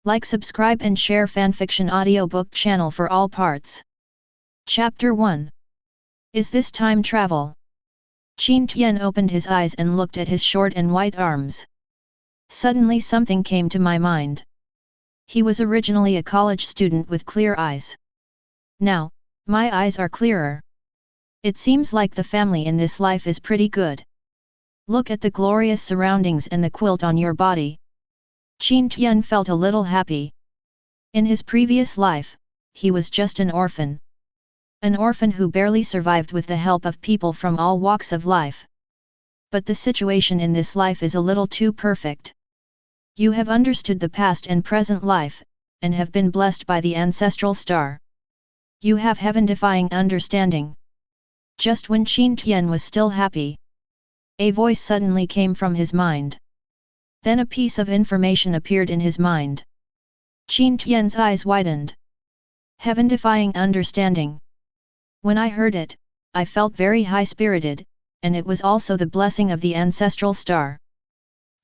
Like, subscribe and share fanfiction audiobook channel for all parts. Chapter 1. Is this time travel? Qin Tian opened his eyes and looked at his short and white arms. Suddenly something came to my mind. He was originally a college student with clear eyes. Now, my eyes are clearer. It seems like the family in this life is pretty good. Look at the glorious surroundings and the quilt on your body. Qin Tian felt a little happy. In his previous life, he was just an orphan. An orphan who barely survived with the help of people from all walks of life. But the situation in this life is a little too perfect. You have understood the past and present life, and have been blessed by the ancestral star. You have heaven-defying understanding. Just when Qin Tian was still happy, a voice suddenly came from his mind. Then a piece of information appeared in his mind. Qin Tian's eyes widened. Heaven-defying understanding. When I heard it, I felt very high-spirited, and it was also the blessing of the ancestral star.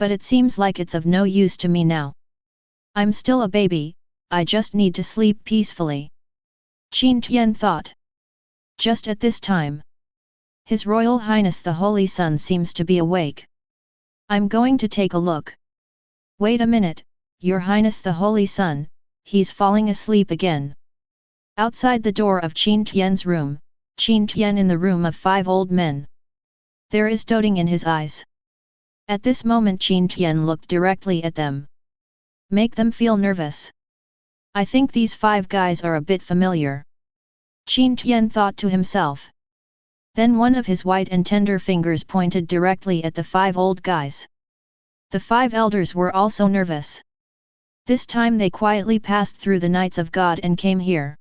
But it seems like it's of no use to me now. I'm still a baby, I just need to sleep peacefully. Qin Tian thought. Just at this time, His Royal Highness the Holy Sun seems to be awake. I'm going to take a look. Wait a minute, Your Highness the Holy Sun, he's falling asleep again. Outside the door of Qin Tian's room, Qin Tian in the room of 5 old men. There is doting in his eyes. At this moment Qin Tian looked directly at them. Make them feel nervous. I think these 5 guys are a bit familiar. Qin Tian thought to himself. Then one of his white and tender fingers pointed directly at the 5 old guys. The 5 elders were also nervous. This time they quietly passed through the Knights of God and came here.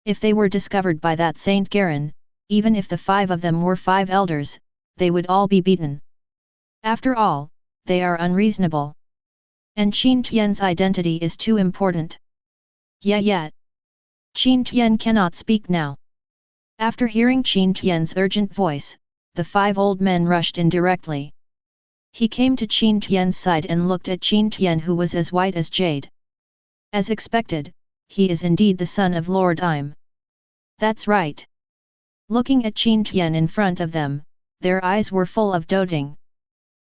If they were discovered by that Saint Garen, even if the 5 of them were 5 elders, they would all be beaten. After all, they are unreasonable. And Qin Tian's identity is too important. Yet. Qin Tian cannot speak now. After hearing Qin Tian's urgent voice, the 5 old men rushed in directly. He came to Qin Tian's side and looked at Qin Tian, who was as white as jade. As expected, he is indeed the son of Lord Im. That's right. Looking at Qin Tian in front of them, their eyes were full of doting.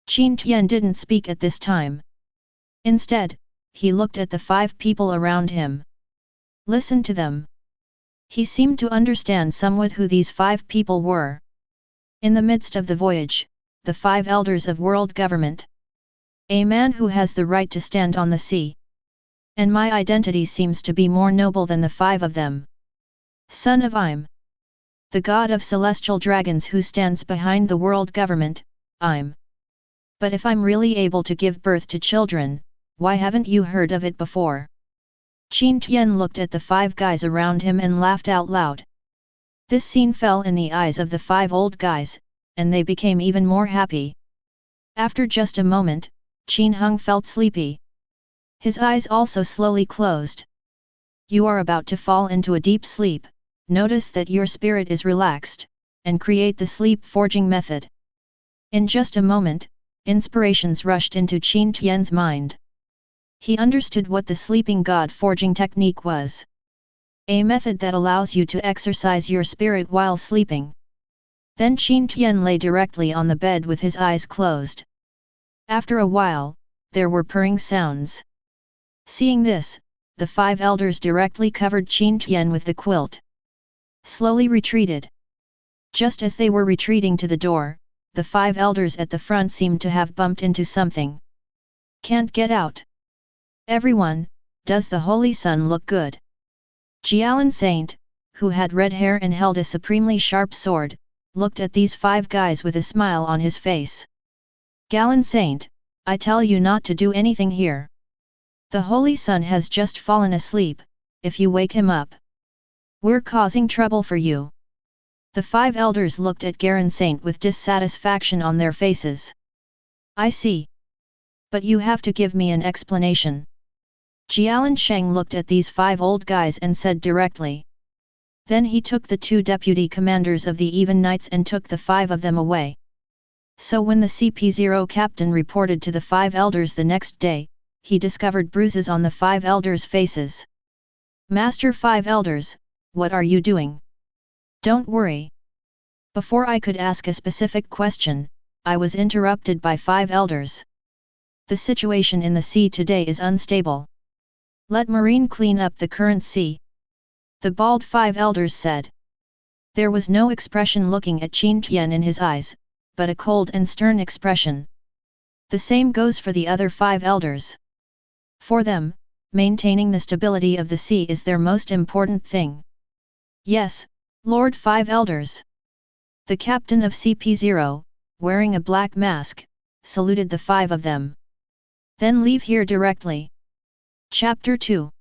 Qin Tian didn't speak at this time. Instead, he looked at the 5 people around him. Listen to them. He seemed to understand somewhat who these 5 people were. In the midst of the voyage, the 5 elders of world government. A man who has the right to stand on the sea. And my identity seems to be more noble than the 5 of them. Son of Im. The god of celestial dragons who stands behind the world government, Im. But if I'm really able to give birth to children, why haven't you heard of it before? Qin Tian looked at the 5 guys around him and laughed out loud. This scene fell in the eyes of the 5 old guys, and they became even more happy. After just a moment, Qin Hung felt sleepy. His eyes also slowly closed. You are about to fall into a deep sleep. Notice that your spirit is relaxed, and create the sleep forging method. In just a moment, inspirations rushed into Qin Tian's mind. He understood what the sleeping god forging technique was. A method that allows you to exercise your spirit while sleeping. Then Qin Tian lay directly on the bed with his eyes closed. After a while, there were purring sounds. Seeing this, the 5 elders directly covered Qin Tian with the quilt. Slowly retreated. Just as they were retreating to the door, the 5 elders at the front seemed to have bumped into something. Can't get out. Everyone, does the Holy Sun look good? Jialan Saint, who had red hair and held a supremely sharp sword, looked at these 5 guys with a smile on his face. Galan Saint, I tell you not to do anything here. The Holy Sun has just fallen asleep, if you wake him up, we're causing trouble for you. The 5 elders looked at Garan Saint with dissatisfaction on their faces. I see. But you have to give me an explanation. Jialan Sheng looked at these 5 old guys and said directly. Then he took the 2 deputy commanders of the Even Knights and took the 5 of them away. So when the CP0 captain reported to the 5 elders the next day, he discovered bruises on the 5 elders' faces. "Master 5 elders, what are you doing?" "Don't worry." Before I could ask a specific question, I was interrupted by 5 elders. "The situation in the sea today is unstable. Let Marine clean up the current sea," the bald 5 elders said. There was no expression looking at Qin Tian in his eyes, but a cold and stern expression. The same goes for the other 5 elders. For them, maintaining the stability of the sea is their most important thing. "Yes, Lord 5 elders." The captain of CP0, wearing a black mask, saluted the 5 of them. "Then leave here directly." Chapter 2.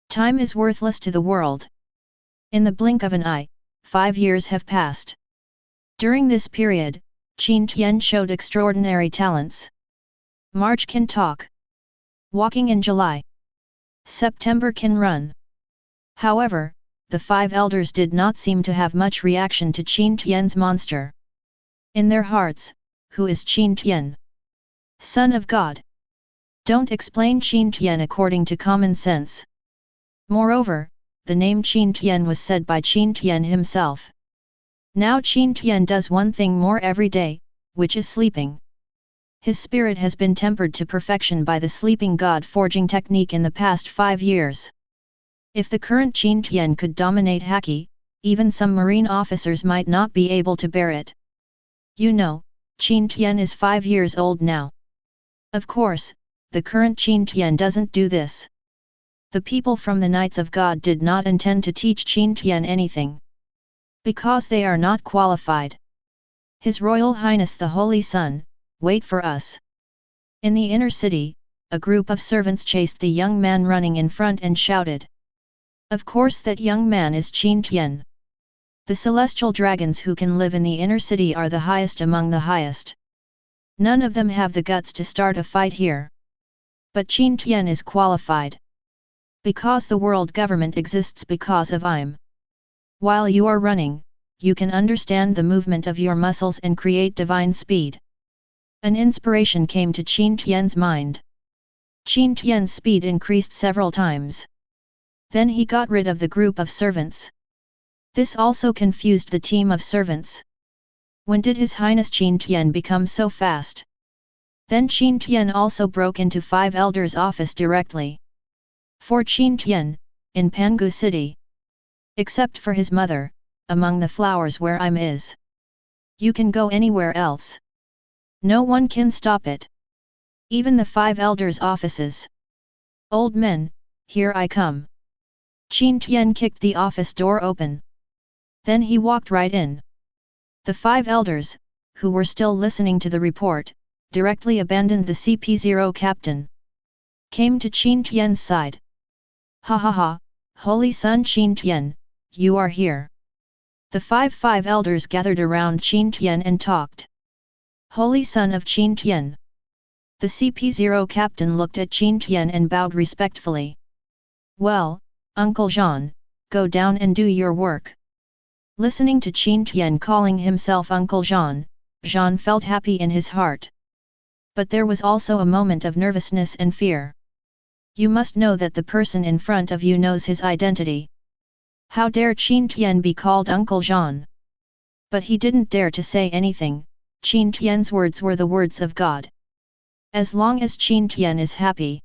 Time is worthless to the world. In the blink of an eye, 5 years have passed. During this period, Qin Tian showed extraordinary talents. March can talk. Walking in July. September can run. However, the 5 elders did not seem to have much reaction to Qin Tian's monster. In their hearts, who is Qin Tian? Son of God. Don't explain Qin Tian according to common sense. Moreover, the name Qin Tian was said by Qin Tian himself. Now Qin Tian does one thing more every day, which is sleeping. His spirit has been tempered to perfection by the sleeping god forging technique in the past 5 years. If the current Qin Tian could dominate Haki, even some marine officers might not be able to bear it. You know, Qin Tian is 5 years old now. Of course, the current Qin Tian doesn't do this. The people from the Knights of God did not intend to teach Qin Tian anything. Because they are not qualified. His Royal Highness the Holy Sun, wait for us. In the inner city, a group of servants chased the young man running in front and shouted. Of course that young man is Qin Tian. The celestial dragons who can live in the inner city are the highest among the highest. None of them have the guts to start a fight here. But Qin Tian is qualified. Because the world government exists because of I'm. While you are running, you can understand the movement of your muscles and create divine speed. An inspiration came to Qin Tian's mind. Qin Tian's speed increased several times. Then he got rid of the group of servants. This also confused the team of servants. When did His Highness Qin Tian become so fast? Then Qin Tian also broke into 5 elders' office directly. For Qin Tian, in Pangu City. Except for his mother, among the flowers where I'm is. You can go anywhere else. No one can stop it. Even the 5 elders' offices. Old men, here I come. Qin Tian kicked the office door open. Then he walked right in. The 5 elders, who were still listening to the report, directly abandoned the CP0 captain. Came to Qin Tian's side. Ha ha ha, Holy Son Qin Tian, you are here. The 5 elders gathered around Qin Tian and talked. Holy Son of Qin Tian. The CP0 captain looked at Qin Tian and bowed respectfully. Well, Uncle Jean, go down and do your work. Listening to Qin Tian calling himself Uncle Jean, Jean felt happy in his heart. But there was also a moment of nervousness and fear. You must know that the person in front of you knows his identity. How dare Qin Tian be called Uncle Jean? But he didn't dare to say anything. Qin Tian's words were the words of God. As long as Qin Tian is happy.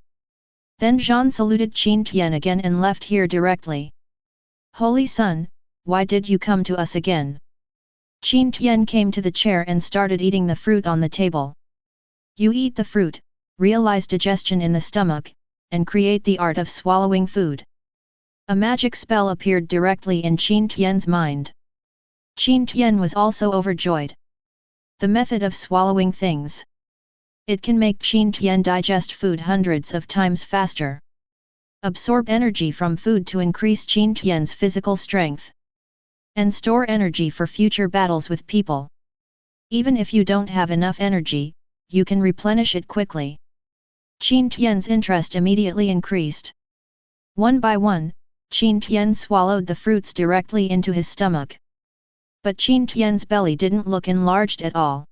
Then Jean saluted Qin Tian again and left here directly. Holy Son, why did you come to us again? Qin Tian came to the chair and started eating the fruit on the table. You eat the fruit, realize digestion in the stomach, and create the art of swallowing food. A magic spell appeared directly in Qin Tian's mind. Qin Tian was also overjoyed. The method of swallowing things. It can make Qin Tian digest food hundreds of times faster. Absorb energy from food to increase Qin Tian's physical strength. And store energy for future battles with people. Even if you don't have enough energy, you can replenish it quickly. Qin Tian's interest immediately increased. One by one, Qin Tian swallowed the fruits directly into his stomach. But Qin Tian's belly didn't look enlarged at all.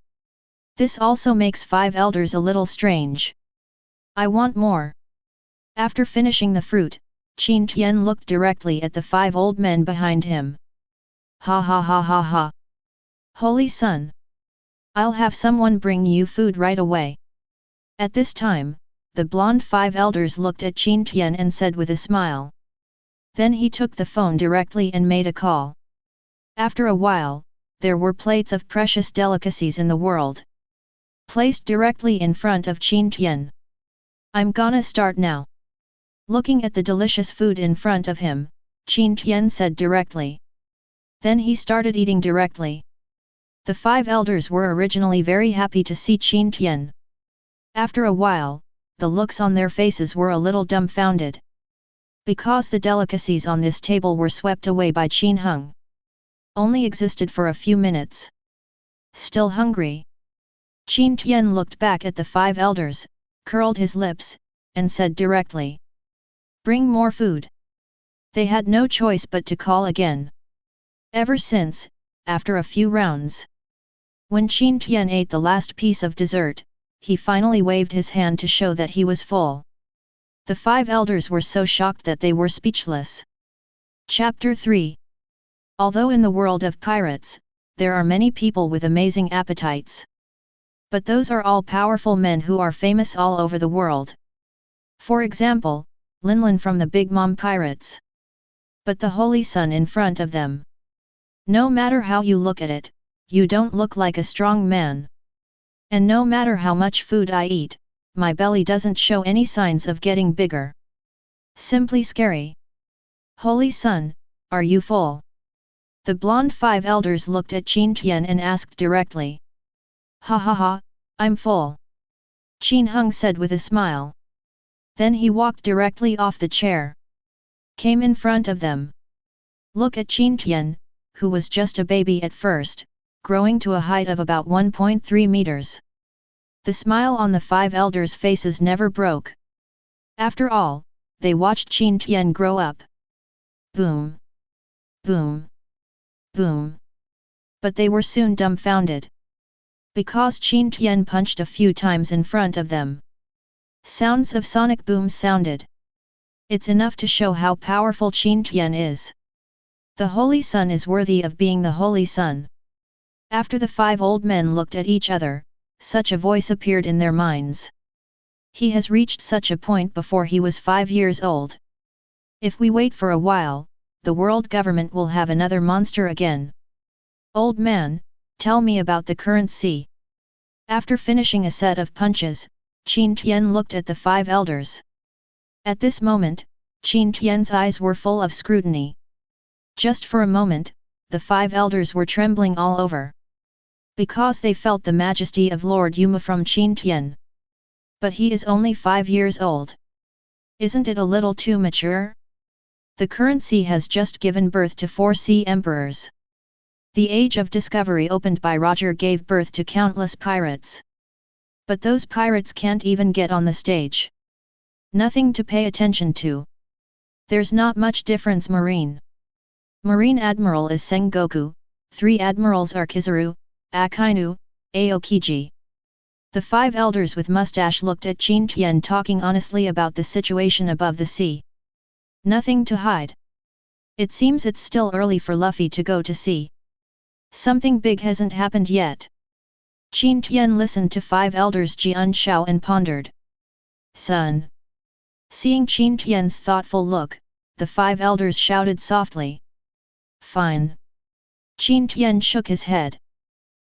This also makes 5 elders a little strange. I want more. After finishing the fruit, Qin Tian looked directly at the 5 old men behind him. Ha ha ha ha ha! Holy Son! I'll have someone bring you food right away. At this time, the blonde 5 elders looked at Qin Tian and said with a smile. Then he took the phone directly and made a call. After a while, there were plates of precious delicacies in the world, placed directly in front of Qin Tian. I'm gonna start now. Looking at the delicious food in front of him, Qin Tian said directly. Then he started eating directly. The 5 elders were originally very happy to see Qin Tian. After a while, the looks on their faces were a little dumbfounded. Because the delicacies on this table were swept away by Qin Hung. Only existed for a few minutes. Still hungry? Qin Tian looked back at the 5 elders, curled his lips, and said directly. Bring more food. They had no choice but to call again. Ever since, after a few rounds. When Qin Tian ate the last piece of dessert, he finally waved his hand to show that he was full. The 5 elders were so shocked that they were speechless. Chapter 3. Although in the world of pirates, there are many people with amazing appetites. But those are all powerful men who are famous all over the world. For example, Linlin from the Big Mom Pirates. But the Holy Sun in front of them. No matter how you look at it, you don't look like a strong man. And no matter how much food I eat, my belly doesn't show any signs of getting bigger. Simply scary. Holy Sun, are you full? The blonde 5 elders looked at Qin Tian and asked directly. Ha ha ha, I'm full. Qin Hung said with a smile. Then he walked directly off the chair. Came in front of them. Look at Qin Tian, who was just a baby at first, growing to a height of about 1.3 meters. The smile on the 5 elders' faces never broke. After all, they watched Qin Tian grow up. Boom! Boom! Boom! But they were soon dumbfounded. Because Qin Tian punched a few times in front of them. Sounds of sonic booms sounded. It's enough to show how powerful Qin Tian is. The Holy Sun is worthy of being the Holy Sun. After the 5 old men looked at each other, such a voice appeared in their minds. He has reached such a point before he was 5 years old. If we wait for a while, the world government will have another monster again. Old man, tell me about the currency. After finishing a set of punches, Qin Tian looked at the 5 elders. At this moment, Qin Tian's eyes were full of scrutiny. Just for a moment, the 5 elders were trembling all over. Because they felt the majesty of Lord Yuma from Qin Tian. But he is only 5 years old. Isn't it a little too mature? The currency has just given birth to 4 sea emperors. The age of discovery opened by Roger gave birth to countless pirates. But those pirates can't even get on the stage. Nothing to pay attention to. There's not much difference. Marine Admiral is Sengoku, 3 admirals are Kizaru, Akainu, Aokiji. The 5 elders with mustache looked at Qin Tian talking honestly about the situation above the sea. Nothing to hide. It seems it's still early for Luffy to go to sea. Something big hasn't happened yet. Qin Tian listened to 5 elders Jian Shao and pondered. Son. Seeing Qin Tian's thoughtful look, the 5 elders shouted softly. Fine. Qin Tian shook his head.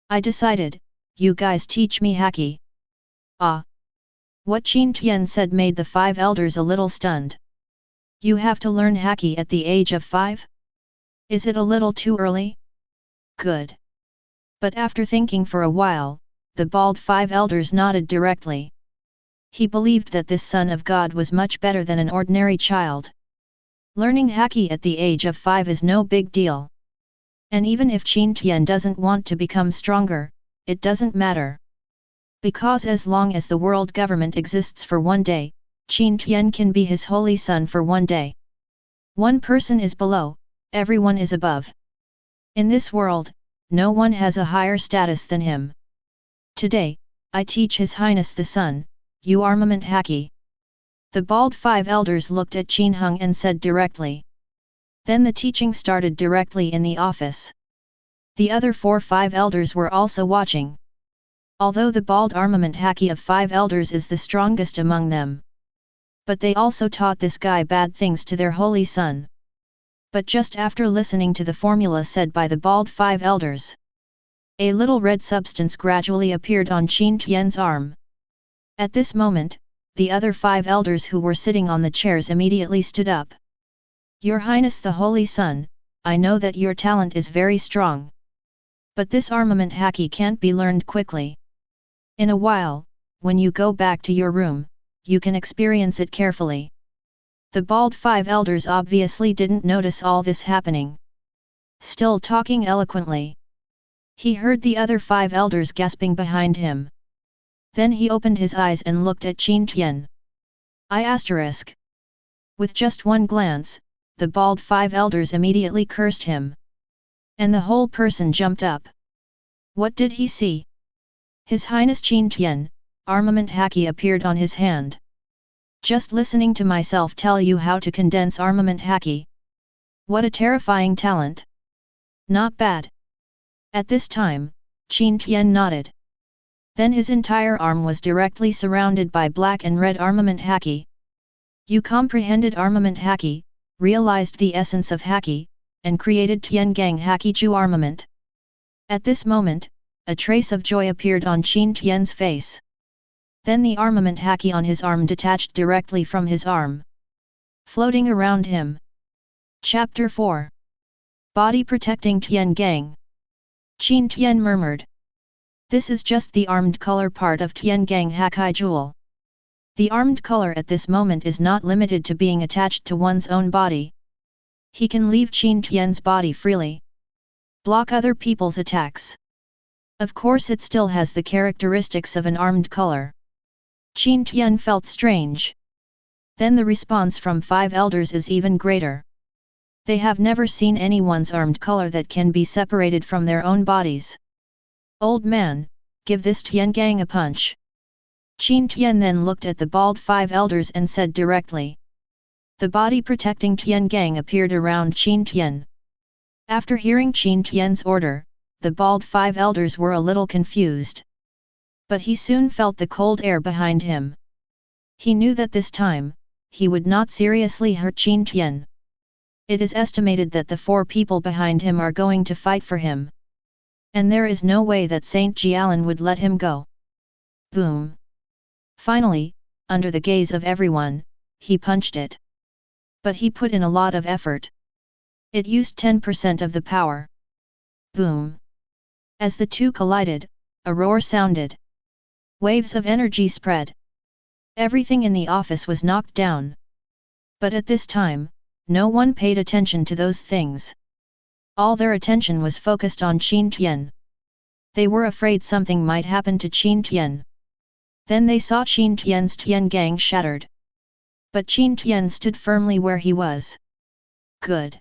I decided, you guys teach me haki. Ah. What Qin Tian said made the 5 elders a little stunned. You have to learn haki at the age of 5? Is it a little too early? Good. But after thinking for a while, the bald 5 elders nodded directly. He believed that this son of God was much better than an ordinary child. Learning haki at the age of 5 is no big deal. And even if Qin Tian doesn't want to become stronger, it doesn't matter. Because as long as the world government exists for one day, Qin Tian can be his holy son for one day. One person is below, everyone is above. In this world, no one has a higher status than him. Today, I teach His Highness the Sun, you armament haki. The bald five elders looked at Qin Hung and said directly. Then the teaching started directly in the office. The other 4-5 elders were also watching. Although the bald armament haki of 5 elders is the strongest among them. But they also taught this guy bad things to their holy son. But just after listening to the formula said by the bald 5 elders, a little red substance gradually appeared on Qin Tian's arm. At this moment, the other 5 elders who were sitting on the chairs immediately stood up. Your Highness the Holy Son, I know that your talent is very strong. But this armament haki can't be learned quickly. In a while, when you go back to your room, you can experience it carefully. The bald 5 elders obviously didn't notice all this happening. Still talking eloquently. He heard the other 5 elders gasping behind him. Then he opened his eyes and looked at Qin Tian. With just one glance, the bald 5 elders immediately cursed him. And the whole person jumped up. What did he see? His Highness Qin Tian, armament haki appeared on his hand. Just listening to myself tell you how to condense armament haki. What a terrifying talent. Not bad. At this time, Qin Tian nodded. Then his entire arm was directly surrounded by black and red armament haki. You comprehended armament haki, realized the essence of haki, and created Tiangang Haki Jue armament. At this moment, a trace of joy appeared on Qin Tian's face. Then the armament haki on his arm detached directly from his arm, floating around him. Chapter 4. Body Protecting Tiengang. Qin Tian murmured. This is just the armed color part of Tiangang Haki Jue. The armed color at this moment is not limited to being attached to one's own body. He can leave Qin Tian's body freely. Block other people's attacks. Of course it still has the characteristics of an armed color. Qin Tian felt strange. Then the response from 5 elders is even greater. They have never seen anyone's armed color that can be separated from their own bodies. Old man, give this Tiangang a punch. Qin Tian then looked at the bald 5 elders and said directly. The body protecting Tiangang appeared around Qin Tian. After hearing Qin Tian's order, the bald 5 elders were a little confused. But he soon felt the cold air behind him. He knew that this time, he would not seriously hurt Qin Tian. It is estimated that the 4 people behind him are going to fight for him. And there is no way that Saint Jialan would let him go. Boom! Finally, under the gaze of everyone, he punched it. But he put in a lot of effort. It used 10% of the power. Boom! As the two collided, a roar sounded. Waves of energy spread. Everything in the office was knocked down. But at this time, no one paid attention to those things. All their attention was focused on Qin Tian. They were afraid something might happen to Qin Tian. Then they saw Qin Tian's Tiangang shattered. But Qin Tian stood firmly where he was. Good.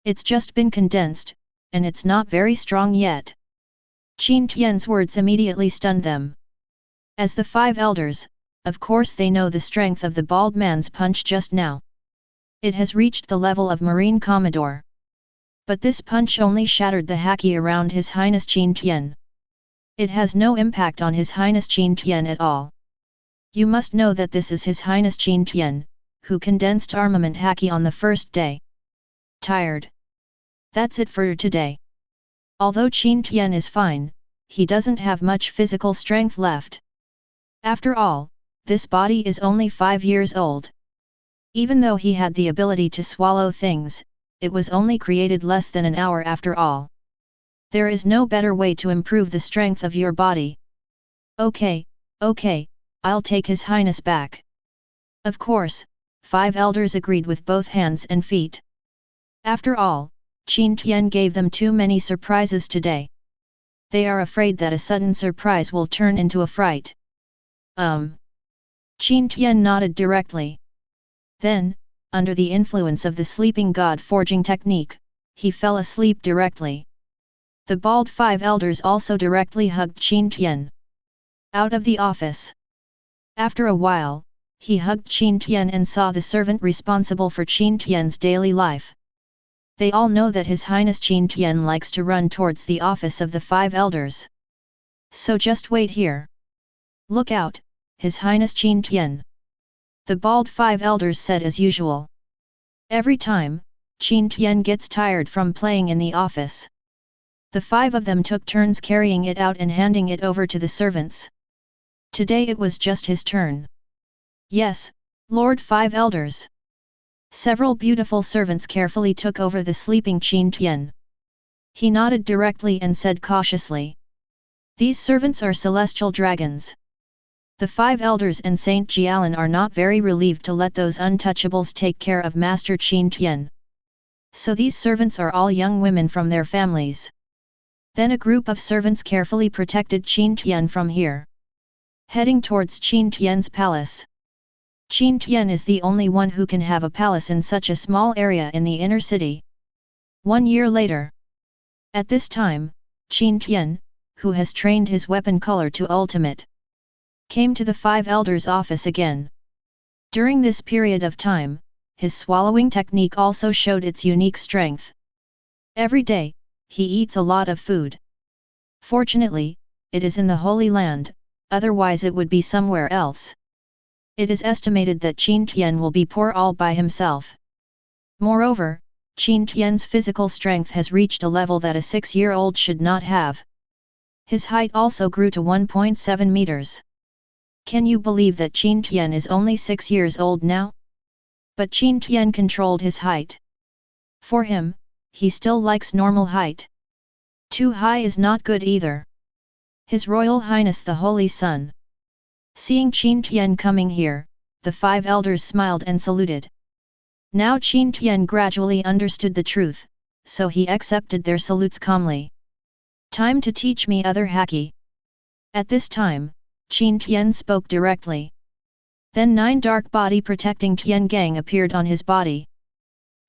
It's just been condensed, and it's not very strong yet. Qin Tian's words immediately stunned them. As the 5 elders, of course they know the strength of the bald man's punch just now. It has reached the level of Marine Commodore. But this punch only shattered the haki around His Highness Qin Tian. It has no impact on His Highness Qin Tian at all. You must know that this is His Highness Qin Tian, who condensed armament haki on the first day. Tired. That's it for today. Although Qin Tian is fine, he doesn't have much physical strength left. After all, this body is only 5 years old. Even though he had the ability to swallow things, it was only created less than an hour after all. There is no better way to improve the strength of your body. Okay, I'll take His Highness back. Of course, 5 elders agreed with both hands and feet. After all, Qin Tian gave them too many surprises today. They are afraid that a sudden surprise will turn into a fright. Qin Tian nodded directly. Then, under the influence of the sleeping god forging technique, he fell asleep directly. The bald 5 elders also directly hugged Qin Tian. Out of the office. After a while, he hugged Qin Tian and saw the servant responsible for Qin Tian's daily life. They all know that His Highness Qin Tian likes to run towards the office of the 5 elders. So just wait here. Look out, His Highness Qin Tian. The bald 5 elders said as usual. Every time, Qin Tian gets tired from playing in the office. The 5 of them took turns carrying it out and handing it over to the servants. Today it was just his turn. Yes, Lord 5 elders. Several beautiful servants carefully took over the sleeping Qin Tian. He nodded directly and said cautiously. These servants are celestial dragons. The 5 elders and Saint Jialan are not very relieved to let those untouchables take care of Master Qin Tian. So these servants are all young women from their families. Then a group of servants carefully protected Qin Tian from here. Heading towards Qin Tian's palace. Qin Tian is the only one who can have a palace in such a small area in the inner city. 1 year later. At this time, Qin Tian, who has trained his weapon color to ultimate, came to the 5 elders' office again. During this period of time, his swallowing technique also showed its unique strength. Every day, he eats a lot of food. Fortunately, it is in the Holy Land, otherwise it would be somewhere else. It is estimated that Qin Tian will be poor all by himself. Moreover, Qin Tian's physical strength has reached a level that a 6-year-old should not have. His height also grew to 1.7 meters. Can you believe that Qin Tian is only 6 years old now? But Qin Tian controlled his height. For him, he still likes normal height. Too high is not good either. His Royal Highness the Holy Sun. Seeing Qin Tian coming here, the 5 elders smiled and saluted. Now Qin Tian gradually understood the truth, so he accepted their salutes calmly. Time to teach me other haki. At this time, Qin Tian spoke directly. Then 9 dark body protecting Tiengang appeared on his body.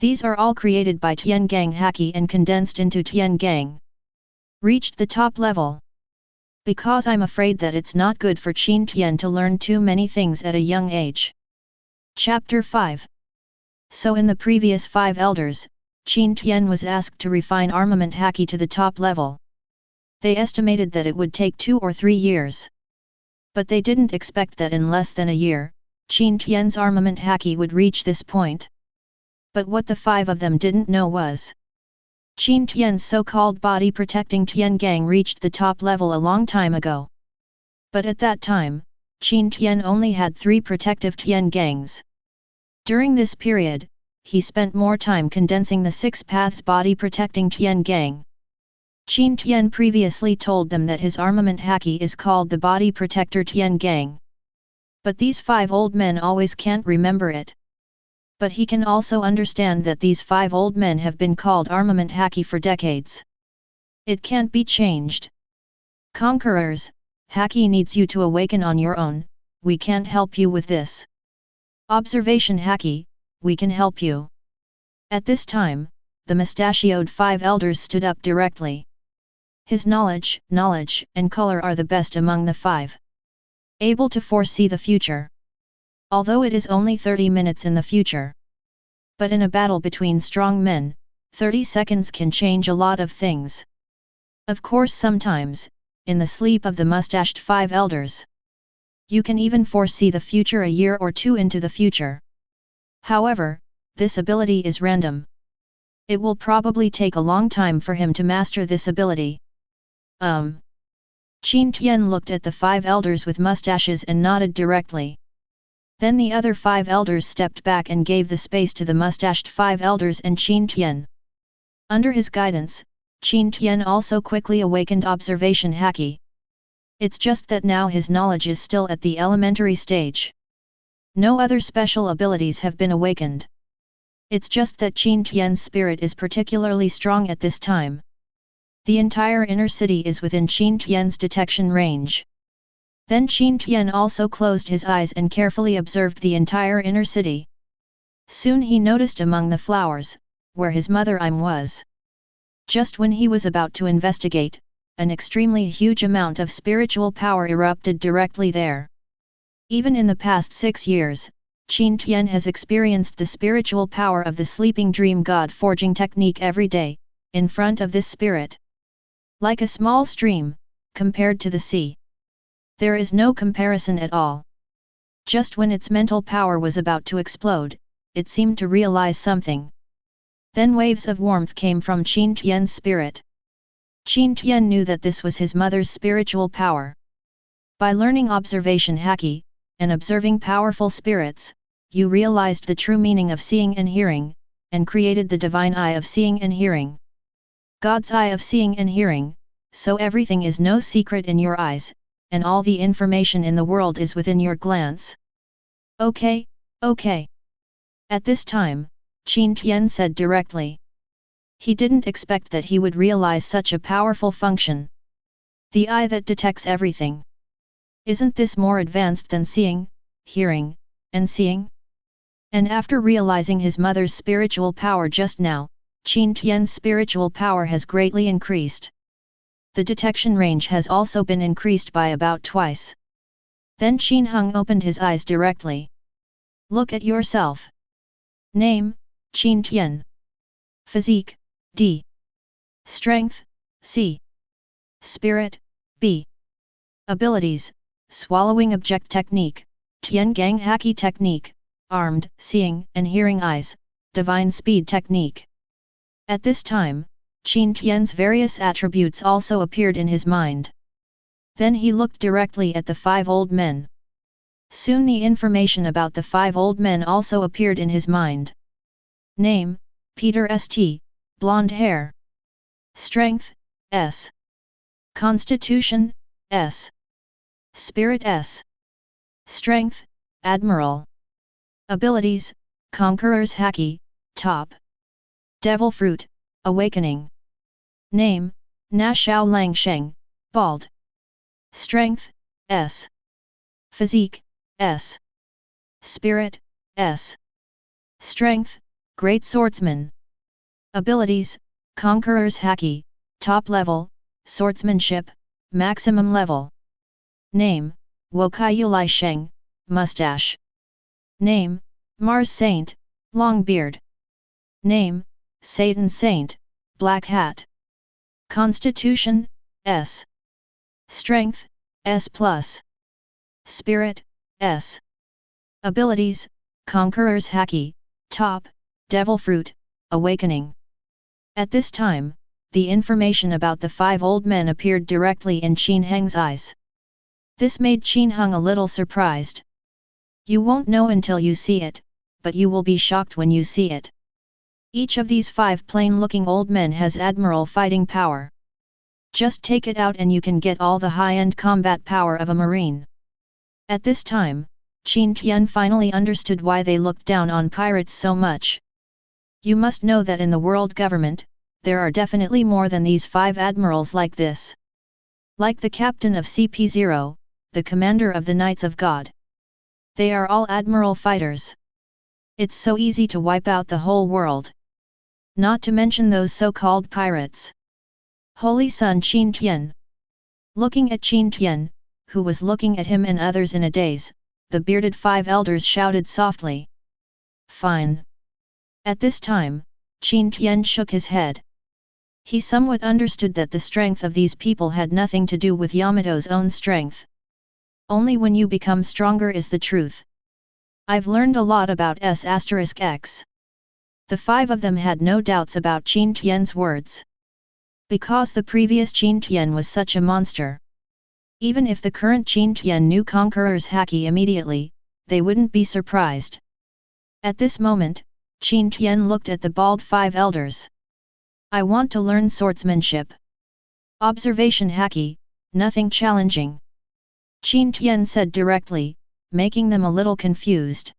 These are all created by Tiangang Haki and condensed into Tiengang. Reached the top level. Because I'm afraid that it's not good for Qin Tian to learn too many things at a young age. Chapter 5. So in the previous 5 elders, Qin Tian was asked to refine armament haki to the top level. They estimated that it would take 2 or 3 years. But they didn't expect that in less than a year, Qin Tian's armament haki would reach this point. But what the 5 of them didn't know was, Qin Tian's so-called body protecting Tiengang reached the top level a long time ago. But at that time, Qin Tian only had 3 protective Tiengangs. During this period, he spent more time condensing the 6 paths body protecting Tiengang. Qin Tian previously told them that his armament haki is called the body protector Tiengang. But these 5 old men always can't remember it. But he can also understand that these 5 old men have been called armament haki for decades. It can't be changed. Conquerors, haki needs you to awaken on your own, we can't help you with this. Observation haki, we can help you. At this time, the mustachioed 5 elders stood up directly. His knowledge, and color are the best among the 5. Able to foresee the future. Although it is only 30 minutes in the future. But in a battle between strong men, 30 seconds can change a lot of things. Of course sometimes, in the sleep of the mustached 5 elders. You can even foresee the future a year or 2 into the future. However, this ability is random. It will probably take a long time for him to master this ability. Qin Tian looked at the 5 elders with mustaches and nodded directly. Then the other 5 elders stepped back and gave the space to the mustached 5 elders and Qin Tian. Under his guidance, Qin Tian also quickly awakened observation haki. It's just that now his knowledge is still at the elementary stage. No other special abilities have been awakened. It's just that Qin Tian's spirit is particularly strong at this time. The entire inner city is within Qin Tian's detection range. Then Qin Tian also closed his eyes and carefully observed the entire inner city. Soon he noticed among the flowers, where his mother Im was. Just when he was about to investigate, an extremely huge amount of spiritual power erupted directly there. Even in the past 6 years, Qin Tian has experienced the spiritual power of the sleeping dream god forging technique every day, in front of this spirit. Like a small stream, compared to the sea. There is no comparison at all. Just when its mental power was about to explode, it seemed to realize something. Then waves of warmth came from Qin Tian's spirit. Qin Tian knew that this was his mother's spiritual power. By learning observation haki, and observing powerful spirits, you realized the true meaning of seeing and hearing, and created the divine eye of seeing and hearing. God's eye of seeing and hearing, so everything is no secret in your eyes, and all the information in the world is within your glance. Okay, okay. At this time, Qin Tian said directly. He didn't expect that he would realize such a powerful function. The eye that detects everything. Isn't this more advanced than seeing, hearing, and seeing? And after realizing his mother's spiritual power just now, Qin Tian's spiritual power has greatly increased. The detection range has also been increased by about twice. Then Qin Hung opened his eyes directly. Look at yourself. Name, Qin Tian. Physique, D. Strength, C. Spirit, B. Abilities, Swallowing Object Technique, Tiangang Haki Technique, Armed, Seeing and Hearing Eyes, Divine Speed Technique. At this time, Qin Tian's various attributes also appeared in his mind. Then he looked directly at the 5 old men. Soon the information about the 5 old men also appeared in his mind. Name, Peter St. Blonde hair. Strength, S. Constitution, S. Spirit S. Strength, Admiral. Abilities, Conqueror's Haki, Top. Devil Fruit, Awakening. Name, Na Xiao Lang Sheng, Bald. Strength, S. Physique, S. Spirit, S. Strength, Great Swordsman. Abilities, Conqueror's Haki, Top Level, Swordsmanship, Maximum Level. Name, Wokai Sheng, Mustache. Name, Mars Saint, Long Beard. Name, Satan Saint, Black Hat. Constitution, S. Strength, S+. Spirit, S. Abilities, Conqueror's Haki, Top, Devil Fruit, Awakening. At this time, the information about the 5 old men appeared directly in Qin Heng's eyes. This made Qin Heng a little surprised. You won't know until you see it, but you will be shocked when you see it. Each of these 5 plain-looking old men has admiral fighting power. Just take it out and you can get all the high-end combat power of a marine. At this time, Qin Tian finally understood why they looked down on pirates so much. You must know that in the world government, there are definitely more than these 5 admirals like this. Like the captain of CP0, the commander of the Knights of God. They are all admiral fighters. It's so easy to wipe out the whole world. Not to mention those so-called pirates. Holy Son Qin Tian. Looking at Qin Tian, who was looking at him and others in a daze, the bearded 5 elders shouted softly. Fine. At this time, Qin Tian shook his head. He somewhat understood that the strength of these people had nothing to do with Yamato's own strength. Only when you become stronger is the truth. I've learned a lot about S*X. The 5 of them had no doubts about Qin Tian's words. Because the previous Qin Tian was such a monster. Even if the current Qin Tian knew Conqueror's Haki immediately, they wouldn't be surprised. At this moment, Qin Tian looked at the bald 5 elders. I want to learn swordsmanship. Observation Haki, nothing challenging. Qin Tian said directly, making them a little confused.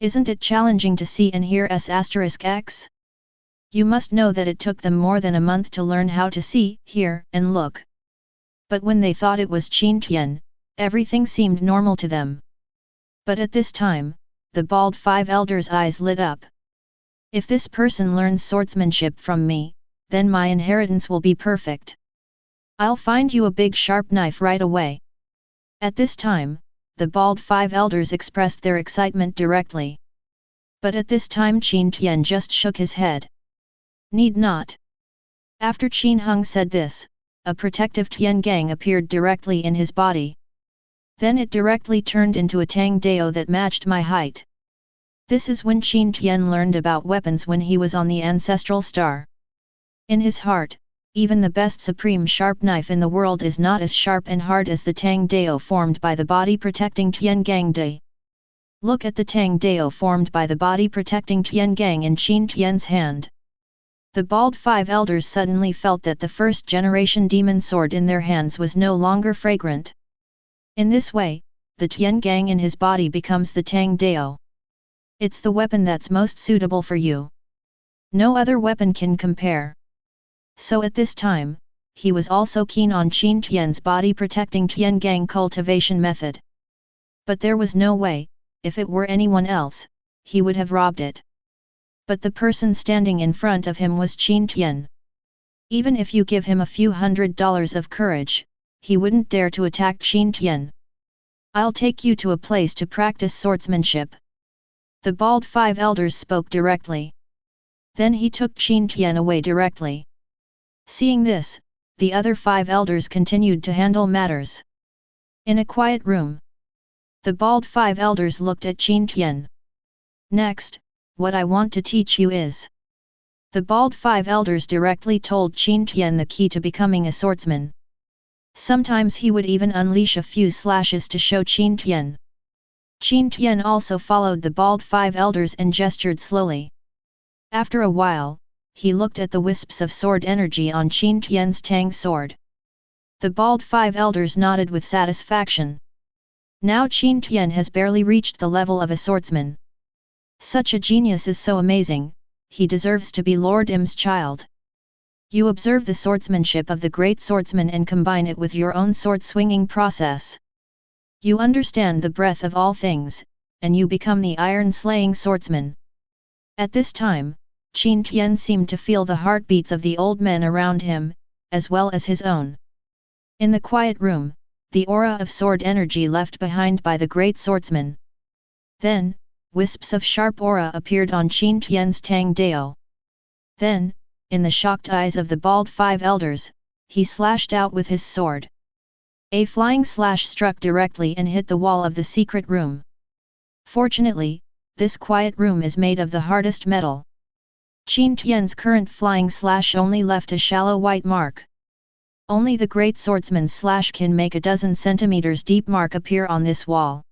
Isn't it challenging to see and hear S*X? You must know that it took them more than a month to learn how to see, hear, and look. But when they thought it was Qin Tian, everything seemed normal to them. But at this time, the bald 5 elders' eyes lit up. If this person learns swordsmanship from me, then my inheritance will be perfect. I'll find you a big sharp knife right away. At this time, the bald five elders expressed their excitement directly. But at this time Qin Tian just shook his head. Need not. After Qin Hung said this, a protective Tiengang appeared directly in his body. Then it directly turned into a Tang Dao that matched my height. This is when Qin Tian learned about weapons when he was on the ancestral star. In his heart, even the best supreme sharp knife in the world is not as sharp and hard as the Tang Dao formed by the body protecting Tiengang Dai. Look at the Tang Dao formed by the body protecting Tiengang in Qin Tian's hand. The bald five elders suddenly felt that the first generation demon sword in their hands was no longer fragrant. In this way, the Tiengang in his body becomes the Tang Dao. It's the weapon that's most suitable for you. No other weapon can compare. So at this time, he was also keen on Qin Tian's body protecting Tiengang cultivation method. But there was no way, if it were anyone else, he would have robbed it. But the person standing in front of him was Qin Tian. Even if you give him a few $100 of courage, he wouldn't dare to attack Qin Tian. I'll take you to a place to practice swordsmanship. The bald five elders spoke directly. Then he took Qin Tian away directly. Seeing this, the other five elders continued to handle matters. In a quiet room, the bald five elders looked at Qin Tian. Next, what I want to teach you is. The bald five elders directly told Qin Tian the key to becoming a swordsman. Sometimes he would even unleash a few slashes to show Qin Tian. Qin Tian also followed the bald five elders and gestured slowly. After a while, he looked at the wisps of sword energy on Qin Tian's Tang sword. The bald five elders nodded with satisfaction. Now Qin Tian has barely reached the level of a swordsman. Such a genius is so amazing, he deserves to be Lord Im's child. You observe the swordsmanship of the great swordsman and combine it with your own sword-swinging process. You understand the breadth of all things, and you become the iron-slaying swordsman. At this time, Qin Tian seemed to feel the heartbeats of the old men around him, as well as his own. In the quiet room, the aura of sword energy left behind by the great swordsman. Then, wisps of sharp aura appeared on Qin Tian's Tang Dao. Then, in the shocked eyes of the bald five elders, he slashed out with his sword. A flying slash struck directly and hit the wall of the secret room. Fortunately, this quiet room is made of the hardest metal. Qin Tian's current flying slash only left a shallow white mark. Only the great swordsman's slash can make a dozen centimeters deep mark appear on this wall.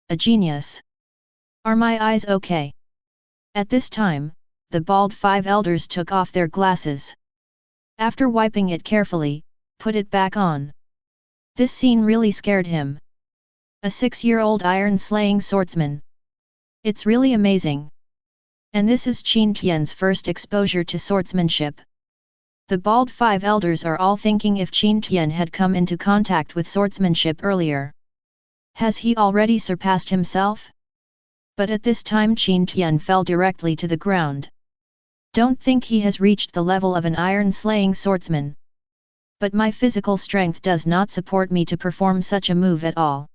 A genius. Are my eyes okay? At this time, the bald five elders took off their glasses. After wiping it carefully, put it back on. This scene really scared him. A 6-year-old iron-slaying swordsman. It's really amazing. And this is Qin Tian's first exposure to swordsmanship. The bald five elders are all thinking if Qin Tian had come into contact with swordsmanship earlier. Has he already surpassed himself? But at this time Qin Tian fell directly to the ground. Don't think he has reached the level of an iron-slaying swordsman. But my physical strength does not support me to perform such a move at all.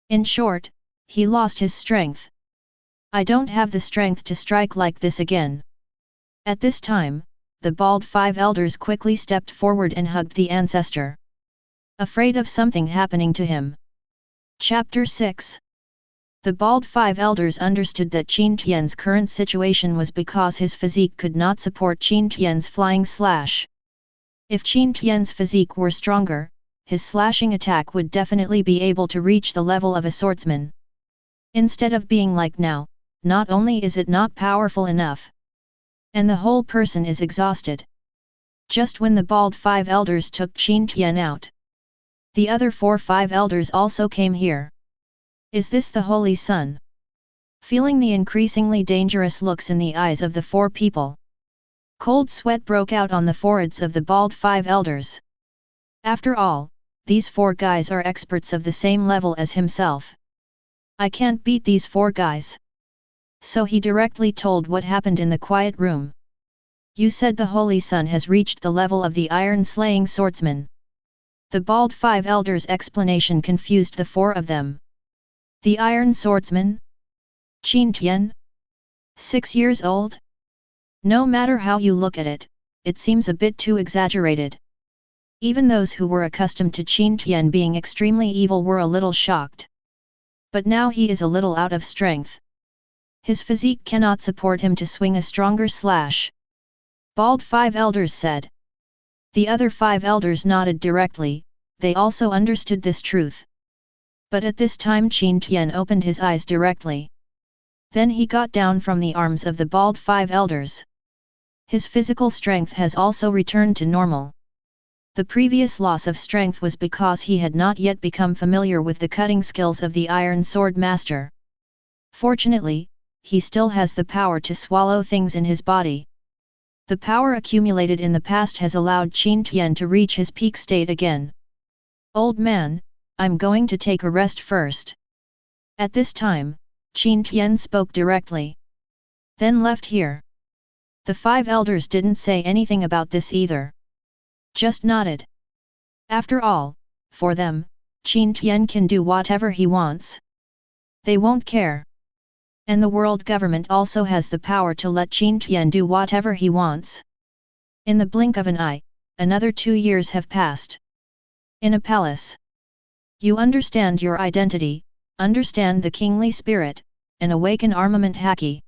In short, he lost his strength. I don't have the strength to strike like this again. At this time, the bald five elders quickly stepped forward and hugged the ancestor. Afraid of something happening to him. Chapter 6. The bald five elders understood that Qin Tian's current situation was because his physique could not support Qin Tian's flying slash. If Qin Tian's physique were stronger, his slashing attack would definitely be able to reach the level of a swordsman. Instead of being like now, not only is it not powerful enough, and the whole person is exhausted. Just when the bald five elders took Qin Tian out, the other 4-5 elders also came here. Is this the Holy Sun? Feeling the increasingly dangerous looks in the eyes of the 4 people, cold sweat broke out on the foreheads of the bald 5 elders. After all, these 4 guys are experts of the same level as himself. I can't beat these 4 guys. So he directly told what happened in the quiet room. You said the Holy Sun has reached the level of the iron-slaying swordsman. The bald five elders' explanation confused the four of them. The Iron Swordsman? Qin Tian? 6 years old? No matter how you look at it, it seems a bit too exaggerated. Even those who were accustomed to Qin Tian being extremely evil were a little shocked. But now he is a little out of strength. His physique cannot support him to swing a stronger slash. Bald five elders said. The other 5 elders nodded directly, they also understood this truth. But at this time Qin Tian opened his eyes directly. Then he got down from the arms of the bald 5 elders. His physical strength has also returned to normal. The previous loss of strength was because he had not yet become familiar with the cutting skills of the Iron Sword Master. Fortunately, he still has the power to swallow things in his body. The power accumulated in the past has allowed Qin Tian to reach his peak state again. Old man, I'm going to take a rest first. At this time, Qin Tian spoke directly. Then left here. The 5 elders didn't say anything about this either. Just nodded. After all, for them, Qin Tian can do whatever he wants. They won't care. And the world government also has the power to let Qin Tian do whatever he wants. In the blink of an eye, another 2 years have passed. In a palace. You understand your identity, understand the kingly spirit, and awaken armament haki.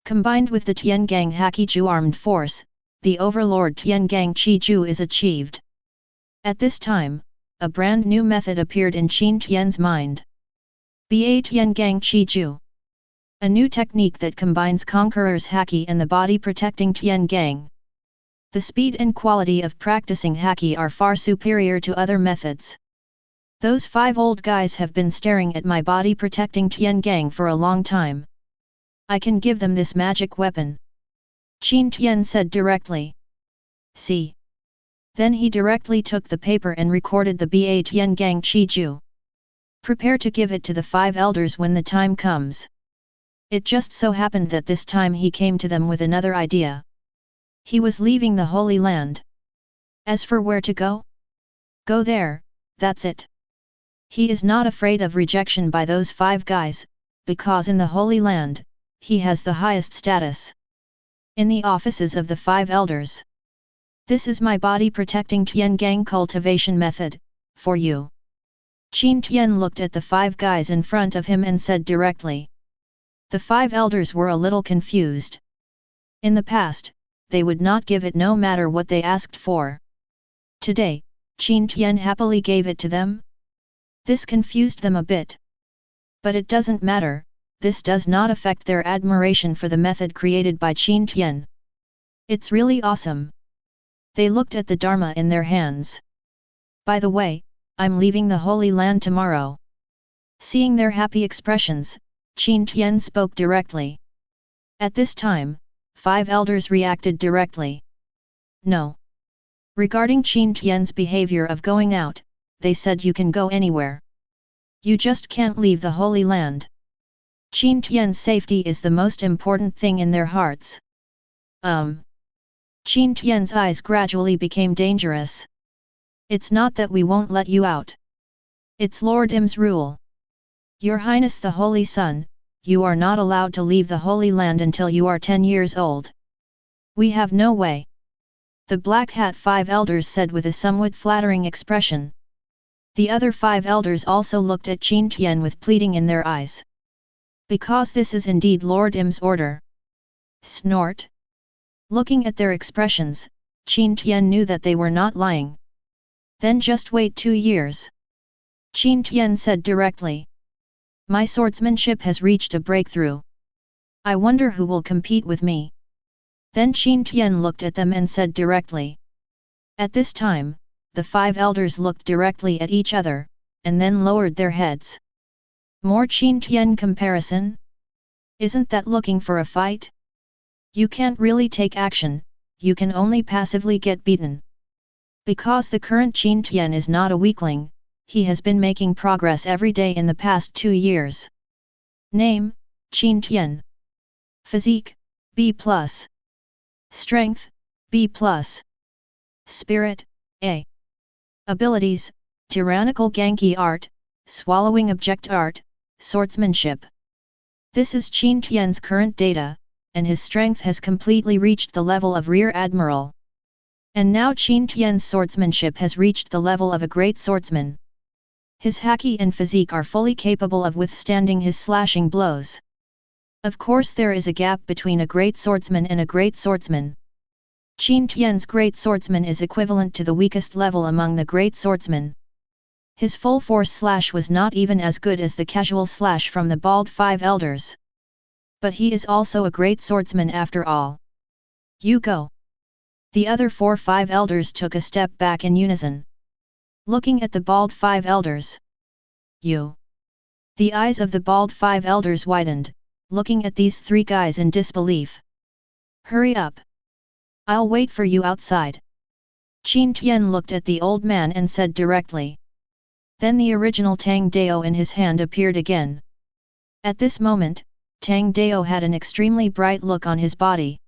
Combined with the Tiangang Haki Jue armed force, the Overlord Tiangang Haki Jue is achieved. At this time, a brand new method appeared in Qin Tian's mind. Tiangang Haki Jue. A new technique that combines Conqueror's Haki and the body-protecting Tiengang. The speed and quality of practicing Haki are far superior to other methods. Those 5 old guys have been staring at my body-protecting Tiengang for a long time. I can give them this magic weapon. Qin Tian said directly. See. Then he directly took the paper and recorded the Tiangang Haki Jue. Prepare to give it to the 5 elders when the time comes. It just so happened that this time he came to them with another idea. He was leaving the Holy Land. As for where to go? Go there, that's it. He is not afraid of rejection by those 5 guys, because in the Holy Land, he has the highest status. In the offices of the 5 elders. This is my body-protecting Tiengang cultivation method, for you. Qin Tian looked at the 5 guys in front of him and said directly. The 5 elders were a little confused. In the past, they would not give it no matter what they asked for. Today, Qin Tian happily gave it to them. This confused them a bit. But it doesn't matter, this does not affect their admiration for the method created by Qin Tian. It's really awesome. They looked at the Dharma in their hands. By the way, I'm leaving the Holy Land tomorrow. Seeing their happy expressions, Qin Tian spoke directly. At this time, 5 elders reacted directly. No. Regarding Qin Tian's behavior of going out, they said you can go anywhere. You just can't leave the Holy Land. Qin Tian's safety is the most important thing in their hearts. Qin Tian's eyes gradually became dangerous. It's not that we won't let you out. It's Lord Im's rule. Your Highness the Holy Sun, you are not allowed to leave the Holy Land until you are 10 years old. We have no way. The Black Hat 5 elders said with a somewhat flattering expression. The other 5 elders also looked at Qin Tian with pleading in their eyes. Because this is indeed Lord Im's order. Snort. Looking at their expressions, Qin Tian knew that they were not lying. Then just wait 2 years. Qin Tian said directly. My swordsmanship has reached a breakthrough. I wonder who will compete with me. Then Qin Tian looked at them and said directly. At this time, the 5 elders looked directly at each other, and then lowered their heads. More Qin Tian comparison? Isn't that looking for a fight? You can't really take action, you can only passively get beaten. Because the current Qin Tian is not a weakling, he has been making progress every day in the past 2 years. Name, Qin Tian. Physique, B+. Strength, B+. Spirit, A. Abilities: Tyrannical Genki Art, Swallowing Object Art, Swordsmanship. This is Qin Tian's current data, and his strength has completely reached the level of Rear Admiral. And now Qin Tian's swordsmanship has reached the level of a great swordsman. His haki and physique are fully capable of withstanding his slashing blows. Of course there is a gap between a great swordsman and a great swordsman. Qin Tian's great swordsman is equivalent to the weakest level among the great swordsmen. His full force slash was not even as good as the casual slash from the bald five elders. But he is also a great swordsman after all. You go! The other 4-5 elders took a step back in unison. Looking at the bald 5 elders. You! The eyes of the bald 5 elders widened, looking at these 3 guys in disbelief. Hurry up! I'll wait for you outside. Qin Tian looked at the old man and said directly. Then the original Tang Dao in his hand appeared again. At this moment, Tang Dao had an extremely bright look on his body.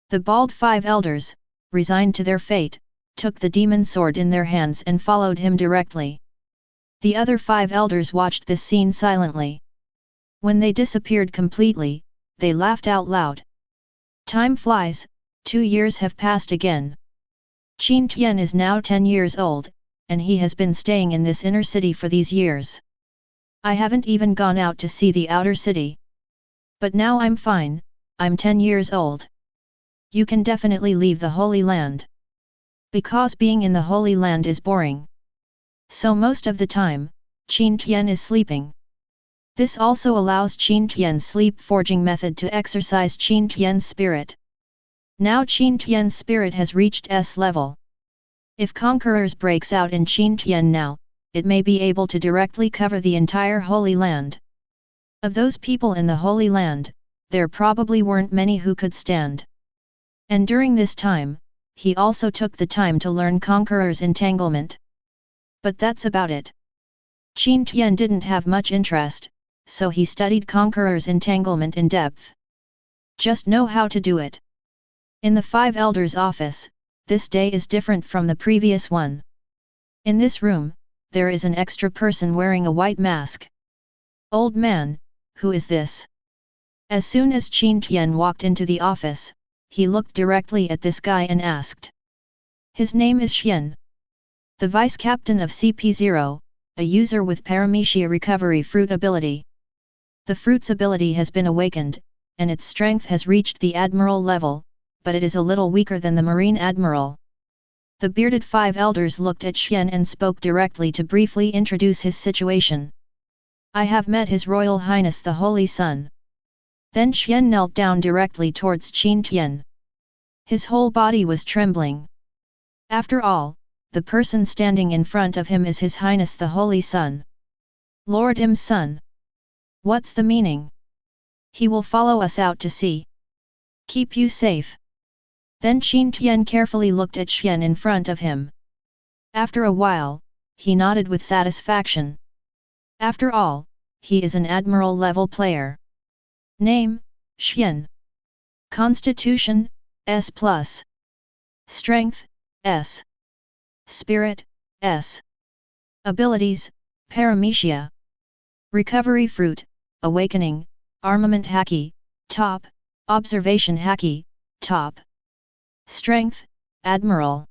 The bald 5 elders, resigned to their fate, took the demon sword in their hands and followed him directly. The other 5 elders watched this scene silently. When they disappeared completely, they laughed out loud. Time flies, 2 years have passed again. Qin Tian is now 10 years old, and he has been staying in this inner city for these years. I haven't even gone out to see the outer city. But now I'm fine, I'm 10 years old. You can definitely leave the Holy Land. Because being in the Holy Land is boring. So most of the time, Qin Tian is sleeping. This also allows Qin Tian's sleep forging method to exercise Qin Tian's spirit. Now Qin Tian's spirit has reached S level. If Conquerors breaks out in Qin Tian now, it may be able to directly cover the entire Holy Land. Of those people in the Holy Land, there probably weren't many who could stand. And during this time, he also took the time to learn Conqueror's entanglement. But that's about it. Qin Tian didn't have much interest, so he studied Conqueror's entanglement in depth. Just know how to do it. In the 5 elders' office, this day is different from the previous one. In this room, there is an extra person wearing a white mask. Old man, who is this? As soon as Qin Tian walked into the office, he looked directly at this guy and asked. His name is Xian. The vice captain of CP0, a user with Paramecia recovery fruit ability. The fruit's ability has been awakened, and its strength has reached the admiral level, but it is a little weaker than the Marine Admiral. The bearded 5 elders looked at Xian and spoke directly to briefly introduce his situation. I have met His Royal Highness the Holy Sun. Then Xian knelt down directly towards Qin Tian. His whole body was trembling. After all, the person standing in front of him is His Highness the Holy Sun. Lord Im's son. What's the meaning? He will follow us out to sea. Keep you safe. Then Qin Tian carefully looked at Xian in front of him. After a while, he nodded with satisfaction. After all, he is an admiral-level player. Name, Xian. Constitution, S+. Strength, S. Spirit, S. Abilities, Paramecia. Recovery Fruit, Awakening, Armament Haki, Top, Observation Haki, Top. Strength, Admiral.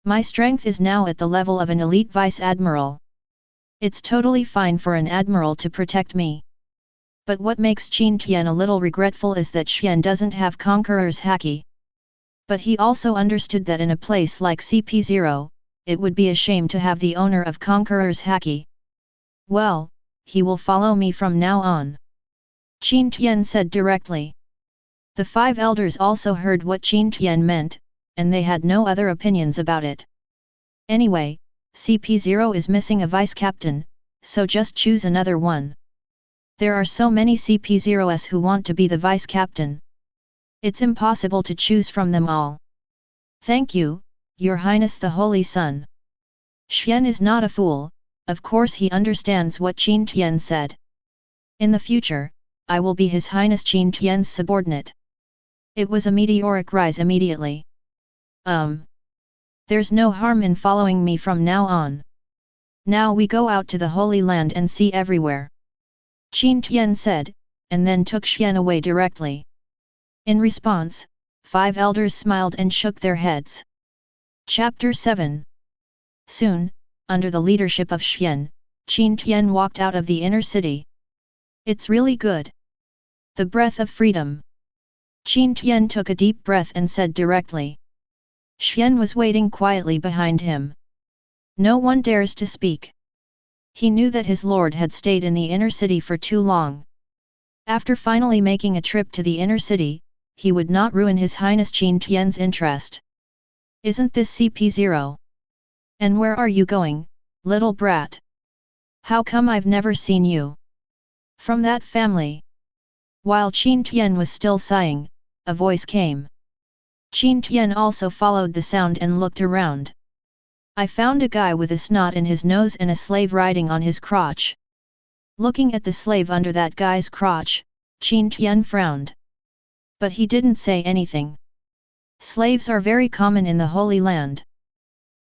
My strength is now at the level of an elite Vice Admiral. It's totally fine for an Admiral to protect me. But what makes Qin Tian a little regretful is that Xian doesn't have Conqueror's Haki. But he also understood that in a place like CP0, it would be a shame to have the owner of Conqueror's Haki. Well, he will follow me from now on. Qin Tian said directly. The 5 elders also heard what Qin Tian meant, and they had no other opinions about it. Anyway, CP0 is missing a vice captain, so just choose another one. There are so many CP0s who want to be the vice captain. It's impossible to choose from them all. Thank you, Your Highness the Holy Sun. Xian is not a fool, of course he understands what Qin Tian said. In the future, I will be His Highness Qin Tian's subordinate. It was a meteoric rise immediately. There's no harm in following me from now on. Now we go out to the Holy Land and see everywhere. Qin Tian said, and then took Xian away directly. In response, 5 elders smiled and shook their heads. Chapter 7. Soon, under the leadership of Xian, Qin Tian walked out of the inner city. It's really good. The breath of freedom. Qin Tian took a deep breath and said directly. Xian was waiting quietly behind him. No one dares to speak. He knew that his lord had stayed in the inner city for too long. After finally making a trip to the inner city, he would not ruin His Highness Qin Tian's interest. Isn't this CP0? And where are you going, little brat? How come I've never seen you? From that family. While Qin Tian was still sighing, a voice came. Qin Tian also followed the sound and looked around. I found a guy with a snot in his nose and a slave riding on his crotch. Looking at the slave under that guy's crotch, Qin Tian frowned. But he didn't say anything. Slaves are very common in the Holy Land.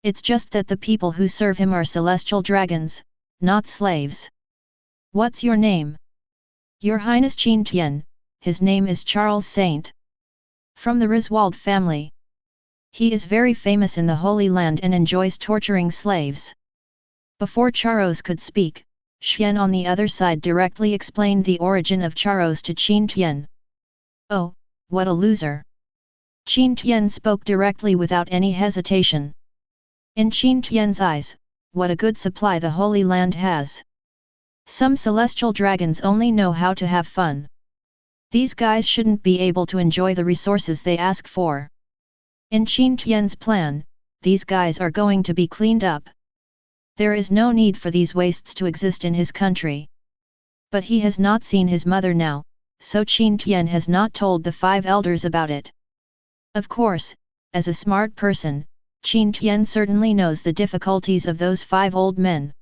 It's just that the people who serve him are celestial dragons, not slaves. What's your name? Your Highness Qin Tian, his name is Charles Saint. From the Griswold family. He is very famous in the Holy Land and enjoys torturing slaves. Before Charles could speak, Xian on the other side directly explained the origin of Charles to Qin Tian. Oh, what a loser! Qin Tian spoke directly without any hesitation. In Qin Tian's eyes, what a good supply the Holy Land has. Some celestial dragons only know how to have fun. These guys shouldn't be able to enjoy the resources they ask for. In Qin Tian's plan, these guys are going to be cleaned up. There is no need for these wastes to exist in his country. But he has not seen his mother now, so Qin Tian has not told the 5 elders about it. Of course, as a smart person, Qin Tian certainly knows the difficulties of those 5 old men.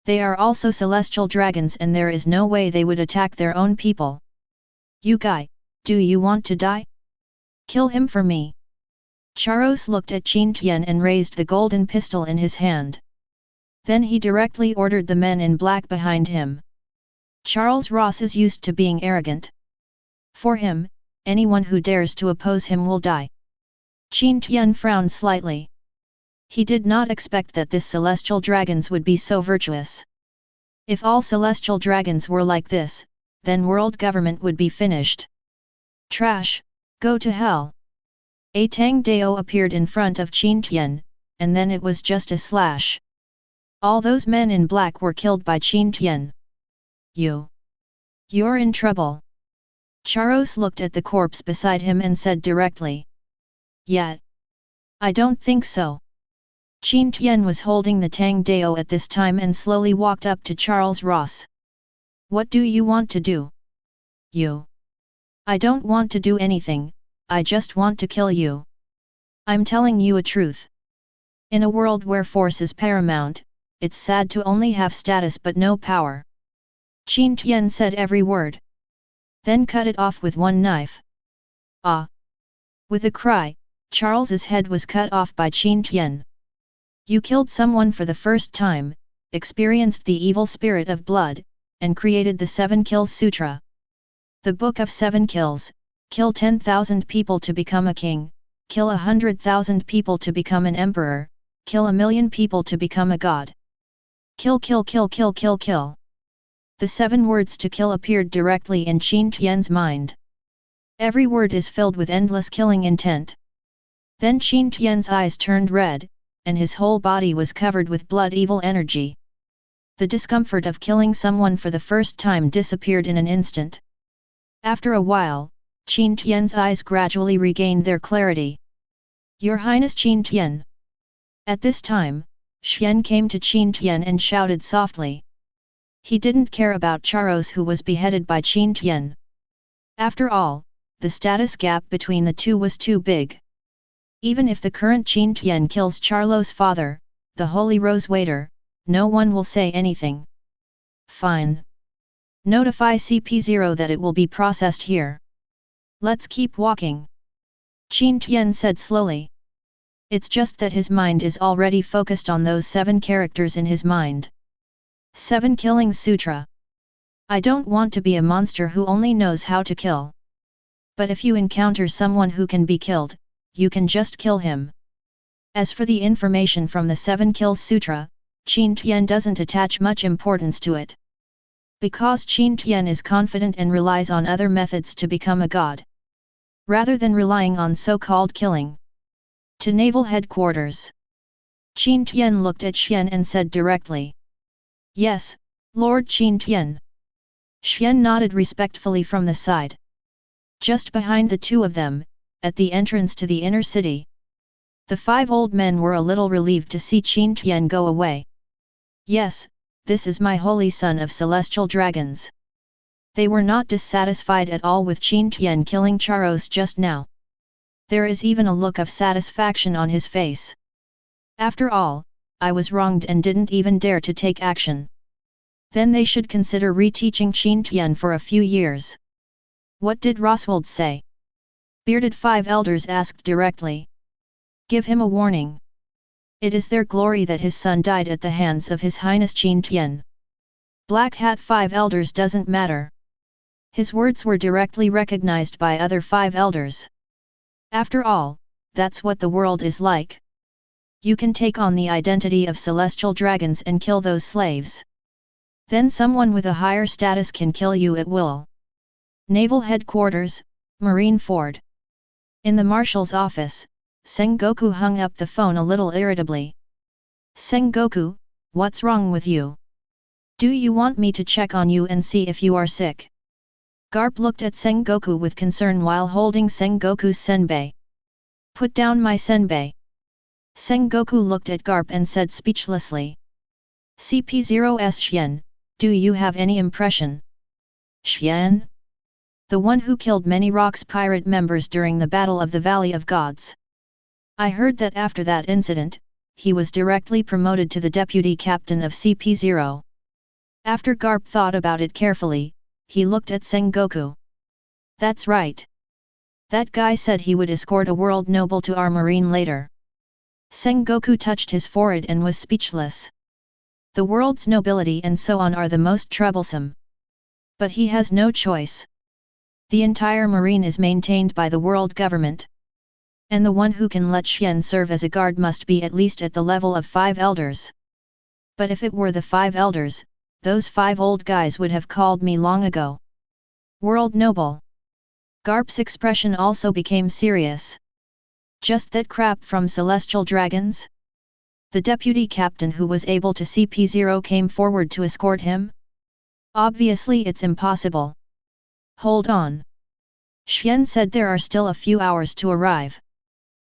They are also celestial dragons and there is no way they would attack their own people. You guy, do you want to die? Kill him for me. Charles looked at Qin Tian and raised the golden pistol in his hand. Then he directly ordered the men in black behind him. Charles Ross is used to being arrogant. For him, anyone who dares to oppose him will die. Qin Tian frowned slightly. He did not expect that this celestial dragons would be so virtuous. If all celestial dragons were like this, then world government would be finished. Trash, go to hell. A Tang Dao appeared in front of Qin Tian, and then it was just a slash. All those men in black were killed by Qin Tian. You're in trouble. Charles looked at the corpse beside him and said directly. Yet. I don't think so. Qin Tian was holding the Tang Dao at this time and slowly walked up to Charles Ross. What do you want to do? I don't want to do anything. I just want to kill you. I'm telling you a truth. In a world where force is paramount, it's sad to only have status but no power. Qin Tian said every word. Then cut it off with one knife. Ah! With a cry, Charles's head was cut off by Qin Tian. You killed someone for the first time, experienced the evil spirit of blood, and created the 7 Kills Sutra. The Book of 7 Kills. Kill 10,000 people to become a king, kill 100,000 people to become an emperor, kill 1,000,000 people to become a god. Kill kill kill kill kill kill. The 7 words to kill appeared directly in Qin Tian's mind. Every word is filled with endless killing intent. Then Qin Tian's eyes turned red, and his whole body was covered with blood evil energy. The discomfort of killing someone for the first time disappeared in an instant. After a while, Qin Tian's eyes gradually regained their clarity. Your Highness Qin Tian. At this time, Xian came to Qin Tian and shouted softly. He didn't care about Charles who was beheaded by Qin Tian. After all, the status gap between the two was too big. Even if the current Qin Tian kills Charles's father, the Holy Rose Waiter, no one will say anything. Fine. Notify CP0 that it will be processed here. Let's keep walking. Qin Tian said slowly. It's just that his mind is already focused on those 7 characters in his mind. 7 Killing Sutra. I don't want to be a monster who only knows how to kill. But if you encounter someone who can be killed, you can just kill him. As for the information from the 7 Kills Sutra, Qin Tian doesn't attach much importance to it. Because Qin Tian is confident and relies on other methods to become a god, rather than relying on so-called killing. To Naval Headquarters. Qin Tian looked at Xian and said directly. Yes, Lord Qin Tian. Xian nodded respectfully from the side. Just behind the two of them, at the entrance to the inner city. The 5 old men were a little relieved to see Qin Tian go away. Yes, this is my holy son of celestial dragons. They were not dissatisfied at all with Qin Tian killing Charos just now. There is even a look of satisfaction on his face. After all, I was wronged and didn't even dare to take action. Then they should consider reteaching Qin Tian for a few years. What did Roswald say? Bearded 5 elders asked directly. Give him a warning. It is their glory that his son died at the hands of His Highness Qin Tian. Black Hat 5 elders doesn't matter. His words were directly recognized by other 5 elders. After all, that's what the world is like. You can take on the identity of celestial dragons and kill those slaves. Then someone with a higher status can kill you at will. Naval Headquarters, Marine Ford. In the Marshal's office, Sengoku hung up the phone a little irritably. Sengoku, what's wrong with you? Do you want me to check on you and see if you are sick? Garp looked at Sengoku with concern while holding Sengoku's senbei. Put down my senbei. Sengoku looked at Garp and said speechlessly. CP0S Xian, do you have any impression? Xian? The one who killed many Rock's pirate members during the Battle of the Valley of Gods. I heard that after that incident, he was directly promoted to the deputy captain of CP0. After Garp thought about it carefully, he looked at Sengoku. That's right. That guy said he would escort a world noble to our marine later. Sengoku touched his forehead and was speechless. The world's nobility and so on are the most troublesome. But he has no choice. The entire marine is maintained by the world government. And the one who can let Xian serve as a guard must be at least at the level of 5 elders. But if it were the 5 elders, those 5 old guys would have called me long ago. World noble. Garp's expression also became serious. Just that crap from celestial dragons? The deputy captain who was able to CP0 came forward to escort him? Obviously it's impossible. Hold on. Xian said there are still a few hours to arrive.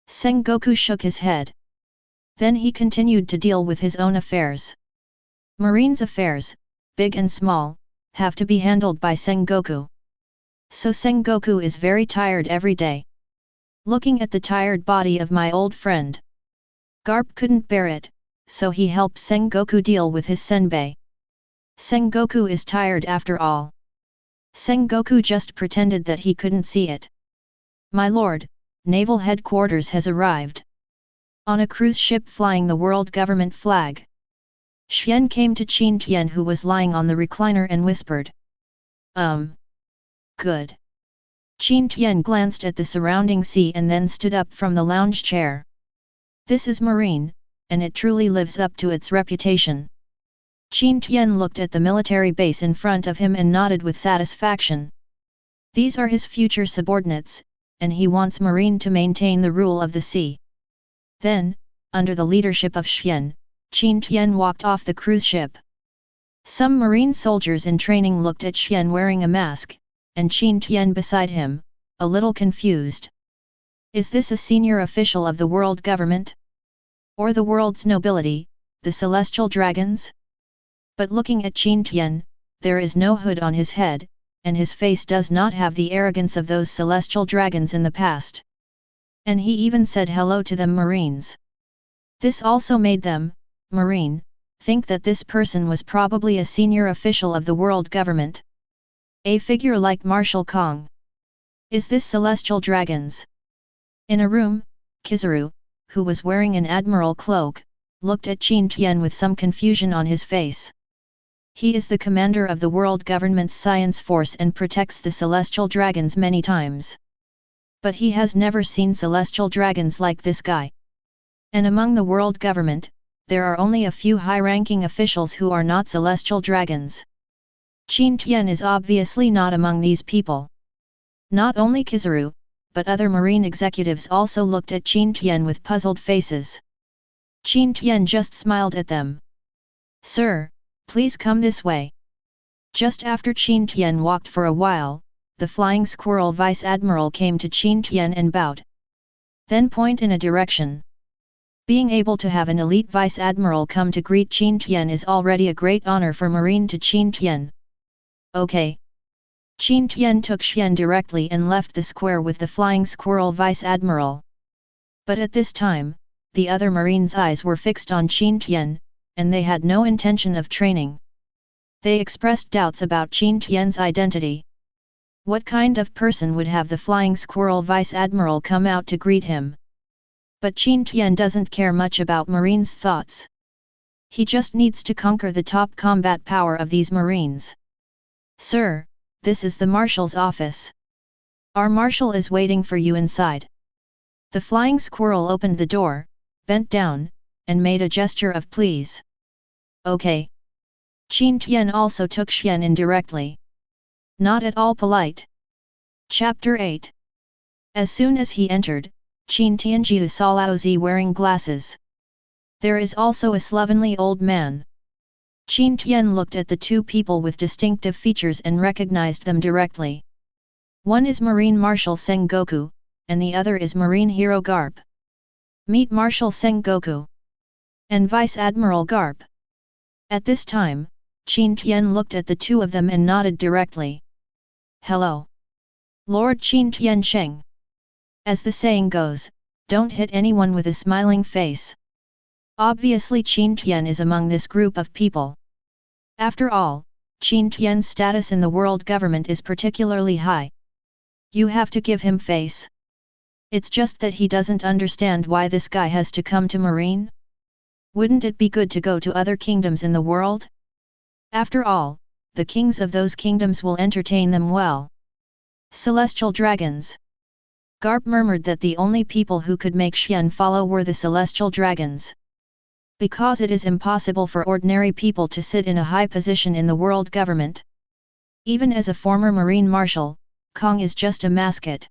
Sengoku shook his head. Then he continued to deal with his own affairs. Marine's affairs, big and small, have to be handled by Sengoku. So Sengoku is very tired every day. Looking at the tired body of my old friend. Garp couldn't bear it, so he helped Sengoku deal with his senbei. Sengoku is tired after all. Sengoku just pretended that he couldn't see it. My lord, Naval Headquarters has arrived. On a cruise ship flying the world government flag. Xian came to Qin Tian who was lying on the recliner and whispered. Good. Qin Tian glanced at the surrounding sea and then stood up from the lounge chair. This is marine, and it truly lives up to its reputation. Qin Tian looked at the military base in front of him and nodded with satisfaction. These are his future subordinates, and he wants marine to maintain the rule of the sea. Then, under the leadership of Xian, Qin Tian walked off the cruise ship. Some marine soldiers in training looked at Xian wearing a mask, and Qin Tian beside him, a little confused. Is this a senior official of the world government? Or the world's nobility, the celestial dragons? But looking at Qin Tian, there is no hood on his head, and his face does not have the arrogance of those celestial dragons in the past. And he even said hello to them Marines. This also made them, Marine, think that this person was probably a senior official of the world government. A figure like Marshal Kong. Is this celestial dragons? In a room, Kizaru, who was wearing an admiral cloak, looked at Qin Tian with some confusion on his face. He is the commander of the world government's science force and protects the celestial dragons many times. But he has never seen celestial dragons like this guy. And among the world government, there are only a few high-ranking officials who are not celestial dragons. Qin Tian is obviously not among these people. Not only Kizaru, but other marine executives also looked at Qin Tian with puzzled faces. Qin Tian just smiled at them. "Sir, please come this way." Just after Qin Tian walked for a while, the Flying Squirrel Vice Admiral came to Qin Tian and bowed. Then point in a direction. Being able to have an elite Vice Admiral come to greet Qin Tian is already a great honor for Marine to Qin Tian. "Okay." Qin Tian took Xian directly and left the square with the Flying Squirrel Vice Admiral. But at this time, the other Marines' eyes were fixed on Qin Tian, and they had no intention of training. They expressed doubts about Qin Tian's identity. What kind of person would have the Flying Squirrel Vice Admiral come out to greet him? But Qin Tian doesn't care much about Marines' thoughts. He just needs to conquer the top combat power of these Marines. "Sir, this is the Marshal's office. Our Marshal is waiting for you inside." The Flying Squirrel opened the door, bent down, and made a gesture of please. "Okay." Qin Tian also took Xian in directly. Not at all polite. Chapter 8. As soon as he entered, Qin Tianjiu saw Laozi wearing glasses. There is also a slovenly old man. Qin Tian looked at the two people with distinctive features and recognized them directly. One is Marine Marshal Sengoku, and the other is Marine Hero Garp. "Meet Marshal Sengoku and Vice Admiral Garp." At this time, Qin Tian looked at the two of them and nodded directly. "Hello. Lord Qin Tian Sheng. As the saying goes, don't hit anyone with a smiling face." Obviously Qin Tian is among this group of people. After all, Qin Tian's status in the world government is particularly high. You have to give him face. It's just that he doesn't understand why this guy has to come to Marine. Wouldn't it be good to go to other kingdoms in the world? After all, the kings of those kingdoms will entertain them well. Celestial dragons. Garp murmured that the only people who could make Xian follow were the celestial dragons. Because it is impossible for ordinary people to sit in a high position in the world government. Even as a former Marine Marshal, Kong is just a mascot.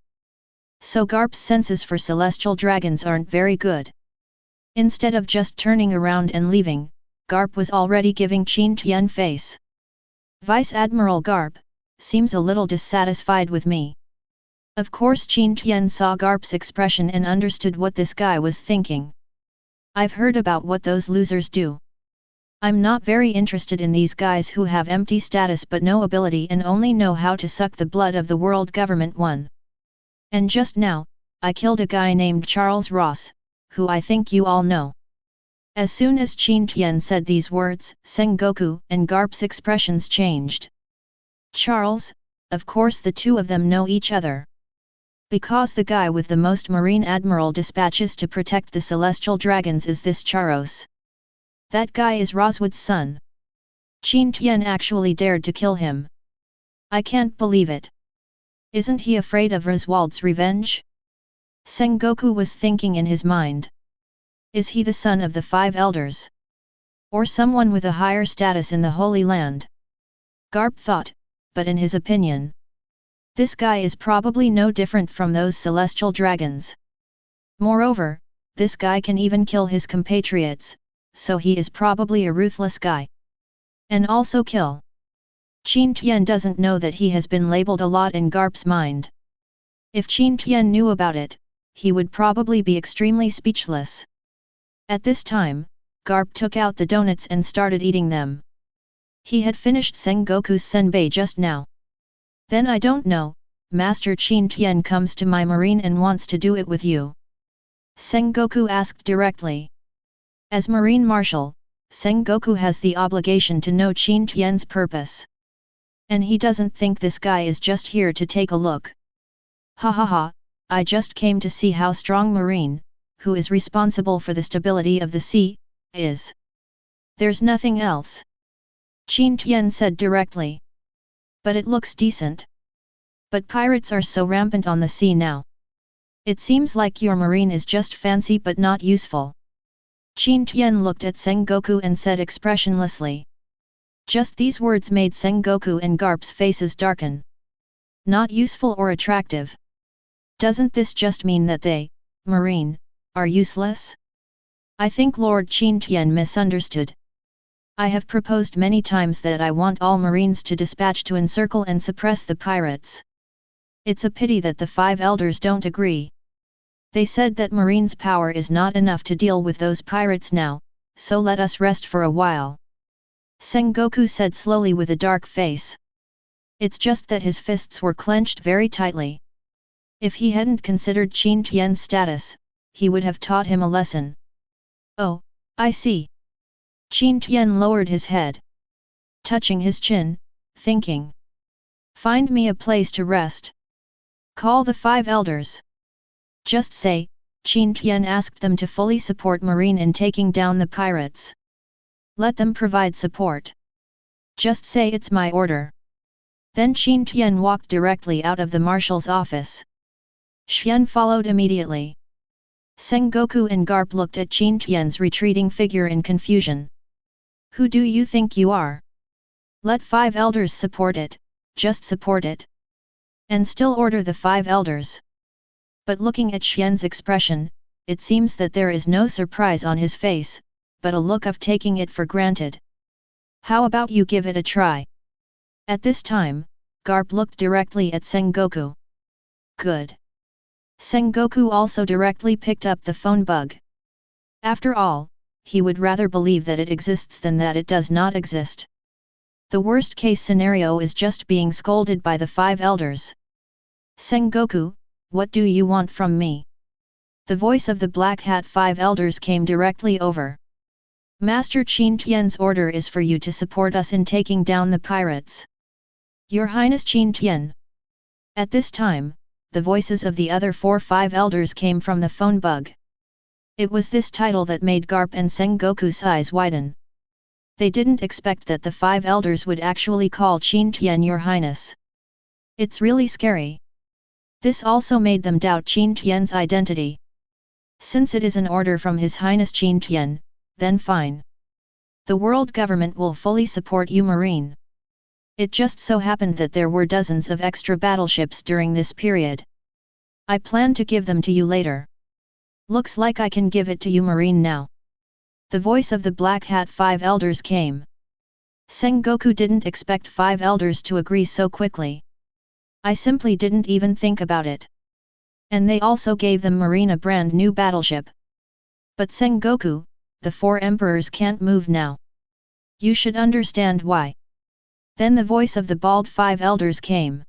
So Garp's senses for celestial dragons aren't very good. Instead of just turning around and leaving, Garp was already giving Qin Tian face. "Vice Admiral Garp, seems a little dissatisfied with me." Of course Qin Tian saw Garp's expression and understood what this guy was thinking. "I've heard about what those losers do. I'm not very interested in these guys who have empty status but no ability and only know how to suck the blood of the world government one. And just now, I killed a guy named Charles Ross, who I think you all know." As soon as Qin Tian said these words, Sengoku and Garp's expressions changed. Charles, of course the two of them know each other. Because the guy with the most Marine Admiral dispatches to protect the celestial dragons is this Charos. That guy is Roswood's son. Qin Tian actually dared to kill him. I can't believe it. Isn't he afraid of Roswald's revenge? Sengoku was thinking in his mind. Is he the son of the 5 elders? Or someone with a higher status in the Holy Land? Garp thought, but in his opinion, this guy is probably no different from those celestial dragons. Moreover, this guy can even kill his compatriots, so he is probably a ruthless guy. And also kill. Qin Tian doesn't know that he has been labeled a lot in Garp's mind. If Qin Tian knew about it, he would probably be extremely speechless. At this time, Garp took out the donuts and started eating them. He had finished Sengoku's senbei just now. "Then I don't know, Master Qin Tian comes to my marine and wants to do it with you?" Sengoku asked directly. As Marine Marshal, Sengoku has the obligation to know Qin Tian's purpose. And he doesn't think this guy is just here to take a look. "Ha ha ha, I just came to see how strong Marine, who is responsible for the stability of the sea, is. There's nothing else. Qin Tian said directly. But it looks decent. But pirates are so rampant on the sea now. It seems like your marine is just fancy but not useful. Qin Tian looked at Sengoku and said expressionlessly. Just these words made Sengoku and Garp's faces darken. Not useful or attractive. Doesn't this just mean that they, marine, are useless? I think Lord Qin Tian misunderstood. I have proposed many times that I want all marines to dispatch to encircle and suppress the pirates. It's a pity that the 5 elders don't agree. They said that marines' power is not enough to deal with those pirates now, so let us rest for a while. Sengoku said slowly with a dark face. It's just that his fists were clenched very tightly. If he hadn't considered Qin Tian's status, he would have taught him a lesson. Oh, I see. Qin Tian lowered his head. Touching his chin, thinking. Find me a place to rest. Call the 5 elders. Just say, Qin Tian asked them to fully support Marine in taking down the pirates. Let them provide support. Just say it's my order. Then Qin Tian walked directly out of the marshal's office. Xian followed immediately. Sengoku and Garp looked at Qin Tian's retreating figure in confusion. Who do you think you are? Let 5 elders support it, just support it. And still order the 5 elders. But looking at Xian's expression, it seems that there is no surprise on his face, but a look of taking it for granted. How about you give it a try? At this time, Garp looked directly at Sengoku. Good. Sengoku also directly picked up the phone bug. After all, he would rather believe that it exists than that it does not exist. The worst case scenario is just being scolded by the 5 elders. Sengoku, what do you want from me? The voice of the Black Hat 5 elders came directly over. Master Qin Tian's order is for you to support us in taking down the pirates. Your Highness Qin Tian. At this time, the voices of the other 4-5 elders came from the phone bug. It was this title that made Garp and Sengoku's eyes widen. They didn't expect that the 5 elders would actually call Qin Tian Your Highness. It's really scary. This also made them doubt Qin Tian's identity. Since it is an order from His Highness Qin Tian, then fine. The world government will fully support you Marine. It just so happened that there were dozens of extra battleships during this period. I plan to give them to you later. Looks like I can give it to you Marine now. The voice of the Black Hat 5 elders came. Sengoku didn't expect 5 elders to agree so quickly. I simply didn't even think about it. And they also gave them Marine a brand new battleship. But Sengoku, the 4 emperors can't move now. You should understand why. Then the voice of the bald 5 elders came.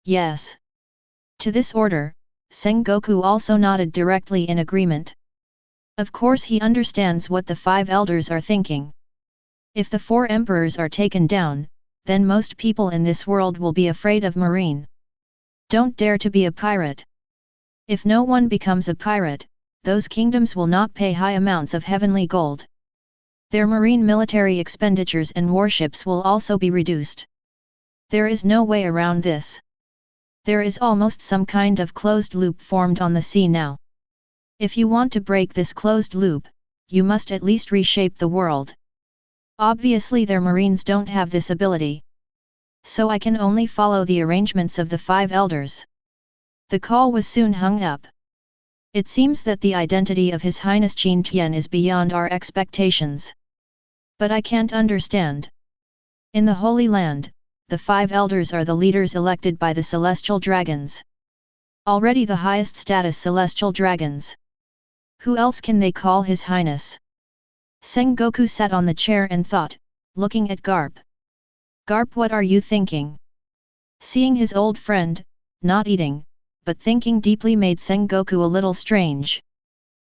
Yes. To this order, Sengoku also nodded directly in agreement. Of course he understands what the 5 elders are thinking. If the 4 emperors are taken down, then most people in this world will be afraid of Marine. Don't dare to be a pirate. If no one becomes a pirate, those kingdoms will not pay high amounts of heavenly gold. Their marine military expenditures and warships will also be reduced. There is no way around this. There is almost some kind of closed loop formed on the sea now. If you want to break this closed loop, you must at least reshape the world. Obviously their marines don't have this ability. So I can only follow the arrangements of the 5 elders. The call was soon hung up. It seems that the identity of His Highness Qin Tian is beyond our expectations. But I can't understand. In the Holy Land, the 5 elders are the leaders elected by the celestial dragons. Already the highest status celestial dragons. Who else can they call His Highness? Sengoku sat on the chair and thought, looking at Garp. Garp, what are you thinking? Seeing his old friend, not eating, but thinking deeply made Sengoku a little strange.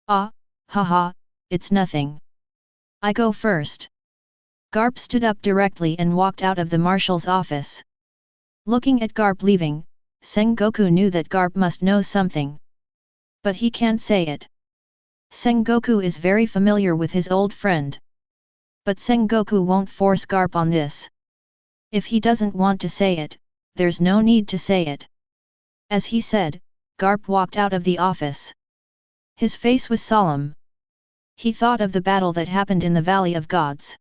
Ah, haha, it's nothing. I go first. Garp stood up directly and walked out of the marshal's office. Looking at Garp leaving, Sengoku knew that Garp must know something. But he can't say it. Sengoku is very familiar with his old friend. But Sengoku won't force Garp on this. If he doesn't want to say it, there's no need to say it. As he said, Garp walked out of the office. His face was solemn. He thought of the battle that happened in the Valley of Gods.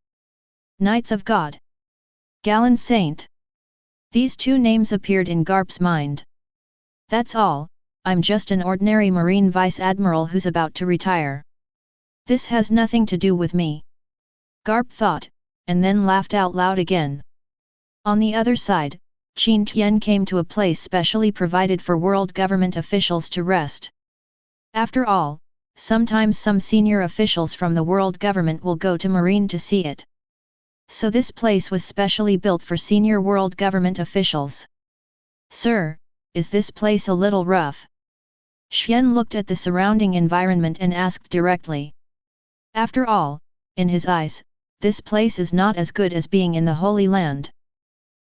Knights of God. Gallant Saint. These two names appeared in Garp's mind. That's all, I'm just an ordinary Marine Vice Admiral who's about to retire. This has nothing to do with me. Garp thought, and then laughed out loud again. On the other side, Qin Tian came to a place specially provided for world government officials to rest. After all, sometimes some senior officials from the world government will go to Marine to see it. So this place was specially built for senior world government officials. Sir, is this place a little rough? Xian looked at the surrounding environment and asked directly. After all, in his eyes, this place is not as good as being in the Holy Land.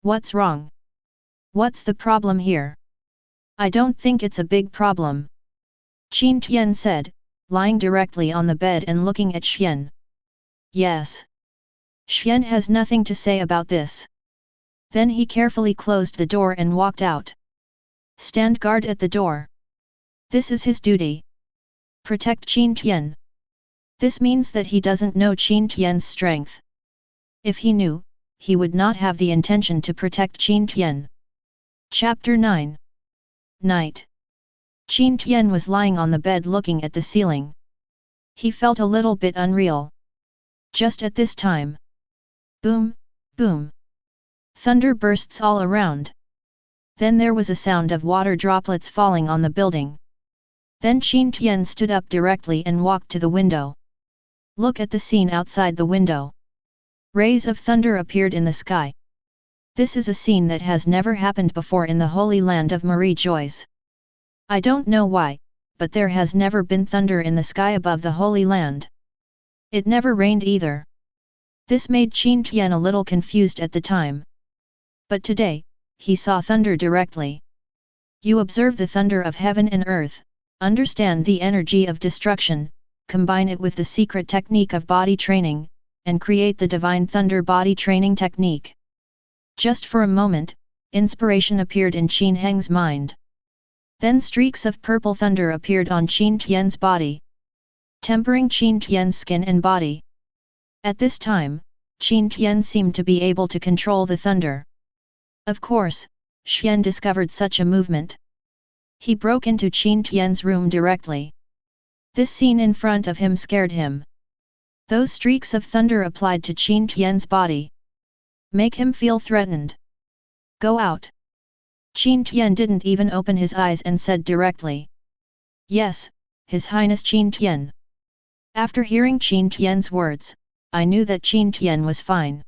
What's wrong? What's the problem here? I don't think it's a big problem. Qin Tian said, lying directly on the bed and looking at Xian. Yes. Xian has nothing to say about this. Then he carefully closed the door and walked out. Stand guard at the door. This is his duty. Protect Qin Tian. This means that he doesn't know Qin Tian's strength. If he knew, he would not have the intention to protect Qin Tian. Chapter 9. Night. Qin Tian was lying on the bed looking at the ceiling. He felt a little bit unreal. Just at this time. Boom, boom. Thunder bursts all around. Then there was a sound of water droplets falling on the building. Then Qin Tian stood up directly and walked to the window. Look at the scene outside the window. Rays of thunder appeared in the sky. This is a scene that has never happened before in the Holy Land of Marie Joyce. I don't know why, but there has never been thunder in the sky above the Holy Land. It never rained either. This made Qin Tian a little confused at the time. But today, he saw thunder directly. You observe the thunder of heaven and earth, understand the energy of destruction, combine it with the secret technique of body training, and create the divine thunder body training technique. Just for a moment, inspiration appeared in Qin Heng's mind. Then streaks of purple thunder appeared on Qin Tian's body, tempering Qin Tian's skin and body. At this time, Qin Tian seemed to be able to control the thunder. Of course, Xian discovered such a movement. He broke into Qin Tian's room directly. This scene in front of him scared him. Those streaks of thunder applied to Qin Tian's body. Make him feel threatened. Go out. Qin Tian didn't even open his eyes and said directly. Yes, His Highness Qin Tian. After hearing Qin Tian's words, I knew that Qin Tian was fine.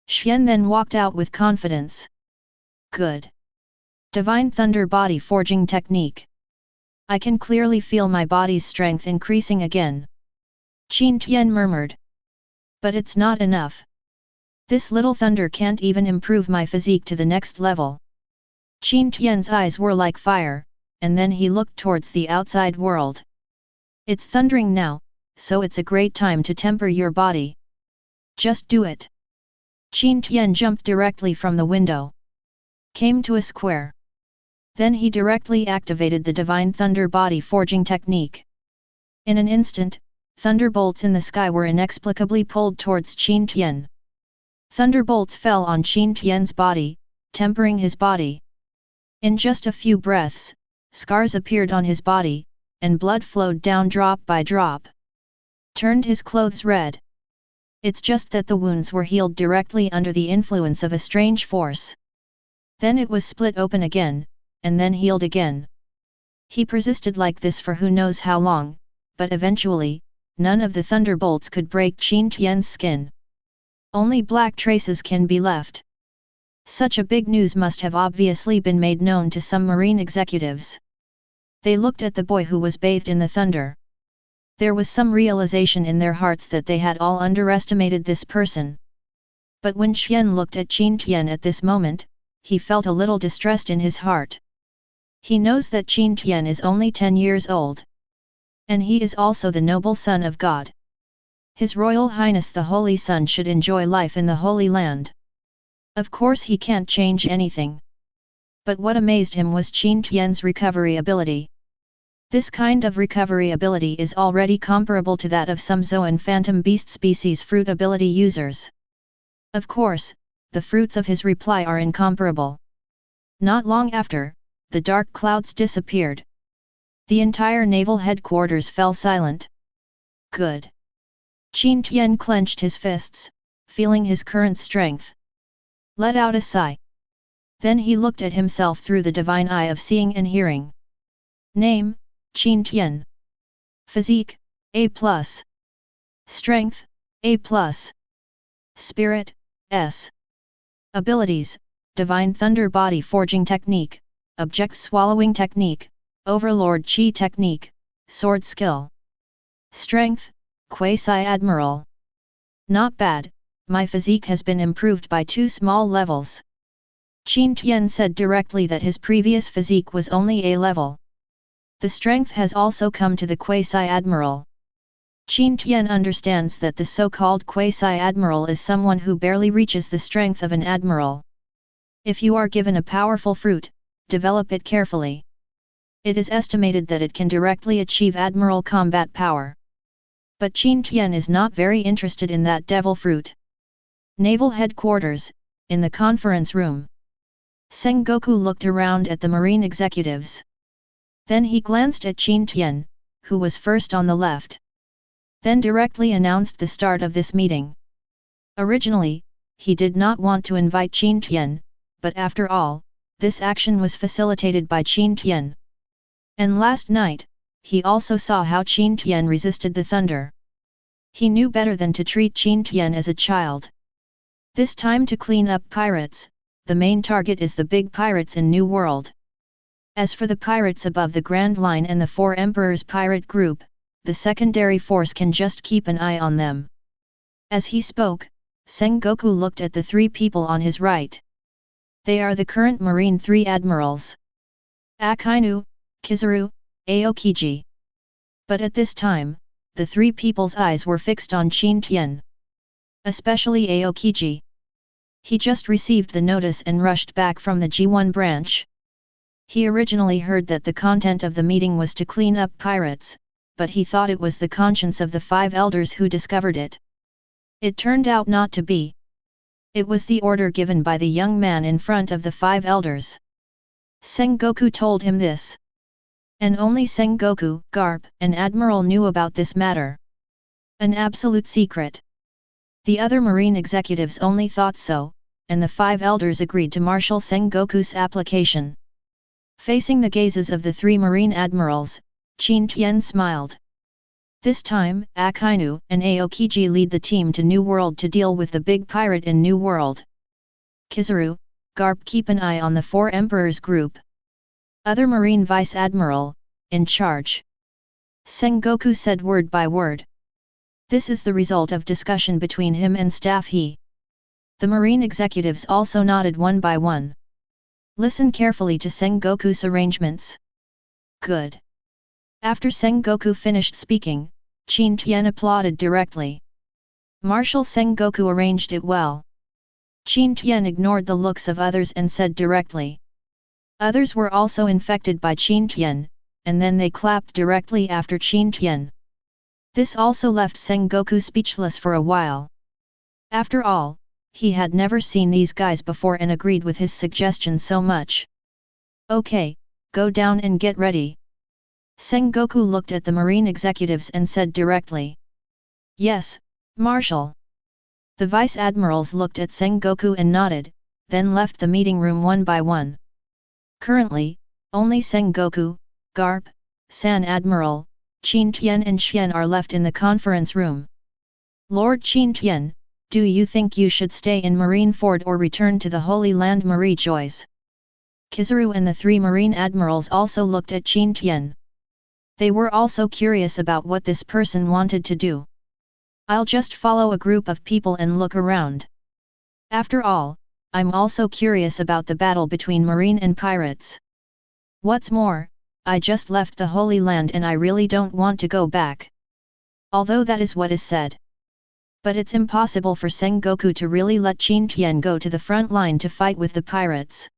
Xian then walked out with confidence. Good. Divine Thunder Body Forging Technique. I can clearly feel my body's strength increasing again. Qin Tian murmured. But it's not enough. This little thunder can't even improve my physique to the next level. Qin Tian's eyes were like fire, and then he looked towards the outside world. It's thundering now, so it's a great time to temper your body. Just do it. Qin Tian jumped directly from the window. Came to a square. Then he directly activated the Divine Thunder Body Forging Technique. In an instant, thunderbolts in the sky were inexplicably pulled towards Qin Tian. Thunderbolts fell on Qin Tian's body, tempering his body. In just a few breaths, scars appeared on his body, and blood flowed down drop by drop. Turned his clothes red. It's just that the wounds were healed directly under the influence of a strange force. Then it was split open again, and then healed again. He persisted like this for who knows how long, but eventually, none of the thunderbolts could break Qin Tian's skin. Only black traces can be left. Such a big news must have obviously been made known to some marine executives. They looked at the boy who was bathed in the thunder. There was some realization in their hearts that they had all underestimated this person. But when Xian looked at Qin Tian at this moment, he felt a little distressed in his heart. He knows that Qin Tian is only 10 years old. And he is also the noble son of God. His Royal Highness the Holy Sun should enjoy life in the Holy Land. Of course he can't change anything. But what amazed him was Qin Tian's recovery ability. This kind of recovery ability is already comparable to that of some Zoan Phantom Beast species fruit ability users. Of course, the fruits of his reply are incomparable. Not long after, the dark clouds disappeared. The entire naval headquarters fell silent. Good. Qin Tian clenched his fists, feeling his current strength. Let out a sigh. Then he looked at himself through the divine eye of seeing and hearing. Name, Qin Tian. Physique, A+. Strength, A+. Spirit, S. Abilities, Divine Thunder Body Forging Technique, Object Swallowing Technique, Overlord Chi Technique, Sword Skill. Strength, Quasi-Admiral. Not bad, my physique has been improved by 2 small levels. Qin Tian said directly that his previous physique was only A level. The strength has also come to the Quasi-Admiral. Qin Tian understands that the so-called Quasi-Admiral is someone who barely reaches the strength of an admiral. If you are given a powerful fruit, develop it carefully. It is estimated that it can directly achieve admiral combat power. But Qin Tian is not very interested in that devil fruit. Naval Headquarters, in the conference room. Sengoku looked around at the marine executives. Then he glanced at Qin Tian, who was first on the left. Then directly announced the start of this meeting. Originally, he did not want to invite Qin Tian, but after all, this action was facilitated by Qin Tian. And last night, he also saw how Qin Tian resisted the thunder. He knew better than to treat Qin Tian as a child. This time to clean up pirates, the main target is the big pirates in New World. As for the pirates above the Grand Line and the Four Emperors pirate group, the secondary force can just keep an eye on them. As he spoke, Sengoku looked at the 3 people on his right. They are the current Marine 3 admirals. Akainu, Kizaru, Aokiji. But at this time, the 3 people's eyes were fixed on Qin Tian. Especially Aokiji. He just received the notice and rushed back from the G1 branch. He originally heard that the content of the meeting was to clean up pirates, but he thought it was the conscience of the 5 elders who discovered it. It turned out not to be. It was the order given by the young man in front of the 5 elders. Sengoku told him this. And only Sengoku, Garp, and Admiral knew about this matter. An absolute secret. The other marine executives only thought so, and the 5 elders agreed to marshal Sengoku's application. Facing the gazes of the 3 marine admirals, Qin Tian smiled. This time, Akainu and Aokiji lead the team to New World to deal with the big pirate in New World. Kizaru, Garp keep an eye on the Four Emperors group. Other Marine Vice Admiral, in charge. Sengoku said word by word. This is the result of discussion between him and staff he. The Marine executives also nodded one by one. Listen carefully to Sengoku's arrangements. Good. After Sengoku finished speaking, Qin Tian applauded directly. Marshal Sengoku arranged it well. Qin Tian ignored the looks of others and said directly. Others were also infected by Qin Tian, and then they clapped directly after Qin Tian. This also left Sengoku speechless for a while. After all, he had never seen these guys before and agreed with his suggestion so much. Okay, go down and get ready. Sengoku looked at the marine executives and said directly. Yes, Marshal. The vice admirals looked at Sengoku and nodded, then left the meeting room one by one. Currently, only Sengoku, Garp, San Admiral, Qin Tian and Xian are left in the conference room. Lord Qin Tian, do you think you should stay in Marineford or return to the Holy Land Marie Joyce? Kizaru and the 3 marine admirals also looked at Qin Tian. They were also curious about what this person wanted to do. I'll just follow a group of people and look around. After all, I'm also curious about the battle between marine and pirates. What's more, I just left the Holy Land and I really don't want to go back. Although that is what is said. But it's impossible for Sengoku to really let Qin Tian go to the front line to fight with the pirates.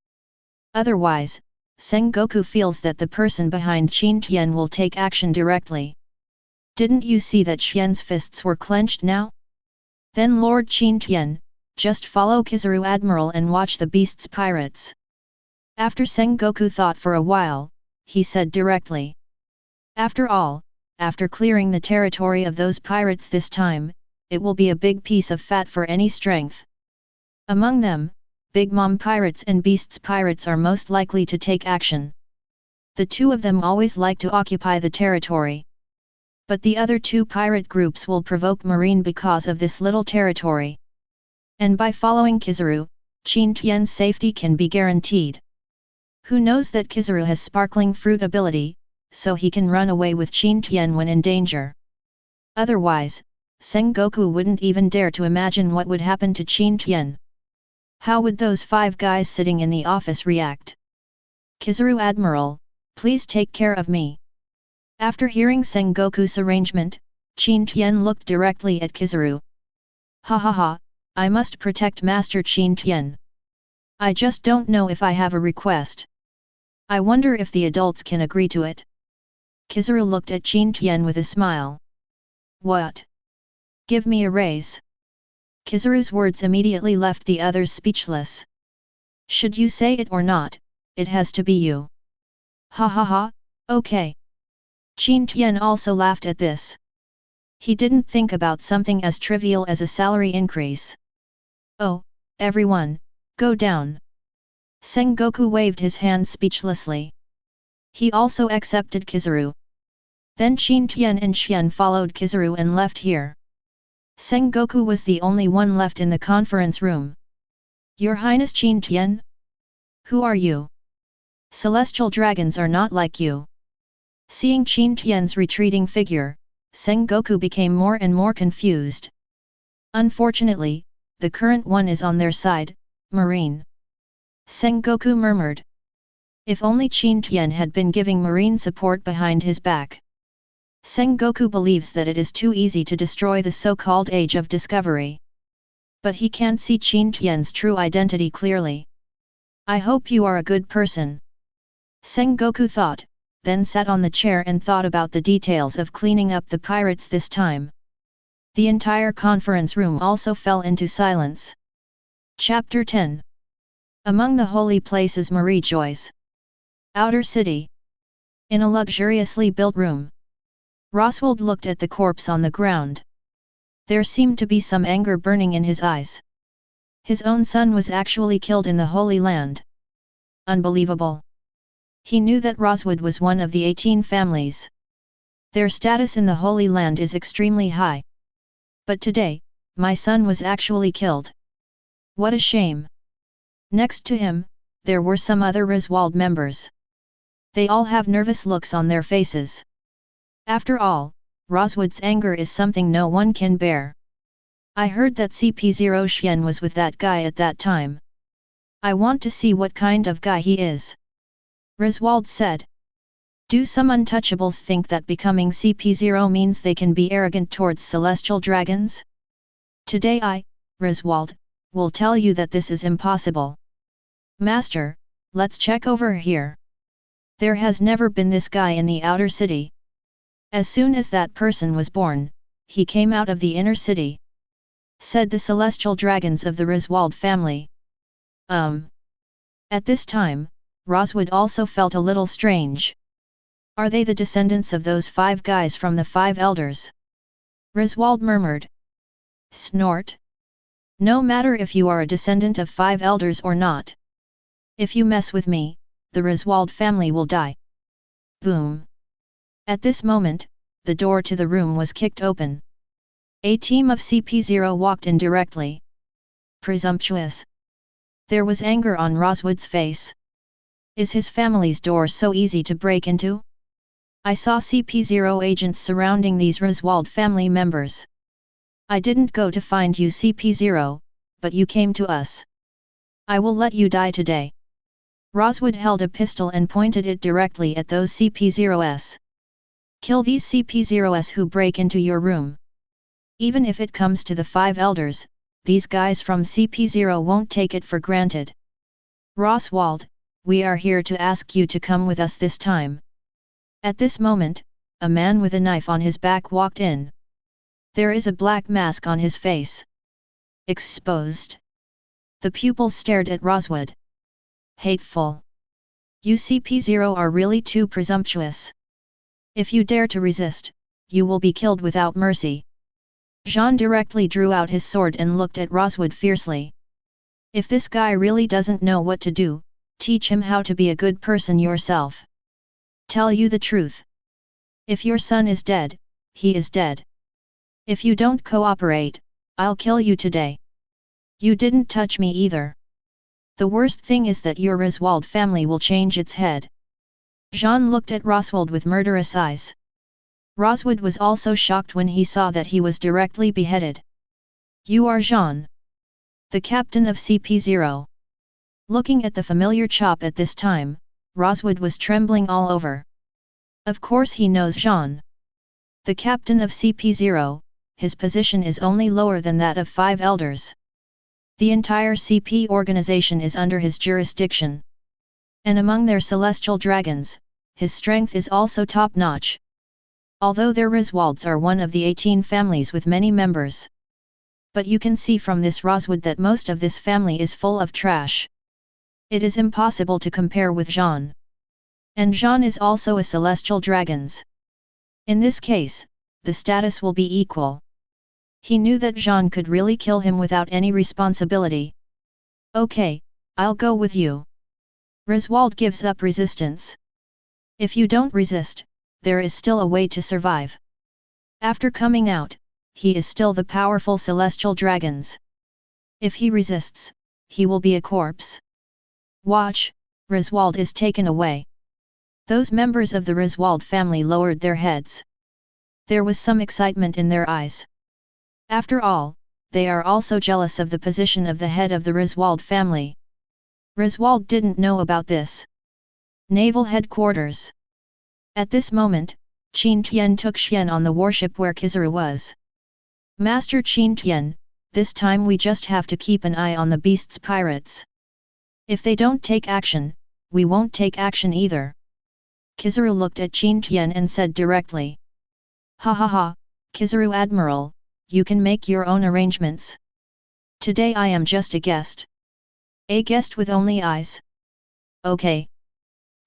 Otherwise, Sengoku feels that the person behind Qin Tian will take action directly. Didn't you see that Xian's fists were clenched now? Then Lord Qin Tian, just follow Kizaru Admiral and watch the beast's pirates. After Sengoku thought for a while, he said directly. After all, after clearing the territory of those pirates this time, it will be a big piece of fat for any strength. Among them, Big Mom pirates and Beasts pirates are most likely to take action. The two of them always like to occupy the territory. But the other two pirate groups will provoke Marine because of this little territory. And by following Kizaru, Qin Tian's safety can be guaranteed. Who knows that Kizaru has sparkling fruit ability, so he can run away with Qin Tian when in danger. Otherwise, Sengoku wouldn't even dare to imagine what would happen to Qin Tian. How would those 5 guys sitting in the office react? Kizaru Admiral, please take care of me. After hearing Sengoku's arrangement, Qin Tian looked directly at Kizaru. Ha ha ha, I must protect Master Qin Tian. I just don't know if I have a request. I wonder if the adults can agree to it. Kizaru looked at Qin Tian with a smile. What? Give me a raise. Kizaru's words immediately left the others speechless. Should you say it or not, it has to be you. Ha ha ha, okay. Qin Tian also laughed at this. He didn't think about something as trivial as a salary increase. Oh, everyone, go down. Sengoku waved his hand speechlessly. He also accepted Kizaru. Then Qin Tian and Xian followed Kizaru and left here. Sengoku was the only one left in the conference room. Your Highness Qin Tian? Who are you? Celestial dragons are not like you. Seeing Qin Tian's retreating figure, Sengoku became more and more confused. Unfortunately, the current one is on their side, Marine. Sengoku murmured. If only Qin Tian had been giving Marine support behind his back. Sengoku believes that it is too easy to destroy the so-called Age of Discovery. But he can't see Qin Tian's true identity clearly. I hope you are a good person. Sengoku thought, then sat on the chair and thought about the details of cleaning up the pirates this time. The entire conference room also fell into silence. Chapter 10. Among the holy places Marie Joy's outer city. In a luxuriously built room. Roswald looked at the corpse on the ground. There seemed to be some anger burning in his eyes. His own son was actually killed in the Holy Land. Unbelievable. He knew that Roswood was one of the 18 families. Their status in the Holy Land is extremely high. But today, my son was actually killed. What a shame. Next to him, there were some other Roswald members. They all have nervous looks on their faces. After all, Roswood's anger is something no one can bear. I heard that CP0 Xian was with that guy at that time. I want to see what kind of guy he is. Roswald said. Do some untouchables think that becoming CP0 means they can be arrogant towards celestial dragons? Today I, Roswald, will tell you that this is impossible. Master, let's check over here. There has never been this guy in the outer city. As soon as that person was born, he came out of the inner city. Said the celestial dragons of the Roswald family. At this time, Roswood also felt a little strange. Are they the descendants of those 5 guys from the 5 elders? Roswald murmured. Snort. No matter if you are a descendant of 5 elders or not. If you mess with me, the Roswald family will die. Boom. At this moment, the door to the room was kicked open. A team of CP0 walked in directly. Presumptuous. There was anger on Roswood's face. Is his family's door so easy to break into? I saw CP0 agents surrounding these Roswald family members. I didn't go to find you CP0, but you came to us. I will let you die today. Roswood held a pistol and pointed it directly at those CP0s. Kill these CP0s who break into your room. Even if it comes to the 5 elders, these guys from CP0 won't take it for granted. Roswald, we are here to ask you to come with us this time. At this moment, a man with a knife on his back walked in. There is a black mask on his face. Exposed. The pupils stared at Roswood. Hateful. You CP0 are really too presumptuous. If you dare to resist, you will be killed without mercy. Jean directly drew out his sword and looked at Roswood fiercely. If this guy really doesn't know what to do, teach him how to be a good person yourself. Tell you the truth. If your son is dead, he is dead. If you don't cooperate, I'll kill you today. You didn't touch me either. The worst thing is that your Roswald family will change its head. Jean looked at Roswald with murderous eyes. Roswood was also shocked when he saw that he was directly beheaded. You are Jean, the captain of CP0. Looking at the familiar chop at this time, Roswood was trembling all over. Of course he knows Jean. The captain of CP0, his position is only lower than that of 5 elders. The entire CP organization is under his jurisdiction. And among their celestial dragons, his strength is also top-notch. Although their Roswalds are one of the 18 families with many members. But you can see from this Roswood that most of this family is full of trash. It is impossible to compare with Jean. And Jean is also a celestial dragons. In this case, the status will be equal. He knew that Jean could really kill him without any responsibility. Okay, I'll go with you. Roswald gives up resistance. If you don't resist, there is still a way to survive. After coming out, he is still the powerful celestial dragons. If he resists, he will be a corpse. Watch, Roswald is taken away. Those members of the Roswald family lowered their heads. There was some excitement in their eyes. After all, they are also jealous of the position of the head of the Roswald family. Roswald didn't know about this. Naval Headquarters. At this moment, Qin Tian took Xian on the warship where Kizaru was. Master Qin Tian, this time we just have to keep an eye on the beast's pirates. If they don't take action, we won't take action either. Kizaru looked at Qin Tian and said directly. Ha ha ha, Kizaru Admiral, you can make your own arrangements. Today I am just a guest. A guest with only eyes. Okay.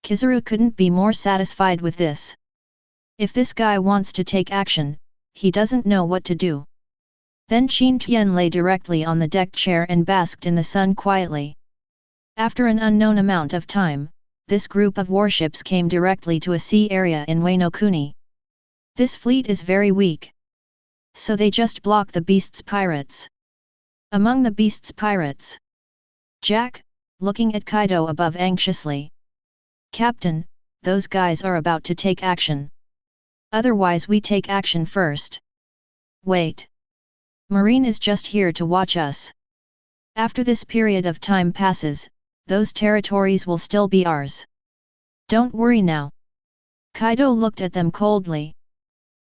Kizaru couldn't be more satisfied with this. If this guy wants to take action, he doesn't know what to do. Then Qin Tian lay directly on the deck chair and basked in the sun quietly. After an unknown amount of time, this group of warships came directly to a sea area in Wano Kuni. This fleet is very weak. So they just block the beast's pirates. Among the beast's pirates, Jack, looking at Kaido above anxiously. Captain, those guys are about to take action. Otherwise we take action first. Wait. Marine is just here to watch us. After this period of time passes, those territories will still be ours. Don't worry now. Kaido looked at them coldly.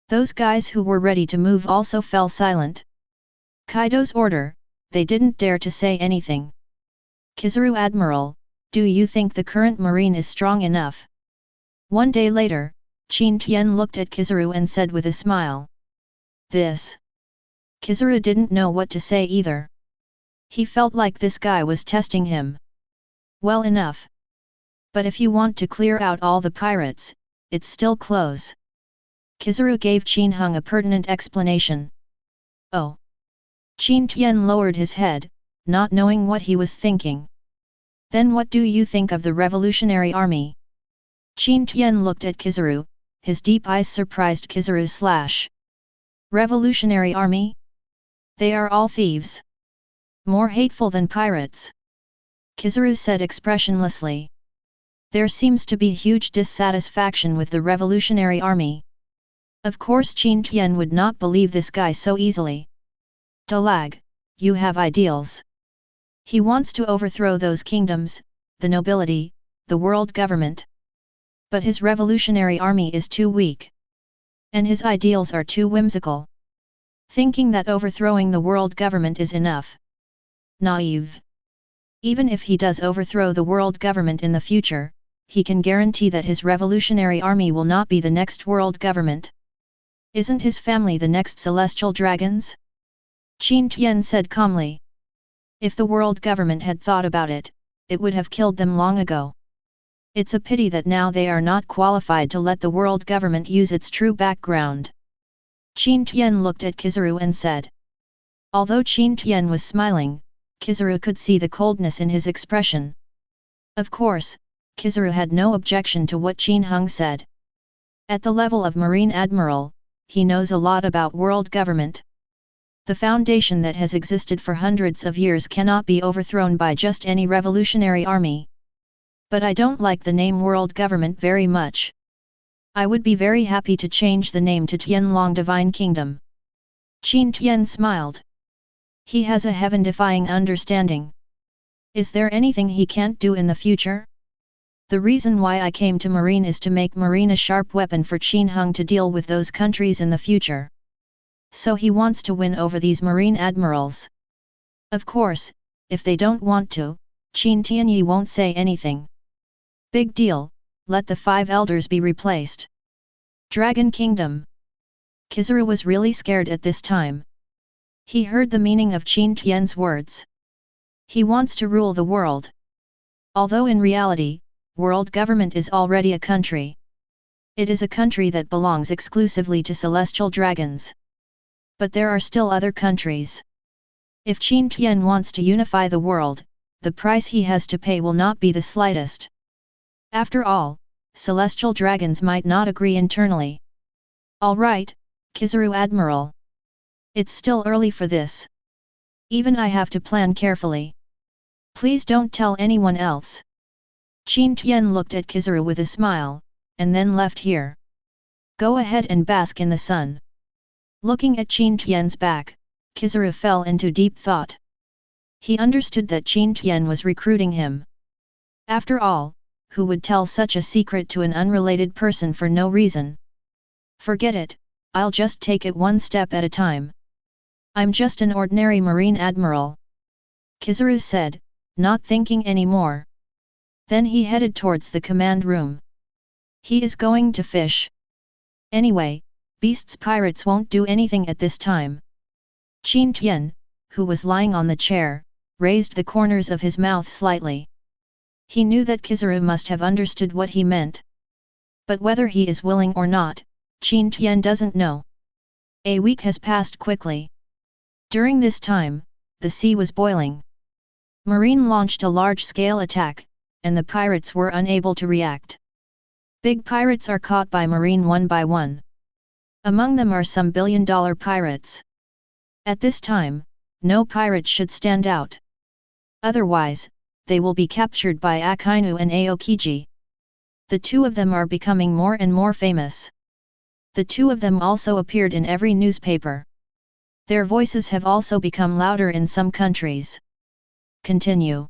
Those guys who were ready to move also fell silent. Kaido's order, they didn't dare to say anything. Kizaru Admiral, do you think the current marine is strong enough? One day later, Qin Tian looked at Kizaru and said with a smile. This. Kizaru didn't know what to say either. He felt like this guy was testing him. Well enough. But if you want to clear out all the pirates, it's still close. Kizaru gave Qin Hung a pertinent explanation. Oh. Qin Tian lowered his head, not knowing what he was thinking. Then what do you think of the Revolutionary Army? Qin Tian looked at Kizaru, his deep eyes surprised Kizaru. Revolutionary Army? They are all thieves. More hateful than pirates. Kizaru said expressionlessly. There seems to be huge dissatisfaction with the Revolutionary Army. Of course Qin Tian would not believe this guy so easily. Dalag, you have ideals. He wants to overthrow those kingdoms, the nobility, the world government. But his revolutionary army is too weak. And his ideals are too whimsical. Thinking that overthrowing the world government is enough. Naive. Even if he does overthrow the world government in the future, he can guarantee that his revolutionary army will not be the next world government. Isn't his family the next celestial dragons? Qin Tian said calmly. If the world government had thought about it, it would have killed them long ago. It's a pity that now they are not qualified to let the world government use its true background. Qin Tian looked at Kizaru and said. Although Qin Tian was smiling, Kizaru could see the coldness in his expression. Of course, Kizaru had no objection to what Qin Hung said. At the level of Marine Admiral, he knows a lot about world government. The foundation that has existed for hundreds of years cannot be overthrown by just any revolutionary army. But I don't like the name world government very much. I would be very happy to change the name to Tianlang Divine Kingdom. Qin Tian smiled. He has a heaven-defying understanding. Is there anything he can't do in the future? The reason why I came to Marine is to make Marine a sharp weapon for Qin Hung to deal with those countries in the future. So he wants to win over these Marine admirals. Of course, if they don't want to, Qin Tianyi won't say anything. Big deal, let the 5 elders be replaced. Dragon Kingdom. Kizaru was really scared at this time. He heard the meaning of Qin Tian's words. He wants to rule the world. Although in reality, world government is already a country. It is a country that belongs exclusively to celestial dragons. But there are still other countries. If Qin Tian wants to unify the world, the price he has to pay will not be the slightest. After all, celestial dragons might not agree internally. All right, Kizaru Admiral. It's still early for this. Even I have to plan carefully. Please don't tell anyone else. Qin Tian looked at Kizaru with a smile, and then left here. Go ahead and bask in the sun. Looking at Qin Tian's back, Kizaru fell into deep thought. He understood that Qin Tian was recruiting him. After all, who would tell such a secret to an unrelated person for no reason? Forget it, I'll just take it one step at a time. I'm just an ordinary Marine Admiral. Kizaru said, not thinking anymore. Then he headed towards the command room. He is going to fish. Anyway, beasts pirates won't do anything at this time. Qin Tian, who was lying on the chair, raised the corners of his mouth slightly. He knew that Kizaru must have understood what he meant. But whether he is willing or not, Qin Tian doesn't know. A week has passed quickly. During this time, the sea was boiling. Marine launched a large-scale attack, and the pirates were unable to react. Big pirates are caught by Marine one by one. Among them are some billion-dollar pirates. At this time, no pirate should stand out. Otherwise, they will be captured by Akainu and Aokiji. The two of them are becoming more and more famous. The two of them also appeared in every newspaper. Their voices have also become louder in some countries. Continue.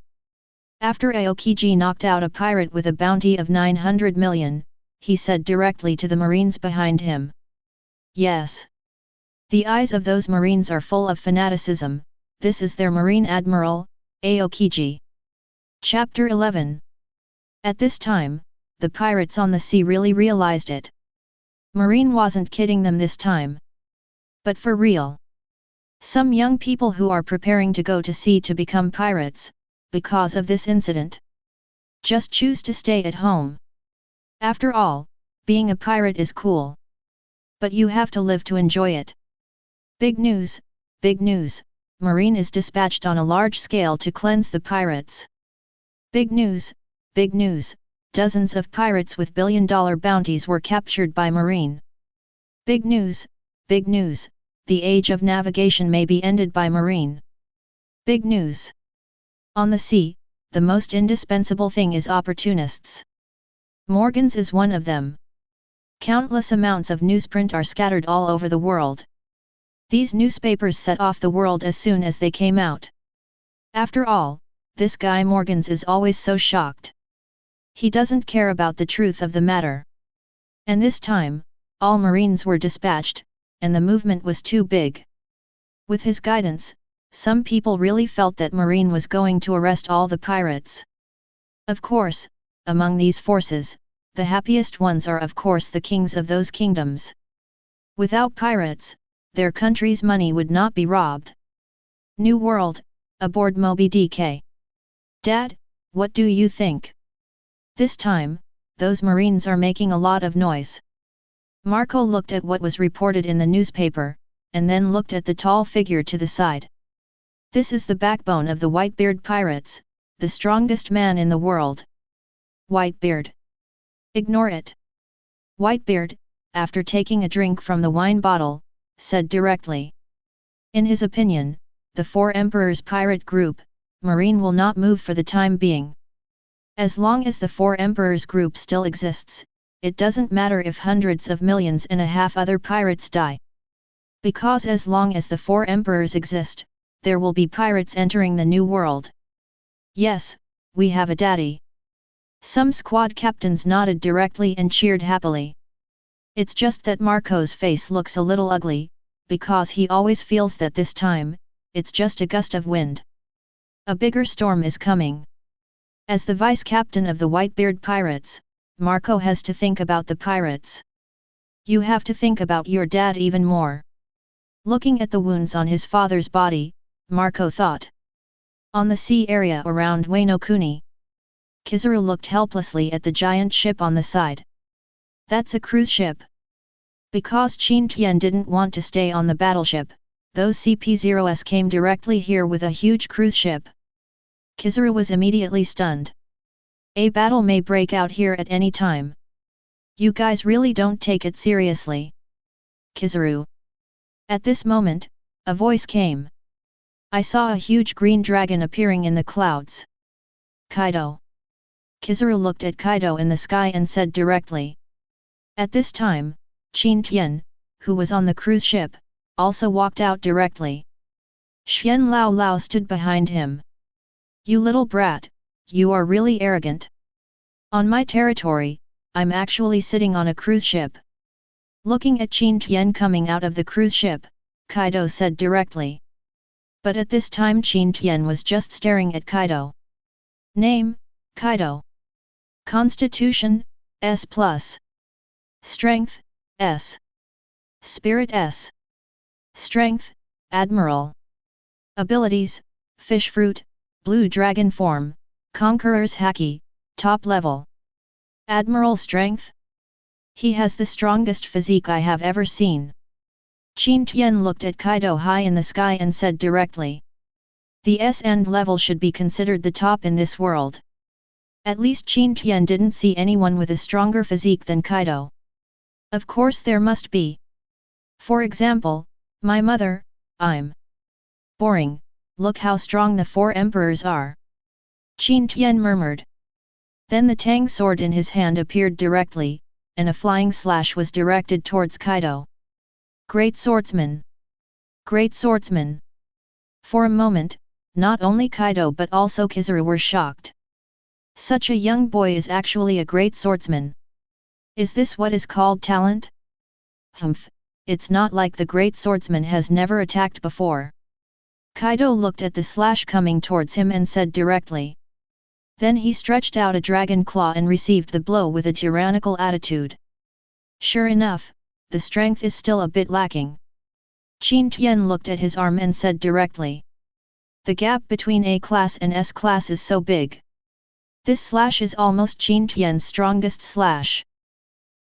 After Aokiji knocked out a pirate with a bounty of 900 million, he said directly to the Marines behind him. Yes. The eyes of those Marines are full of fanaticism. This is their Marine Admiral, Aokiji. Chapter 11. At this time, the pirates on the sea really realized it. Marine wasn't kidding them this time. But for real. Some young people who are preparing to go to sea to become pirates, because of this incident, just choose to stay at home. After all, being a pirate is cool. But you have to live to enjoy it. Big news, Marine is dispatched on a large scale to cleanse the pirates. Big news, dozens of pirates with billion-dollar bounties were captured by Marine. Big news, the age of navigation may be ended by Marine. Big news. On the sea, the most indispensable thing is opportunists. Morgan's is one of them. Countless amounts of newsprint are scattered all over the world. These newspapers set off the world as soon as they came out. After all, this guy Morgan's is always so shocked. He doesn't care about the truth of the matter. And this time, all marines were dispatched, and the movement was too big. With his guidance, some people really felt that Marine was going to arrest all the pirates. Of course, among these forces, the happiest ones are of course the kings of those kingdoms. Without pirates, their country's money would not be robbed. New World, aboard Moby Dick. Dad, what do you think? This time, those marines are making a lot of noise. Marco looked at what was reported in the newspaper, and then looked at the tall figure to the side. This is the backbone of the Whitebeard pirates, the strongest man in the world. Whitebeard. Ignore it. Whitebeard, after taking a drink from the wine bottle, said directly. In his opinion, the Four Emperors pirate group, Marine will not move for the time being. As long as the Four Emperors group still exists, it doesn't matter if hundreds of millions and a half other pirates die. Because as long as the Four Emperors exist, there will be pirates entering the New World. Yes, we have a daddy. Some squad captains nodded directly and cheered happily. It's just that Marco's face looks a little ugly, because he always feels that this time, it's just a gust of wind. A bigger storm is coming. As the vice-captain of the Whitebeard pirates, Marco has to think about the pirates. You have to think about your dad even more. Looking at the wounds on his father's body, Marco thought. On the sea area around Wano Kuni, Kizaru looked helplessly at the giant ship on the side. That's a cruise ship. Because Qin Tian didn't want to stay on the battleship, those CP-0s came directly here with a huge cruise ship. Kizaru was immediately stunned. A battle may break out here at any time. You guys really don't take it seriously. Kizaru. At this moment, a voice came. I saw a huge green dragon appearing in the clouds. Kaido. Kizaru looked at Kaido in the sky and said directly. At this time, Qin Tian, who was on the cruise ship, also walked out directly. Xian Lao Lao stood behind him. You little brat, you are really arrogant. On my territory, I'm actually sitting on a cruise ship. Looking at Qin Tian coming out of the cruise ship, Kaido said directly. But at this time Qin Tian was just staring at Kaido. Name, Kaido. Constitution, S+. Strength, S. Spirit S. Strength, Admiral. Abilities, Fish Fruit, Blue Dragon Form, Conqueror's Haki, Top Level. Admiral Strength? He has the strongest physique I have ever seen. Qin Tian looked at Kaido high in the sky and said directly. The S-end level should be considered the top in this world. At least Qin Tian didn't see anyone with a stronger physique than Kaido. Of course there must be. For example, my mother, I'm boring, look how strong the Four Emperors are. Qin Tian murmured. Then the Tang sword in his hand appeared directly, and a flying slash was directed towards Kaido. Great Swordsman! Great Swordsman! For a moment, not only Kaido but also Kizaru were shocked. Such a young boy is actually a great swordsman. Is this what is called talent? Humph, it's not like the great swordsman has never attacked before. Kaido looked at the slash coming towards him and said directly. Then he stretched out a dragon claw and received the blow with a tyrannical attitude. Sure enough, the strength is still a bit lacking. Qin Tian looked at his arm and said directly. The gap between A class and S class is so big. This slash is almost Qin Tian's strongest slash.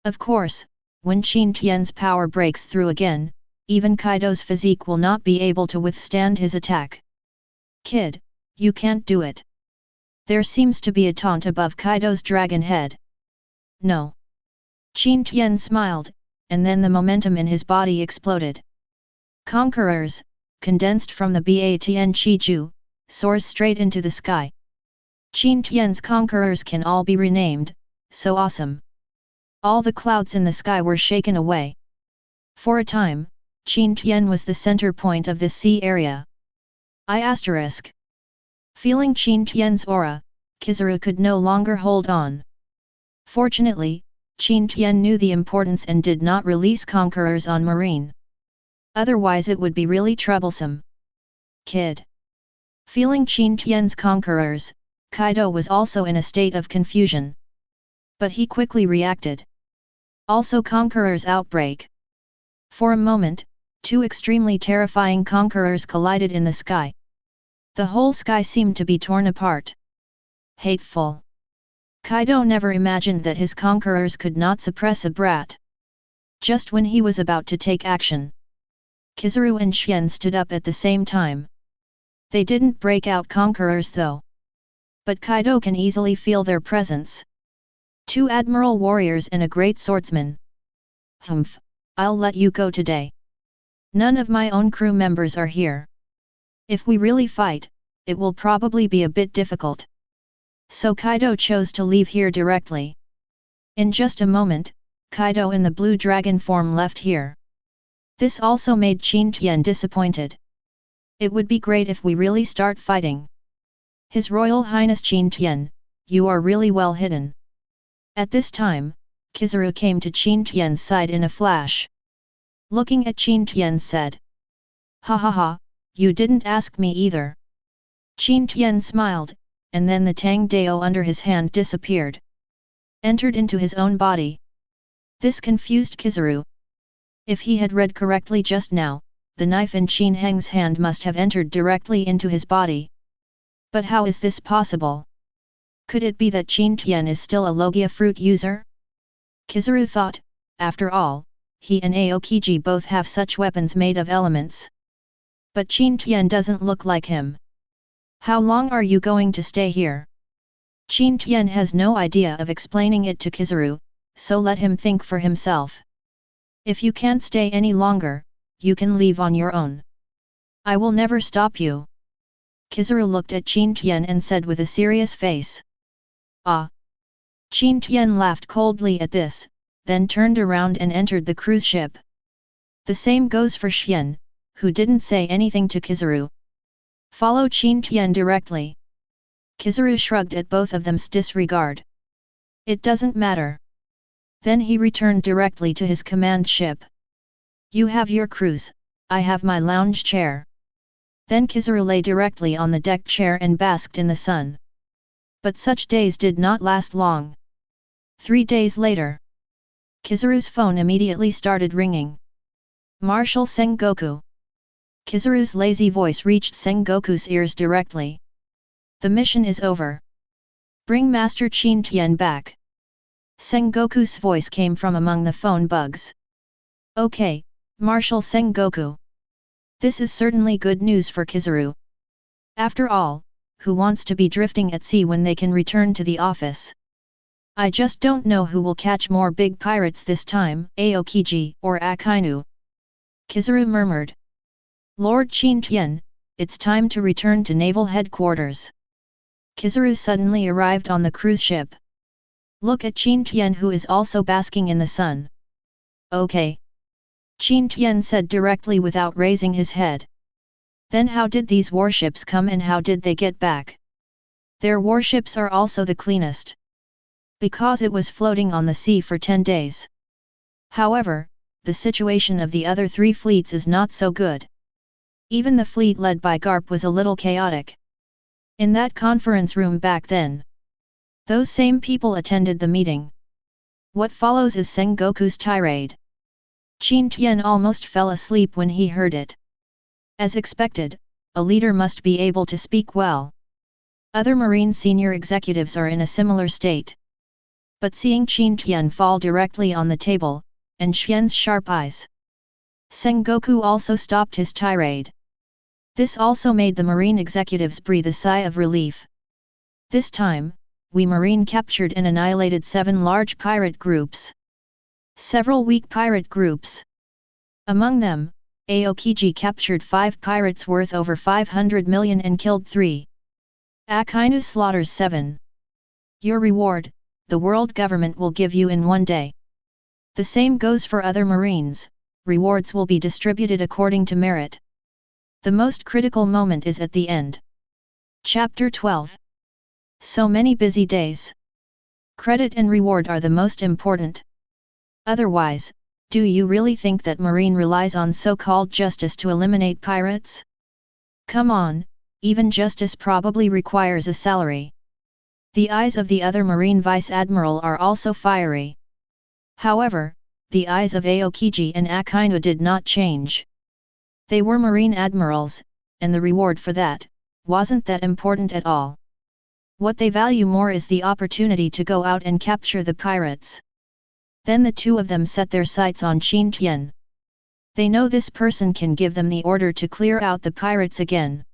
Of course, when Qin Tian's power breaks through again, even Kaido's physique will not be able to withstand his attack. Kid, you can't do it. There seems to be a taunt above Kaido's dragon head. No. Qin Tian smiled, and then the momentum in his body exploded. Conquerors, condensed from the Batn Chi-Ju, soars straight into the sky. Qin Tian's conquerors can all be renamed, so awesome. All the clouds in the sky were shaken away. For a time, Qin Tian was the center point of this sea area. Feeling Qin Tian's aura, Kizaru could no longer hold on. Fortunately, Qin Tian knew the importance and did not release conquerors on marine. Otherwise it would be really troublesome. Kid. Feeling Qin Tian's conquerors, Kaido was also in a state of confusion. But he quickly reacted. Also conquerors outbreak. For a moment, two extremely terrifying conquerors collided in the sky. The whole sky seemed to be torn apart. Hateful. Kaido never imagined that his conquerors could not suppress a brat. Just when he was about to take action, Kizaru and Xian stood up at the same time. They didn't break out conquerors though. But Kaido can easily feel their presence. Two admiral warriors and a great swordsman. Humph, I'll let you go today. None of my own crew members are here. If we really fight, it will probably be a bit difficult. So Kaido chose to leave here directly. In just a moment, Kaido in the blue dragon form left here. This also made Qin Tian disappointed. It would be great if we really start fighting. His Royal Highness Qin Tian, you are really well hidden. At this time, Kizaru came to Qin Tian's side in a flash. Looking at Qin Tian said. Ha ha ha, you didn't ask me either. Qin Tian smiled, and then the Tang Dao under his hand disappeared. Entered into his own body. This confused Kizaru. If he had read correctly just now, the knife in Qin Heng's hand must have entered directly into his body. But how is this possible? Could it be that Qin Tian is still a Logia fruit user? Kizaru thought, after all, he and Aokiji both have such weapons made of elements. But Qin Tian doesn't look like him. How long are you going to stay here? Qin Tian has no idea of explaining it to Kizaru, so let him think for himself. If you can't stay any longer, you can leave on your own. I will never stop you. Kizaru looked at Qin Tian and said with a serious face. Ah! Qin Tian laughed coldly at this, then turned around and entered the cruise ship. The same goes for Xian, who didn't say anything to Kizaru. Follow Qin Tian directly. Kizaru shrugged at both of them's disregard. It doesn't matter. Then he returned directly to his command ship. You have your cruise, I have my lounge chair. Then Kizaru lay directly on the deck chair and basked in the sun. But such days did not last long. 3 days later, Kizaru's phone immediately started ringing. Marshal Sengoku. Kizaru's lazy voice reached Sengoku's ears directly. The mission is over. Bring Master Qin Tian back. Sengoku's voice came from among the phone bugs. Okay, Marshal Sengoku. This is certainly good news for Kizaru. After all, who wants to be drifting at sea when they can return to the office? I just don't know who will catch more big pirates this time, Aokiji or Akainu. Kizaru murmured. Lord Qin Tian, it's time to return to naval headquarters. Kizaru suddenly arrived on the cruise ship. Look at Qin Tian who is also basking in the sun. Okay. Qin Tian said directly without raising his head. Then how did these warships come and how did they get back? Their warships are also the cleanest. Because it was floating on the sea for 10 days. However, the situation of the other 3 fleets is not so good. Even the fleet led by Garp was a little chaotic. In that conference room back then, those same people attended the meeting. What follows is Sengoku's tirade. Qin Tian almost fell asleep when he heard it. As expected, a leader must be able to speak well. Other marine senior executives are in a similar state. But seeing Qin Tian fall directly on the table, and Xian's sharp eyes, Sengoku also stopped his tirade. This also made the marine executives breathe a sigh of relief. This time, we marine captured and annihilated 7 large pirate groups. Several weak pirate groups. Among them, Aokiji captured 5 pirates worth over 500 million and killed 3. Akainu slaughters 7. Your reward, the world government will give you in 1 day. The same goes for other marines, rewards will be distributed according to merit. The most critical moment is at the end. Chapter 12. So many busy days. Credit and reward are the most important. Otherwise, do you really think that Marine relies on so-called justice to eliminate pirates? Come on, even justice probably requires a salary. The eyes of the other Marine Vice Admiral are also fiery. However, the eyes of Aokiji and Akainu did not change. They were Marine Admirals, and the reward for that wasn't that important at all. What they value more is the opportunity to go out and capture the pirates. Then the two of them set their sights on Qin Tian. They know this person can give them the order to clear out the pirates again.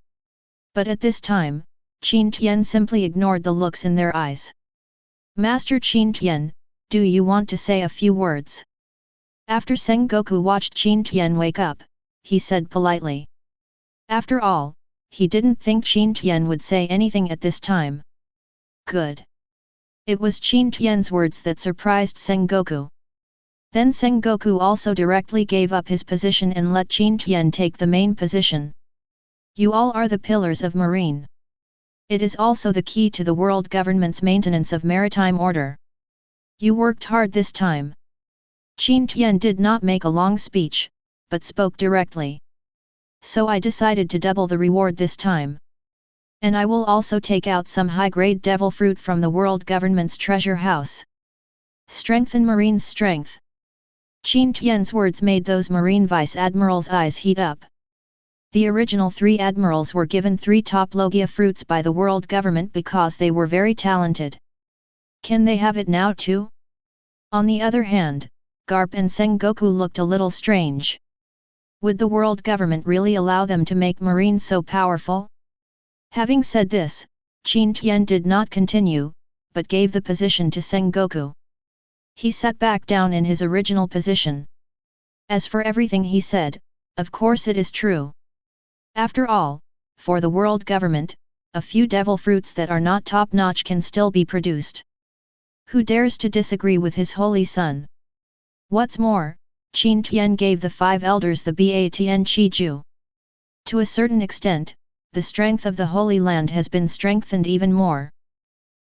But at this time, Qin Tian simply ignored the looks in their eyes. Master Qin Tian, do you want to say a few words? After Sengoku watched Qin Tian wake up, he said politely. After all, he didn't think Qin Tian would say anything at this time. Good. It was Qin Tian's words that surprised Sengoku. Then Sengoku also directly gave up his position and let Qin Tian take the main position. You all are the pillars of Marine. It is also the key to the world government's maintenance of maritime order. You worked hard this time. Qin Tian did not make a long speech, but spoke directly. So I decided to double the reward this time. And I will also take out some high-grade devil fruit from the world government's treasure house. Strengthen Marine's strength. Qin Tian's words made those Marine Vice Admirals' eyes heat up. The original 3 admirals were given 3 top Logia fruits by the world government because they were very talented. Can they have it now too? On the other hand, Garp and Sengoku looked a little strange. Would the world government really allow them to make Marine so powerful? Having said this, Qin Tian did not continue, but gave the position to Sengoku. He sat back down in his original position. As for everything he said, of course it is true. After all, for the world government, a few devil fruits that are not top-notch can still be produced. Who dares to disagree with his holy son? What's more, Qin Tian gave the 5 elders the Batn Chi Ju. To a certain extent, the strength of the Holy Land has been strengthened even more.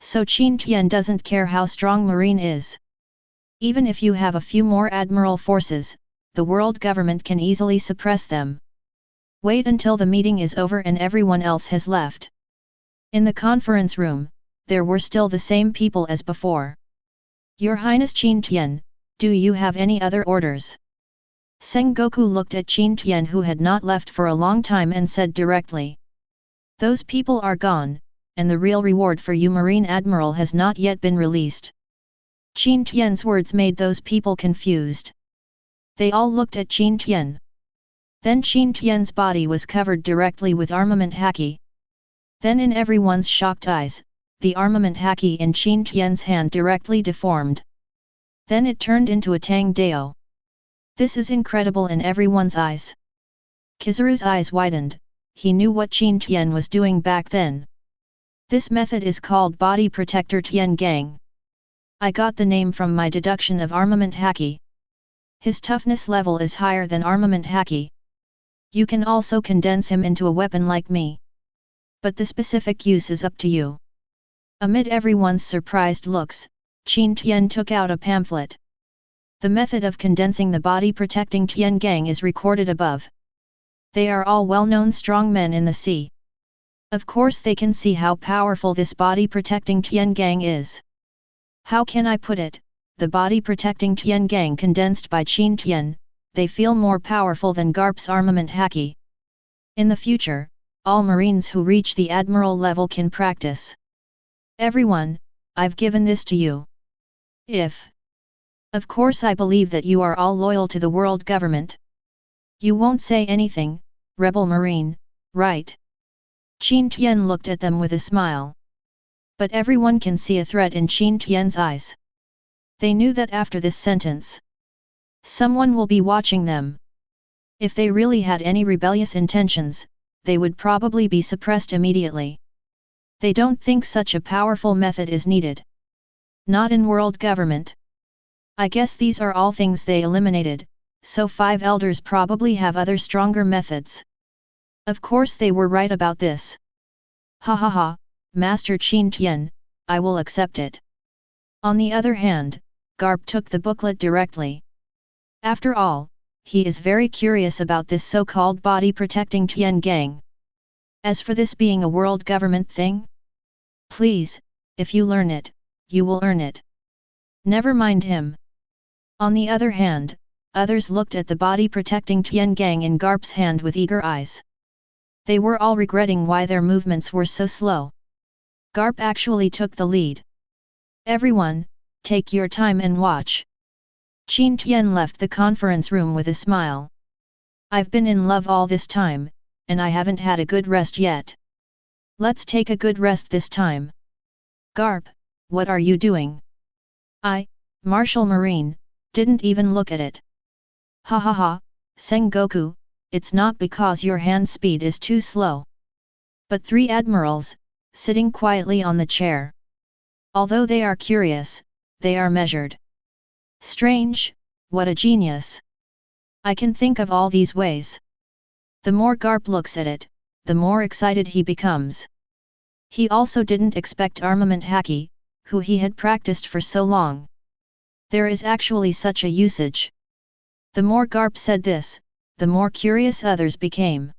So Qin Tian doesn't care how strong Marine is. Even if you have a few more admiral forces, the world government can easily suppress them. Wait until the meeting is over and everyone else has left. In the conference room, there were still the same people as before. Your Highness Qin Tian, do you have any other orders? Sengoku looked at Qin Tian who had not left for a long time and said directly. Those people are gone, and the real reward for you Marine Admiral has not yet been released. Qin Tian's words made those people confused. They all looked at Qin Tian. Then Qin Tian's body was covered directly with armament haki. Then in everyone's shocked eyes, the armament haki in Qin Tian's hand directly deformed. Then it turned into a Tang Dao. This is incredible in everyone's eyes. Kizaru's eyes widened. He knew what Qin Tian was doing back then. This method is called Body Protector Tiengang. I got the name from my deduction of armament haki. His toughness level is higher than armament haki. You can also condense him into a weapon like me. But the specific use is up to you. Amid everyone's surprised looks, Qin Tian took out a pamphlet. The method of condensing the body protecting Tiengang is recorded above. They are all well-known strong men in the sea. Of course they can see how powerful this body protecting Tiengang is. How can I put it, the body protecting Tiengang condensed by Qin Tian, they feel more powerful than Garp's armament haki. In the future, all Marines who reach the Admiral level can practice. Everyone, I've given this to you. Of course I believe that you are all loyal to the world government. You won't say anything, Rebel Marine, right? Qin Tian looked at them with a smile. But everyone can see a threat in Qin Tian's eyes. They knew that after this sentence, someone will be watching them. If they really had any rebellious intentions, they would probably be suppressed immediately. They don't think such a powerful method is needed. Not in world government. I guess these are all things they eliminated, so 5 elders probably have other stronger methods. Of course they were right about this. Ha ha ha, Master Qin Tian, I will accept it. On the other hand, Garp took the booklet directly. After all, he is very curious about this so-called body-protecting Tiengang. As for this being a world government thing? Please, if you learn it, you will earn it. Never mind him. On the other hand, others looked at the body-protecting Tiengang in Garp's hand with eager eyes. They were all regretting why their movements were so slow. Garp actually took the lead. Everyone, take your time and watch. Qin Tian left the conference room with a smile. I've been in love all this time, and I haven't had a good rest yet. Let's take a good rest this time. Garp, what are you doing? Martial Marine, didn't even look at it. Ha ha ha, Sengoku, it's not because your hand speed is too slow. But three admirals, sitting quietly on the chair. Although they are curious, they are measured. Strange, what a genius. I can think of all these ways. The more Garp looks at it, the more excited he becomes. He also didn't expect armament haki, who he had practiced for so long. There is actually such a usage. The more Garp said this, the more curious others became.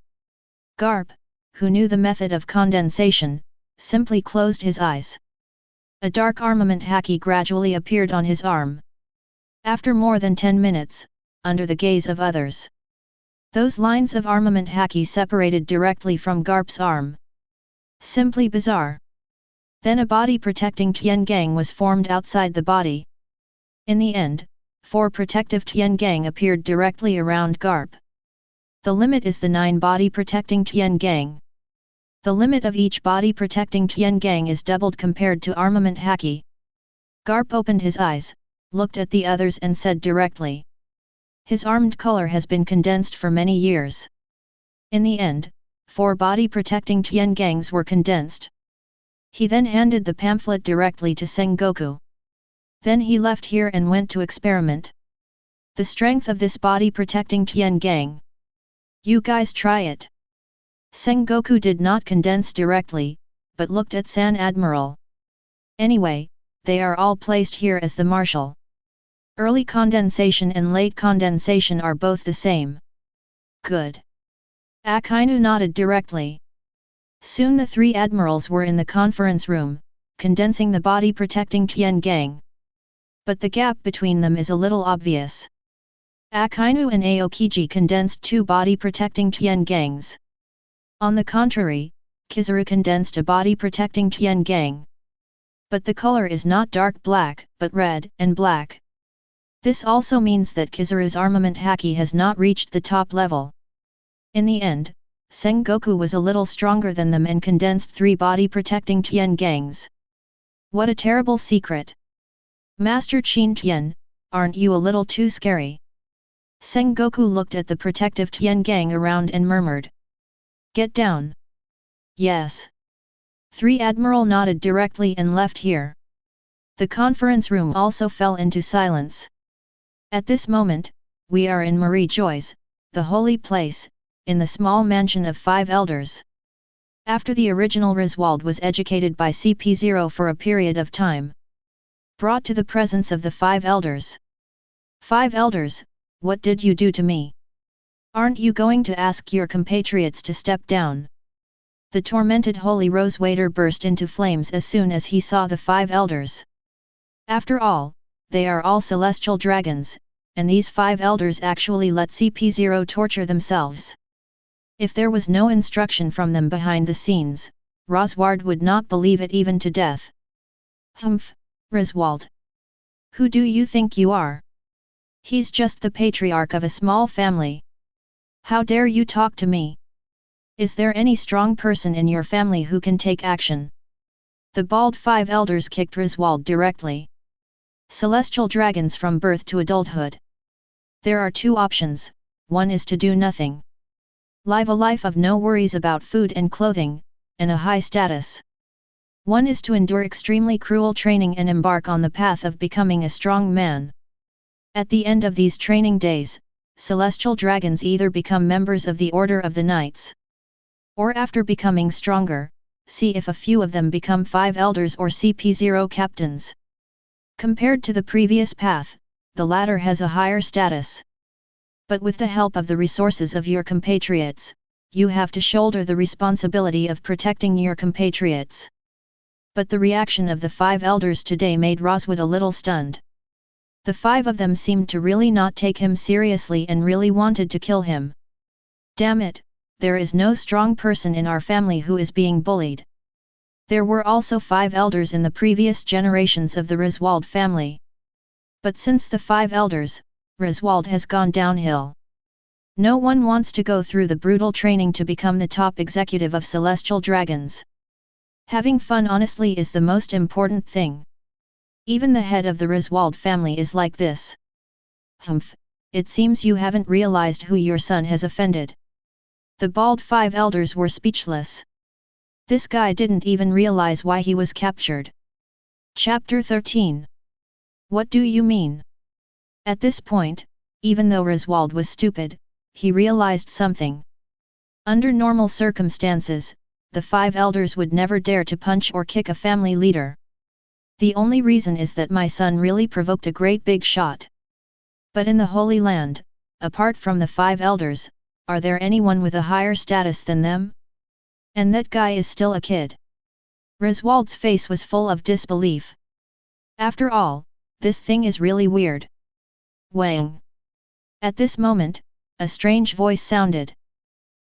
Garp, who knew the method of condensation, simply closed his eyes. A dark armament haki gradually appeared on his arm. After more than 10 minutes, under the gaze of others, those lines of armament haki separated directly from Garp's arm. Simply bizarre. Then a body-protecting Tiengang was formed outside the body. In the end, 4 protective Tiengang appeared directly around Garp. The limit is the 9 body-protecting Tiengang. The limit of each body-protecting Tiengang is doubled compared to armament haki. Garp opened his eyes, looked at the others and said directly. His armed color has been condensed for many years. In the end, 4 body-protecting Tiengangs were condensed. He then handed the pamphlet directly to Sengoku. Then he left here and went to experiment. The strength of this body-protecting Tiengang. You guys try it. Sengoku did not condense directly, but looked at San Admiral. Anyway, they are all placed here as the marshal. Early condensation and late condensation are both the same. Good. Akainu nodded directly. Soon the 3 admirals were in the conference room, condensing the body-protecting Tiengang. But the gap between them is a little obvious. Akainu and Aokiji condensed 2 body-protecting Tiengangs. On the contrary, Kizaru condensed a body-protecting Tiengang. But the color is not dark black, but red and black. This also means that Kizaru's armament haki has not reached the top level. In the end, Sengoku was a little stronger than them and condensed 3 body-protecting Tiengangs. What a terrible secret! Master Qin Tian, aren't you a little too scary? Sengoku looked at the protective Tiengang around and murmured. Get down. Yes. 3 Admiral nodded directly and left here. The conference room also fell into silence. At this moment, we are in Marie Joy's, the holy place, in the small mansion of 5 elders. After the original Riswald was educated by CP0 for a period of time. Brought to the presence of the 5 elders. 5 elders, what did you do to me? Aren't you going to ask your compatriots to step down? The tormented Holy Rose Waiter burst into flames as soon as he saw the 5 elders. After all, they are all celestial dragons, and these 5 elders actually let CP0 torture themselves. If there was no instruction from them behind the scenes, Rosward would not believe it even to death. Humph, Riswald. Who do you think you are? He's just the patriarch of a small family. How dare you talk to me? Is there any strong person in your family who can take action? The bald 5 elders kicked Riswald directly. Celestial dragons from birth to adulthood. There are 2 options, one is to do nothing. Live a life of no worries about food and clothing, and a high status. One is to endure extremely cruel training and embark on the path of becoming a strong man. At the end of these training days, celestial dragons either become members of the Order of the Knights. Or after becoming stronger, see if a few of them become 5 elders or CP0 captains. Compared to the previous path, the latter has a higher status. But with the help of the resources of your compatriots, you have to shoulder the responsibility of protecting your compatriots. But the reaction of the 5 elders today made Roswood a little stunned. The 5 of them seemed to really not take him seriously and really wanted to kill him. Damn it, there is no strong person in our family who is being bullied. There were also 5 elders in the previous generations of the Griswold family. But since the 5 elders, Griswold has gone downhill. No one wants to go through the brutal training to become the top executive of Celestial Dragons. Having fun honestly is the most important thing. Even the head of the Griswold family is like this. Humph, it seems you haven't realized who your son has offended. The bald 5 elders were speechless. This guy didn't even realize why he was captured. Chapter 13. What do you mean? At this point, even though Griswold was stupid, he realized something. Under normal circumstances, the 5 elders would never dare to punch or kick a family leader. The only reason is that my son really provoked a great big shot. But in the Holy Land, apart from the 5 elders, are there anyone with a higher status than them? And that guy is still a kid. Griswold's face was full of disbelief. After all, this thing is really weird. Wang. At this moment, a strange voice sounded.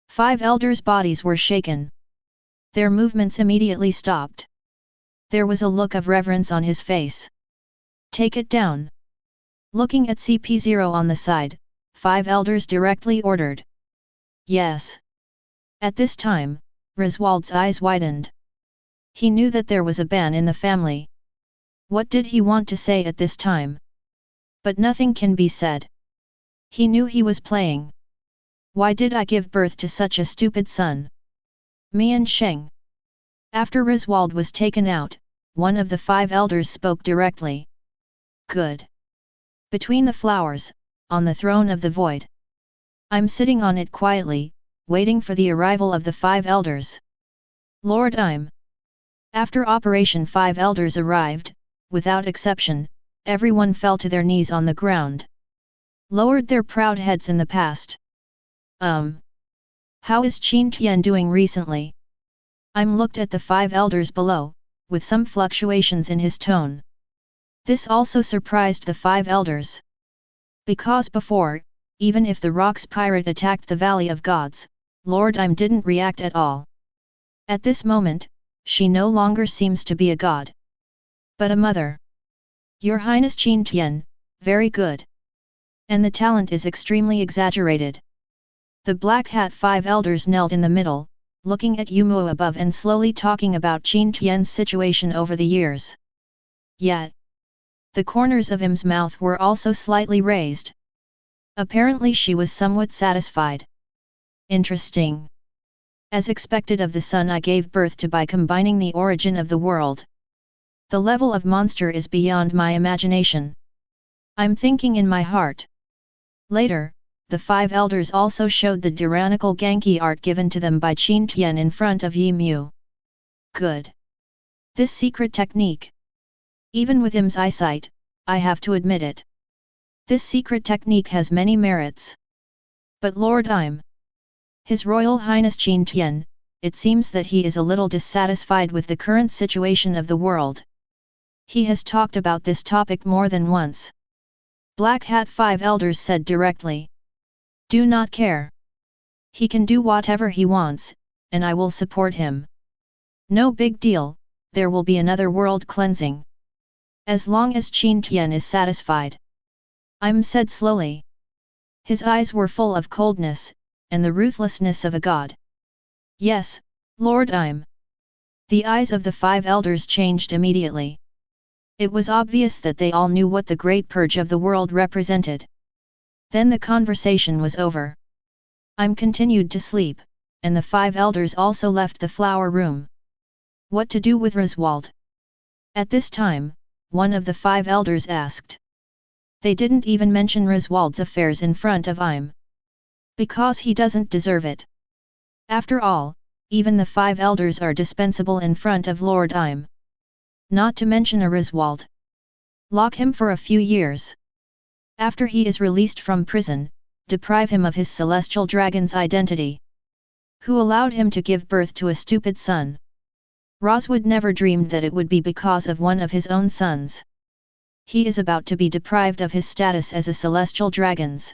5 elders' bodies were shaken. Their movements immediately stopped. There was a look of reverence on his face. Take it down. Looking at CP0 on the side, 5 elders directly ordered. Yes. At this time, Griswold's eyes widened. He knew that there was a ban in the family. What did he want to say at this time? But nothing can be said. He knew he was playing. Why did I give birth to such a stupid son? Mian Sheng. After Griswold was taken out, one of the 5 elders spoke directly. Good. Between the flowers, on the throne of the void. I'm sitting on it quietly, waiting for the arrival of the 5 elders. Lord I'm. After Operation 5 elders arrived, without exception, everyone fell to their knees on the ground. Lowered their proud heads in the past. How is Qin Tian doing recently? I'm looked at the 5 elders below, with some fluctuations in his tone. This also surprised the 5 elders. Because before, even if the Rocks pirate attacked the Valley of Gods, Lord I'm didn't react at all. At this moment, she no longer seems to be a god, but a mother. Your Highness Qin Tian, very good. And the talent is extremely exaggerated. The Black Hat 5 elders knelt in the middle, looking at Yumo above and slowly talking about Qin Tian's situation over the years. Yet, the corners of Im's mouth were also slightly raised. Apparently she was somewhat satisfied. Interesting. As expected of the son I gave birth to by combining the origin of the world. The level of monster is beyond my imagination. I'm thinking in my heart. Later, the 5 elders also showed the tyrannical Genki art given to them by Qin Tian in front of Yi Mu. Good. This secret technique. Even with Im's eyesight, I have to admit it. This secret technique has many merits. But Lord Im. His Royal Highness Qin Tian, it seems that he is a little dissatisfied with the current situation of the world. He has talked about this topic more than once. Black Hat 5 elders said directly. Do not care. He can do whatever he wants, and I will support him. No big deal, there will be another world cleansing. As long as Qin Tian is satisfied. Im said slowly. His eyes were full of coldness, and the ruthlessness of a god. Yes, Lord Im. The eyes of the 5 elders changed immediately. It was obvious that they all knew what the Great Purge of the world represented. Then the conversation was over. Im continued to sleep, and the 5 elders also left the flower room. What to do with Griswold? At this time, one of the 5 elders asked. They didn't even mention Griswold's affairs in front of Im. Because he doesn't deserve it. After all, even the 5 elders are dispensable in front of Lord Im. Not to mention a Griswold. Lock him for a few years. After he is released from prison, deprive him of his celestial dragon's identity. Who allowed him to give birth to a stupid son? Roswood never dreamed that it would be because of one of his own sons. He is about to be deprived of his status as a celestial dragon's.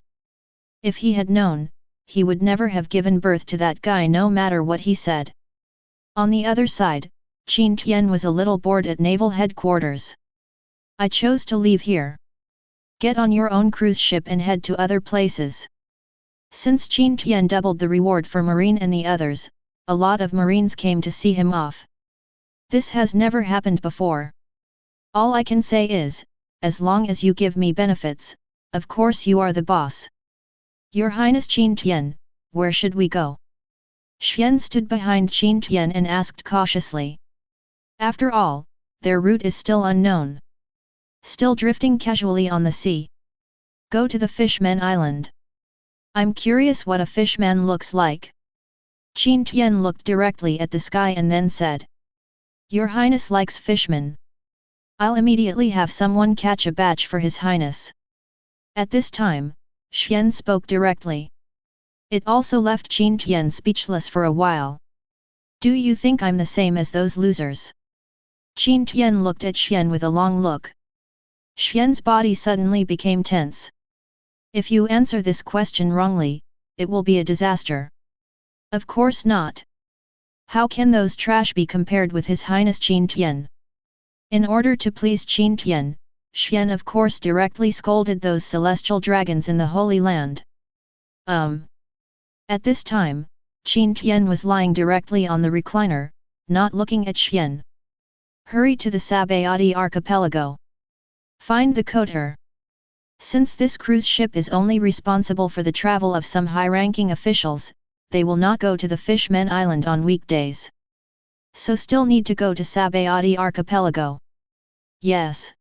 If he had known, he would never have given birth to that guy no matter what he said. On the other side, Qin Tian was a little bored at naval headquarters. I chose to leave here. Get on your own cruise ship and head to other places. Since Qin Tian doubled the reward for Marine and the others, a lot of Marines came to see him off. This has never happened before. All I can say is, as long as you give me benefits, of course you are the boss. Your Highness Qin Tian, where should we go? Xian stood behind Qin Tian and asked cautiously. After all, their route is still unknown. Still drifting casually on the sea. Go to the Fishman Island. I'm curious what a fishman looks like. Qin Tian looked directly at the sky and then said. Your Highness likes fishmen. I'll immediately have someone catch a batch for His Highness. At this time, Xian spoke directly. It also left Qin Tian speechless for a while. Do you think I'm the same as those losers? Qin Tian looked at Xian with a long look. Xian's body suddenly became tense. If you answer this question wrongly, it will be a disaster. Of course not. How can those trash be compared with His Highness Qin Tian? In order to please Qin Tian, Xian of course directly scolded those celestial dragons in the Holy Land. At this time, Qin Tian was lying directly on the recliner, not looking at Xian. Hurry to the Sabayati archipelago. Find the coder. Since this cruise ship is only responsible for the travel of some high-ranking officials, they will not go to the Fishman Island on weekdays. So still need to go to Sabayati archipelago. Yes.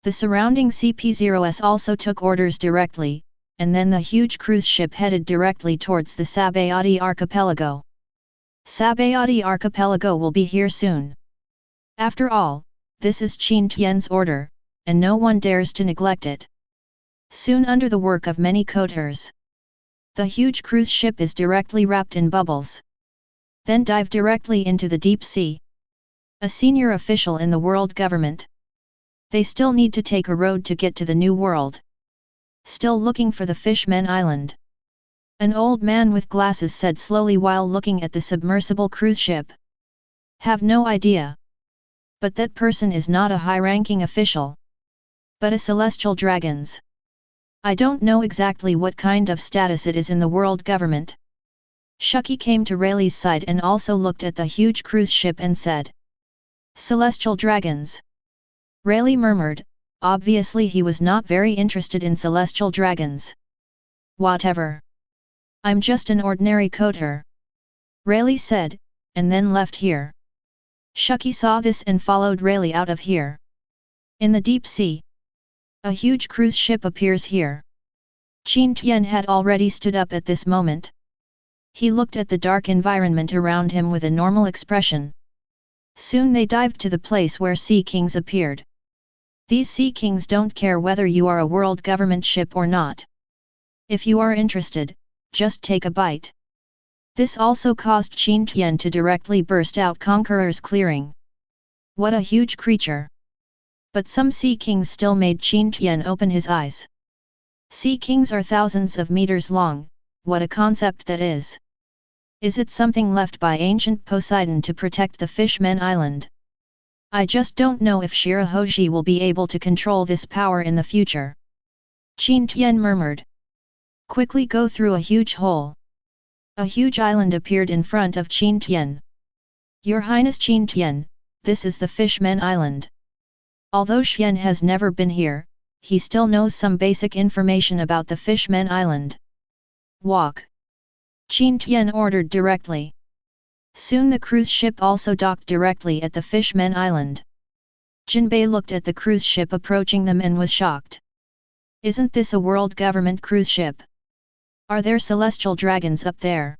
The surrounding CP0s also took orders directly, and then the huge cruise ship headed directly towards the Sabayati archipelago. Sabayati archipelago will be here soon. After all, this is Qin Tian's order, and no one dares to neglect it. Soon under the work of many coders. The huge cruise ship is directly wrapped in bubbles. Then dive directly into the deep sea. A senior official in the world government. They still need to take a road to get to the new world. Still looking for the Fishman Island. An old man with glasses said slowly while looking at the submersible cruise ship. Have no idea. But that person is not a high-ranking official. But a celestial dragon's. I don't know exactly what kind of status it is in the world government. Shuki came to Rayleigh's side and also looked at the huge cruise ship and said. Celestial dragons. Rayleigh murmured, obviously he was not very interested in celestial dragons. Whatever. I'm just an ordinary coder. Rayleigh said, and then left here. Shuki saw this and followed Rayleigh out of here. In the deep sea. A huge cruise ship appears here. Qin Tian had already stood up at this moment. He looked at the dark environment around him with a normal expression. Soon they dived to the place where Sea Kings appeared. These Sea Kings don't care whether you are a world government ship or not. If you are interested, just take a bite. This also caused Qin Tian to directly burst out Conqueror's clearing. What a huge creature! But some Sea Kings still made Qin Tian open his eyes. Sea Kings are thousands of meters long, what a concept that is! Is it something left by ancient Poseidon to protect the Fishman Island? I just don't know if Shirahoji will be able to control this power in the future. Qin Tian murmured. Quickly go through a huge hole. A huge island appeared in front of Qin Tian. Your Highness Qin Tian, this is the Fishman Island. Although Xian has never been here, he still knows some basic information about the Fishman Island. Walk. Qin Tian ordered directly. Soon the cruise ship also docked directly at the Fishman Island. Jinbei looked at the cruise ship approaching them and was shocked. Isn't this a world government cruise ship? Are there celestial dragons up there?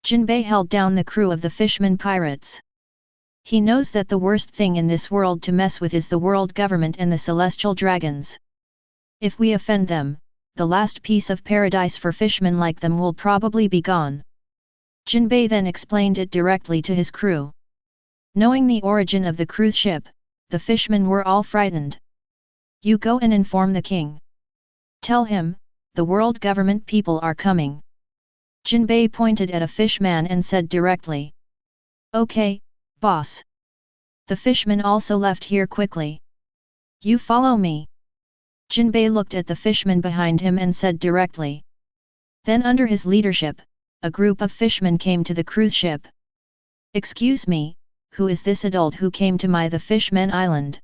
Jinbei held down the crew of the Fishman pirates. He knows that the worst thing in this world to mess with is the world government and the celestial dragons. If we offend them, the last piece of paradise for fishmen like them will probably be gone. Jinbei then explained it directly to his crew. Knowing the origin of the cruise ship, the fishmen were all frightened. You go and inform the king. Tell him, the world government people are coming. Jinbei pointed at a fishman and said directly. Okay, boss. The fishman also left here quickly. You follow me. Jinbei looked at the fishman behind him and said directly. Then under his leadership, a group of fishmen came to the cruise ship. Excuse me, who is this adult who came to the Fishmen Island?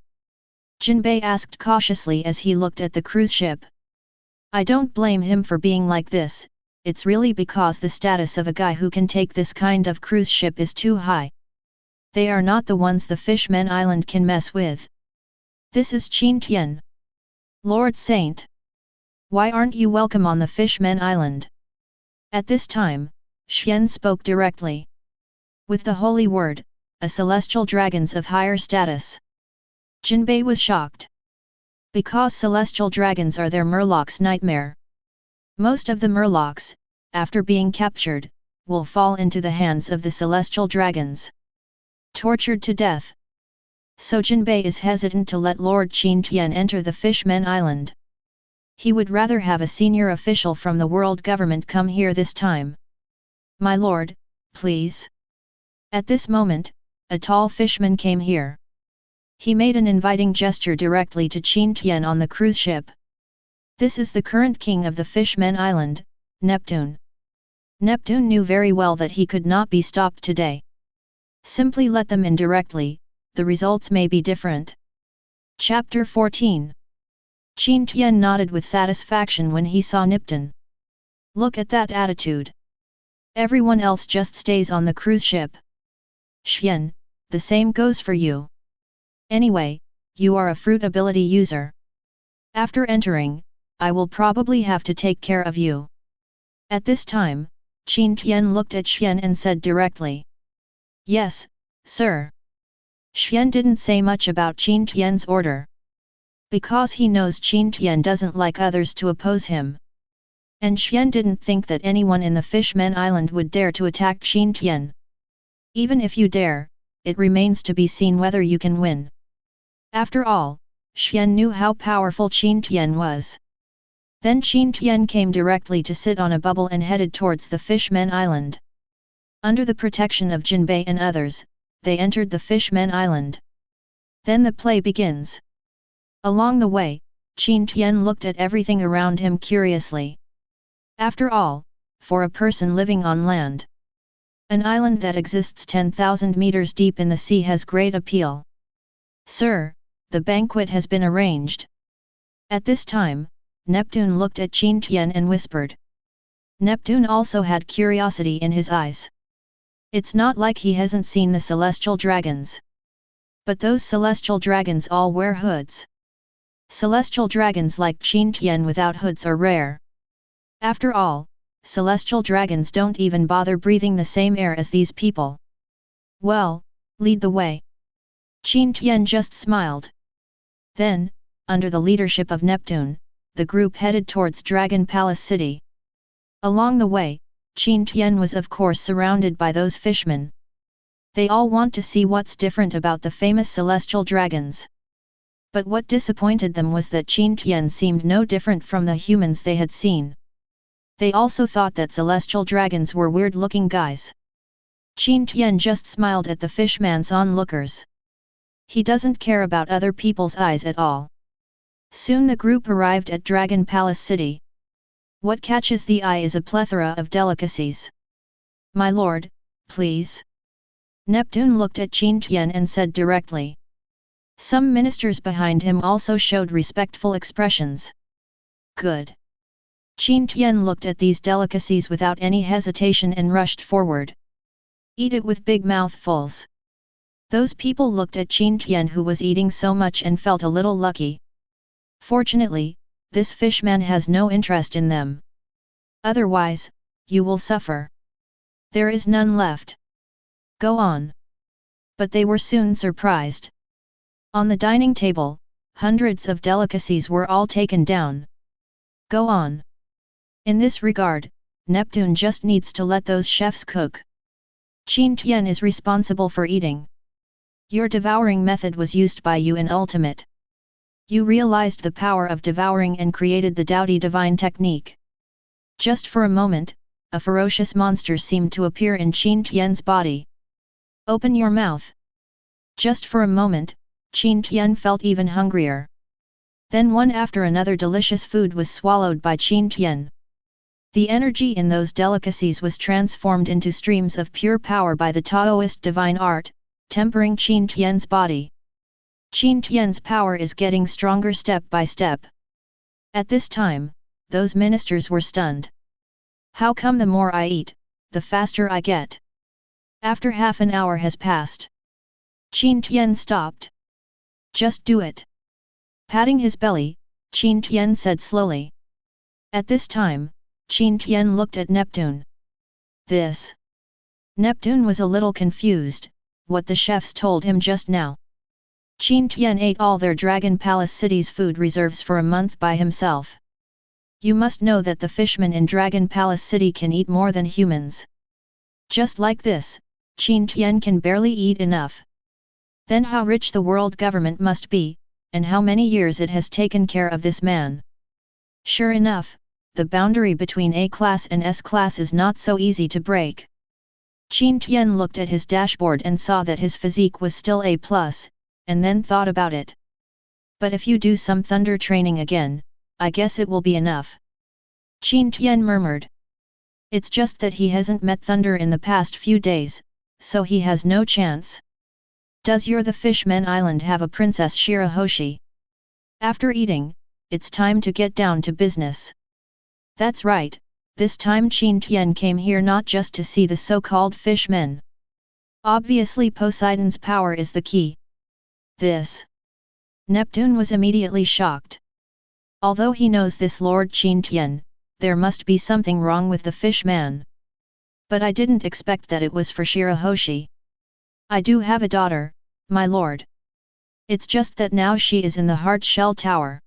Jinbei asked cautiously as he looked at the cruise ship. I don't blame him for being like this, it's really because the status of a guy who can take this kind of cruise ship is too high. They are not the ones the Fishmen Island can mess with. This is Qin Tian. Lord Saint. Why aren't you welcome on the Fishmen Island? At this time, Xian spoke directly. With the holy word, a celestial dragons of higher status. Jinbei was shocked. Because celestial dragons are their murloc's nightmare. Most of the murlocs, after being captured, will fall into the hands of the celestial dragons. Tortured to death. So Jinbei is hesitant to let Lord Qin Tian enter the Fishmen Island. He would rather have a senior official from the world government come here this time. My lord, please. At this moment, a tall fishman came here. He made an inviting gesture directly to Qin Tian on the cruise ship. This is the current king of the Fishmen Island, Neptune. Neptune knew very well that he could not be stopped today. Simply let them in directly, the results may be different. Chapter 14. Qin Tian nodded with satisfaction when he saw Neptune. Look at that attitude. Everyone else just stays on the cruise ship. Xian, the same goes for you. Anyway, you are a fruit ability user. After entering, I will probably have to take care of you. At this time, Qin Tian looked at Xian and said directly. Yes, sir. Xian didn't say much about Qin Tian's order. Because he knows Qin Tian doesn't like others to oppose him. And Xian didn't think that anyone in the Fishmen Island would dare to attack Qin Tian. Even if you dare, it remains to be seen whether you can win. After all, Xian knew how powerful Qin Tian was. Then Qin Tian came directly to sit on a bubble and headed towards the Fishmen Island. Under the protection of Jinbei and others, they entered the Fishmen Island. Then the play begins. Along the way, Qin Tian looked at everything around him curiously. After all, for a person living on land, an island that exists 10,000 meters deep in the sea has great appeal. Sir, the banquet has been arranged. At this time, Neptune looked at Qin Tian and whispered. Neptune also had curiosity in his eyes. It's not like he hasn't seen the celestial dragons. But those celestial dragons all wear hoods. Celestial dragons like Qin Tian without hoods are rare. After all, celestial dragons don't even bother breathing the same air as these people. Well, lead the way. Qin Tian just smiled. Then, under the leadership of Neptune, the group headed towards Dragon Palace City. Along the way, Qin Tian was of course surrounded by those fishmen. They all want to see what's different about the famous celestial dragons. But what disappointed them was that Qin Tian seemed no different from the humans they had seen. They also thought that celestial dragons were weird-looking guys. Qin Tian just smiled at the fishman's onlookers. He doesn't care about other people's eyes at all. Soon the group arrived at Dragon Palace City. What catches the eye is a plethora of delicacies. My lord, please. Neptune looked at Qin Tian and said directly. Some ministers behind him also showed respectful expressions. Good. Qin Tian looked at these delicacies without any hesitation and rushed forward. Eat it with big mouthfuls. Those people looked at Qin Tian who was eating so much and felt a little lucky. Fortunately, this fishman has no interest in them. Otherwise, you will suffer. There is none left. Go on. But they were soon surprised. On the dining table, hundreds of delicacies were all taken down. Go on. In this regard, Neptune just needs to let those chefs cook. Qin Tian is responsible for eating. Your devouring method was used by you in Ultimate. You realized the power of devouring and created the doughty divine technique. Just for a moment, a ferocious monster seemed to appear in Qin Tian's body. Open your mouth. Just for a moment, Qin Tian felt even hungrier. Then one after another delicious food was swallowed by Qin Tian. The energy in those delicacies was transformed into streams of pure power by the Taoist divine art, tempering Qin Tian's body. Qin Tian's power is getting stronger step by step. At this time, those ministers were stunned. How come the more I eat, the faster I get? After half an hour has passed. Qin Tian stopped. Just do it. Patting his belly, Qin Tian said slowly. At this time, Qin Tian looked at Neptune. This. Neptune was a little confused, what the chefs told him just now. Qin Tian ate all their Dragon Palace City's food reserves for a month by himself. You must know that the fishmen in Dragon Palace City can eat more than humans. Just like this, Qin Tian can barely eat enough. Then how rich the world government must be, and how many years it has taken care of this man. Sure enough, the boundary between A class and S class is not so easy to break. Qin Tian looked at his dashboard and saw that his physique was still A+, and then thought about it. But if you do some thunder training again, I guess it will be enough. Qin Tian murmured. It's just that he hasn't met thunder in the past few days, so he has no chance. Does your the Fishmen Island have a Princess Shirahoshi? After eating, it's time to get down to business. That's right, this time Qin Tian came here not just to see the so-called fishmen. Obviously Poseidon's power is the key. This. Neptune was immediately shocked. Although he knows this Lord Qin Tian, there must be something wrong with the fishman. But I didn't expect that it was for Shirahoshi. I do have a daughter, my lord. It's just that now she is in the Heart Shell Tower.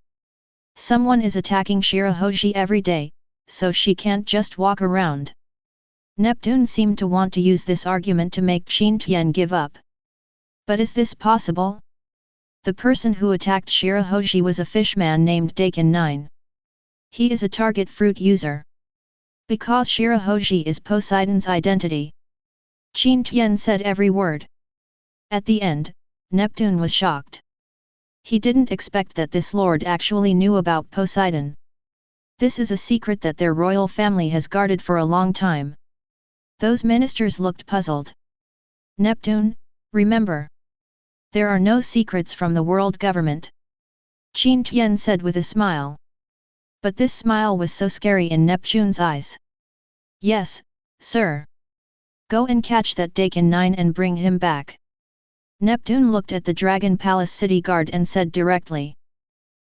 Someone is attacking Shirahoshi every day, so she can't just walk around. Neptune seemed to want to use this argument to make Qin Tian give up. But is this possible? The person who attacked Shirahoshi was a fishman named Daikon 9. He is a target fruit user. Because Shirahoshi is Poseidon's identity. Qin Tian said every word. At the end, Neptune was shocked. He didn't expect that this lord actually knew about Poseidon. This is a secret that their royal family has guarded for a long time. Those ministers looked puzzled. Neptune, remember. There are no secrets from the world government. Qin Tian said with a smile. But this smile was so scary in Neptune's eyes. Yes, sir. Go and catch that Daikon 9 and bring him back. Neptune looked at the Dragon Palace City Guard and said directly.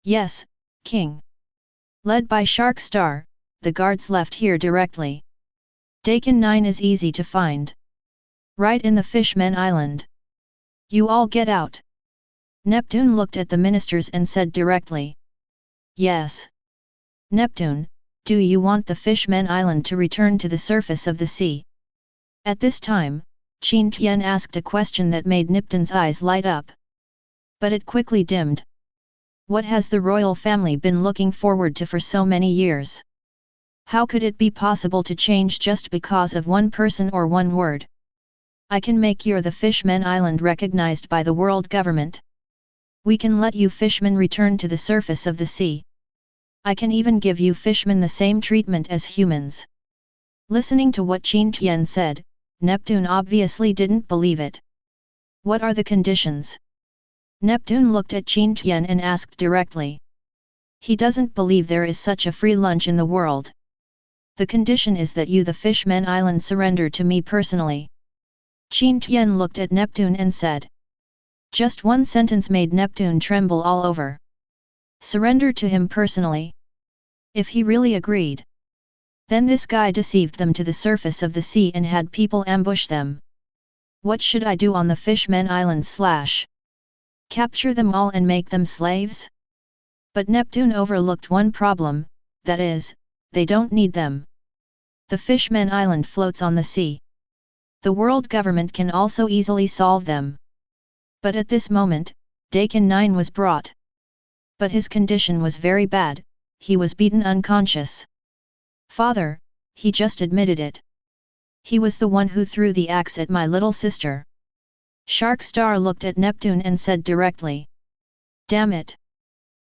Yes, King. Led by Shark Star, the guards left here directly. Daikon 9 is easy to find. Right in the Fishmen Island. You all get out. Neptune looked at the ministers and said directly. Yes. Neptune, do you want the Fishmen Island to return to the surface of the sea? At this time, Qin Tian asked a question that made Neptune's eyes light up. But it quickly dimmed. What has the royal family been looking forward to for so many years? How could it be possible to change just because of one person or one word? I can make your the Fishmen Island recognized by the world government. We can let you fishmen return to the surface of the sea. I can even give you fishmen the same treatment as humans. Listening to what Qin Tian said, Neptune obviously didn't believe it. What are the conditions? Neptune looked at Qin Tian and asked directly. He doesn't believe there is such a free lunch in the world. The condition is that you the Fishmen Island surrender to me personally. Qin Tian looked at Neptune and said. Just one sentence made Neptune tremble all over. Surrender to him personally? If he really agreed. Then this guy deceived them to the surface of the sea and had people ambush them. What should I do on the Fishmen Island / capture them all and make them slaves? But Neptune overlooked one problem, that is, they don't need them. The Fishmen Island floats on the sea. The world government can also easily solve them. But at this moment, Dakin 9 was brought. But his condition was very bad, he was beaten unconscious. Father, he just admitted it. He was the one who threw the axe at my little sister. Shark Star looked at Neptune and said directly. Damn it!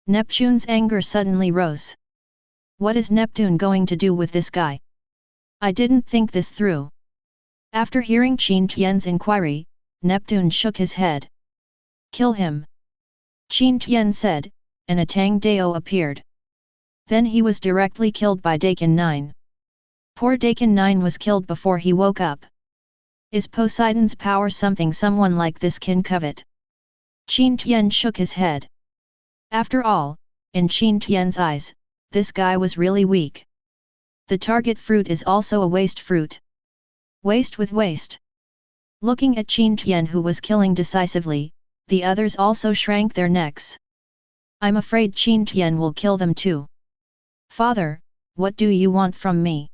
Neptune's anger suddenly rose. What is Neptune going to do with this guy? I didn't think this through. After hearing Qin Tian's inquiry, Neptune shook his head. Kill him. Qin Tian said, and a Tang Dao appeared. Then he was directly killed by Dakin 9. Poor Dakin 9 was killed before he woke up. Is Poseidon's power something someone like this can covet? Qin Tian shook his head. After all, in Qin Tian's eyes, this guy was really weak. The target fruit is also a waste fruit. Waste with waste. Looking at Qin Tian who was killing decisively, the others also shrank their necks. I'm afraid Qin Tian will kill them too. Father, what do you want from me?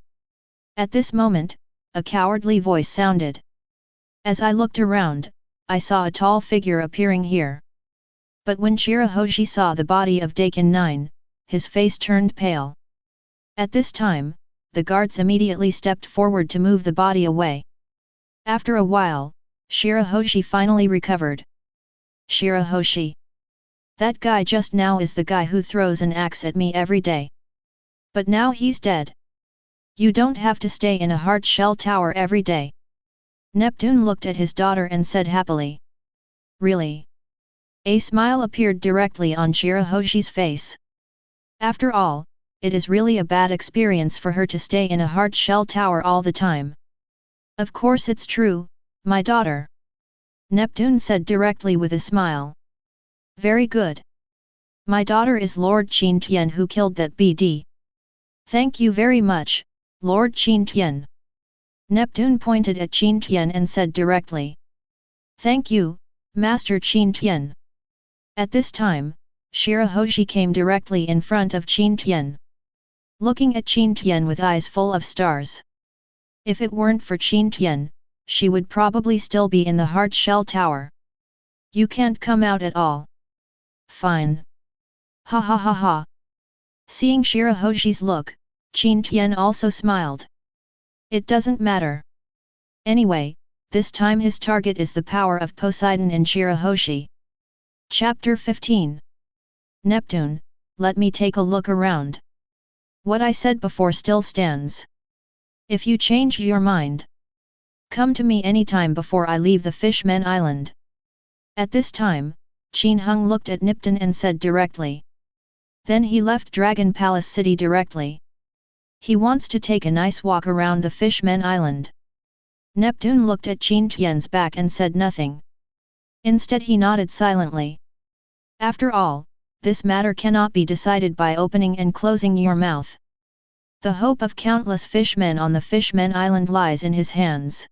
At this moment, a cowardly voice sounded. As I looked around, I saw a tall figure appearing here. But when Shirahoshi saw the body of Dakin 9, his face turned pale. At this time, the guards immediately stepped forward to move the body away. After a while, Shirahoshi finally recovered. Shirahoshi. That guy just now is the guy who throws an axe at me every day. But now he's dead. You don't have to stay in a hard shell tower every day. Neptune looked at his daughter and said happily. Really? A smile appeared directly on Shirahoshi's face. After all, it is really a bad experience for her to stay in a hard shell tower all the time. Of course it's true, my daughter. Neptune said directly with a smile. Very good. My daughter is Lord Qin Tian who killed that BD. Thank you very much, Lord Qin Tian. Neptune pointed at Qin Tian and said directly. Thank you, Master Qin Tian. At this time, Shirahoshi came directly in front of Qin Tian. Looking at Qin Tian with eyes full of stars. If it weren't for Qin Tian, she would probably still be in the hard shell tower. You can't come out at all. Fine. Ha ha ha ha. Seeing Shirahoshi's look, Qin Tian also smiled. It doesn't matter. Anyway, this time his target is the power of Poseidon in Shirahoshi. Chapter 15. Neptune, let me take a look around. What I said before still stands. If you change your mind, come to me anytime before I leave the Fishmen Island. At this time, Qin Hung looked at Neptune and said directly. Then he left Dragon Palace City directly. He wants to take a nice walk around the Fishmen Island. Neptune looked at Qin Tian's back and said nothing. Instead he nodded silently. After all, this matter cannot be decided by opening and closing your mouth. The hope of countless fishmen on the Fishmen Island lies in his hands.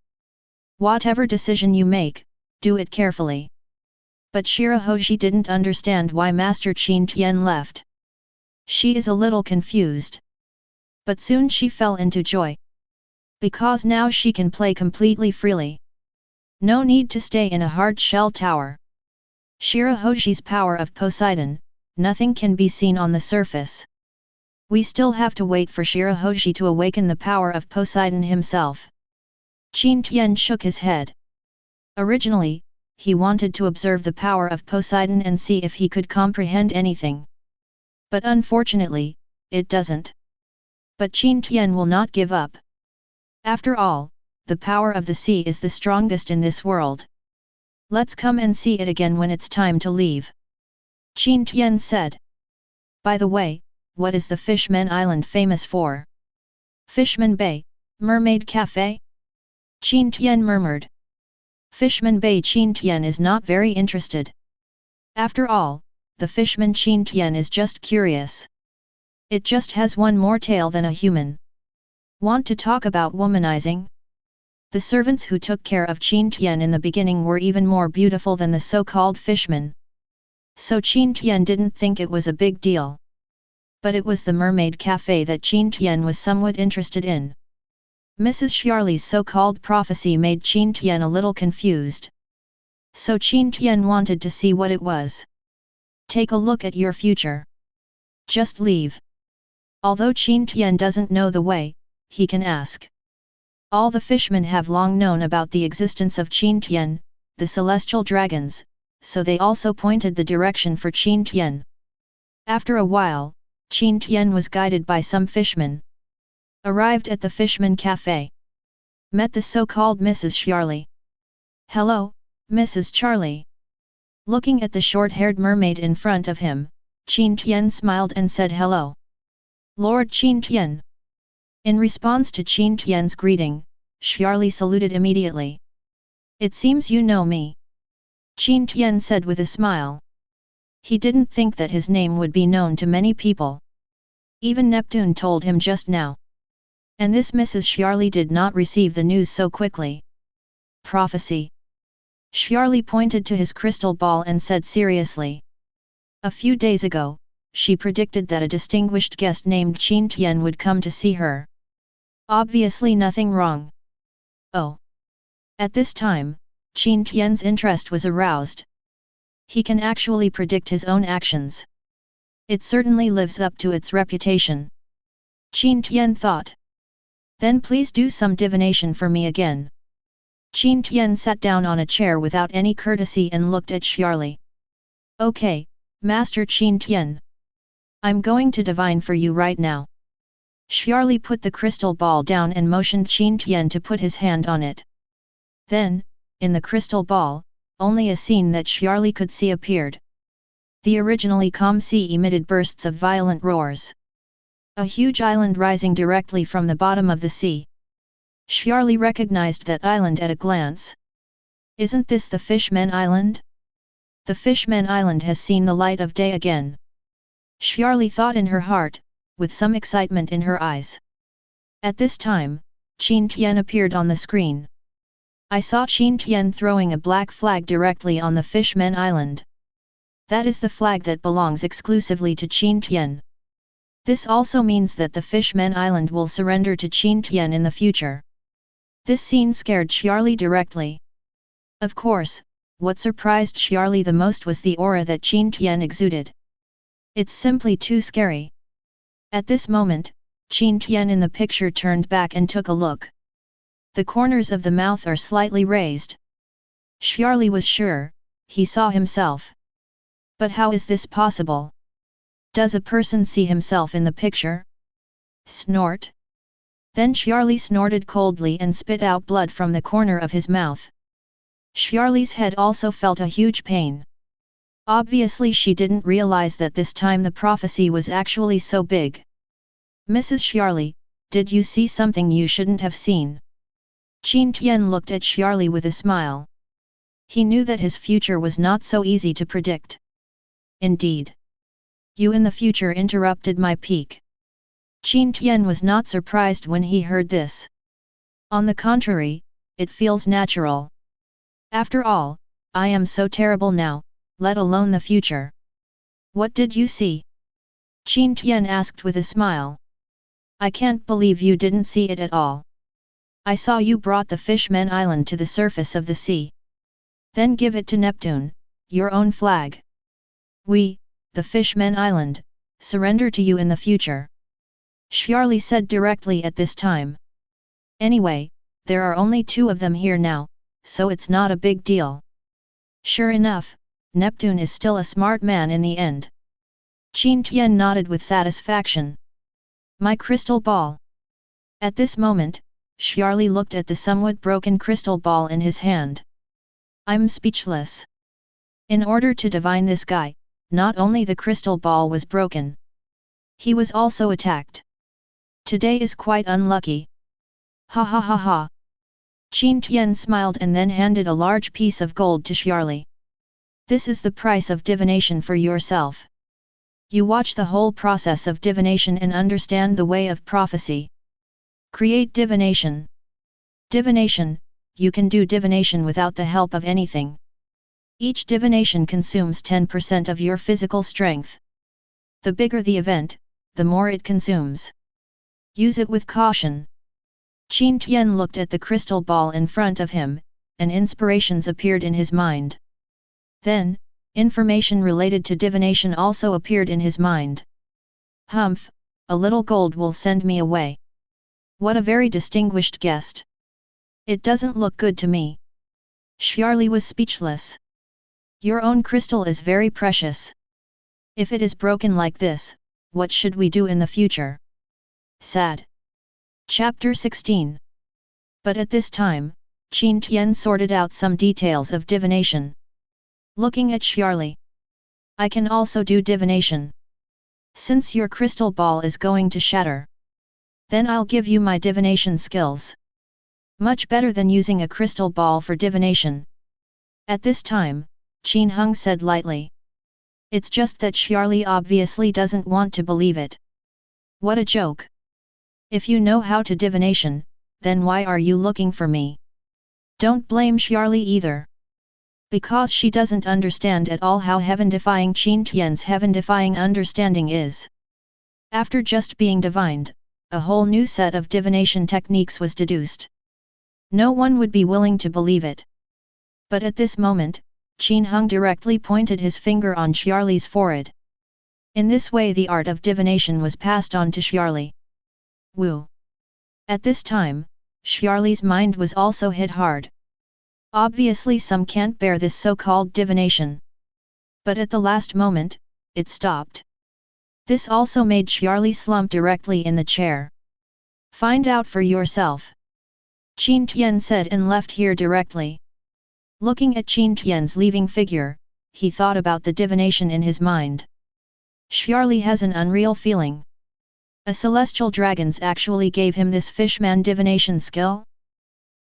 Whatever decision you make, do it carefully. But Shirahoshi didn't understand why Master Qin Tian left. She is a little confused. But soon she fell into joy. Because now she can play completely freely. No need to stay in a hard shell tower. Shirahoshi's power of Poseidon, nothing can be seen on the surface. We still have to wait for Shirahoshi to awaken the power of Poseidon himself. Qin Tian shook his head. Originally, he wanted to observe the power of Poseidon and see if he could comprehend anything. But unfortunately, it doesn't. But Qin Tian will not give up. After all, the power of the sea is the strongest in this world. Let's come and see it again when it's time to leave. Qin Tian said. By the way, what is the Fishmen Island famous for? Fishman Bay, Mermaid Cafe? Qin Tian murmured. Fishman Bay. Qin Tian is not very interested. After all, the fishman Qin Tian is just curious. It just has one more tail than a human. Want to talk about womanizing? The servants who took care of Qin Tian in the beginning were even more beautiful than the so-called fishmen. So Qin Tian didn't think it was a big deal. But it was the mermaid cafe that Qin Tian was somewhat interested in. Mrs. Xiarli's so-called prophecy made Qin Tian a little confused. So Qin Tian wanted to see what it was. Take a look at your future. Just leave. Although Qin Tian doesn't know the way, he can ask. All the fishmen have long known about the existence of Qin Tian, the celestial dragons, so they also pointed the direction for Qin Tian. After a while, Qin Tian was guided by some fishmen. Arrived at the Fishman Cafe. Met the so-called Mrs. Xiarli. Hello, Mrs. Charlie. Looking at the short-haired mermaid in front of him, Qin Tian smiled and said hello. Lord Qin Tian. In response to Qin Tian's greeting, Xiarli saluted immediately. It seems you know me. Qin Tian said with a smile. He didn't think that his name would be known to many people. Even Neptune told him just now. And this Mrs. Xiarli did not receive the news so quickly. Prophecy. Xiarli pointed to his crystal ball and said seriously. A few days ago, she predicted that a distinguished guest named Qin Tian would come to see her. Obviously nothing wrong. Oh. At this time, Qin Tian's interest was aroused. He can actually predict his own actions. It certainly lives up to its reputation. Qin Tian thought. Then please do some divination for me again. Qin Tian sat down on a chair without any courtesy and looked at Xiarli. Okay, Master Qin Tian. I'm going to divine for you right now. Xiarli put the crystal ball down and motioned Qin Tian to put his hand on it. Then, in the crystal ball, only a scene that Xiarli could see appeared. The originally calm sea emitted bursts of violent roars. A huge island rising directly from the bottom of the sea. Xiarli recognized that island at a glance. Isn't this the Fishmen Island? The Fishmen Island has seen the light of day again. Xiarli thought in her heart, with some excitement in her eyes. At this time, Qin Tian appeared on the screen. I saw Qin Tian throwing a black flag directly on the Fishmen Island. That is the flag that belongs exclusively to Qin Tian. This also means that the Fishmen Island will surrender to Qin Tian in the future. This scene scared Xiarli directly. Of course, what surprised Xiarli the most was the aura that Qin Tian exuded. It's simply too scary. At this moment, Qin Tian in the picture turned back and took a look. The corners of the mouth are slightly raised. Xiarli was sure, he saw himself. But how is this possible? Does a person see himself in the picture? Snort. Then Xiarli snorted coldly and spit out blood from the corner of his mouth. Xiarli's head also felt a huge pain. Obviously she didn't realize that this time the prophecy was actually so big. Mrs. Xiarli, did you see something you shouldn't have seen? Qin Tian looked at Xiarli with a smile. He knew that his future was not so easy to predict. Indeed. You in the future interrupted my peak. Qin Tian was not surprised when he heard this. On the contrary, it feels natural. After all, I am so terrible now, let alone the future. What did you see? Qin Tian asked with a smile. I can't believe you didn't see it at all. I saw you brought the Fishmen Island to the surface of the sea. Then give it to Neptune, your own flag. We, the Fishmen Island, surrender to you in the future. Xiarli said directly at this time. Anyway, there are only 2 of them here now, so it's not a big deal. Sure enough, Neptune is still a smart man in the end. Qin Tian nodded with satisfaction. My crystal ball. At this moment, Xiarli looked at the somewhat broken crystal ball in his hand. I'm speechless. In order to divine this guy, not only the crystal ball was broken. He was also attacked. Today is quite unlucky. Ha ha ha ha. Qin Tian smiled and then handed a large piece of gold to Xiarli. This is the price of divination for yourself. You watch the whole process of divination and understand the way of prophecy. Create divination. Divination, you can do divination without the help of anything. Each divination consumes 10% of your physical strength. The bigger the event, the more it consumes. Use it with caution. Qin Tian looked at the crystal ball in front of him, and inspirations appeared in his mind. Then, information related to divination also appeared in his mind. Humph, a little gold will send me away. What a very distinguished guest. It doesn't look good to me. Xiarli was speechless. Your own crystal is very precious. If it is broken like this, what should we do in the future? Sad. Chapter 16. But at this time, Qin Tian sorted out some details of divination. Looking at Xiarli. I can also do divination. Since your crystal ball is going to shatter, then I'll give you my divination skills. Much better than using a crystal ball for divination. At this time, Qin Hung said lightly. It's just that Xiarli obviously doesn't want to believe it. What a joke. If you know how to divination, then why are you looking for me? Don't blame Xiarli either. Because she doesn't understand at all how heaven-defying Qin Tian's heaven-defying understanding is. After just being divined, a whole new set of divination techniques was deduced. No one would be willing to believe it. But at this moment, Qin Hung directly pointed his finger on Xiarli's forehead. In this way the art of divination was passed on to Xiarli. Woo! At this time, Xiarli's mind was also hit hard. Obviously some can't bear this so-called divination. But at the last moment, it stopped. This also made Xiarli slump directly in the chair. Find out for yourself. Qin Tian said and left here directly. Looking at Qin Tian's leaving figure, he thought about the divination in his mind. Xiarli has an unreal feeling. A celestial dragons actually gave him this fishman divination skill?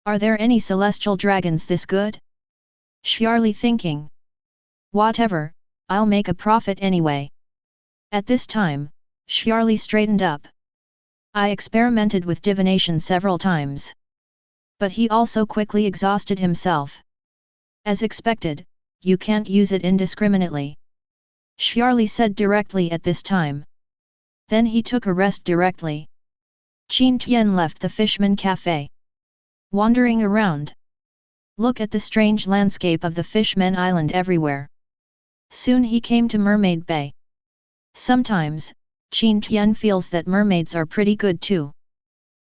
Are there any celestial dragons this good? Xiarli thinking. Whatever, I'll make a profit anyway. At this time, Xiarli straightened up. I experimented with divination several times. But he also quickly exhausted himself. As expected, you can't use it indiscriminately. Xiarli said directly at this time. Then he took a rest directly. Qin Tian left the Fishman Cafe. Wandering around. Look at the strange landscape of the Fishmen Island everywhere. Soon he came to Mermaid Bay. Sometimes, Qin Tian feels that mermaids are pretty good too.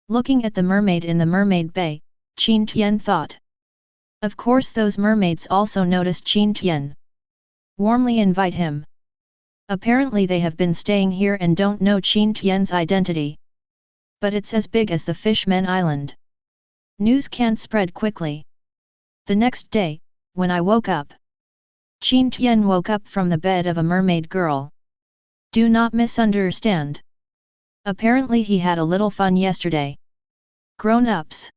Looking at the mermaid in the Mermaid Bay, Qin Tian thought. Of course those mermaids also noticed Qin Tian. Warmly invite him. Apparently they have been staying here and don't know Qin Tian's identity. But it's as big as the Fishmen Island. News can't spread quickly. The next day, when I woke up. Qin Tian woke up from the bed of a mermaid girl. Do not misunderstand. Apparently he had a little fun yesterday. Grown-ups.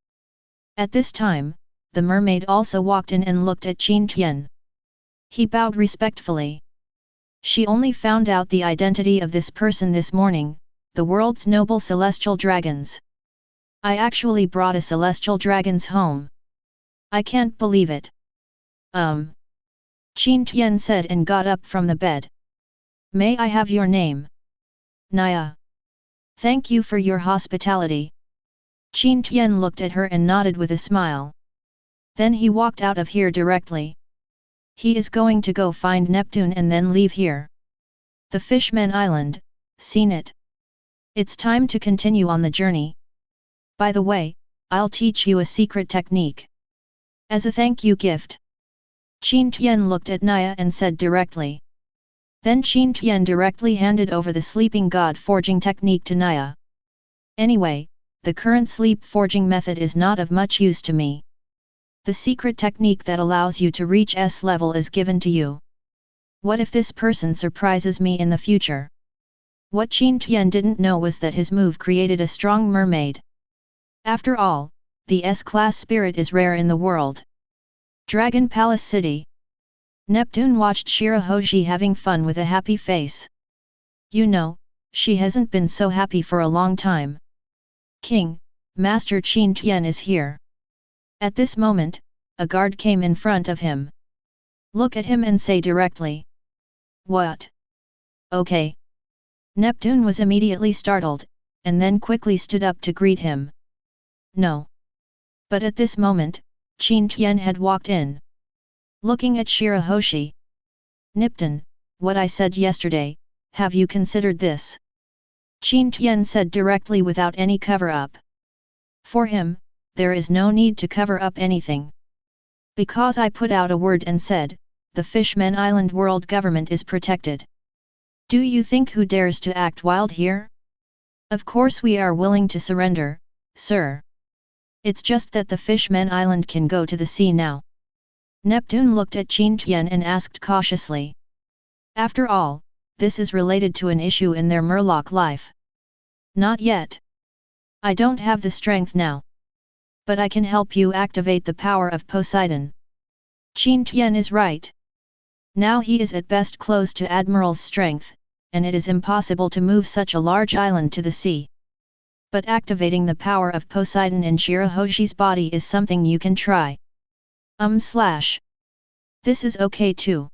At this time, the mermaid also walked in and looked at Qin Tian. He bowed respectfully. She only found out the identity of this person this morning, the world's noble celestial dragons. I actually brought a celestial dragons home. I can't believe it. Qin Tian said and got up from the bed. May I have your name? Naya. Thank you for your hospitality. Qin Tian looked at her and nodded with a smile. Then he walked out of here directly. He is going to go find Neptune and then leave here. The Fishmen Island, seen it. It's time to continue on the journey. By the way, I'll teach you a secret technique. As a thank you gift. Qin Tian looked at Naya and said directly. Then Qin Tian directly handed over the sleeping god forging technique to Naya. Anyway, the current sleep forging method is not of much use to me. The secret technique that allows you to reach S level is given to you. What if this person surprises me in the future? What Qin Tian didn't know was that his move created a strong mermaid. After all, the S-class spirit is rare in the world. Dragon Palace City. Neptune watched Shirahoji having fun with a happy face. You know, she hasn't been so happy for a long time. King, Master Qin Tian is here. At this moment, a guard came in front of him. Look at him and say directly. What? Okay. Neptune was immediately startled, and then quickly stood up to greet him. No. But at this moment, Qin Tian had walked in. Looking at Shirahoshi. Neptune, what I said yesterday, have you considered this? Qin Tian said directly without any cover-up. For him, there is no need to cover up anything. Because I put out a word and said, the Fishman Island world government is protected. Do you think who dares to act wild here? Of course we are willing to surrender, sir. It's just that the Fishman Island can go to the sea now. Neptune looked at Qin Tian and asked cautiously. After all, this is related to an issue in their Murloc life. Not yet. I don't have the strength now. But I can help you activate the power of Poseidon. Qin Tian is right. Now he is at best close to Admiral's strength, and it is impossible to move such a large island to the sea. But activating the power of Poseidon in Shirahoshi's body is something you can try. This is okay too.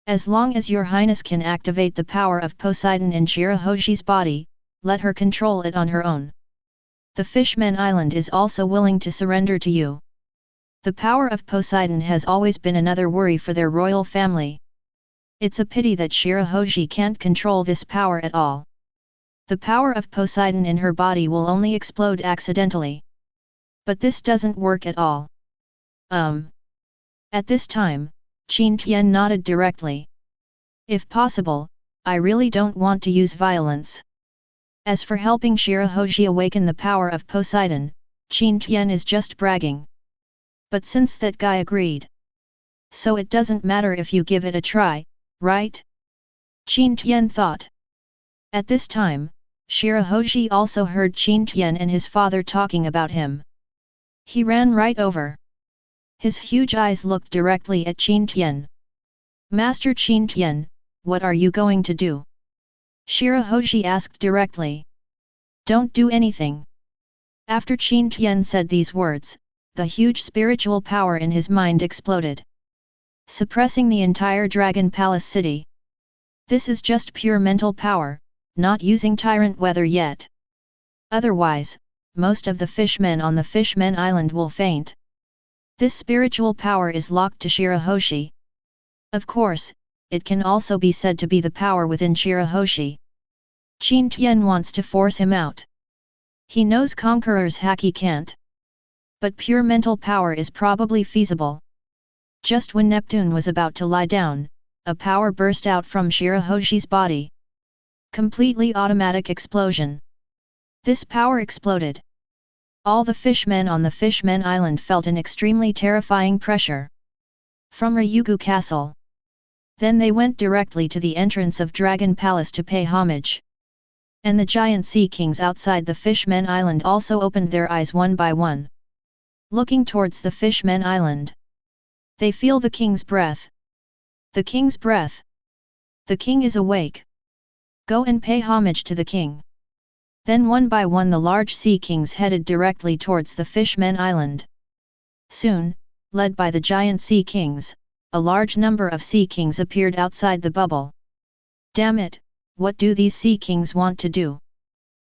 As long as your highness can activate the power of Poseidon in Shirahoshi's body, let her control it on her own. The Fishman Island is also willing to surrender to you. The power of Poseidon has always been another worry for their royal family. It's a pity that Shirahoshi can't control this power at all. The power of Poseidon in her body will only explode accidentally. But this doesn't work at all. At this time, Qin Tian nodded directly. If possible, I really don't want to use violence. As for helping Shirahoshi awaken the power of Poseidon, Qin Tian is just bragging. But since that guy agreed. So it doesn't matter if you give it a try, right? Qin Tian thought. At this time, Shirahoshi also heard Qin Tian and his father talking about him. He ran right over. His huge eyes looked directly at Qin Tian. Master Qin Tian, what are you going to do? Shirahoshi asked directly. Don't do anything. After Qin Tian said these words, the huge spiritual power in his mind exploded, suppressing the entire Dragon Palace city. This is just pure mental power, not using tyrant weather yet. Otherwise, most of the fishmen on the Fishman Island will faint. This spiritual power is locked to Shirahoshi. Of course, it can also be said to be the power within Shirahoshi. Qin Tian wants to force him out. He knows Conqueror's Haki can't. But pure mental power is probably feasible. Just when Neptune was about to lie down, a power burst out from Shirahoshi's body. Completely automatic explosion. This power exploded. All the fishmen on the Fishman Island felt an extremely terrifying pressure. From Ryugu Castle. Then they went directly to the entrance of Dragon Palace to pay homage. And the giant sea kings outside the Fishman Island also opened their eyes one by one. Looking towards the Fishman Island. They feel the king's breath. The king's breath. The king is awake. Go and pay homage to the king. Then one by one the large sea kings headed directly towards the Fishman Island. Soon, led by the giant sea kings, a large number of sea kings appeared outside the bubble. Damn it, what do these sea kings want to do?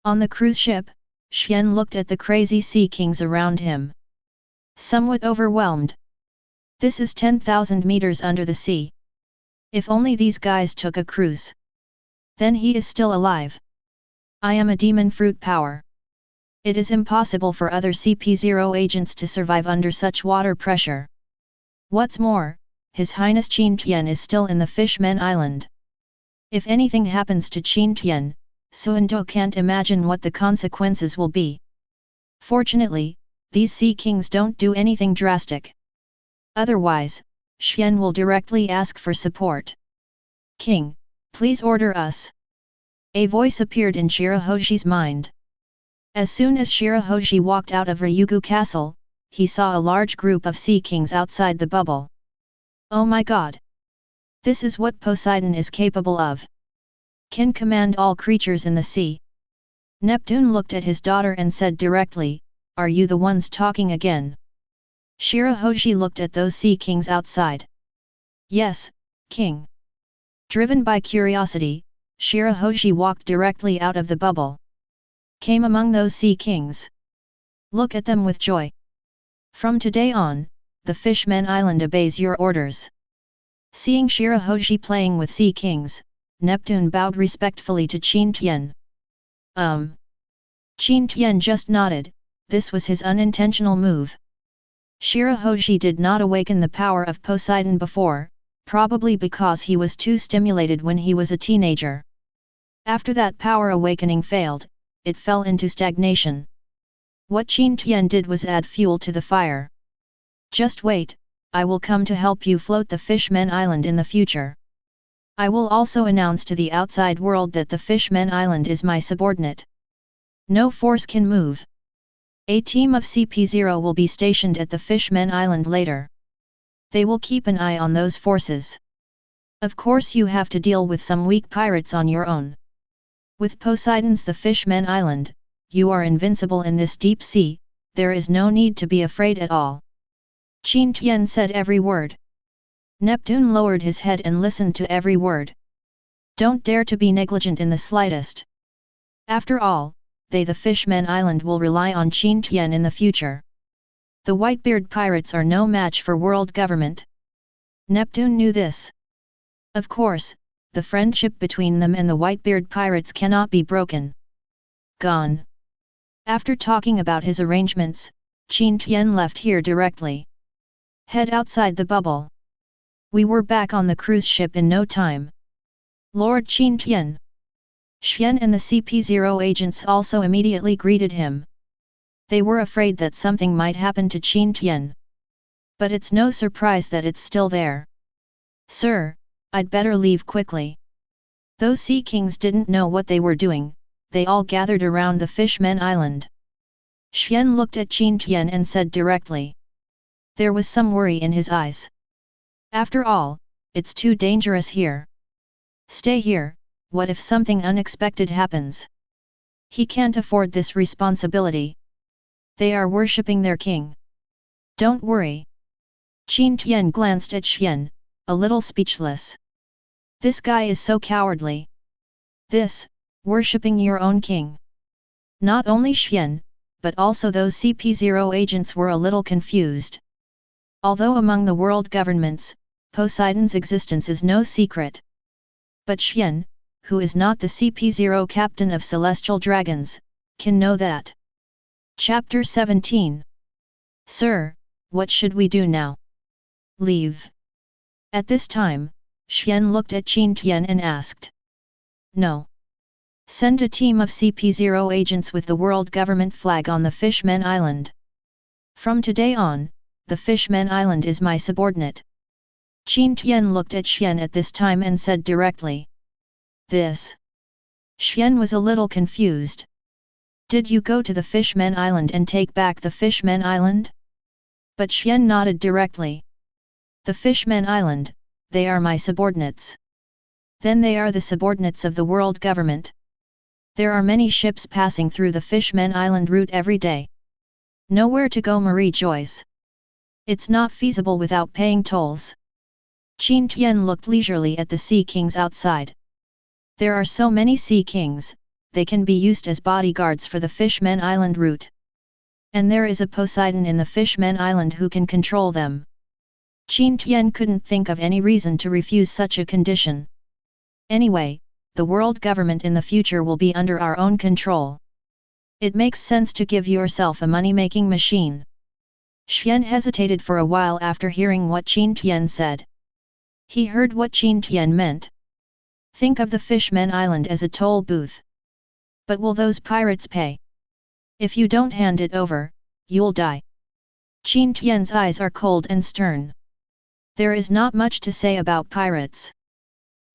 On the cruise ship, Xian looked at the crazy sea kings around him. Somewhat overwhelmed. This is 10,000 meters under the sea. If only these guys took a cruise. Then he is still alive. I am a demon fruit power. It is impossible for other CP0 agents to survive under such water pressure. What's more, His Highness Qin Tian is still in the Fishman Island. If anything happens to Qin Tian, Suindo can't imagine what the consequences will be. Fortunately, these sea kings don't do anything drastic. Otherwise, Xian will directly ask for support. King, please order us. A voice appeared in Shirahoshi's mind. As soon as Shirahoshi walked out of Ryugu Castle, he saw a large group of sea kings outside the bubble. Oh my god! This is what Poseidon is capable of. Can command all creatures in the sea. Neptune looked at his daughter and said directly, are you the ones talking again? Shirahoshi looked at those sea kings outside. Yes, king. Driven by curiosity, Shirahoshi walked directly out of the bubble. Came among those sea kings. Look at them with joy. From today on, the Fishmen Island obeys your orders. Seeing Shirahoshi playing with sea kings, Neptune bowed respectfully to Qin Tian. Qin Tian just nodded, this was his unintentional move. Shirahoshi did not awaken the power of Poseidon before, probably because he was too stimulated when he was a teenager. After that power awakening failed, it fell into stagnation. What Qin Tian did was add fuel to the fire. Just wait, I will come to help you float the Fishmen Island in the future. I will also announce to the outside world that the Fishmen Island is my subordinate. No force can move. A team of CP0 will be stationed at the Fishmen Island later. They will keep an eye on those forces. Of course you have to deal with some weak pirates on your own. With Poseidon's the Fishmen Island, you are invincible in this deep sea, there is no need to be afraid at all. Qin Tian said every word. Neptune lowered his head and listened to every word. Don't dare to be negligent in the slightest. After all, they the Fishmen Island will rely on Qin Tian in the future. The Whitebeard pirates are no match for world government. Neptune knew this. Of course, the friendship between them and the Whitebeard pirates cannot be broken. Gone. After talking about his arrangements, Qin Tian left here directly. Head outside the bubble. We were back on the cruise ship in no time. Lord Qin Tian. Xian and the CP0 agents also immediately greeted him. They were afraid that something might happen to Qin Tian. But it's no surprise that it's still there. Sir, I'd better leave quickly. Those sea kings didn't know what they were doing, they all gathered around the Fishmen Island. Xian looked at Qin Tian and said directly. There was some worry in his eyes. After all, it's too dangerous here. Stay here. What if something unexpected happens? He can't afford this responsibility. They are worshipping their king. Don't worry. Qin Tian glanced at Xian, a little speechless. This guy is so cowardly. This, worshipping your own king. Not only Xian, but also those CP0 agents were a little confused. Although among the world governments, Poseidon's existence is no secret. But Xian, who is not the CP0 captain of celestial dragons, can know that. Chapter 17. Sir, what should we do now? Leave. At this time, Xian looked at Qin Tian and asked. No. Send a team of CP0 agents with the world government flag on the Fishmen Island. From today on, the Fishmen Island is my subordinate. Qin Tian looked at Xian at this time and said directly. This. Xian was a little confused. Did you go to the Fishmen Island and take back the Fishmen Island? But Xian nodded directly. The Fishmen Island, they are my subordinates. Then they are the subordinates of the world government. There are many ships passing through the Fishmen Island route every day. Nowhere to go, Marie Joyce. It's not feasible without paying tolls. Qin Tian looked leisurely at the sea kings outside. There are so many sea kings, they can be used as bodyguards for the Fishmen Island route. And there is a Poseidon in the Fishmen Island who can control them. Qin Tian couldn't think of any reason to refuse such a condition. Anyway, the world government in the future will be under our own control. It makes sense to give yourself a money-making machine. Xian hesitated for a while after hearing what Qin Tian said. He heard what Qin Tian meant. Think of the Fishmen Island as a toll booth. But will those pirates pay? If you don't hand it over, you'll die. Qin Tian's eyes are cold and stern. There is not much to say about pirates.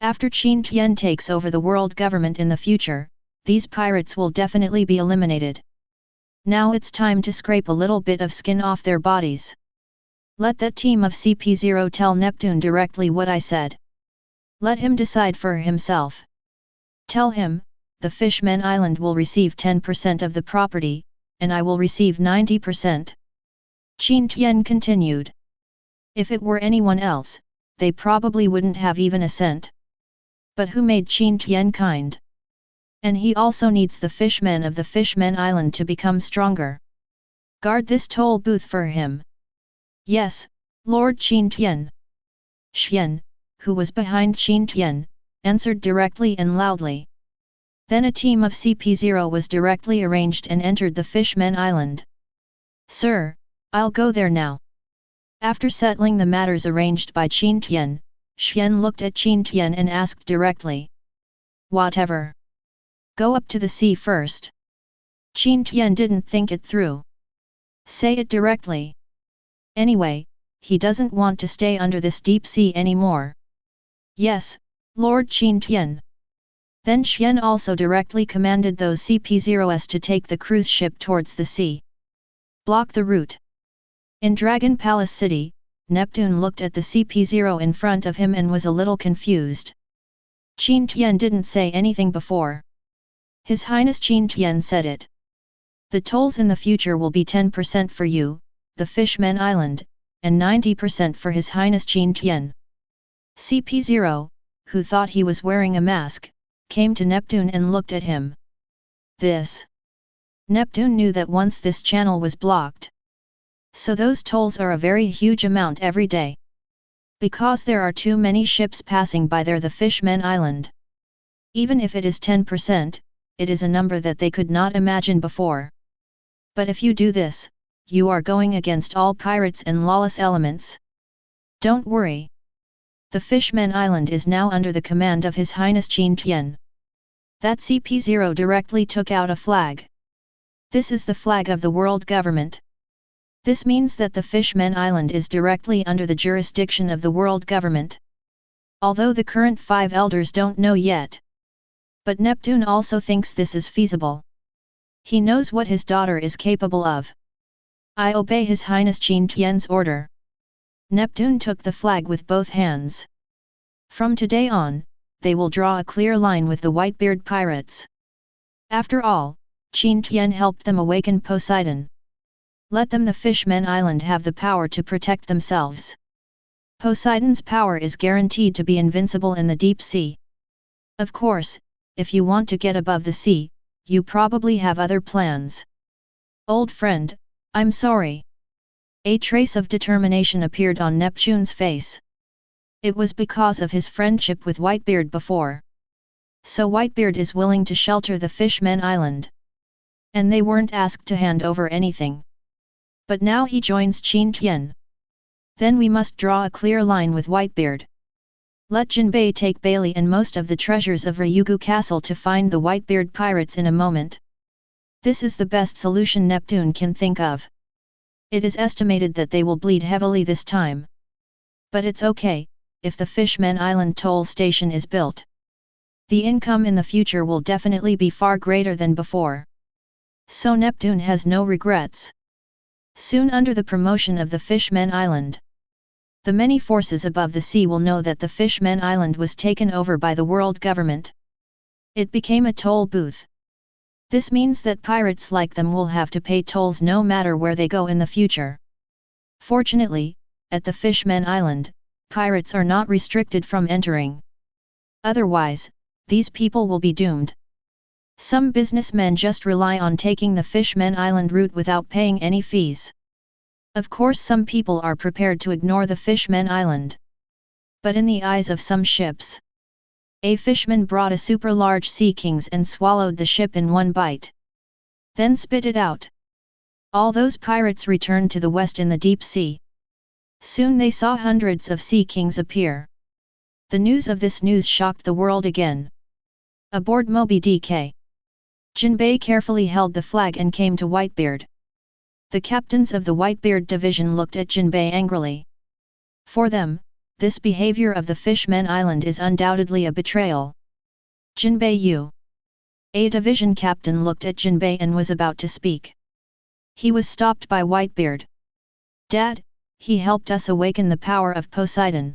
After Qin Tian takes over the world government in the future, these pirates will definitely be eliminated. Now it's time to scrape a little bit of skin off their bodies. Let that team of CP0 tell Neptune directly what I said. Let him decide for himself. Tell him, the Fishmen Island will receive 10% of the property, and I will receive 90%. Qin Tian continued. If it were anyone else, they probably wouldn't have even a cent. But who made Qin Tian kind? And he also needs the fishmen of the Fishmen Island to become stronger. Guard this toll booth for him. Yes, Lord Qin Tian. Xian, who was behind Qin Tian, answered directly and loudly. Then a team of CP0 was directly arranged and entered the Fishmen Island. Sir, I'll go there now. After settling the matters arranged by Qin Tian, Xian looked at Qin Tian and asked directly. Whatever. Go up to the sea first. Qin Tian didn't think it through. Say it directly. Anyway, he doesn't want to stay under this deep sea anymore. Yes, Lord Qin Tian. Then Xian also directly commanded those CP0s to take the cruise ship towards the sea. Block the route. In Dragon Palace City, Neptune looked at the CP0 in front of him and was a little confused. Qin Tian didn't say anything before. His Highness Qin Tian said it. The tolls in the future will be 10% for you, the Fishmen Island, and 90% for His Highness Qin Tian. CP0, who thought he was wearing a mask, came to Neptune and looked at him. This. Neptune knew that once this channel was blocked. So those tolls are a very huge amount every day. Because there are too many ships passing by there the Fishmen Island. Even if it is 10%, it is a number that they could not imagine before. But if you do this, you are going against all pirates and lawless elements. Don't worry. The Fishmen Island is now under the command of His Highness Qin Tian. That CP0 directly took out a flag. This is the flag of the world government. This means that the Fishmen Island is directly under the jurisdiction of the world government. Although the current 5 elders don't know yet. But Neptune also thinks this is feasible. He knows what his daughter is capable of. I obey His Highness Qin Tian's order. Neptune took the flag with both hands. From today on, they will draw a clear line with the Whitebeard pirates. After all, Qin Tian helped them awaken Poseidon. Let them the Fishmen Island have the power to protect themselves. Poseidon's power is guaranteed to be invincible in the deep sea. Of course, if you want to get above the sea, you probably have other plans. Old friend, I'm sorry. A trace of determination appeared on Neptune's face. It was because of his friendship with Whitebeard before. So Whitebeard is willing to shelter the Fishmen Island. And they weren't asked to hand over anything. But now he joins Qin Tian. Then we must draw a clear line with Whitebeard. Let Jinbei take Bailey and most of the treasures of Ryugu Castle to find the Whitebeard pirates in a moment. This is the best solution Neptune can think of. It is estimated that they will bleed heavily this time. But it's okay, if the Fishmen Island toll station is built. The income in the future will definitely be far greater than before. So Neptune has no regrets. Soon under the promotion of the Fishmen Island, the many forces above the sea will know that the Fishmen Island was taken over by the world government. It became a toll booth. This means that pirates like them will have to pay tolls no matter where they go in the future. Fortunately, at the Fishmen Island, pirates are not restricted from entering. Otherwise, these people will be doomed. Some businessmen just rely on taking the Fishmen Island route without paying any fees. Of course some people are prepared to ignore the Fishmen Island. But in the eyes of some ships, a fishman brought a super large sea kings and swallowed the ship in one bite. Then spit it out. All those pirates returned to the west in the deep sea. Soon they saw hundreds of sea kings appear. The news of this news shocked the world again. Aboard Moby DK. Jinbei carefully held the flag and came to Whitebeard. The captains of the Whitebeard division looked at Jinbei angrily. For them, this behavior of the Fishmen Island is undoubtedly a betrayal. Jinbei you. A division captain looked at Jinbei and was about to speak. He was stopped by Whitebeard. Dad, he helped us awaken the power of Poseidon.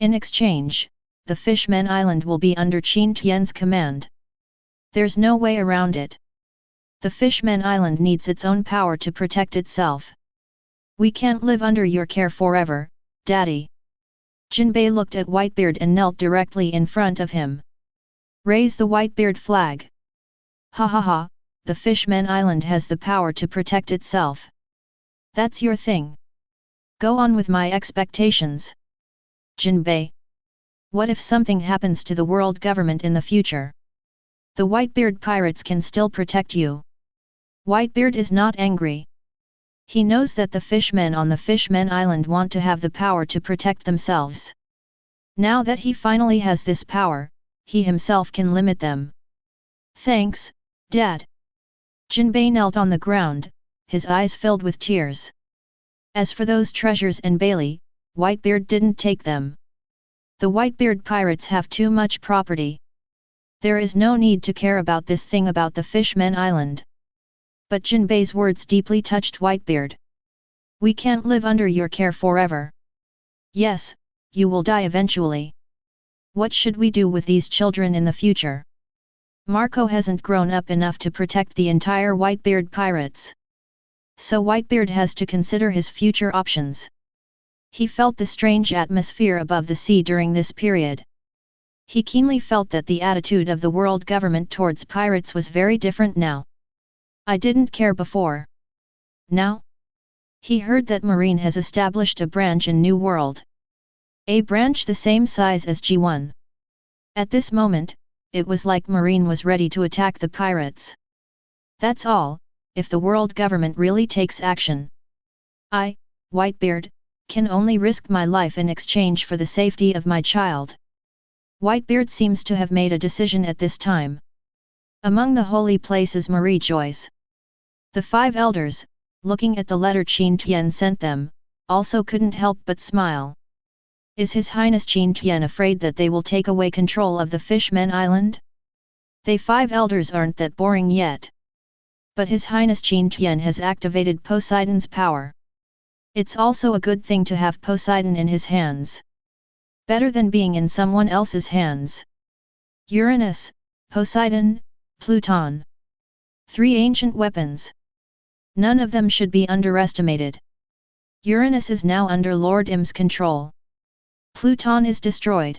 In exchange, the Fishmen Island will be under Qin Tian's command. There's no way around it. The Fishmen Island needs its own power to protect itself. We can't live under your care forever, Daddy. Jinbei looked at Whitebeard and knelt directly in front of him. Raise the Whitebeard flag. Ha ha ha, the Fishman Island has the power to protect itself. That's your thing. Go on with my expectations. Jinbei. What if something happens to the world government in the future? The Whitebeard pirates can still protect you. Whitebeard is not angry. He knows that the fishmen on the Fishman Island want to have the power to protect themselves. Now that he finally has this power, he himself can limit them. Thanks, Dad. Jinbei knelt on the ground, his eyes filled with tears. As for those treasures and Bailey, Whitebeard didn't take them. The Whitebeard pirates have too much property. There is no need to care about this thing about the Fishman Island. But Jinbei's words deeply touched Whitebeard. We can't live under your care forever. Yes, you will die eventually. What should we do with these children in the future? Marco hasn't grown up enough to protect the entire Whitebeard pirates. So Whitebeard has to consider his future options. He felt the strange atmosphere above the sea during this period. He keenly felt that the attitude of the world government towards pirates was very different now. I didn't care before. Now? He heard that Marine has established a branch in New World. A branch the same size as G1. At this moment, it was like Marine was ready to attack the pirates. That's all, if the world government really takes action. I, Whitebeard, can only risk my life in exchange for the safety of my child. Whitebeard seems to have made a decision at this time. Among the holy places Marie joys. The 5 elders, looking at the letter Qin Tian sent them, also couldn't help but smile. Is His Highness Qin Tian afraid that they will take away control of the Fishman Island? They 5 elders aren't that boring yet. But His Highness Qin Tian has activated Poseidon's power. It's also a good thing to have Poseidon in his hands. Better than being in someone else's hands. Uranus, Poseidon, Pluton. 3 ancient weapons. None of them should be underestimated. Uranus is now under Lord Im's control. Pluton is destroyed.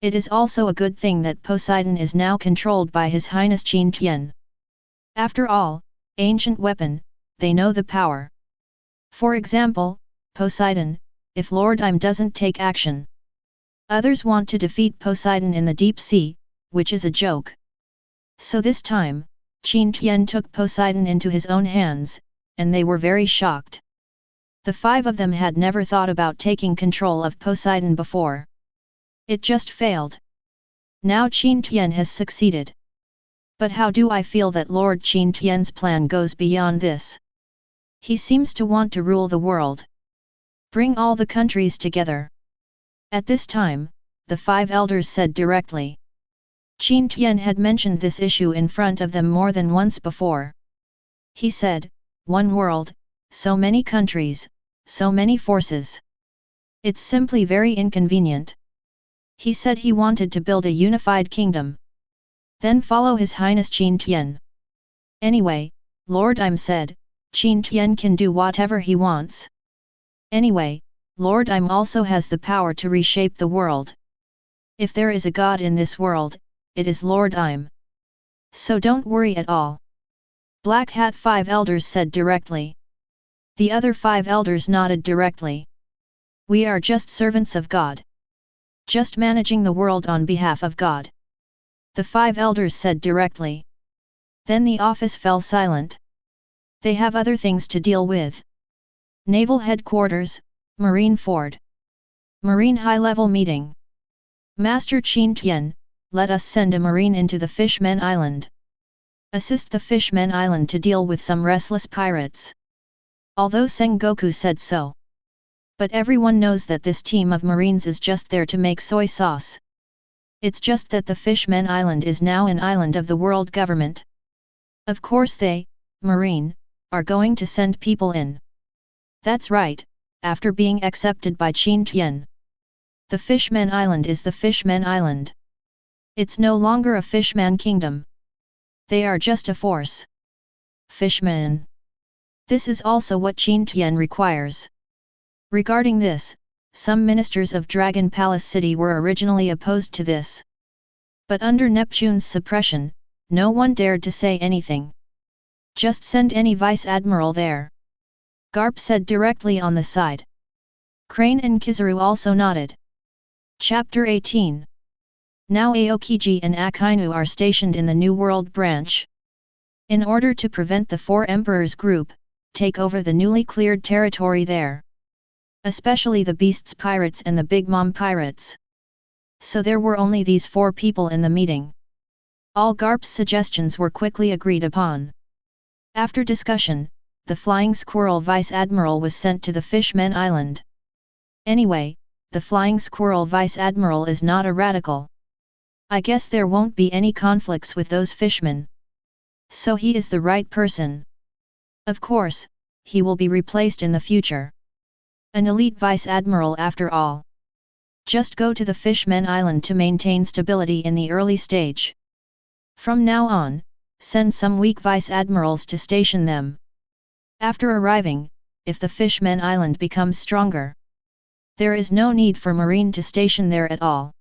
It is also a good thing that Poseidon is now controlled by His Highness Qin Tian. After all, ancient weapon, they know the power. For example, Poseidon, if Lord Im doesn't take action. Others want to defeat Poseidon in the deep sea, which is a joke. So this time, Qin Tian took Poseidon into his own hands, and they were very shocked. The 5 of them had never thought about taking control of Poseidon before. It just failed. Now Qin Tian has succeeded. But how do I feel that Lord Qin Tian's plan goes beyond this? He seems to want to rule the world. Bring all the countries together. At this time, the 5 elders said directly. Qin Tian had mentioned this issue in front of them more than once before. He said, one world, so many countries, so many forces. It's simply very inconvenient. He said he wanted to build a unified kingdom. Then follow His Highness Qin Tian. Anyway, Lord Im said, Qin Tian can do whatever he wants. Anyway, Lord Im also has the power to reshape the world. If there is a god in this world, it is Lord Im. So don't worry at all. Black Hat 5 elders said directly. The other 5 elders nodded directly. We are just servants of God. Just managing the world on behalf of God. The 5 elders said directly. Then the office fell silent. They have other things to deal with. Naval Headquarters, Marine Ford. Marine High-Level Meeting. Master Qin Tian, let us send a marine into the Fishman Island. Assist the Fishman Island to deal with some restless pirates. Although Sengoku said so. But everyone knows that this team of marines is just there to make soy sauce. It's just that the Fishman Island is now an island of the world government. Of course they, Marine, are going to send people in. That's right, after being accepted by Qin Tian. The Fishman Island is the Fishman Island. It's no longer a Fishman kingdom. They are just a force. Fishman. This is also what Qin Tian requires. Regarding this, some ministers of Dragon Palace City were originally opposed to this. But under Neptune's suppression, no one dared to say anything. Just send any vice admiral there. Garp said directly on the side. Crane and Kizaru also nodded. Chapter 18. Now Aokiji and Akainu are stationed in the New World branch. In order to prevent the Four Emperors group, take over the newly cleared territory there. Especially the Beasts Pirates and the Big Mom Pirates. So there were only these 4 people in the meeting. All Garp's suggestions were quickly agreed upon. After discussion, the Flying Squirrel Vice Admiral was sent to the Fishmen Island. Anyway, the Flying Squirrel Vice Admiral is not a radical. I guess there won't be any conflicts with those fishmen. So he is the right person. Of course, he will be replaced in the future. An elite Vice Admiral after all. Just go to the Fishmen Island to maintain stability in the early stage. From now on, send some weak Vice Admirals to station them. After arriving, if the Fishmen Island becomes stronger, there is no need for Marine to station there at all.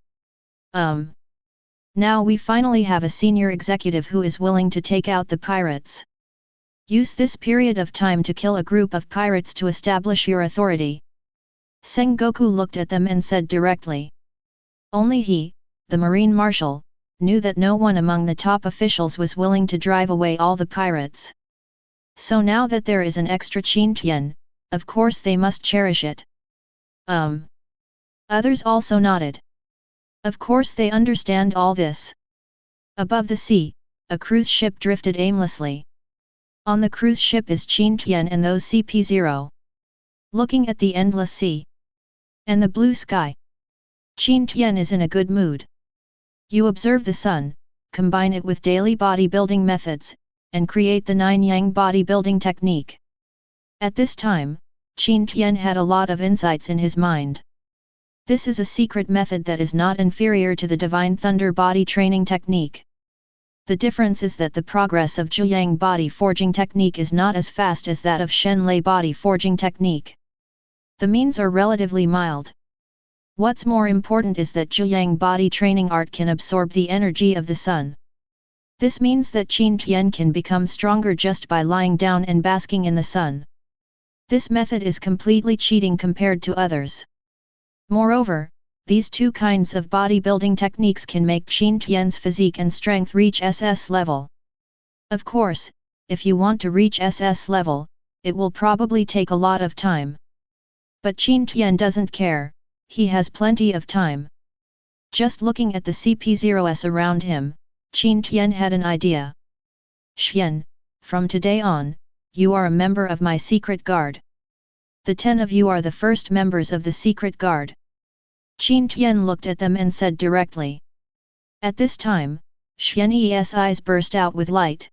Now we finally have a senior executive who is willing to take out the pirates. Use this period of time to kill a group of pirates to establish your authority. Sengoku looked at them and said directly. Only he, the Marine Marshal, knew that no one among the top officials was willing to drive away all the pirates. So now that there is an extra Qin Tian, of course they must cherish it. Others also nodded. Of course they understand all this. Above the sea, a cruise ship drifted aimlessly. On the cruise ship is Qin Tian and those CP0. Looking at the endless sea and the blue sky, Qin Tian is in a good mood. You observe the sun, combine it with daily bodybuilding methods, and create the 9-yang bodybuilding technique. At this time, Qin Tian had a lot of insights in his mind. This is a secret method that is not inferior to the Divine Thunder body training technique. The difference is that the progress of Zhuyang body forging technique is not as fast as that of Shenlei body forging technique. The means are relatively mild. What's more important is that Zhuyang body training art can absorb the energy of the sun. This means that Qin Tian can become stronger just by lying down and basking in the sun. This method is completely cheating compared to others. Moreover, these two kinds of bodybuilding techniques can make Qin Tian's physique and strength reach SS level. Of course, if you want to reach SS level, it will probably take a lot of time. But Qin Tian doesn't care, he has plenty of time. Just looking at the CP0s around him, Qin Tian had an idea. Xian, from today on, you are a member of my secret guard. The 10 of you are the first members of the secret guard. Qin Tian looked at them and said directly. At this time, Xian's eyes burst out with light.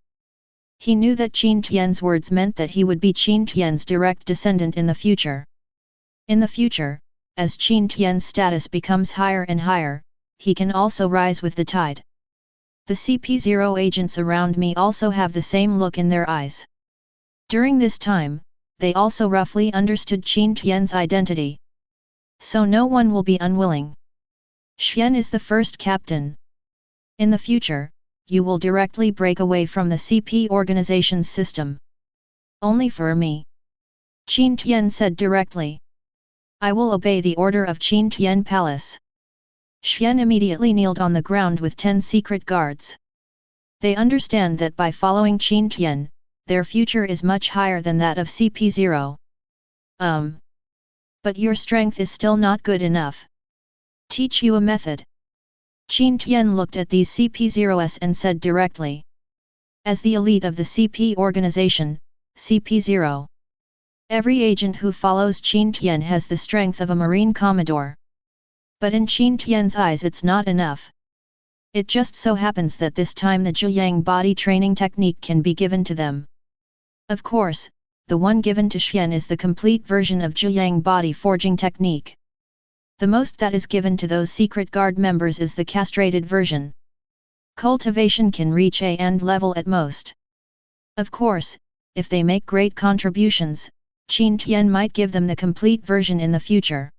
He knew that Qin Tian's words meant that he would be Qin Tian's direct descendant in the future. In the future, as Qin Tian's status becomes higher and higher, he can also rise with the tide. The CP0 agents around me also have the same look in their eyes. During this time, they also roughly understood Qin Tian's identity. So no one will be unwilling. Xian is the first captain. In the future, you will directly break away from the CP organization's system. Only for me. Qin Tian said directly. I will obey the order of Qin Tian Palace. Xian immediately kneeled on the ground with 10 secret guards. They understand that by following Qin Tian, their future is much higher than that of CP0. But your strength is still not good enough. Teach you a method. Qin Tian looked at these CP0s and said directly. As the elite of the CP organization, CP0. Every agent who follows Qin Tian has the strength of a Marine Commodore. But in Qin Tian's eyes it's not enough. It just so happens that this time the Zhuyang body training technique can be given to them. Of course, the one given to Xian is the complete version of Zhuyang body forging technique. The most that is given to those secret guard members is the castrated version. Cultivation can reach A and level at most. Of course, if they make great contributions, Qin Tian might give them the complete version in the future.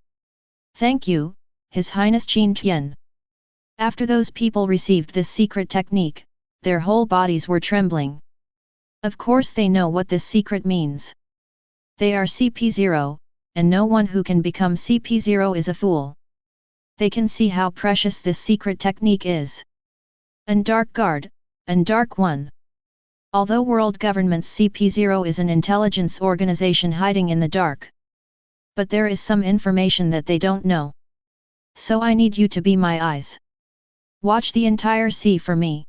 Thank you, His Highness Qin Tian. After those people received this secret technique, their whole bodies were trembling. Of course they know what this secret means. They are CP0, and no one who can become CP0 is a fool. They can see how precious this secret technique is. And Dark Guard, and Dark One. Although world government's CP0 is an intelligence organization hiding in the dark. But there is some information that they don't know. So I need you to be my eyes. Watch the entire sea for me.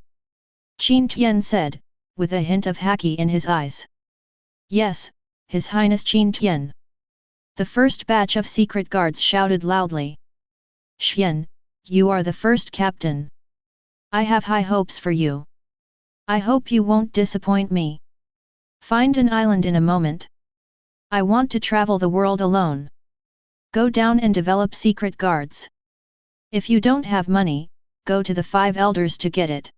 Qin Tian said, with a hint of haki in his eyes. Yes, His Highness Qin Tian. The first batch of secret guards shouted loudly. Xian, you are the first captain. I have high hopes for you. I hope you won't disappoint me. Find an island in a moment. I want to travel the world alone. Go down and develop secret guards. If you don't have money, go to the 5 elders to get it.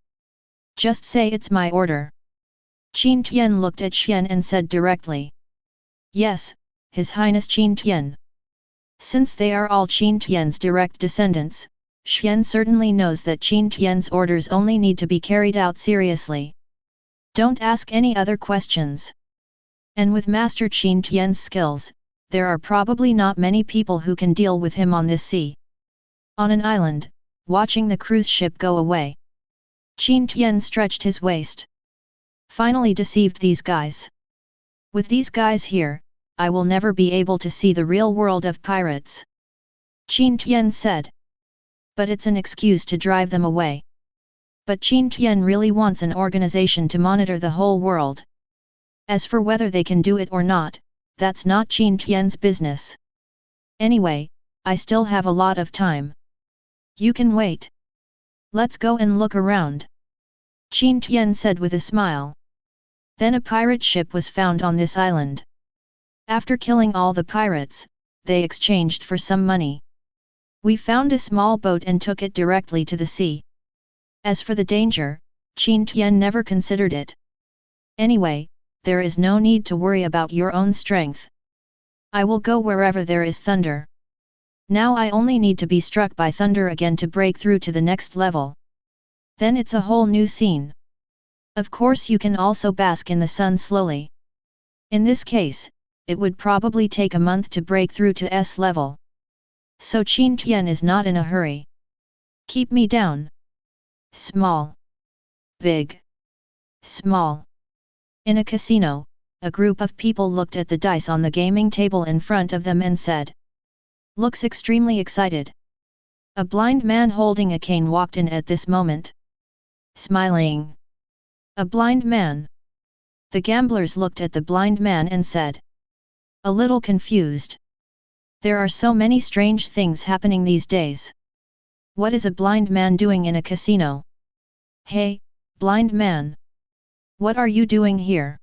Just say it's my order. Qin Tian looked at Xian and said directly. Yes, His Highness Qin Tian. Since they are all Qin Tian's direct descendants, Xian certainly knows that Qin Tian's orders only need to be carried out seriously. Don't ask any other questions. And with Master Qin Tian's skills, there are probably not many people who can deal with him on this sea. On an island, watching the cruise ship go away. Qin Tian stretched his waist. Finally deceived these guys. With these guys here, I will never be able to see the real world of pirates. Qin Tian said. But it's an excuse to drive them away. But Qin Tian really wants an organization to monitor the whole world. As for whether they can do it or not, that's not Qin Tian's business. Anyway, I still have a lot of time. You can wait. Let's go and look around. Qin Tian said with a smile. Then a pirate ship was found on this island. After killing all the pirates, they exchanged for some money. We found a small boat and took it directly to the sea. As for the danger, Qin Tian never considered it. Anyway, there is no need to worry about your own strength. I will go wherever there is thunder. Now I only need to be struck by thunder again to break through to the next level. Then it's a whole new scene. Of course you can also bask in the sun slowly. In this case, it would probably take a month to break through to S level. So Qin Tian is not in a hurry. Keep me down. Small. Big. Small. In a casino, a group of people looked at the dice on the gaming table in front of them and said. Looks extremely excited. A blind man holding a cane walked in at this moment. Smiling. A blind man. The gamblers looked at the blind man and said. A little confused. There are so many strange things happening these days. What is a blind man doing in a casino? Hey, blind man. What are you doing here?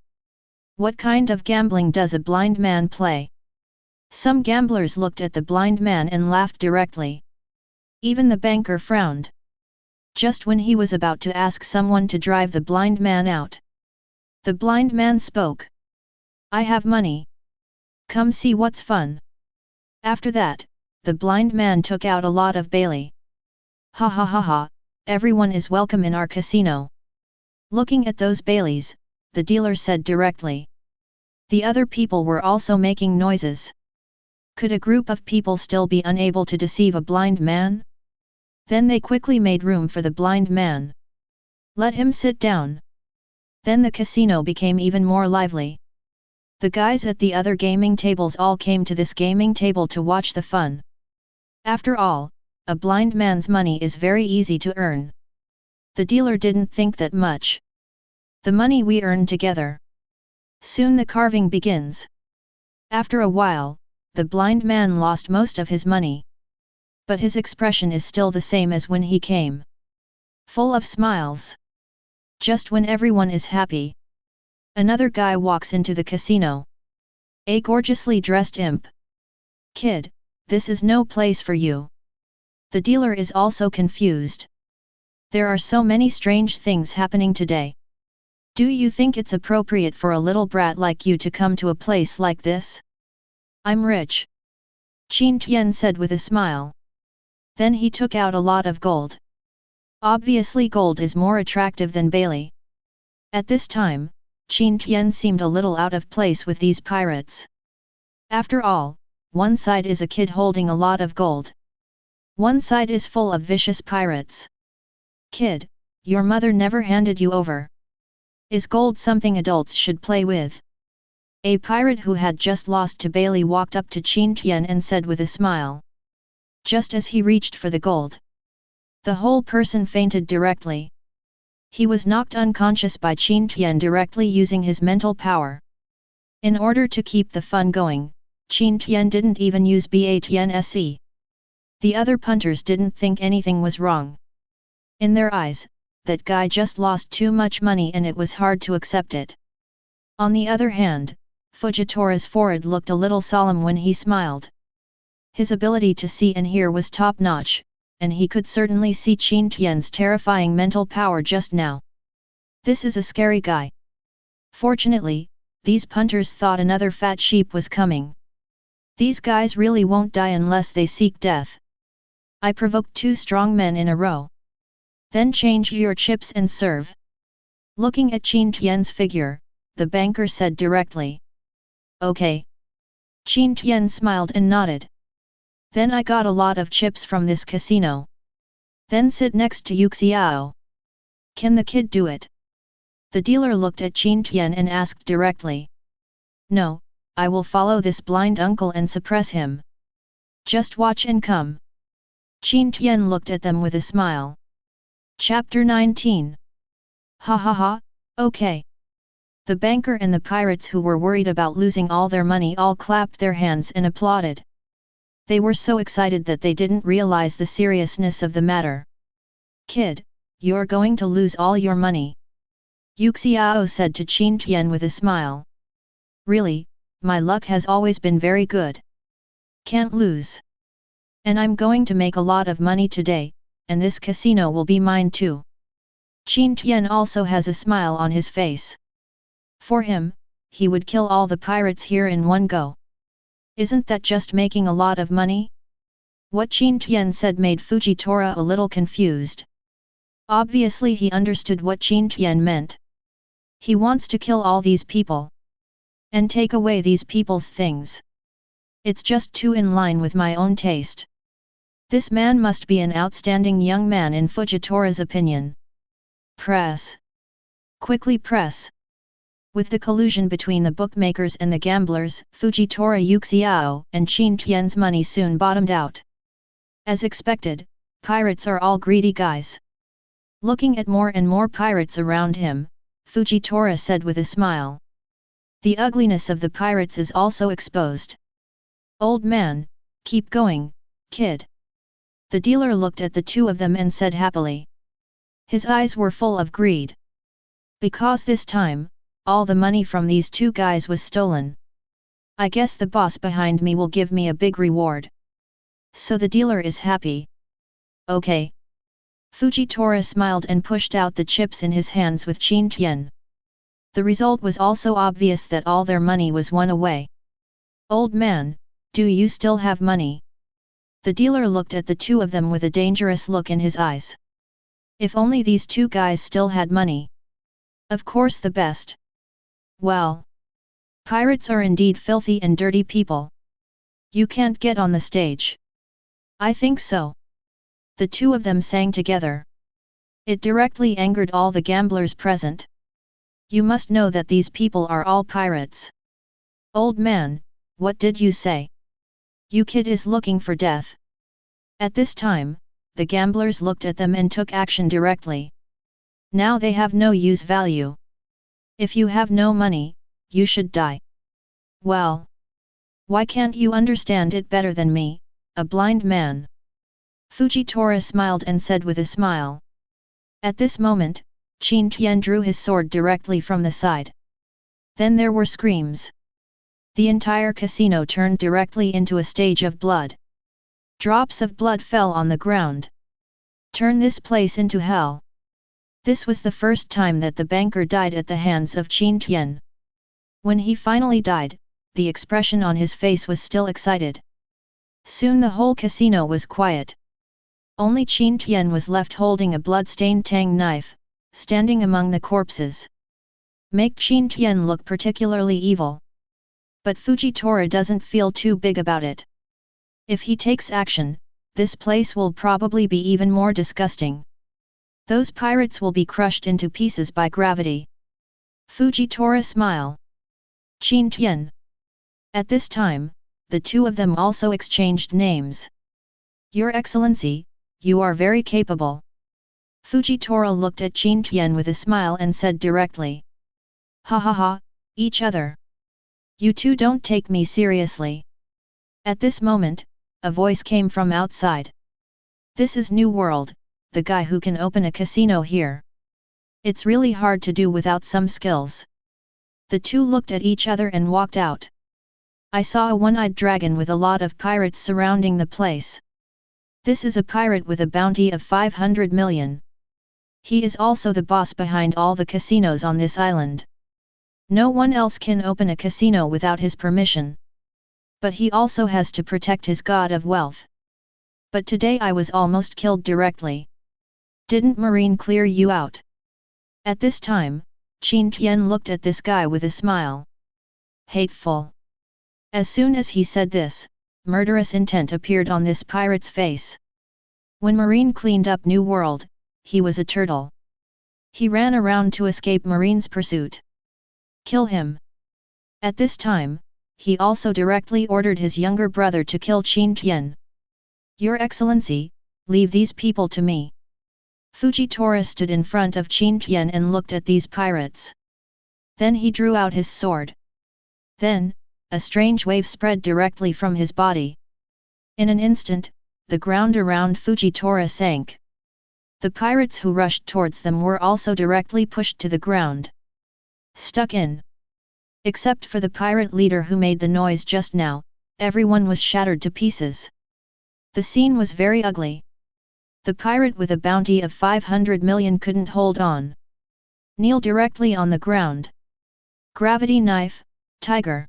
What kind of gambling does a blind man play? Some gamblers looked at the blind man and laughed directly. Even the banker frowned. Just when he was about to ask someone to drive the blind man out. The blind man spoke. I have money. Come see what's fun. After that, the blind man took out a lot of Bailey. Ha ha ha ha, everyone is welcome in our casino. Looking at those Baileys, the dealer said directly. The other people were also making noises. Could a group of people still be unable to deceive a blind man? Then they quickly made room for the blind man. Let him sit down. Then the casino became even more lively. The guys at the other gaming tables all came to this gaming table to watch the fun. After all, a blind man's money is very easy to earn. The dealer didn't think that much. The money we earn together. Soon the carving begins. After a while, the blind man lost most of his money. But his expression is still the same as when he came. Full of smiles. Just when everyone is happy. Another guy walks into the casino. A gorgeously dressed imp. Kid, this is no place for you. The dealer is also confused. There are so many strange things happening today. Do you think it's appropriate for a little brat like you to come to a place like this? I'm rich. Qin Tian said with a smile. Then he took out a lot of gold. Obviously gold is more attractive than Bailey. At this time, Qin Tian seemed a little out of place with these pirates. After all, one side is a kid holding a lot of gold. One side is full of vicious pirates. Kid, your mother never handed you over. Is gold something adults should play with? A pirate who had just lost to Bailey walked up to Qin Tian and said with a smile. Just as he reached for the gold, the whole person fainted directly. He was knocked unconscious by Qin Tian directly using his mental power. In order to keep the fun going, Qin Tian didn't even use BATNSE. The other punters didn't think anything was wrong. In their eyes, that guy just lost too much money and it was hard to accept it. On the other hand, Fujitora's forehead looked a little solemn when he smiled. His ability to see and hear was top-notch, and he could certainly see Qin Tian's terrifying mental power just now. This is a scary guy. Fortunately, these punters thought another fat sheep was coming. These guys really won't die unless they seek death. I provoked 2 strong men in a row. Then change your chips and serve. Looking at Qin Tian's figure, the banker said directly. Okay. Qin Tian smiled and nodded. Then I got a lot of chips from this casino. Then sit next to Yuxiao. Can the kid do it? The dealer looked at Qin Tian and asked directly. No, I will follow this blind uncle and suppress him. Just watch and come. Qin Tian looked at them with a smile. Chapter 19. Ha ha ha, okay. The banker and the pirates who were worried about losing all their money all clapped their hands and applauded. They were so excited that they didn't realize the seriousness of the matter. Kid, you're going to lose all your money. Yuxiao said to Qin Tian with a smile. Really, my luck has always been very good. Can't lose. And I'm going to make a lot of money today, and this casino will be mine too. Qin Tian also has a smile on his face. For him, he would kill all the pirates here in one go. Isn't that just making a lot of money? What Qin Tian said made Fujitora a little confused. Obviously he understood what Qin Tian meant. He wants to kill all these people. And take away these people's things. It's just too in line with my own taste. This man must be an outstanding young man in Fujitora's opinion. Press. Quickly press. With the collusion between the bookmakers and the gamblers, Fujitora Yuxiao and Qin Tian's money soon bottomed out. As expected, pirates are all greedy guys. Looking at more and more pirates around him, Fujitora said with a smile. The ugliness of the pirates is also exposed. Old man, keep going, kid. The dealer looked at the 2 of them and said happily. His eyes were full of greed. Because this time, all the money from these 2 guys was stolen. I guess the boss behind me will give me a big reward. So the dealer is happy. Okay. Fujitora smiled and pushed out the chips in his hands with Qin Tian. The result was also obvious that all their money was won away. Old man, do you still have money? The dealer looked at the 2 of them with a dangerous look in his eyes. If only these 2 guys still had money. Of course the best. Well. Pirates are indeed filthy and dirty people. You can't get on the stage. I think so. The 2 of them sang together. It directly angered all the gamblers present. You must know that these people are all pirates. Old man, what did you say? You kid is looking for death. At this time, the gamblers looked at them and took action directly. Now they have no use value. If you have no money, you should die. Well. Why can't you understand it better than me, a blind man? Fujitora smiled and said with a smile. At this moment, Qin Tian drew his sword directly from the side. Then there were screams. The entire casino turned directly into a stage of blood. Drops of blood fell on the ground. Turn this place into hell. This was the first time that the banker died at the hands of Qin Tian. When he finally died, the expression on his face was still excited. Soon the whole casino was quiet. Only Qin Tian was left holding a blood-stained tang knife, standing among the corpses. Make Qin Tian look particularly evil. But Fujitora doesn't feel too big about it. If he takes action, this place will probably be even more disgusting. Those pirates will be crushed into pieces by gravity. Fujitora smile. Qin Tian. At this time, the two of them also exchanged names. Your Excellency, you are very capable. Fujitora looked at Qin Tian with a smile and said directly. Ha ha ha, each other. You two don't take me seriously. At this moment, a voice came from outside. This is New World, the guy who can open a casino here. It's really hard to do without some skills. The two looked at each other and walked out. I saw a one-eyed dragon with a lot of pirates surrounding the place. This is a pirate with a bounty of 500 million. He is also the boss behind all the casinos on this island. No one else can open a casino without his permission. But he also has to protect his god of wealth. But today I was almost killed directly. Didn't Marine clear you out? At this time, Qin Tian looked at this guy with a smile. Hateful. As soon as he said this, murderous intent appeared on this pirate's face. When Marine cleaned up New World, he was a turtle. He ran around to escape Marine's pursuit. Kill him. At this time, he also directly ordered his younger brother to kill Qin Tian. Your Excellency, leave these people to me. Fujitora stood in front of Qin Tian and looked at these pirates. Then he drew out his sword. Then, a strange wave spread directly from his body. In an instant, the ground around Fujitora sank. The pirates who rushed towards them were also directly pushed to the ground. Stuck in. Except for the pirate leader who made the noise just now, everyone was shattered to pieces. The scene was very ugly. The pirate with a bounty of 500 million couldn't hold on. Kneel directly on the ground. Gravity knife, tiger.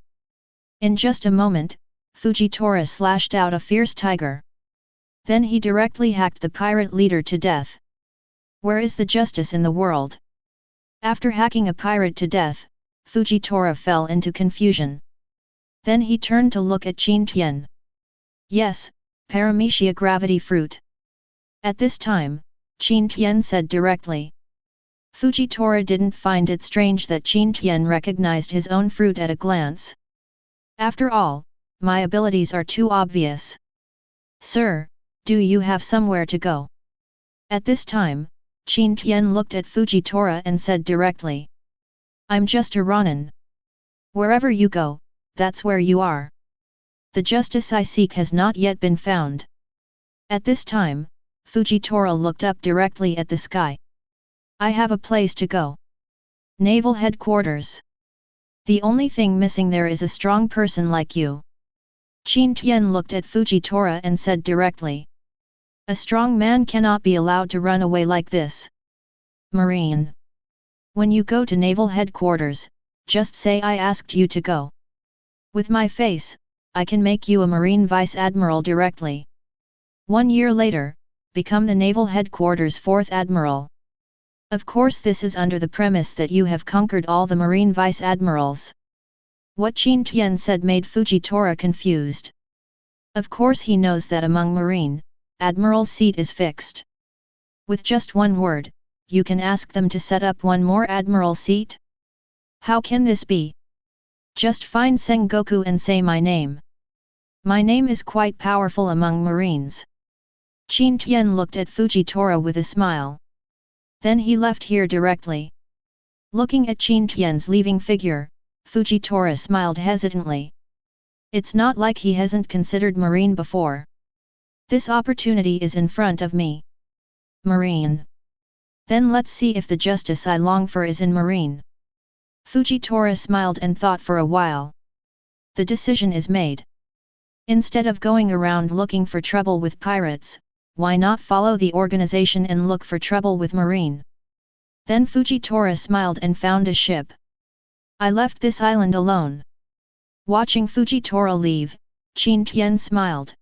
In just a moment, Fujitora slashed out a fierce tiger. Then he directly hacked the pirate leader to death. Where is the justice in the world? After hacking a pirate to death, Fujitora fell into confusion. Then he turned to look at Qin Tian. Yes, Paramecia gravity fruit. At this time, Qin Tian said directly. Fujitora didn't find it strange that Qin Tian recognized his own fruit at a glance. After all, my abilities are too obvious. Sir, do you have somewhere to go? At this time, Qin Tian looked at Fujitora and said directly. I'm just a Ronin. Wherever you go, that's where you are. The justice I seek has not yet been found. At this time, Fujitora looked up directly at the sky. I have a place to go. Naval headquarters. The only thing missing there is a strong person like you. Qin Tian looked at Fujitora and said directly. A strong man cannot be allowed to run away like this. Marine. When you go to naval headquarters, just say I asked you to go. With my face, I can make you a Marine Vice Admiral directly. 1 year later, become the naval headquarters 4th Admiral. Of course this is under the premise that you have conquered all the Marine Vice Admirals. What Qin Tian said made Fujitora confused. Of course he knows that among Marine, Admiral's seat is fixed. With just one word, you can ask them to set up one more Admiral seat? How can this be? Just find Sengoku and say my name. My name is quite powerful among Marines. Qin Tian looked at Fujitora with a smile. Then he left here directly. Looking at Qin Tian's leaving figure, Fujitora smiled hesitantly. It's not like he hasn't considered Marine before. This opportunity is in front of me. Marine. Then let's see if the justice I long for is in Marine. Fujitora smiled and thought for a while. The decision is made. Instead of going around looking for trouble with pirates, why not follow the organization and look for trouble with Marine? Then Fujitora smiled and found a ship. I left this island alone. Watching Fujitora leave, Qin Tian smiled.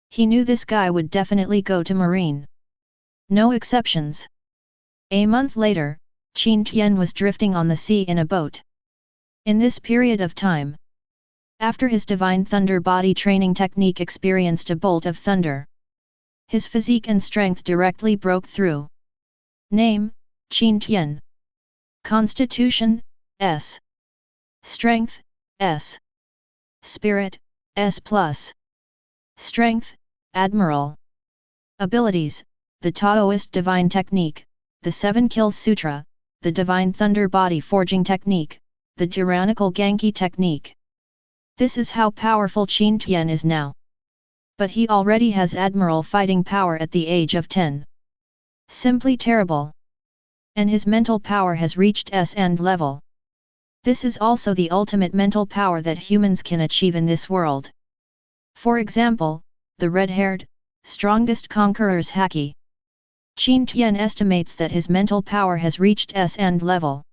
He knew this guy would definitely go to Marine. No exceptions. A month later, Qin Tian was drifting on the sea in a boat. In this period of time, after his Divine Thunder body training technique experienced a bolt of thunder, his physique and strength directly broke through. Name, Qin Tian. Constitution, S. Strength, S. Spirit, S+. Strength, Admiral. Abilities, the Taoist Divine Technique, the 7 Kills Sutra, the Divine Thunder Body Forging Technique, the Tyrannical Genki Technique. This is how powerful Qin Tian is now. But he already has Admiral fighting power at the age of 10. Simply terrible. And his mental power has reached S&D level. This is also the ultimate mental power that humans can achieve in this world. For example, the red-haired, strongest conqueror's Haki. Qin Tian estimates that his mental power has reached S&D level.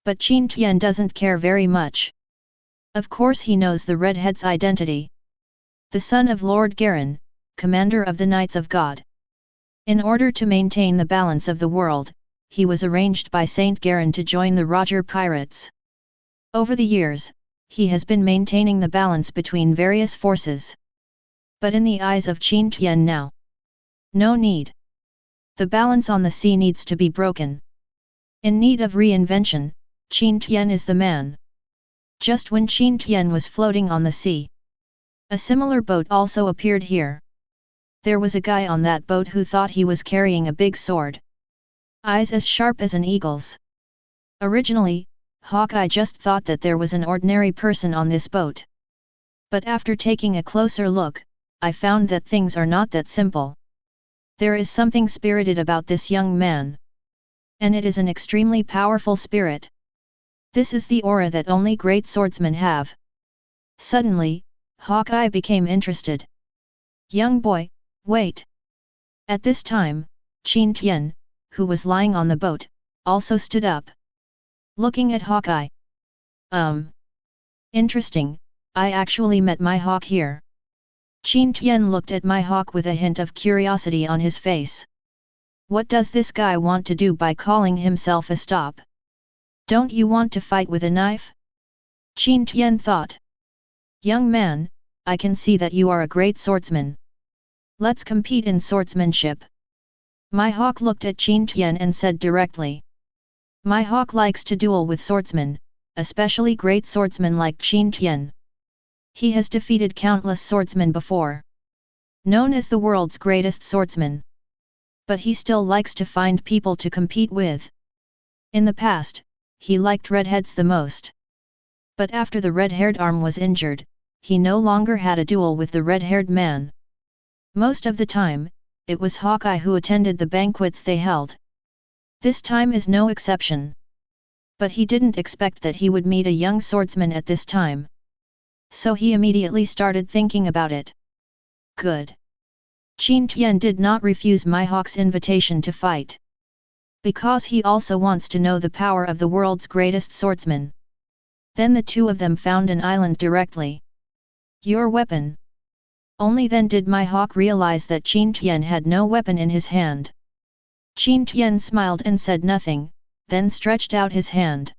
But Qin Tian doesn't care very much. Of course he knows the redhead's identity. The son of Lord Garen, commander of the Knights of God. In order to maintain the balance of the world, he was arranged by Saint Garen to join the Roger Pirates. Over the years, he has been maintaining the balance between various forces. But in the eyes of Qin Tian now, no need. The balance on the sea needs to be broken. In need of reinvention, Qin Tian is the man. Just when Qin Tian was floating on the sea, a similar boat also appeared here. There was a guy on that boat who thought he was carrying a big sword. Eyes as sharp as an eagle's. Originally, Hawkeye just thought that there was an ordinary person on this boat. But after taking a closer look, I found that things are not that simple. There is something spirited about this young man. And it is an extremely powerful spirit. This is the aura that only great swordsmen have. Suddenly, Hawkeye became interested. Young boy, wait. At this time, Qin Tian, who was lying on the boat, also stood up. Looking at Hawkeye. Interesting, I actually met my hawk here. Qin Tian looked at my hawk with a hint of curiosity on his face. What does this guy want to do by calling himself a stop? Don't you want to fight with a knife? Qin Tian thought. Young man, I can see that you are a great swordsman. Let's compete in swordsmanship. My hawk looked at Qin Tian and said directly. My hawk likes to duel with swordsmen, especially great swordsmen like Qin Tian. He has defeated countless swordsmen before. Known as the world's greatest swordsman. But he still likes to find people to compete with. In the past, he liked redheads the most. But after the red-haired arm was injured, he no longer had a duel with the red-haired man. Most of the time, it was Hawkeye who attended the banquets they held. This time is no exception. But he didn't expect that he would meet a young swordsman at this time. So he immediately started thinking about it. Good. Qin Tian did not refuse my hawk's invitation to fight. Because he also wants to know the power of the world's greatest swordsman. Then the two of them found an island directly. Your weapon. Only then did my hawk realize that Qin Tian had no weapon in his hand. Qin Tian smiled and said nothing, then stretched out his hand.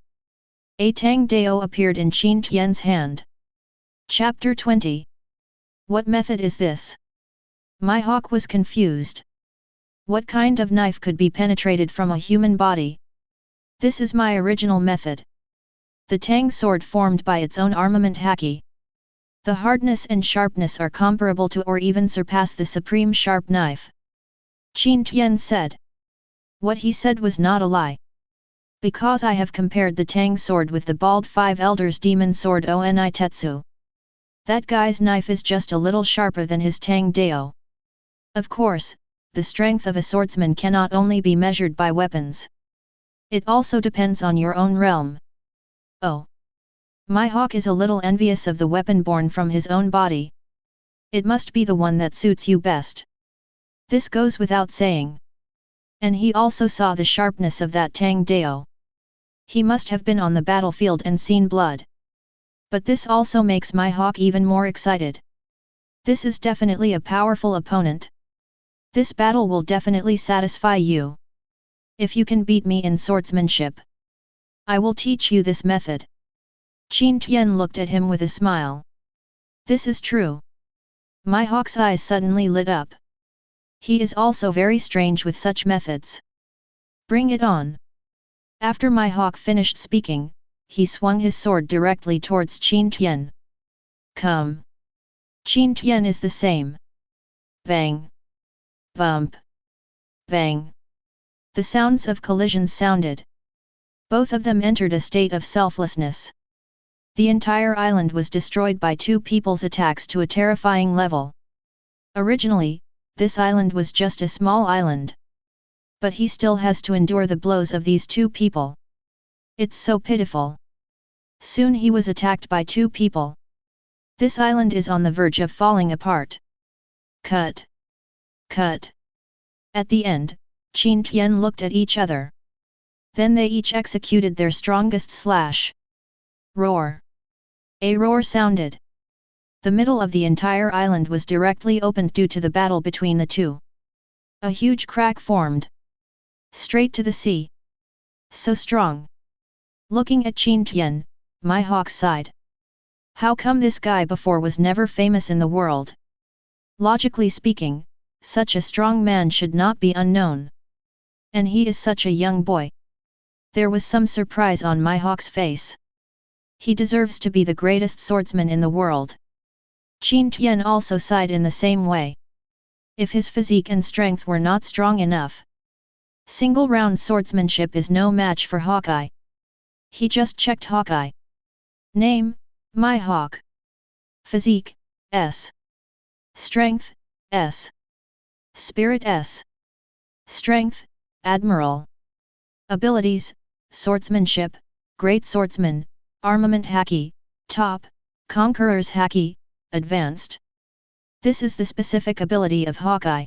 A Tang Dao appeared in Qin Tian's hand. Chapter 20. What method is this? My hawk was confused. What kind of knife could be penetrated from a human body? This is my original method. The Tang sword formed by its own armament Haki. The hardness and sharpness are comparable to or even surpass the supreme sharp knife. Qin Tian said. What he said was not a lie. Because I have compared the Tang sword with the bald Five Elders demon sword Oni Tetsu. That guy's knife is just a little sharper than his Tang Dao. Of course, the strength of a swordsman cannot only be measured by weapons. It also depends on your own realm. Oh. My hawk is a little envious of the weapon born from his own body. It must be the one that suits you best. This goes without saying. And he also saw the sharpness of that Tang Dao. He must have been on the battlefield and seen blood. But this also makes my hawk even more excited. This is definitely a powerful opponent. This battle will definitely satisfy you. If you can beat me in swordsmanship, I will teach you this method. Qin Tian looked at him with a smile. This is true. My hawk's eyes suddenly lit up. He is also very strange with such methods. Bring it on. After my hawk finished speaking, he swung his sword directly towards Qin Tian. Come. Qin Tian is the same. Bang. Bump. Bang. The sounds of collisions sounded. Both of them entered a state of selflessness. The entire island was destroyed by two people's attacks to a terrifying level. Originally, this island was just a small island. But he still has to endure the blows of these two people. It's so pitiful. Soon he was attacked by two people. This island is on the verge of falling apart. Cut. Cut. At the end, Qin Tian looked at each other. Then they each executed their strongest slash. Roar. A roar sounded. The middle of the entire island was directly opened due to the battle between the two. A huge crack formed. Straight to the sea. So strong. Looking at Qin Tian, my hawk sighed. How come this guy before was never famous in the world? Logically speaking, such a strong man should not be unknown. And he is such a young boy. There was some surprise on my hawk's face. He deserves to be the greatest swordsman in the world. Qin Tian also sighed in the same way. If his physique and strength were not strong enough, single-round swordsmanship is no match for Hawkeye. He just checked Hawkeye. Name, my hawk. Physique, S. Strength, S. Spirit, S. Strength, Admiral. Abilities, Swordsmanship, Great Swordsman, Armament Haki, Top, Conqueror's Haki, Advanced. This is the specific ability of Hawkeye.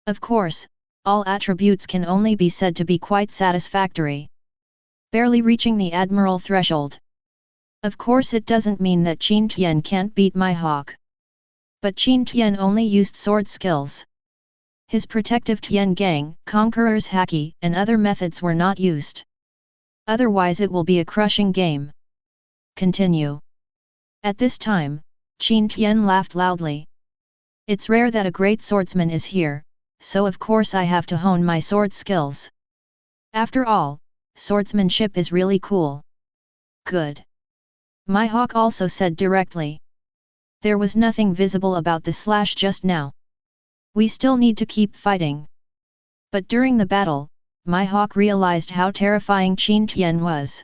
Of course, all attributes can only be said to be quite satisfactory. Barely reaching the Admiral threshold. Of course it doesn't mean that Qin Tian can't beat my hawk. But Qin Tian only used sword skills. His protective Tiengang, Conqueror's Haki, and other methods were not used. Otherwise it will be a crushing game. Continue. At this time, Qin Tian laughed loudly. It's rare that a great swordsman is here, so of course I have to hone my sword skills. After all, swordsmanship is really cool. Good. My hawk also said directly. There was nothing visible about the slash just now. We still need to keep fighting. But during the battle, my hawk realized how terrifying Qin Tian was.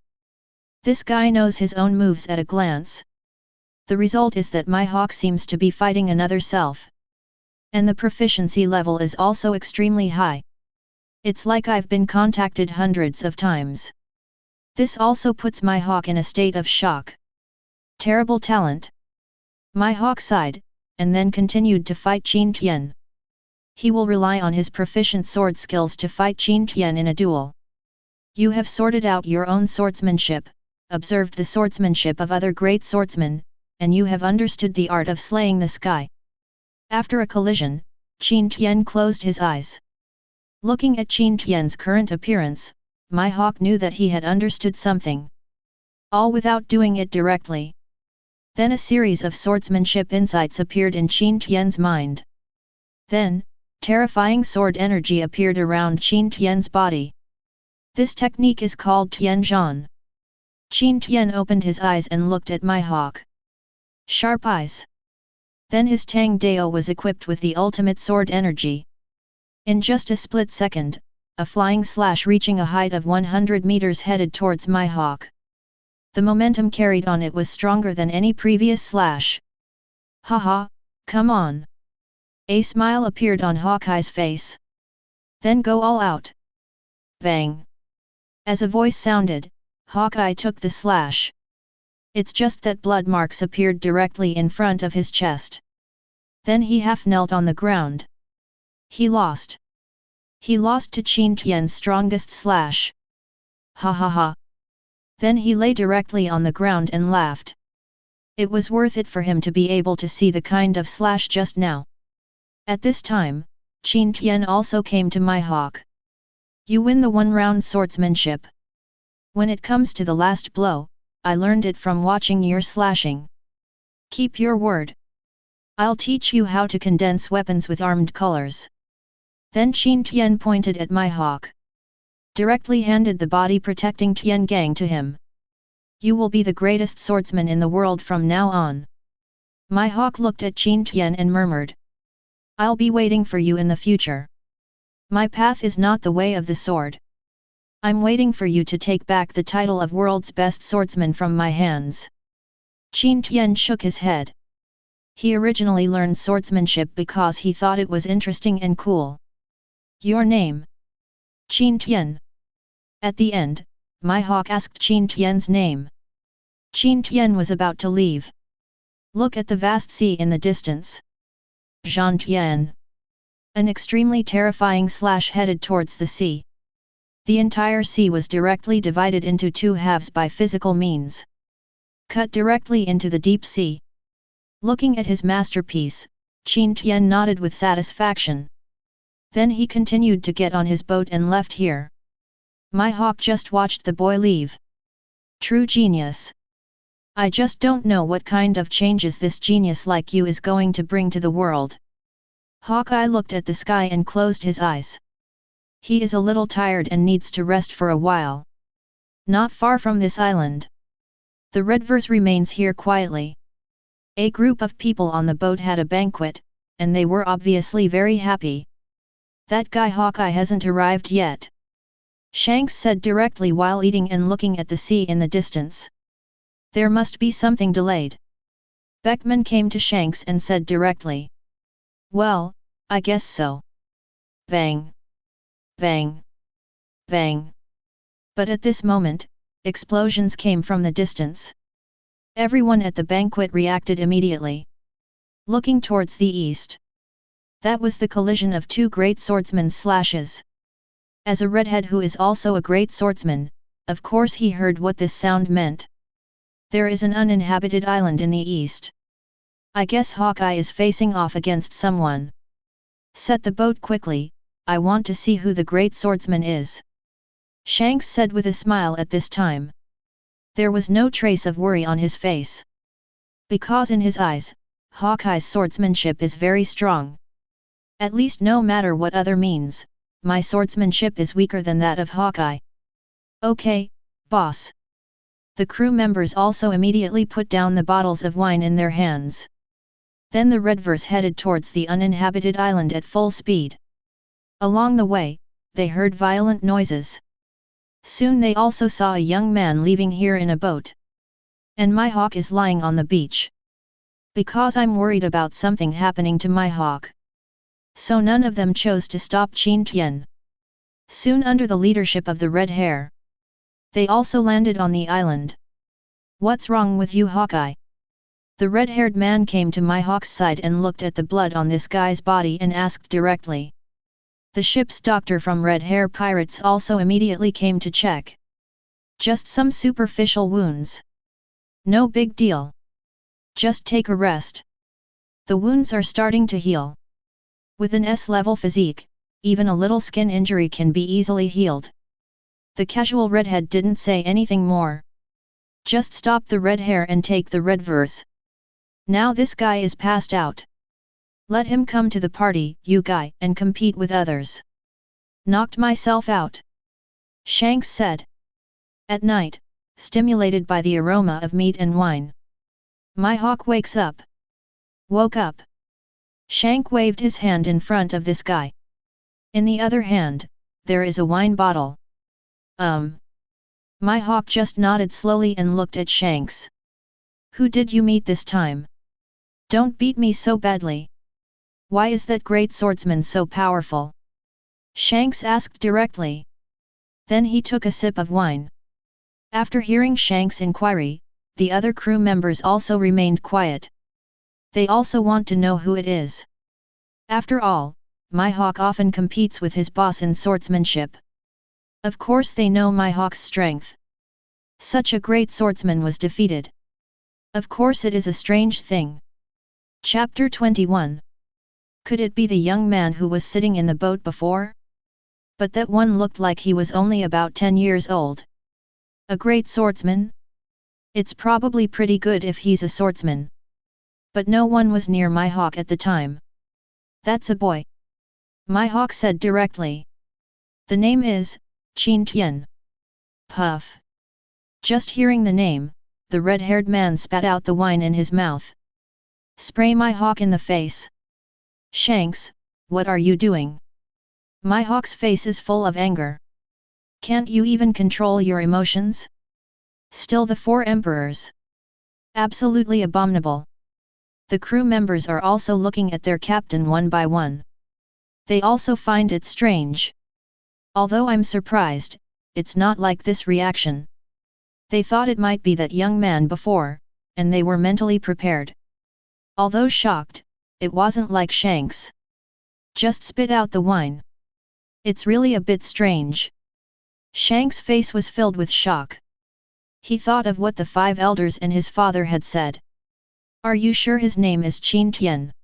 This guy knows his own moves at a glance. The result is that my hawk seems to be fighting another self. And the proficiency level is also extremely high. It's like I've been contacted hundreds of times. This also puts my hawk in a state of shock. Terrible talent. My hawk sighed, and then continued to fight Qin Tian. He will rely on his proficient sword skills to fight Qin Tian in a duel. You have sorted out your own swordsmanship, observed the swordsmanship of other great swordsmen, and you have understood the art of slaying the sky. After a collision, Qin Tian closed his eyes. Looking at Qin Tian's current appearance, my hawk knew that he had understood something. All without doing it directly. Then a series of swordsmanship insights appeared in Qin Tian's mind. Then, terrifying sword energy appeared around Qin Tian's body. This technique is called Tiangang. Qin Tian opened his eyes and looked at my hawk. Sharp eyes. Then his Tang Dao was equipped with the ultimate sword energy. In just a split second, a flying slash reaching a height of 100 meters headed towards my hawk. The momentum carried on it was stronger than any previous slash. Haha, come on. A smile appeared on Hawkeye's face. Then go all out. Bang. As a voice sounded, Hawkeye took the slash. It's just that blood marks appeared directly in front of his chest. Then he half knelt on the ground. He lost. He lost to Qin Tian's strongest slash. Ha ha ha. Then he lay directly on the ground and laughed. It was worth it for him to be able to see the kind of slash just now. At this time, Qin Tian also came to my hawk. You win the one-round swordsmanship. When it comes to the last blow, I learned it from watching your slashing. Keep your word. I'll teach you how to condense weapons with armed colors. Then Qin Tian pointed at my hawk. Directly handed the body-protecting Tiengang to him. You will be the greatest swordsman in the world from now on. My hawk looked at Qin Tian and murmured. I'll be waiting for you in the future. My path is not the way of the sword. I'm waiting for you to take back the title of world's best swordsman from my hands. Qin Tian shook his head. He originally learned swordsmanship because he thought it was interesting and cool. Your name? Qin Tian. At the end, my hawk asked Qin Tian's name. Qin Tian was about to leave. Look at the vast sea in the distance. Zhan Tian. An extremely terrifying slash headed towards the sea. The entire sea was directly divided into two halves by physical means. Cut directly into the deep sea. Looking at his masterpiece, Qin Tian nodded with satisfaction. Then he continued to get on his boat and left here. My hawk just watched the boy leave. True genius. I just don't know what kind of changes this genius like you is going to bring to the world. Hawkeye looked at the sky and closed his eyes. He is a little tired and needs to rest for a while. Not far from this island. The Redverse remains here quietly. A group of people on the boat had a banquet, and they were obviously very happy. That guy Hawkeye hasn't arrived yet. Shanks said directly while eating and looking at the sea in the distance. There must be something delayed. Beckman came to Shanks and said directly. Well, I guess so. Bang. Bang. Bang. But at this moment, explosions came from the distance. Everyone at the banquet reacted immediately. Looking towards the east. That was the collision of two great swordsmen's slashes. As a redhead who is also a great swordsman, of course he heard what this sound meant. There is an uninhabited island in the east. I guess Hawkeye is facing off against someone. Set the boat quickly, I want to see who the great swordsman is. Shanks said with a smile at this time. There was no trace of worry on his face. Because in his eyes, Hawkeye's swordsmanship is very strong. At least no matter what other means, my swordsmanship is weaker than that of Hawkeye. Okay, boss. The crew members also immediately put down the bottles of wine in their hands. Then the Redverse headed towards the uninhabited island at full speed. Along the way, they heard violent noises. Soon they also saw a young man leaving here in a boat. And my hawk is lying on the beach. Because I'm worried about something happening to my hawk. So none of them chose to stop Qin Tian. Soon under the leadership of the red hair. They also landed on the island. What's wrong with you, Hawkeye? The red-haired man came to my hawk's side and looked at the blood on this guy's body and asked directly. The ship's doctor from Red Hair Pirates also immediately came to check. Just some superficial wounds. No big deal. Just take a rest. The wounds are starting to heal. With an S-level physique, even a little skin injury can be easily healed. The casual redhead didn't say anything more. Just stop the red hair and take the Redverse. Now this guy is passed out. Let him come to the party, you guy, and compete with others. Knocked myself out. Shanks said. At night, stimulated by the aroma of meat and wine. My hawk wakes up. Woke up. Shank waved his hand in front of this guy. In the other hand, there is a wine bottle. My hawk just nodded slowly and looked at Shanks. Who did you meet this time? Don't beat me so badly. Why is that great swordsman so powerful? Shanks asked directly. Then he took a sip of wine. After hearing Shanks' inquiry, the other crew members also remained quiet. They also want to know who it is. After all, Mihawk often competes with his boss in swordsmanship. Of course they know Mihawk's strength. Such a great swordsman was defeated. Of course it is a strange thing. Chapter 21. Could it be the young man who was sitting in the boat before? But that one looked like he was only about 10 years old. A great swordsman? It's probably pretty good if he's a swordsman. But no one was near Mihawk at the time. That's a boy. Mihawk said directly. The name is Qin Tian. Puff. Just hearing the name, the red-haired man spat out the wine in his mouth. Spray Mihawk in the face. Shanks, what are you doing? Mihawk's face is full of anger. Can't you even control your emotions? Still the Four Emperors. Absolutely abominable. The crew members are also looking at their captain one by one. They also find it strange. Although I'm surprised, it's not like this reaction. They thought it might be that young man before, and they were mentally prepared. Although shocked, it wasn't like Shanks. Just spit out the wine. It's really a bit strange. Shanks' face was filled with shock. He thought of what the 5 elders and his father had said. Are you sure his name is Qin Tian?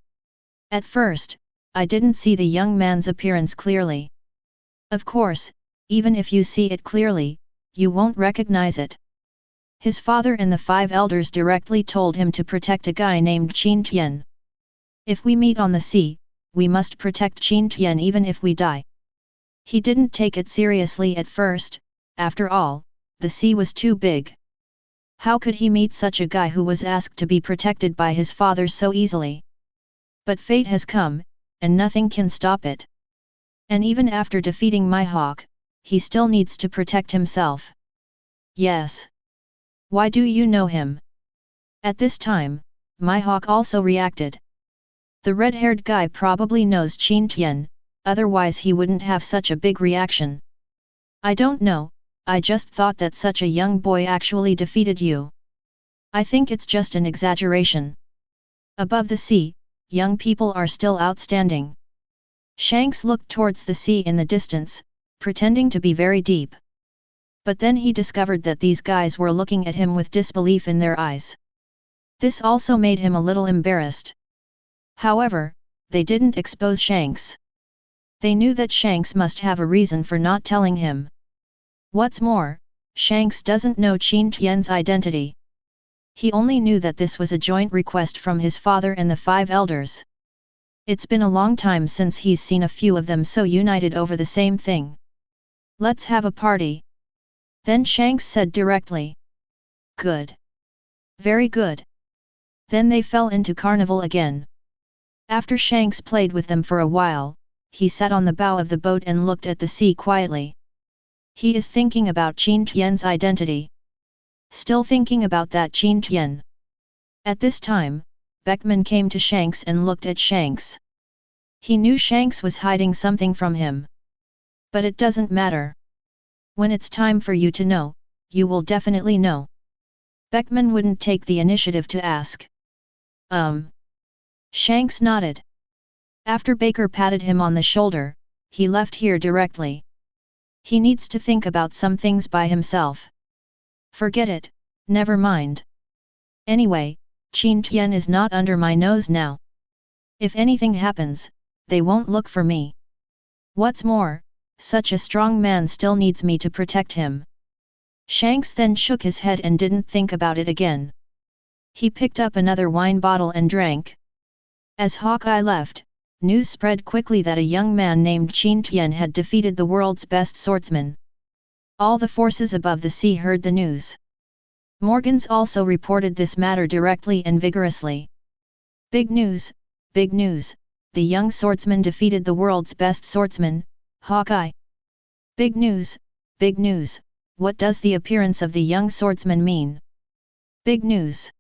At first, I didn't see the young man's appearance clearly. Of course, even if you see it clearly, you won't recognize it. His father and the 5 elders directly told him to protect a guy named Qin Tian. If we meet on the sea, we must protect Qin Tian even if we die. He didn't take it seriously at first. After all, the sea was too big. How could he meet such a guy who was asked to be protected by his father so easily? But fate has come, and nothing can stop it. And even after defeating Mihawk, he still needs to protect himself. Yes. Why do you know him? At this time, Mihawk also reacted. The red-haired guy probably knows Qin Tian, otherwise he wouldn't have such a big reaction. I don't know, I just thought that such a young boy actually defeated you. I think it's just an exaggeration. Above the sea, young people are still outstanding. Shanks looked towards the sea in the distance, pretending to be very deep. But then he discovered that these guys were looking at him with disbelief in their eyes. This also made him a little embarrassed. However, they didn't expose Shanks. They knew that Shanks must have a reason for not telling him. What's more, Shanks doesn't know Qin Tian's identity. He only knew that this was a joint request from his father and the 5 elders. It's been a long time since he's seen a few of them so united over the same thing. Let's have a party. Then Shanks said directly. Good. Very good. Then they fell into carnival again. After Shanks played with them for a while, he sat on the bow of the boat and looked at the sea quietly. He is thinking about Qin Tian's identity. Still thinking about that Qin Tian. At this time, Beckman came to Shanks and looked at Shanks. He knew Shanks was hiding something from him. But it doesn't matter. When it's time for you to know, you will definitely know. Beckman wouldn't take the initiative to ask. Shanks nodded. After Baker patted him on the shoulder, he left here directly. He needs to think about some things by himself. Forget it, never mind. Anyway, Qin Tian is not under my nose now. If anything happens, they won't look for me. What's more, such a strong man still needs me to protect him. Shanks then shook his head and didn't think about it again. He picked up another wine bottle and drank. As Hawkeye left, news spread quickly that a young man named Qin Tian had defeated the world's best swordsman. All the forces above the sea heard the news. Morgans also reported this matter directly and vigorously. Big news, the young swordsman defeated the world's best swordsman, Hawkeye. Big news, what does the appearance of the young swordsman mean? Big news.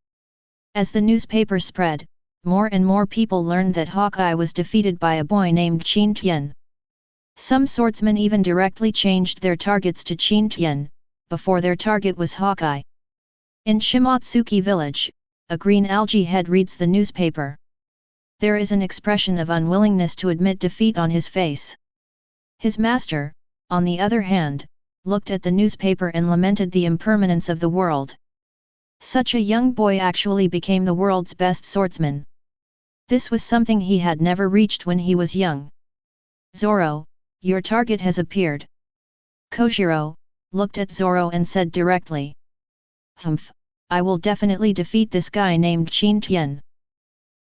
As the newspaper spread, more and more people learned that Hawkeye was defeated by a boy named Qin Tian. Some swordsmen even directly changed their targets to Qin Tian, before their target was Hawkeye. In Shimotsuki village, a green algae head reads the newspaper. There is an expression of unwillingness to admit defeat on his face. His master, on the other hand, looked at the newspaper and lamented the impermanence of the world. Such a young boy actually became the world's best swordsman. This was something he had never reached when he was young. Zoro, your target has appeared. Kojiro looked at Zoro and said directly. Humph, I will definitely defeat this guy named Qin Tian.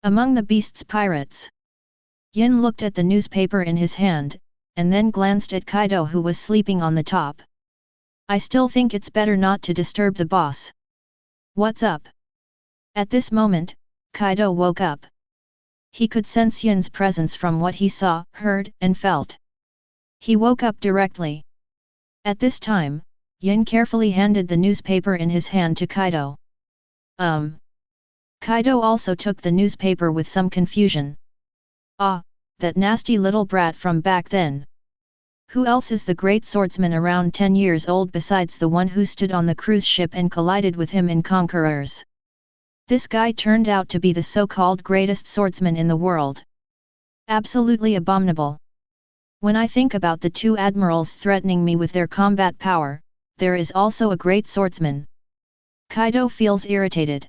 Among the beast's pirates. Yin looked at the newspaper in his hand, and then glanced at Kaido who was sleeping on the top. I still think it's better not to disturb the boss. What's up? At this moment, Kaido woke up. He could sense Yin's presence from what he saw, heard, and felt. He woke up directly. At this time, Yin carefully handed the newspaper in his hand to Kaido. Kaido also took the newspaper with some confusion. Ah, that nasty little brat from back then. Who else is the great swordsman around 10 years old besides the one who stood on the cruise ship and collided with him in Conquerors? This guy turned out to be the so-called greatest swordsman in the world. Absolutely abominable. When I think about the two admirals threatening me with their combat power, there is also a great swordsman. Kaido feels irritated.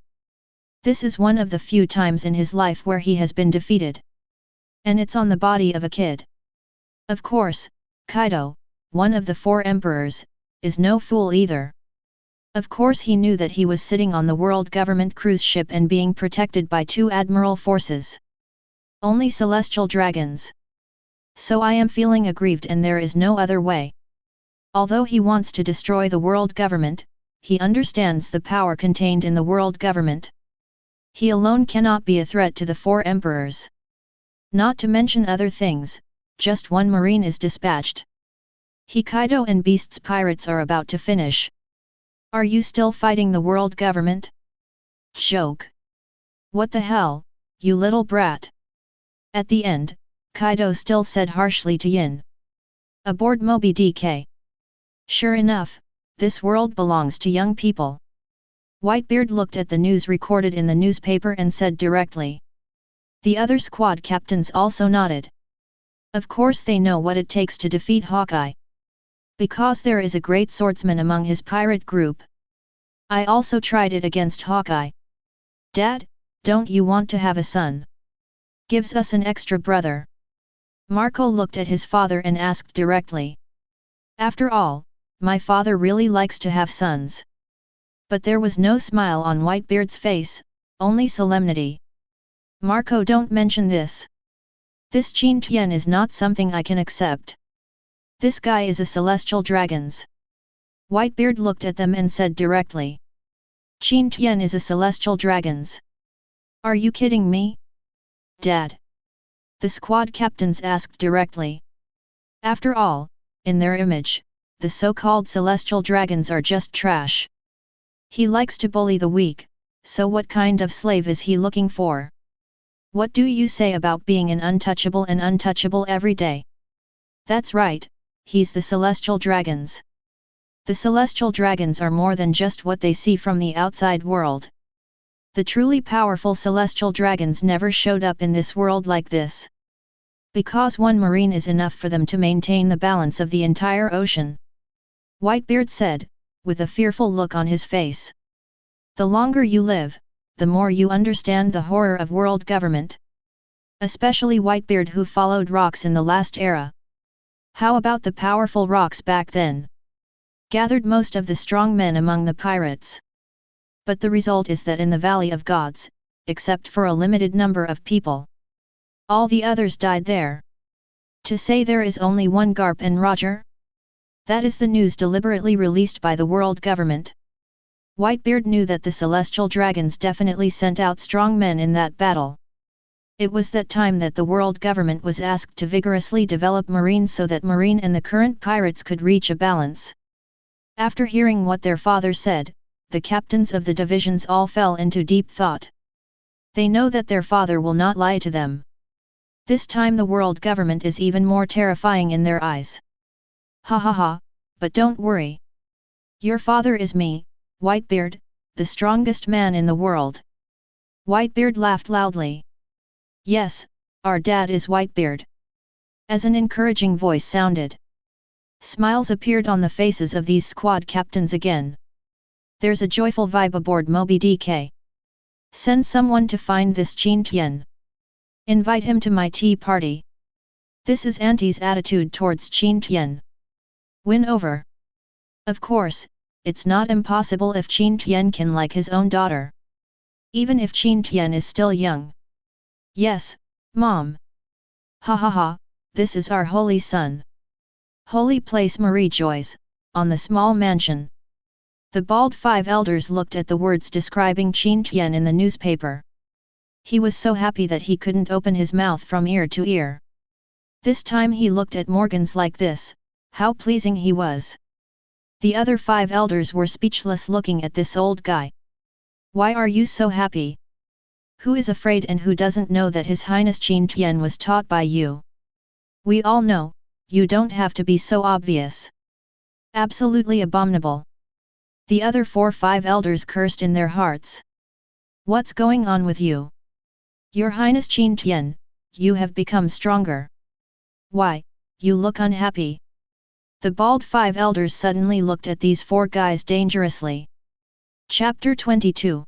This is one of the few times in his life where he has been defeated. And it's on the body of a kid. Of course, Kaido, one of the Four Emperors, is no fool either. Of course he knew that he was sitting on the world government cruise ship and being protected by two admiral forces. Only celestial dragons. So I am feeling aggrieved and there is no other way. Although he wants to destroy the world government, he understands the power contained in the world government. He alone cannot be a threat to the Four Emperors. Not to mention other things, just one marine is dispatched. Kaido and Beast's pirates are about to finish. Are you still fighting the world government? Joke. What the hell, you little brat. At the end, Kaido still said harshly to Yin. Aboard Moby DK. Sure enough, this world belongs to young people. Whitebeard looked at the news recorded in the newspaper and said directly. The other squad captains also nodded. Of course they know what it takes to defeat Hawkeye. Because there is a great swordsman among his pirate group. I also tried it against Hawkeye. Dad, don't you want to have a son? Gives us an extra brother. Marco looked at his father and asked directly. After all, my father really likes to have sons. But there was no smile on Whitebeard's face, only solemnity. Marco, don't mention this. This Qin Tian is not something I can accept. This guy is a celestial dragons. Whitebeard looked at them and said directly. Qin Tian is a celestial dragons. Are you kidding me? Dad. The squad captains asked directly. After all, in their image, the so-called celestial dragons are just trash. He likes to bully the weak, so what kind of slave is he looking for? What do you say about being an untouchable and untouchable every day? That's right, he's the celestial dragons. The celestial dragons are more than just what they see from the outside world. The truly powerful celestial dragons never showed up in this world like this. Because one marine is enough for them to maintain the balance of the entire ocean. Whitebeard said, with a fearful look on his face. The longer you live, the more you understand the horror of world government. Especially Whitebeard who followed rocks in the last era. How about the powerful rocks back then? Gathered most of the strong men among the pirates. But the result is that in the Valley of Gods, except for a limited number of people, all the others died there. To say there is only one Garp and Roger? That is the news deliberately released by the world government. Whitebeard knew that the celestial dragons definitely sent out strong men in that battle. It was that time that the world government was asked to vigorously develop marines so that marine and the current pirates could reach a balance. After hearing what their father said, the captains of the divisions all fell into deep thought. They know that their father will not lie to them. This time the world government is even more terrifying in their eyes. Ha ha ha, but don't worry. Your father is me, Whitebeard, the strongest man in the world. Whitebeard laughed loudly. Yes, our dad is Whitebeard. As an encouraging voice sounded. Smiles appeared on the faces of these squad captains again. There's a joyful vibe aboard Moby DK. Send someone to find this Qin Tian. Invite him to my tea party. This is Auntie's attitude towards Qin Tian. Win over. Of course, it's not impossible if Qin Tian can like his own daughter. Even if Qin Tian is still young. Yes, Mom. Ha ha ha, this is our holy son. Holy place Marie Joyce, on the small mansion. The bald five elders looked at the words describing Qin Tian in the newspaper. He was so happy that he couldn't open his mouth from ear to ear. This time he looked at Morgans like this, how pleasing he was. The other five elders were speechless looking at this old guy. Why are you so happy? Who is afraid and who doesn't know that His Highness Qin Tian was taught by you? We all know, you don't have to be so obvious. Absolutely abominable. The other 4-5 elders cursed in their hearts. What's going on with you? Your Highness Qin Tian, you have become stronger. Why, you look unhappy. The bald 5 elders suddenly looked at these 4 guys dangerously. Chapter 22.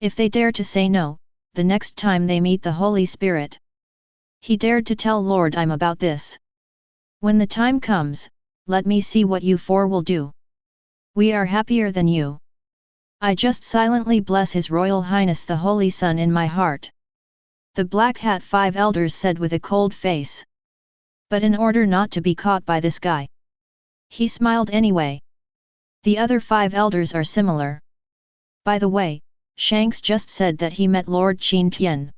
If they dare to say no, the next time they meet the Holy Spirit. He dared to tell Lord I'm about this. When the time comes, let me see what you 4 will do. We are happier than you. I just silently bless His Royal Highness the Holy Son in my heart. The Black Hat 5 elders said with a cold face. But in order not to be caught by this guy, he smiled anyway. The other 5 elders are similar. By the way, Shanks just said that he met Lord Qin Tian.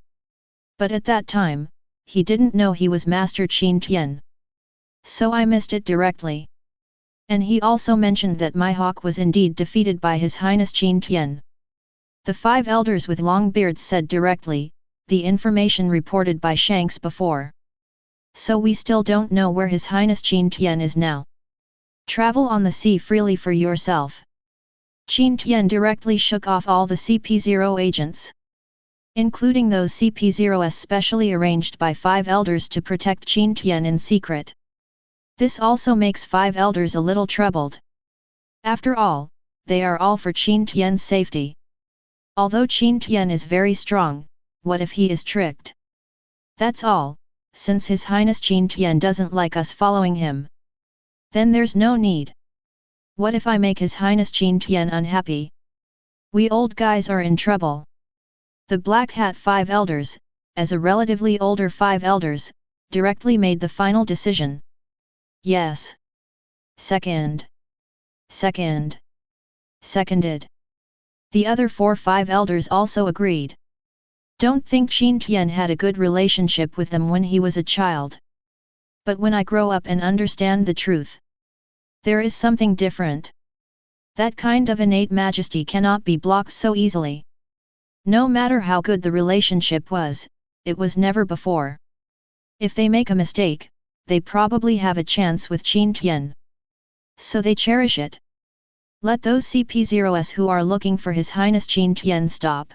But at that time, he didn't know he was Master Qin Tian. So I missed it directly. And he also mentioned that my hawk was indeed defeated by His Highness Qin Tian. The 5 elders with long beards said directly, the information reported by Shanks before. So we still don't know where His Highness Qin Tian is now. Travel on the sea freely for yourself. Qin Tian directly shook off all the CP0 agents, including those CP0s specially arranged by 5 elders to protect Qin Tian in secret. This also makes 5 elders a little troubled. After all, they are all for Qin Tian's safety. Although Qin Tian is very strong, what if he is tricked? That's all, since His Highness Qin Tian doesn't like us following him. Then there's no need. What if I make His Highness Qin Tian unhappy? We old guys are in trouble. The Black Hat 5 elders, as a relatively older 5 elders, directly made the final decision. Yes. Second. Seconded. The other 4-5 elders also agreed. Don't think Qin Tian had a good relationship with them when he was a child. But when I grow up and understand the truth, there is something different. That kind of innate majesty cannot be blocked so easily. No matter how good the relationship was, it was never before. If they make a mistake, they probably have a chance with Qin Tian. So they cherish it. Let those CP0s who are looking for His Highness Qin Tian stop.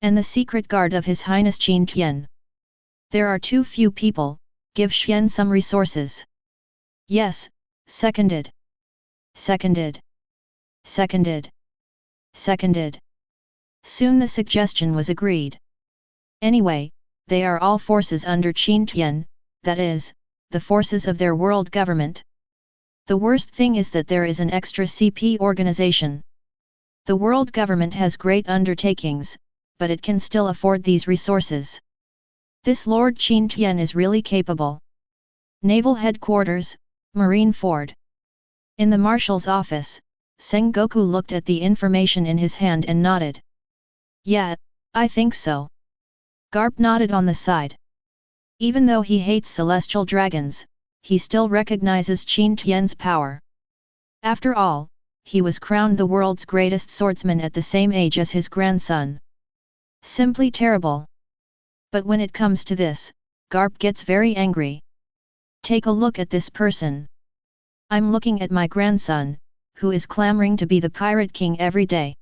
And the secret guard of His Highness Qin Tian. There are too few people, give Xian some resources. Yes, seconded. Seconded. Soon the suggestion was agreed. Anyway, they are all forces under Qin Tian, that is, the forces of their world government. The worst thing is that there is an extra CP organization. The world government has great undertakings, but it can still afford these resources. This Lord Qin Tian is really capable. Naval Headquarters, Marine Ford. In the Marshal's office, Sengoku looked at the information in his hand and nodded. Yeah, I think so. Garp nodded on the side. Even though he hates celestial dragons, he still recognizes Qin Tian's power. After all, he was crowned the world's greatest swordsman at the same age as his grandson. Simply terrible. But when it comes to this, Garp gets very angry. Take a look at this person. I'm looking at my grandson, who is clamoring to be the Pirate King every day.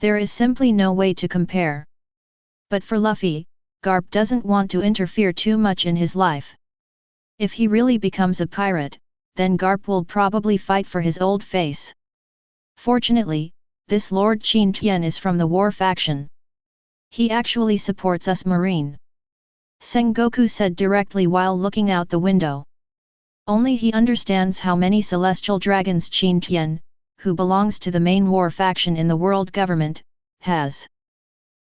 There is simply no way to compare. But for Luffy, Garp doesn't want to interfere too much in his life. If he really becomes a pirate, then Garp will probably fight for his old face. Fortunately, this Lord Qin Tian is from the war faction. He actually supports us Marine. Sengoku said directly while looking out the window. Only he understands how many celestial dragons Qin Tian, who belongs to the main war faction in the world government, has.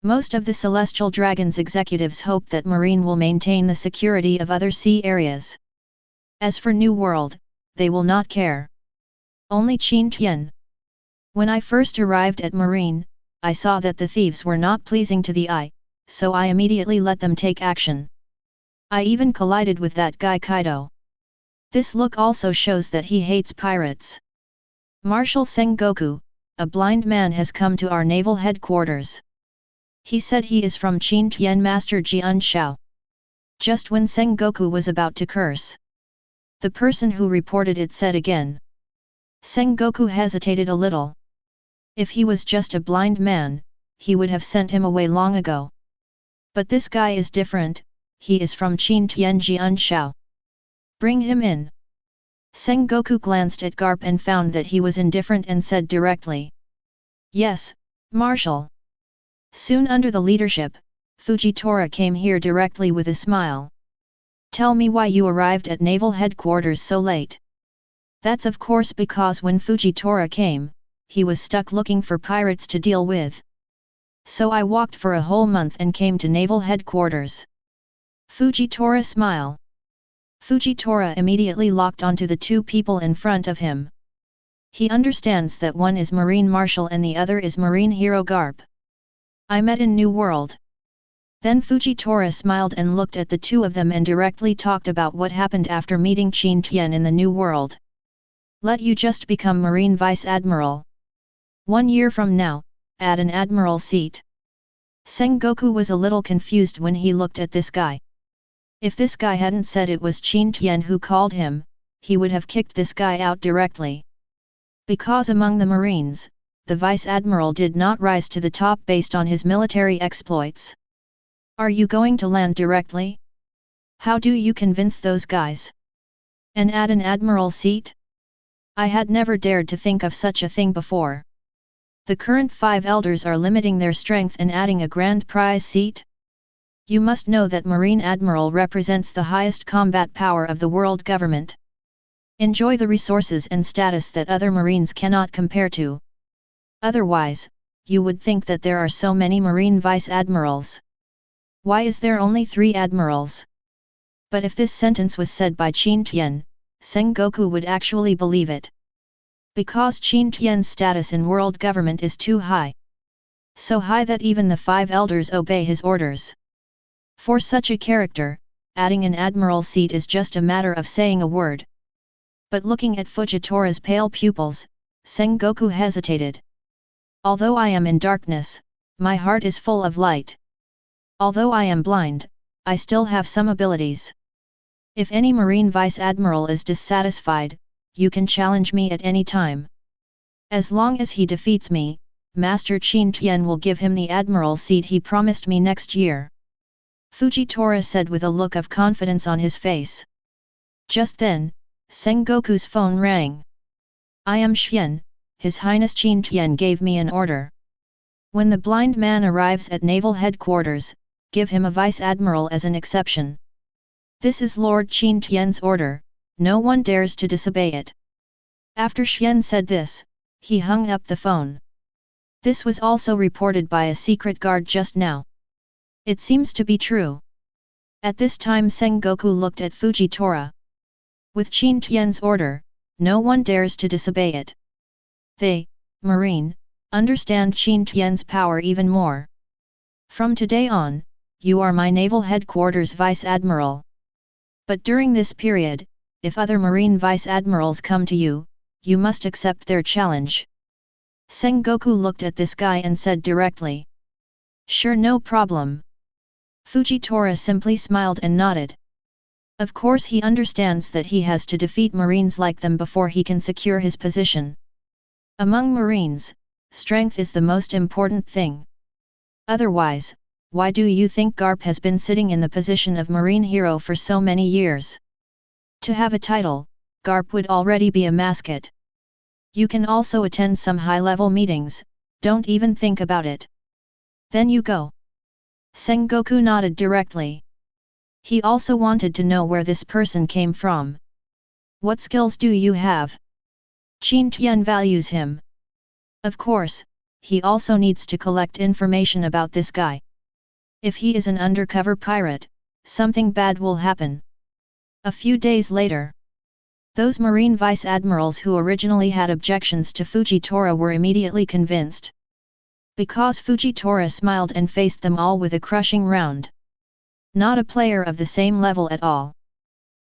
Most of the celestial dragons' executives hope that Marine will maintain the security of other sea areas. As for New World, they will not care. Only Qin Tian. When I first arrived at Marine, I saw that the thieves were not pleasing to the eye, so I immediately let them take action. I even collided with that guy Kaido. This look also shows that he hates pirates. Marshal Sengoku, a blind man has come to our naval headquarters. He said he is from Qin Tian Master Jian Shao. Just when Sengoku was about to curse, the person who reported it said again. Sengoku hesitated a little. If he was just a blind man, he would have sent him away long ago. But this guy is different, he is from Qin Tian Jian Shao. Bring him in. Sengoku glanced at Garp and found that he was indifferent and said directly. Yes, Marshal. Soon under the leadership, Fujitora came here directly with a smile. Tell me why you arrived at naval headquarters so late. That's of course because when Fujitora came, he was stuck looking for pirates to deal with. So I walked for a whole month and came to naval headquarters. Fujitora smiled. Fujitora immediately locked onto the two people in front of him. He understands that one is Marine Marshal and the other is Marine Hero Garp. I met in New World. Then Fujitora smiled and looked at the two of them and directly talked about what happened after meeting Qin Tian in the New World. Let you just become Marine Vice Admiral. 1 year from now, add an admiral seat. Sengoku was a little confused when he looked at this guy. If this guy hadn't said it was Qin Tian who called him, he would have kicked this guy out directly. Because among the Marines, the Vice Admiral did not rise to the top based on his military exploits. Are you going to land directly? How do you convince those guys? And add an admiral seat? I had never dared to think of such a thing before. The current 5 elders are limiting their strength and adding a grand prize seat? You must know that Marine Admiral represents the highest combat power of the world government. Enjoy the resources and status that other Marines cannot compare to. Otherwise, you would think that there are so many Marine Vice Admirals. Why is there only 3 admirals? But if this sentence was said by Qin Tian, Sengoku would actually believe it. Because Qin Tian's status in world government is too high. So high that even the 5 elders obey his orders. For such a character, adding an admiral seat is just a matter of saying a word. But looking at Fujitora's pale pupils, Sengoku hesitated. Although I am in darkness, my heart is full of light. Although I am blind, I still have some abilities. If any Marine Vice Admiral is dissatisfied, you can challenge me at any time. As long as he defeats me, Master Qin Tian will give him the admiral seat he promised me next year. Fujitora said with a look of confidence on his face. Just then, Sengoku's phone rang. I am Xian, His Highness Qin Tian gave me an order. When the blind man arrives at naval headquarters, give him a vice admiral as an exception. This is Lord Qin Tian's order, no one dares to disobey it. After Xian said this, he hung up the phone. This was also reported by a secret guard just now. It seems to be true. At this time Sengoku looked at Fujitora. With Qin Tian's order, no one dares to disobey it. They, Marine, understand Qin Tian's power even more. From today on, you are my naval headquarters Vice Admiral. But during this period, if other Marine Vice Admirals come to you, you must accept their challenge. Sengoku looked at this guy and said directly. Sure, no problem. Fujitora simply smiled and nodded. Of course he understands that he has to defeat Marines like them before he can secure his position. Among Marines, strength is the most important thing. Otherwise, why do you think Garp has been sitting in the position of marine hero for so many years? To have a title, Garp would already be a mascot. You can also attend some high-level meetings, don't even think about it. Then you go. Sengoku nodded directly. He also wanted to know where this person came from. What skills do you have? Qin Tian values him. Of course, he also needs to collect information about this guy. If he is an undercover pirate, something bad will happen. A few days later, those marine vice admirals who originally had objections to Fujitora were immediately convinced. Because Fujitora smiled and faced them all with a crushing round. Not a player of the same level at all.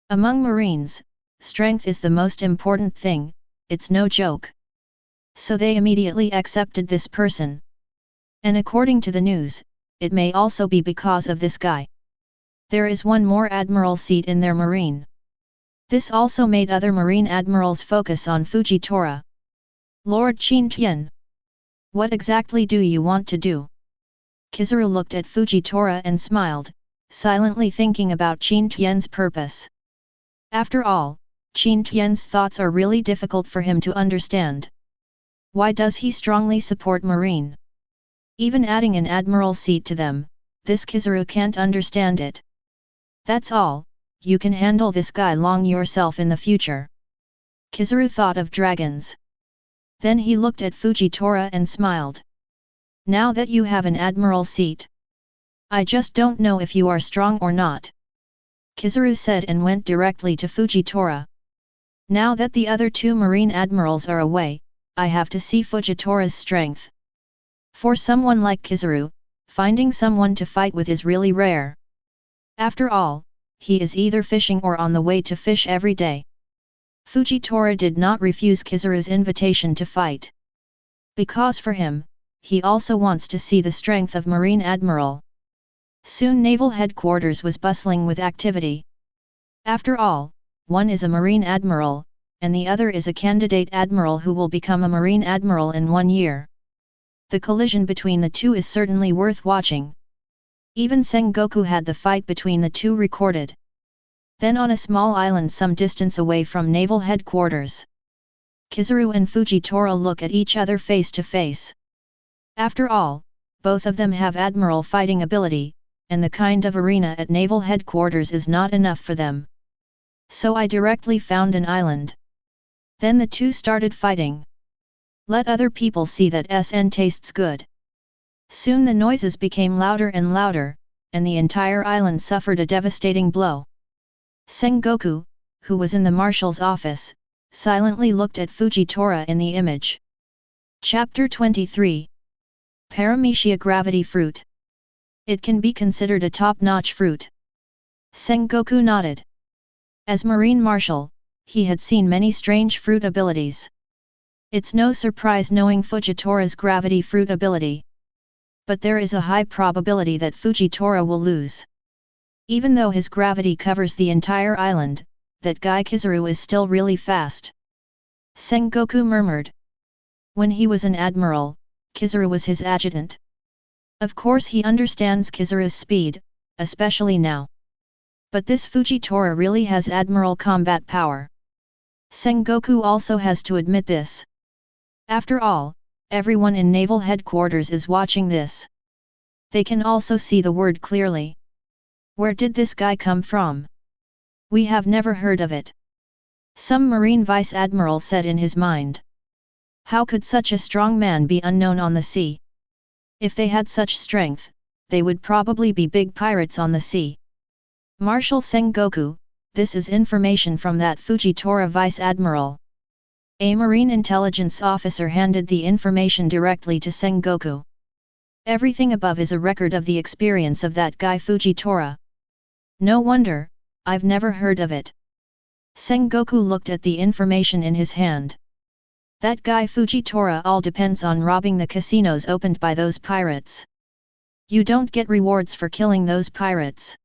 Among marines, strength is the most important thing, it's no joke. So they immediately accepted this person. And according to the news, it may also be because of this guy. There is one more admiral seat in their marine. This also made other marine admirals focus on Fujitora. Lord Qin Tian. What exactly do you want to do? Kizaru looked at Fujitora and smiled, silently thinking about Qin Tian's purpose. After all, Qin Tian's thoughts are really difficult for him to understand. Why does he strongly support marine? Even adding an admiral seat to them, this Kizaru can't understand it. That's all. You can handle this guy long yourself in the future. Kizaru thought of dragons. Then he looked at Fujitora and smiled. Now that you have an admiral seat. I just don't know if you are strong or not. Kizaru said and went directly to Fujitora. Now that the other two marine admirals are away, I have to see Fujitora's strength. For someone like Kizaru, finding someone to fight with is really rare. After all, he is either fishing or on the way to fish every day. Fujitora did not refuse Kizaru's invitation to fight. Because for him, he also wants to see the strength of Marine Admiral. Soon naval headquarters was bustling with activity. After all, one is a Marine Admiral, and the other is a candidate Admiral who will become a Marine Admiral in 1 year. The collision between the two is certainly worth watching. Even Sengoku had the fight between the two recorded. Then on a small island some distance away from naval headquarters, Kizaru and Fujitora look at each other face to face. After all, both of them have admiral fighting ability, and the kind of arena at naval headquarters is not enough for them. So I directly found an island. Then the two started fighting. Let other people see that SN tastes good. Soon the noises became louder and louder, and the entire island suffered a devastating blow. Sengoku, who was in the marshal's office, silently looked at Fujitora in the image. Chapter 23. Paramecia Gravity Fruit. It can be considered a top-notch fruit. Sengoku nodded. As Marine Marshal, he had seen many strange fruit abilities. It's no surprise knowing Fujitora's gravity fruit ability. But there is a high probability that Fujitora will lose. Even though his gravity covers the entire island, that guy Kizaru is still really fast. Sengoku murmured. When he was an admiral, Kizaru was his adjutant. Of course he understands Kizaru's speed, especially now. But this Fujitora really has admiral combat power. Sengoku also has to admit this. After all, everyone in naval headquarters is watching this. They can also see the word clearly. Where did this guy come from? We have never heard of it. Some marine vice admiral said in his mind. How could such a strong man be unknown on the sea? If they had such strength, they would probably be big pirates on the sea. Marshal Sengoku, this is information from that Fujitora vice admiral. A marine intelligence officer handed the information directly to Sengoku. Everything above is a record of the experience of that guy Fujitora. No wonder, I've never heard of it. Sengoku looked at the information in his hand. That guy Fujitora all depends on robbing the casinos opened by those pirates. You don't get rewards for killing those pirates.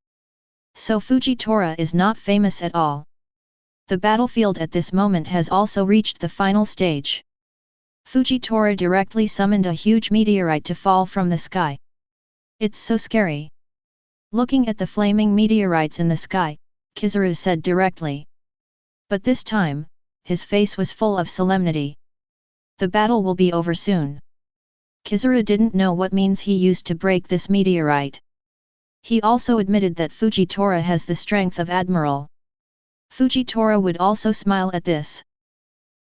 So Fujitora is not famous at all. The battlefield at this moment has also reached the final stage. Fujitora directly summoned a huge meteorite to fall from the sky. It's so scary. Looking at the flaming meteorites in the sky, Kizaru said directly. But this time, his face was full of solemnity. The battle will be over soon. Kizaru didn't know what means he used to break this meteorite. He also admitted that Fujitora has the strength of Admiral. Fujitora would also smile at this.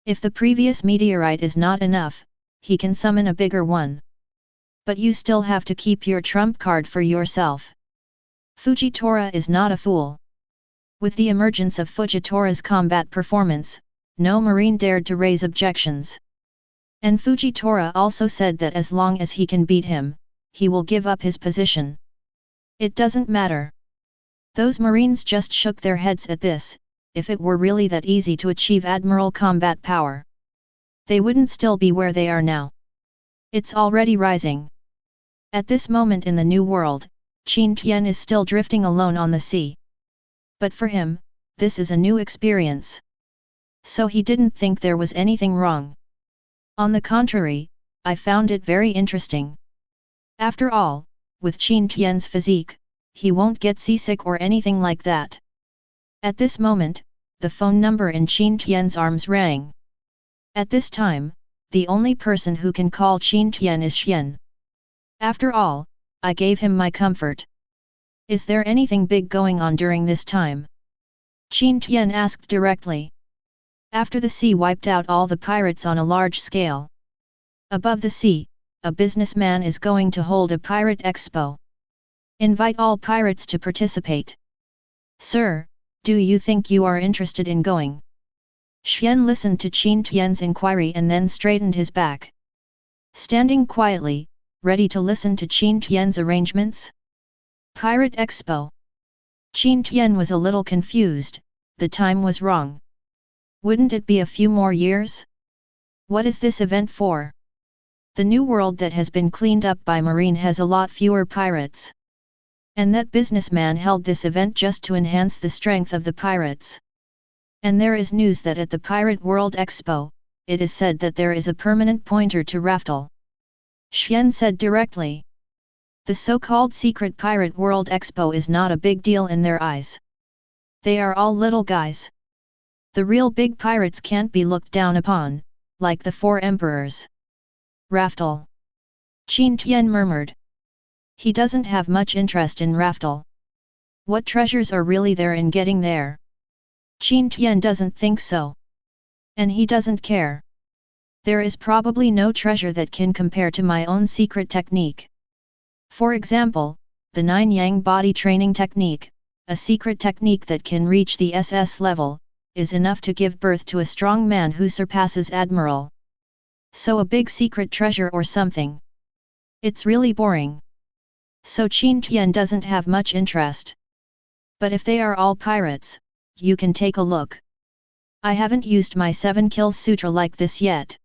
If the previous meteorite is not enough, he can summon a bigger one. But you still have to keep your trump card for yourself. Fujitora is not a fool. With the emergence of Fujitora's combat performance, no marine dared to raise objections. And Fujitora also said that as long as he can beat him, he will give up his position. It doesn't matter. Those marines just shook their heads at this. If it were really that easy to achieve Admiral combat power, they wouldn't still be where they are now. It's already rising. At this moment in the New World, Qin Tian is still drifting alone on the sea. But for him, this is a new experience. So he didn't think there was anything wrong. On the contrary, I found it very interesting. After all, with Qin Tian's physique, he won't get seasick or anything like that. At this moment, the phone number in Qin Tian's arms rang. At this time, the only person who can call Qin Tian is Xian. After all, I gave him my comfort. Is there anything big going on during this time? Qin Tian asked directly. After the sea wiped out all the pirates on a large scale. Above the sea, a businessman is going to hold a Pirate Expo. Invite all pirates to participate. Sir, do you think you are interested in going? Xian listened to Qin Tian's inquiry and then straightened his back. Standing quietly, ready to listen to Qin Tian's arrangements? Pirate Expo. Qin Tian was a little confused, the time was wrong. Wouldn't it be a few more years? What is this event for? The new world that has been cleaned up by Marine has a lot fewer pirates. And that businessman held this event just to enhance the strength of the pirates. And there is news that at the Pirate World Expo, it is said that there is a permanent pointer to Raftel. Xian said directly. The so-called secret Pirate World Expo is not a big deal in their eyes. They are all little guys. The real big pirates can't be looked down upon, like the Four Emperors. Raftel. Qin Tian murmured. He doesn't have much interest in Raftel. What treasures are really there in getting there? Qin Tian doesn't think so. And he doesn't care. There is probably no treasure that can compare to my own secret technique. For example, the 9-yang body training technique, a secret technique that can reach the SS level, is enough to give birth to a strong man who surpasses Admiral. So a big secret treasure or something. It's really boring. So Qin Tian doesn't have much interest. But if they are all pirates, you can take a look. I haven't used my 7 kills sutra like this yet.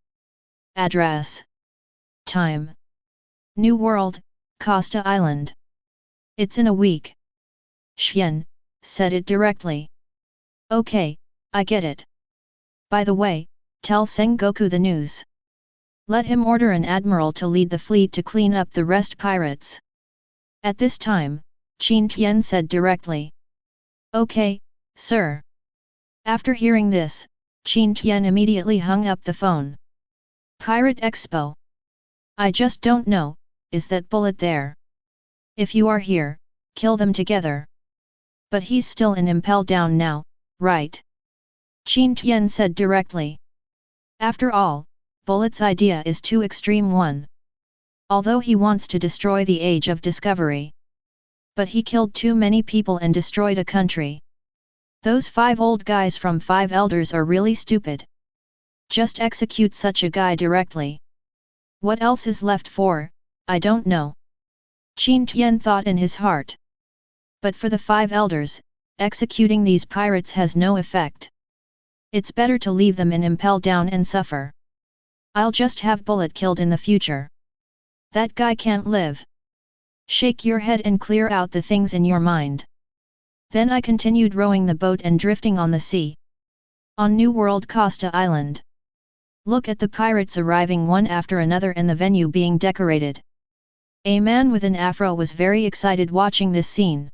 Address. Time. New World, Costa Island. It's in a week. Xian said it directly. Okay, I get it. By the way, tell Sengoku the news. Let him order an admiral to lead the fleet to clean up the rest pirates. At this time, Qin Tian said directly. Okay, sir. After hearing this, Qin Tian immediately hung up the phone. Pirate Expo. I just don't know, is that bullet there? If you are here, kill them together. But he's still in Impel Down now, right? Qin Tian said directly. After all, Bullet's idea is too extreme one. Although he wants to destroy the Age of Discovery. But he killed too many people and destroyed a country. Those 5 old guys from 5 elders are really stupid. Just execute such a guy directly. What else is left for, I don't know. Qin Tian thought in his heart. But for the 5 elders, executing these pirates has no effect. It's better to leave them in Impel Down and suffer. I'll just have Bullet killed in the future. That guy can't live. Shake your head and clear out the things in your mind. Then I continued rowing the boat and drifting on the sea. On New World Costa Island. Look at the pirates arriving one after another and the venue being decorated. A man with an afro was very excited watching this scene.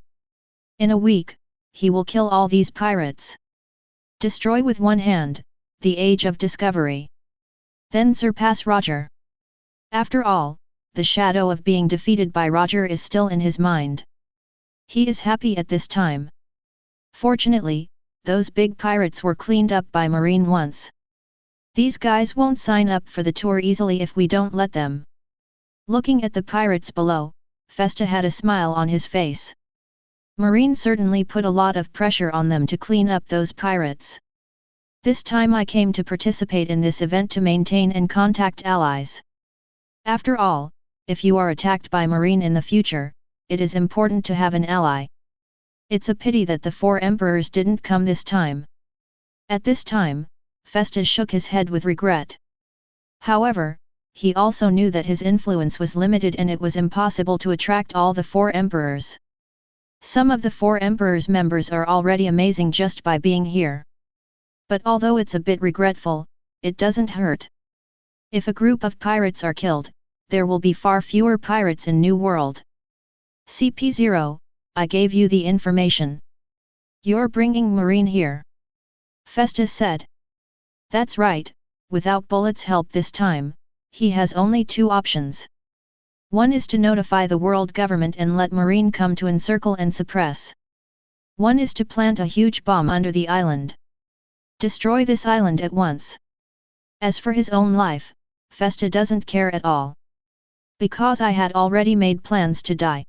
In a week, he will kill all these pirates. Destroy with one hand, the age of discovery. Then surpass Roger. After all, the shadow of being defeated by Roger is still in his mind. He is happy at this time. Fortunately, those big pirates were cleaned up by Marine once. These guys won't sign up for the tour easily if we don't let them. Looking at the pirates below, Festa had a smile on his face. Marine certainly put a lot of pressure on them to clean up those pirates. This time I came to participate in this event to maintain and contact allies. After all, if you are attacked by Marine in the future, it is important to have an ally. It's a pity that the Four Emperors didn't come this time. At this time, Festus shook his head with regret. However, he also knew that his influence was limited and it was impossible to attract all the Four Emperors. Some of the Four Emperors members are already amazing just by being here. But although it's a bit regretful, it doesn't hurt. If a group of pirates are killed, there will be far fewer pirates in New World. CP0, I gave you the information. You're bringing Marine here. Festus said. That's right, without Bullet's help this time, he has only two options. One is to notify the world government and let Marine come to encircle and suppress. One is to plant a huge bomb under the island. Destroy this island at once. As for his own life, Festa doesn't care at all. Because I had already made plans to die.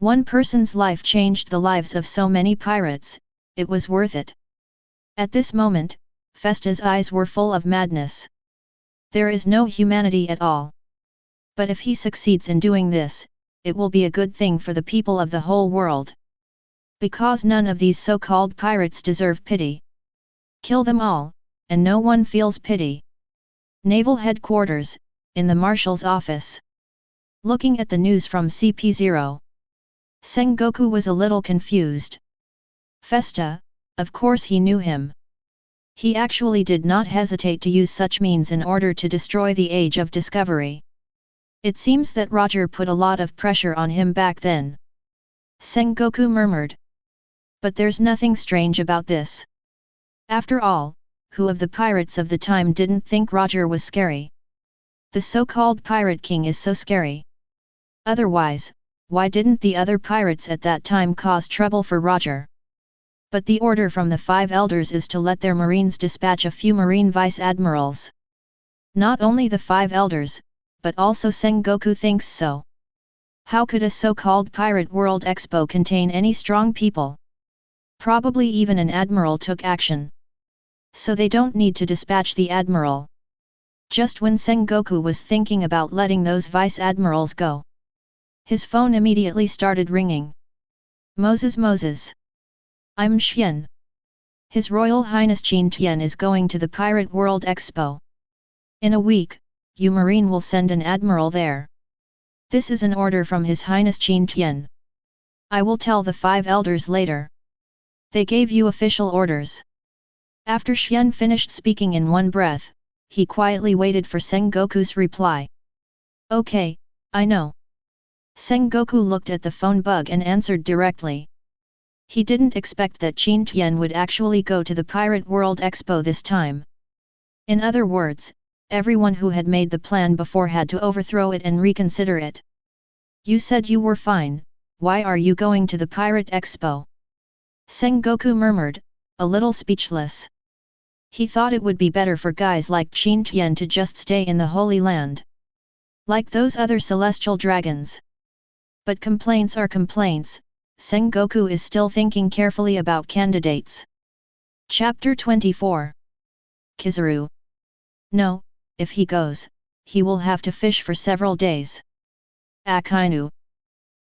One person's life changed the lives of so many pirates, it was worth it. At this moment, Festa's eyes were full of madness. There is no humanity at all. But if he succeeds in doing this, it will be a good thing for the people of the whole world. Because none of these so-called pirates deserve pity. Kill them all, and no one feels pity. Naval Headquarters, in the Marshal's office. Looking at the news from CP0. Sengoku was a little confused. Festa, of course he knew him. He actually did not hesitate to use such means in order to destroy the Age of Discovery. It seems that Roger put a lot of pressure on him back then. Sengoku murmured. But there's nothing strange about this. After all, who of the pirates of the time didn't think Roger was scary? The so-called Pirate King is so scary. Otherwise, why didn't the other pirates at that time cause trouble for Roger? But the order from the five elders is to let their marines dispatch a few marine vice-admirals. Not only the five elders, but also Sengoku thinks so. How could a so-called Pirate World Expo contain any strong people? Probably even an admiral took action. So they don't need to dispatch the admiral. Just when Sengoku was thinking about letting those vice-admirals go, his phone immediately started ringing. Moses. I'm Xian. His Royal Highness Qin Tian is going to the Pirate World Expo. In a week, you Marine will send an admiral there. This is an order from His Highness Qin Tian. I will tell the five elders later. They gave you official orders. After Xian finished speaking in one breath, he quietly waited for Sengoku's reply. Okay, I know. Sengoku looked at the phone bug and answered directly. He didn't expect that Qin Tian would actually go to the Pirate World Expo this time. In other words, everyone who had made the plan before had to overthrow it and reconsider it. You said you were fine, why are you going to the Pirate Expo? Sengoku murmured, a little speechless. He thought it would be better for guys like Qin Tian to just stay in the Holy Land. Like those other celestial dragons. But complaints are complaints, Sengoku is still thinking carefully about candidates. Chapter 24. Kizaru. No, if he goes, he will have to fish for several days. Akainu.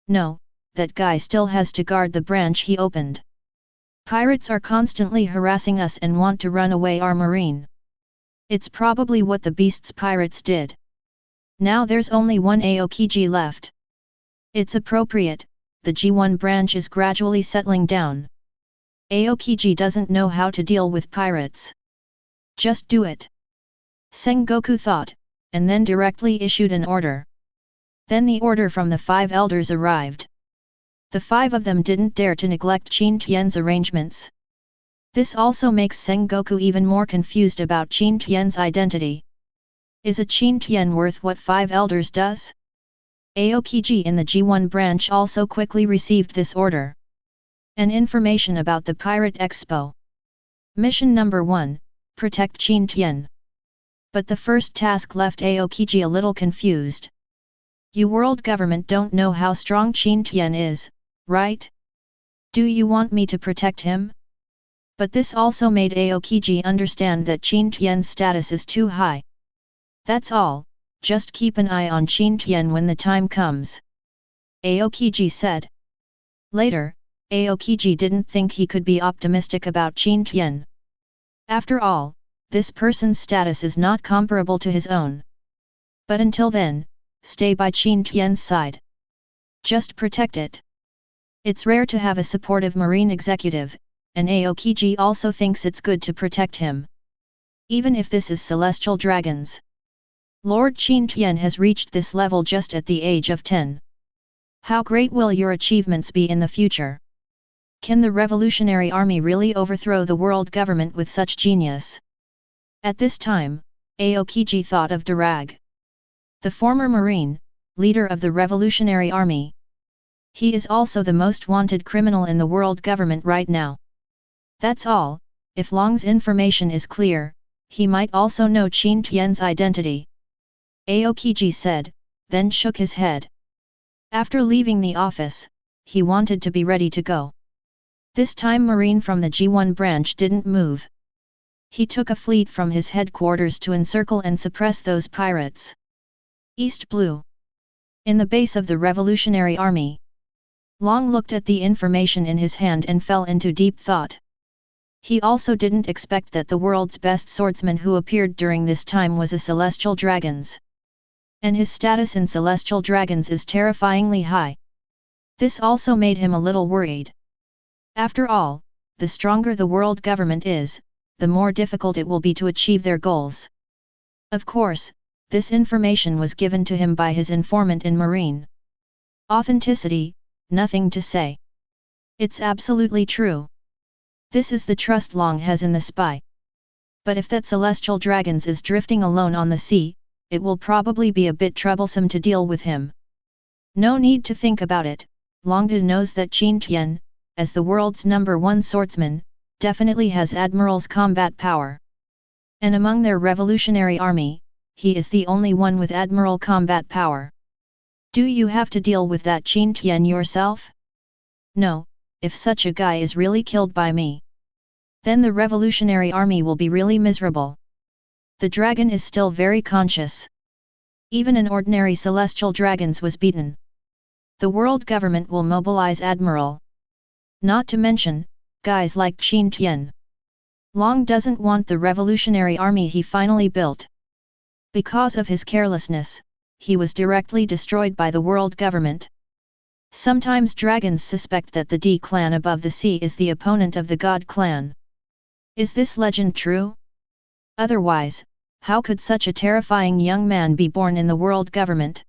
No, that guy still has to guard the branch he opened. Pirates are constantly harassing us and want to run away our marine. It's probably what the beast's pirates did. Now there's only one Aokiji left. It's appropriate, the G1 branch is gradually settling down. Aokiji doesn't know how to deal with pirates. Just do it. Sengoku thought, and then directly issued an order. Then the order from the 5 elders arrived. The 5 of them didn't dare to neglect Qin Tian's arrangements. This also makes Sengoku even more confused about Qin Tian's identity. Is a Qin Tian worth what 5 elders does? Aokiji in the G1 branch also quickly received this order. And information about the Pirate Expo. Mission number 1, protect Qin Tian. But the first task left Aokiji a little confused. You world government don't know how strong Qin Tian is, right? Do you want me to protect him? But this also made Aokiji understand that Qin Tian's status is too high. That's all, just keep an eye on Qin Tian when the time comes. Aokiji said. Later, Aokiji didn't think he could be optimistic about Qin Tian. After all, this person's status is not comparable to his own. But until then, stay by Qin Tian's side. Just protect it. It's rare to have a supportive marine executive, and Aokiji also thinks it's good to protect him. Even if this is celestial dragons. Lord Qin Tian has reached this level just at the age of 10. How great will your achievements be in the future? Can the revolutionary army really overthrow the world government with such genius? At this time, Aokiji thought of Darag. The former marine, leader of the revolutionary army. He is also the most wanted criminal in the world government right now. That's all, if Long's information is clear, he might also know Qin Tian's identity. Aokiji said, then shook his head. After leaving the office, he wanted to be ready to go. This time Marine from the G1 branch didn't move. He took a fleet from his headquarters to encircle and suppress those pirates. East Blue. In the base of the Revolutionary Army. Long looked at the information in his hand and fell into deep thought. He also didn't expect that the world's best swordsman who appeared during this time was a Celestial Dragons. And his status in Celestial Dragons is terrifyingly high. This also made him a little worried. After all, the stronger the world government is, the more difficult it will be to achieve their goals. Of course, this information was given to him by his informant in Marine. Authenticity, nothing to say. It's absolutely true. This is the trust Long has in the spy. But if that Celestial Dragons is drifting alone on the sea, it will probably be a bit troublesome to deal with him. No need to think about it, Longdu knows that Qin Tian, as the world's #1 swordsman, definitely has Admiral's combat power. And among their revolutionary army, he is the only one with Admiral combat power. Do you have to deal with that Qin Tian yourself? No, if such a guy is really killed by me, then the revolutionary army will be really miserable. The dragon is still very conscious. Even an ordinary celestial dragons was beaten. The world government will mobilize Admiral. Not to mention, guys like Qin Tian. Long doesn't want the revolutionary army he finally built. Because of his carelessness, he was directly destroyed by the world government. Sometimes dragons suspect that the D clan above the sea is the opponent of the God clan. Is this legend true? Otherwise, how could such a terrifying young man be born in the world government?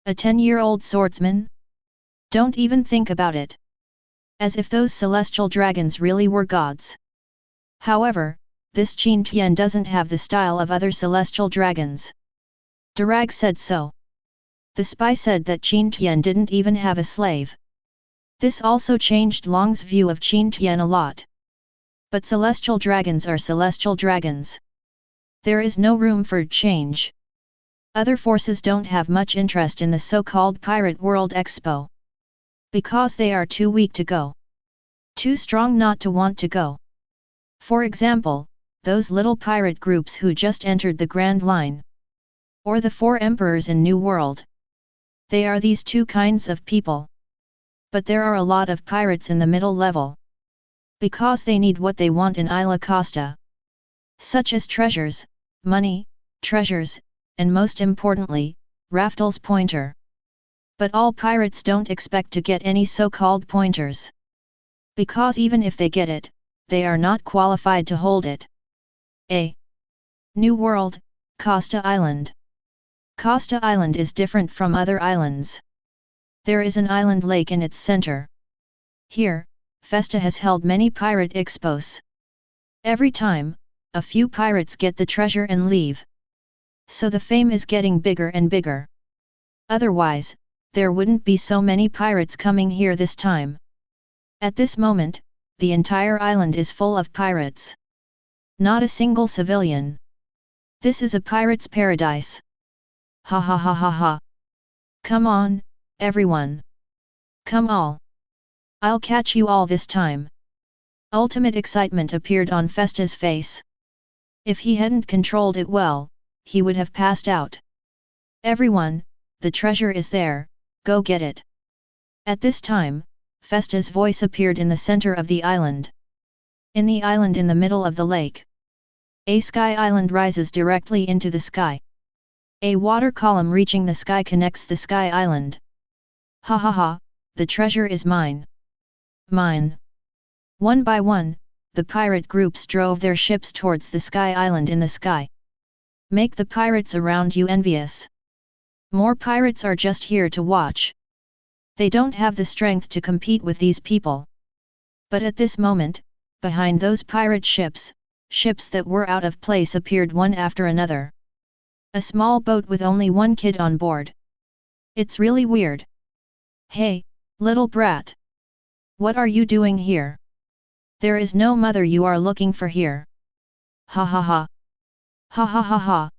A 10-year-old swordsman? Don't even think about it. As if those celestial dragons really were gods. However, this Qin Tian doesn't have the style of other celestial dragons. Darag said so. The spy said that Qin Tian didn't even have a slave. This also changed Long's view of Qin Tian a lot. But celestial dragons are celestial dragons. There is no room for change. Other forces don't have much interest in the so-called Pirate World Expo. Because they are too weak to go. Too strong not to want to go. For example, those little pirate groups who just entered the Grand Line. Or the Four Emperors in New World. They are these two kinds of people. But there are a lot of pirates in the middle level. Because they need what they want in Isla Costa. Such as treasures, money, treasures, and most importantly, Raftel's pointer. But all pirates don't expect to get any so-called pointers. Because even if they get it, they are not qualified to hold it. A. New World, Costa Island. Costa Island is different from other islands. There is an island lake in its center. Here, Festa has held many pirate expos. Every time, a few pirates get the treasure and leave. So the fame is getting bigger and bigger. Otherwise, there wouldn't be so many pirates coming here this time. At this moment, the entire island is full of pirates. Not a single civilian. This is a pirate's paradise. Ha ha ha ha ha. Come on, everyone. Come all. I'll catch you all this time. Ultimate excitement appeared on Festa's face. If he hadn't controlled it well, he would have passed out. Everyone, the treasure is there, go get it. At this time, Festa's voice appeared in the center of the island. In the island in the middle of the lake. A sky island rises directly into the sky. A water column reaching the sky connects the sky island. Ha ha ha, the treasure is mine. Mine. One by one, the pirate groups drove their ships towards the sky island in the sky. Make the pirates around you envious. More pirates are just here to watch. They don't have the strength to compete with these people. But at this moment, behind those pirate ships, ships that were out of place appeared one after another. A small boat with only one kid on board. It's really weird. Hey, little brat. What are you doing here? There is no mother you are looking for here. Ha ha ha. Ha ha ha ha.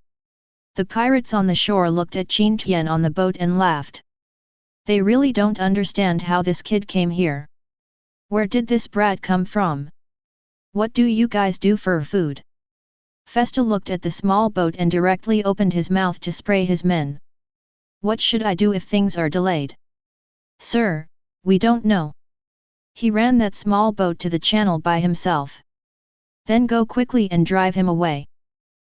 The pirates on the shore looked at Qin Tian on the boat and laughed. They really don't understand how this kid came here. Where did this brat come from? What do you guys do for food? Festa looked at the small boat and directly opened his mouth to spray his men. What should I do if things are delayed? Sir, we don't know. He ran that small boat to the channel by himself. Then go quickly and drive him away.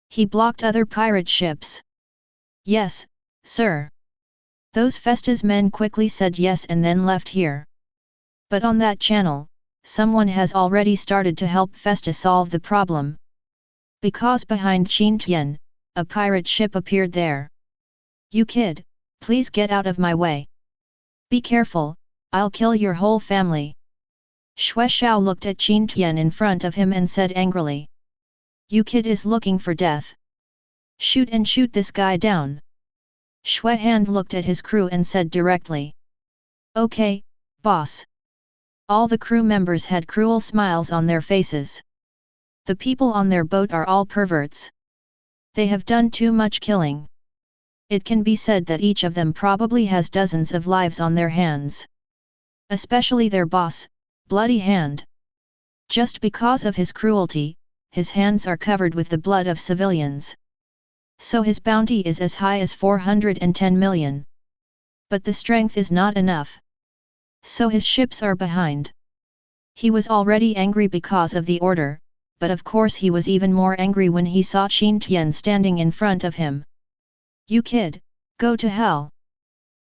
He blocked other pirate ships. Yes, sir. Those Festa's men quickly said yes and then left here. But on that channel, someone has already started to help Festa solve the problem. Because behind Qin Tian, a pirate ship appeared there. You kid, please get out of my way. Be careful, I'll kill your whole family. Xue Xiao looked at Qin Tian in front of him and said angrily. You kid is looking for death. Shoot and shoot this guy down. Xue Hand looked at his crew and said directly. Okay, boss. All the crew members had cruel smiles on their faces. The people on their boat are all perverts. They have done too much killing. It can be said that each of them probably has dozens of lives on their hands. Especially their boss, Bloody Hand. Just because of his cruelty, his hands are covered with the blood of civilians. So his bounty is as high as 410 million. But the strength is not enough. So his ships are behind. He was already angry because of the order, but of course he was even more angry when he saw Qin Tian standing in front of him. You kid, go to hell.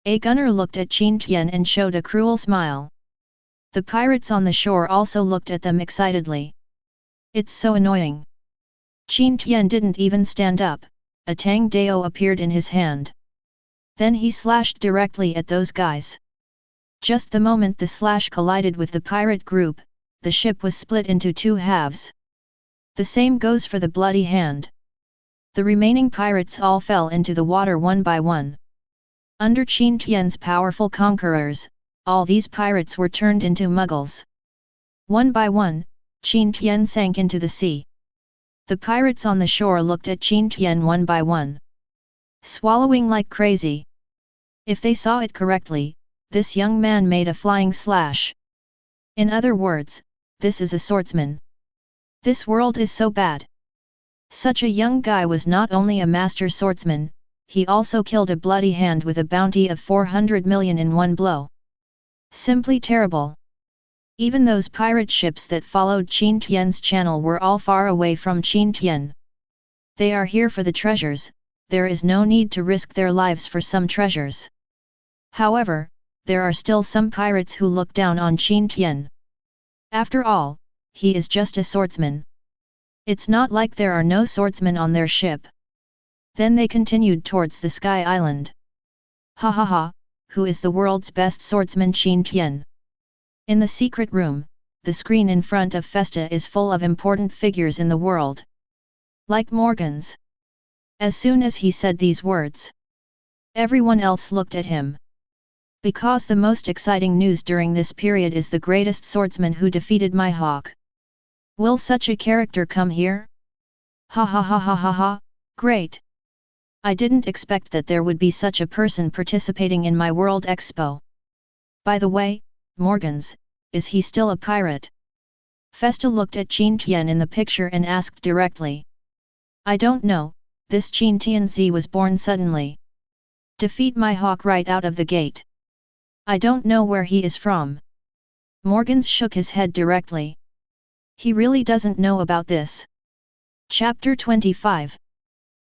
A gunner looked at Qin Tian and showed a cruel smile. The pirates on the shore also looked at them excitedly. It's so annoying. Qin Tian didn't even stand up, a Tang Dao appeared in his hand. Then he slashed directly at those guys. Just the moment the slash collided with the pirate group, the ship was split into two halves. The same goes for the Bloody Hand. The remaining pirates all fell into the water one by one. Under Qin Tian's powerful conquerors, all these pirates were turned into muggles. One by one, Qin Tian sank into the sea. The pirates on the shore looked at Qin Tian one by one, swallowing like crazy. If they saw it correctly, this young man made a flying slash. In other words, this is a swordsman. This world is so bad. Such a young guy was not only a master swordsman, he also killed a Bloody Hand with a bounty of 400 million in one blow. Simply terrible. Even those pirate ships that followed Qin Tian's channel were all far away from Qin Tian. They are here for the treasures, there is no need to risk their lives for some treasures. However, there are still some pirates who look down on Qin Tian. After all, he is just a swordsman. It's not like there are no swordsmen on their ship. Then they continued towards the Sky Island. Ha ha ha, who is the world's best swordsman? Qin Tian. In the secret room, the screen in front of Festa is full of important figures in the world. Like Morgans. As soon as he said these words, everyone else looked at him. Because the most exciting news during this period is the greatest swordsman who defeated my hawk. Will such a character come here? Ha ha ha ha ha ha, great! I didn't expect that there would be such a person participating in my World Expo. By the way, Morgans, is he still a pirate? Festa looked at Qin Tian in the picture and asked directly. I don't know, this Qin Tian was born suddenly. Defeat my hawk right out of the gate. I don't know where he is from. Morgans shook his head directly. He really doesn't know about this. Chapter 25.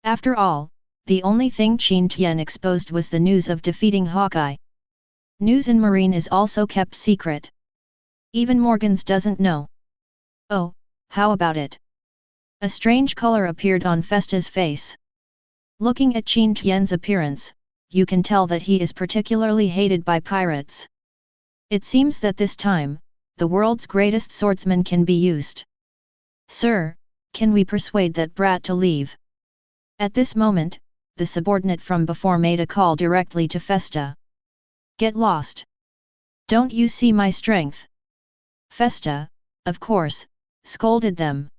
After all, the only thing Qin Tian exposed was the news of defeating Hawkeye. News in Marine is also kept secret. Even Morgans doesn't know. Oh, how about it? A strange color appeared on Festa's face. Looking at Qin Tian's appearance, you can tell that he is particularly hated by pirates. It seems that this time, the world's greatest swordsman can be used. Sir, can we persuade that brat to leave? At this moment, the subordinate from before made a call directly to Festa. Get lost. Don't you see my strength? Festa, of course, scolded them.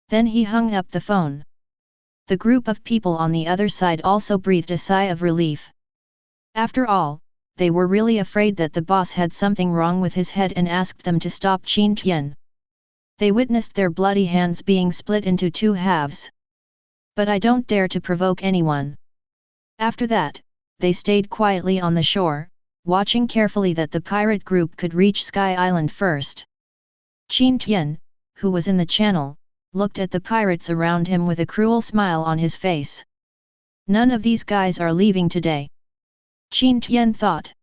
Then he hung up the phone. The group of people on the other side also breathed a sigh of relief. After all, they were really afraid that the boss had something wrong with his head and asked them to stop Qin Tian. They witnessed their bloody hands being split into two halves. But I don't dare to provoke anyone. After that, they stayed quietly on the shore, watching carefully that the pirate group could reach Sky Island first. Qin Tian, who was in the channel, looked at the pirates around him with a cruel smile on his face. None of these guys are leaving today. Qin Tian thought.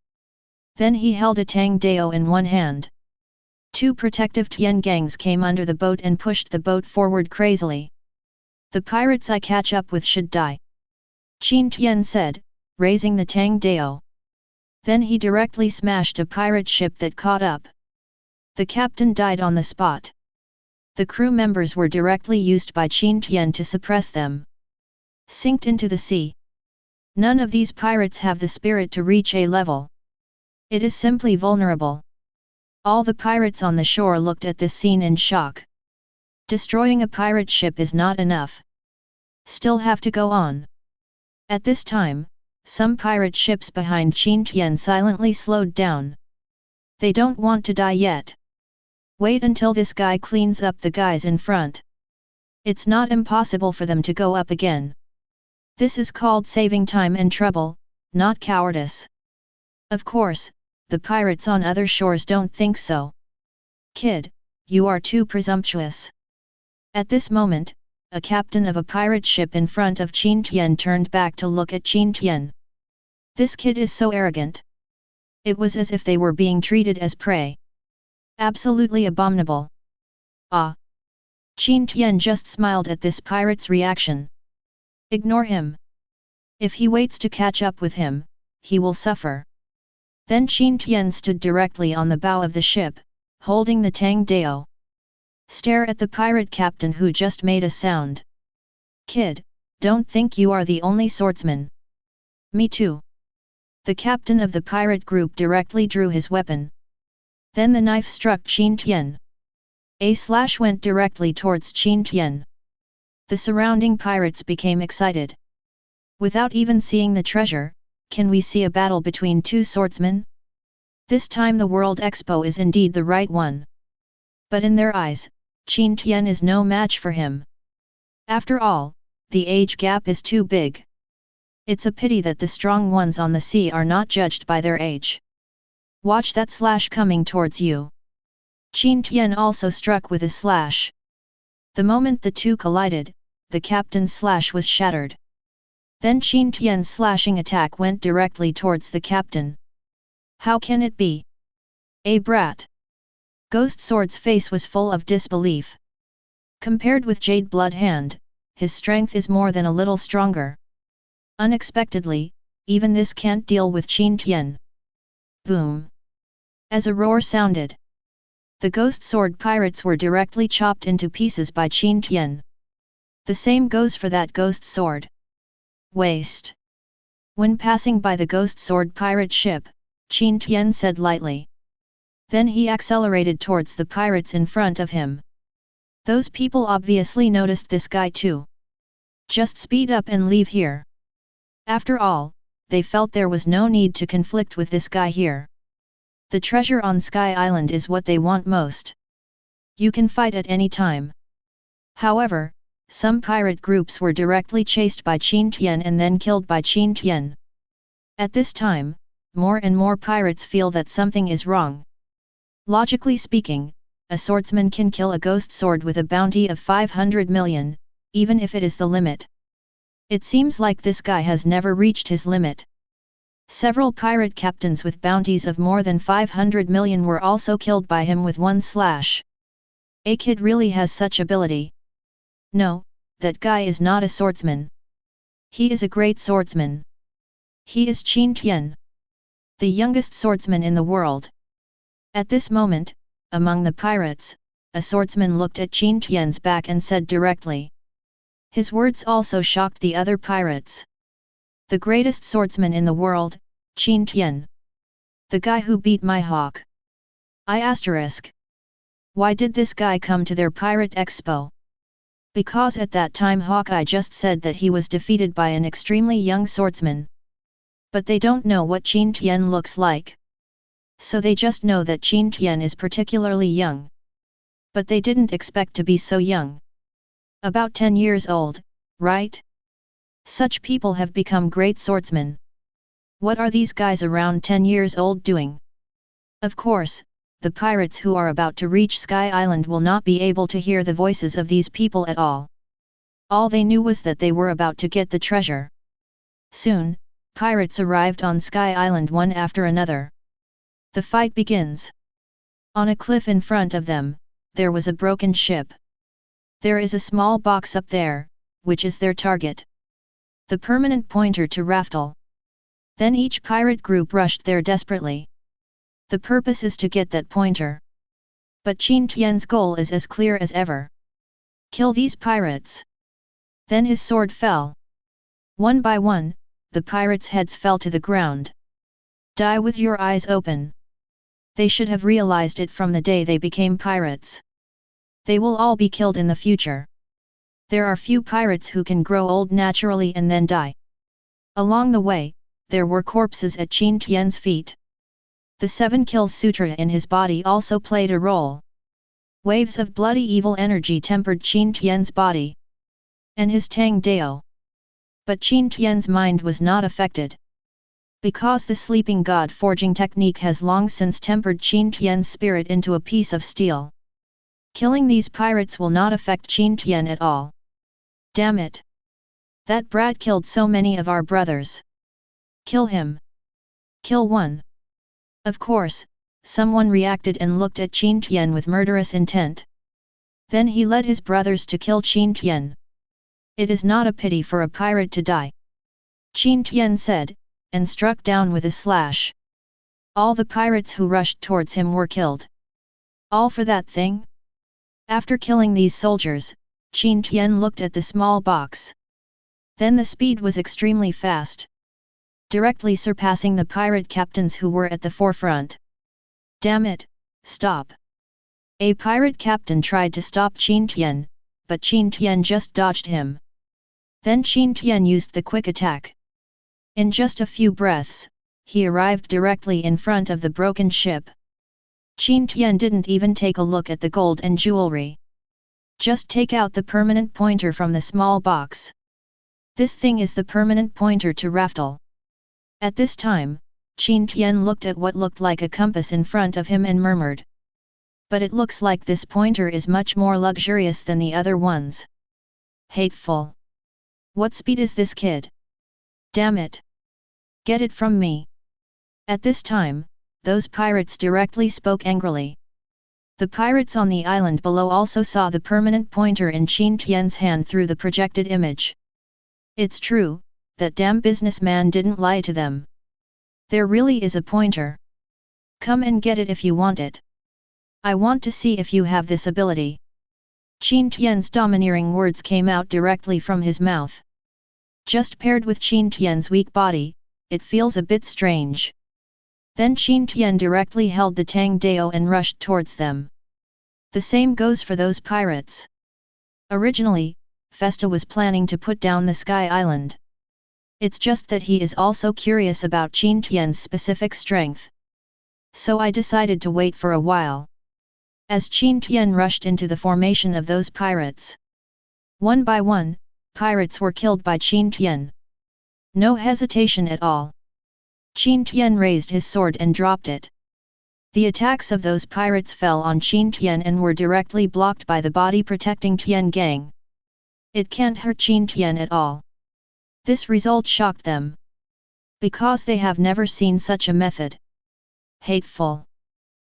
Then he held a Tang Dao in one hand. Two protective Tiengangs came under the boat and pushed the boat forward crazily. The pirates I catch up with should die. Qin Tian said, raising the Tang Dao. Then he directly smashed a pirate ship that caught up. The captain died on the spot. The crew members were directly used by Qin Tian to suppress them. Sinked into the sea. None of these pirates have the spirit to reach a level. It is simply vulnerable. All the pirates on the shore looked at this scene in shock. Destroying a pirate ship is not enough. Still have to go on. At this time, some pirate ships behind Qin Tian silently slowed down. They don't want to die yet. Wait until this guy cleans up the guys in front. It's not impossible for them to go up again. This is called saving time and trouble, not cowardice. Of course, the pirates on other shores don't think so. Kid, you are too presumptuous. At this moment, a captain of a pirate ship in front of Qin Tian turned back to look at Qin Tian. This kid is so arrogant. It was as if they were being treated as prey. Absolutely abominable. Ah! Qin Tian just smiled at this pirate's reaction. Ignore him. If he waits to catch up with him, he will suffer. Then Qin Tian stood directly on the bow of the ship, holding the Tang Dao. Stare at the pirate captain who just made a sound. Kid, don't think you are the only swordsman. Me too. The captain of the pirate group directly drew his weapon. Then the knife struck Qin Tian. A slash went directly towards Qin Tian. The surrounding pirates became excited. Without even seeing the treasure, can we see a battle between two swordsmen? This time the World Expo is indeed the right one. But in their eyes, Qin Tian is no match for him. After all, the age gap is too big. It's a pity that the strong ones on the sea are not judged by their age. Watch that slash coming towards you. Qin Tian also struck with a slash. The moment the two collided, the captain's slash was shattered. Then Qin Tian's slashing attack went directly towards the captain. How can it be? A brat. Ghost Sword's face was full of disbelief. Compared with Jade Blood Hand, his strength is more than a little stronger. Unexpectedly, even this can't deal with Qin Tian. Boom! As a roar sounded, the ghost sword pirates were directly chopped into pieces by Qin Tian. The same goes for that ghost sword. Waste! When passing by the ghost sword pirate ship, Qin Tian said lightly. Then he accelerated towards the pirates in front of him. Those people obviously noticed this guy too. Just speed up and leave here. After all, they felt there was no need to conflict with this guy here. The treasure on Sky Island is what they want most. You can fight at any time. However, some pirate groups were directly chased by Qin Tian and then killed by Qin Tian. At this time, more and more pirates feel that something is wrong. Logically speaking, a swordsman can kill a ghost sword with a bounty of 500 million, even if it is the limit. It seems like this guy has never reached his limit. Several pirate captains with bounties of more than 500 million were also killed by him with one slash. A kid really has such ability. No, that guy is not a swordsman. He is a great swordsman. He is Qin Tian, the youngest swordsman in the world. At this moment, among the pirates, a swordsman looked at Qin Tian's back and said directly. His words also shocked the other pirates. The greatest swordsman in the world, Qin Tian. The guy who beat my hawk. Why did this guy come to their Pirate Expo? Because at that time Hawkeye just said that he was defeated by an extremely young swordsman. But they don't know what Qin Tian looks like. So they just know that Qin Tian is particularly young. But they didn't expect to be so young. About 10 years old, right? Such people have become great swordsmen. What are these guys around 10 years old doing? Of course, the pirates who are about to reach Sky Island will not be able to hear the voices of these people at all. All they knew was that they were about to get the treasure. Soon, pirates arrived on Sky Island one after another. The fight begins. On a cliff in front of them, there was a broken ship. There is a small box up there, which is their target. The permanent pointer to Raftel. Then each pirate group rushed there desperately. The purpose is to get that pointer. But Qin Tian's goal is as clear as ever. Kill these pirates. Then his sword fell. One by one, the pirates' heads fell to the ground. Die with your eyes open. They should have realized it from the day they became pirates. They will all be killed in the future. There are few pirates who can grow old naturally and then die. Along the way, there were corpses at Qin Tian's feet. The 7 kills Sutra in his body also played a role. Waves of bloody evil energy tempered Qin Tian's body. And his Tang Dao. But Qin Tian's mind was not affected. Because the sleeping god forging technique has long since tempered Qin Tian's spirit into a piece of steel. Killing these pirates will not affect Qin Tian at all. Damn it! That brat killed so many of our brothers. Kill him! Kill one! Of course, someone reacted and looked at Qin Tian with murderous intent. Then he led his brothers to kill Qin Tian. It is not a pity for a pirate to die. Qin Tian said, and struck down with a slash. All the pirates who rushed towards him were killed. All for that thing? After killing these soldiers, Qin Tian looked at the small box. Then the speed was extremely fast. Directly surpassing the pirate captains who were at the forefront. Damn it, stop! A pirate captain tried to stop Qin Tian, but Qin Tian just dodged him. Then Qin Tian used the quick attack. In just a few breaths, he arrived directly in front of the broken ship. Qin Tian didn't even take a look at the gold and jewelry. Just take out the permanent pointer from the small box. This thing is the permanent pointer to Raftel. At this time, Qin Tian looked at what looked like a compass in front of him and murmured. But it looks like this pointer is much more luxurious than the other ones. Hateful. What speed is this kid? Damn it! Get it from me! At this time, those pirates directly spoke angrily. The pirates on the island below also saw the permanent pointer in Qin Tian's hand through the projected image. It's true, that damn businessman didn't lie to them. There really is a pointer. Come and get it if you want it. I want to see if you have this ability. Qin Tian's domineering words came out directly from his mouth. Just paired with Qin Tian's weak body, it feels a bit strange. Then Qin Tian directly held the Tang Dao and rushed towards them. The same goes for those pirates. Originally, Festa was planning to put down the Sky Island. It's just that he is also curious about Qin Tian's specific strength. So I decided to wait for a while. As Qin Tian rushed into the formation of those pirates. One by one, pirates were killed by Qin Tian. No hesitation at all. Qin Tian raised his sword and dropped it. The attacks of those pirates fell on Qin Tian and were directly blocked by the body protecting Tiengang. It can't hurt Qin Tian at all. This result shocked them. Because they have never seen such a method. Hateful.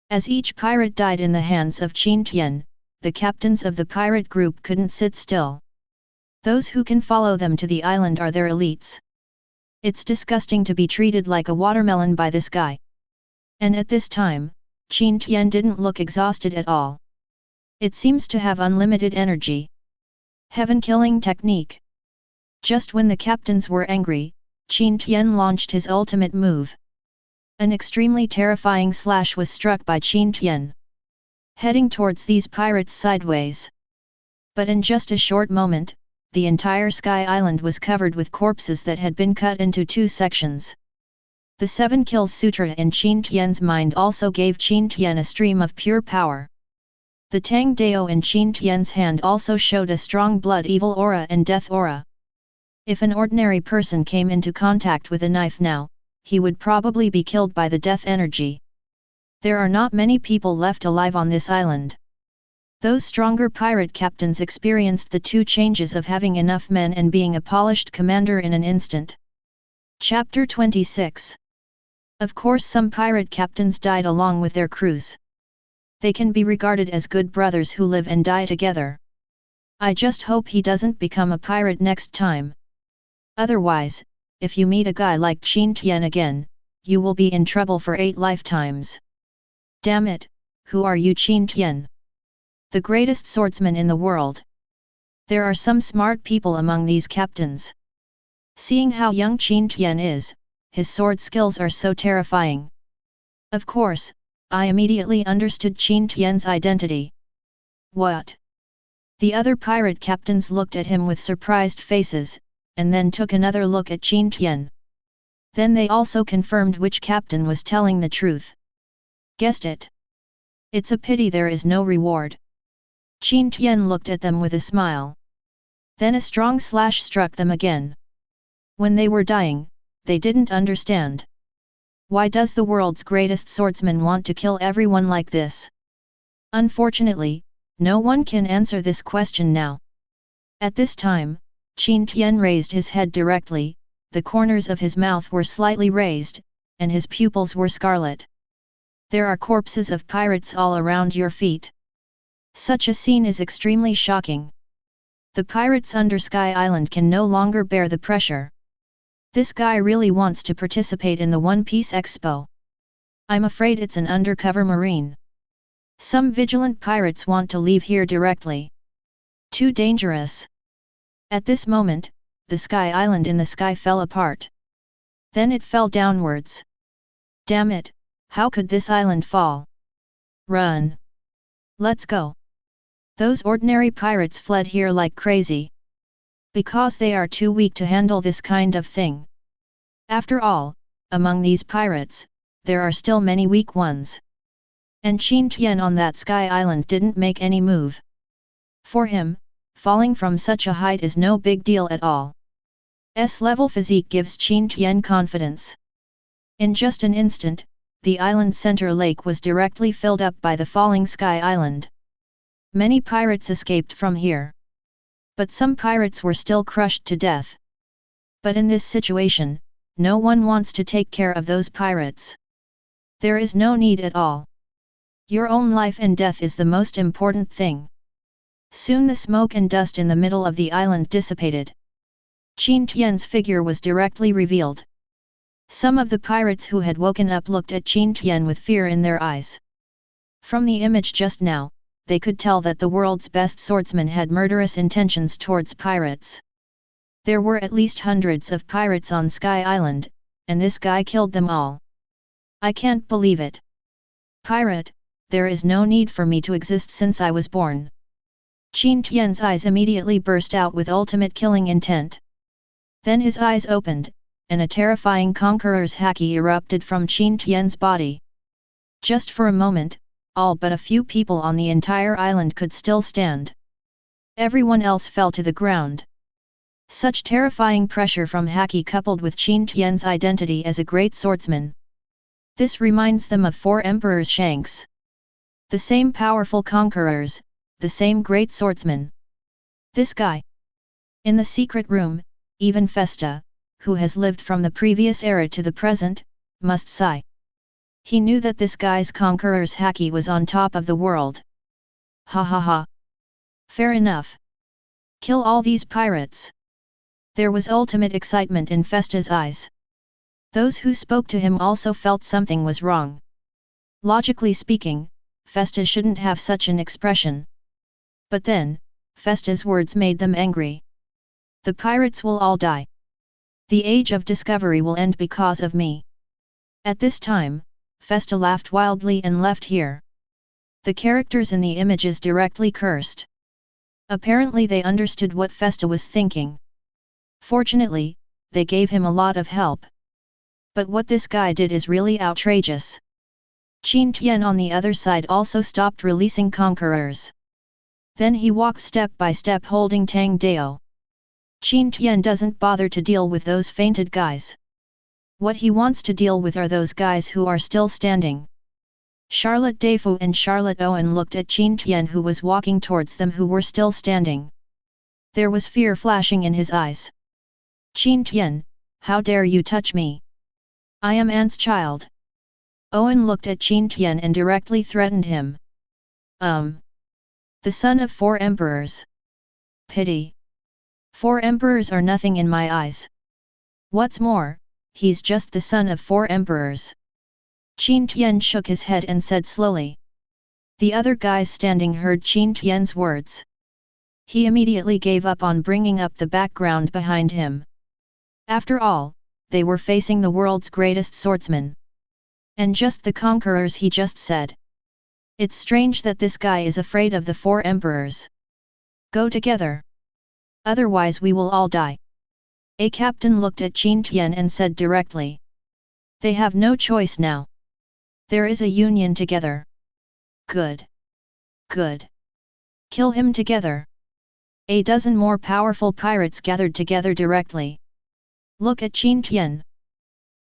As each pirate died in the hands of Qin Tian, the captains of the pirate group couldn't sit still. Those who can follow them to the island are their elites. It's disgusting to be treated like a watermelon by this guy. And at this time, Qin Tian didn't look exhausted at all. It seems to have unlimited energy. Heaven-killing technique. Just when the captains were angry, Qin Tian launched his ultimate move. An extremely terrifying slash was struck by Qin Tian, heading towards these pirates sideways. But in just a short moment, the entire Sky Island was covered with corpses that had been cut into two sections. The 7 Kills Sutra in Qin Tian's mind also gave Qin Tian a stream of pure power. The Tang Dao in Qin Tian's hand also showed a strong blood evil aura and death aura. If an ordinary person came into contact with a knife now, he would probably be killed by the death energy. There are not many people left alive on this island. Those stronger pirate captains experienced the two changes of having enough men and being a polished commander in an instant. Chapter 26. Of course some pirate captains died along with their crews. They can be regarded as good brothers who live and die together. I just hope he doesn't become a pirate next time. Otherwise, if you meet a guy like Qin Tian again, you will be in trouble for 8 lifetimes. Damn it, who are you Qin Tian? The greatest swordsman in the world. There are some smart people among these captains. Seeing how young Qin Tian is, his sword skills are so terrifying. Of course, I immediately understood Qin Tian's identity. What? The other pirate captains looked at him with surprised faces, and then took another look at Qin Tian. Then they also confirmed which captain was telling the truth. Guessed it. It's a pity there is no reward. Qin Tian looked at them with a smile. Then a strong slash struck them again. When they were dying, they didn't understand. Why does the world's greatest swordsman want to kill everyone like this? Unfortunately, no one can answer this question now. At this time, Qin Tian raised his head directly, the corners of his mouth were slightly raised, and his pupils were scarlet. There are corpses of pirates all around your feet. Such a scene is extremely shocking. The pirates under Sky Island can no longer bear the pressure. This guy really wants to participate in the One Piece Expo. I'm afraid it's an undercover marine. Some vigilant pirates want to leave here directly. Too dangerous. At this moment, the Sky Island in the sky fell apart. Then it fell downwards. Damn it, how could this island fall? Run! Let's go! Those ordinary pirates fled here like crazy. Because they are too weak to handle this kind of thing. After all, among these pirates, there are still many weak ones. And Qin Tian on that Sky Island didn't make any move. For him, falling from such a height is no big deal at all. S-level physique gives Qin Tian confidence. In just an instant, the island center lake was directly filled up by the falling Sky Island. Many pirates escaped from here. But some pirates were still crushed to death. But in this situation, no one wants to take care of those pirates. There is no need at all. Your own life and death is the most important thing. Soon the smoke and dust in the middle of the island dissipated. Qin Tian's figure was directly revealed. Some of the pirates who had woken up looked at Qin Tian with fear in their eyes. From the image just now, they could tell that the world's best swordsman had murderous intentions towards pirates. There were at least hundreds of pirates on Sky Island, and this guy killed them all. I can't believe it. Pirate, there is no need for me to exist since I was born. Qin Tian's eyes immediately burst out with ultimate killing intent. Then his eyes opened, and a terrifying conqueror's haki erupted from Qin Tian's body. Just for a moment, all but a few people on the entire island could still stand. Everyone else fell to the ground. Such terrifying pressure from haki coupled with Qin Tian's identity as a great swordsman. This reminds them of Four Emperors Shanks. The same powerful conquerors, the same great swordsman. This guy. In the secret room, even Festa, who has lived from the previous era to the present, must sigh. He knew that this guy's conqueror's haki was on top of the world. Ha ha ha. Fair enough. Kill all these pirates. There was ultimate excitement in Festa's eyes. Those who spoke to him also felt something was wrong. Logically speaking, Festa shouldn't have such an expression. But then, Festa's words made them angry. The pirates will all die. The age of discovery will end because of me. At this time, Festa laughed wildly and left here. The characters in the images directly cursed. Apparently they understood what Festa was thinking. Fortunately, they gave him a lot of help. But what this guy did is really outrageous. Qin Tian on the other side also stopped releasing conquerors. Then he walked step by step holding Tang Dao. Qin Tian doesn't bother to deal with those fainted guys. What he wants to deal with are those guys who are still standing. Charlotte Defu and Charlotte Owen looked at Qin Tian who was walking towards them who were still standing. There was fear flashing in his eyes. Qin Tian, how dare you touch me? I am Aunt's child. Owen looked at Qin Tian and directly threatened him. The son of Four Emperors. Pity. Four Emperors are nothing in my eyes. What's more, he's just the son of Four Emperors. Qin Tian shook his head and said slowly. The other guys standing heard Qin Tian's words. He immediately gave up on bringing up the background behind him. After all, they were facing the world's greatest swordsman. And just the conquerors he just said. It's strange that this guy is afraid of the Four Emperors. Go together. Otherwise we will all die. A captain looked at Qin Tian and said directly. They have no choice now. There is a union together. Good. Good. Kill him together. A dozen more powerful pirates gathered together directly. Look at Qin Tian.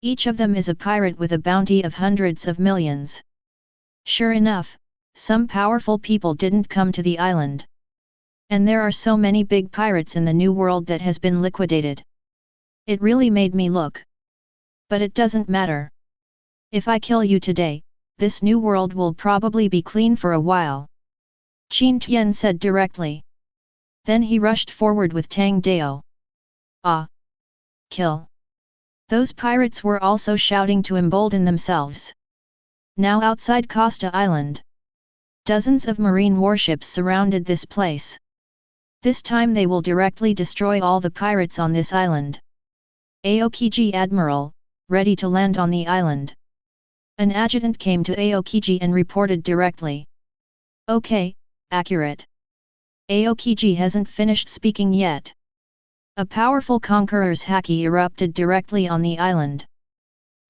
Each of them is a pirate with a bounty of hundreds of millions. Sure enough, some powerful people didn't come to the island. And there are so many big pirates in the new world that has been liquidated. It really made me look. But it doesn't matter. If I kill you today, this new world will probably be clean for a while. Qin Tian said directly. Then he rushed forward with Tang Dao. Ah! Kill! Those pirates were also shouting to embolden themselves. Now outside Costa Island. Dozens of marine warships surrounded this place. This time they will directly destroy all the pirates on this island. Aokiji Admiral, ready to land on the island. An adjutant came to Aokiji and reported directly. Okay, accurate. Aokiji hasn't finished speaking yet. A powerful conqueror's haki erupted directly on the island.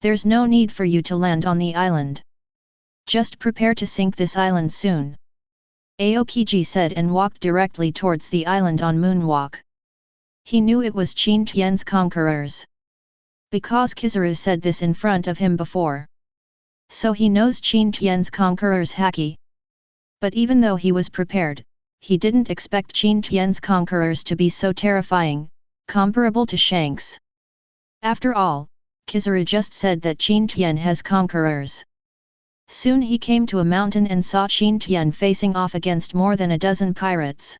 There's no need for you to land on the island. Just prepare to sink this island soon. Aokiji said and walked directly towards the island on moonwalk. He knew it was Qin Tian's conquerors. Because Kizaru said this in front of him before. So he knows Qin Tian's conquerors haki. But even though he was prepared, he didn't expect Qin Tian's conquerors to be so terrifying, comparable to Shanks. After all, Kizaru just said that Qin Tian has conquerors. Soon he came to a mountain and saw Qin Tian facing off against more than a dozen pirates.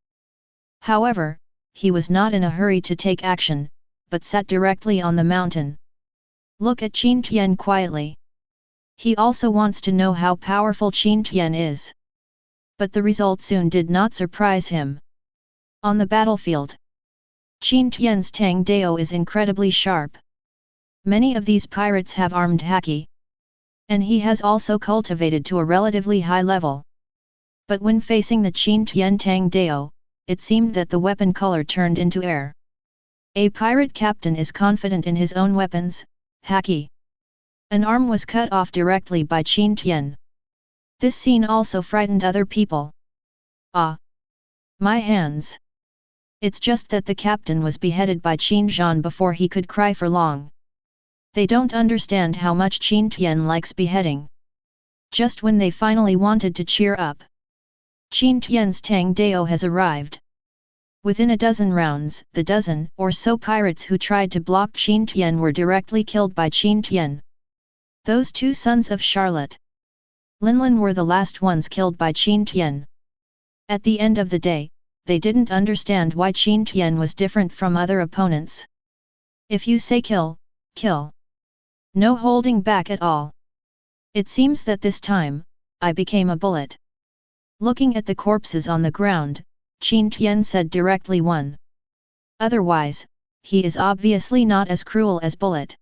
However, he was not in a hurry to take action, but sat directly on the mountain. Look at Qin Tian quietly. He also wants to know how powerful Qin Tian is. But the result soon did not surprise him. On the battlefield, Qin Tian's Tang Dao is incredibly sharp. Many of these pirates have armed haki. And he has also cultivated to a relatively high level. But when facing the Qin Tian Tang Dao, it seemed that the weapon color turned into air. A pirate captain is confident in his own weapons, haki. An arm was cut off directly by Qin Tian. This scene also frightened other people. Ah! My hands! It's just that the captain was beheaded by Qin Zhan before he could cry for long. They don't understand how much Qin Tian likes beheading. Just when they finally wanted to cheer up, Qin Tian's Tang Dao has arrived. Within a dozen rounds, the dozen or so pirates who tried to block Qin Tian were directly killed by Qin Tian. Those two sons of Charlotte Linlin were the last ones killed by Qin Tian. At the end of the day, they didn't understand why Qin Tian was different from other opponents. If you say kill, kill. No holding back at all. It seems that this time, I became a bullet. Looking at the corpses on the ground, Qin Tian said directly one. Otherwise, he is obviously not as cruel as Bullet.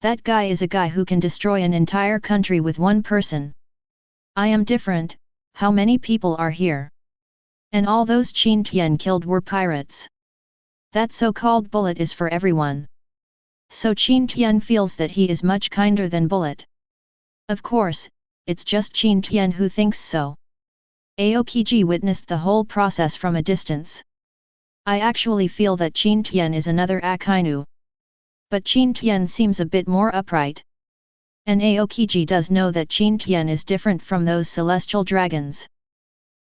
That guy is a guy who can destroy an entire country with one person. I am different, how many people are here? And all those Qin Tian killed were pirates. That so-called Bullet is for everyone. So Qin Tian feels that he is much kinder than Bullet. Of course, it's just Qin Tian who thinks so. Aokiji witnessed the whole process from a distance. I actually feel that Qin Tian is another Akainu. But Qin Tian seems a bit more upright. And Aokiji does know that Qin Tian is different from those celestial dragons.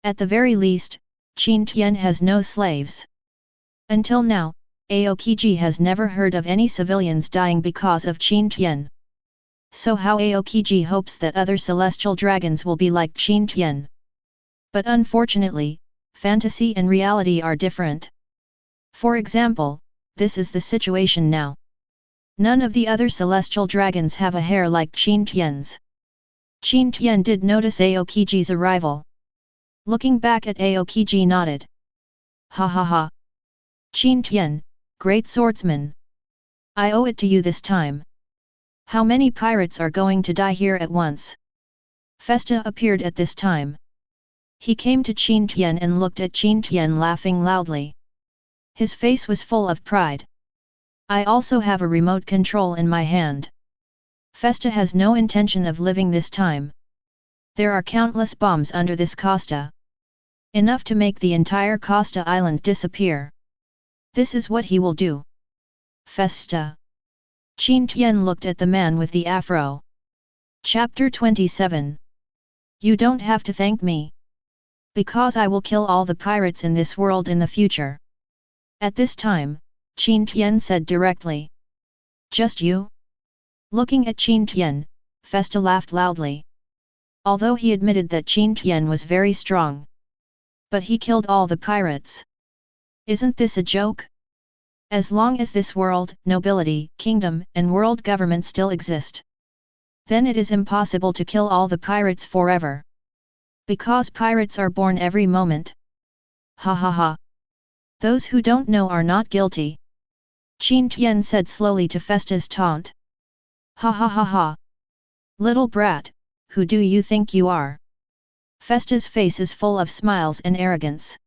At the very least, Qin Tian has no slaves. Until now, Aokiji has never heard of any civilians dying because of Qin Tian. So how Aokiji hopes that other celestial dragons will be like Qin Tian. But unfortunately, fantasy and reality are different. For example, this is the situation now. None of the other celestial dragons have a hair like Qin Tian's. Qin Tian did notice Aokiji's arrival. Looking back at Aokiji nodded. Ha ha ha. Qin Tian, great swordsman. I owe it to you this time. How many pirates are going to die here at once? Festa appeared at this time. He came to Qin Tian and looked at Qin Tian laughing loudly. His face was full of pride. I also have a remote control in my hand. Festa has no intention of living this time. There are countless bombs under this costa. Enough to make the entire Costa Island disappear. This is what he will do. Festa. Qin Tian looked at the man with the afro. Chapter 27. You don't have to thank me. Because I will kill all the pirates in this world in the future. At this time, Qin Tian said directly. Just you? Looking at Qin Tian, Festa laughed loudly. Although he admitted that Qin Tian was very strong. But he killed all the pirates. Isn't this a joke? As long as this world, nobility, kingdom, and world government still exist, then it is impossible to kill all the pirates forever. Because pirates are born every moment. Ha ha ha. Those who don't know are not guilty. Qin Tian said slowly to Festa's taunt. Ha ha ha ha. Little brat, who do you think you are? Festa's face is full of smiles and arrogance.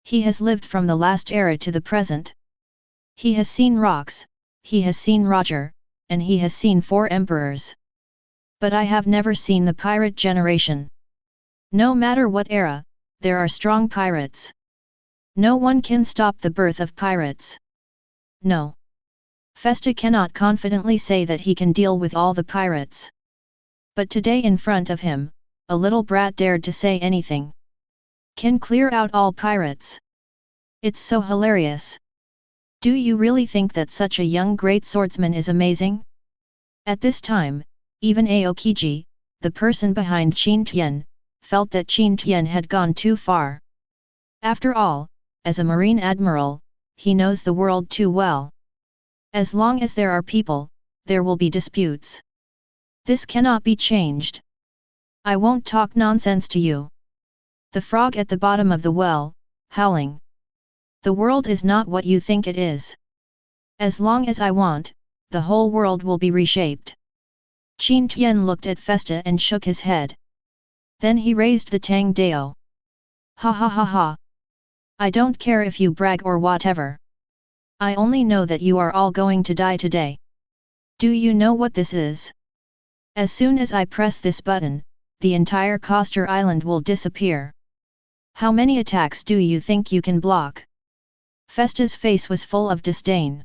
He has lived from the last era to the present. He has seen rocks, he has seen Roger, and he has seen four emperors. But I have never seen the pirate generation. No matter what era, there are strong pirates. No one can stop the birth of pirates. No. Festa cannot confidently say that he can deal with all the pirates. But today in front of him, a little brat dared to say anything. Can clear out all pirates. It's so hilarious. Do you really think that such a young great swordsman is amazing? At this time, even Aokiji, the person behind Qin Tian, felt that Qin Tian had gone too far. After all, as a Marine Admiral, he knows the world too well. As long as there are people, there will be disputes. This cannot be changed. I won't talk nonsense to you. The frog at the bottom of the well, howling. The world is not what you think it is. As long as I want, the whole world will be reshaped. Qin Tian looked at Festa and shook his head. Then he raised the Tang Dao. Ha ha ha ha. I don't care if you brag or whatever. I only know that you are all going to die today. Do you know what this is? As soon as I press this button, the entire Coaster Island will disappear. How many attacks do you think you can block? Festa's face was full of disdain.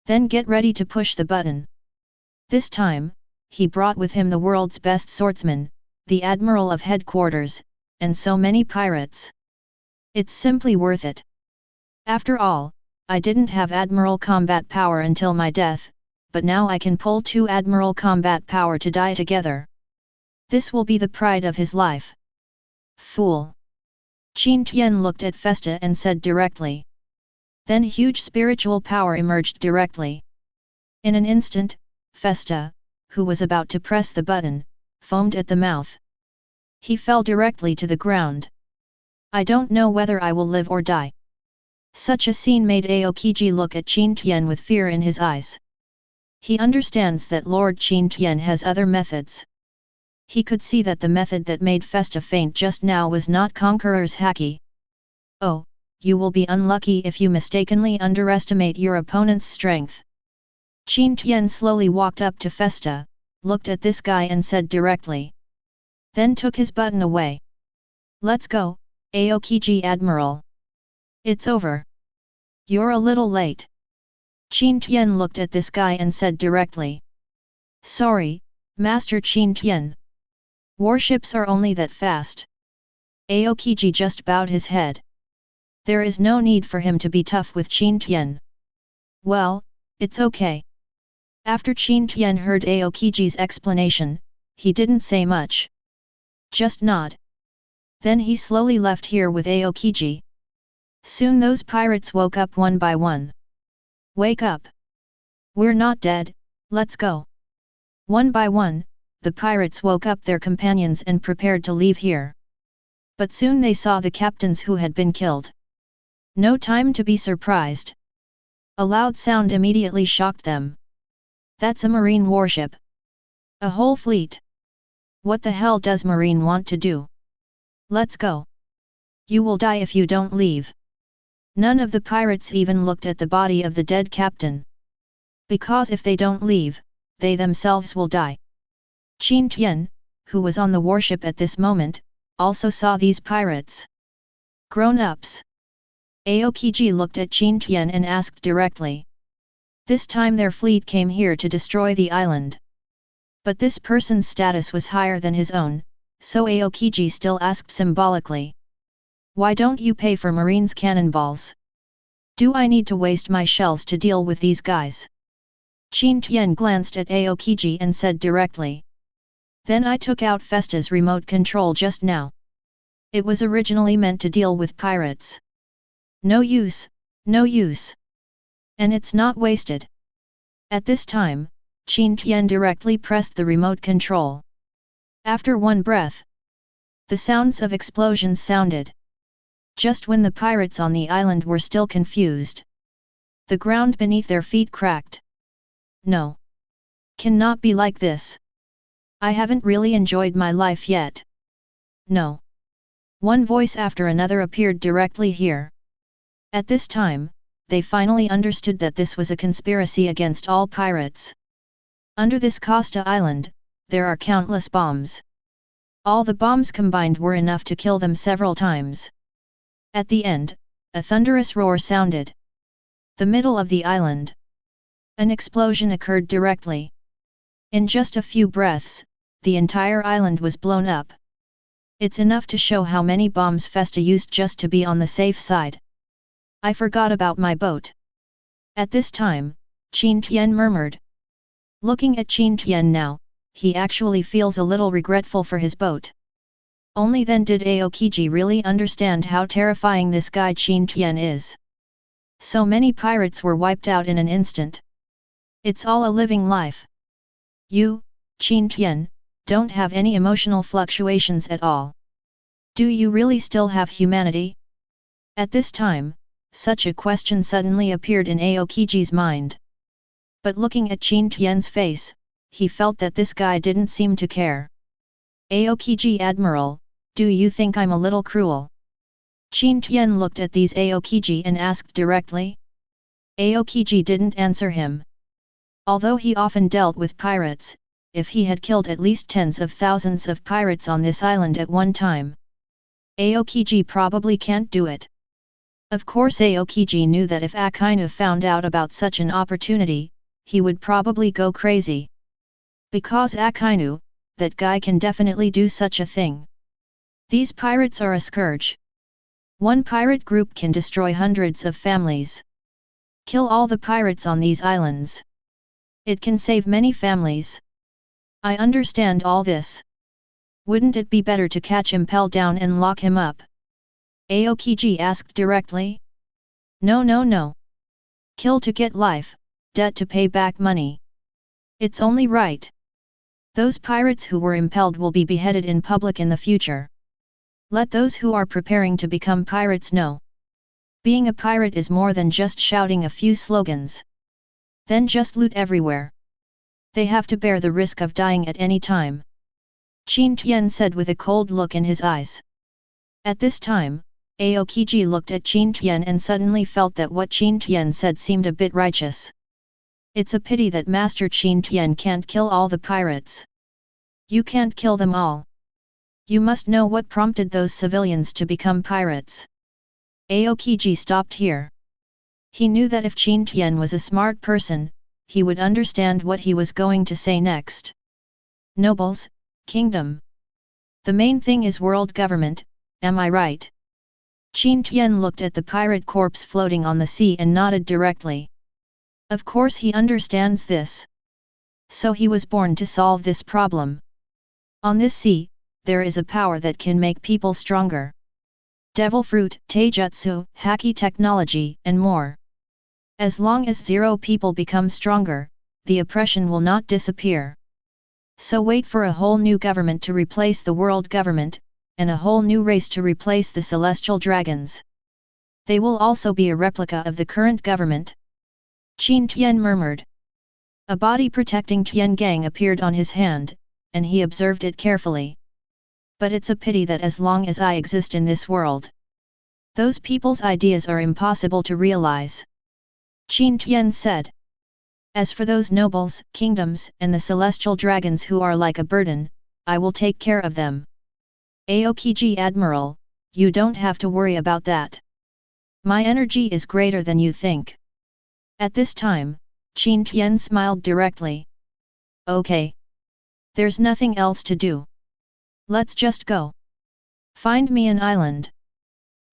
Then get ready to push the button. This time, he brought with him the world's best swordsman, the Admiral of Headquarters, and so many pirates. It's simply worth it. After all, I didn't have Admiral combat power until my death, but now I can pull 2 Admiral combat power to die together. This will be the pride of his life. Fool! Qin Tian looked at Festa and said directly. Then huge spiritual power emerged directly. In an instant, Festa, who was about to press the button, foamed at the mouth. He fell directly to the ground. I don't know whether I will live or die. Such a scene made Aokiji look at Qin Tian with fear in his eyes. He understands that Lord Qin Tian has other methods. He could see that the method that made Festa faint just now was not Conqueror's Haki. Oh, you will be unlucky if you mistakenly underestimate your opponent's strength. Qin Tian slowly walked up to Festa, looked at this guy and said directly. Then took his button away. Let's go, Aokiji Admiral. It's over. You're a little late. Qin Tian looked at this guy and said directly. Sorry, Master Qin Tian. Warships are only that fast. Aokiji just bowed his head. There is no need for him to be tough with Qin Tian. Well, it's okay. After Qin Tian heard Aokiji's explanation, he didn't say much. Just nod. Then he slowly left here with Aokiji. Soon those pirates woke up one by one. Wake up! We're not dead, let's go! One by one, the pirates woke up their companions and prepared to leave here. But soon they saw the captains who had been killed. No time to be surprised. A loud sound immediately shocked them. That's a marine warship. A whole fleet. What the hell does Marine want to do? Let's go. You will die if you don't leave. None of the pirates even looked at the body of the dead captain. Because if they don't leave, they themselves will die. Qin Tian, who was on the warship at this moment, also saw these pirates. Grown-ups. Aokiji looked at Qin Tian and asked directly. This time their fleet came here to destroy the island. But this person's status was higher than his own, so Aokiji still asked symbolically. Why don't you pay for Marine's cannonballs? Do I need to waste my shells to deal with these guys? Qin Tian glanced at Aokiji and said directly. Then I took out Festa's remote control just now. It was originally meant to deal with pirates. No use, no use. And it's not wasted. At this time, Qin Tian directly pressed the remote control. After one breath, the sounds of explosions sounded. Just when the pirates on the island were still confused. The ground beneath their feet cracked. No. Cannot be like this. I haven't really enjoyed my life yet. No. One voice after another appeared directly here. At this time, they finally understood that this was a conspiracy against all pirates. Under this Costa Island, there are countless bombs. All the bombs combined were enough to kill them several times. At the end, a thunderous roar sounded. The middle of the island. An explosion occurred directly. In just a few breaths, the entire island was blown up. It's enough to show how many bombs Festa used just to be on the safe side. I forgot about my boat. At this time, Qin Tian murmured. Looking at Qin Tian now, he actually feels a little regretful for his boat. Only then did Aokiji really understand how terrifying this guy Qin Tian is. So many pirates were wiped out in an instant. It's all a living life. You, Qin Tian, don't have any emotional fluctuations at all. Do you really still have humanity? At this time, such a question suddenly appeared in Aokiji's mind. But looking at Qin Tian's face, he felt that this guy didn't seem to care. Aokiji Admiral, do you think I'm a little cruel? Qin Tian looked at these Aokiji and asked directly. Aokiji didn't answer him. Although he often dealt with pirates, if he had killed at least tens of thousands of pirates on this island at one time, Aokiji probably can't do it. Of course Aokiji knew that if Akainu found out about such an opportunity, he would probably go crazy. Because Akainu, that guy can definitely do such a thing. These pirates are a scourge. One pirate group can destroy hundreds of families. Kill all the pirates on these islands. It can save many families. I understand all this. Wouldn't it be better to catch Impel down and lock him up? Aokiji asked directly. No. Kill to get life, debt to pay back money. It's only right. Those pirates who were impelled will be beheaded in public in the future. Let those who are preparing to become pirates know. Being a pirate is more than just shouting a few slogans. Then just loot everywhere. They have to bear the risk of dying at any time. Qin Tian said with a cold look in his eyes. At this time, Aokiji looked at Qin Tian and suddenly felt that what Qin Tian said seemed a bit righteous. It's a pity that Master Qin Tian can't kill all the pirates. You can't kill them all. You must know what prompted those civilians to become pirates. Aokiji stopped here. He knew that if Qin Tian was a smart person, he would understand what he was going to say next. Nobles, kingdom. The main thing is world government, am I right? Qin Tian looked at the pirate corpse floating on the sea and nodded directly. Of course he understands this. So he was born to solve this problem. On this sea, there is a power that can make people stronger. Devil fruit, taijutsu, haki technology, and more. As long as 0 people become stronger, the oppression will not disappear. So wait for a whole new government to replace the world government, and a whole new race to replace the celestial dragons. They will also be a replica of the current government. Qin Tian murmured. A body protecting Tiengang appeared on his hand, and he observed it carefully. But it's a pity that as long as I exist in this world, those people's ideas are impossible to realize. Qin Tian said. As for those nobles, kingdoms, and the celestial dragons who are like a burden, I will take care of them. Aokiji Admiral, you don't have to worry about that. My energy is greater than you think. At this time, Qin Tian smiled directly. Okay. There's nothing else to do. Let's just go. Find me an island.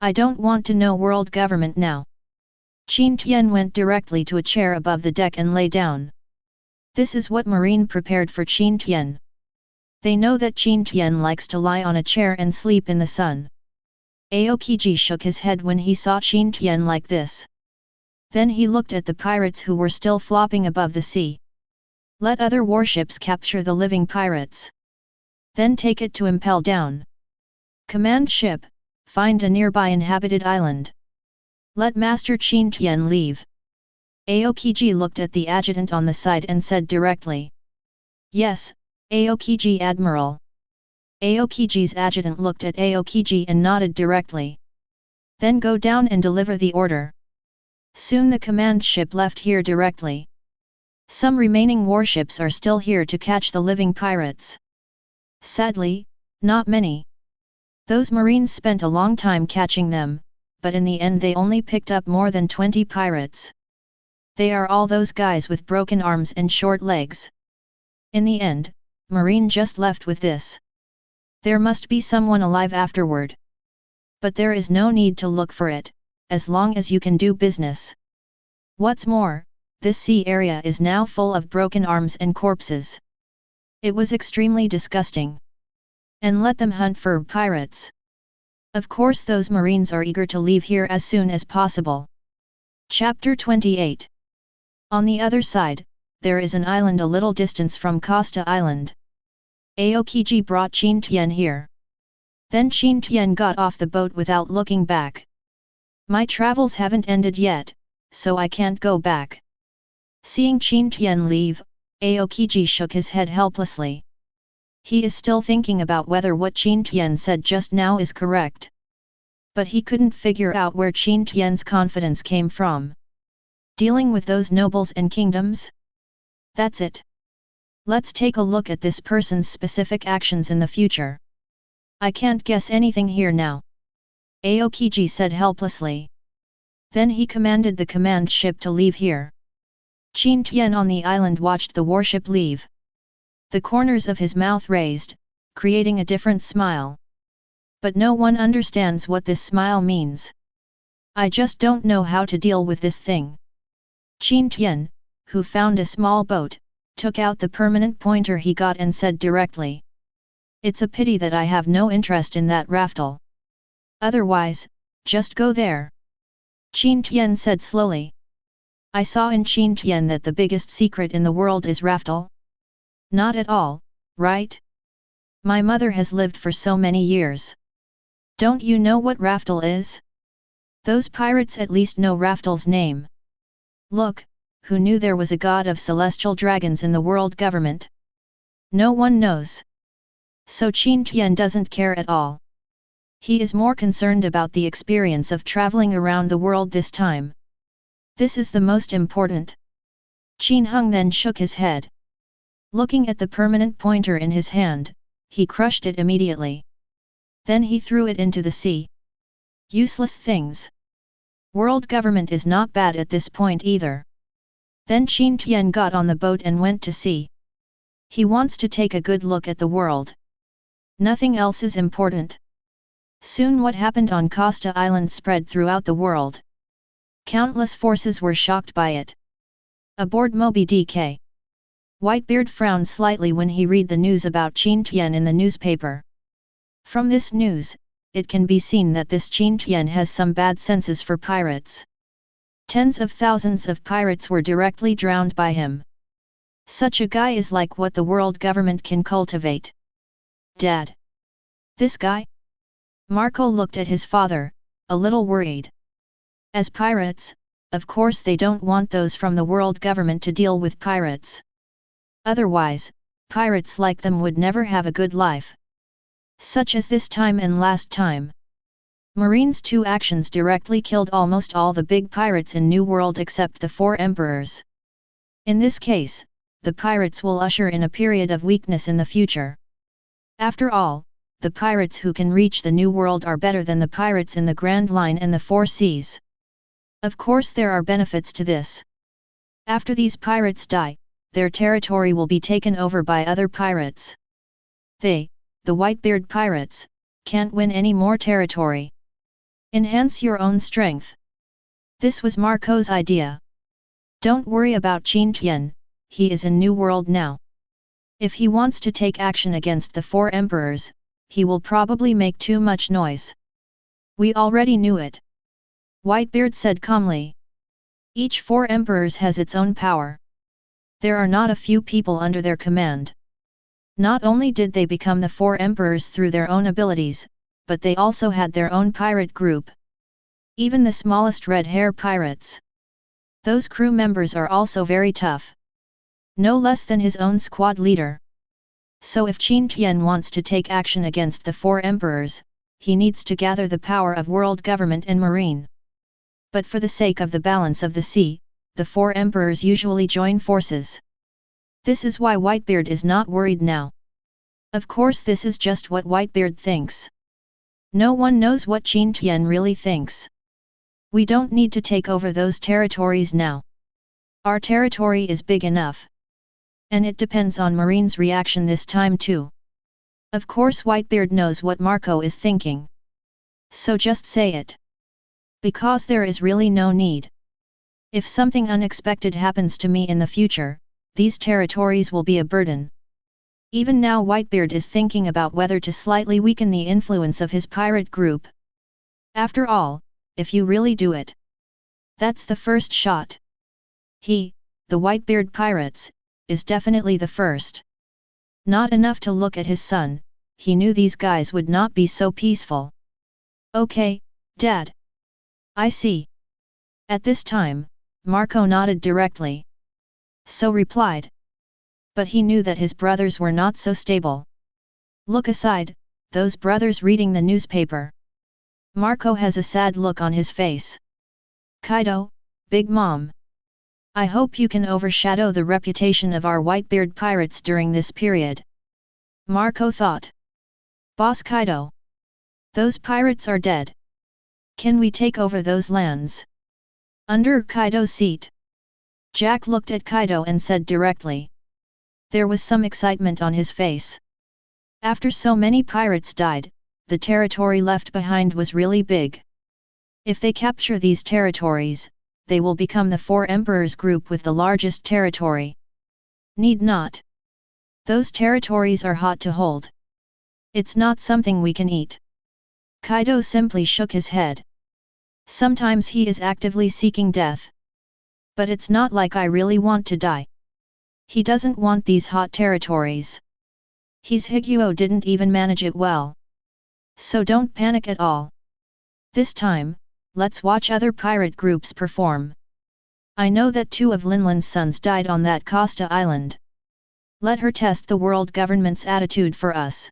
I don't want to know world government now. Qin Tian went directly to a chair above the deck and lay down. This is what Marine prepared for Qin Tian. They know that Qin Tian likes to lie on a chair and sleep in the sun. Aokiji shook his head when he saw Qin Tian like this. Then he looked at the pirates who were still flopping above the sea. Let other warships capture the living pirates. Then take it to impel down. Command ship, find a nearby inhabited island. Let Master Qin Tian leave. Aokiji looked at the adjutant on the side and said directly. Yes, Aokiji Admiral. Aokiji's adjutant looked at Aokiji and nodded directly. Then go down and deliver the order. Soon the command ship left here directly. Some remaining warships are still here to catch the living pirates. Sadly, not many. Those marines spent a long time catching them, but in the end they only picked up more than 20 pirates. They are all those guys with broken arms and short legs. In the end, Marine just left with this. There must be someone alive afterward. But there is no need to look for it, as long as you can do business. What's more, this sea area is now full of broken arms and corpses. It was extremely disgusting. And let them hunt for pirates. Of course those marines are eager to leave here as soon as possible. Chapter 28. On the other side, there is an island a little distance from Costa Island. Aokiji brought Qin Tian here. Then Qin Tian got off the boat without looking back. My travels haven't ended yet, so I can't go back. Seeing Qin Tian leave, Aokiji shook his head helplessly. He is still thinking about whether what Qin Tian said just now is correct. But he couldn't figure out where Qin Tian's confidence came from. Dealing with those nobles and kingdoms? That's it. Let's take a look at this person's specific actions in the future. I can't guess anything here now. Aokiji said helplessly. Then he commanded the command ship to leave here. Qin Tian on the island watched the warship leave. The corners of his mouth raised, creating a different smile. But no one understands what this smile means. I just don't know how to deal with this thing. Qin Tian, who found a small boat, took out the permanent pointer he got and said directly. It's a pity that I have no interest in that raftel. Otherwise, just go there. Qin Tian said slowly. I saw in Qin Tian that the biggest secret in the world is raftel. Not at all, right? My mother has lived for so many years. Don't you know what raftel is? Those pirates at least know raftel's name. Look, who knew there was a god of celestial dragons in the world government? No one knows. So Qin Tian doesn't care at all. He is more concerned about the experience of traveling around the world this time. This is the most important. Qin Hung then shook his head. Looking at the permanent pointer in his hand, he crushed it immediately. Then he threw it into the sea. Useless things. World government is not bad at this point either. Then Qin Tian got on the boat and went to sea. He wants to take a good look at the world. Nothing else is important. Soon what happened on Costa Island spread throughout the world. Countless forces were shocked by it. Aboard Moby Dick. Whitebeard frowned slightly when he read the news about Qin Tian in the newspaper. From this news, it can be seen that this Qin Tian has some bad senses for pirates. Tens of thousands of pirates were directly drowned by him. Such a guy is like what the world government can cultivate. Dad. This guy? Marco looked at his father, a little worried. As pirates, of course they don't want those from the world government to deal with pirates. Otherwise, pirates like them would never have a good life. Such as this time and last time. Marine's two actions directly killed almost all the big pirates in New World except the Four Emperors. In this case, the pirates will usher in a period of weakness in the future. After all, the pirates who can reach the New World are better than the pirates in the Grand Line and the Four Seas. Of course there are benefits to this. After these pirates die, their territory will be taken over by other pirates. They, the Whitebeard pirates, can't win any more territory. Enhance your own strength. This was Marco's idea. Don't worry about Qin Tian, he is in New World now. If he wants to take action against the Four Emperors, he will probably make too much noise. We already knew it. Whitebeard said calmly. Each Four Emperors has its own power. There are not a few people under their command. Not only did they become the Four Emperors through their own abilities, but they also had their own pirate group. Even the smallest red hair pirates. Those crew members are also very tough. No less than his own squad leader. So if Qin Tian wants to take action against the Four Emperors, he needs to gather the power of world government and marine. But for the sake of the balance of the sea, the Four Emperors usually join forces. This is why Whitebeard is not worried now. Of course this is just what Whitebeard thinks. No one knows what Qin Tian really thinks. We don't need to take over those territories now. Our territory is big enough. And it depends on Marine's reaction this time too. Of course Whitebeard knows what Marco is thinking. So just say it. Because there is really no need. If something unexpected happens to me in the future, these territories will be a burden. Even now Whitebeard is thinking about whether to slightly weaken the influence of his pirate group. After all, if you really do it, that's the first shot. He, the Whitebeard pirates, is definitely the first. Not enough to look at his son, he knew these guys would not be so peaceful. Okay, Dad. I see. At this time, Marco nodded directly. So replied. But he knew that his brothers were not so stable. Look aside, those brothers reading the newspaper. Marco has a sad look on his face. Kaido, Big Mom. I hope you can overshadow the reputation of our Whitebeard pirates during this period. Marco thought. Boss Kaido. Those pirates are dead. Can we take over those lands? Under Kaido's seat. Jack looked at Kaido and said directly. There was some excitement on his face. After so many pirates died, the territory left behind was really big. If they capture these territories, they will become the Four Emperors group with the largest territory. Need not. Those territories are hot to hold. It's not something we can eat. Kaido simply shook his head. Sometimes he is actively seeking death. But it's not like I really want to die. He doesn't want these hot territories. His Higuo didn't even manage it well. So don't panic at all. This time, let's watch other pirate groups perform. I know that 2 of Linlin's sons died on that Costa Island. Let her test the world government's attitude for us.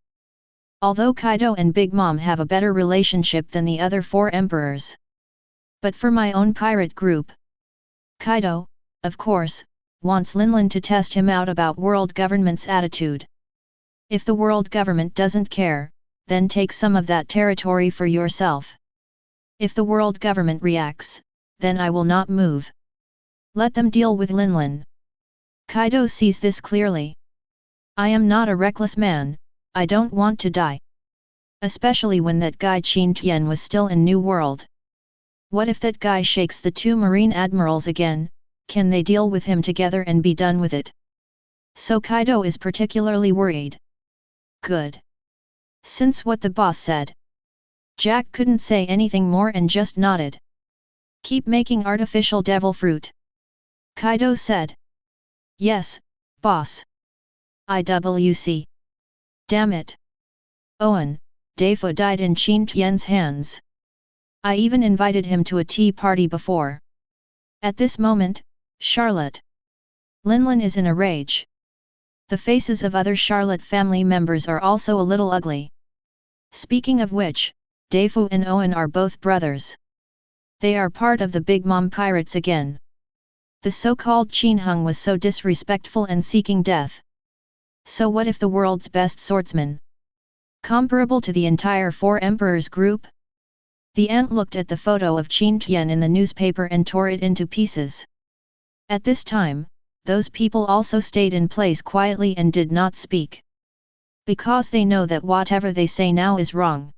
Although Kaido and Big Mom have a better relationship than the other 4 emperors. But for my own pirate group, Kaido, of course, wants Linlin to test him out about world government's attitude. If the world government doesn't care, then take some of that territory for yourself. If the world government reacts, then I will not move. Let them deal with Linlin. Kaido sees this clearly. I am not a reckless man, I don't want to die. Especially when that guy Qin Tian was still in New World. What if that guy shakes the 2 marine admirals again, can they deal with him together and be done with it? So Kaido is particularly worried. Good. Since what the boss said. Jack couldn't say anything more and just nodded. Keep making artificial devil fruit. Kaido said. Yes, boss. IWC. Damn it. Owen, Defo died in Qin Tian's hands. I even invited him to a tea party before. At this moment, Charlotte. Linlin is in a rage. The faces of other Charlotte family members are also a little ugly. Speaking of which, Defo and Owen are both brothers. They are part of the Big Mom pirates again. The so-called Qin Hung was so disrespectful and seeking death. So what if the world's best swordsman? Comparable to the entire Four Emperors group? The ant looked at the photo of Qin Tian in the newspaper and tore it into pieces. At this time, those people also stayed in place quietly and did not speak. Because they know that whatever they say now is wrong.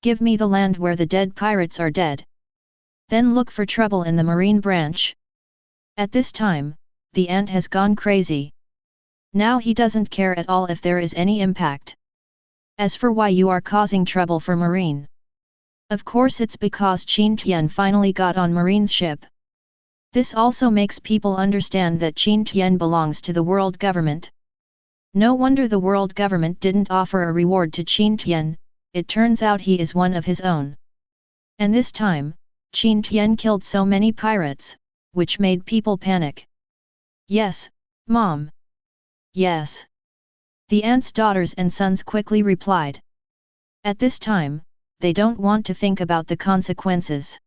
Give me the land where the dead pirates are dead. Then look for trouble in the marine branch. At this time, the ant has gone crazy. Now he doesn't care at all if there is any impact. As for why you are causing trouble for marine. Of course it's because Qin Tian finally got on marine's ship. This also makes people understand that Qin Tian belongs to the world government. No wonder the world government didn't offer a reward to Qin Tian, it turns out he is one of his own. And this time, Qin Tian killed so many pirates, which made people panic. Yes, Mom. Yes. The aunt's daughters and sons quickly replied. At this time, they don't want to think about the consequences.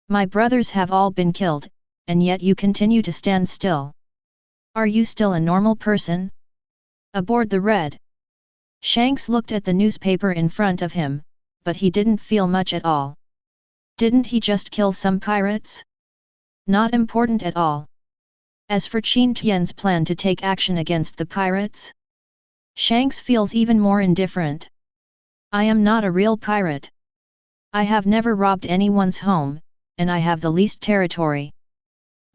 My brothers have all been killed, and yet you continue to stand still. Are you still a normal person? Aboard the Red. Shanks looked at the newspaper in front of him, but he didn't feel much at all. Didn't he just kill some pirates? Not important at all. As for Qin Tian's plan to take action against the pirates? Shanks feels even more indifferent. I am not a real pirate. I have never robbed anyone's home, and I have the least territory.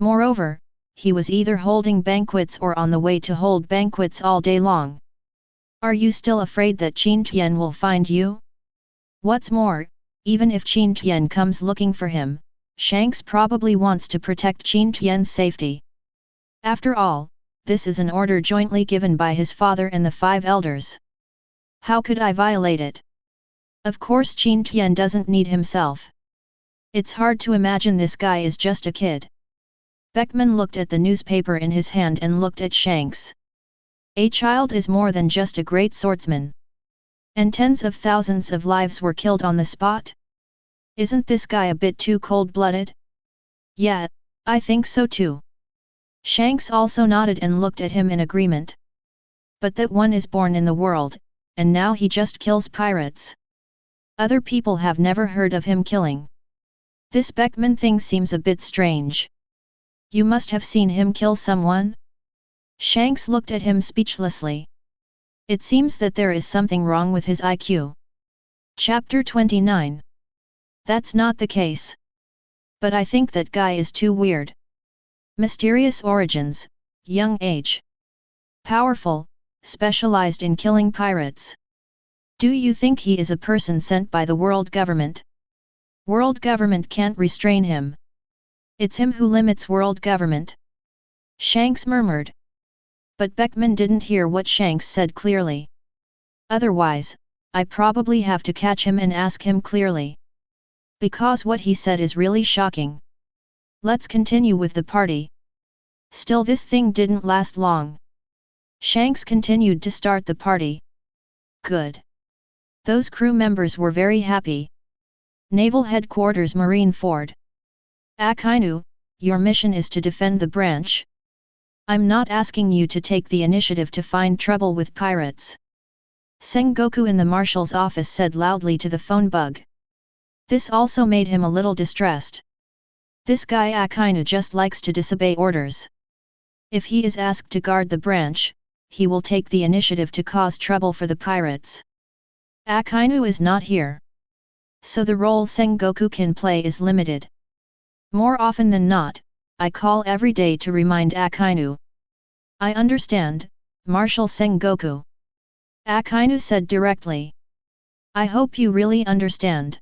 Moreover, he was either holding banquets or on the way to hold banquets all day long. Are you still afraid that Qin Tian will find you? What's more, even if Qin Tian comes looking for him, Shanks probably wants to protect Qin Tian's safety. After all, this is an order jointly given by his father and the 5 elders. How could I violate it? Of course Qin Tian doesn't need himself. It's hard to imagine this guy is just a kid. Beckman looked at the newspaper in his hand and looked at Shanks. A child is more than just a great swordsman. And tens of thousands of lives were killed on the spot? Isn't this guy a bit too cold-blooded? Yeah, I think so too. Shanks also nodded and looked at him in agreement. But that one is born in the world, and now he just kills pirates. Other people have never heard of him killing. This Beckman thing seems a bit strange. You must have seen him kill someone? Shanks looked at him speechlessly. It seems that there is something wrong with his IQ. Chapter 29. That's not the case. But I think that guy is too weird. Mysterious origins, young age. Powerful, specialized in killing pirates. Do you think he is a person sent by the world government? World government can't restrain him. It's him who limits world government. Shanks murmured. But Beckman didn't hear what Shanks said clearly. Otherwise, I probably have to catch him and ask him clearly. Because what he said is really shocking. Let's continue with the party. Still, this thing didn't last long. Shanks continued to start the party. Good. Those crew members were very happy. Naval Headquarters Marine Ford. Akainu, your mission is to defend the branch. I'm not asking you to take the initiative to find trouble with pirates. Sengoku in the marshal's office said loudly to the phone bug. This also made him a little distressed. This guy Akainu just likes to disobey orders. If he is asked to guard the branch, he will take the initiative to cause trouble for the pirates. Akainu is not here. So the role Sengoku can play is limited. More often than not, I call every day to remind Akainu. I understand, Marshal Sengoku. Akainu said directly. I hope you really understand.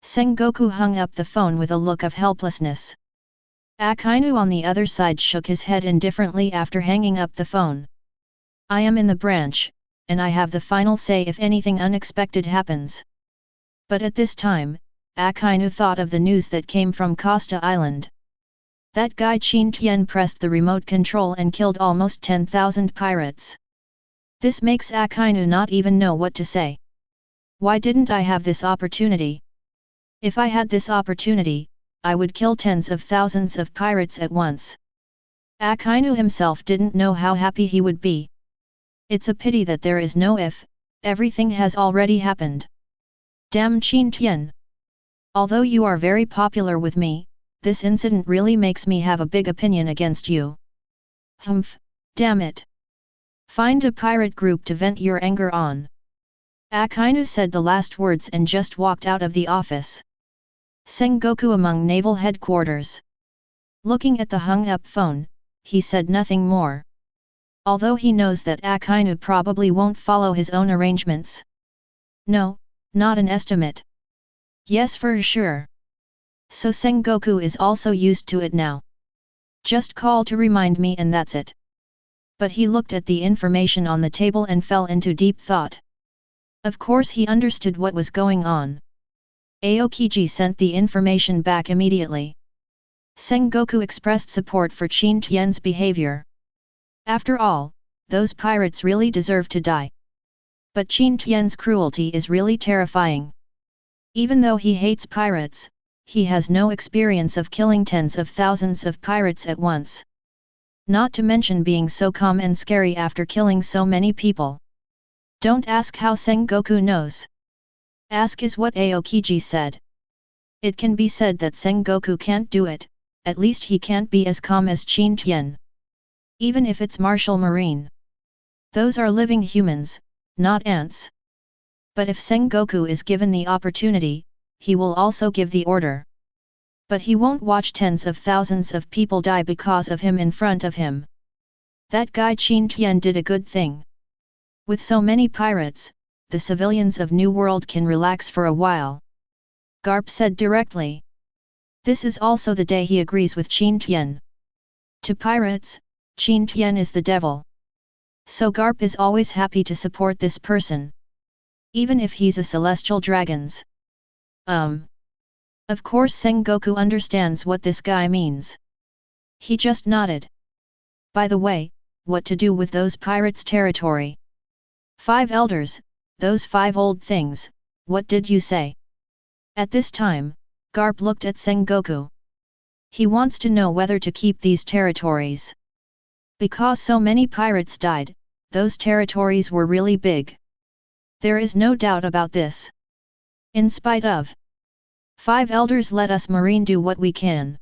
Sengoku hung up the phone with a look of helplessness. Akainu on the other side shook his head indifferently after hanging up the phone. I am in the branch, and I have the final say if anything unexpected happens. But at this time, Akainu thought of the news that came from Costa Island. That guy Qin Tian pressed the remote control and killed almost 10,000 pirates. This makes Akainu not even know what to say. Why didn't I have this opportunity? If I had this opportunity, I would kill tens of thousands of pirates at once. Akainu himself didn't know how happy he would be. It's a pity that there is no if, everything has already happened. Damn Qin Tian! Although you are very popular with me, this incident really makes me have a big opinion against you. Humph, damn it! Find a pirate group to vent your anger on. Akainu said the last words and just walked out of the office. Sengoku among naval headquarters. Looking at the hung-up phone, he said nothing more. Although he knows that Akainu probably won't follow his own arrangements. No, not an estimate. Yes, for sure. So Sengoku is also used to it now. Just call to remind me and that's it. But he looked at the information on the table and fell into deep thought. Of course he understood what was going on. Aokiji sent the information back immediately. Sengoku expressed support for Qin Tian's behavior. After all, those pirates really deserve to die. But Qin Tian's cruelty is really terrifying. Even though he hates pirates, he has no experience of killing tens of thousands of pirates at once. Not to mention being so calm and scary after killing so many people. Don't ask how Sengoku knows. Ask is what Aokiji said. It can be said that Sengoku can't do it, at least he can't be as calm as Qin Tian. Even if it's Martial Marine. Those are living humans, not ants. But if Sengoku is given the opportunity, he will also give the order. But he won't watch tens of thousands of people die because of him in front of him. That guy Qin Tian did a good thing. With so many pirates, the civilians of New World can relax for a while. Garp said directly. This is also the day he agrees with Qin Tian. To pirates, Qin Tian is the devil. So Garp is always happy to support this person. Even if he's a celestial dragons. Of course Sengoku understands what this guy means. He just nodded. By the way, what to do with those pirates' territory? 5 elders, those 5 old things, what did you say? At this time, Garp looked at Sengoku. He wants to know whether to keep these territories. Because so many pirates died, those territories were really big. There is no doubt about this. In spite of 5 elders, let us marine do what we can.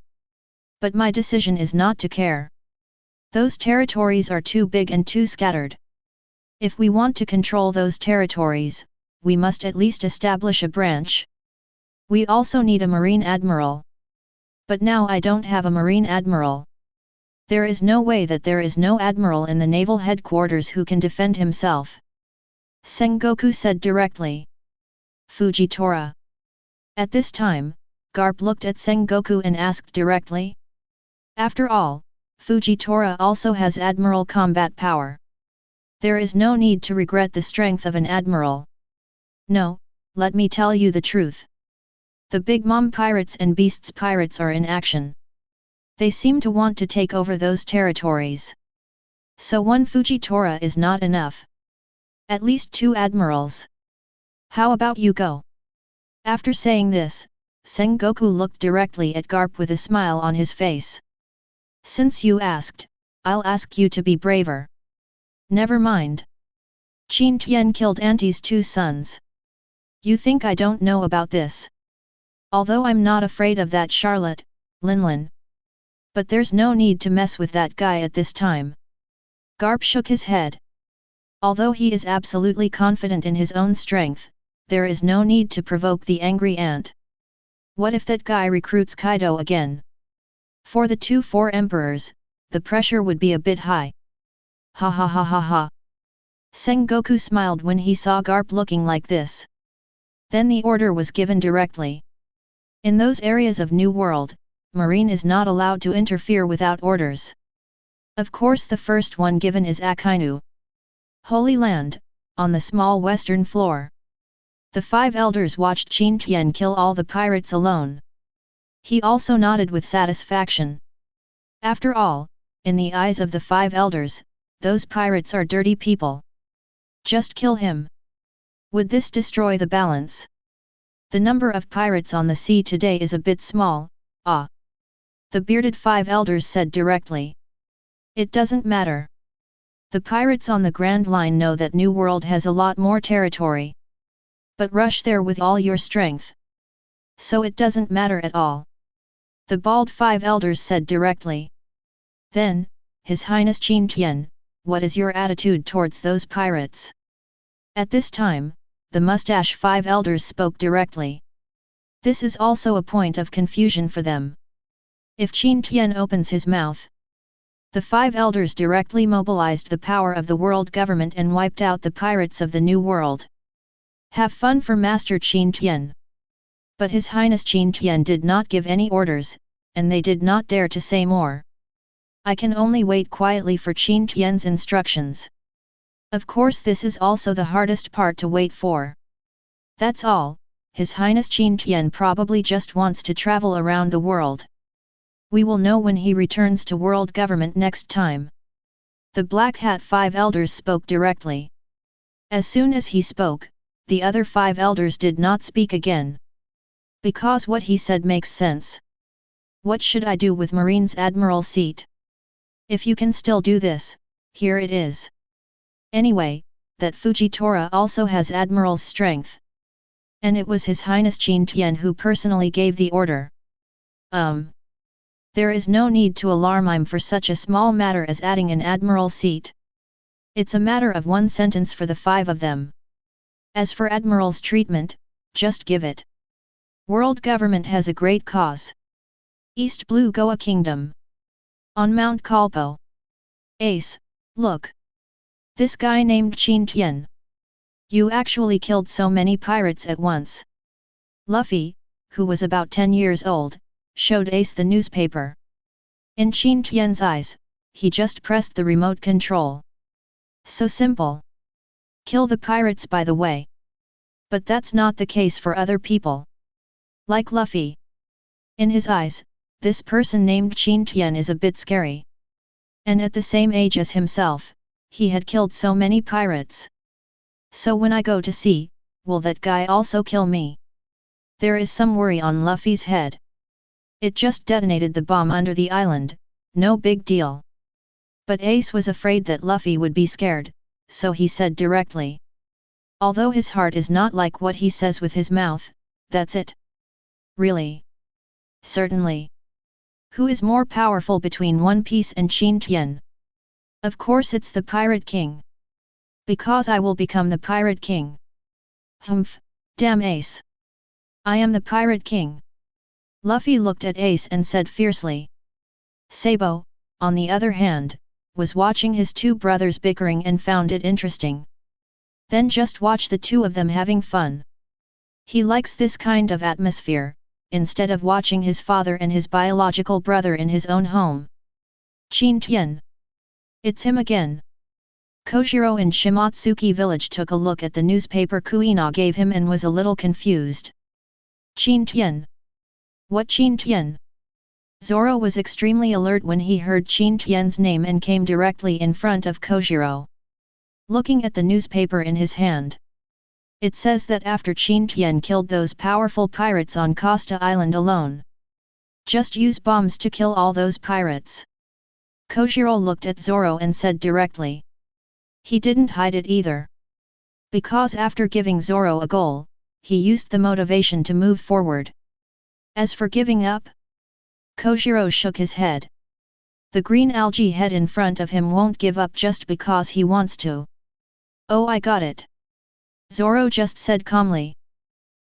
But my decision is not to care. Those territories are too big and too scattered. If we want to control those territories, we must at least establish a branch. We also need a marine admiral. But now I don't have a marine admiral. There is no way that there is no admiral in the naval headquarters who can defend himself. Sengoku said directly. Fujitora. At this time, Garp looked at Sengoku and asked directly. After all, Fujitora also has admiral combat power. There is no need to regret the strength of an admiral. No, let me tell you the truth. The Big Mom pirates and Beasts pirates are in action. They seem to want to take over those territories. So one Fujitora is not enough. At least 2 admirals. How about you go? After saying this, Sengoku looked directly at Garp with a smile on his face. Since you asked, I'll ask you to be braver. Never mind. Qin Tian killed Auntie's 2 sons. You think I don't know about this? Although I'm not afraid of that Charlotte, Linlin. But there's no need to mess with that guy at this time. Garp shook his head. Although he is absolutely confident in his own strength, there is no need to provoke the angry ant. What if that guy recruits Kaido again? For the 2 Four Emperors, the pressure would be a bit high. Ha ha ha ha ha. Sengoku smiled when he saw Garp looking like this. Then the order was given directly. In those areas of New World, Marine is not allowed to interfere without orders. Of course the first one given is Akainu. Holy Land, on the small western floor. The 5 elders watched Qin Tian kill all the pirates alone. He also nodded with satisfaction. After all, in the eyes of the 5 elders, those pirates are dirty people. Just kill him. Would this destroy the balance? The number of pirates on the sea today is a bit small, The bearded 5 elders said directly. It doesn't matter. The pirates on the Grand Line know that New World has a lot more territory. But rush there with all your strength. So it doesn't matter at all. The bald 5 elders said directly. Then, His Highness Qin Tian, what is your attitude towards those pirates? At this time, the mustache 5 elders spoke directly. This is also a point of confusion for them. If Qin Tian opens his mouth, the 5 elders directly mobilized the power of the world government and wiped out the pirates of the New World. Have fun for Master Qin Tian. But His Highness Qin Tian did not give any orders, and they did not dare to say more. I can only wait quietly for Qin Tian's instructions. Of course this is also the hardest part to wait for. That's all, His Highness Qin Tian probably just wants to travel around the world. We will know when he returns to world government next time. The Black Hat 5 elders spoke directly. As soon as he spoke, the other 5 elders did not speak again. Because what he said makes sense. What should I do with Marine's admiral seat? If you can still do this, here it is. Anyway, that Fujitora also has admiral's strength. And it was His Highness Qin Tian who personally gave the order. There is no need to alarm him for such a small matter as adding an admiral seat. It's a matter of 1 sentence for the 5 of them. As for admiral's treatment, just give it. World government has a great cause. East Blue Goa Kingdom. On Mount Kalpo. Ace, look. This guy named Qin Tian. You actually killed so many pirates at once. Luffy, who was about 10 years old, showed Ace the newspaper. In Qin Tian's eyes, he just pressed the remote control. So simple. Kill the pirates by the way. But that's not the case for other people. Like Luffy. In his eyes, this person named Qin Tian is a bit scary. And at the same age as himself, he had killed so many pirates. So when I go to sea, will that guy also kill me? There is some worry on Luffy's head. It just detonated the bomb under the island, no big deal. But Ace was afraid that Luffy would be scared, so he said directly. Although his heart is not like what he says with his mouth, that's it. Really? Certainly. Who is more powerful between One Piece and Qin Tian? Of course it's the Pirate King. Because I will become the Pirate King. Humph, damn Ace. I am the Pirate King. Luffy looked at Ace and said fiercely. Sabo, on the other hand, was watching his two brothers bickering and found it interesting. Then just watch the two of them having fun. He likes this kind of atmosphere, instead of watching his father and his biological brother in his own home. Qin Tian. It's him again. Kojiro in Shimotsuki village took a look at the newspaper Kuina gave him and was a little confused. Qin Tian. What Qin Tian? Zoro was extremely alert when he heard Qin Tian's name and came directly in front of Kojiro. Looking at the newspaper in his hand. It says that after Qin Tian killed those powerful pirates on Costa Island alone. Just use bombs to kill all those pirates. Kojiro looked at Zoro and said directly. He didn't hide it either. Because after giving Zoro a goal, he used the motivation to move forward. As for giving up? Kojiro shook his head. The green algae head in front of him won't give up just because he wants to. Oh, I got it. Zoro just said calmly.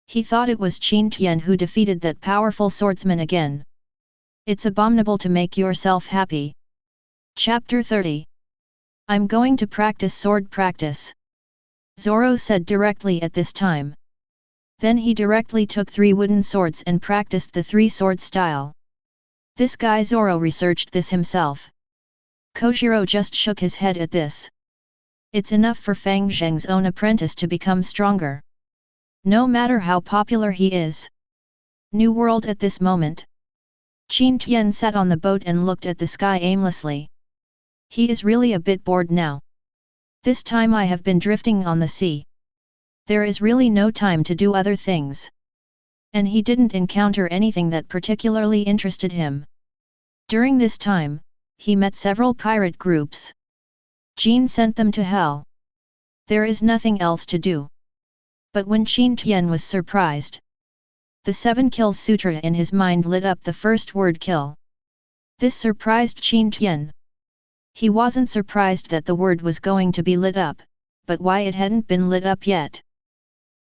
He thought it was Qin Tian who defeated that powerful swordsman again. It's abominable to make yourself happy. Chapter 30. I'm going to practice sword practice. Zoro said directly at this time. Then he directly took 3 wooden swords and practiced the 3-sword style. This guy Zoro researched this himself. Kojiro just shook his head at this. It's enough for Fang Zheng's own apprentice to become stronger. No matter how popular he is. New World at this moment. Qin Tian sat on the boat and looked at the sky aimlessly. He is really a bit bored now. This time I have been drifting on the sea. There is really no time to do other things. And he didn't encounter anything that particularly interested him. During this time, he met several pirate groups. Jean sent them to hell. There is nothing else to do. But when Qin Tian was surprised, the 7 kills sutra in his mind lit up the first word kill. This surprised Qin Tian. He wasn't surprised that the word was going to be lit up, but why it hadn't been lit up yet.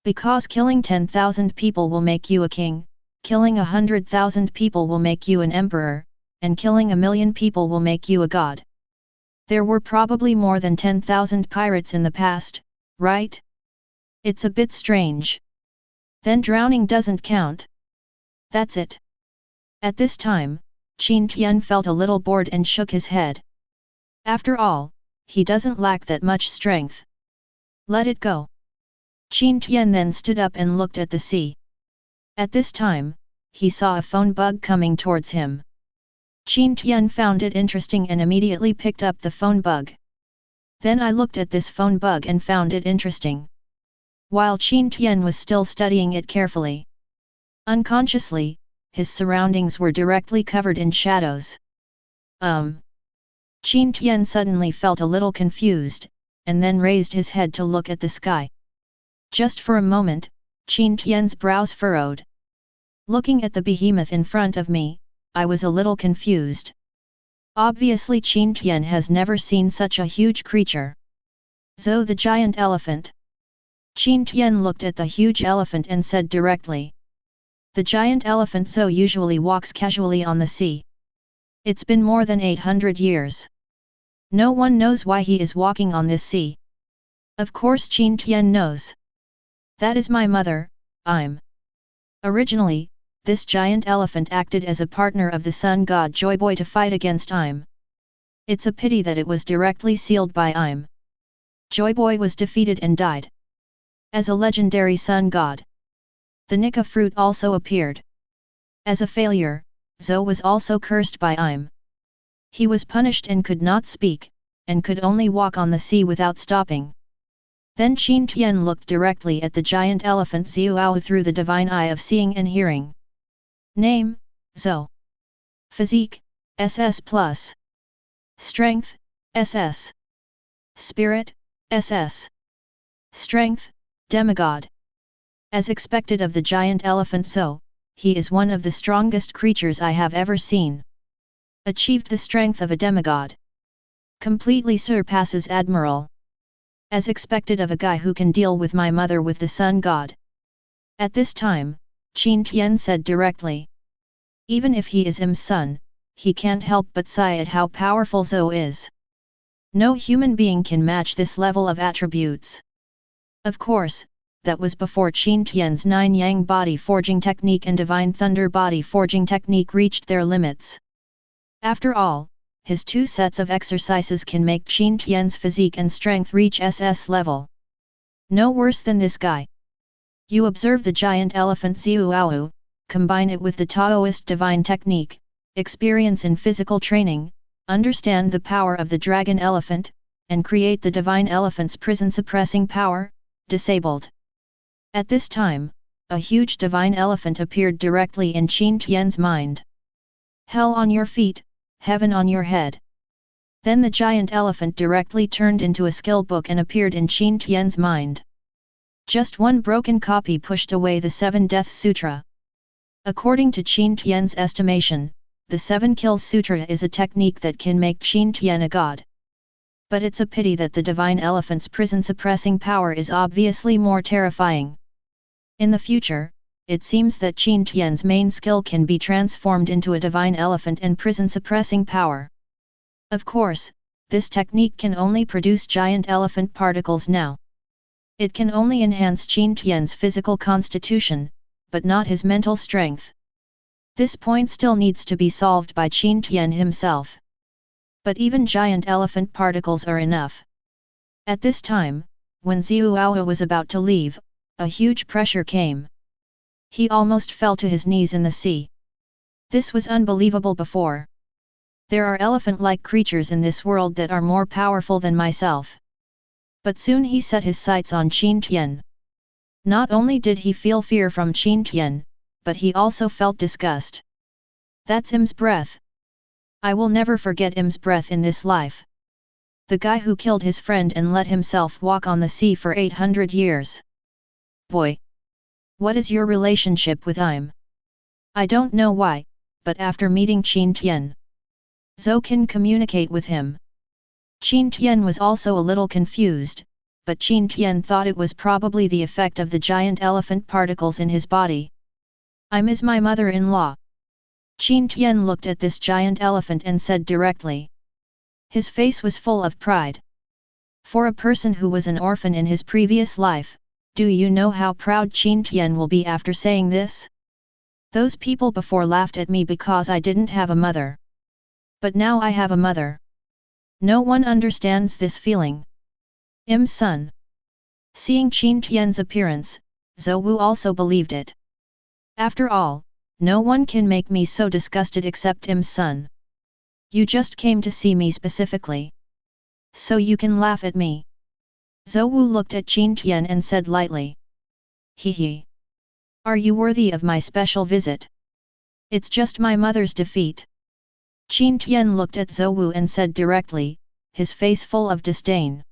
Because killing 10,000 people will make you a king, killing 100,000 people will make you an emperor, and killing 1,000,000 people will make you a god. There were probably more than 10,000 pirates in the past, right? It's a bit strange. Then drowning doesn't count. That's it. At this time, Qin Tian felt a little bored and shook his head. After all, he doesn't lack that much strength. Let it go. Qin Tian then stood up and looked at the sea. At this time, he saw a phone bug coming towards him. Qin Tian found it interesting and immediately picked up the phone bug. Then I looked at this phone bug and found it interesting. While Qin Tian was still studying it carefully. Unconsciously, his surroundings were directly covered in shadows. Qin Tian suddenly felt a little confused, and then raised his head to look at the sky. Just for a moment, Qin Tian's brows furrowed. Looking at the behemoth in front of me, I was a little confused. Obviously Qin Tian has never seen such a huge creature. Zhou the giant elephant. Qin Tian looked at the huge elephant and said directly. The giant elephant Zhou usually walks casually on the sea. It's been more than 800 years. No one knows why he is walking on this sea. Of course Qin Tian knows. That is my mother, I'm. Originally, this giant elephant acted as a partner of the sun god Joyboy to fight against I'm. It's a pity that it was directly sealed by I'm. Joyboy was defeated and died. As a legendary sun god. The Nika fruit also appeared. As a failure, Zou was also cursed by I'm. He was punished and could not speak, and could only walk on the sea without stopping. Then Qin Tian looked directly at the giant elephant Xiuao through the divine eye of seeing and hearing. Name, Zou. Physique, SS+. Strength, SS. Spirit, SS. Strength, demigod. As expected of the giant elephant Zou, he is one of the strongest creatures I have ever seen. Achieved the strength of a demigod. Completely surpasses Admiral. As expected of a guy who can deal with my mother with the sun god. At this time, Qin Tian said directly. Even if he is Im's son, he can't help but sigh at how powerful Zou is. No human being can match this level of attributes. Of course, that was before Qin Tian's 9 Yang body forging technique and Divine Thunder body forging technique reached their limits. After all, his 2 sets of exercises can make Qin Tian's physique and strength reach SS level. No worse than this guy. You observe the giant elephant Xiuao, combine it with the Taoist divine technique, experience in physical training, understand the power of the dragon elephant, and create the divine elephant's prison suppressing power, disabled. At this time, a huge divine elephant appeared directly in Qin Tian's mind. Hell on your feet, heaven on your head. Then the giant elephant directly turned into a skill book and appeared in Qin Tian's mind. Just one broken copy pushed away the 7 Death Sutra. According to Qin Tian's estimation, the 7 Kills Sutra is a technique that can make Qin Tian a god. But it's a pity that the divine elephant's prison suppressing power is obviously more terrifying. In the future, it seems that Qin Tian's main skill can be transformed into a divine elephant and prison suppressing power. Of course, this technique can only produce giant elephant particles now. It can only enhance Qin Tian's physical constitution, but not his mental strength. This point still needs to be solved by Qin Tian himself. But even giant elephant particles are enough. At this time, when Xiuao was about to leave, a huge pressure came. He almost fell to his knees in the sea. This was unbelievable before. There are elephant-like creatures in this world that are more powerful than myself. But soon he set his sights on Qin Tian. Not only did he feel fear from Qin Tian, but he also felt disgust. That's Im's breath. I will never forget Im's breath in this life. The guy who killed his friend and let himself walk on the sea for 800 years. Boy! What is your relationship with Im? I don't know why, but after meeting Qin Tian, Zou can communicate with him. Qin Tian was also a little confused, but Qin Tian thought it was probably the effect of the giant elephant particles in his body. Im is my mother-in-law. Qin Tian looked at this giant elephant and said directly. His face was full of pride. For a person who was an orphan in his previous life, do you know how proud Qin Tian will be after saying this? Those people before laughed at me because I didn't have a mother. But now I have a mother. No one understands this feeling. Im's son. Seeing Qin Tian's appearance, Zou Wu also believed it. After all, no one can make me so disgusted except Im's son. You just came to see me specifically. So you can laugh at me. Zou Wu looked at Qin Tian and said lightly. Hee. Are you worthy of my special visit? It's just my mother's defeat. Qin Tian looked at Zou Wu and said directly, his face full of disdain.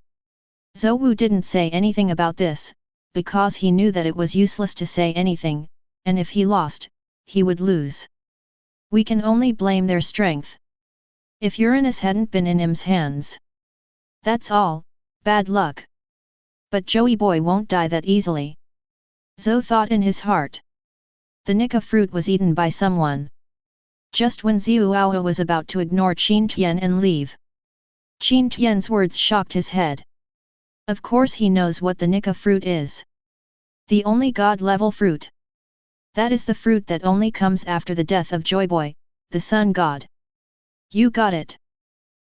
Zou Wu didn't say anything about this, because he knew that it was useless to say anything, and if he lost, he would lose. We can only blame their strength. If Uranus hadn't been in Im's hands. That's all, bad luck. But Joey boy won't die that easily. Zou thought in his heart. The Nika fruit was eaten by someone. Just when Xiuao was about to ignore Qin Tian and leave, Qin Tian's words shocked his head. Of course he knows what the Nika fruit is. The only god-level fruit. That is the fruit that only comes after the death of Joyboy, the sun god. You got it.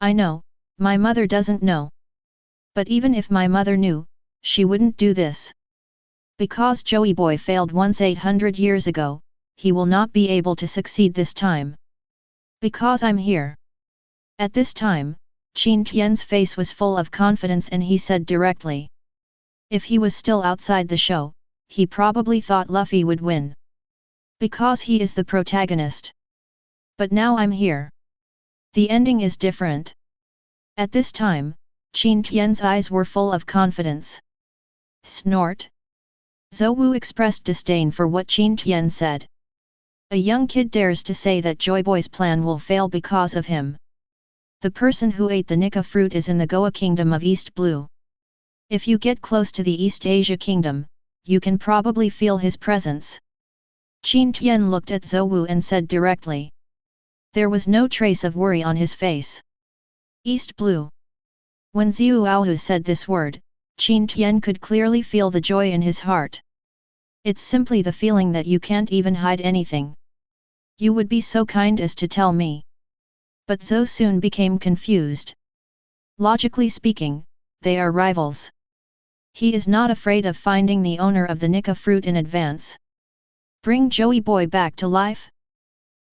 I know, my mother doesn't know. But even if my mother knew, she wouldn't do this. Because Joyboy failed once 800 years ago, he will not be able to succeed this time. Because I'm here. At this time, Qin Tian's face was full of confidence and he said directly. If he was still outside the show, he probably thought Luffy would win. Because he is the protagonist. But now I'm here. The ending is different. At this time, Qin Tian's eyes were full of confidence. Snort. Zhou expressed disdain for what Qin Tian said. A young kid dares to say that Joyboy's plan will fail because of him. The person who ate the Nika fruit is in the Goa Kingdom of East Blue. If you get close to the East Asia Kingdom, you can probably feel his presence. Qin Tian looked at Zhou and said directly. There was no trace of worry on his face. East Blue. When Zhou said this word, Qin Tian could clearly feel the joy in his heart. It's simply the feeling that you can't even hide anything. You would be so kind as to tell me. But Zhou soon became confused. Logically speaking, they are rivals. He is not afraid of finding the owner of the Nika fruit in advance. Bring Joey Boy back to life?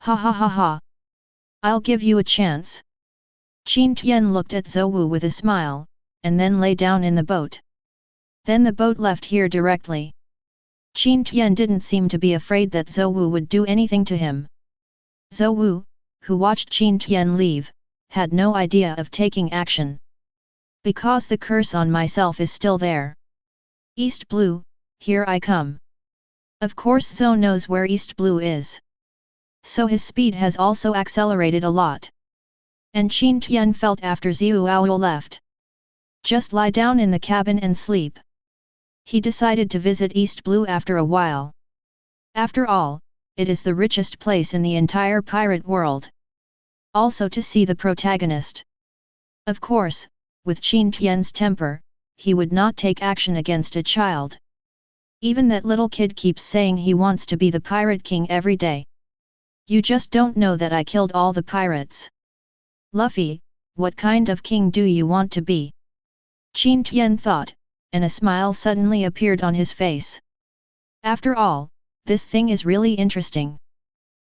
Ha ha ha ha. I'll give you a chance. Qin Tian looked at Zhou with a smile, and then lay down in the boat. Then the boat left here directly. Qin Tian didn't seem to be afraid that Zhou would do anything to him. Zhou, who watched Qin Tian leave, had no idea of taking action. Because the curse on myself is still there. East Blue, here I come. Of course Zhou knows where East Blue is. So his speed has also accelerated a lot. And Qin Tian felt after Zhou left. Just lie down in the cabin and sleep. He decided to visit East Blue after a while. After all, it is the richest place in the entire pirate world. Also to see the protagonist. Of course, with Qin Tian's temper, he would not take action against a child. Even that little kid keeps saying he wants to be the pirate king every day. You just don't know that I killed all the pirates. Luffy, what kind of king do you want to be? Qin Tian thought, and a smile suddenly appeared on his face. After all, this thing is really interesting.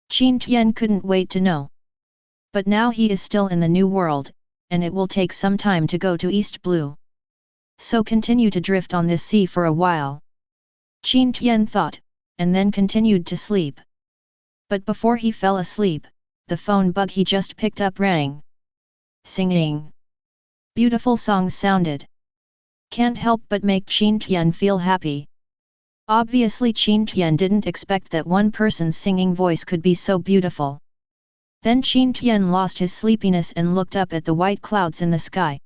Qin Tian couldn't wait to know. But now he is still in the new world, and it will take some time to go to East Blue. So continue to drift on this sea for a while. Qin Tian thought, and then continued to sleep. But before he fell asleep, the phone bug he just picked up rang. Singing. Beautiful songs sounded. Can't help but make Qin Tian feel happy. Obviously Qin Tian didn't expect that one person's singing voice could be so beautiful. Then Qin Tian lost his sleepiness and looked up at the white clouds in the sky.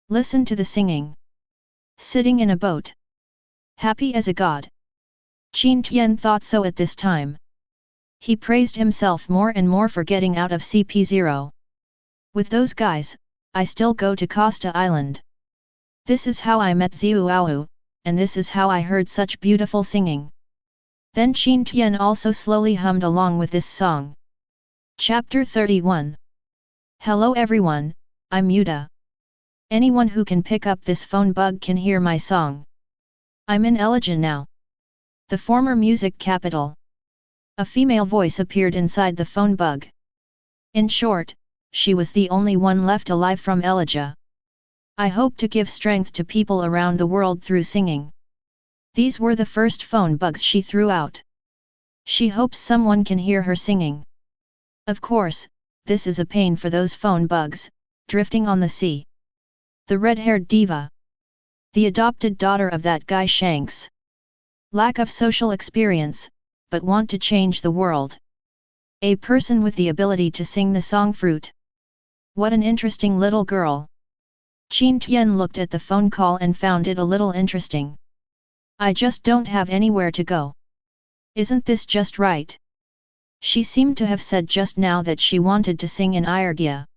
Listen to the singing. Sitting in a boat. Happy as a god. Qin Tian thought so at this time. He praised himself more and more for getting out of CP0. With those guys, I still go to Costa Island. This is how I met Zhou, and this is how I heard such beautiful singing. Then Qin Tian also slowly hummed along with this song. Chapter 31. Hello everyone, I'm Yuta. Anyone who can pick up this phone bug can hear my song. I'm in Elijah now. The former music capital. A female voice appeared inside the phone bug. In short, she was the only one left alive from Elijah. I hope to give strength to people around the world through singing. These were the first phone bugs she threw out. She hopes someone can hear her singing. Of course, this is a pain for those phone bugs, drifting on the sea. The red-haired diva. The adopted daughter of that guy Shanks. Lack of social experience, but want to change the world. A person with the ability to sing the song Fruit. What an interesting little girl. Qin Tian looked at the phone call and found it a little interesting. I just don't have anywhere to go. Isn't this just right? She seemed to have said just now that she wanted to sing in Irgia.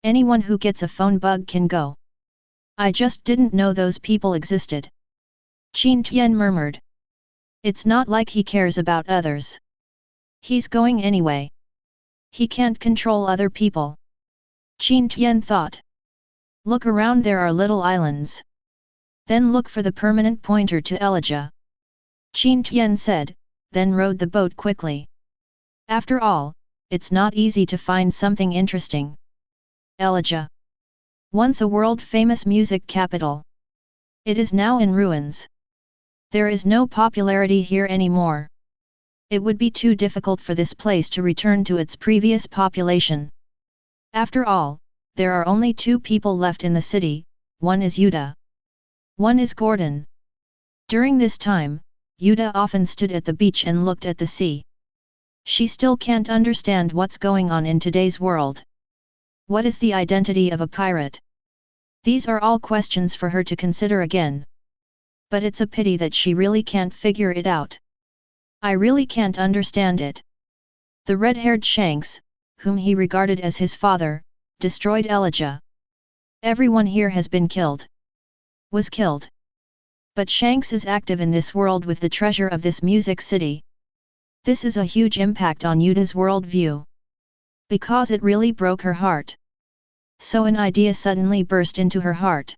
Anyone who gets a phone bug can go. I just didn't know those people existed. Qin Tian murmured. It's not like he cares about others. He's going anyway. He can't control other people. Qin Tian thought. Look around, there are little islands. Then look for the permanent pointer to Elijah. Qin Tian said, then rowed the boat quickly. After all, it's not easy to find something interesting. Elijah. Once a world-famous music capital. It is now in ruins. There is no popularity here anymore. It would be too difficult for this place to return to its previous population. After all, there are only 2 people left in the city, one is Yuta. One is Gordon. During this time, Yuta often stood at the beach and looked at the sea. She still can't understand what's going on in today's world. What is the identity of a pirate? These are all questions for her to consider again. But it's a pity that she really can't figure it out. I really can't understand it. The red-haired Shanks, whom he regarded as his father, destroyed Elijah. Everyone here has been killed. Was killed. But Shanks is active in this world with the treasure of this music city. This is a huge impact on Yuta's worldview. Because it really broke her heart. So an idea suddenly burst into her heart.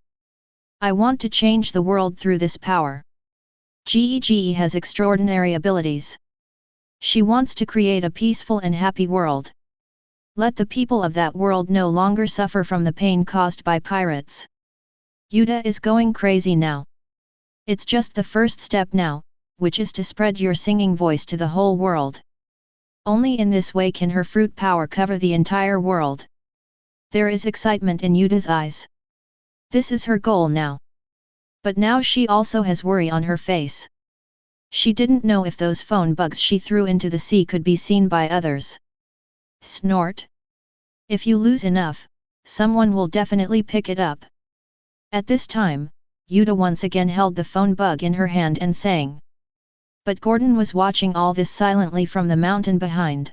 I want to change the world through this power. Ge has extraordinary abilities. She wants to create a peaceful and happy world. Let the people of that world no longer suffer from the pain caused by pirates. Yuta is going crazy now. It's just the first step now, which is to spread your singing voice to the whole world. Only in this way can her fruit power cover the entire world. There is excitement in Yuta's eyes. This is her goal now. But now she also has worry on her face. She didn't know if those phone bugs she threw into the sea could be seen by others. Snort. If you lose enough, someone will definitely pick it up. At this time, Yuta once again held the phone bug in her hand and sang. But Gordon was watching all this silently from the mountain behind.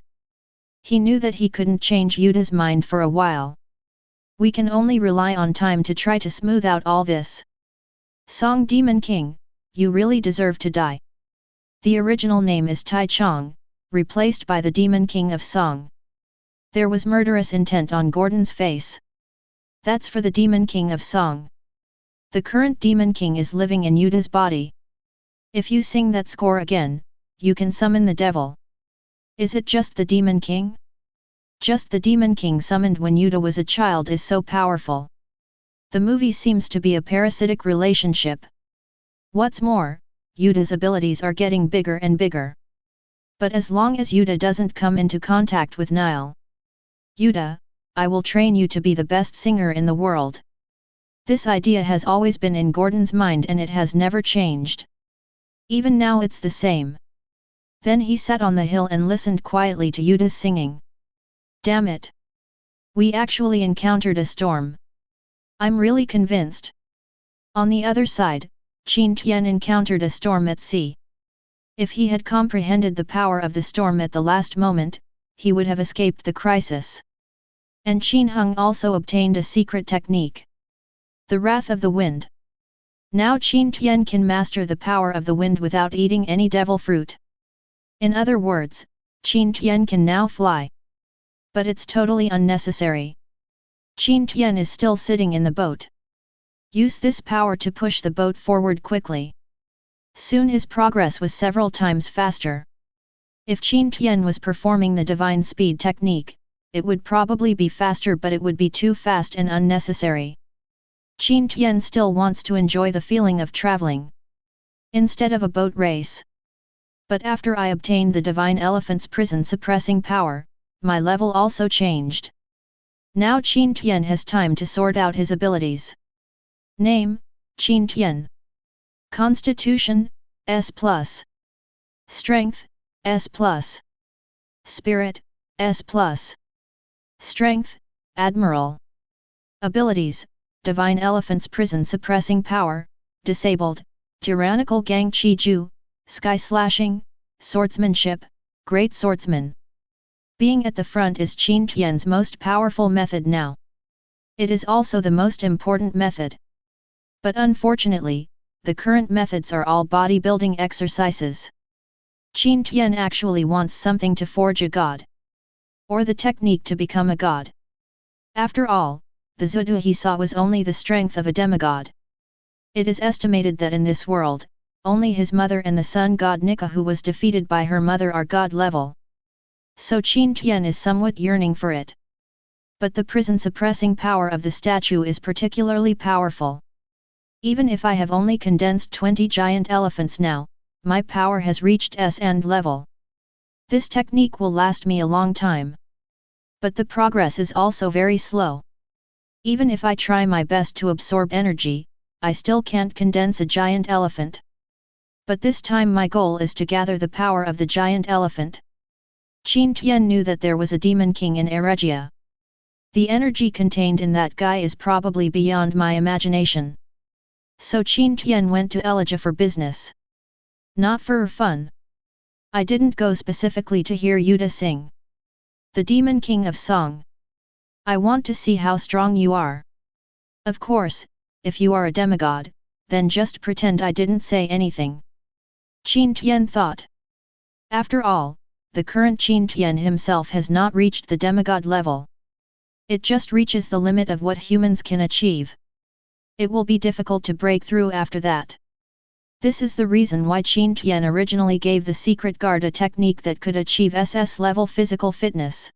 He knew that he couldn't change Yuta's mind for a while. We can only rely on time to try to smooth out all this. Song Demon King, you really deserve to die. The original name is Tai Chong, replaced by the Demon King of Song. There was murderous intent on Gordon's face. That's for the Demon King of Song. The current Demon King is living in Yuta's body. If you sing that score again, you can summon the devil. Is it just the Demon King? Just the Demon King summoned when Yuta was a child is so powerful. The movie seems to be a parasitic relationship. What's more, Yuta's abilities are getting bigger and bigger. But as long as Yuta doesn't come into contact with Nile. Yuta, I will train you to be the best singer in the world. This idea has always been in Gordon's mind and it has never changed. Even now it's the same. Then he sat on the hill and listened quietly to Yuta's singing. Damn it! We actually encountered a storm. I'm really convinced. On the other side, Qin Tian encountered a storm at sea. If he had comprehended the power of the storm at the last moment, he would have escaped the crisis. And Qin Hung also obtained a secret technique. The Wrath of the Wind. Now Qin Tian can master the power of the wind without eating any devil fruit. In other words, Qin Tian can now fly. But it's totally unnecessary. Qin Tian is still sitting in the boat. Use this power to push the boat forward quickly. Soon his progress was several times faster. If Qin Tian was performing the divine speed technique, it would probably be faster, but it would be too fast and unnecessary. Qin Tian still wants to enjoy the feeling of traveling. Instead of a boat race. But after I obtained the divine elephant's prison suppressing power, my level also changed. Now Qin Tian has time to sort out his abilities. Name, Qin Tian. Constitution, S+. Strength, S+. Spirit, S+. Strength, Admiral. Abilities, Divine Elephant's Prison Suppressing Power, Disabled, Tyrannical Gang Chi Ju, Sky Slashing, Swordsmanship, Great Swordsman. Being at the front is Qin Tian's most powerful method now. It is also the most important method. But unfortunately, the current methods are all bodybuilding exercises. Qin Tian actually wants something to forge a god. Or the technique to become a god. After all, the Zudu he saw was only the strength of a demigod. It is estimated that in this world, only his mother and the sun god Nika who was defeated by her mother are god level. So Qin Tian is somewhat yearning for it. But the prison suppressing power of the statue is particularly powerful. Even if I have only condensed 20 giant elephants now, my power has reached S-end level. This technique will last me a long time. But the progress is also very slow. Even if I try my best to absorb energy, I still can't condense a giant elephant. But this time my goal is to gather the power of the giant elephant. Qin Tian knew that there was a demon king in Eregia. The energy contained in that guy is probably beyond my imagination. So Qin Tian went to Eregia for business. Not for fun. I didn't go specifically to hear Yuta sing. The demon king of song. I want to see how strong you are. Of course, if you are a demigod, then just pretend I didn't say anything. Qin Tian thought. After all, the current Qin Tian himself has not reached the demigod level. It just reaches the limit of what humans can achieve. It will be difficult to break through after that. This is the reason why Qin Tian originally gave the secret guard a technique that could achieve SS level physical fitness.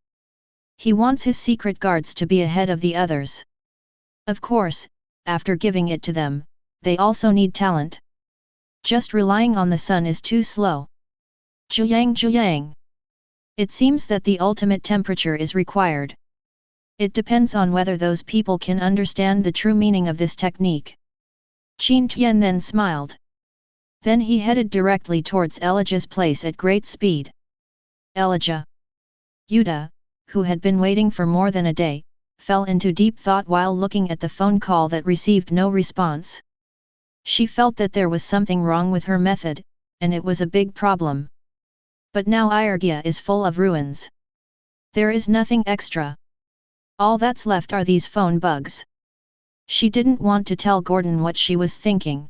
He wants his secret guards to be ahead of the others. Of course, after giving it to them, they also need talent. Just relying on the sun is too slow. Jiang. It seems that the ultimate temperature is required. It depends on whether those people can understand the true meaning of this technique. Qin Tian then smiled. Then he headed directly towards Eregia's place at great speed. Eregia. Yuta, who had been waiting for more than a day, fell into deep thought while looking at the phone call that received no response. She felt that there was something wrong with her method, and it was a big problem. But now Eregia is full of ruins. There is nothing extra. All that's left are these phone bugs. She didn't want to tell Gordon what she was thinking.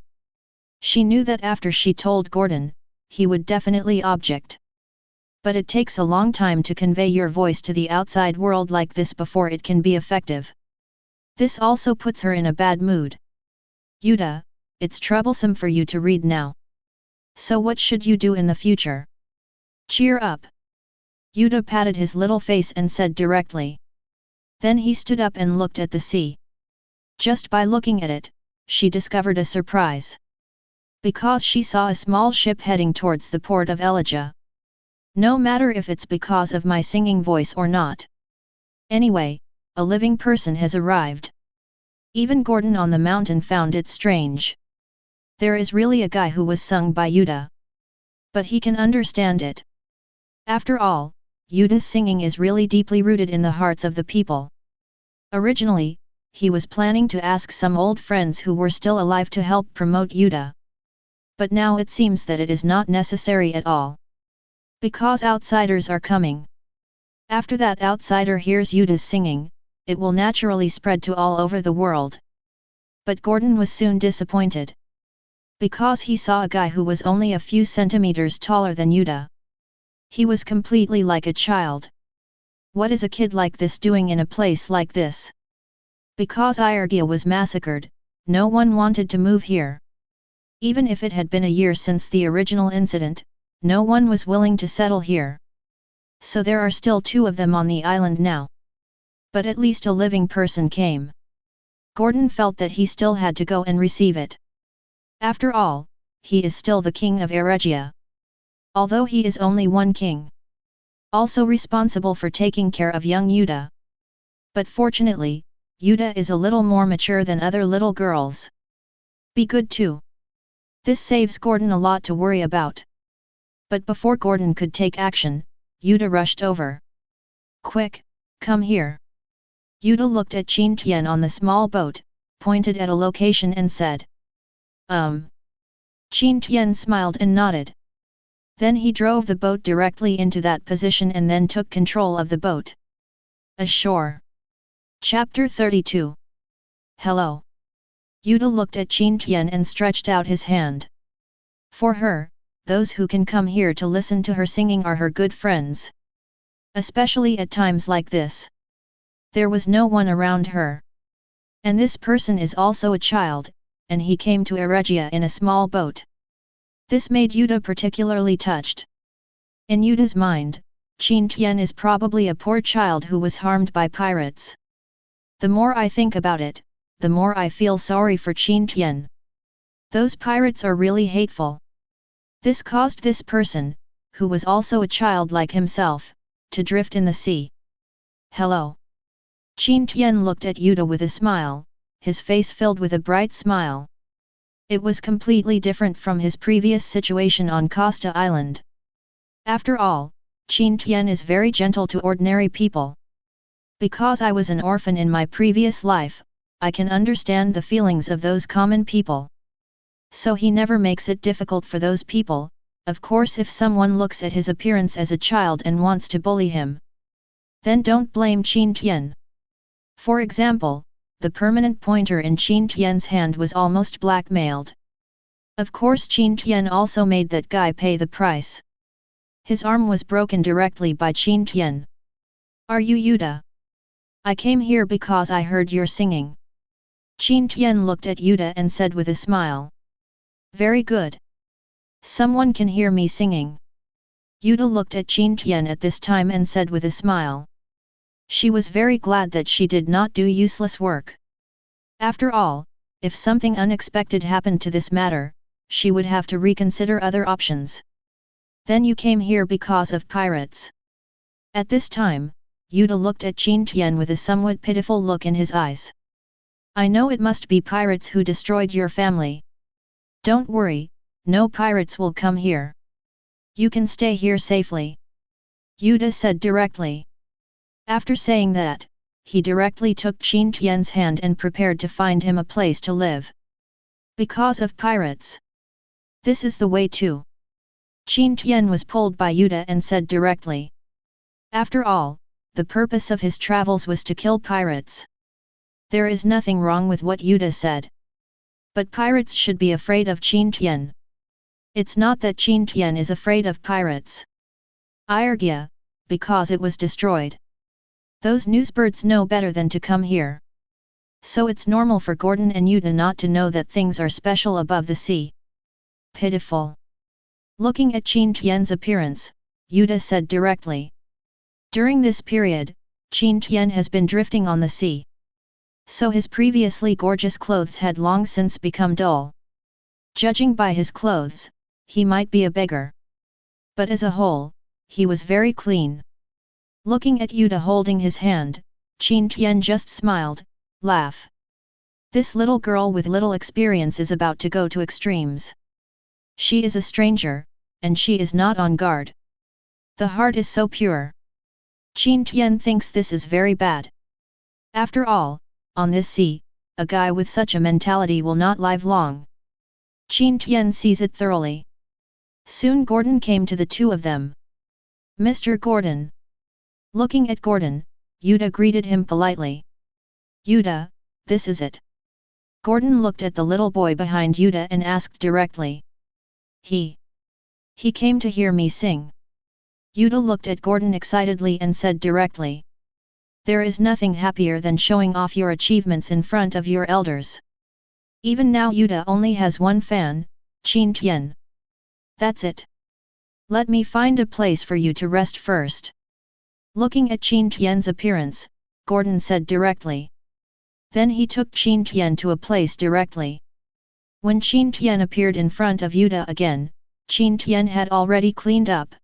She knew that after she told Gordon, he would definitely object. But it takes a long time to convey your voice to the outside world like this before it can be effective. This also puts her in a bad mood. Yuta, it's troublesome for you to read now. So what should you do in the future? Cheer up. Yuta patted his little face and said directly. Then he stood up and looked at the sea. Just by looking at it, she discovered a surprise. Because she saw a small ship heading towards the port of Eregia. No matter if it's because of my singing voice or not. Anyway, a living person has arrived. Even Gordon on the mountain found it strange. There is really a guy who was sung by Yuta. But he can understand it. After all, Yuta's singing is really deeply rooted in the hearts of the people. Originally, he was planning to ask some old friends who were still alive to help promote Yuta. But now it seems that it is not necessary at all. Because outsiders are coming. After that outsider hears Yuta's singing, it will naturally spread to all over the world. But Gordon was soon disappointed. Because he saw a guy who was only a few centimeters taller than Yuta. He was completely like a child. What is a kid like this doing in a place like this? Because Eregia was massacred, no one wanted to move here. Even if it had been a year since the original incident, no one was willing to settle here. So there are still 2 of them on the island now. But at least a living person came. Gordon felt that he still had to go and receive it. After all, he is still the king of Eregia. Although he is only one king. Also responsible for taking care of young Yuta. But fortunately, Yuta is a little more mature than other little girls. Be good too. This saves Gordon a lot to worry about. But before Gordon could take action, Yuta rushed over. Quick, come here. Yuta looked at Qin Tian on the small boat, pointed at a location and said. Qin Tian smiled and nodded. Then he drove the boat directly into that position and then took control of the boat. Ashore. Chapter 32. Hello. Yuta looked at Qin Tian and stretched out his hand. For her, those who can come here to listen to her singing are her good friends. Especially at times like this. There was no one around her. And this person is also a child, and he came to Eregia in a small boat. This made Yuta particularly touched. In Yuta's mind, Qin Tian is probably a poor child who was harmed by pirates. The more I think about it, the more I feel sorry for Qin Tian. Those pirates are really hateful. This caused this person, who was also a child like himself, to drift in the sea. Hello. Qin Tian looked at Yuta with a smile, his face filled with a bright smile. It was completely different from his previous situation on Costa Island. After all, Qin Tian is very gentle to ordinary people. Because I was an orphan in my previous life, I can understand the feelings of those common people. So he never makes it difficult for those people, of course if someone looks at his appearance as a child and wants to bully him. Then don't blame Qin Tian. For example, the permanent pointer in Qin Tian's hand was almost blackmailed. Of course Qin Tian also made that guy pay the price. His arm was broken directly by Qin Tian. Are you Yuta? I came here because I heard your singing. Qin Tian looked at Yuta and said with a smile. Very good. Someone can hear me singing. Yuta looked at Qin Tian at this time and said with a smile. She was very glad that she did not do useless work. After all, if something unexpected happened to this matter, she would have to reconsider other options. Then you came here because of pirates. At this time, Yuta looked at Qin Tian with a somewhat pitiful look in his eyes. I know it must be pirates who destroyed your family. Don't worry, no pirates will come here. You can stay here safely. Yuta said directly. After saying that, he directly took Qin Tian's hand and prepared to find him a place to live. Because of pirates. This is the way too. Qin Tian was pulled by Yuta and said directly. After all, the purpose of his travels was to kill pirates. There is nothing wrong with what Yuta said. But pirates should be afraid of Qin Tian. It's not that Qin Tian is afraid of pirates. Irgia, because it was destroyed. Those newsbirds know better than to come here. So it's normal for Gordon and Yuta not to know that things are special above the sea. Pitiful. Looking at Qin Tian's appearance, Yuta said directly. During this period, Qin Tian has been drifting on the sea. So his previously gorgeous clothes had long since become dull. Judging by his clothes, he might be a beggar. But as a whole, he was very clean. Looking at Yuta holding his hand, Qin Tian just smiled, laugh. This little girl with little experience is about to go to extremes. She is a stranger, and she is not on guard. The heart is so pure. Qin Tian thinks this is very bad. After all, on this sea, a guy with such a mentality will not live long. Qin Tian sees it thoroughly. Soon Gordon came to the two of them. Mr. Gordon. Looking at Gordon, Yuta greeted him politely. Yuta, this is it. Gordon looked at the little boy behind Yuta and asked directly. He came to hear me sing. Yuta looked at Gordon excitedly and said directly. There is nothing happier than showing off your achievements in front of your elders. Even now Yuta only has one fan, Qin Tian. That's it. Let me find a place for you to rest first. Looking at Qin Tian's appearance, Gordon said directly. Then he took Qin Tian to a place directly. When Qin Tian appeared in front of Yuta again, Qin Tian had already cleaned up.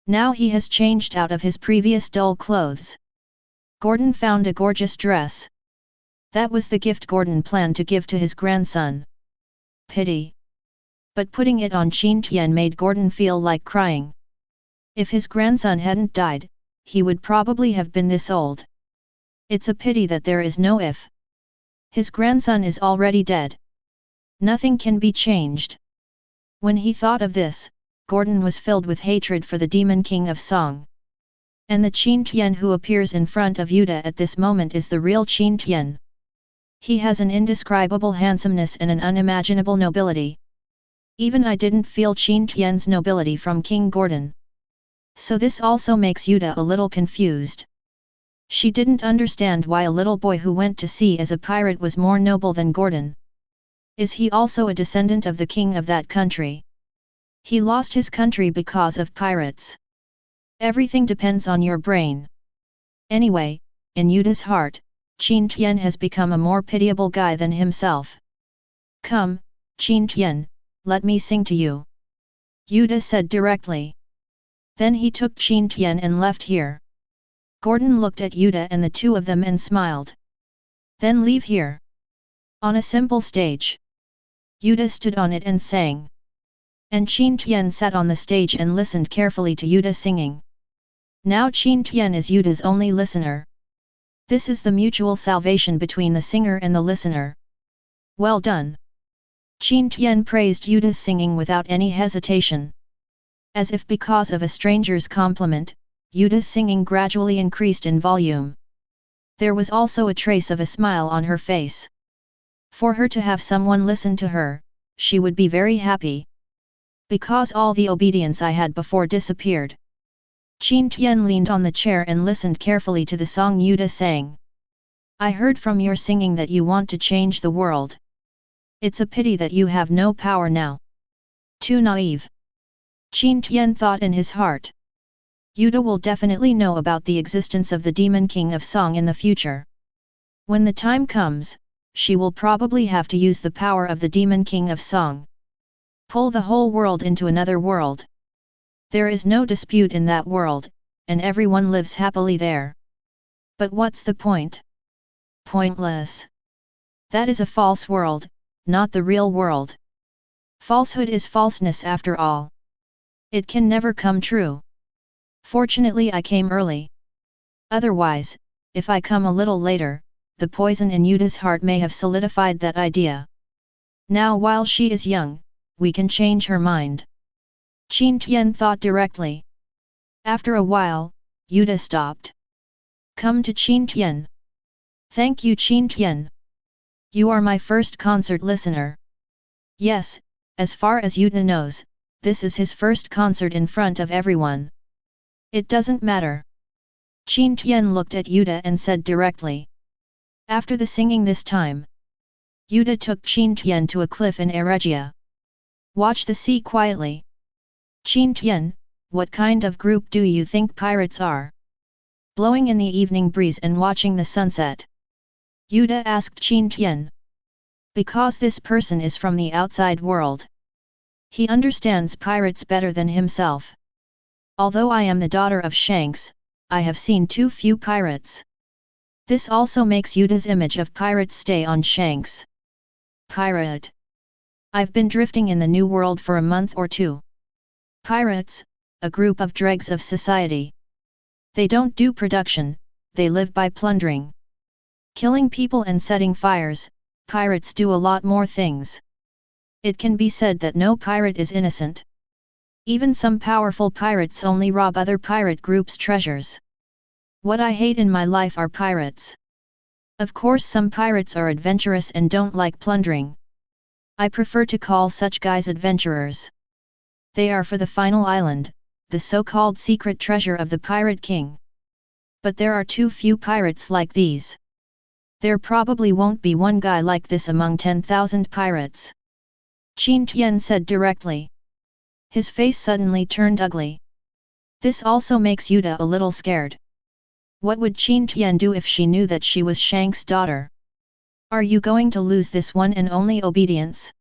Now he has changed out of his previous dull clothes. Gordon found a gorgeous dress. That was the gift Gordon planned to give to his grandson. Pity. But putting it on Qin Tian made Gordon feel like crying. If his grandson hadn't died, he would probably have been this old. It's a pity that there is no if. His grandson is already dead. Nothing can be changed. When he thought of this, Gordon was filled with hatred for the Demon King of Song. And the Qin Tian who appears in front of Yuta at this moment is the real Qin Tian. He has an indescribable handsomeness and an unimaginable nobility. Even I didn't feel Qin Tian's nobility from King Gordon. So this also makes Yuta a little confused. She didn't understand why a little boy who went to sea as a pirate was more noble than Gordon. Is he also a descendant of the king of that country? He lost his country because of pirates. Everything depends on your brain. Anyway, in Yuta's heart, Qin Tian has become a more pitiable guy than himself. Come, Qin Tian, let me sing to you. Yuta said directly. Then he took Qin Tian and left here. Gordon looked at Yuta and the two of them and smiled. Then leave here. On a simple stage. Yuta stood on it and sang. And Qin Tian sat on the stage and listened carefully to Yuta singing. Now Qin Tian is Yuta's only listener. This is the mutual salvation between the singer and the listener. Well done. Qin Tian praised Yuta's singing without any hesitation. As if because of a stranger's compliment, Yuta's singing gradually increased in volume. There was also a trace of a smile on her face. For her to have someone listen to her, she would be very happy. Because all the obedience I had before disappeared. Qin Tian leaned on the chair and listened carefully to the song Yuta sang. I heard from your singing that you want to change the world. It's a pity that you have no power now. Too naive. Qin Tian thought in his heart. Yuta will definitely know about the existence of the Demon King of Song in the future. When the time comes, she will probably have to use the power of the Demon King of Song. Pull the whole world into another world. There is no dispute in that world, and everyone lives happily there. But what's the point? Pointless. That is a false world, not the real world. Falsehood is falseness after all. It can never come true. Fortunately I came early. Otherwise, if I come a little later, the poison in Yuta's heart may have solidified that idea. Now while she is young, we can change her mind. Qin Tian thought directly. After a while, Yuta stopped. Come to Qin Tian. Thank you Qin Tian. You are my first concert listener. Yes, as far as Yuta knows, this is his first concert in front of everyone. It doesn't matter. Qin Tian looked at Yuta and said directly. After the singing this time, Yuta took Qin Tian to a cliff in Eregia. Watch the sea quietly. Qin Tian, what kind of group do you think pirates are? Blowing in the evening breeze and watching the sunset. Yuta asked Qin Tian. Because this person is from the outside world. He understands pirates better than himself. Although I am the daughter of Shanks, I have seen too few pirates. This also makes Yuta's image of pirates stay on Shanks. Pirate. I've been drifting in the new world for a month or two. Pirates, a group of dregs of society. They don't do production, they live by plundering. Killing people and setting fires, pirates do a lot more things. It can be said that no pirate is innocent. Even some powerful pirates only rob other pirate groups' treasures. What I hate in my life are pirates. Of course some pirates are adventurous and don't like plundering. I prefer to call such guys adventurers. They are for the final island, the so-called secret treasure of the Pirate King. But there are too few pirates like these. There probably won't be one guy like this among 10,000 pirates. Qin Tian said directly. His face suddenly turned ugly. This also makes Yuta a little scared. What would Qin Tian do if she knew that she was Shanks' daughter? Are you going to lose this one and only obedience?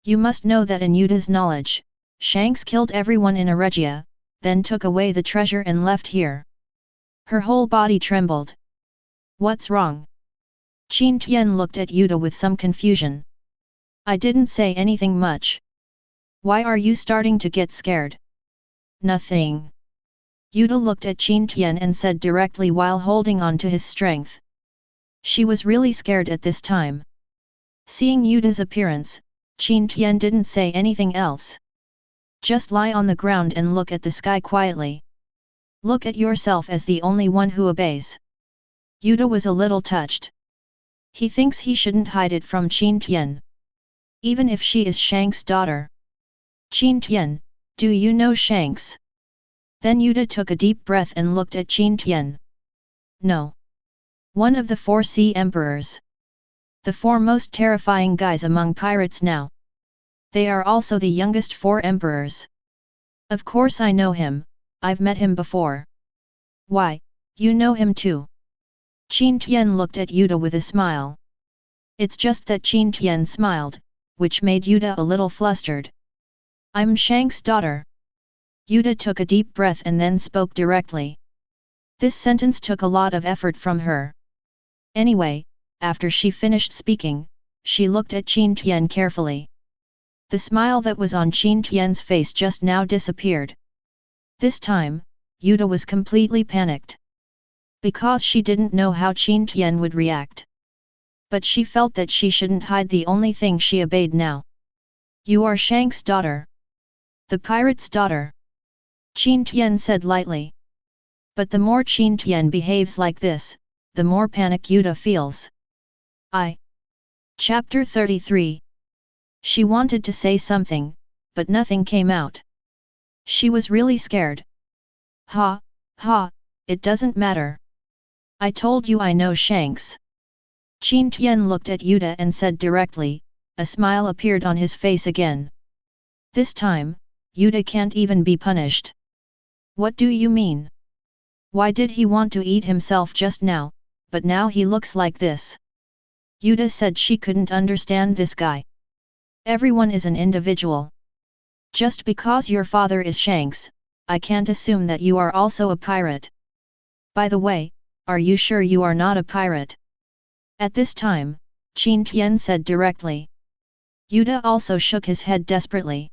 You must know that in Yuta's knowledge, Shanks killed everyone in Eregia, then took away the treasure and left here. Her whole body trembled. What's wrong? Qin Tian looked at Yuta with some confusion. I didn't say anything much. Why are you starting to get scared? Nothing. Yuta looked at Qin Tian and said directly while holding on to his strength. She was really scared at this time. Seeing Yuta's appearance, Qin Tian didn't say anything else. Just lie on the ground and look at the sky quietly. Look at yourself as the only one who obeys. Yuta was a little touched. He thinks he shouldn't hide it from Qin Tian. Even if she is Shanks' daughter. Qin Tian, do you know Shanks? Then Yuta took a deep breath and looked at Qin Tian. No. One of the 4 sea emperors. The 4 most terrifying guys among pirates now. They are also the youngest 4 emperors. Of course I know him, I've met him before. Why, you know him too? Qin Tian looked at Yuta with a smile. It's just that Qin Tian smiled, which made Yuta a little flustered. I'm Shanks' daughter. Yuta took a deep breath and then spoke directly. This sentence took a lot of effort from her. Anyway, after she finished speaking, she looked at Qin Tian carefully. The smile that was on Qin Tian's face just now disappeared. This time, Yuta was completely panicked. Because she didn't know how Qin Tian would react. But she felt that she shouldn't hide the only thing she obeyed now. You are Shanks' daughter. The pirate's daughter. Qin Tian said lightly. But the more Qin Tian behaves like this, the more panic Yuta feels. Chapter 33. She wanted to say something, but nothing came out. She was really scared. Ha, it doesn't matter. I told you I know Shanks. Qin Tian looked at Yuta and said directly, a smile appeared on his face again. This time, Yuta can't even be punished. What do you mean? Why did he want to eat himself just now, but now he looks like this? Yuta said she couldn't understand this guy. Everyone is an individual. Just because your father is Shanks, I can't assume that you are also a pirate. By the way, are you sure you are not a pirate? At this time, Qin Tian said directly. Yuta also shook his head desperately.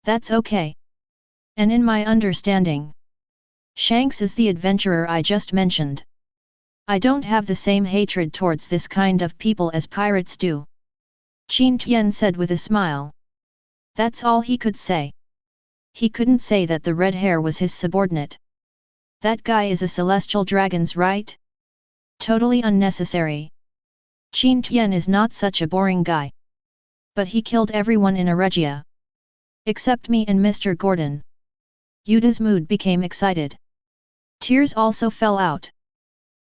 That's okay. And in my understanding, Shanks is the adventurer I just mentioned. I don't have the same hatred towards this kind of people as pirates do. Qin Tian said with a smile. That's all he could say. He couldn't say that the red hair was his subordinate. That guy is a celestial dragon's right? Totally unnecessary. Qin Tian is not such a boring guy. But he killed everyone in Eregia. Except me and Mr. Gordon. Yuta's mood became excited. Tears also fell out.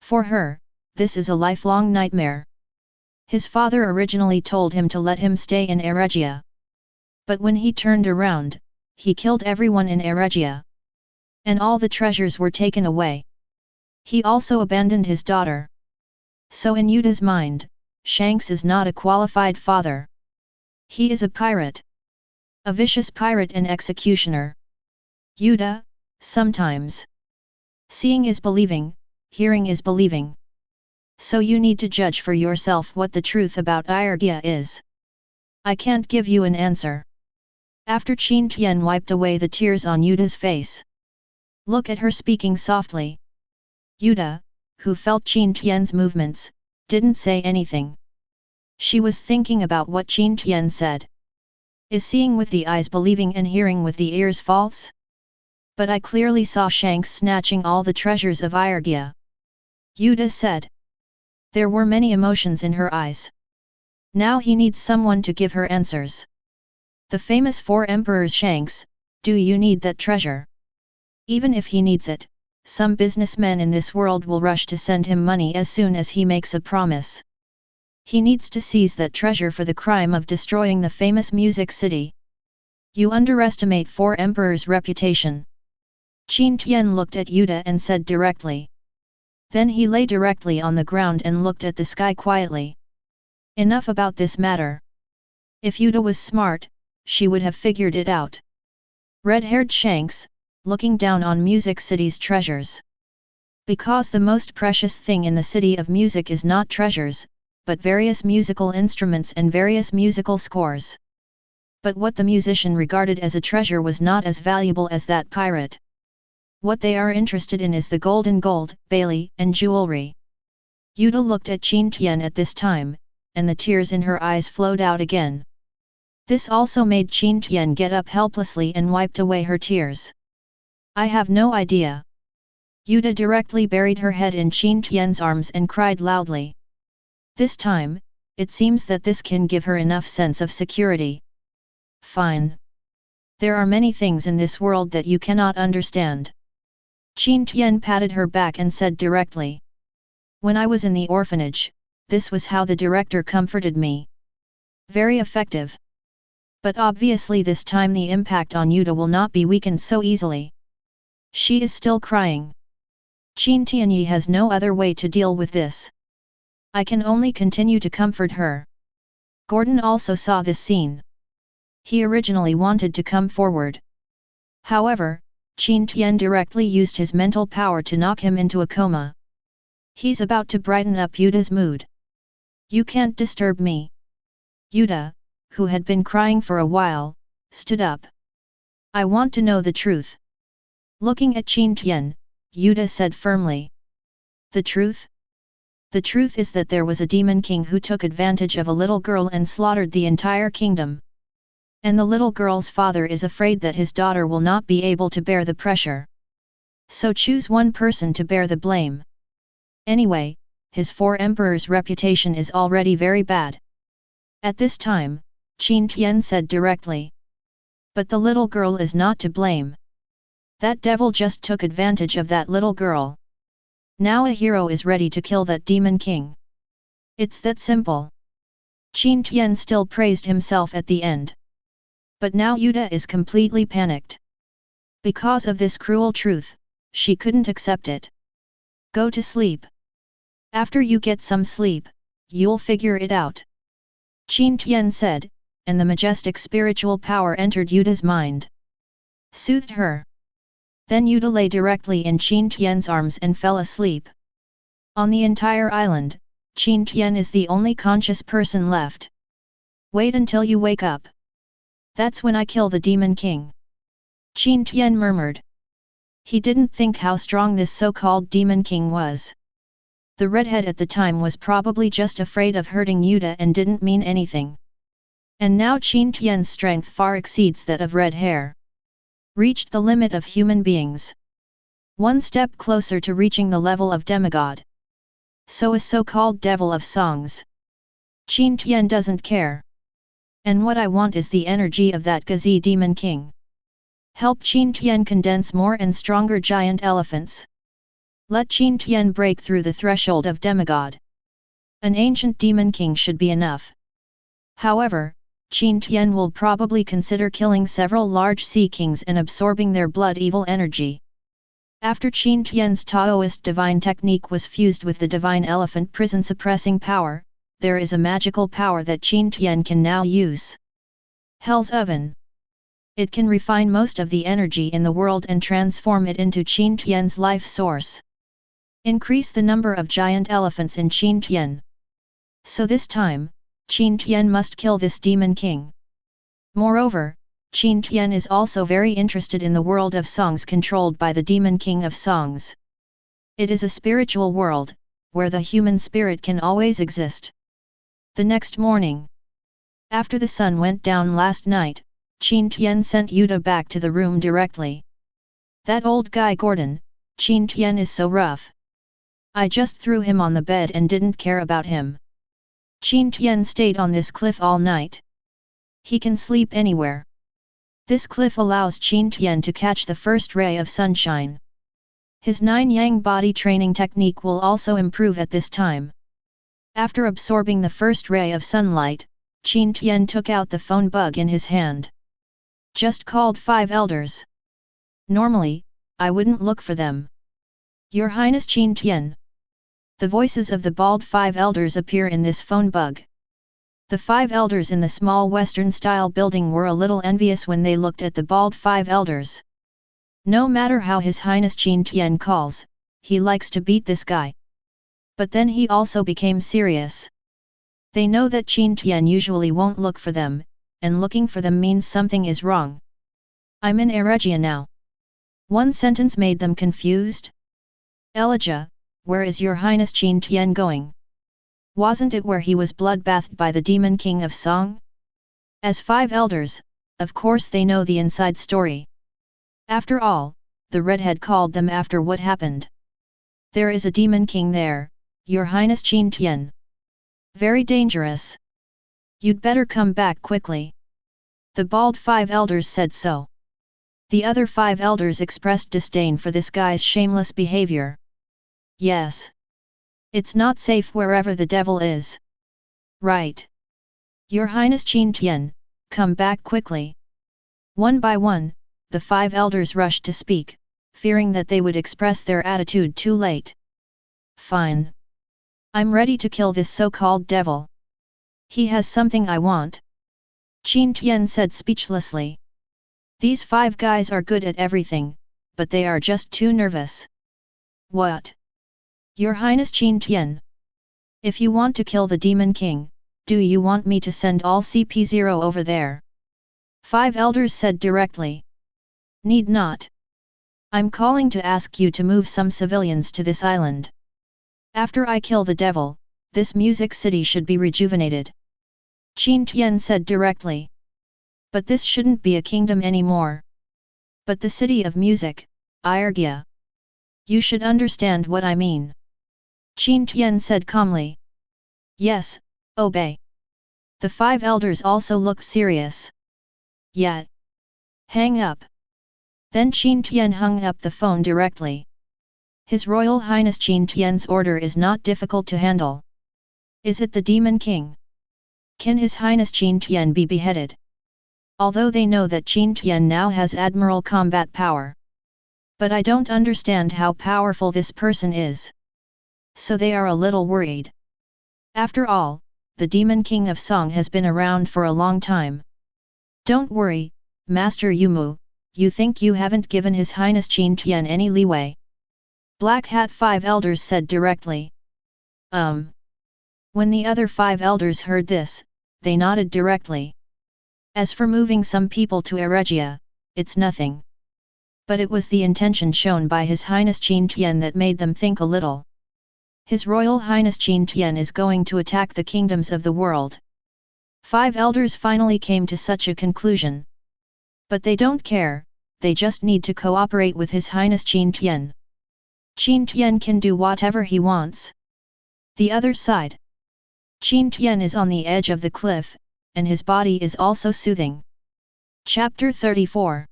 For her, this is a lifelong nightmare. His father originally told him to let him stay in Eregia. But when he turned around, he killed everyone in Eregia. And all the treasures were taken away. He also abandoned his daughter. So in Yuta's mind, Shanks is not a qualified father. He is a pirate. A vicious pirate and executioner. Yuta, sometimes. Seeing is believing, hearing is believing. So you need to judge for yourself what the truth about Eregia is. I can't give you an answer. After Qin Tian wiped away the tears on Yuta's face. Look at her speaking softly. Yuta, who felt Qin Tian's movements, didn't say anything. She was thinking about what Qin Tian said. Is seeing with the eyes believing and hearing with the ears false? But I clearly saw Shanks snatching all the treasures of Eregia. Yuta said. There were many emotions in her eyes. Now he needs someone to give her answers. The famous Four Emperors Shanks, do you need that treasure? Even if he needs it, some businessmen in this world will rush to send him money as soon as he makes a promise. He needs to seize that treasure for the crime of destroying the famous music city. You underestimate Four Emperors' reputation. Qin Tian looked at Yuta and said directly. Then he lay directly on the ground and looked at the sky quietly. Enough about this matter. If Yuta was smart, she would have figured it out. Red-haired Shanks, looking down on Music City's treasures. Because the most precious thing in the city of music is not treasures, but various musical instruments and various musical scores. But what the musician regarded as a treasure was not as valuable as that pirate. What they are interested in is the golden gold, Bailey, and jewelry. Yuta looked at Qin Tian at this time, and the tears in her eyes flowed out again. This also made Qin Tian get up helplessly and wiped away her tears. I have no idea. Yuta directly buried her head in Qin Tian's arms and cried loudly. This time, it seems that this can give her enough sense of security. Fine. There are many things in this world that you cannot understand. Qin Tian patted her back and said directly. When I was in the orphanage, this was how the director comforted me. Very effective. But obviously this time the impact on Yuta will not be weakened so easily. She is still crying. Qin Tianyi has no other way to deal with this. I can only continue to comfort her. Gordon also saw this scene. He originally wanted to come forward. However, Qin Tian directly used his mental power to knock him into a coma. He's about to brighten up Yuta's mood. You can't disturb me. Yuta, who had been crying for a while, stood up. I want to know the truth. Looking at Qin Tian, Yuta said firmly. The truth? The truth is that there was a demon king who took advantage of a little girl and slaughtered the entire kingdom. And the little girl's father is afraid that his daughter will not be able to bear the pressure. So choose one person to bear the blame. Anyway, his Four Emperors' reputation is already very bad. At this time, Qin Tian said directly. But the little girl is not to blame. That devil just took advantage of that little girl. Now a hero is ready to kill that demon king. It's that simple. Qin Tian still praised himself at the end. But now Yuta is completely panicked. Because of this cruel truth, she couldn't accept it. Go to sleep. After you get some sleep, you'll figure it out. Qin Tian said, and the majestic spiritual power entered Yuta's mind. Soothed her. Then Yuta lay directly in Qin Tian's arms and fell asleep. On the entire island, Qin Tian is the only conscious person left. Wait until you wake up. That's when I kill the Demon King. Qin Tian murmured. He didn't think how strong this so-called Demon King was. The redhead at the time was probably just afraid of hurting Yuta and didn't mean anything. And now Qin Tian's strength far exceeds that of red hair. Reached the limit of human beings. One step closer to reaching the level of demigod. So a so-called devil of songs. Qin Tian doesn't care. And what I want is the energy of that Gazi Demon King. Help Qin Tian condense more and stronger giant elephants. Let Qin Tian break through the threshold of demigod. An ancient Demon King should be enough. However, Qin Tian will probably consider killing several large sea kings and absorbing their blood evil energy. After Qin Tian's Taoist divine technique was fused with the divine elephant prison suppressing power, there is a magical power that Qin Tian can now use. Hell's Oven. It can refine most of the energy in the world and transform it into Qin Tian's life source. Increase the number of giant elephants in Qin Tian. So this time, Qin Tian must kill this Demon King. Moreover, Qin Tian is also very interested in the world of songs controlled by the Demon King of Songs. It is a spiritual world, where the human spirit can always exist. The next morning, after the sun went down last night, Qin Tian sent Yuta back to the room directly. That old guy Gordon, Qin Tian is so rough. I just threw him on the bed and didn't care about him. Qin Tian stayed on this cliff all night. He can sleep anywhere. This cliff allows Qin Tian to catch the first ray of sunshine. His 9-yang body training technique will also improve at this time. After absorbing the first ray of sunlight, Qin Tian took out the phone bug in his hand. Just called 5 elders. Normally, I wouldn't look for them. Your Highness Qin Tian. The voices of the bald 5 elders appear in this phone bug. The 5 elders in the small Western-style building were a little envious when they looked at the bald 5 elders. No matter how His Highness Qin Tian calls, he likes to beat this guy. But then he also became serious. They know that Qin Tian usually won't look for them, and looking for them means something is wrong. I'm in Eregia now. One sentence made them confused. Elijah, where is your Highness Qin Tian going? Wasn't it where he was bloodbathed by the Demon King of Song? As 5 elders, of course they know the inside story. After all, the redhead called them after what happened. There is a Demon King there, your Highness Qin Tian. Very dangerous. You'd better come back quickly. The bald 5 elders said so. The other 5 elders expressed disdain for this guy's shameless behavior. Yes. It's not safe wherever the devil is. Right. Your Highness Qin Tian, come back quickly. One by one, the 5 elders rushed to speak, fearing that they would express their attitude too late. Fine. I'm ready to kill this so-called devil. He has something I want. Qin Tian said speechlessly. These 5 guys are good at everything, but they are just too nervous. What? Your Highness Qin Tian. If you want to kill the Demon King, do you want me to send all CP0 over there? 5 elders said directly. Need not. I'm calling to ask you to move some civilians to this island. After I kill the devil, this music city should be rejuvenated. Qin Tian said directly. But this shouldn't be a kingdom anymore. But the city of music, Irgia. You should understand what I mean. Qin Tian said calmly. Yes, obey. The 5 elders also looked serious. Yet. Hang up. Then Qin Tian hung up the phone directly. His Royal Highness Qin Tian's order is not difficult to handle. Is it the Demon King? Can His Highness Qin Tian be beheaded? Although they know that Qin Tian now has admiral combat power. But I don't understand how powerful this person is. So they are a little worried. After all, the Demon King of Song has been around for a long time. Don't worry, Master Yumu, you think you haven't given His Highness Qin Tian any leeway? Black Hat 5 elders said directly. When the other 5 elders heard this, they nodded directly. As for moving some people to Eregia, it's nothing. But it was the intention shown by His Highness Qin Tian that made them think a little. His Royal Highness Qin Tian is going to attack the kingdoms of the world. 5 elders finally came to such a conclusion. But they don't care, they just need to cooperate with His Highness Qin Tian. Qin Tian can do whatever he wants. The other side. Qin Tian is on the edge of the cliff, and his body is also soothing. Chapter 34.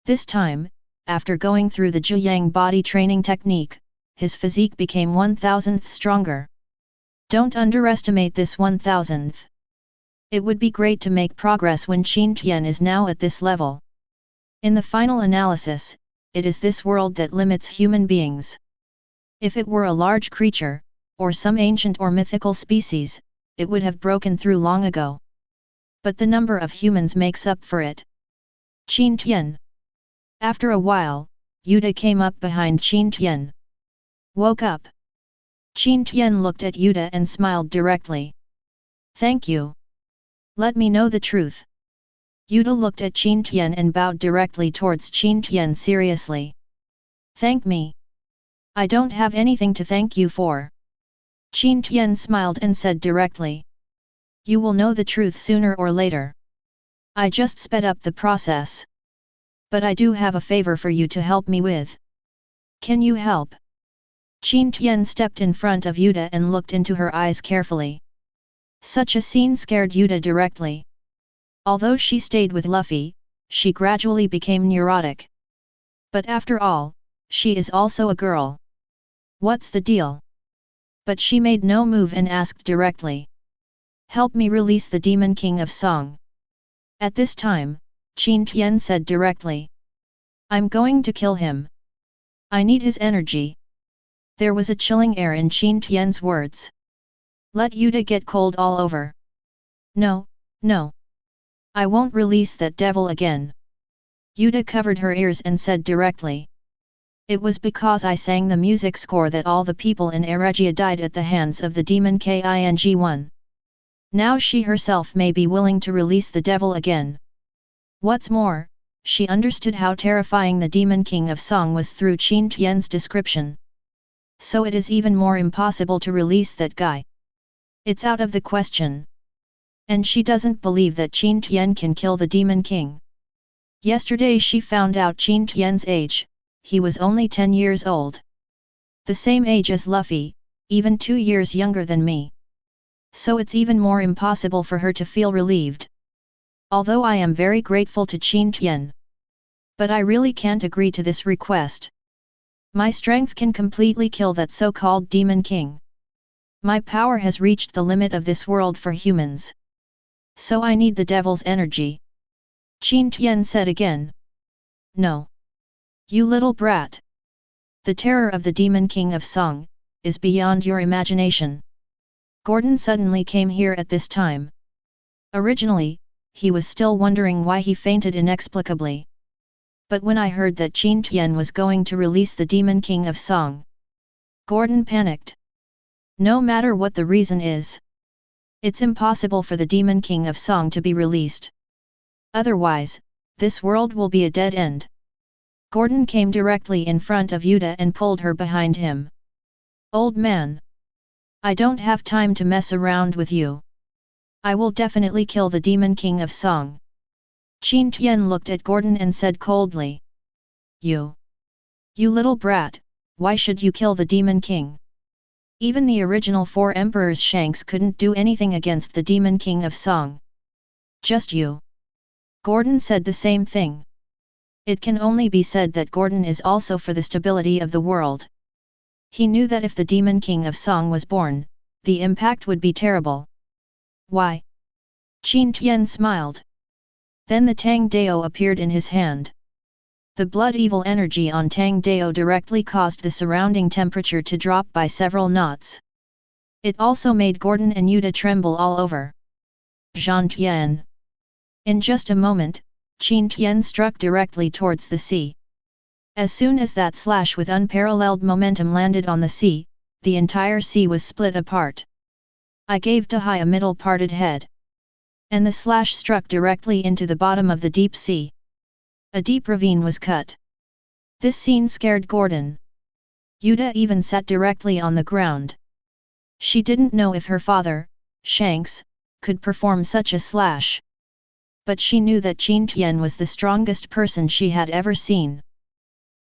This time, after going through the Juyang body training technique, his physique became 1,000th stronger. Don't underestimate this 1,000th. It would be great to make progress when Qin Tian is now at this level. In the final analysis, it is this world that limits human beings. If it were a large creature, or some ancient or mythical species, it would have broken through long ago. But the number of humans makes up for it. Qin Tian. After a while, Yuta came up behind Qin Tian. Woke up. Qin Tian looked at Yuta and smiled directly. Thank you. Let me know the truth. Yuta looked at Qin Tian and bowed directly towards Qin Tian seriously. Thank me. I don't have anything to thank you for. Qin Tian smiled and said directly. You will know the truth sooner or later. I just sped up the process. But I do have a favor for you to help me with. Can you help? Qin Tian stepped in front of Yuta and looked into her eyes carefully. Such a scene scared Yuta directly. Although she stayed with Luffy, she gradually became neurotic. But after all, she is also a girl. What's the deal? But she made no move and asked directly. Help me release the Demon King of Song. At this time, Qin Tian said directly. I'm going to kill him. I need his energy. There was a chilling air in Qin Tian's words. Let Yuta get cold all over. No, no. I won't release that devil again. Yuta covered her ears and said directly. It was because I sang the music score that all the people in Eregia died at the hands of the demon King. Now she herself may be willing to release the devil again. What's more, she understood how terrifying the Demon King of Song was through Qin Tian's description. So it is even more impossible to release that guy. It's out of the question. And she doesn't believe that Qin Tian can kill the Demon King. Yesterday she found out Qin Tian's age, he was only 10 years old. The same age as Luffy, even 2 years younger than me. So it's even more impossible for her to feel relieved. Although I am very grateful to Qin Tian. But I really can't agree to this request. My strength can completely kill that so-called Demon King. My power has reached the limit of this world for humans. So I need the devil's energy. Qin Tian said again. No. You little brat. The terror of the Demon King of Song is beyond your imagination. Gordon suddenly came here at this time. Originally, he was still wondering why he fainted inexplicably. But when I heard that Qin Tian was going to release the Demon King of Song, Gordon panicked. No matter what the reason is, it's impossible for the Demon King of Song to be released. Otherwise, this world will be a dead end. Gordon came directly in front of Yuta and pulled her behind him. Old man. I don't have time to mess around with you. I will definitely kill the Demon King of Song. Qin Tian looked at Gordon and said coldly. You little brat, why should you kill the Demon King? Even the original Four Emperors Shanks couldn't do anything against the Demon King of Song. Just you. Gordon said the same thing. It can only be said that Gordon is also for the stability of the world. He knew that if the Demon King of Song was born, the impact would be terrible. Why? Qin Tian smiled. Then the Tang Dao appeared in his hand. The blood evil energy on Tang Dao directly caused the surrounding temperature to drop by several knots. It also made Gordon and Yuta tremble all over. Zhan Tian. In just a moment, Qin Tian struck directly towards the sea. As soon as that slash with unparalleled momentum landed on the sea, the entire sea was split apart. I gave Dahai a middle-parted head. And the slash struck directly into the bottom of the deep sea. A deep ravine was cut. This scene scared Gordon. Yuta even sat directly on the ground. She didn't know if her father, Shanks, could perform such a slash. But she knew that Qin Tian was the strongest person she had ever seen.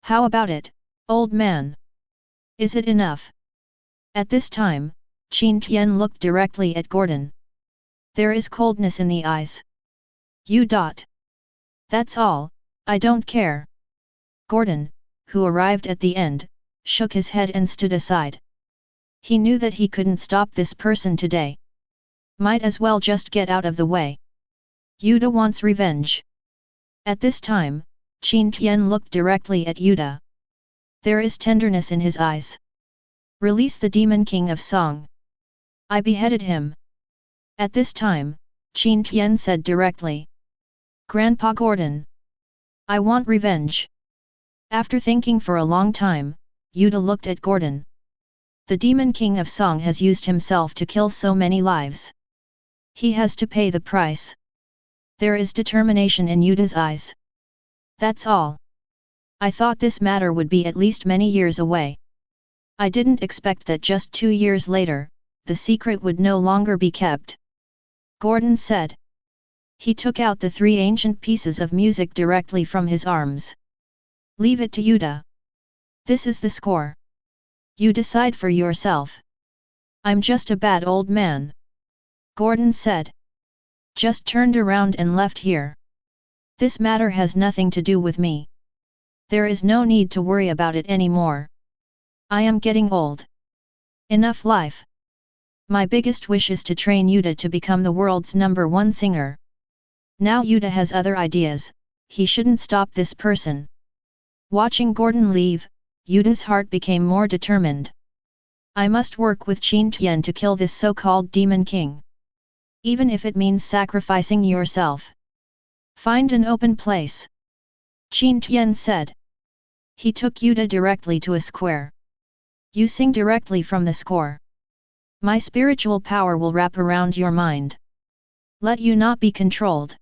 How about it, old man? Is it enough? At this time, Qin Tian looked directly at Gordon. There is coldness in the eyes. You. That's all, I don't care. Gordon, who arrived at the end, shook his head and stood aside. He knew that he couldn't stop this person today. Might as well just get out of the way. Yuta wants revenge. At this time, Qin Tian looked directly at Yuta. There is tenderness in his eyes. Release the Demon King of Song. I beheaded him. At this time, Qin Tian said directly. Grandpa Gordon. I want revenge. After thinking for a long time, Yuta looked at Gordon. The Demon King of Song has used himself to kill so many lives. He has to pay the price. There is determination in Yuta's eyes. That's all. I thought this matter would be at least many years away. I didn't expect that just 2 years later, the secret would no longer be kept. Gordon said. He took out the 3 ancient pieces of music directly from his arms. Leave it to Yuta. This is the score. You decide for yourself. I'm just a bad old man. Gordon said. Just turned around and left here. This matter has nothing to do with me. There is no need to worry about it anymore. I am getting old. Enough life. My biggest wish is to train Yuta to become the world's #1 singer. Now Yuta has other ideas, he shouldn't stop this person. Watching Gordon leave, Yuta's heart became more determined. I must work with Qin Tian to kill this so-called Demon King. Even if it means sacrificing yourself. Find an open place. Qin Tian said. He took Yuta directly to a square. You sing directly from the score. My spiritual power will wrap around your mind. Let you not be controlled.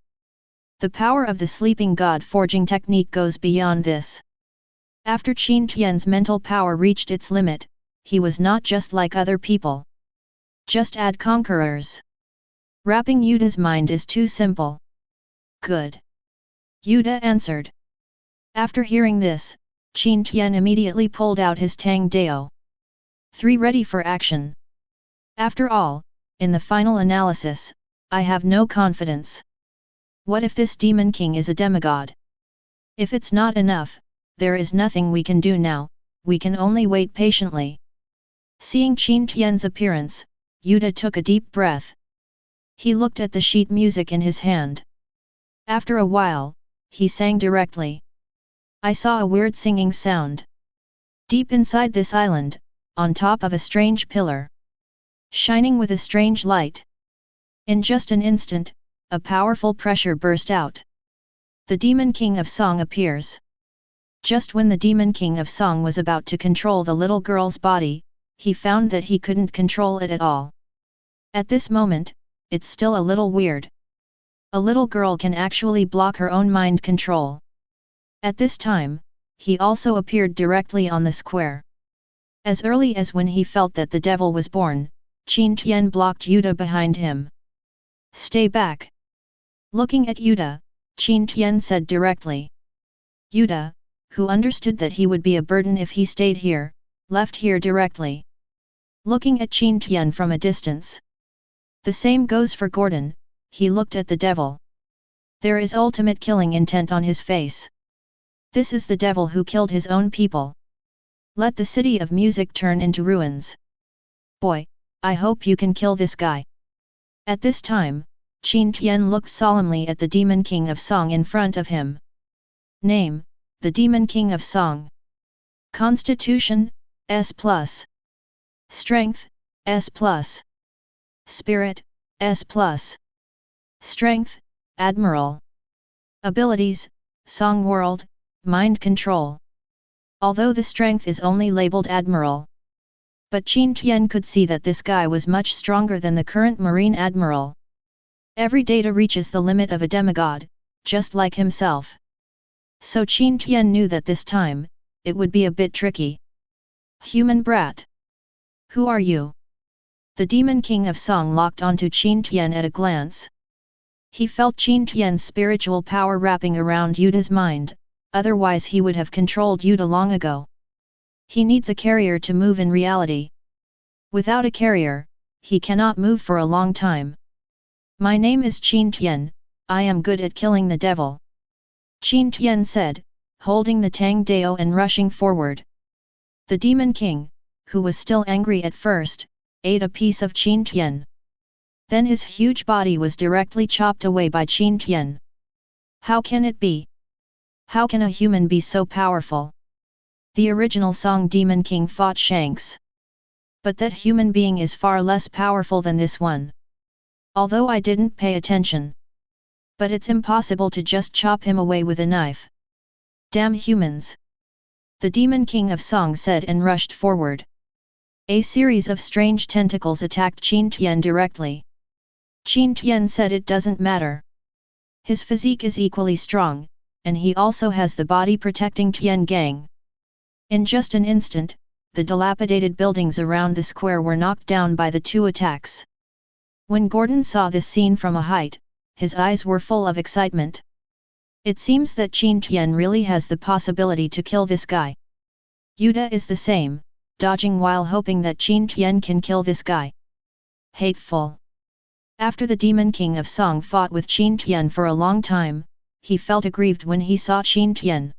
The power of the sleeping god forging technique goes beyond this. After Qin Tian's mental power reached its limit, he was not just like other people. Just add conquerors. Wrapping Yuta's mind is too simple. Good. Yuta answered. After hearing this, Qin Tian immediately pulled out his Tang Dao. 3 ready for action. After all, in the final analysis, I have no confidence. What if this Demon King is a demigod? If it's not enough, there is nothing we can do now, we can only wait patiently. Seeing Qin Tian's appearance, Yuta took a deep breath. He looked at the sheet music in his hand. After a while, he sang directly. I saw a weird singing sound. Deep inside this island, on top of a strange pillar, shining with a strange light. In just an instant, a powerful pressure burst out. The Demon King of Song appears. Just when the Demon King of Song was about to control the little girl's body, he found that he couldn't control it at all. At this moment, it's still a little weird. A little girl can actually block her own mind control. At this time, he also appeared directly on the square. As early as when he felt that the devil was born, Qin Tian blocked Yuta behind him. Stay back. Looking at Yuta, Qin Tian said directly. Yuta, who understood that he would be a burden if he stayed here, left here directly. Looking at Qin Tian from a distance. The same goes for Gordon, he looked at the devil. There is ultimate killing intent on his face. This is the devil who killed his own people. Let the city of music turn into ruins. Boy, I hope you can kill this guy. At this time, Qin Tian looked solemnly at the Demon King of Song in front of him. Name, the Demon King of Song. Constitution, S+. Strength, S+. Spirit, S+. Strength, Admiral. Abilities, Song World, Mind Control. Although the strength is only labeled Admiral. But Qin Tian could see that this guy was much stronger than the current Marine Admiral. Every data reaches the limit of a demigod, just like himself. So Qin Tian knew that this time, it would be a bit tricky. Human brat. Who are you? The Demon King of Song locked onto Qin Tian at a glance. He felt Qin Tian's spiritual power wrapping around Yuta's mind, otherwise he would have controlled Yuta long ago. He needs a carrier to move in reality. Without a carrier, he cannot move for a long time. My name is Qin Tian, I am good at killing the devil. Qin Tian said, holding the Tang Dao and rushing forward. The Demon King, who was still angry at first, ate a piece of Qin Tian. Then his huge body was directly chopped away by Qin Tian. How can it be? How can a human be so powerful? The original Song Demon King fought Shanks. But that human being is far less powerful than this one. Although I didn't pay attention. But it's impossible to just chop him away with a knife. Damn humans! The Demon King of Song said and rushed forward. A series of strange tentacles attacked Qin Tian directly. Qin Tian said it doesn't matter. His physique is equally strong, and he also has the body protecting Tiengang. In just an instant, the dilapidated buildings around the square were knocked down by the two attacks. When Gordon saw this scene from a height, his eyes were full of excitement. It seems that Qin Tian really has the possibility to kill this guy. Yuta is the same, dodging while hoping that Qin Tian can kill this guy. Hateful. After the Demon King of Song fought with Qin Tian for a long time, he felt aggrieved when he saw Qin Tian.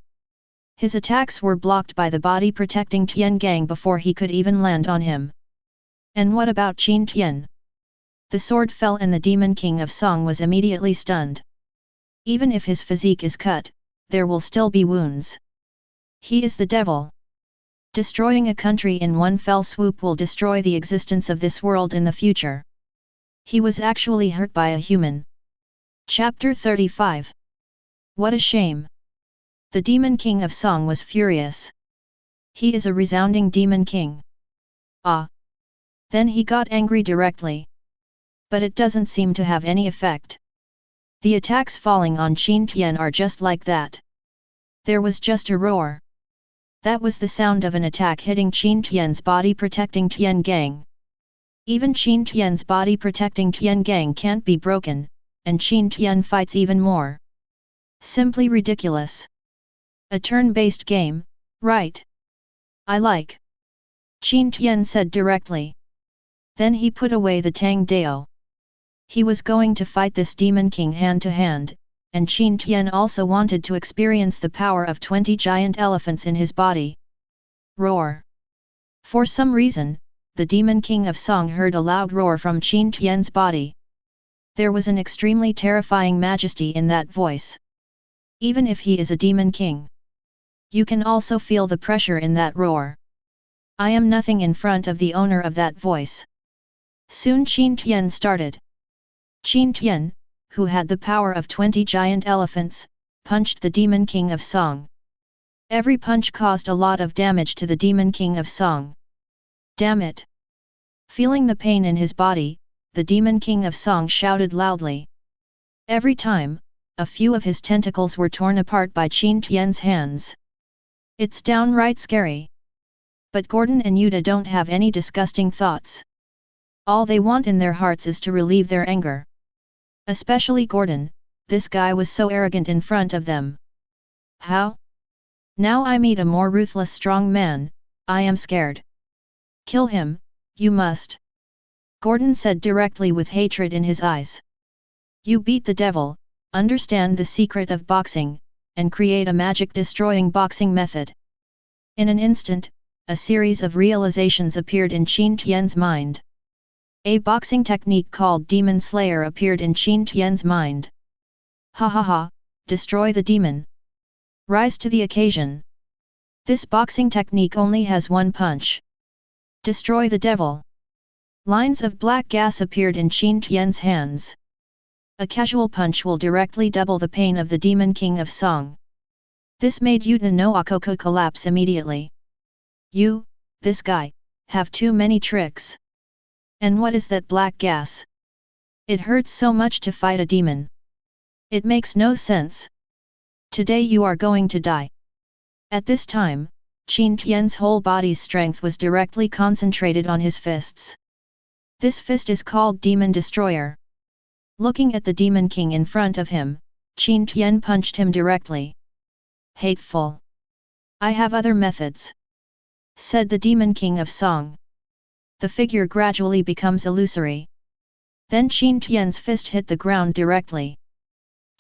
His attacks were blocked by the body protecting Tiengang before he could even land on him. And what about Qin Tian? The sword fell and the Demon King of Song was immediately stunned. Even if his physique is cut, there will still be wounds. He is the devil. Destroying a country in one fell swoop will destroy the existence of this world in the future. He was actually hurt by a human. Chapter 35. What a shame! The Demon King of Song was furious. He is a resounding Demon King. Ah! Then he got angry directly. But it doesn't seem to have any effect. The attacks falling on Qin Tian are just like that. There was just a roar. That was the sound of an attack hitting Qin Tian's body protecting Tiengang. Even Qin Tian's body protecting Tiengang can't be broken, and Qin Tian fights even more. Simply ridiculous. A turn-based game, right? I like. Qin Tian said directly. Then he put away the Tang Dao. He was going to fight this Demon King hand to hand, and Qin Tian also wanted to experience the power of 20 giant elephants in his body. Roar! For some reason, the Demon King of Song heard a loud roar from Qin Tian's body. There was an extremely terrifying majesty in that voice. Even if he is a Demon King, you can also feel the pressure in that roar. I am nothing in front of the owner of that voice. Soon Qin Tian started. Qin Tian, who had the power of 20 giant elephants, punched the Demon King of Song. Every punch caused a lot of damage to the Demon King of Song. Damn it! Feeling the pain in his body, the Demon King of Song shouted loudly. Every time, a few of his tentacles were torn apart by Qin Tian's hands. It's downright scary. But Gordon and Yuta don't have any disgusting thoughts. All they want in their hearts is to relieve their anger. Especially Gordon, this guy was so arrogant in front of them. How? Now I meet a more ruthless strong man, I am scared. Kill him, you must. Gordon said directly with hatred in his eyes. You beat the devil, understand the secret of boxing, and create a magic-destroying boxing method. In an instant, a series of realizations appeared in Qin Tian's mind. A boxing technique called Demon Slayer appeared in Qin Tian's mind. Ha ha ha, destroy the demon. Rise to the occasion. This boxing technique only has one punch. Destroy the devil. Lines of black gas appeared in Qin Tian's hands. A casual punch will directly double the pain of the Demon King of Song. This made Yuta no Akoko collapse immediately. You, this guy, have too many tricks. And what is that black gas? It hurts so much to fight a demon. It makes no sense. Today you are going to die. At this time, Qin Tian's whole body's strength was directly concentrated on his fists. This fist is called Demon Destroyer. Looking at the Demon King in front of him, Qin Tian punched him directly. Hateful. I have other methods, said the Demon King of Song. The figure gradually becomes illusory. Then Qin Tian's fist hit the ground directly.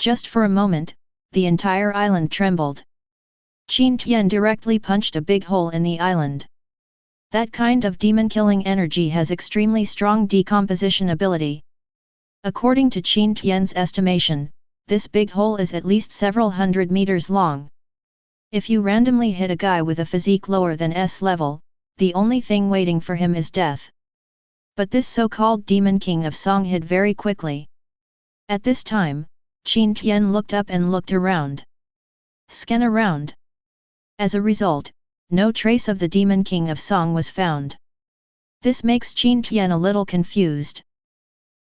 Just for a moment, the entire island trembled. Qin Tian directly punched a big hole in the island. That kind of demon-killing energy has extremely strong decomposition ability. According to Qin Tian's estimation, this big hole is at least several hundred meters long. If you randomly hit a guy with a physique lower than S level, the only thing waiting for him is death. But this so-called Demon King of Song hid very quickly. At this time, Qin Tian looked up and looked around. Scan around. As a result, no trace of the Demon King of Song was found. This makes Qin Tian a little confused.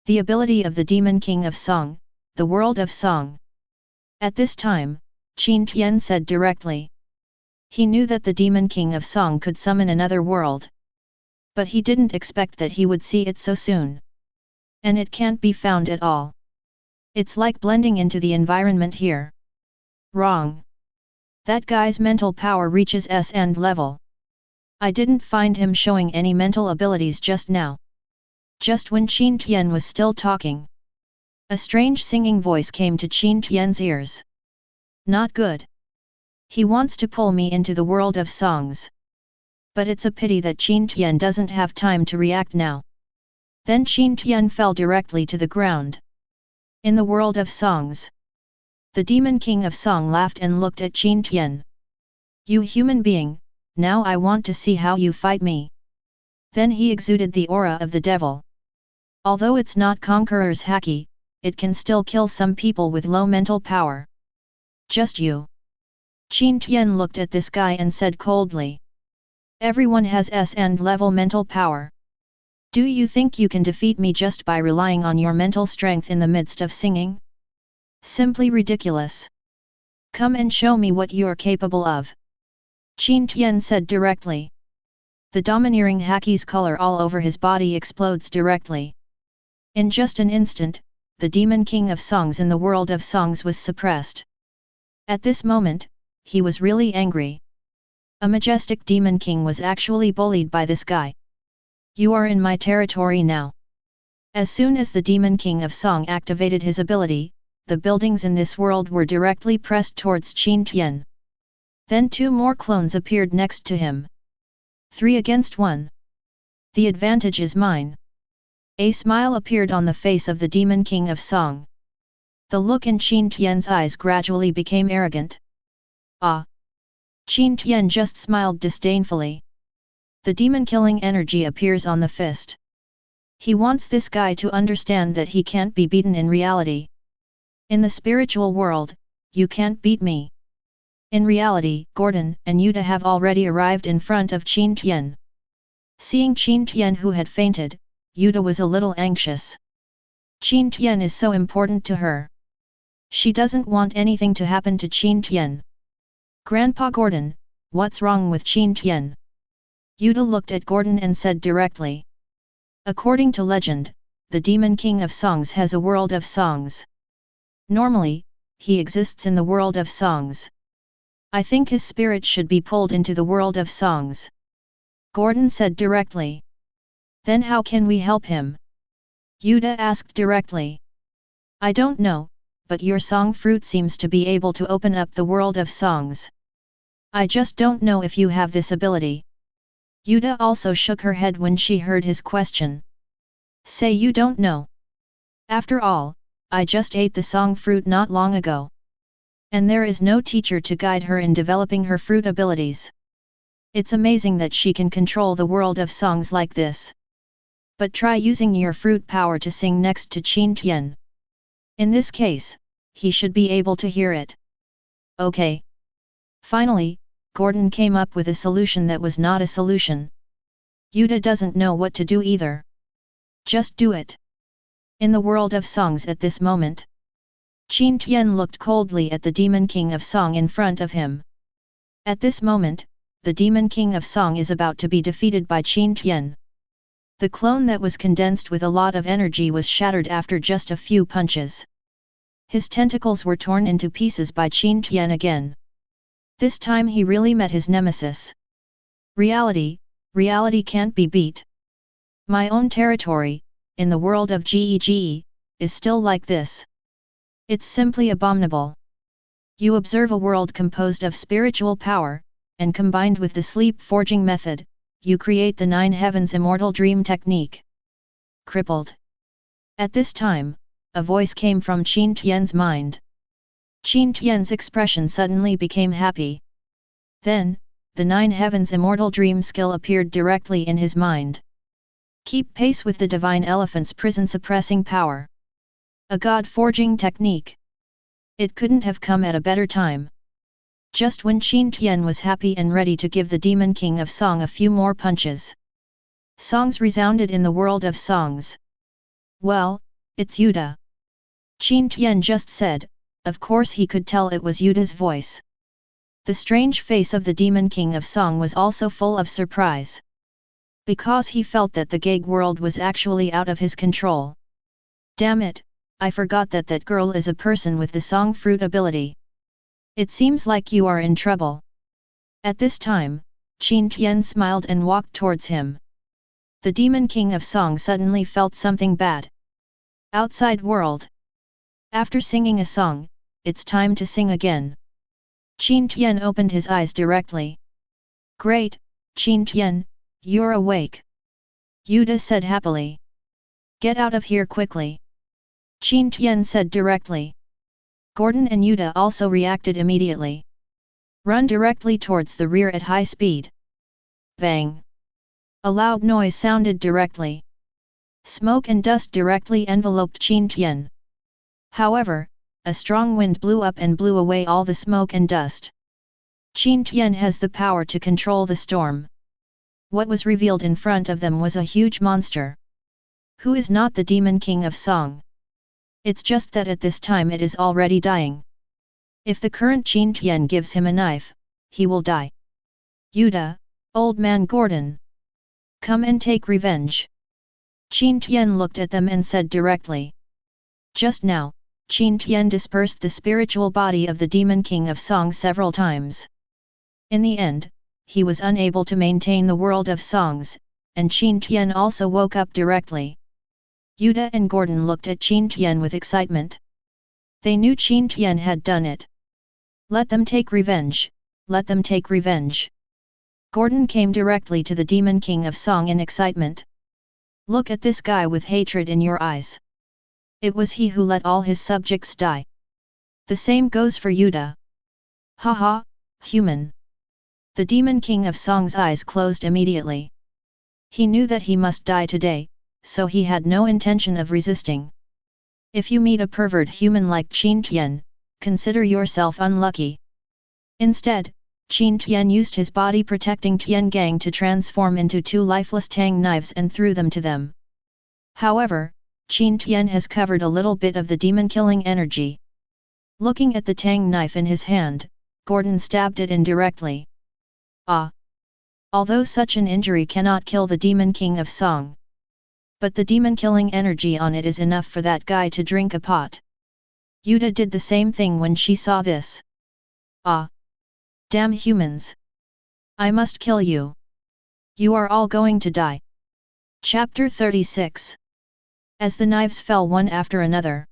The ability of the Demon King of Song, the world of Song. At this time, Qin Tian said directly. He knew that the Demon King of Song could summon another world. But he didn't expect that he would see it so soon. And it can't be found at all. It's like blending into the environment here. Wrong. That guy's mental power reaches S and level. I didn't find him showing any mental abilities just now. Just when Qin Tian was still talking, a strange singing voice came to Qin Tian's ears. Not good. He wants to pull me into the world of songs. But it's a pity that Qin Tian doesn't have time to react now. Then Qin Tian fell directly to the ground. In the world of songs, the Demon King of Song laughed and looked at Qin Tian. You human being, now I want to see how you fight me. Then he exuded the aura of the devil. Although it's not Conqueror's Haki, it can still kill some people with low mental power. Just you. Qin Tian looked at this guy and said coldly. Everyone has S and level mental power. Do you think you can defeat me just by relying on your mental strength in the midst of singing? Simply ridiculous. Come and show me what you're capable of. Qin Tian said directly. The domineering Haki's color all over his body explodes directly. In just an instant, the Demon King of Songs in the world of songs was suppressed. At this moment, he was really angry. A majestic Demon King was actually bullied by this guy. You are in my territory now. As soon as the Demon King of Song activated his ability, the buildings in this world were directly pressed towards Qin Tian. Then 2 more clones appeared next to him. 3 against 1. The advantage is mine. A smile appeared on the face of the Demon King of Song. The look in Qin Tian's eyes gradually became arrogant. Ah! Qin Tian just smiled disdainfully. The demon-killing energy appears on the fist. He wants this guy to understand that he can't be beaten in reality. In the spiritual world, you can't beat me. In reality, Gordon and Yuta have already arrived in front of Qin Tian. Seeing Qin Tian who had fainted, Yuta was a little anxious. Qin Tian is so important to her. She doesn't want anything to happen to Qin Tian. Grandpa Gordon, what's wrong with Qin Tian? Yuta looked at Gordon and said directly. According to legend, the Demon King of Songs has a world of songs. Normally, he exists in the world of songs. I think his spirit should be pulled into the world of songs. Gordon said directly. Then how can we help him? Yuta asked directly. I don't know, but your song fruit seems to be able to open up the world of songs. I just don't know if you have this ability. Yuta also shook her head when she heard his question. Say you don't know. After all, I just ate the song fruit not long ago. And there is no teacher to guide her in developing her fruit abilities. It's amazing that she can control the world of songs like this. But try using your fruit power to sing next to Qin Tian. In this case, he should be able to hear it. Okay. Finally, Gordon came up with a solution that was not a solution. Yuta doesn't know what to do either. Just do it. In the world of songs at this moment, Qin Tian looked coldly at the Demon King of Song in front of him. At this moment, the Demon King of Song is about to be defeated by Qin Tian. The clone that was condensed with a lot of energy was shattered after just a few punches. His tentacles were torn into pieces by Qin Tian again. This time he really met his nemesis. Reality can't be beat. My own territory, in the world of GEGE, is still like this. It's simply abominable. You observe a world composed of spiritual power, and combined with the sleep forging method, you create the 9 heavens immortal dream technique. Crippled. At this time, a voice came from Qin Tian's mind. Qin Tian's expression suddenly became happy. Then, the 9 heavens immortal dream skill appeared directly in his mind. Keep pace with the divine elephant's prison suppressing power. A god-forging technique. It couldn't have come at a better time. Just when Qin Tian was happy and ready to give the Demon King of Song a few more punches. Songs resounded in the world of songs. Well, it's Yuta. Qin Tian just said. Of course he could tell it was Yuta's voice. The strange face of the Demon King of Song was also full of surprise. Because he felt that the gag world was actually out of his control. Damn it, I forgot that that girl is a person with the song fruit ability. It seems like you are in trouble. At this time, Qin Tian smiled and walked towards him. The Demon King of Song suddenly felt something bad. Outside world. After singing a song, it's time to sing again. Qin Tian opened his eyes directly. Great, Qin Tian, you're awake. Yuta said happily. Get out of here quickly. Qin Tian said directly. Gordon and Yuta also reacted immediately. Run directly towards the rear at high speed. Bang! A loud noise sounded directly. Smoke and dust directly enveloped Qin Tian. However, a strong wind blew up and blew away all the smoke and dust. Qin Tian has the power to control the storm. What was revealed in front of them was a huge monster. Who is not the Demon King of Song? It's just that at this time it is already dying. If the current Qin Tian gives him a knife, he will die. Yuta, old man Gordon. Come and take revenge. Qin Tian looked at them and said directly. Just now, Qin Tian dispersed the spiritual body of the Demon King of Song several times. In the end, he was unable to maintain the world of songs, and Qin Tian also woke up directly. Yuta and Gordon looked at Qin Tian with excitement. They knew Qin Tian had done it. Let them take revenge, let them take revenge. Gordon came directly to the Demon King of Song in excitement. Look at this guy with hatred in your eyes. It was he who let all his subjects die. The same goes for Yuta. Haha, human. The Demon King of Song's eyes closed immediately. He knew that he must die today, so he had no intention of resisting. If you meet a pervert human like Qin Tian, consider yourself unlucky. Instead, Qin Tian used his body protecting Tiengang to transform into two lifeless tang knives and threw them to them. However, Qin Tian has covered a little bit of the demon-killing energy. Looking at the tang knife in his hand, Gordon stabbed it indirectly. Ah! Although such an injury cannot kill the Demon King of Song. But the demon-killing energy on it is enough for that guy to drink a pot. Yuta did the same thing when she saw this. Ah! Damn humans! I must kill you. You are all going to die. Chapter 36. As the knives fell one after another,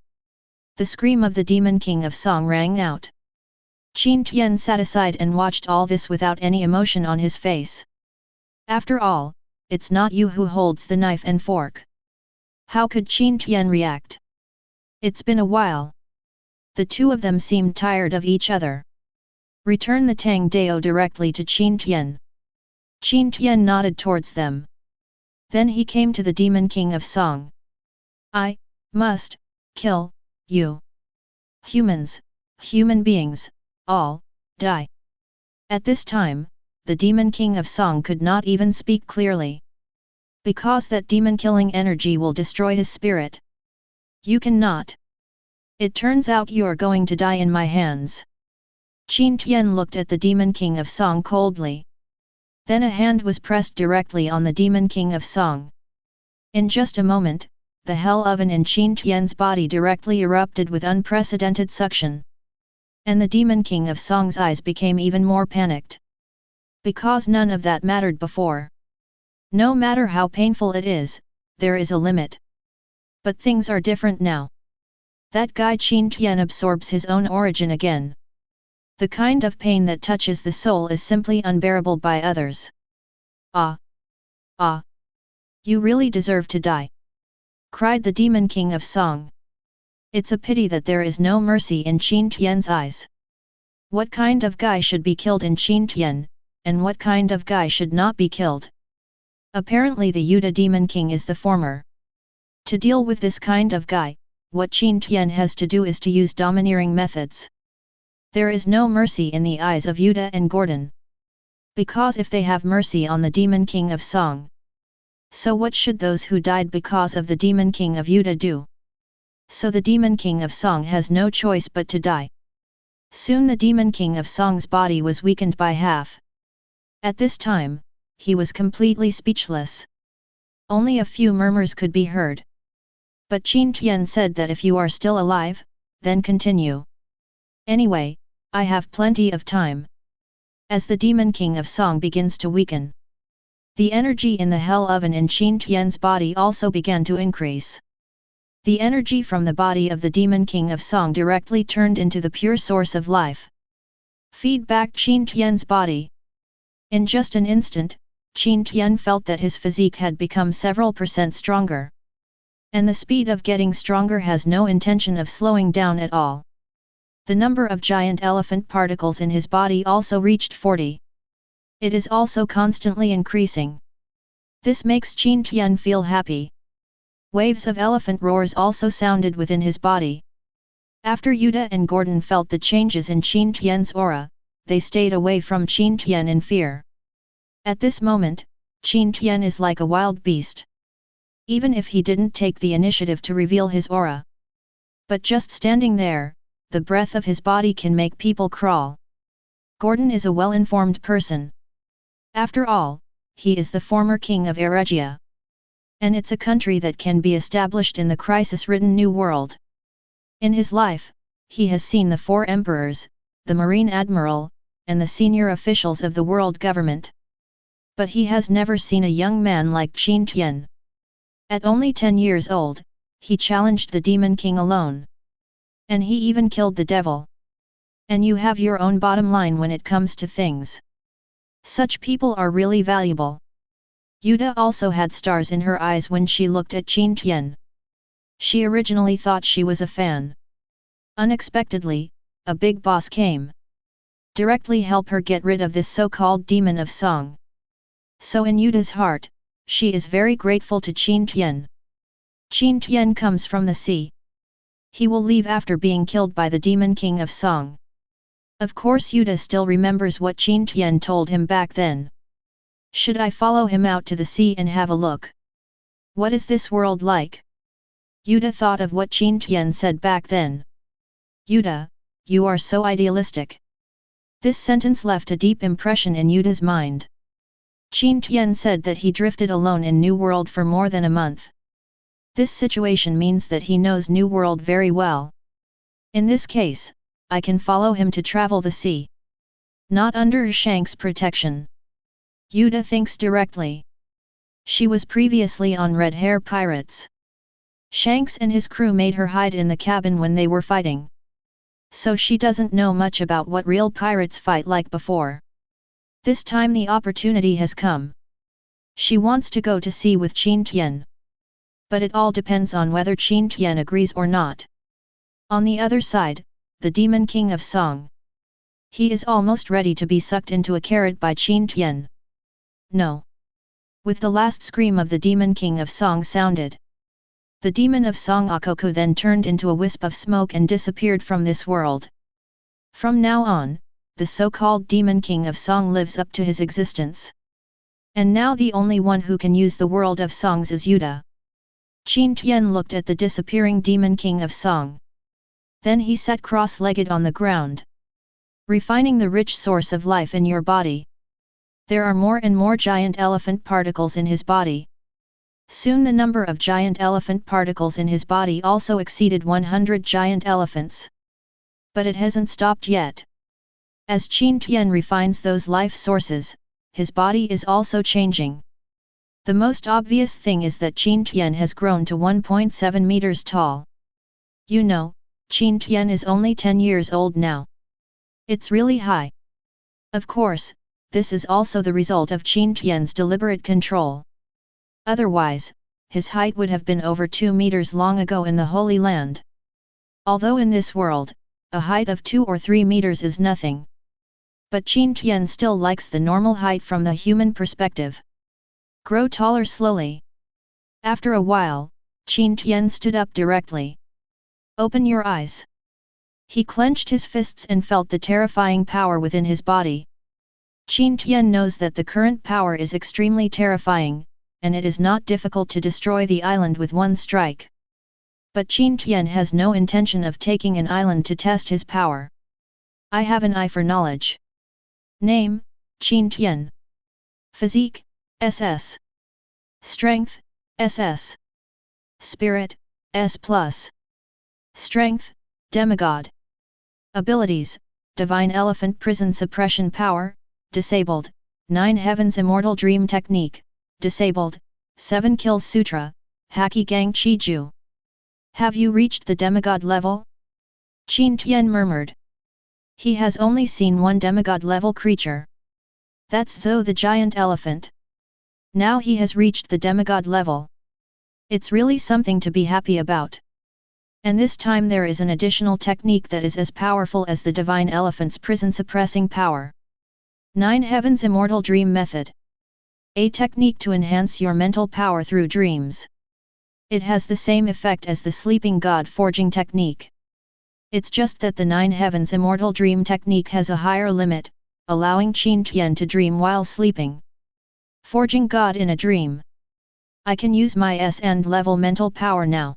the scream of the Demon King of Song rang out. Qin Tian sat aside and watched all this without any emotion on his face. After all, it's not you who holds the knife and fork. How could Qin Tian react? It's been a while. The two of them seemed tired of each other. Return the Tang Dao directly to Qin Tian. Qin Tian nodded towards them. Then he came to the Demon King of Song. I must kill you. Humans, human beings, all die. At this time, the Demon King of Song could not even speak clearly. Because that demon-killing energy will destroy his spirit. You cannot. It turns out you're going to die in my hands. Qin Tian looked at the Demon King of Song coldly. Then a hand was pressed directly on the Demon King of Song. In just a moment, the hell oven in Qin Tian's body directly erupted with unprecedented suction. And the Demon King of Song's eyes became even more panicked. Because none of that mattered before. No matter how painful it is, there is a limit. But things are different now. That guy Qin Tian absorbs his own origin again. The kind of pain that touches the soul is simply unbearable by others. Ah! Ah! You really deserve to die! Cried the Demon King of Song. It's a pity that there is no mercy in Qin Tian's eyes. What kind of guy should be killed in Qin Tian, and what kind of guy should not be killed? Apparently the Yuta Demon King is the former. To deal with this kind of guy, what Qin Tian has to do is to use domineering methods. There is no mercy in the eyes of Yuta and Gordon. Because if they have mercy on the Demon King of Song, so what should those who died because of the Demon King of Yuta do? So the Demon King of Song has no choice but to die. Soon the Demon King of Song's body was weakened by half. At this time, he was completely speechless. Only a few murmurs could be heard. But Qin Tian said that if you are still alive, then continue. Anyway, I have plenty of time. As the Demon King of Song begins to weaken, the energy in the hell oven in Qin Tian's body also began to increase. The energy from the body of the Demon King of Song directly turned into the pure source of life. Feed back Qin Tian's body. In just an instant, Qin Tian felt that his physique had become several % stronger. And the speed of getting stronger has no intention of slowing down at all. The number of giant elephant particles in his body also reached 40. It is also constantly increasing. This makes Qin Tian feel happy. Waves of elephant roars also sounded within his body. After Yuta and Gordon felt the changes in Qin Tian's aura, they stayed away from Qin Tian in fear. At this moment, Qin Tian is like a wild beast. Even if he didn't take the initiative to reveal his aura. But just standing there, the breath of his body can make people crawl. Gordon is a well-informed person. After all, he is the former king of Eregia. And it's a country that can be established in the crisis-ridden New World. In his life, he has seen the Four Emperors, the Marine Admiral, and the senior officials of the world government. But he has never seen a young man like Qin Tian. At only 10 years old, he challenged the Demon King alone. And he even killed the devil. And you have your own bottom line when it comes to things. Such people are really valuable. Yuta also had stars in her eyes when she looked at Qin Tian. She originally thought she was a fan. Unexpectedly, a big boss came. Directly help her get rid of this so-called demon of song. So in Yuta's heart, she is very grateful to Qin Tian. Qin Tian comes from the sea. He will leave after being killed by the Demon King of Song. Of course Yuta still remembers what Qin Tian told him back then. Should I follow him out to the sea and have a look? What is this world like? Yuta thought of what Qin Tian said back then. Yuta, you are so idealistic. This sentence left a deep impression in Yuta's mind. Qin Tian said that he drifted alone in New World for more than a month. This situation means that he knows New World very well. In this case, I can follow him to travel the sea. Not under Shanks' protection. Yuta thinks directly. She was previously on Red Hair Pirates. Shanks and his crew made her hide in the cabin when they were fighting. So she doesn't know much about what real pirates fight like before. This time the opportunity has come. She wants to go to sea with Qin Tian. But it all depends on whether Qin Tian agrees or not. On the other side, the Demon King of Song. He is almost ready to be sucked into a carrot by Qin Tian. No. With the last scream of the Demon King of Song sounded. The Demon of Song Aokiji then turned into a wisp of smoke and disappeared from this world. From now on, the so-called Demon King of Song lives up to his existence. And now the only one who can use the world of songs is Yuta. Qin Tian looked at the disappearing Demon King of Song. Then he sat cross-legged on the ground. Refining the rich source of life in your body. There are more and more giant elephant particles in his body. Soon the number of giant elephant particles in his body also exceeded 100 giant elephants. But it hasn't stopped yet. As Qin Tian refines those life sources, his body is also changing. The most obvious thing is that Qin Tian has grown to 1.7 meters tall. You know, Qin Tian is only 10 years old now. It's really high. Of course, this is also the result of Qin Tian's deliberate control. Otherwise, his height would have been over 2 meters long ago in the Holy Land. Although in this world, a height of 2 or 3 meters is nothing. But Qin Tian still likes the normal height from the human perspective. Grow taller slowly. After a while, Qin Tian stood up directly. Open your eyes. He clenched his fists and felt the terrifying power within his body. Qin Tian knows that the current power is extremely terrifying, and it is not difficult to destroy the island with one strike. But Qin Tian has no intention of taking an island to test his power. I have an eye for knowledge. Name, Qin Tian. Physique, SS. Strength, SS. Spirit, S+. Strength, Demigod. Abilities, Divine Elephant Prison Suppression Power, disabled, 9 Heavens Immortal Dream Technique, disabled, 7 Kills Sutra, Haki Jue. Have you reached the demigod level? Qin Tian murmured. He has only seen one demigod level creature. That's Zou the giant elephant. Now he has reached the demigod level. It's really something to be happy about. And this time there is an additional technique that is as powerful as the divine elephant's prison suppressing power. 9 Heavens Immortal Dream Method. A technique to enhance your mental power through dreams. It has the same effect as the sleeping god forging technique. It's just that the 9 Heavens Immortal Dream technique has a higher limit, allowing Qin Tian to dream while sleeping. Forging god in a dream. I can use my S-end level mental power now.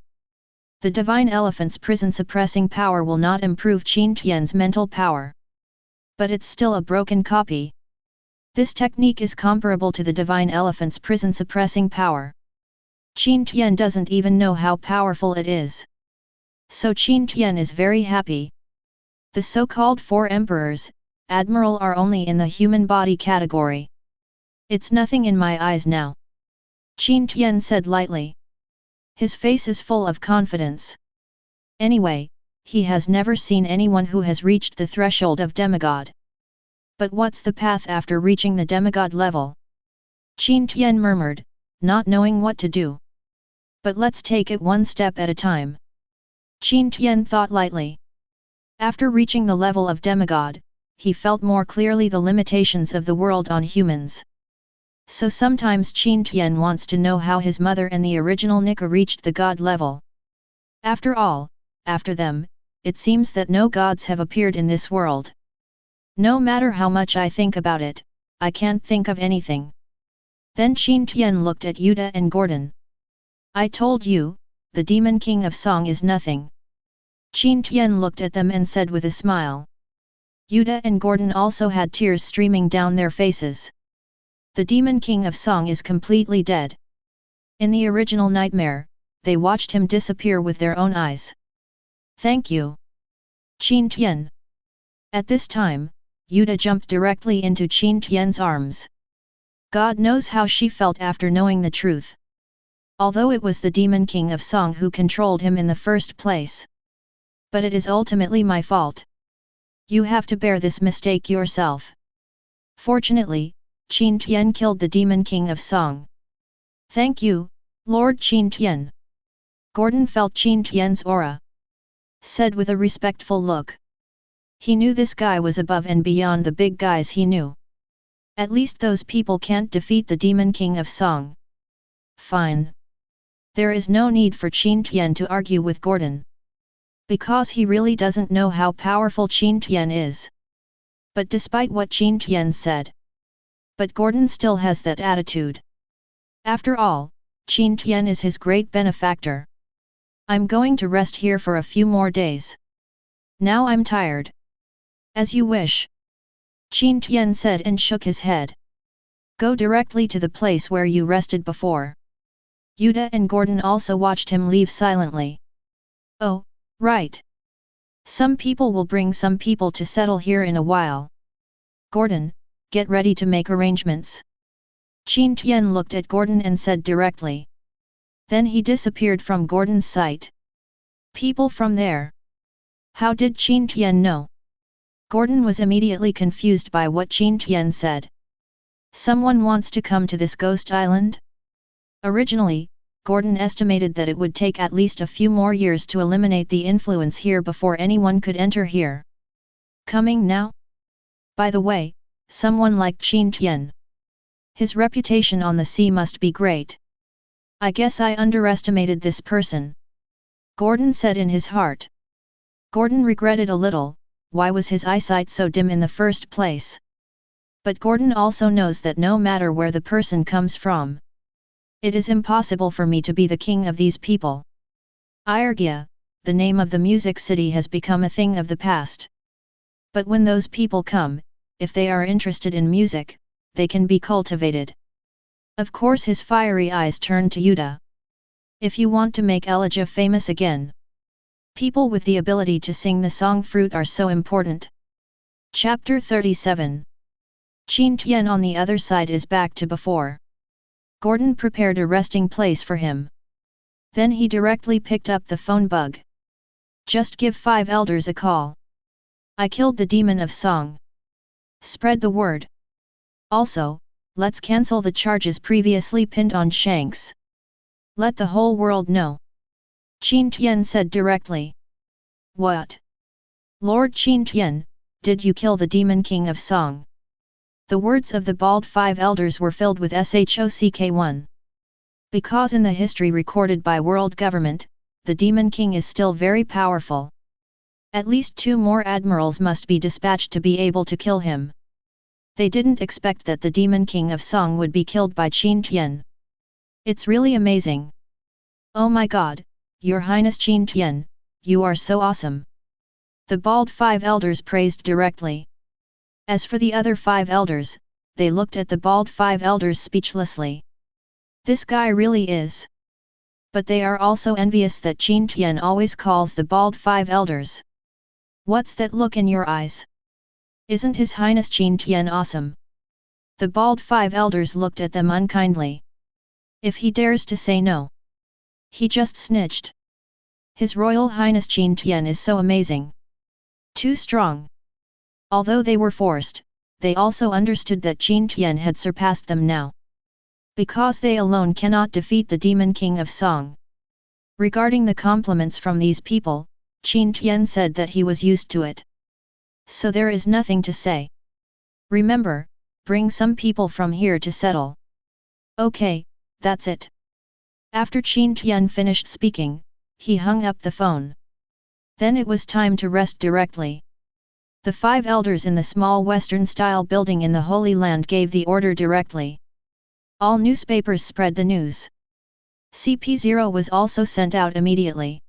The divine elephant's prison suppressing power will not improve Qin Tian's mental power. But it's still a broken copy. This technique is comparable to the divine elephant's prison suppressing power. Qin Tian doesn't even know how powerful it is. So Qin Tian is very happy. The so-called Four Emperors Admiral are only in the human body category. It's nothing in my eyes now. Qin Tian said lightly. His face is full of confidence. Anyway, he has never seen anyone who has reached the threshold of demigod. But what's the path after reaching the demigod level? Qin Tian murmured, not knowing what to do. But let's take it one step at a time. Qin Tian thought lightly. After reaching the level of demigod, he felt more clearly the limitations of the world on humans. So sometimes Qin Tian wants to know how his mother and the original Nika reached the god level. After all, after them, it seems that no gods have appeared in this world. No matter how much I think about it, I can't think of anything. Then Qin Tian looked at Yuta and Gordon. I told you, the Demon King of Song is nothing. Qin Tian looked at them and said with a smile. Yuta and Gordon also had tears streaming down their faces. The Demon King of Song is completely dead. In the original nightmare, they watched him disappear with their own eyes. Thank you, Qin Tian. At this time, Yuta jumped directly into Qin Tian's arms. God knows how she felt after knowing the truth. Although it was the Demon King of Song who controlled him in the first place. But it is ultimately my fault. You have to bear this mistake yourself. Fortunately, Qin Tian killed the Demon King of Song. Thank you, Lord Qin Tian. Gordon felt Qin Tian's aura. Said with a respectful look. He knew this guy was above and beyond the big guys he knew. At least those people can't defeat the Demon King of Song. Fine. There is no need for Qin Tian to argue with Gordon. Because he really doesn't know how powerful Qin Tian is. But despite what Qin Tian said. But Gordon still has that attitude. After all, Qin Tian is his great benefactor. I'm going to rest here for a few more days. Now I'm tired. As you wish. Qin Tian said and shook his head. Go directly to the place where you rested before. Yuta and Gordon also watched him leave silently. Oh, right. Some people will bring some people to settle here in a while. Gordon, get ready to make arrangements. Qin Tian looked at Gordon and said directly. Then he disappeared from Gordon's sight. People from there. How did Qin Tian know? Gordon was immediately confused by what Qin Tian said. Someone wants to come to this ghost island? Originally, Gordon estimated that it would take at least a few more years to eliminate the influence here before anyone could enter here. Coming now? By the way, someone like Qin Tian. His reputation on the sea must be great. I guess I underestimated this person. Gordon said in his heart. Gordon regretted a little, why was his eyesight so dim in the first place? But Gordon also knows that no matter where the person comes from, it is impossible for me to be the king of these people. Airgia, the name of the music city has become a thing of the past. But when those people come, if they are interested in music, they can be cultivated. Of course his fiery eyes turned to Yuta. If you want to make Elijah famous again, people with the ability to sing the song Fruit are so important. Chapter 37. Qin Tian on the other side is back to before. Gordon prepared a resting place for him. Then he directly picked up the phone bug. Just give 5 elders a call. I killed the demon of song. Spread the word. Also, let's cancel the charges previously pinned on Shanks. Let the whole world know. Qin Tian said directly. What? Lord Qin Tian, did you kill the Demon King of Song? The words of the bald 5 elders were filled with shock. Because in the history recorded by world government, the Demon King is still very powerful. At least 2 more admirals must be dispatched to be able to kill him. They didn't expect that the Demon King of Song would be killed by Qin Tian. It's really amazing. Oh my god, Your Highness Qin Tian, you are so awesome. The bald 5 elders praised directly. As for the other 5 elders, they looked at the bald 5 elders speechlessly. This guy really is. But they are also envious that Qin Tian always calls the bald 5 elders. What's that look in your eyes? Isn't His Highness Qin Tian awesome? The bald five elders looked at them unkindly. If he dares to say no, he just snitched. His Royal Highness Qin Tian is so amazing. Too strong. Although they were forced, they also understood that Qin Tian had surpassed them now. Because they alone cannot defeat the Demon King of Song. Regarding the compliments from these people, Qin Tian said that he was used to it. So there is nothing to say. Remember, bring some people from here to settle. Okay, that's it. After Qin Tian finished speaking, he hung up the phone. Then it was time to rest directly. The five elders in the small Western-style building in the Holy Land gave the order directly. All newspapers spread the news. CP0 was also sent out immediately.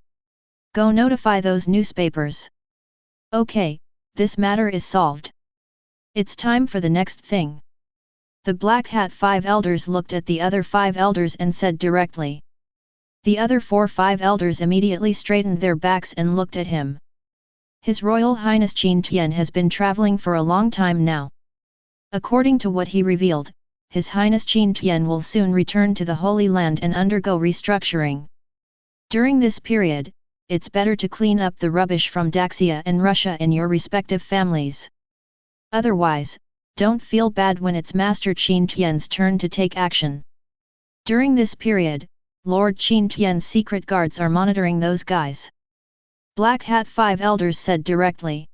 Go notify those newspapers. Okay, this matter is solved. It's time for the next thing. The Black Hat five elders looked at the other five elders and said directly. The other five elders immediately straightened their backs and looked at him. His Royal Highness Qin Tian has been traveling for a long time now. According to what he revealed, His Highness Qin Tian will soon return to the Holy Land and undergo restructuring. During this period, it's better to clean up the rubbish from Daxia and Russia in your respective families. Otherwise, don't feel bad when it's Master Qin Tian's turn to take action. During this period, Lord Qin Tian's secret guards are monitoring those guys. Black Hat five elders said directly.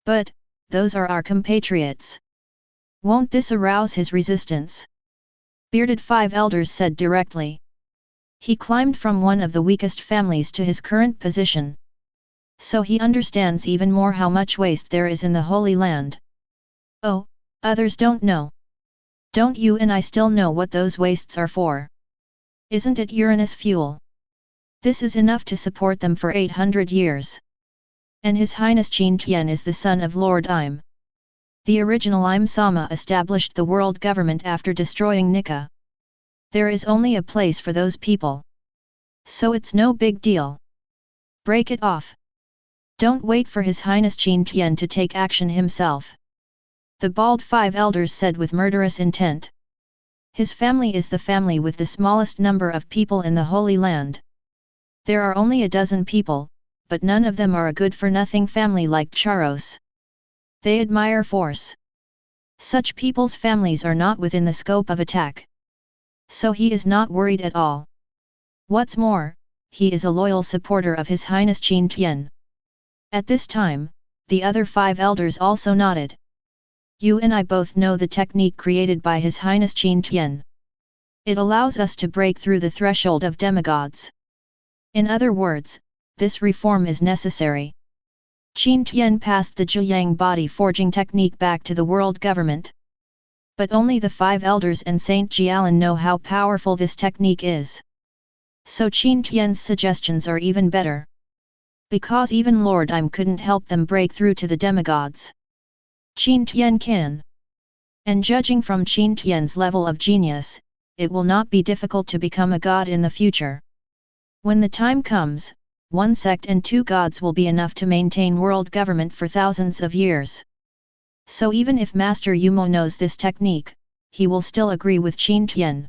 But, those are our compatriots. Won't this arouse his resistance? Bearded five elders said directly. He climbed from one of the weakest families to his current position. So he understands even more how much waste there is in the Holy Land. Oh, others don't know. Don't you and I still know what those wastes are for? Isn't it Uranus fuel? This is enough to support them for 800 years. And His Highness Qin Tian is the son of Lord Im. The original Im Sama established the world government after destroying Nika. There is only a place for those people. So it's no big deal. Break it off. Don't wait for His Highness Qin Tian to take action himself. The bald five elders said with murderous intent. His family is the family with the smallest number of people in the Holy Land. There are only a dozen people, but none of them are a good-for-nothing family like Charos. They admire force. Such people's families are not within the scope of attack. So he is not worried at all. What's more, he is a loyal supporter of His Highness Qin Tian. At this time, the other five elders also nodded. You and I both know the technique created by His Highness Qin Tian. It allows us to break through the threshold of demigods. In other words, this reform is necessary. Qin Tian passed the Jiuyang body forging technique back to the world government. But only the five elders and Saint Jialan know how powerful this technique is. So Qin Tian's suggestions are even better. Because even Lord Im couldn't help them break through to the demigods. Qin Tian can. And judging from Qin Tian's level of genius, it will not be difficult to become a god in the future. When the time comes, one sect and two gods will be enough to maintain world government for thousands of years. So even if Master Yumo knows this technique, he will still agree with Qin Tian.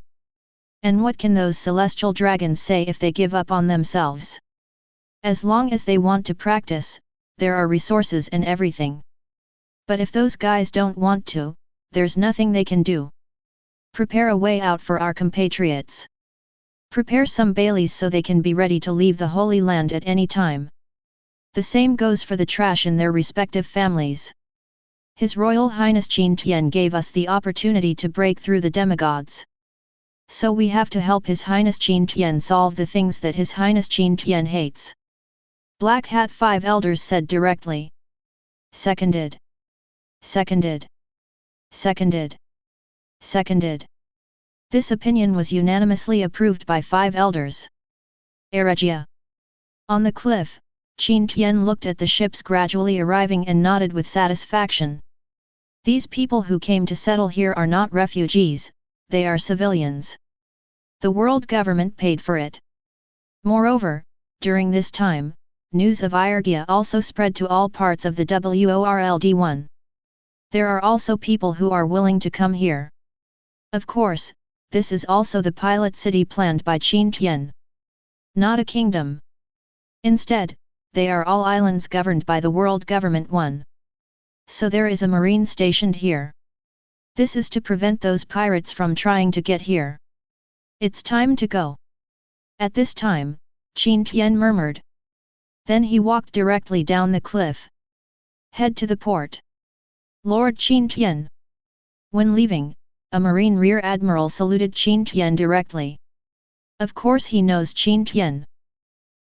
And what can those celestial dragons say if they give up on themselves? As long as they want to practice, there are resources and everything. But if those guys don't want to, there's nothing they can do. Prepare a way out for our compatriots. Prepare some Baileys so they can be ready to leave the Holy Land at any time. The same goes for the trash in their respective families. His Royal Highness Qin Tian gave us the opportunity to break through the demigods. So we have to help His Highness Qin Tian solve the things that His Highness Qin Tian hates. Black Hat five elders said directly. Seconded. Seconded. Seconded. Seconded. This opinion was unanimously approved by five elders. Eregia. On the cliff, Qin Tian looked at the ships gradually arriving and nodded with satisfaction. These people who came to settle here are not refugees, they are civilians. The world government paid for it. Moreover, during this time, news of Eregia also spread to all parts of the World. There are also people who are willing to come here. Of course, this is also the pilot city planned by Qin Tian. Not a kingdom. Instead, they are all islands governed by the world government one. So there is a marine stationed here. This is to prevent those pirates from trying to get here. It's time to go. At this time, Qin Tian murmured. Then he walked directly down the cliff. Head to the port. Lord Qin Tian. When leaving, a Marine Rear Admiral saluted Qin Tian directly. Of course he knows Qin Tian.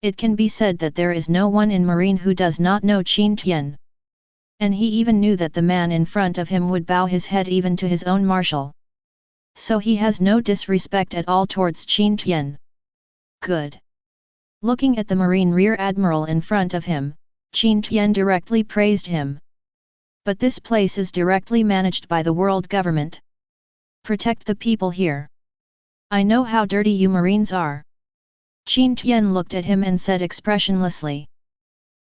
It can be said that there is no one in Marine who does not know Qin Tian. And he even knew that the man in front of him would bow his head even to his own marshal. So he has no disrespect at all towards Qin Tian. Good. Looking at the Marine Rear Admiral in front of him, Qin Tian directly praised him. But this place is directly managed by the world government. Protect the people here. I know how dirty you Marines are. Qin Tian looked at him and said expressionlessly.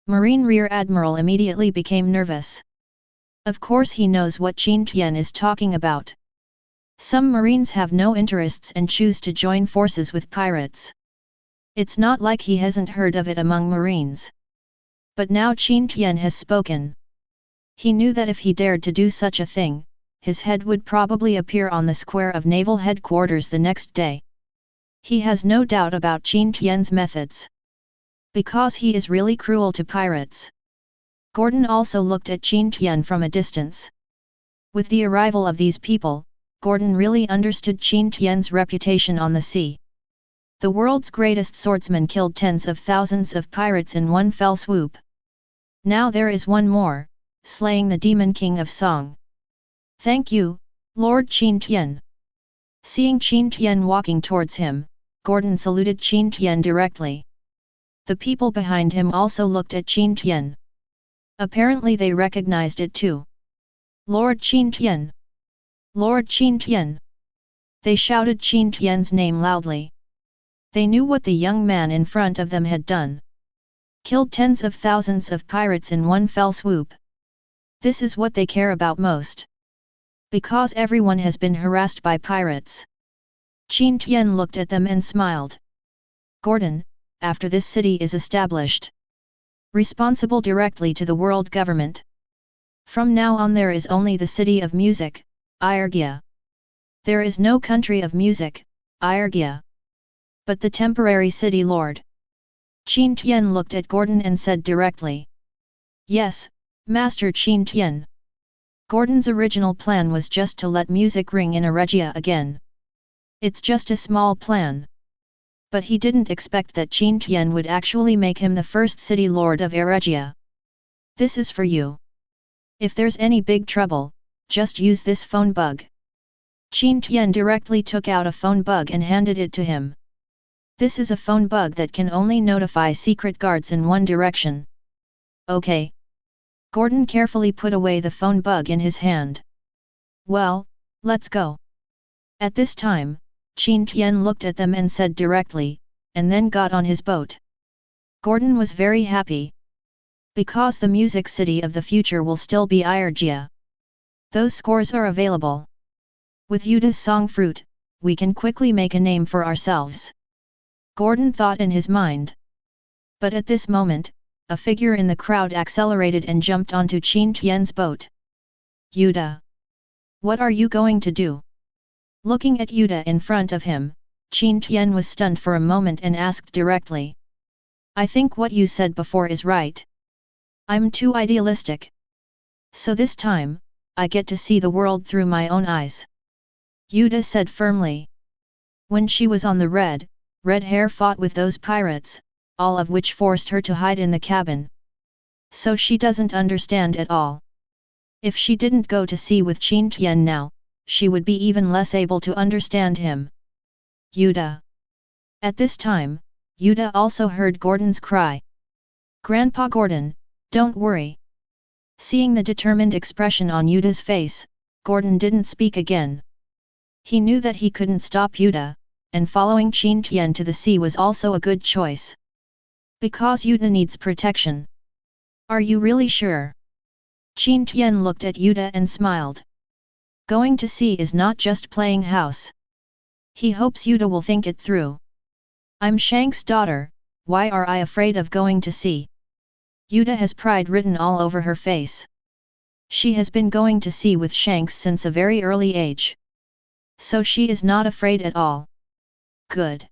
Marine Rear Admiral immediately became nervous. Of course he knows what Qin Tian is talking about. Some Marines have no interests and choose to join forces with pirates. It's not like he hasn't heard of it among Marines. But now Qin Tian has spoken. He knew that if he dared to do such a thing, his head would probably appear on the square of naval headquarters the next day. He has no doubt about Qin Tian's methods. Because he is really cruel to pirates. Gordon also looked at Qin Tian from a distance. With the arrival of these people, Gordon really understood Qin Tian's reputation on the sea. The world's greatest swordsman killed tens of thousands of pirates in one fell swoop. Now there is one more, slaying the Demon King of Song. Thank you, Lord Qin Tian. Seeing Qin Tian walking towards him, Gordon saluted Qin Tian directly. The people behind him also looked at Qin Tian. Apparently they recognized it too. Lord Qin Tian! Lord Qin Tian! They shouted Qin Tian's name loudly. They knew what the young man in front of them had done. Killed tens of thousands of pirates in one fell swoop. This is what they care about most. Because everyone has been harassed by pirates. Qin Tian looked at them and smiled. Gordon, after this city is established, responsible directly to the world government. From now on there is only the city of music, Irgia. There is no country of music, Irgia. But the temporary city lord. Qin Tian looked at Gordon and said directly. Yes, Master Qin Tian. Gordon's original plan was just to let music ring in Irgia again. It's just a small plan. But he didn't expect that Qin Tian would actually make him the first city lord of Irgia. This is for you. If there's any big trouble, just use this phone bug. Qin Tian directly took out a phone bug and handed it to him. This is a phone bug that can only notify secret guards in one direction. Okay. Gordon carefully put away the phone bug in his hand. Well, let's go. At this time, Qin Tian looked at them and said directly, and then got on his boat. Gordon was very happy. Because the music city of the future will still be Irgia. Those scores are available. With Yuda's song fruit, we can quickly make a name for ourselves. Gordon thought in his mind. But at this moment, a figure in the crowd accelerated and jumped onto Qin Tian's boat. Yuda! What are you going to do? Looking at Yuda in front of him, Qin Tian was stunned for a moment and asked directly. I think what you said before is right. I'm too idealistic. So this time, I get to see the world through my own eyes. Yuda said firmly. When she was on the red hair fought with those pirates, all of which forced her to hide in the cabin. So she doesn't understand at all. If she didn't go to sea with Qin Tian now, she would be even less able to understand him. Yuda. At this time, Yuda also heard Gordon's cry. Grandpa Gordon, don't worry. Seeing the determined expression on Yuda's face, Gordon didn't speak again. He knew that he couldn't stop Yuda, and following Qin Tian to the sea was also a good choice. Because Yuda needs protection. Are you really sure? Qin Tian looked at Yuta and smiled. Going to sea is not just playing house. He hopes Yuta will think it through. I'm Shanks' daughter, why are I afraid of going to sea? Yuta has pride written all over her face. She has been going to sea with Shanks since a very early age. So she is not afraid at all. Good.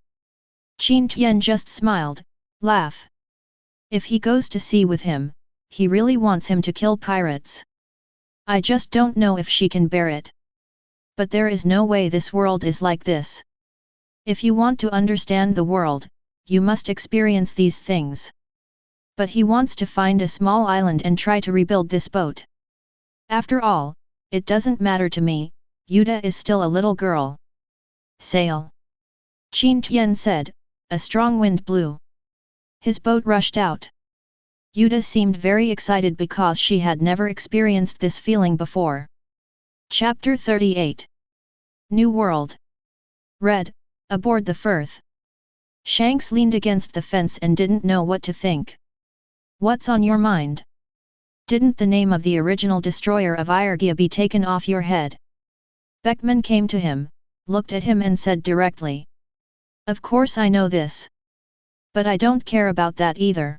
Qin Tian just smiled, laugh. If he goes to sea with him, he really wants him to kill pirates. I just don't know if she can bear it. But there is no way this world is like this. If you want to understand the world, you must experience these things. But he wants to find a small island and try to rebuild this boat. After all, it doesn't matter to me, Yuta is still a little girl. Sail. Qin Tian said, a strong wind blew. His boat rushed out. Yuta seemed very excited because she had never experienced this feeling before. Chapter 38. New World. Red, aboard the Firth. Shanks leaned against the fence and didn't know what to think. What's on your mind? Didn't the name of the original destroyer of Irgia be taken off your head? Beckman came to him, looked at him and said directly. Of course I know this. But I don't care about that either.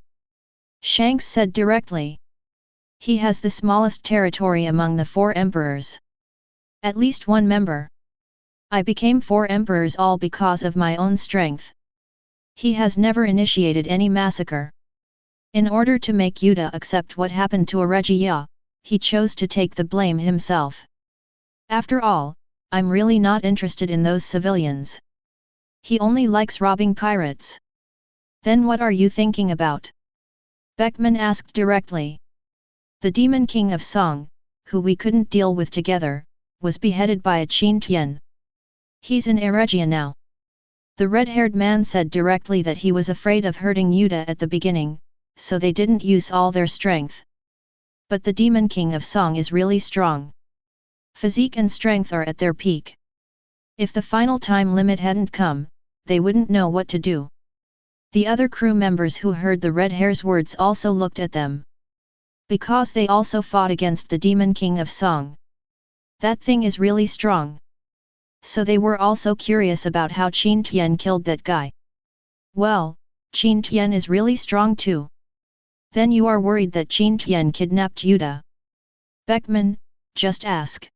Shanks said directly. He has the smallest territory among the four emperors. At least one member. I became four emperors all because of my own strength. He has never initiated any massacre. In order to make Yuta accept what happened to Aregia, he chose to take the blame himself. After all, I'm really not interested in those civilians. He only likes robbing pirates. Then what are you thinking about? Beckman asked directly. The Demon King of Song, who we couldn't deal with together, was beheaded by a Qin Tian. He's in Aregia now. The red-haired man said directly that he was afraid of hurting Yuta at the beginning, so they didn't use all their strength. But the Demon King of Song is really strong. Physique and strength are at their peak. If the final time limit hadn't come, they wouldn't know what to do. The other crew members who heard the red hair's words also looked at them. Because they also fought against the Demon King of Song. That thing is really strong. So they were also curious about how Qin Tian killed that guy. Well, Qin Tian is really strong too. Then you are worried that Qin Tian kidnapped Yuta? Beckman, just ask.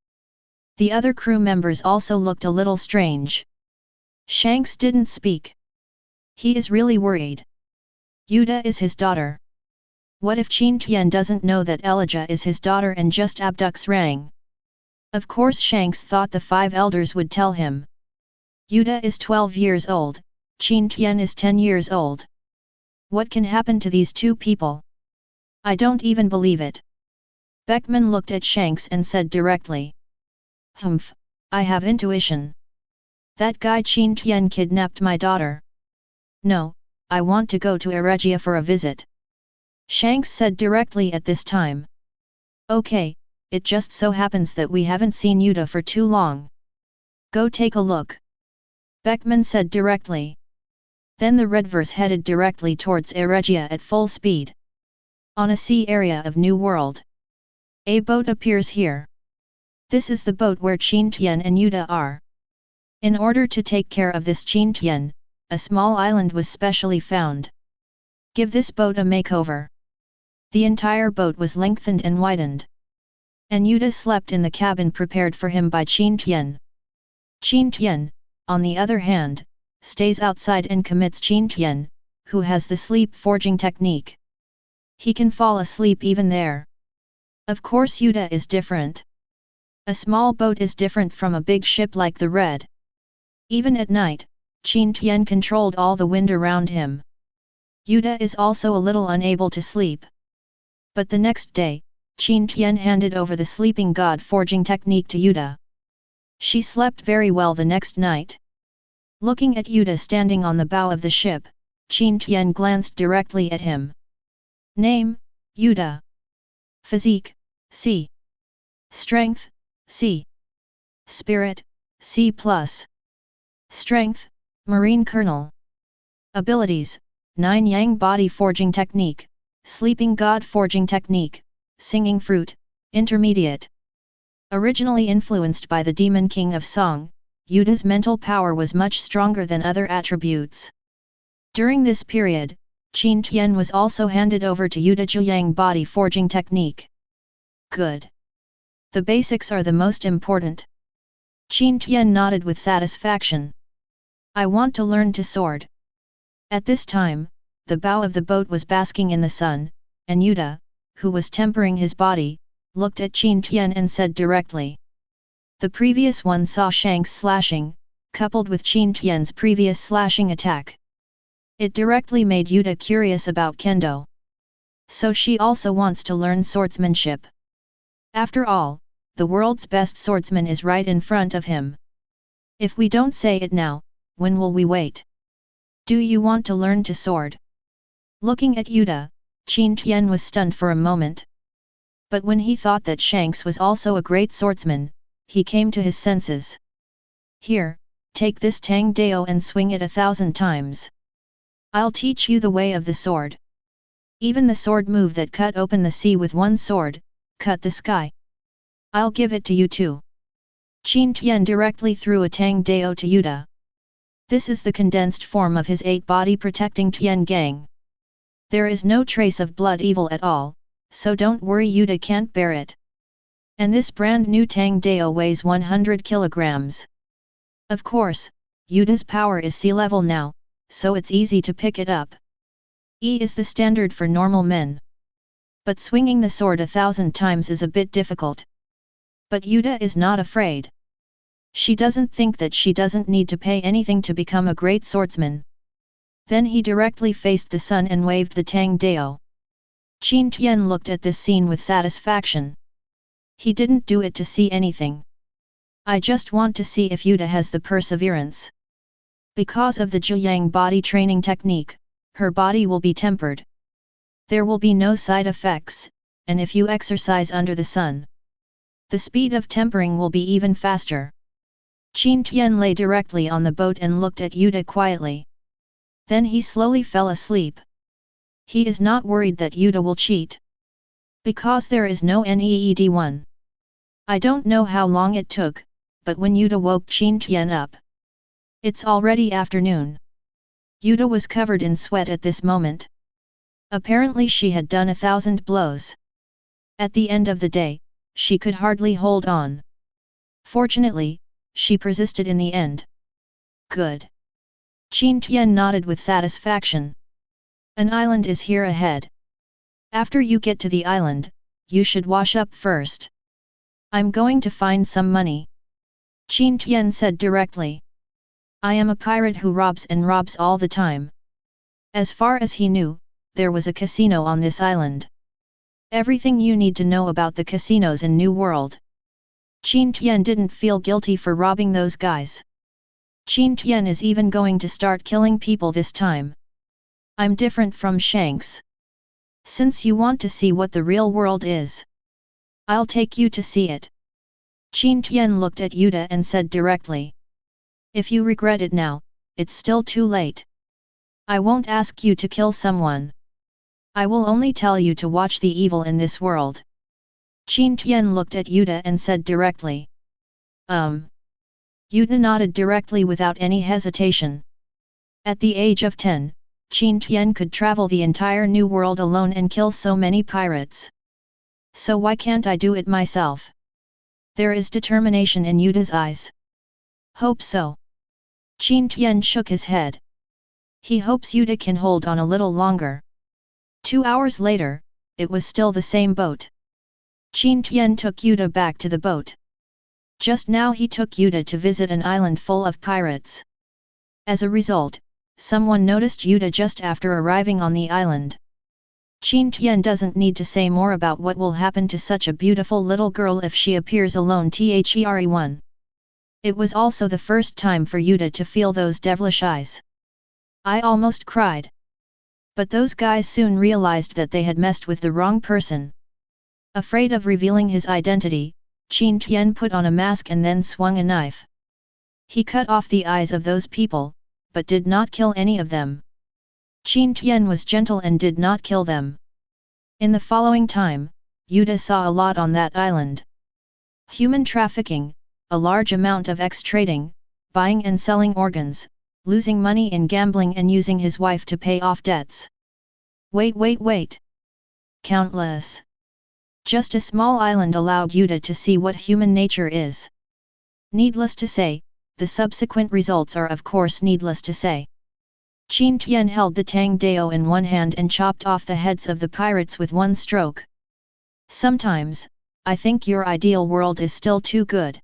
The other crew members also looked a little strange. Shanks didn't speak. He is really worried. Yuta is his daughter. What if Qin Tian doesn't know that Elijah is his daughter and just abducts Rang? Of course Shanks thought the five elders would tell him. Yuta is 12 years old, Qin Tian is 10 years old. What can happen to these two people? I don't even believe it. Beckman looked at Shanks and said directly. Humph, I have intuition. That guy Qin Tian kidnapped my daughter. No, I want to go to Aregia for a visit. Shanks said directly at this time. Okay, it just so happens that we haven't seen Yuta for too long. Go take a look. Beckman said directly. Then the Redverse headed directly towards Aregia at full speed. On a sea area of New World. A boat appears here. This is the boat where Qin Tian and Yuta are. In order to take care of this Qin Tian, a small island was specially found. Give this boat a makeover. The entire boat was lengthened and widened. And Yuta slept in the cabin prepared for him by Qin Tian. Qin Tian, on the other hand, stays outside and commits Qin Tian, who has the sleep forging technique. He can fall asleep even there. Of course Yuta is different. A small boat is different from a big ship like the Red. Even at night, Qin Tian controlled all the wind around him. Yuta is also a little unable to sleep. But the next day, Qin Tian handed over the sleeping god forging technique to Yuta. She slept very well the next night. Looking at Yuta standing on the bow of the ship, Qin Tian glanced directly at him. Name, Yuta. Physique, C. Strength, C. Spirit, C+. Strength, Marine Colonel. Abilities, 9 Yang Body Forging Technique, Sleeping God Forging Technique, Singing Fruit, Intermediate. Originally influenced by the Demon King of Song, Yuda's mental power was much stronger than other attributes. During this period, Qin Tian was also handed over to Yuda Jiuyang body forging technique. Good. The basics are the most important. Qin Tian nodded with satisfaction. I want to learn to sword. At this time, the bow of the boat was basking in the sun, and Yuda, who was tempering his body, looked at Qin Tian and said directly. The previous one saw Shanks slashing, coupled with Qin Tian's previous slashing attack. It directly made Yuda curious about kendo. So she also wants to learn swordsmanship. After all, the world's best swordsman is right in front of him. If we don't say it now, when will we wait? Do you want to learn to sword? Looking at Yuda, Qin Tian was stunned for a moment. But when he thought that Shanks was also a great swordsman, he came to his senses. Here, take this Tang Dao and swing it 1,000 times. I'll teach you the way of the sword. Even the sword move that cut open the sea with one sword, cut the sky. I'll give it to you too. Qin Tian directly threw a Tang Dao to Yuda. This is the condensed form of his 8 body protecting Tiengang. There is no trace of blood evil at all, so don't worry, Yuda can't bear it. And this brand new Tang Dao weighs 100 kilograms. Of course, Yuda's power is sea level now, so it's easy to pick it up. E is the standard for normal men. But swinging the sword 1,000 times is a bit difficult. But Yuda is not afraid. She doesn't think that she doesn't need to pay anything to become a great swordsman. Then he directly faced the sun and waved the Tang Dao. Qin Tian looked at this scene with satisfaction. He didn't do it to see anything. I just want to see if Yuda has the perseverance. Because of the Jiuyang body training technique, her body will be tempered. There will be no side effects, and if you exercise under the sun, the speed of tempering will be even faster. Qin Tian lay directly on the boat and looked at Yuda quietly. Then he slowly fell asleep. He is not worried that Yuda will cheat. Because there is no need. I don't know how long it took, but when Yuda woke Qin Tian up, it's already afternoon. Yuda was covered in sweat at this moment. Apparently she had done 1,000 blows. At the end of the day, she could hardly hold on. Fortunately, she persisted in the end. Good. Qin Tian nodded with satisfaction. An island is here ahead. After you get to the island, you should wash up first. I'm going to find some money. Qin Tian said directly. I am a pirate who robs and robs all the time. As far as he knew, there was a casino on this island. Everything you need to know about the casinos in New World. Qin Tian didn't feel guilty for robbing those guys. Qin Tian is even going to start killing people this time. I'm different from Shanks. Since you want to see what the real world is, I'll take you to see it. Qin Tian looked at Yuda and said directly. If you regret it now, it's still too late. I won't ask you to kill someone. I will only tell you to watch the evil in this world. Qin Tian looked at Yuda and said directly. Yuda nodded directly without any hesitation. At the age of 10, Qin Tian could travel the entire New World alone and kill so many pirates. So why can't I do it myself? There is determination in Yuda's eyes. Hope so. Qin Tian shook his head. He hopes Yuda can hold on a little longer. 2 hours later, it was still the same boat. Qin Tian took Yuda back to the boat. Just now he took Yuda to visit an island full of pirates. As a result, someone noticed Yuda just after arriving on the island. Qin Tian doesn't need to say more about what will happen to such a beautiful little girl if she appears alone. The1. It was also the first time for Yuda to feel those devilish eyes. I almost cried. But those guys soon realized that they had messed with the wrong person. Afraid of revealing his identity, Qin Tian put on a mask and then swung a knife. He cut off the eyes of those people, but did not kill any of them. Qin Tian was gentle and did not kill them. In the following time, Yuta saw a lot on that island. Human trafficking, a large amount of trading, buying and selling organs, losing money in gambling and using his wife to pay off debts. Wait. Countless. Just a small island allowed Yuta to see what human nature is. Needless to say, the subsequent results are of course needless to say. Qin Tian held the Tang Dao in one hand and chopped off the heads of the pirates with one stroke. Sometimes, I think your ideal world is still too good.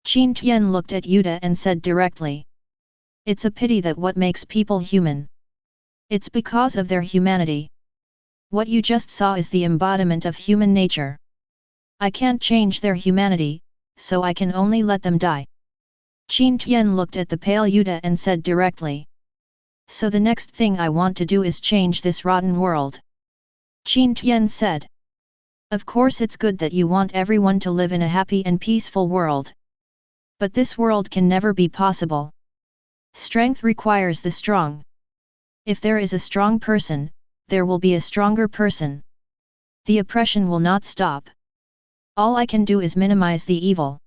Qin Tian looked at Yuta and said directly. It's a pity that what makes people human. It's because of their humanity. What you just saw is the embodiment of human nature. I can't change their humanity, so I can only let them die. Qin Tian looked at the pale Yuta and said directly. So the next thing I want to do is change this rotten world. Qin Tian said. Of course it's good that you want everyone to live in a happy and peaceful world. But this world can never be possible. Strength requires the strong. If there is a strong person, there will be a stronger person. The oppression will not stop. All I can do is minimize the evil.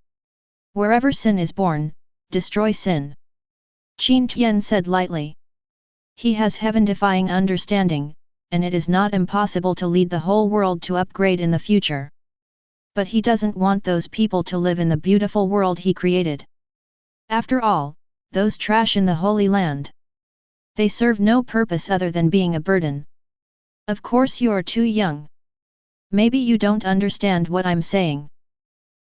Wherever sin is born, destroy sin. Qin Tian said lightly. He has heaven-defying understanding, and it is not impossible to lead the whole world to upgrade in the future. But he doesn't want those people to live in the beautiful world he created. After all, those trash in the Holy Land. They serve no purpose other than being a burden. Of course you're too young. Maybe you don't understand what I'm saying.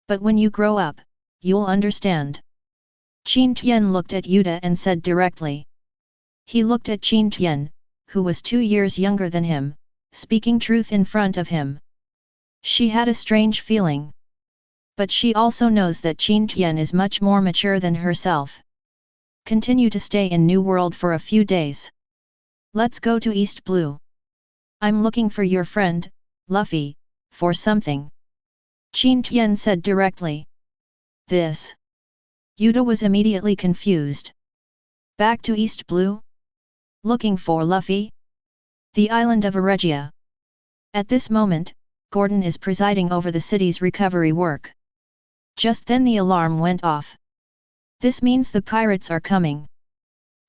But when you grow up, you'll understand. Qin Tian looked at Yuta and said directly. He looked at Qin Tian, who was 2 years younger than him, speaking truth in front of him. She had a strange feeling. But she also knows that Qin Tian is much more mature than herself. Continue to stay in New World for a few days. Let's go to East Blue. I'm looking for your friend, Luffy, for something. Qin Tian said directly. This. Yuta was immediately confused. Back to East Blue? Looking for Luffy? The island of Eregia. At this moment, Gordon is presiding over the city's recovery work. Just then the alarm went off. This means the pirates are coming.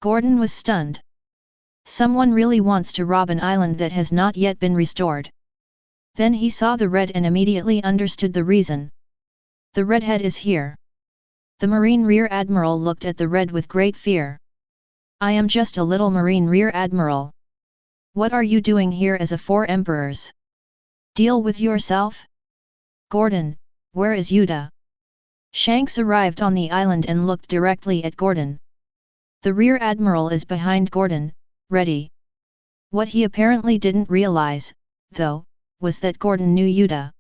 Gordon was stunned. Someone really wants to rob an island that has not yet been restored. Then he saw the red and immediately understood the reason. The redhead is here. The Marine Rear Admiral looked at the red with great fear. I am just a little Marine Rear Admiral. What are you doing here as a Four Emperors? Deal with yourself? Gordon, where is Yuta? Shanks arrived on the island and looked directly at Gordon. The Rear Admiral is behind Gordon, ready. What he apparently didn't realize, though, was that Gordon knew Yuta.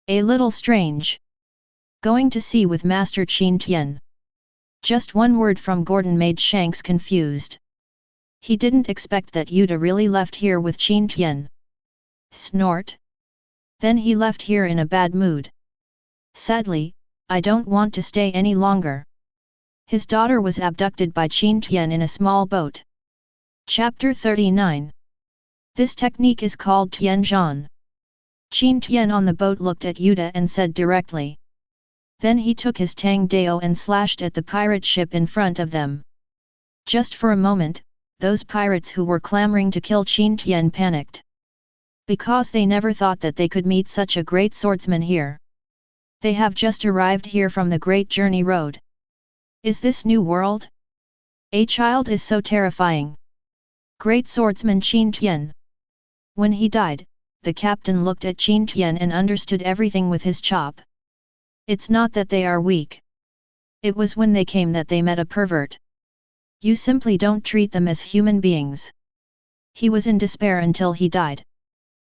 A little strange. Going to sea with Master Qin Tian. Just one word from Gordon made Shanks confused. He didn't expect that Yuta really left here with Qin Tian. Snort. Then he left here in a bad mood. Sadly, I don't want to stay any longer. His daughter was abducted by Qin Tian in a small boat. Chapter 39. This technique is called Tiangang. Qin Tian on the boat looked at Yuta and said directly. Then he took his Tang Dao and slashed at the pirate ship in front of them. Just for a moment, those pirates who were clamoring to kill Qin Tian panicked. Because they never thought that they could meet such a great swordsman here. They have just arrived here from the Great Journey Road. Is this New World? A child is so terrifying. Great swordsman Qin Tian. When he died, the captain looked at Qin Tian and understood everything with his chop. It's not that they are weak. It was when they came that they met a pervert. You simply don't treat them as human beings. He was in despair until he died.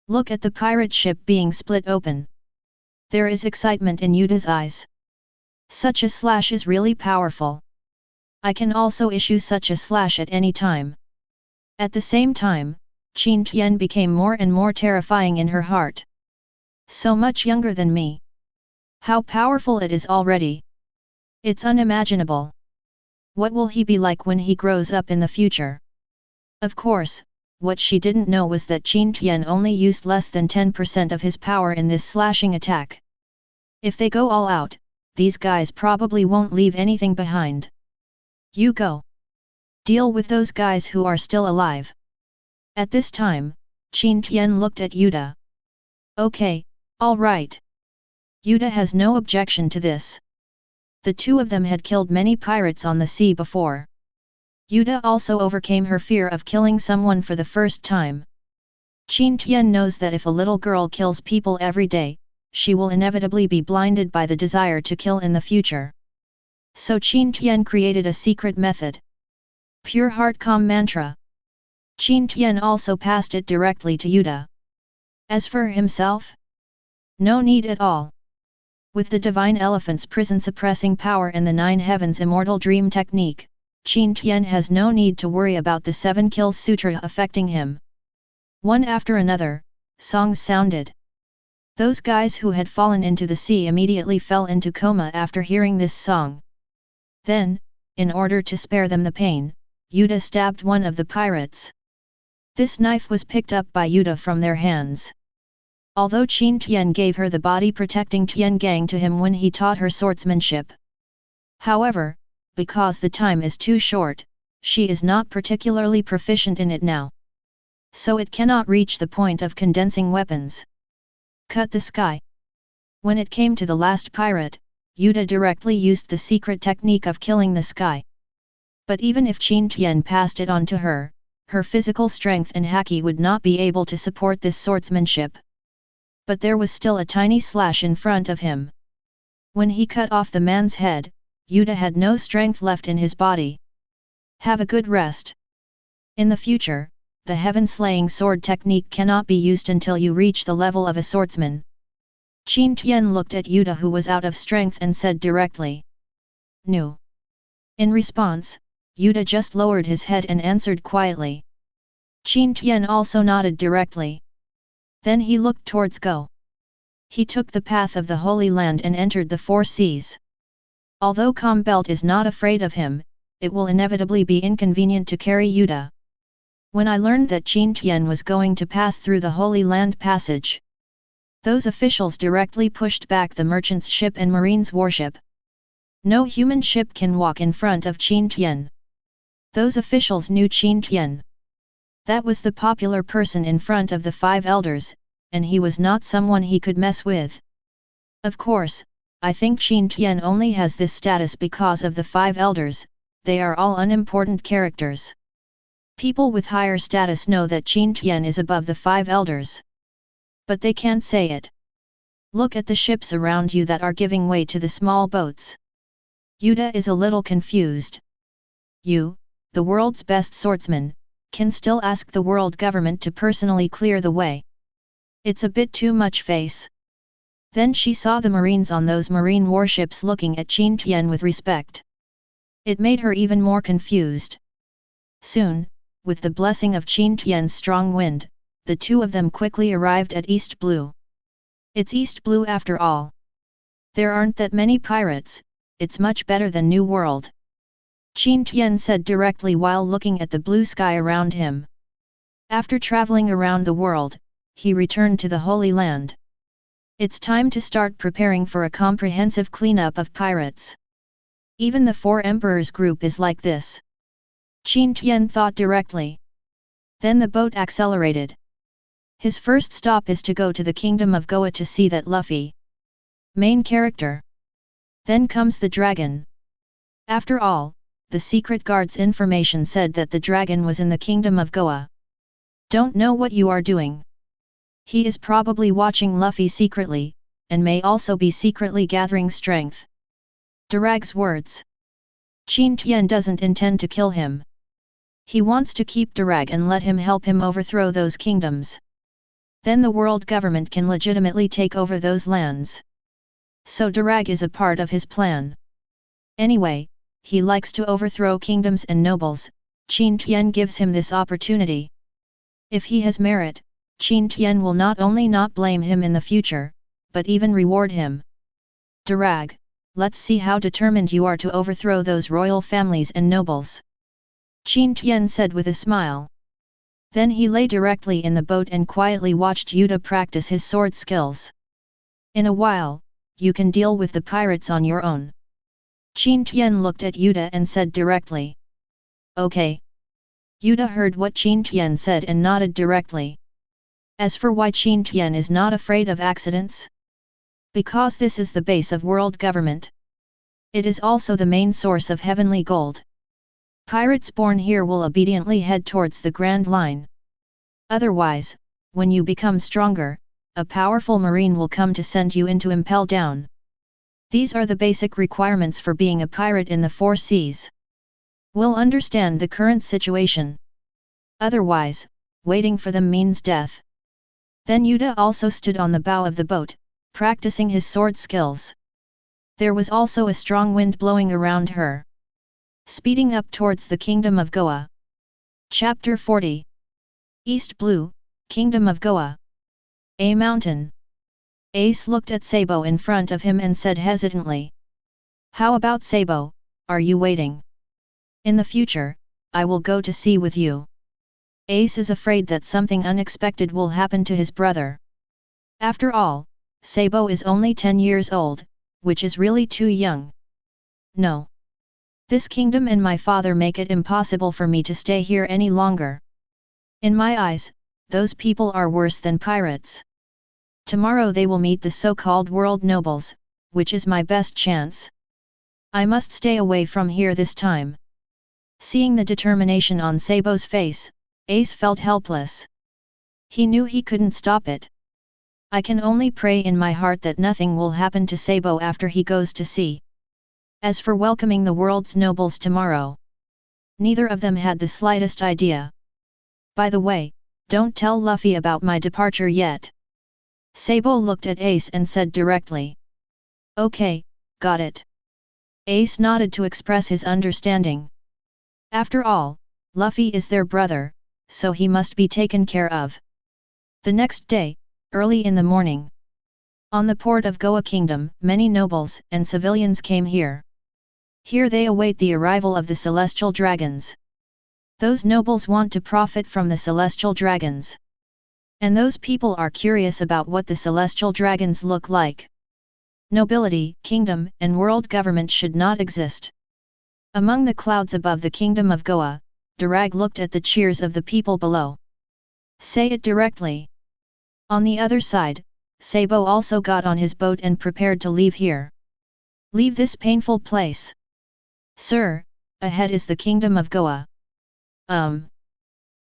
Look at the pirate ship being split open. There is excitement in Yuta's eyes. Such a slash is really powerful. I can also issue such a slash at any time. At the same time, Qin Tian became more and more terrifying in her heart. So much younger than me. How powerful it is already. It's unimaginable. What will he be like when he grows up in the future? Of course, what she didn't know was that Qin Tian only used less than 10% of his power in this slashing attack. If they go all out, these guys probably won't leave anything behind. You go. Deal with those guys who are still alive. At this time, Qin Tian looked at Yuta. Okay, all right. Yuta has no objection to this. The two of them had killed many pirates on the sea before. Yuta also overcame her fear of killing someone for the first time. Qin Tian knows that if a little girl kills people every day, she will inevitably be blinded by the desire to kill in the future. So Qin Tian created a secret method. Pure Heart Calm Mantra. Qin Tian also passed it directly to Yuta. As for himself? No need at all. With the Divine Elephant's prison suppressing power and the Nine Heavens Immortal Dream Technique, Qin Tian has no need to worry about the 7 Kills Sutra affecting him. One after another, songs sounded. Those guys who had fallen into the sea immediately fell into coma after hearing this song. Then, in order to spare them the pain, Yuta stabbed one of the pirates. This knife was picked up by Yuta from their hands. Although Qin Tian gave her the body-protecting Tiengang to him when he taught her swordsmanship. However, because the time is too short, she is not particularly proficient in it now. So it cannot reach the point of condensing weapons. Cut the sky. When it came to the last pirate, Yuta directly used the secret technique of killing the sky. But even if Qin Tian passed it on to her, her physical strength and haki would not be able to support this swordsmanship. But there was still a tiny slash in front of him. When he cut off the man's head, Yuta had no strength left in his body. Have a good rest. In the future, the heaven-slaying sword technique cannot be used until you reach the level of a swordsman. Qin Tian looked at Yuta, who was out of strength, and said directly. No. In response, Yuta just lowered his head and answered quietly. Qin Tian also nodded directly. Then he looked towards Go. He took the path of the Holy Land and entered the 4 seas. Although Calm Belt is not afraid of him, it will inevitably be inconvenient to carry Yuta. When I learned that Qin Tian was going to pass through the Holy Land Passage, those officials directly pushed back the merchant's ship and marine's warship. No human ship can walk in front of Qin Tian. Those officials knew Qin Tian. That was the popular person in front of the 5 elders, and he was not someone he could mess with. Of course, I think Qin Tian only has this status because of the 5 elders, they are all unimportant characters. People with higher status know that Qin Tian is above the 5 elders. But they can't say it. Look at the ships around you that are giving way to the small boats. Yuta is a little confused. You, the world's best swordsman, can still ask the world government to personally clear the way. It's a bit too much face. Then she saw the marines on those marine warships looking at Qin Tian with respect. It made her even more confused. Soon, with the blessing of Qin Tian's strong wind, the two of them quickly arrived at East Blue. It's East Blue after all. There aren't that many pirates, it's much better than New World. Qin Tian said directly while looking at the blue sky around him. After traveling around the world, he returned to the Holy Land. It's time to start preparing for a comprehensive cleanup of pirates. Even the Four Emperors group is like this. Qin Tian thought directly. Then the boat accelerated. His first stop is to go to the Kingdom of Goa to see that Luffy. Main character. Then comes the dragon. After all, the secret guard's information said that the dragon was in the Kingdom of Goa. Don't know what you are doing. He is probably watching Luffy secretly, and may also be secretly gathering strength. Durag's words. Qin Tian doesn't intend to kill him. He wants to keep Durag and let him help him overthrow those kingdoms. Then the world government can legitimately take over those lands. So Durag is a part of his plan. Anyway, he likes to overthrow kingdoms and nobles, Qin Tian gives him this opportunity. If he has merit, Qin Tian will not only not blame him in the future, but even reward him. Durag, let's see how determined you are to overthrow those royal families and nobles. Qin Tian said with a smile. Then he lay directly in the boat and quietly watched Yuta practice his sword skills. In a while, you can deal with the pirates on your own. Qin Tian looked at Yuta and said directly. Okay. Yuta heard what Qin Tian said and nodded directly. As for why Qin Tian is not afraid of accidents? Because this is the base of world government. It is also the main source of heavenly gold. Pirates born here will obediently head towards the Grand Line. Otherwise, when you become stronger, a powerful marine will come to send you into Impel Down. These are the basic requirements for being a pirate in the four seas. We'll understand the current situation. Otherwise, waiting for them means death. Then Yuta also stood on the bow of the boat, practicing his sword skills. There was also a strong wind blowing around her. Speeding up towards the Kingdom of Goa. Chapter 40. East Blue, Kingdom of Goa. A mountain. Ace looked at Sabo in front of him and said hesitantly. How about Sabo, are you waiting? In the future, I will go to sea with you. Ace is afraid that something unexpected will happen to his brother. After all, Sabo is only 10 years old, which is really too young. No. This kingdom and my father make it impossible for me to stay here any longer. In my eyes, those people are worse than pirates. Tomorrow they will meet the so-called world nobles, which is my best chance. I must stay away from here this time. Seeing the determination on Sabo's face, Ace felt helpless. He knew he couldn't stop it. I can only pray in my heart that nothing will happen to Sabo after he goes to sea. As for welcoming the world's nobles tomorrow, neither of them had the slightest idea. By the way, don't tell Luffy about my departure yet. Sabo looked at Ace and said directly. Okay, got it. Ace nodded to express his understanding. After all, Luffy is their brother, so he must be taken care of. The next day, early in the morning, on the port of Goa Kingdom, many nobles and civilians came here. Here they await the arrival of the celestial dragons. Those nobles want to profit from the celestial dragons. And those people are curious about what the celestial dragons look like. Nobility, kingdom, and world government should not exist. Among the clouds above the kingdom of Goa, Durag looked at the cheers of the people below. Say it directly. On the other side, Sabo also got on his boat and prepared to leave here. Leave this painful place. Sir, ahead is the kingdom of Goa.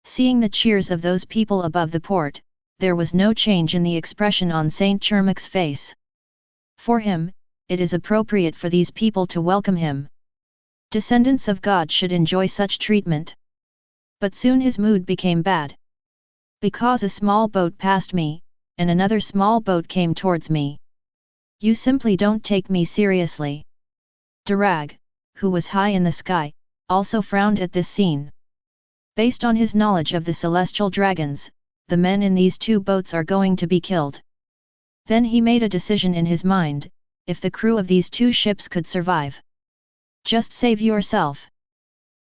Seeing the cheers of those people above the port, there was no change in the expression on Saint Chermac's face. For him, it is appropriate for these people to welcome him. Descendants of God should enjoy such treatment. But soon his mood became bad. Because a small boat passed me, and another small boat came towards me. You simply don't take me seriously. Durag, who was high in the sky, also frowned at this scene. Based on his knowledge of the celestial dragons, the men in these two boats are going to be killed. Then he made a decision in his mind, if the crew of these two ships could survive. Just save yourself.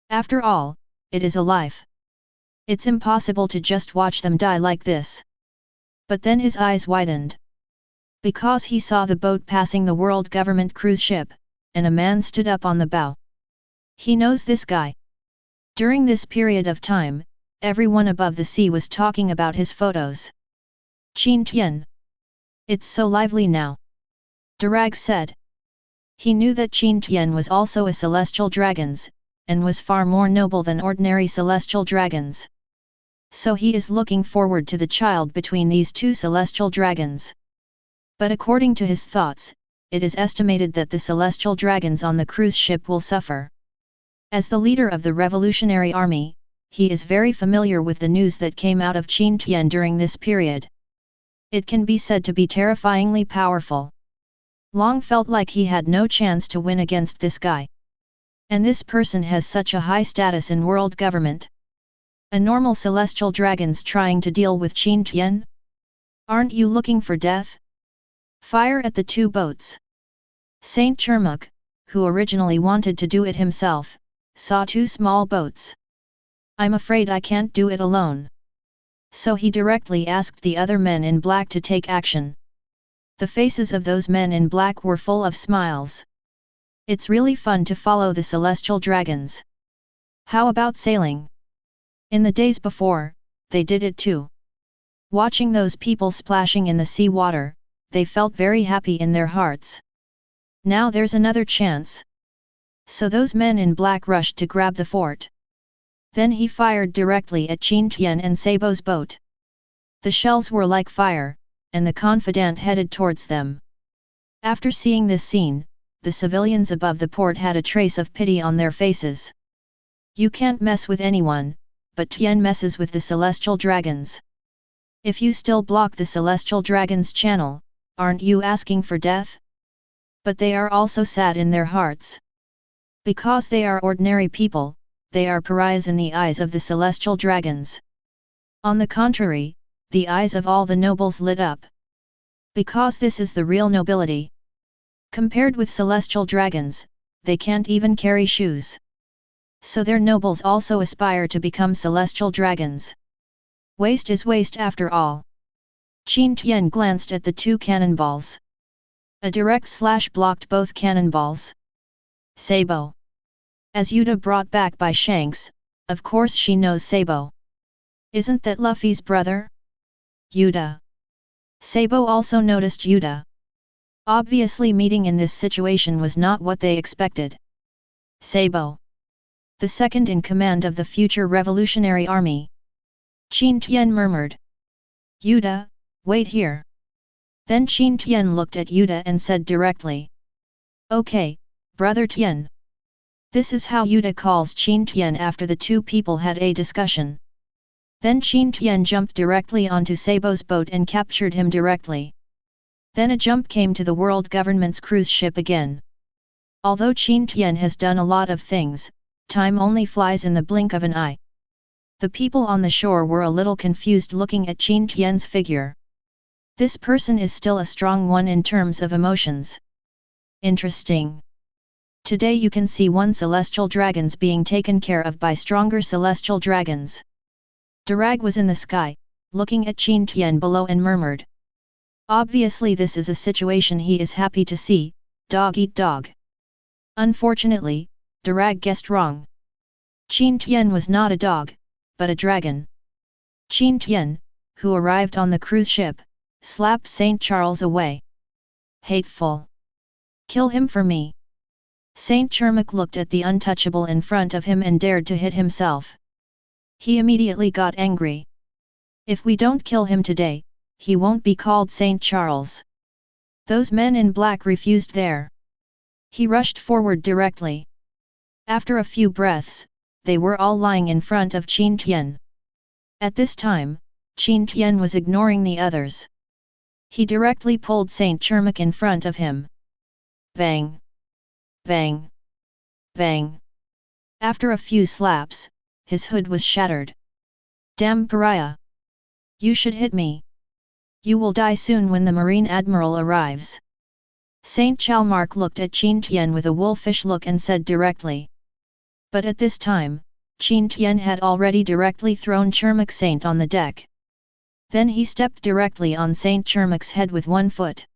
After all, it is a life. It's impossible to just watch them die like this. But then his eyes widened. Because he saw the boat passing the world government cruise ship, and a man stood up on the bow. He knows this guy. During this period of time, everyone above the sea was talking about his photos. Qin Tian. It's so lively now. Durag said. He knew that Qin Tian was also a celestial dragons, and was far more noble than ordinary celestial dragons. So he is looking forward to the child between these two celestial dragons. But according to his thoughts, it is estimated that the celestial dragons on the cruise ship will suffer. As the leader of the revolutionary army, he is very familiar with the news that came out of Qin Tian during this period. It can be said to be terrifyingly powerful. Long felt like he had no chance to win against this guy. And this person has such a high status in world government. A normal celestial dragons trying to deal with Qin Tian? Aren't you looking for death? Fire at the two boats. Saint Chermac, who originally wanted to do it himself, saw two small boats. I'm afraid I can't do it alone. So he directly asked the other men in black to take action. The faces of those men in black were full of smiles. It's really fun to follow the celestial dragons. How about sailing? In the days before, they did it too. Watching those people splashing in the sea water, they felt very happy in their hearts. Now there's another chance. So those men in black rushed to grab the fort. Then he fired directly at Qin Tian and Sabo's boat. The shells were like fire, and the confidant headed towards them. After seeing this scene, the civilians above the port had a trace of pity on their faces. You can't mess with anyone, but Tian messes with the celestial dragons. If you still block the celestial dragons' channel, aren't you asking for death? But they are also sad in their hearts. Because they are ordinary people, they are pariahs in the eyes of the celestial dragons. On the contrary, the eyes of all the nobles lit up. Because this is the real nobility. Compared with celestial dragons, they can't even carry shoes. So their nobles also aspire to become celestial dragons. Waste is waste after all. Qin Tian glanced at the two cannonballs. A direct slash blocked both cannonballs. Sabo. As Yuta brought back by Shanks, of course she knows Sabo. Isn't that Luffy's brother? Yuta. Sabo also noticed Yuta. Obviously meeting in this situation was not what they expected. Sabo. The second in command of the future revolutionary army. Qin Tian murmured. Yuta, wait here. Then Qin Tian looked at Yuta and said directly. Okay, brother Tian. This is how Yuta calls Qin Tian after the two people had a discussion. Then Qin Tian jumped directly onto Sabo's boat and captured him directly. Then a jump came to the world government's cruise ship again. Although Qin Tian has done a lot of things, time only flies in the blink of an eye. The people on the shore were a little confused looking at Qin Tian's figure. This person is still a strong one in terms of emotions. Interesting. Today you can see one celestial dragons being taken care of by stronger celestial dragons. Durag was in the sky, looking at Qin Tian below and murmured. Obviously this is a situation he is happy to see, dog eat dog. Unfortunately, Durag guessed wrong. Qin Tian was not a dog, but a dragon. Qin Tian, who arrived on the cruise ship, slapped St. Charles away. Hateful. Kill him for me. St. Chermak looked at the untouchable in front of him and dared to hit himself. He immediately got angry. If we don't kill him today, he won't be called St. Charles. Those men in black refused there. He rushed forward directly. After a few breaths, they were all lying in front of Qin Tian. At this time, Qin Tian was ignoring the others. He directly pulled St. Chermak in front of him. Bang! Bang! Bang! After a few slaps, his hood was shattered. Damn pariah! You should hit me. You will die soon when the Marine Admiral arrives. Saint Chalmark looked at Qin Tian with a wolfish look and said directly. But at this time, Qin Tian had already directly thrown Chermak Saint on the deck. Then he stepped directly on Saint Chermak's head with one foot.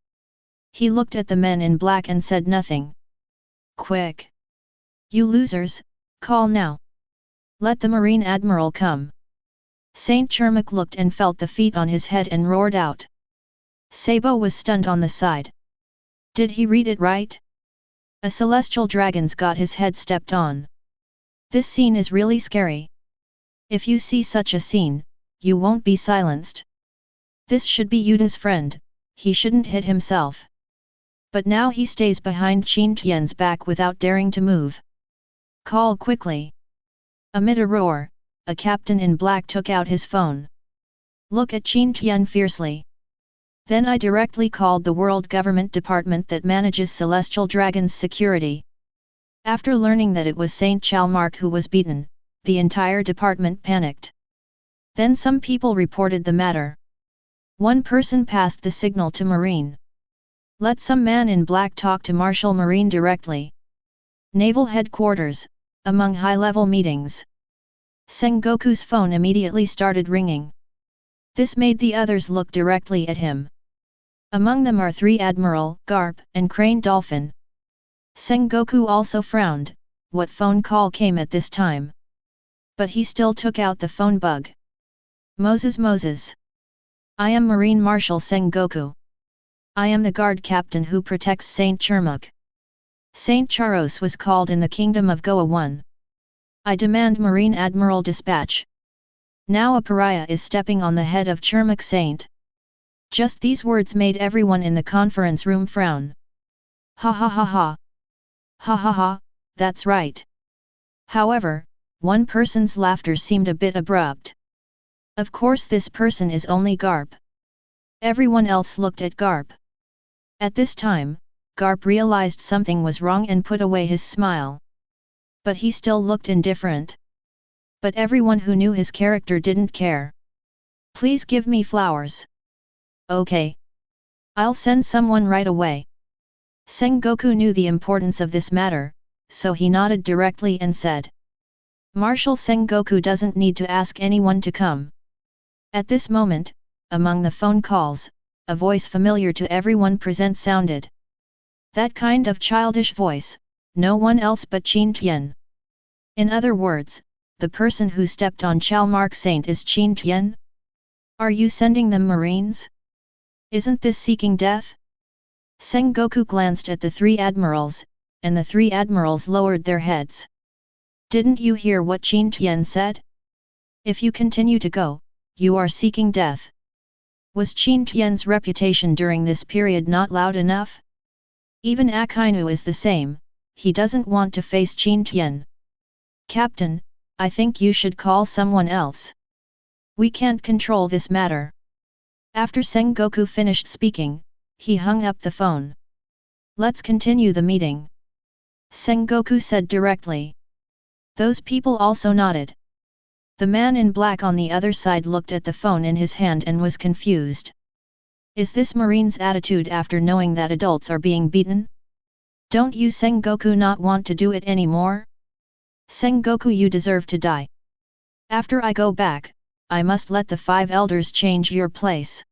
He looked at the men in black and said nothing. Quick! You losers, call now! Let the Marine Admiral come! Saint Chermak looked and felt the feet on his head and roared out. Sabo was stunned on the side. Did he read it right? A celestial dragon's got his head stepped on. This scene is really scary. If you see such a scene, you won't be silenced. This should be Yuta's friend, he shouldn't hit himself. But now he stays behind Qin Tian's back without daring to move. Call quickly. Amid a roar, a captain in black took out his phone. Look at Qin Tian fiercely. Then I directly called the World Government Department that manages Celestial Dragon's security. After learning that it was Saint Chalmark who was beaten, the entire department panicked. Then some people reported the matter. One person passed the signal to Marine. Let some man in black talk to Marshal Marine directly. Naval Headquarters, among high-level meetings. Sengoku's phone immediately started ringing. This made the others look directly at him. Among them are 3 Admiral, Garp, and Crane Dolphin. Sengoku also frowned. What phone call came at this time? But he still took out the phone bug. Moses. I am Marine Marshal Sengoku. I am the guard captain who protects Saint Chermuk. Saint Charos was called in the kingdom of Goa 1. I demand Marine Admiral dispatch. Now a pariah is stepping on the head of Chermuk Saint. Just these words made everyone in the conference room frown. Ha ha ha ha. Ha ha ha, that's right. However, one person's laughter seemed a bit abrupt. Of course this person is only Garp. Everyone else looked at Garp. At this time, Garp realized something was wrong and put away his smile. But he still looked indifferent. But everyone who knew his character didn't care. Please give me flowers. Okay. I'll send someone right away. Sengoku knew the importance of this matter, so he nodded directly and said. Marshal Sengoku doesn't need to ask anyone to come. At this moment, among the phone calls, a voice familiar to everyone present sounded. That kind of childish voice, no one else but Qin Tian. In other words, the person who stepped on Chalmark Saint is Qin Tian? Are you sending them Marines? Isn't this seeking death? Sengoku glanced at the 3 admirals, and the 3 admirals lowered their heads. Didn't you hear what Qin Tian said? If you continue to go, you are seeking death. Was Qin Tian's reputation during this period not loud enough? Even Akainu is the same, he doesn't want to face Qin Tian. Captain, I think you should call someone else. We can't control this matter. After Sengoku finished speaking, he hung up the phone. Let's continue the meeting. Sengoku said directly. Those people also nodded. The man in black on the other side looked at the phone in his hand and was confused. Is this Marine's attitude after knowing that adults are being beaten? Don't you Sengoku not want to do it anymore? Sengoku, you deserve to die. After I go back, I must let the 5 elders change your place.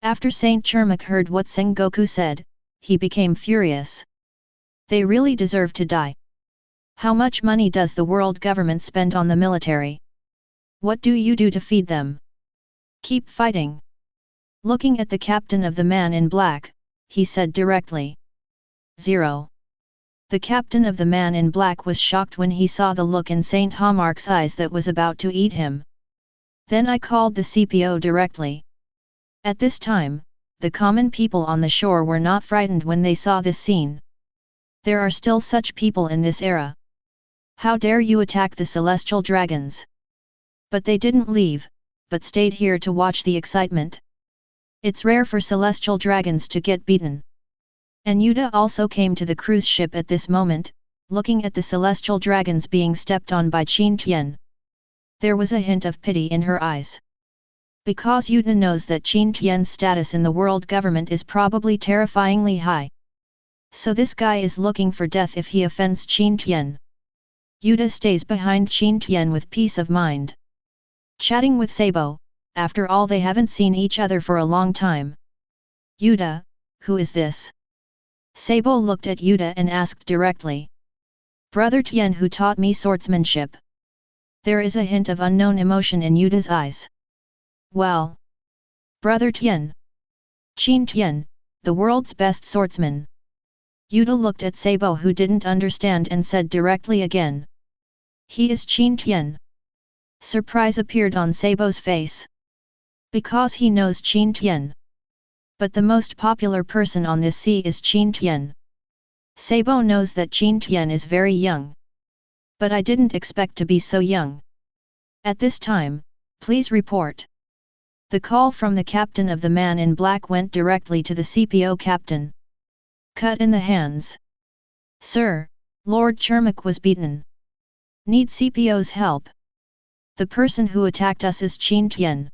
After Saint Chermuk heard what Sengoku said, he became furious. They really deserve to die. How much money does the world government spend on the military? What do you do to feed them? Keep fighting. Looking at the captain of the man in black, he said directly. 0. The captain of the man in black was shocked when he saw the look in Saint Hamark's eyes that was about to eat him. Then I called the CPO directly. At this time, the common people on the shore were not frightened when they saw this scene. There are still such people in this era. How dare you attack the celestial dragons? But they didn't leave, but stayed here to watch the excitement. It's rare for celestial dragons to get beaten. And Yuta also came to the cruise ship at this moment, looking at the celestial dragons being stepped on by Qin Tian. There was a hint of pity in her eyes. Because Yuta knows that Qin Tian's status in the world government is probably terrifyingly high. So this guy is looking for death if he offends Qin Tian. Yuta stays behind Qin Tian with peace of mind. Chatting with Sabo, after all they haven't seen each other for a long time. Yuta, who is this? Sabo looked at Yuta and asked directly. Brother Tian who taught me swordsmanship. There is a hint of unknown emotion in Yuta's eyes. Well. Brother Tian. Qin Tian, the world's best swordsman. Yuta looked at Sabo who didn't understand and said directly again. He is Qin Tian. Surprise appeared on Sabo's face. Because he knows Qin Tian. But the most popular person on this sea is Qin Tian. Sabo knows that Qin Tian is very young. But I didn't expect to be so young. At this time, please report. The call from the captain of the man in black went directly to the CPO captain. Cut in the hands. Sir, Lord Chermuk was beaten. Need CPO's help. The person who attacked us is Qin Tian.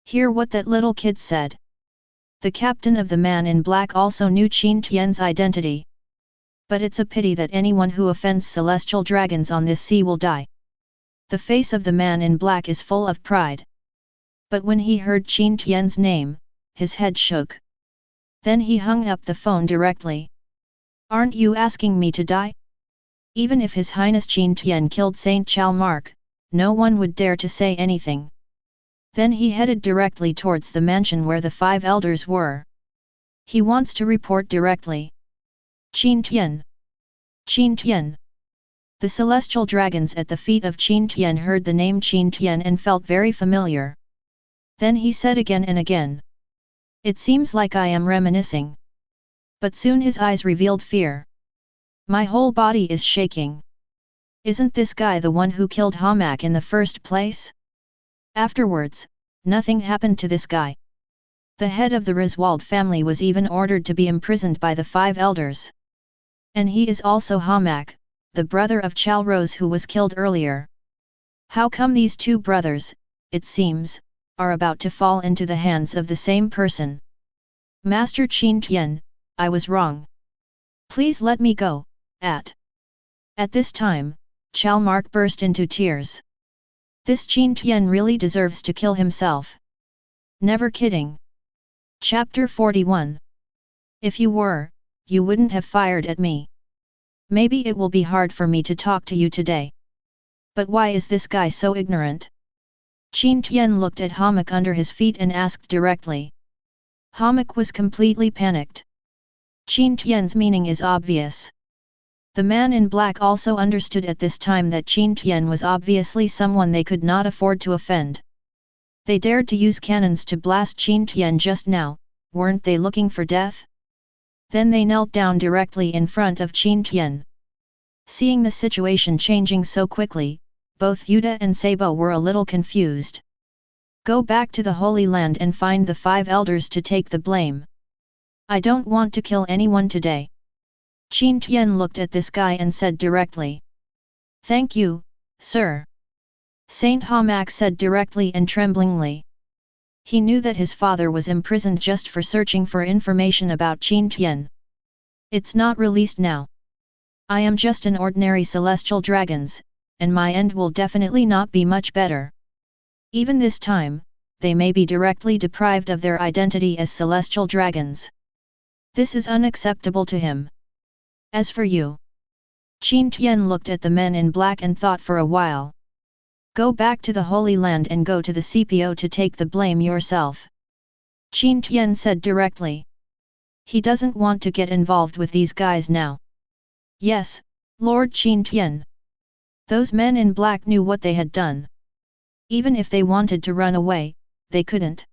Hear what that little kid said. The captain of the man in black also knew Qin Tian's identity. But it's a pity that anyone who offends celestial dragons on this sea will die. The face of the man in black is full of pride. But when he heard Qin Tian's name, his head shook. Then he hung up the phone directly. "Aren't you asking me to die?" Even if His Highness Qin Tian killed Saint Chalmark, no one would dare to say anything. Then he headed directly towards the mansion where the 5 elders were. He wants to report directly. "Qin Tian! Qin Tian!" The celestial dragons at the feet of Qin Tian heard the name Qin Tian and felt very familiar. Then he said again and again, "It seems like I am reminiscing." But soon his eyes revealed fear. "My whole body is shaking. Isn't this guy the one who killed Hamak in the first place?" Afterwards, nothing happened to this guy. The head of the Riswald family was even ordered to be imprisoned by the 5 elders. And he is also Hamak, the brother of Chalrose who was killed earlier. How come these 2 brothers, it seems, are about to fall into the hands of the same person? "Master Qin Tian, I was wrong. Please let me go." At this time, Chalmark burst into tears. This Qin Tian really deserves to kill himself. Never kidding. Chapter 41. If you were, you wouldn't have fired at me. Maybe it will be hard for me to talk to you today. But why is this guy so ignorant? Qin Tian looked at Hamak under his feet and asked directly. Hamak was completely panicked. Qin Tian's meaning is obvious. The man in black also understood at this time that Qin Tian was obviously someone they could not afford to offend. They dared to use cannons to blast Qin Tian just now, weren't they looking for death? Then they knelt down directly in front of Qin Tian. Seeing the situation changing so quickly, both Yuta and Sabo were a little confused. "Go back to the Holy Land and find the 5 elders to take the blame. I don't want to kill anyone today." Qin Tian looked at this guy and said directly. "Thank you, sir." Saint Hamak said directly and tremblingly. He knew that his father was imprisoned just for searching for information about Qin Tian. "It's not released now. I am just an ordinary celestial dragons, and my end will definitely not be much better. Even this time, they may be directly deprived of their identity as celestial dragons. This is unacceptable to him. As for you..." Qin Tian looked at the men in black and thought for a while. "Go back to the Holy Land and go to the CPO to take the blame yourself." Qin Tian said directly. He doesn't want to get involved with these guys now. "Yes, Lord Qin Tian." Those men in black knew what they had done. Even if they wanted to run away, they couldn't.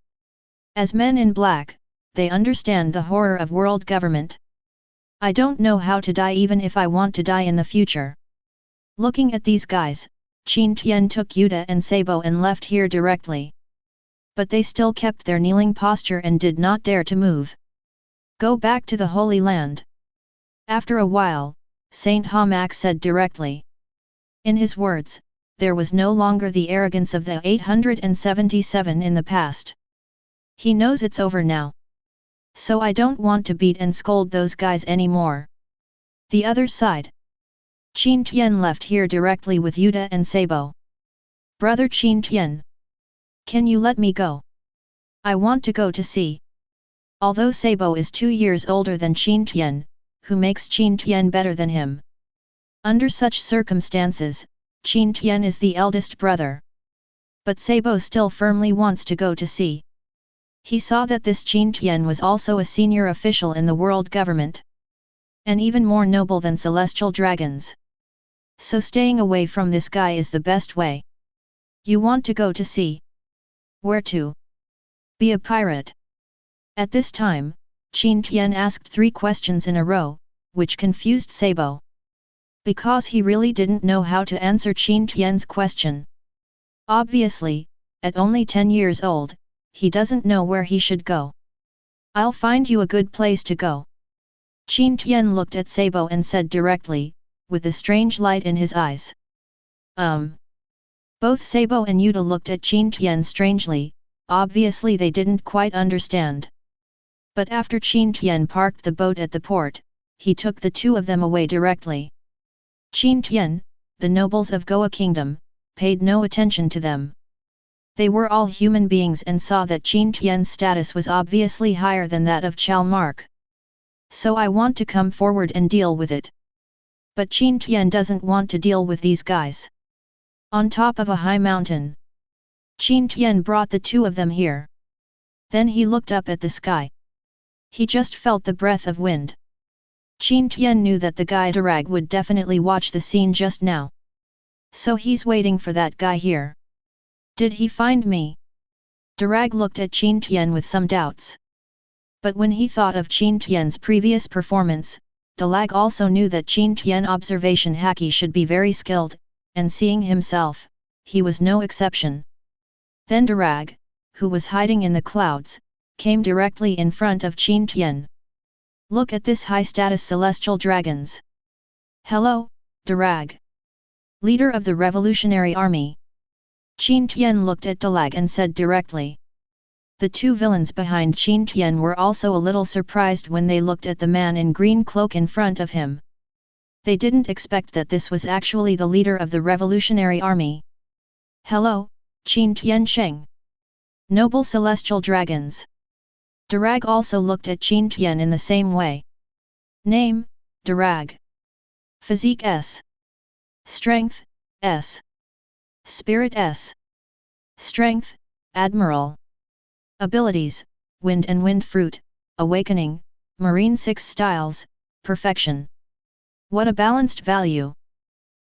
As men in black, they understand the horror of world government. "I don't know how to die even if I want to die in the future." Looking at these guys, Qin Tian took Yuta and Sabo and left here directly. But they still kept their kneeling posture and did not dare to move. "Go back to the Holy Land." After a while, Saint Hamak said directly. In his words, there was no longer the arrogance of the 877 in the past. He knows it's over now. "So I don't want to beat and scold those guys anymore." The other side. Qin Tian left here directly with Yuta and Sabo. "Brother Qin Tian, can you let me go? I want to go to sea." Although Sabo is 2 years older than Qin Tian, who makes Qin Tian better than him. Under such circumstances, Qin Tian is the eldest brother. But Sabo still firmly wants to go to sea. He saw that this Qin Tian was also a senior official in the world government. And even more noble than celestial dragons. So staying away from this guy is the best way. "You want to go to sea? Where to? Be a pirate?" At this time, Qin Tian asked 3 questions in a row, which confused Sabo. Because he really didn't know how to answer Qin Tian's question. Obviously, at only 10 years old, he doesn't know where he should go. "I'll find you a good place to go." Qin Tian looked at Sabo and said directly, with a strange light in his eyes. Both Sabo and Yuta looked at Qin Tian strangely, obviously they didn't quite understand. But after Qin Tian parked the boat at the port, he took the 2 of them away directly. Qin Tian, the nobles of Goa Kingdom, paid no attention to them. They were all human beings and saw that Qin Tian's status was obviously higher than that of Chow Mark. So I want to come forward and deal with it. But Qin Tian doesn't want to deal with these guys. On top of a high mountain. Qin Tian brought the two of them here. Then he looked up at the sky. He just felt the breath of wind. Qin Tian knew that the guy Darag would definitely watch the scene just now. So he's waiting for that guy here. Did he find me? Darag looked at Qin Tian with some doubts. But when he thought of Qin Tian's previous performance, Dalag also knew that Qin Tian observation haki should be very skilled, and seeing himself, he was no exception. Then Darag, who was hiding in the clouds, came directly in front of Qin Tian. Look at this high-status celestial dragons. Hello, Darag. Leader of the Revolutionary Army. Qin Tian looked at Dalag and said directly. The two villains behind Qin Tian were also a little surprised when they looked at the man in green cloak in front of him. They didn't expect that this was actually the leader of the Revolutionary Army. Hello, Qin Tian Sheng. Noble Celestial Dragons. Darag also looked at Qin Tian in the same way. Name, Darag. Physique S. Strength, S. Spirit S. Strength, Admiral. Abilities, Wind and Wind Fruit, Awakening, Marine 6 Styles, Perfection. What a balanced value.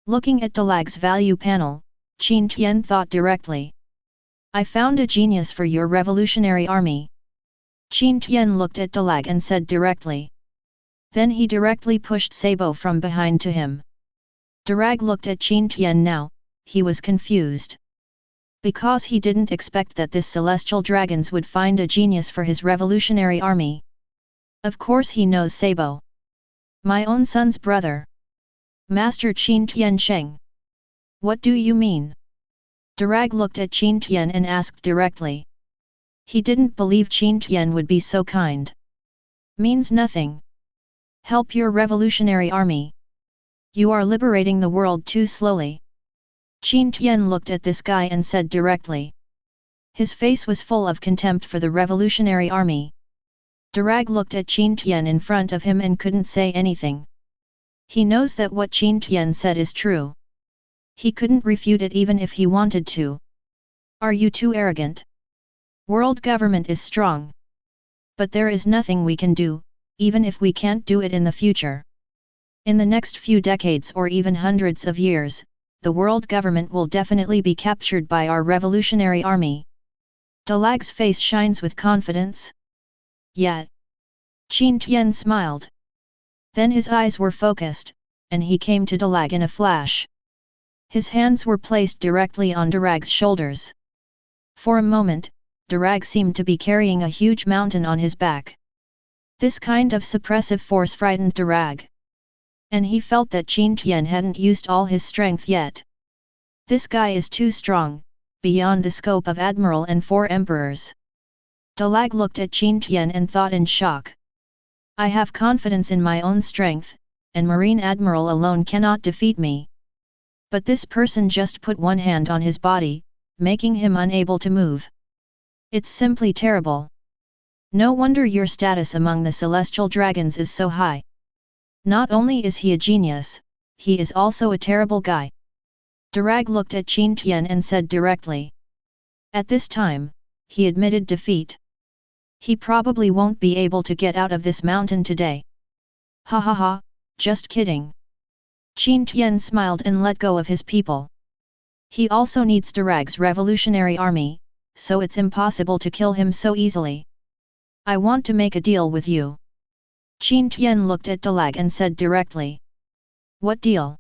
Looking at Dalag's value panel, Qin Tian thought directly. I found a genius for your revolutionary army. Qin Tian looked at Dalag and said directly. Then he directly pushed Sabo from behind to him. Darag looked at Qin Tian now, he was confused. Because he didn't expect that this celestial dragons would find a genius for his revolutionary army. Of course he knows Sabo. My own son's brother. Master Qin Tian Sheng. What do you mean? Darag looked at Qin Tian and asked directly. He didn't believe Qin Tian would be so kind. Means nothing. Help your revolutionary army. You are liberating the world too slowly. Qin Tian looked at this guy and said directly. His face was full of contempt for the revolutionary army. Darag looked at Qin Tian in front of him and couldn't say anything. He knows that what Qin Tian said is true. He couldn't refute it even if he wanted to. Are you too arrogant? World government is strong. But there is nothing we can do, even if we can't do it in the future. In the next few decades or even hundreds of years, the world government will definitely be captured by our revolutionary army. Dalag's face shines with confidence. Yet. Qin Tian smiled. Then his eyes were focused, and he came to Dalag in a flash. His hands were placed directly on Darag's shoulders. For a moment, Darag seemed to be carrying a huge mountain on his back. This kind of suppressive force frightened Darag. And he felt that Qin Tian hadn't used all his strength yet. This guy is too strong, beyond the scope of Admiral and Four Emperors. Dalag looked at Qin Tian and thought in shock. I have confidence in my own strength, and Marine Admiral alone cannot defeat me. But this person just put one hand on his body, making him unable to move. It's simply terrible. No wonder your status among the celestial dragons is so high. Not only is he a genius, he is also a terrible guy. Darag looked at Qin Tian and said directly. At this time, he admitted defeat. He probably won't be able to get out of this mountain today. Ha ha ha, just kidding. Qin Tian smiled and let go of his people. He also needs Darag's revolutionary army, so it's impossible to kill him so easily. I want to make a deal with you. Qin Tian looked at Dalag and said directly. What deal?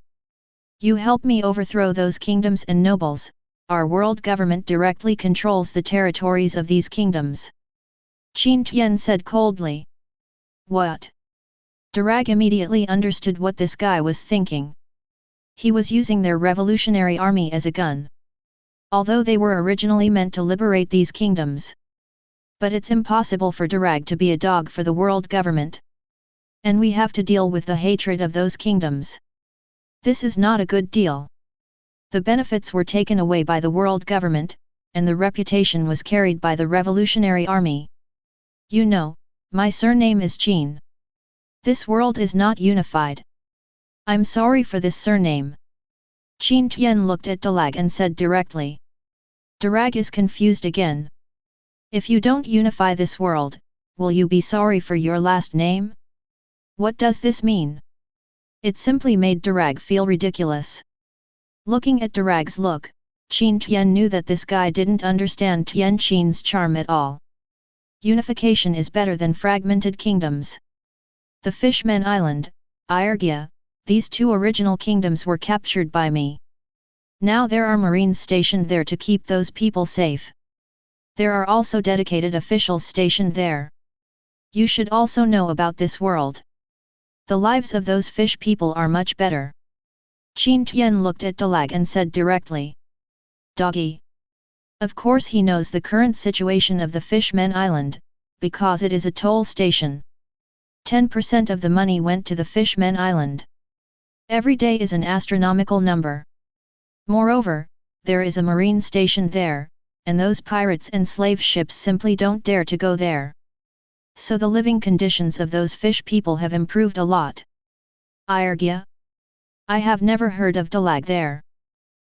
You help me overthrow those kingdoms and nobles, our world government directly controls the territories of these kingdoms. Qin Tian said coldly. What? Darag immediately understood what this guy was thinking. He was using their revolutionary army as a gun. Although they were originally meant to liberate these kingdoms. But it's impossible for Darag to be a dog for the world government. And we have to deal with the hatred of those kingdoms. This is not a good deal. The benefits were taken away by the world government, and the reputation was carried by the revolutionary army. You know, my surname is Qin. This world is not unified. I'm sorry for this surname. Qin Tian looked at Dalag and said directly. Dalag is confused again. If you don't unify this world, will you be sorry for your last name? What does this mean? It simply made Dalag feel ridiculous. Looking at Darag's look, Qin Tian knew that this guy didn't understand Tian Qin's charm at all. Unification is better than fragmented kingdoms. The Fishmen Island, Irgia, these two original kingdoms were captured by me. Now there are marines stationed there to keep those people safe. There are also dedicated officials stationed there. You should also know about this world. The lives of those fish people are much better. Qin Tian looked at Dalag and said directly. Doggy. Of course he knows the current situation of the Fishmen Island, because it is a toll station. 10% of the money went to the Fishmen Island. Every day is an astronomical number. Moreover, there is a marine station there, and those pirates and slave ships simply don't dare to go there. So the living conditions of those fish people have improved a lot. Irgia? I have never heard of Dalag there.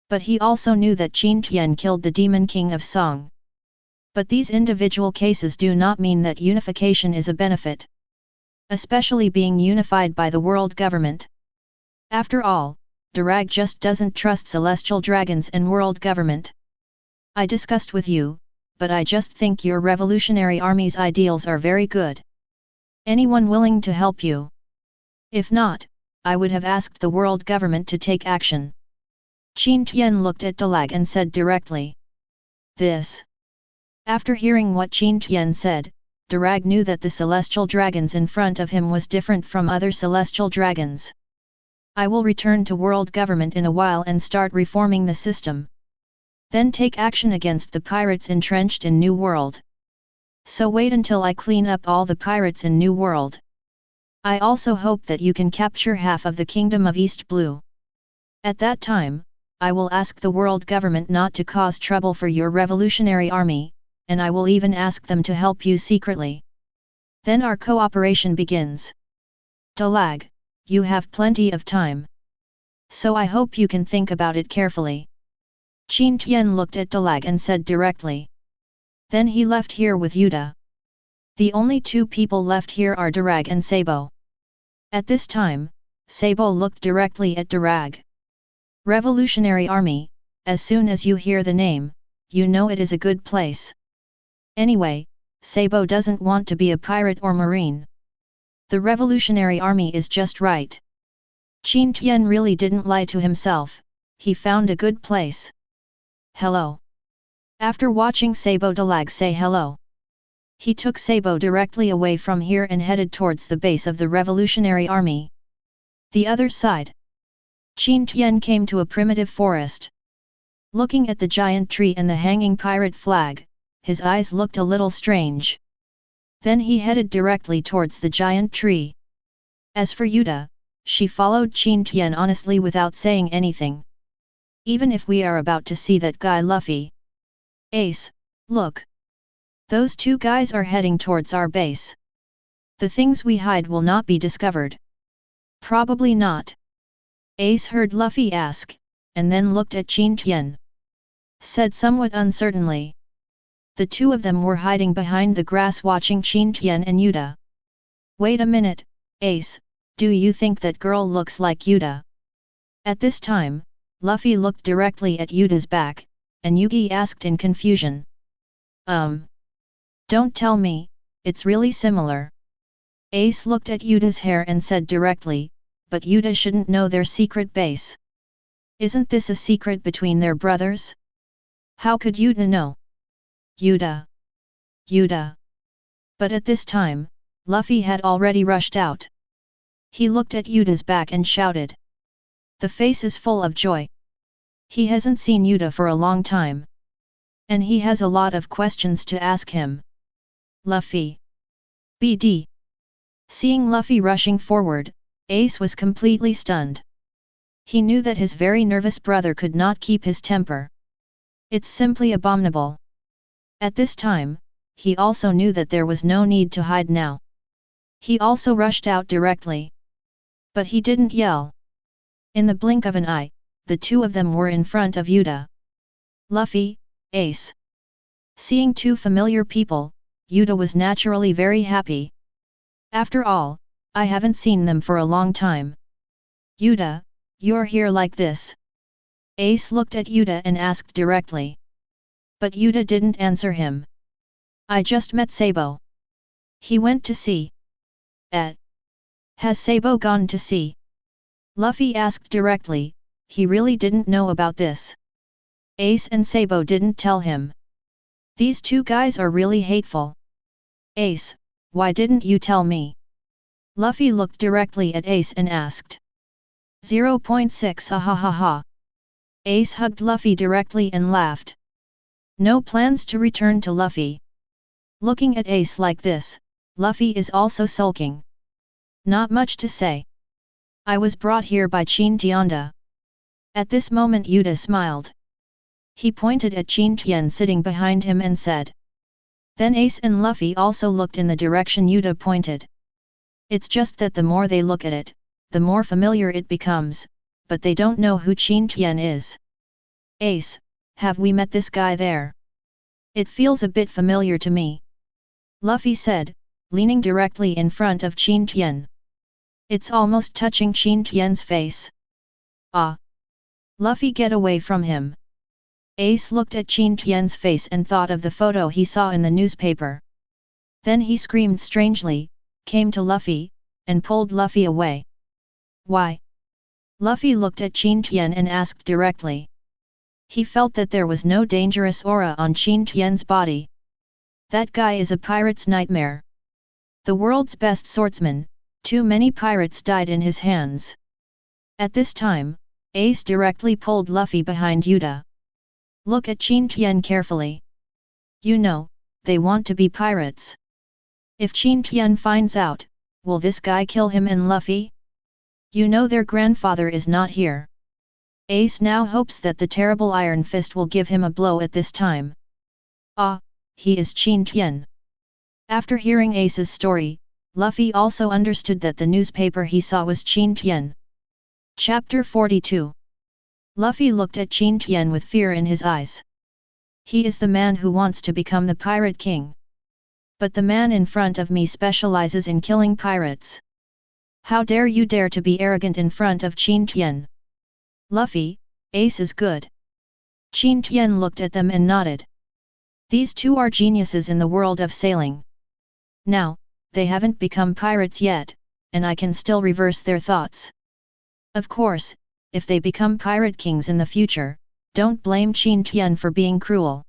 But he also knew that Qin Tian killed the Demon King of Song. But these individual cases do not mean that unification is a benefit. Especially being unified by the world government. After all, Dalag just doesn't trust celestial dragons and world government. I discussed with you, but I just think your revolutionary army's ideals are very good. Anyone willing to help you? If not, I would have asked the world government to take action. Qin Tian looked at Dalag and said directly. This. After hearing what Qin Tian said, Dalag knew that the celestial dragons in front of him was different from other celestial dragons. I will return to world government in a while and start reforming the system. Then take action against the pirates entrenched in New World. So wait until I clean up all the pirates in New World. I also hope that you can capture half of the Kingdom of East Blue. At that time, I will ask the world government not to cause trouble for your revolutionary army, and I will even ask them to help you secretly. Then our cooperation begins. Dalag, you have plenty of time. So I hope you can think about it carefully. Qin Tian looked at Dalag and said directly. Then he left here with Yuta. The only two people left here are Dalag and Sabo. At this time, Sabo looked directly at Dalag. Revolutionary Army, as soon as you hear the name, you know it is a good place. Anyway, Sabo doesn't want to be a pirate or marine. The Revolutionary Army is just right. Qin Tian really didn't lie to himself, he found a good place. Hello. After watching Sabo Dalag say hello, he took Sabo directly away from here and headed towards the base of the Revolutionary Army. The other side. Qin Tian came to a primitive forest. Looking at the giant tree and the hanging pirate flag, his eyes looked a little strange. Then he headed directly towards the giant tree. As for Yuta, she followed Qin Tian honestly without saying anything. Even if we are about to see that guy Luffy. Ace, look. Those two guys are heading towards our base. The things we hide will not be discovered. Probably not. Ace heard Luffy ask, and then looked at Qin Tian. Said somewhat uncertainly. The two of them were hiding behind the grass watching Qin Tian and Yuta. Wait a minute, Ace, do you think that girl looks like Yuta? At this time, Luffy looked directly at Yuta's back, and Yugi asked in confusion. Don't tell me, it's really similar. Ace looked at Yuta's hair and said directly, but Yuta shouldn't know their secret base. Isn't this a secret between their brothers? How could Yuta know? Yuta. But at this time, Luffy had already rushed out. He looked at Yuta's back and shouted. The face is full of joy. He hasn't seen Yuta for a long time. And he has a lot of questions to ask him. Luffy. BD. Seeing Luffy rushing forward, Ace was completely stunned. He knew that his very nervous brother could not keep his temper. It's simply abominable. At this time, he also knew that there was no need to hide now. He also rushed out directly. But he didn't yell. In the blink of an eye, the two of them were in front of Yuta. Luffy, Ace. Seeing two familiar people, Yuta was naturally very happy. After all, I haven't seen them for a long time. Yuta, you're here like this. Ace looked at Yuta and asked directly. But Yuta didn't answer him. I just met Sabo. He went to sea. Has Sabo gone to sea? Luffy asked directly, he really didn't know about this. Ace and Sabo didn't tell him. These two guys are really hateful. Ace, why didn't you tell me? Luffy looked directly at Ace and asked. 0.6 ah ha ha ha. Ace hugged Luffy directly and laughed. No plans to return to Luffy. Looking at Ace like this, Luffy is also sulking. Not much to say. I was brought here by Qin Tian. At this moment Yuta smiled. He pointed at Qin Tian sitting behind him and said. Then Ace and Luffy also looked in the direction Yuta pointed. It's just that the more they look at it, the more familiar it becomes, but they don't know who Qin Tian is. Ace, have we met this guy there? It feels a bit familiar to me. Luffy said, leaning directly in front of Qin Tian. It's almost touching Qin Tian's face. Ah! Luffy, get away from him. Ace looked at Qin Tian's face and thought of the photo he saw in the newspaper. Then he screamed strangely, came to Luffy, and pulled Luffy away. Why? Luffy looked at Qin Tian and asked directly. He felt that there was no dangerous aura on Qin Tian's body. That guy is a pirate's nightmare. The world's best swordsman, too many pirates died in his hands. At this time, Ace directly pulled Luffy behind Yuta. Look at Qin Tian carefully. You know, they want to be pirates. If Qin Tian finds out, will this guy kill him and Luffy? You know their grandfather is not here. Ace now hopes that the terrible Iron Fist will give him a blow at this time. Ah, he is Qin Tian. After hearing Ace's story, Luffy also understood that the newspaper he saw was Qin Tian. Chapter 42. Luffy looked at Qin Tian with fear in his eyes. He is the man who wants to become the Pirate King. But the man in front of me specializes in killing pirates. How dare you dare to be arrogant in front of Qin Tian? Luffy, Ace is good. Qin Tian looked at them and nodded. These two are geniuses in the world of sailing. Now, they haven't become pirates yet, and I can still reverse their thoughts. Of course, if they become pirate kings in the future, don't blame Qin Tian for being cruel.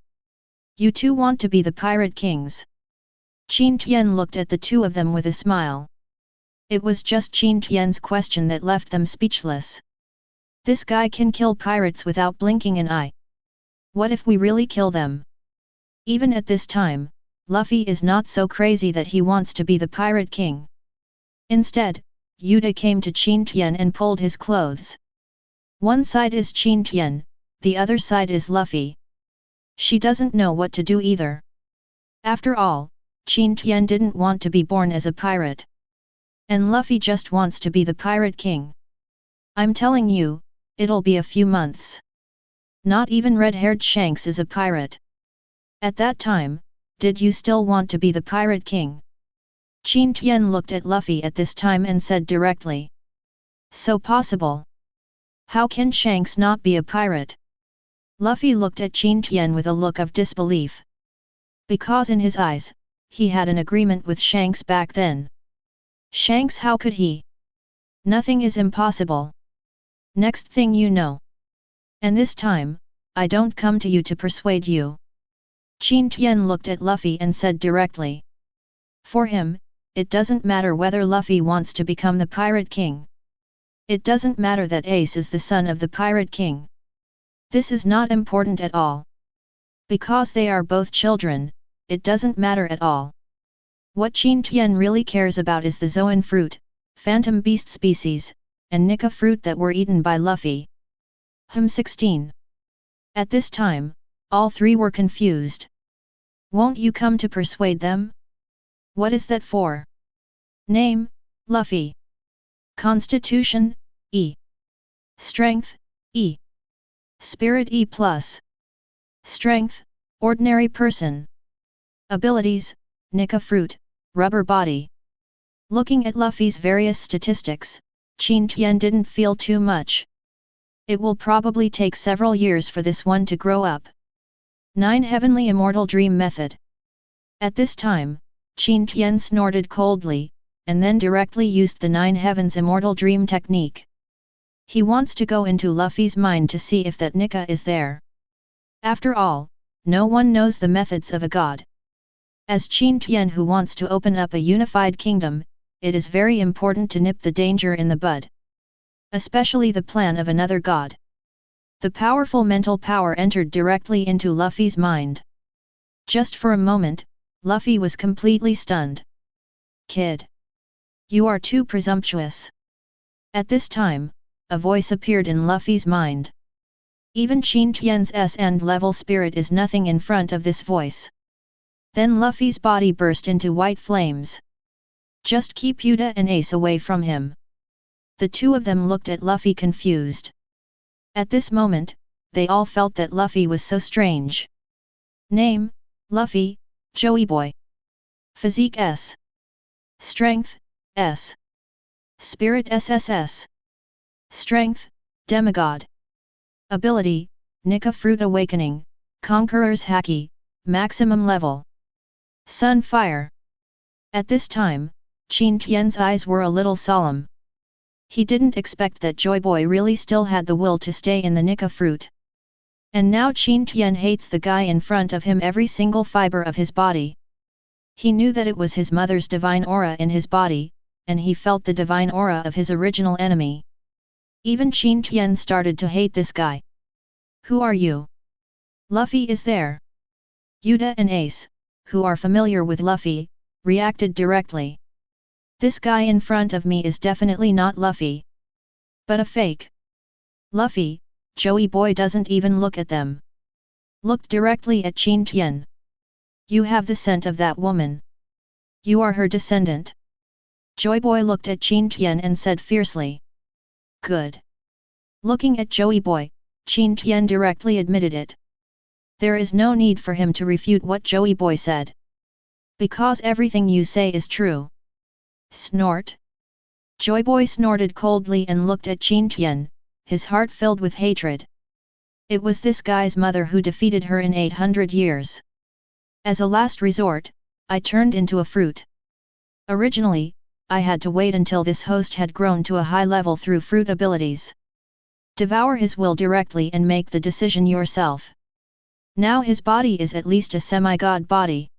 You two want to be the pirate kings. Qin Tian looked at the two of them with a smile. It was just Qin Tian's question that left them speechless. This guy can kill pirates without blinking an eye. What if we really kill them? Even at this time, Luffy is not so crazy that he wants to be the pirate king. Instead, Yuta came to Qin Tian and pulled his clothes. One side is Qin Tian, the other side is Luffy. She doesn't know what to do either. After all, Qin Tian didn't want to be born as a pirate. And Luffy just wants to be the pirate king. I'm telling you, it'll be a few months. Not even red-haired Shanks is a pirate. At that time, did you still want to be the pirate king? Qin Tian looked at Luffy at this time and said directly. So possible. How can Shanks not be a pirate? Luffy looked at Qin Tian with a look of disbelief. Because in his eyes, he had an agreement with Shanks back then. Shanks, how could he? Nothing is impossible. Next thing you know. And this time, I don't come to you to persuade you. Qin Tian looked at Luffy and said directly. For him, it doesn't matter whether Luffy wants to become the Pirate King. It doesn't matter that Ace is the son of the Pirate King. This is not important at all. Because they are both children, it doesn't matter at all. What Qin Tian really cares about is the Zoan fruit, Phantom Beast species, and Nika fruit that were eaten by Luffy. 16. At this time, All three were confused. Won't you come to persuade them? What is that for? Name, Luffy. Constitution, E. Strength, E. Spirit E+. Strength, ordinary person. Abilities, Nika fruit, rubber body. Looking at Luffy's various statistics, Qin Tian didn't feel too much. It will probably take several years for this one to grow up. 9 Heavenly Immortal Dream Method. At this time, Qin Tian snorted coldly, and then directly used the 9 Heavens Immortal Dream technique. He wants to go into Luffy's mind to see if that Nika is there. After all, no one knows the methods of a god. As Qin Tian who wants to open up a unified kingdom, it is very important to nip the danger in the bud. Especially the plan of another god. The powerful mental power entered directly into Luffy's mind. Just for a moment, Luffy was completely stunned. Kid! You are too presumptuous. At this time, a voice appeared in Luffy's mind. Even Qin Tian's S-end level spirit is nothing in front of this voice. Then Luffy's body burst into white flames. Just keep Yuta and Ace away from him. The two of them looked at Luffy confused. At this moment, they all felt that Luffy was so strange. Name, Luffy, Joey Boy. Physique S. Strength, S. Spirit SSS. Strength, Demigod. Ability, Nika Fruit Awakening, Conqueror's Haki, maximum level. Sun Fire. At this time, Qin Tian's eyes were a little solemn. He didn't expect that Joy Boy really still had the will to stay in the Nika fruit. And now Qin Tian hates the guy in front of him every single fiber of his body. He knew that it was his mother's divine aura in his body, and he felt the divine aura of his original enemy. Even Qin Tian started to hate this guy. Who are you? Luffy is there. Yuta and Ace, who are familiar with Luffy, reacted directly. This guy in front of me is definitely not Luffy. But a fake. Luffy, Joey Boy doesn't even look at them. Looked directly at Qin Tian. You have the scent of that woman. You are her descendant. Joey Boy looked at Qin Tian and said fiercely. Good. Looking at Joey Boy, Qin Tian directly admitted it. There is no need for him to refute what Joey Boy said. Because everything you say is true. Snort. Joy Boy snorted coldly and looked at Qin Tian, his heart filled with hatred. It was this guy's mother who defeated her in 800 years. As a last resort, I turned into a fruit. Originally, I had to wait until this host had grown to a high level through fruit abilities. Devour his will directly and make the decision yourself. Now his body is at least a semi-god body.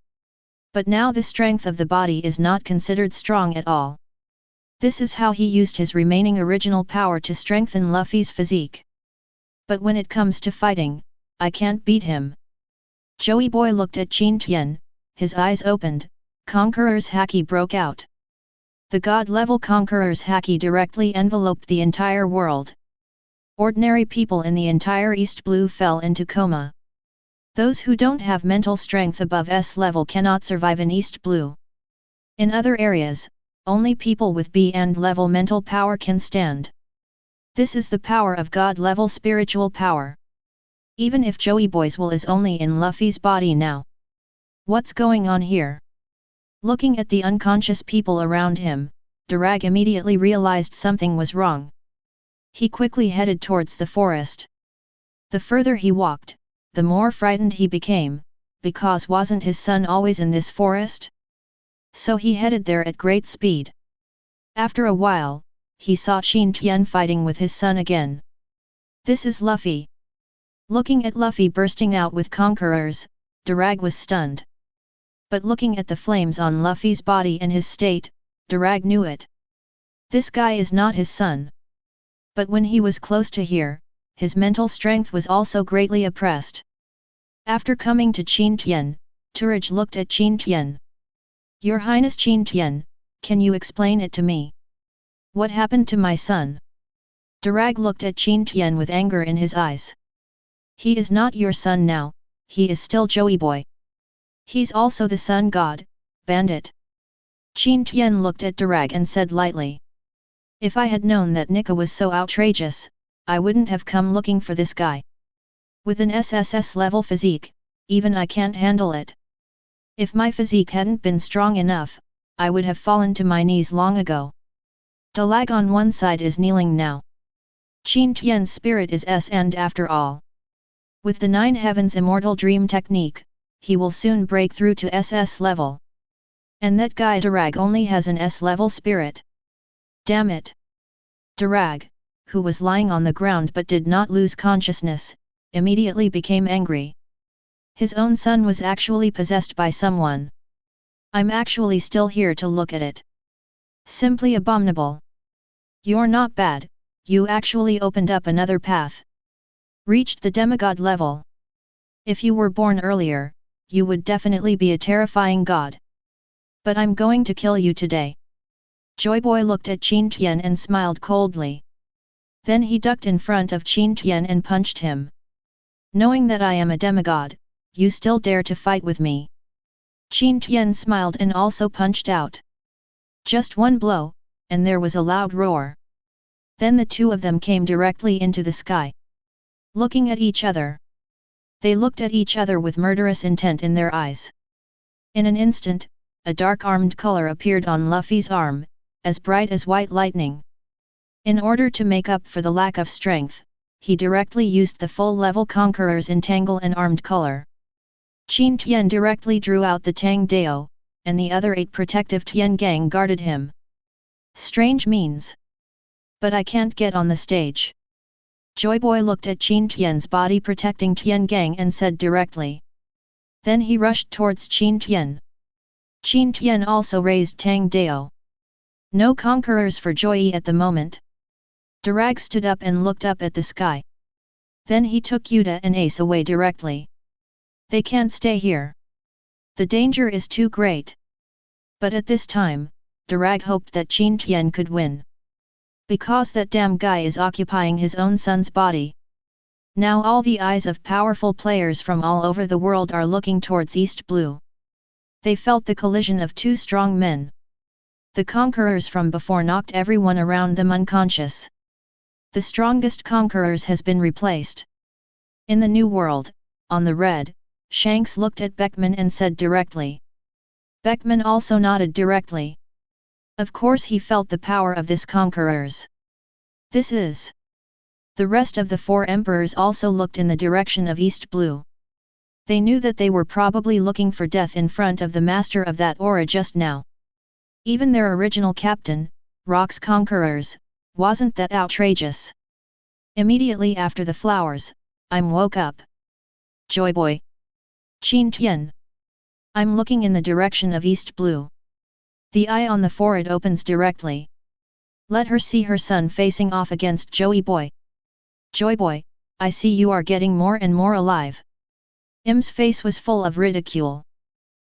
But now the strength of the body is not considered strong at all. This is how he used his remaining original power to strengthen Luffy's physique. But when it comes to fighting, I can't beat him. Joey Boy looked at Qin Tian, his eyes opened, Conqueror's Haki broke out. The god-level Conqueror's Haki directly enveloped the entire world. Ordinary people in the entire East Blue fell into coma. Those who don't have mental strength above S level cannot survive in East Blue. In other areas, only people with B and level mental power can stand. This is the power of God-level spiritual power. Even if Joey Boy's will is only in Luffy's body now. What's going on here? Looking at the unconscious people around him, Durag immediately realized something was wrong. He quickly headed towards the forest. The further he walked, the more frightened he became, because wasn't his son always in this forest? So he headed there at great speed. After a while, he saw Qin Tian fighting with his son again. This is Luffy. Looking at Luffy bursting out with conquerors, Durag was stunned. But looking at the flames on Luffy's body and his state, Durag knew it. This guy is not his son. But when he was close to here, his mental strength was also greatly oppressed. After coming to Qin Tian, Turaj looked at Qin Tian. Your Highness Qin Tian, can you explain it to me? What happened to my son? Durag looked at Qin Tian with anger in his eyes. He is not your son now, he is still Joey Boy. He's also the sun god, bandit. Qin Tian looked at Durag and said lightly. If I had known that Nika was so outrageous, I wouldn't have come looking for this guy. With an SSS level physique, even I can't handle it. If my physique hadn't been strong enough, I would have fallen to my knees long ago. Dalag on one side is kneeling now. Qin Tian's spirit is S, and after all, with the 9 heavens immortal dream technique, he will soon break through to SS level. And that guy Durag only has an S level spirit. Damn it! Durag, who was lying on the ground but did not lose consciousness, immediately became angry. His own son was actually possessed by someone. I'm actually still here to look at it. Simply abominable. You're not bad, you actually opened up another path. Reached the demigod level. If you were born earlier, you would definitely be a terrifying god. But I'm going to kill you today. Joy Boy looked at Qin Tian and smiled coldly. Then he ducked in front of Qin Tian and punched him. Knowing that I am a demigod, you still dare to fight with me. Qin Tian smiled and also punched out. Just one blow, and there was a loud roar. Then the two of them came directly into the sky. Looking at each other. They looked at each other with murderous intent in their eyes. In an instant, a dark armed color appeared on Luffy's arm, as bright as white lightning. In order to make up for the lack of strength, he directly used the full-level Conqueror's Entangle and Armed Color. Qin Tian directly drew out the Tang Dao, and the other 8 protective Tiengang guarded him. Strange means. But I can't get on the stage. Joy Boy looked at Qin Tian's body protecting Tiengang and said directly. Then he rushed towards Qin Tian. Qin Tian also raised Tang Dao. No conquerors for Joy at the moment. Durag stood up and looked up at the sky. Then he took Yuta and Ace away directly. They can't stay here. The danger is too great. But at this time, Durag hoped that Qin Tian could win. Because that damn guy is occupying his own son's body. Now all the eyes of powerful players from all over the world are looking towards East Blue. They felt the collision of 2 strong men. The conquerors from before knocked everyone around them unconscious. The strongest conquerors has been replaced. In the new world, on the red, Shanks looked at Beckman and said directly. Beckman also nodded directly. Of course he felt the power of this conquerors. This is. The rest of the 4 emperors also looked in the direction of East Blue. They knew that they were probably looking for death in front of the master of that aura just now. Even their original captain, Rock's conquerors, wasn't that outrageous. Immediately after the flowers, I'm woke up. Joy Boy. Qin Tian. I'm looking in the direction of East Blue. The eye on the forehead opens directly. Let her see her son facing off against Joey Boy. Joy Boy, I see you are getting more and more alive. Im's face was full of ridicule.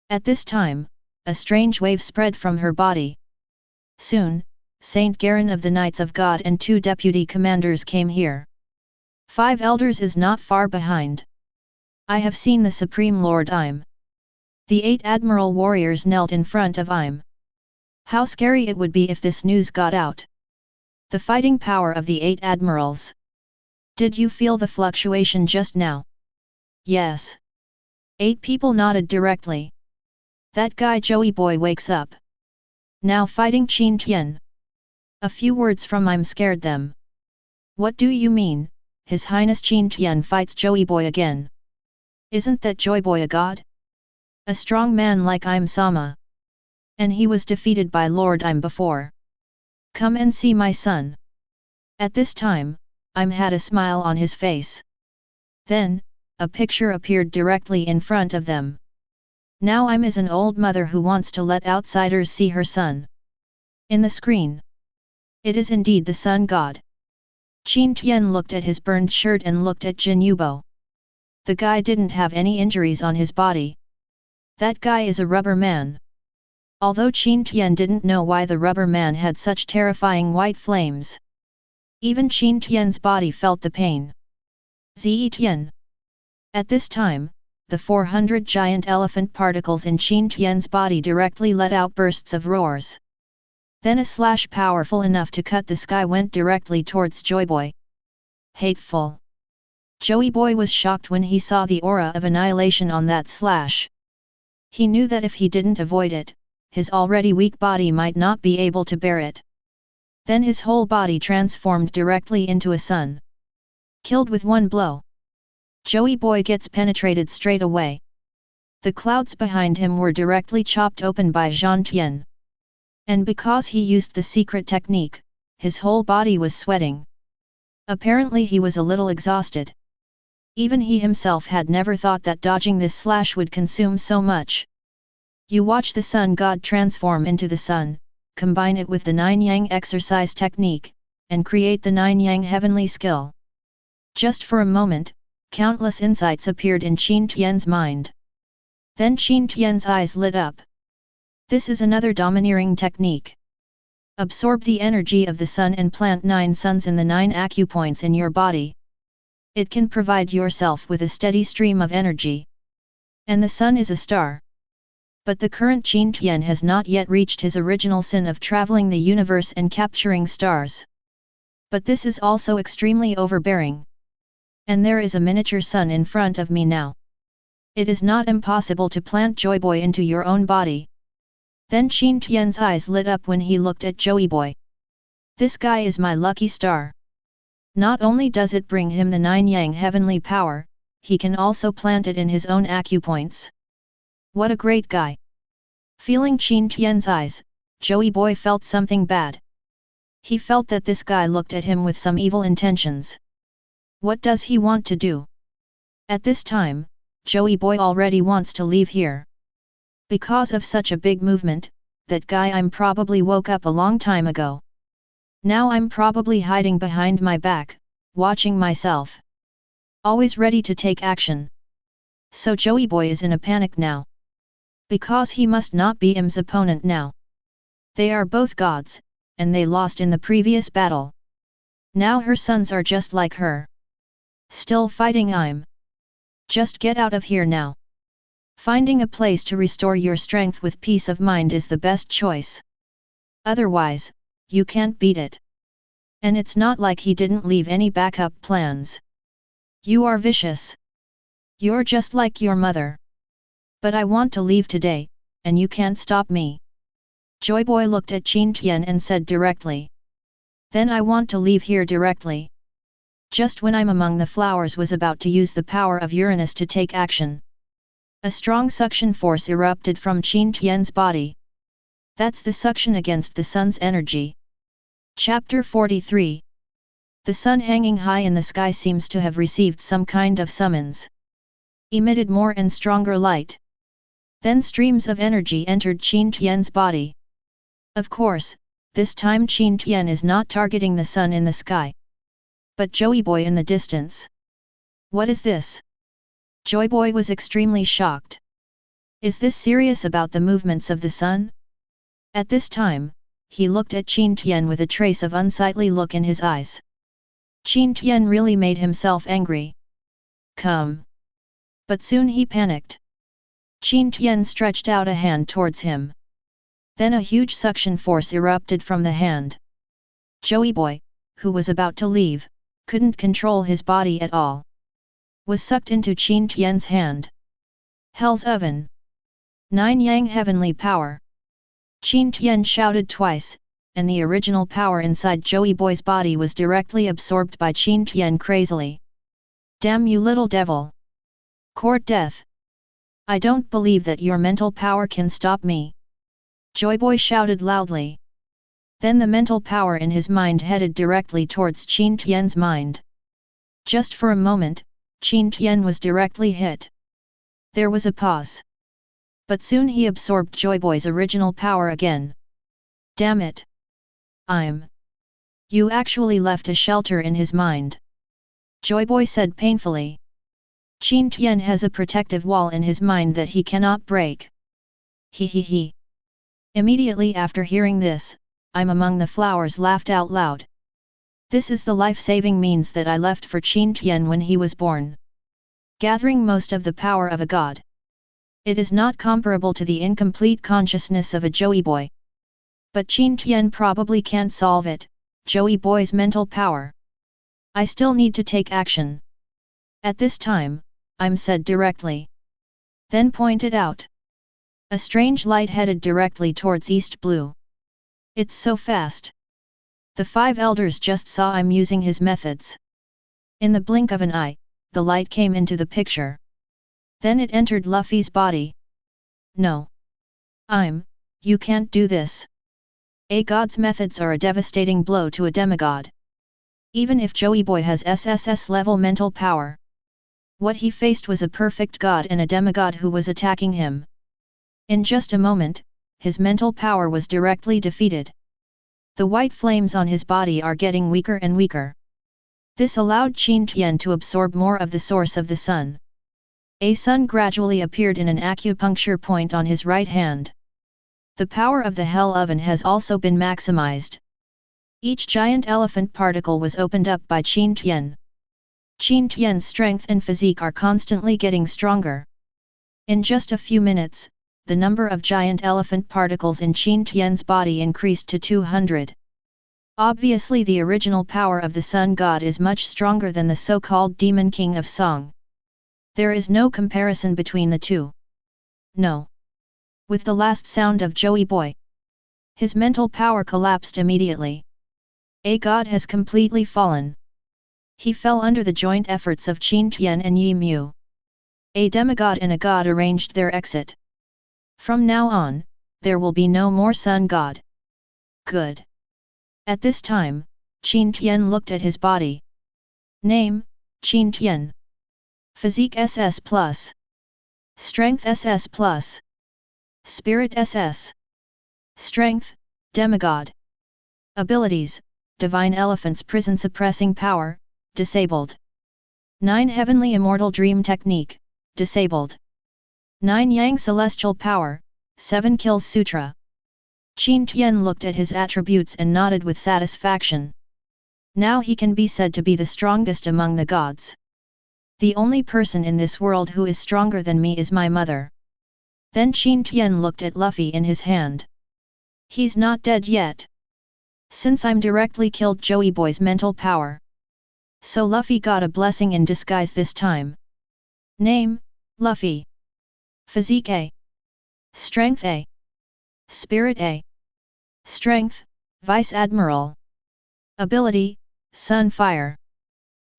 At this time, a strange wave spread from her body. Soon, Saint Garen of the Knights of God and 2 deputy commanders came here. 5 elders is not far behind. I have seen the Supreme Lord Im. The 8 Admiral warriors knelt in front of Im. How scary it would be if this news got out. The fighting power of the 8 admirals. Did you feel the fluctuation just now? Yes. 8 people nodded directly. That guy Joey Boy wakes up. Now fighting Qin Tian. A few words from Im scared them. What do you mean, His Highness Qin Tian fights Joey Boy again? Isn't that Joy Boy a god? A strong man like Im Sama. And he was defeated by Lord Im before. Come and see my son. At this time, Im had a smile on his face. Then, a picture appeared directly in front of them. Now Im is an old mother who wants to let outsiders see her son. In the screen. It is indeed the sun god. Qin Tian looked at his burned shirt and looked at Jin Yubo. The guy didn't have any injuries on his body. That guy is a rubber man. Although Qin Tian didn't know why the rubber man had such terrifying white flames. Even Qin Tian's body felt the pain. Zi Tian. At this time, the 400 giant elephant particles in Qin Tian's body directly let out bursts of roars. Then a slash powerful enough to cut the sky went directly towards Joy Boy. Hateful! Joey Boy was shocked when he saw the aura of annihilation on that slash. He knew that if he didn't avoid it, his already weak body might not be able to bear it. Then his whole body transformed directly into a sun. Killed with one blow. Joey Boy gets penetrated straight away. The clouds behind him were directly chopped open by Zhang Tian. And because he used the secret technique, his whole body was sweating. Apparently he was a little exhausted. Even he himself had never thought that dodging this slash would consume so much. You watch the sun god transform into the sun, combine it with the 9 Yang exercise technique, and create the 9 Yang heavenly skill. Just for a moment, countless insights appeared in Qin Tian's mind. Then Qin Tian's eyes lit up. This is another domineering technique. Absorb the energy of the sun and plant 9 suns in the 9 acupoints in your body. It can provide yourself with a steady stream of energy. And the sun is a star. But the current Qin Tian has not yet reached his original sin of traveling the universe and capturing stars. But this is also extremely overbearing. And there is a miniature sun in front of me now. It is not impossible to plant Joy Boy into your own body. Then Qin Tian's eyes lit up when he looked at Joey Boy. This guy is my lucky star. Not only does it bring him the 9 Yang heavenly power, he can also plant it in his own acupoints. What a great guy! Feeling Qin Tian's eyes, Joey Boy felt something bad. He felt that this guy looked at him with some evil intentions. What does he want to do? At this time, Joey Boy already wants to leave here. Because of such a big movement, that guy I'm probably woke up a long time ago. Now I'm probably hiding behind my back, watching myself. Always ready to take action. So Joey Boy is in a panic now. Because he must not be Im's opponent now. They are both gods, and they lost in the previous battle. Now her sons are just like her. Still fighting Im. Just get out of here now. Finding a place to restore your strength with peace of mind is the best choice. Otherwise, you can't beat it. And it's not like he didn't leave any backup plans. You are vicious. You're just like your mother. But I want to leave today, and you can't stop me. Joy Boy looked at Qin Tian and said directly. Then I want to leave here directly. Just when I'm among the flowers was about to use the power of Uranus to take action. A strong suction force erupted from Qin Tian's body. That's the suction against the sun's energy. Chapter 43. The sun hanging high in the sky seems to have received some kind of summons. Emitted more and stronger light. Then streams of energy entered Qin Tian's body. Of course, this time Qin Tian is not targeting the sun in the sky. But Joey Boy in the distance. What is this? Joy Boy was extremely shocked. Is this serious about the movements of the sun? At this time, he looked at Qin Tian with a trace of unsightly look in his eyes. Qin Tian really made himself angry. Come. But soon he panicked. Qin Tian stretched out a hand towards him. Then a huge suction force erupted from the hand. Joey Boy, who was about to leave, couldn't control his body at all. Was sucked into Qin Tian's hand. Hell's oven! 9 Yang heavenly power! Qin Tian shouted twice, and the original power inside Joey Boy's body was directly absorbed by Qin Tian crazily. Damn you little devil! Court death! I don't believe that your mental power can stop me! Joy Boy shouted loudly. Then the mental power in his mind headed directly towards Qin Tian's mind. Just for a moment, Qin Tian was directly hit. There was a pause. But soon he absorbed Joy Boy's original power again. Damn it! You actually left a shelter in his mind. Joy Boy said painfully. Qin Tian has a protective wall in his mind that he cannot break. He. Immediately after hearing this, I'm among the flowers laughed out loud. This is the life-saving means that I left for Qin Tian when he was born. gathering most of the power of a god. It is not comparable to the incomplete consciousness of a Joey boy. But Qin Tian probably can't solve it, Joey boy's mental power. I still need to take action. At this time, I'm said directly. Then pointed out. A strange light headed directly towards East Blue. It's so fast. The 5 elders just saw I'm using his methods. In the blink of an eye, the light came into the picture. Then it entered Luffy's body. No. You can't do this. A god's methods are a devastating blow to a demigod. Even if Joey boy has SSS level mental power. What he faced was a perfect god and a demigod who was attacking him. In just a moment, his mental power was directly defeated. The white flames on his body are getting weaker and weaker. This allowed Qin Tian to absorb more of the source of the sun. A sun gradually appeared in an acupuncture point on his right hand. The power of the Hell Oven has also been maximized. Each giant elephant particle was opened up by Qin Tian. Qin Tian's strength and physique are constantly getting stronger. In just a few minutes, the number of giant elephant particles in Qin Tian's body increased to 200. Obviously the original power of the Sun God is much stronger than the so-called Demon King of Song. There is no comparison between the two. No. With the last sound of Joey boy, his mental power collapsed immediately. A god has completely fallen. He fell under the joint efforts of Qin Tian and Yi Mu. A demigod and a god arranged their exit. From now on, there will be no more sun god. Good. At this time, Qin Tian looked at his body. Name, Qin Tian. Physique SS+. Strength SS+. Spirit SS. Strength, Demigod. Abilities, Divine Elephant's Prison Suppressing Power, disabled. 9 Heavenly Immortal Dream Technique, disabled. 9 Yang Celestial Power, 7 Kills Sutra. Qin Tian looked at his attributes and nodded with satisfaction. Now he can be said to be the strongest among the gods. The only person in this world who is stronger than me is my mother. Then Qin Tian looked at Luffy in his hand. He's not dead yet. Since I'm directly killed Joey boy's mental power. So Luffy got a blessing in disguise this time. Name, Luffy. Physique A. Strength A. Spirit A. Strength, Vice Admiral. Ability, Sun Fire.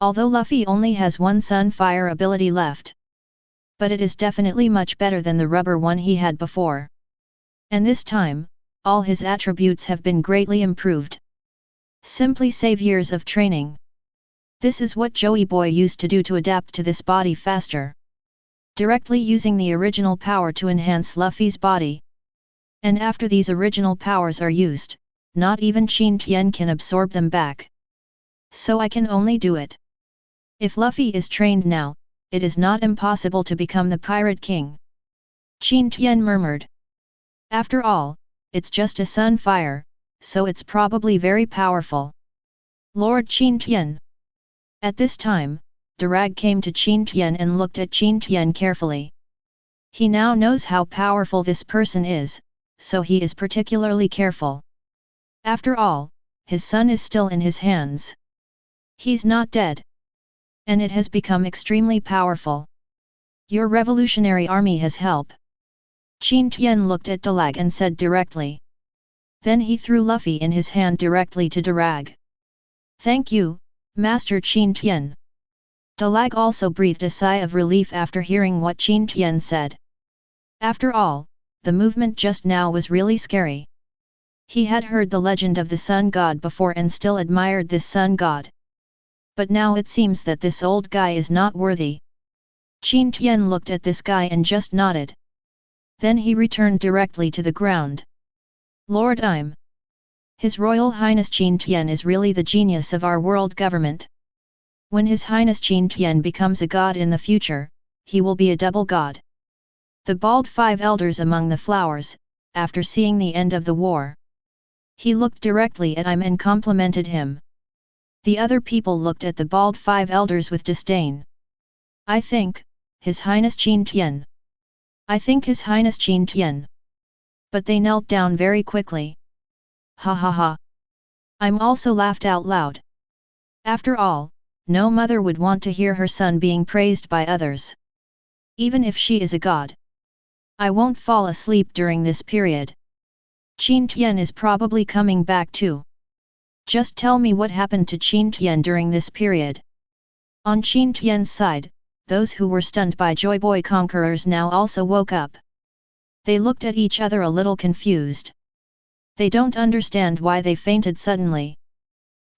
Although Luffy only has one Sun Fire ability left. But it is definitely much better than the rubber one he had before. And this time, all his attributes have been greatly improved. Simply save years of training. This is what Joey boy used to do to adapt to this body faster. Directly using the original power to enhance Luffy's body. And after these original powers are used, not even Qin Tian can absorb them back. So I can only do it. If Luffy is trained now, it is not impossible to become the Pirate King. Qin Tian murmured. After all, it's just a sun fire, so it's probably very powerful. Lord Qin Tian. At this time, Durag came to Qin Tian and looked at Qin Tian carefully. He now knows how powerful this person is, so he is particularly careful. After all, his son is still in his hands. He's not dead. And it has become extremely powerful. Your revolutionary army has help. Qin Tian looked at Dalag and said directly. Then he threw Luffy in his hand directly to Durag. Thank you, Master Qin Tian. Dalag also breathed a sigh of relief after hearing what Qin Tian said. After all, the movement just now was really scary. He had heard the legend of the Sun God before and still admired this Sun God. But now it seems that this old guy is not worthy. Qin Tian looked at this guy and just nodded. Then he returned directly to the ground. Lord His Royal Highness Qin Tian is really the genius of our world government. When His Highness Qin Tian becomes a god in the future, he will be a double god. The bald 5 elders among the flowers, after seeing the end of the war. He looked directly at and complimented him. The other people looked at the bald 5 elders with disdain. I think, His Highness Qin Tian. I think His Highness Qin Tian. But they knelt down very quickly. Ha ha ha. I'm also laughed out loud. After all, no mother would want to hear her son being praised by others. Even if she is a god. I won't fall asleep during this period. Qin Tian is probably coming back too. Just tell me what happened to Qin Tian during this period. On Qin Tian's side, those who were stunned by Joy Boy conquerors now also woke up. They looked at each other a little confused. They don't understand why they fainted suddenly.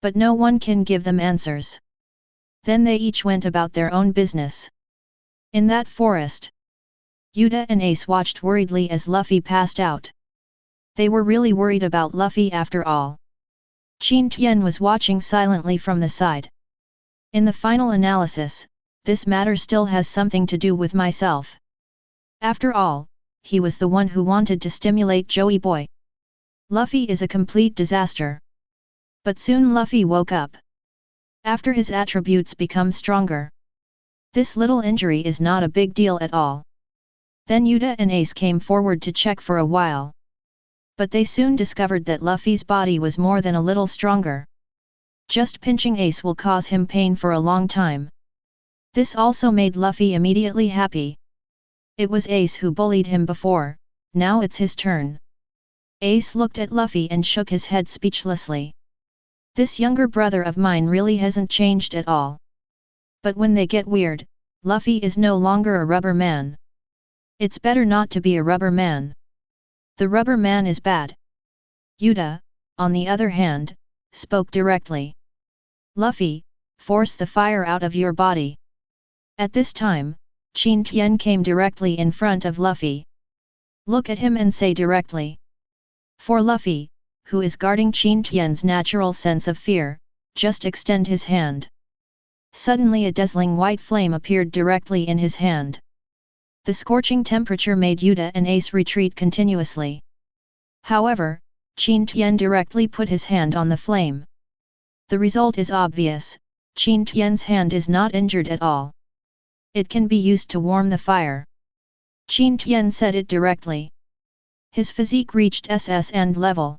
But no one can give them answers. Then they each went about their own business. In that forest, Yuta and Ace watched worriedly as Luffy passed out. They were really worried about Luffy after all. Qin Tian was watching silently from the side. In the final analysis, this matter still has something to do with myself. After all, he was the one who wanted to stimulate Joey Boy. Luffy is a complete disaster. But soon Luffy woke up. After his attributes become stronger. This little injury is not a big deal at all. Then Yuta and Ace came forward to check for a while. But they soon discovered that Luffy's body was more than a little stronger. Just pinching Ace will cause him pain for a long time. This also made Luffy immediately happy. It was Ace who bullied him before, now it's his turn. Ace looked at Luffy and shook his head speechlessly. This younger brother of mine really hasn't changed at all. But when they get weird, Luffy is no longer a rubber man. It's better not to be a rubber man. The rubber man is bad. Yuta, on the other hand, spoke directly. Luffy, force the fire out of your body. At this time, Qin Tian came directly in front of Luffy. Look at him and say directly. For Luffy, who is guarding Qin Tian's natural sense of fear, just extend his hand. Suddenly a dazzling white flame appeared directly in his hand. The scorching temperature made Yuta and Ace retreat continuously. However, Qin Tian directly put his hand on the flame. The result is obvious, Qin Tian's hand is not injured at all. It can be used to warm the fire. Qin Tian said it directly. His physique reached SS and level.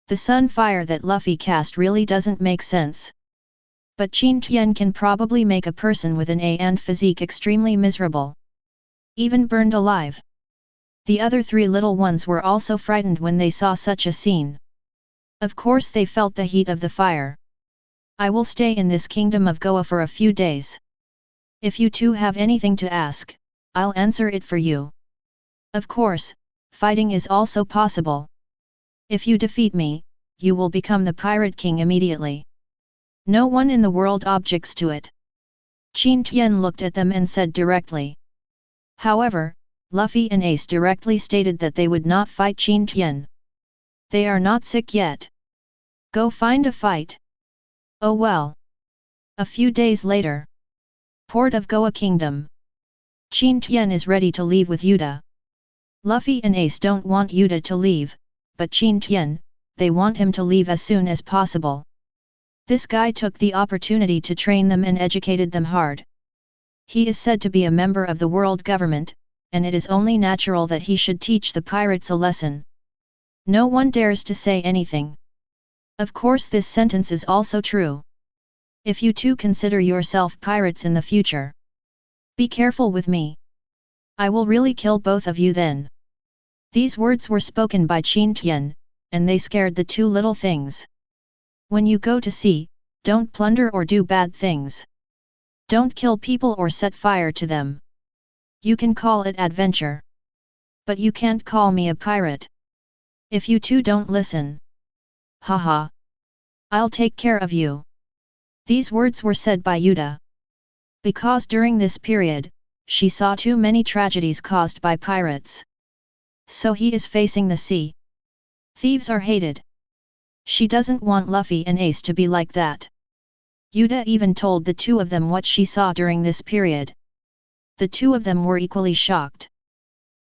The sun fire that Luffy cast really doesn't make sense. But Qin Tian can probably make a person with an A and physique extremely miserable. Even burned alive. The other three little ones were also frightened when they saw such a scene. Of course they felt the heat of the fire. I will stay in this kingdom of Goa for a few days. If you two have anything to ask, I'll answer it for you. Of course, fighting is also possible. If you defeat me, you will become the Pirate King immediately. No one in the world objects to it. Qin Tian looked at them and said directly. However, Luffy and Ace directly stated that they would not fight Qin Tian. They are not sick yet. Go find a fight. Oh well. A few days later. Port of Goa Kingdom. Qin Tian is ready to leave with Yuta. Luffy and Ace don't want Yuta to leave, but Qin Tian, they want him to leave as soon as possible. This guy took the opportunity to train them and educated them hard. He is said to be a member of the world government, and it is only natural that he should teach the pirates a lesson. No one dares to say anything. Of course this sentence is also true. If you two consider yourself pirates in the future, be careful with me. I will really kill both of you then. These words were spoken by Qin Tian, and they scared the two little things. When you go to sea, don't plunder or do bad things. Don't kill people or set fire to them. You can call it adventure. But you can't call me a pirate. If you two don't listen. Haha. I'll take care of you. These words were said by Yuta. Because during this period, she saw too many tragedies caused by pirates. So he is facing the sea. Thieves are hated. She doesn't want Luffy and Ace to be like that. Yuta even told the two of them what she saw during this period. The two of them were equally shocked.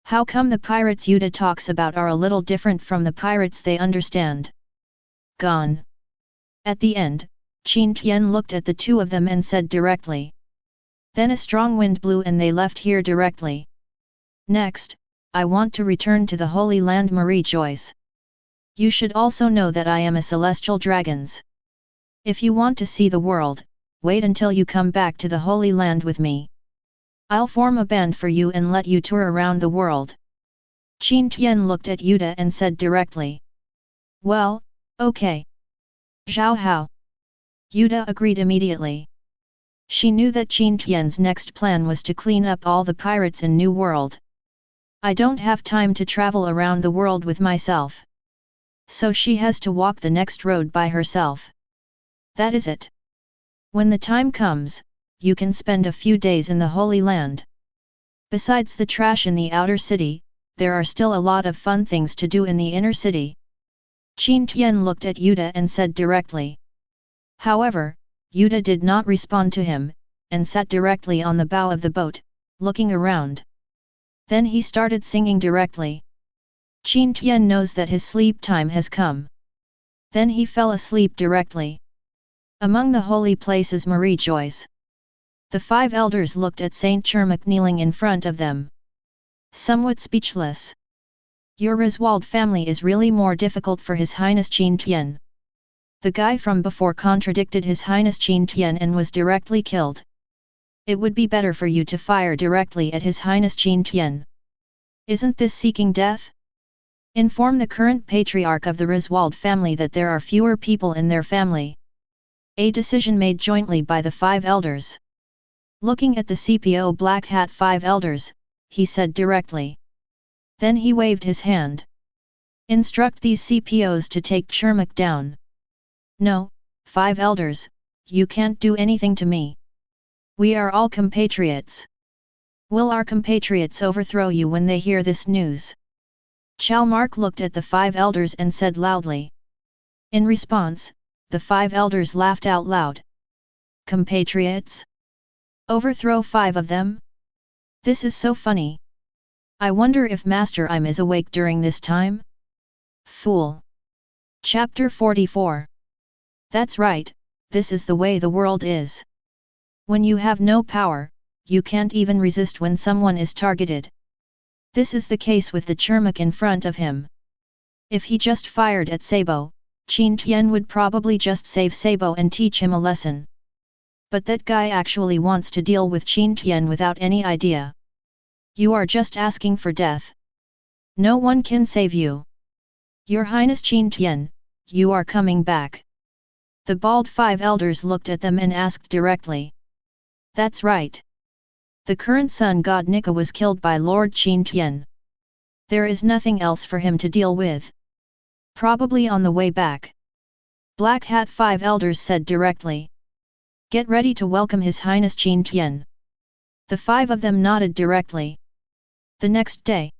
How come the pirates Yuta talks about are a little different from the pirates they understand? Gone. At the end, Qin Tian looked at the two of them and said directly. Then a strong wind blew and they left here directly. Next, I want to return to the Holy Land Marie Joyce. You should also know that I am a celestial dragons. If you want to see the world, wait until you come back to the Holy Land with me. I'll form a band for you and let you tour around the world. Qin Tian looked at Yuta and said directly. Well, okay. Zhao Hao. Yuta agreed immediately. She knew that Qin Tian's next plan was to clean up all the pirates in New World. I don't have time to travel around the world with myself. So she has to walk the next road by herself. That is it. When the time comes, you can spend a few days in the Holy Land. Besides the trash in the outer city, there are still a lot of fun things to do in the inner city. Qin Tian looked at Yuta and said directly. However, Yuta did not respond to him, and sat directly on the bow of the boat, looking around. Then he started singing directly. Qin Tian knows that his sleep time has come. Then he fell asleep directly. Among the holy places Marie Joyce. The 5 elders looked at Saint Chermak kneeling in front of them. Somewhat speechless. Your Griswold family is really more difficult for His Highness Qin Tian. The guy from before contradicted His Highness Qin Tian and was directly killed. It would be better for you to fire directly at His Highness Qin Tian. Isn't this seeking death? Inform the current patriarch of the Griswold family that there are fewer people in their family. A decision made jointly by the 5 elders. Looking at the CPO Black Hat 5 elders, he said directly. Then he waved his hand. Instruct these CPOs to take Chermak down. No, 5 elders, you can't do anything to me. We are all compatriots. Will our compatriots overthrow you when they hear this news? Chalmark looked at the 5 elders and said loudly. In response, the 5 elders laughed out loud. Compatriots? Overthrow 5 of them? This is so funny. I wonder if Master Im is awake during this time? Fool. Chapter 44. That's right, this is the way the world is. When you have no power, you can't even resist when someone is targeted. This is the case with the Chermak in front of him. If he just fired at Sabo, Qin Tian would probably just save Sabo and teach him a lesson. But that guy actually wants to deal with Qin Tian without any idea. You are just asking for death. No one can save you. Your Highness Qin Tian, you are coming back. The bald 5 elders looked at them and asked directly. That's right. The current sun god Nika was killed by Lord Qin Tian. There is nothing else for him to deal with. Probably on the way back. Black Hat 5 elders said directly. Get ready to welcome His Highness Qin Tian. The 5 of them nodded directly. The next day,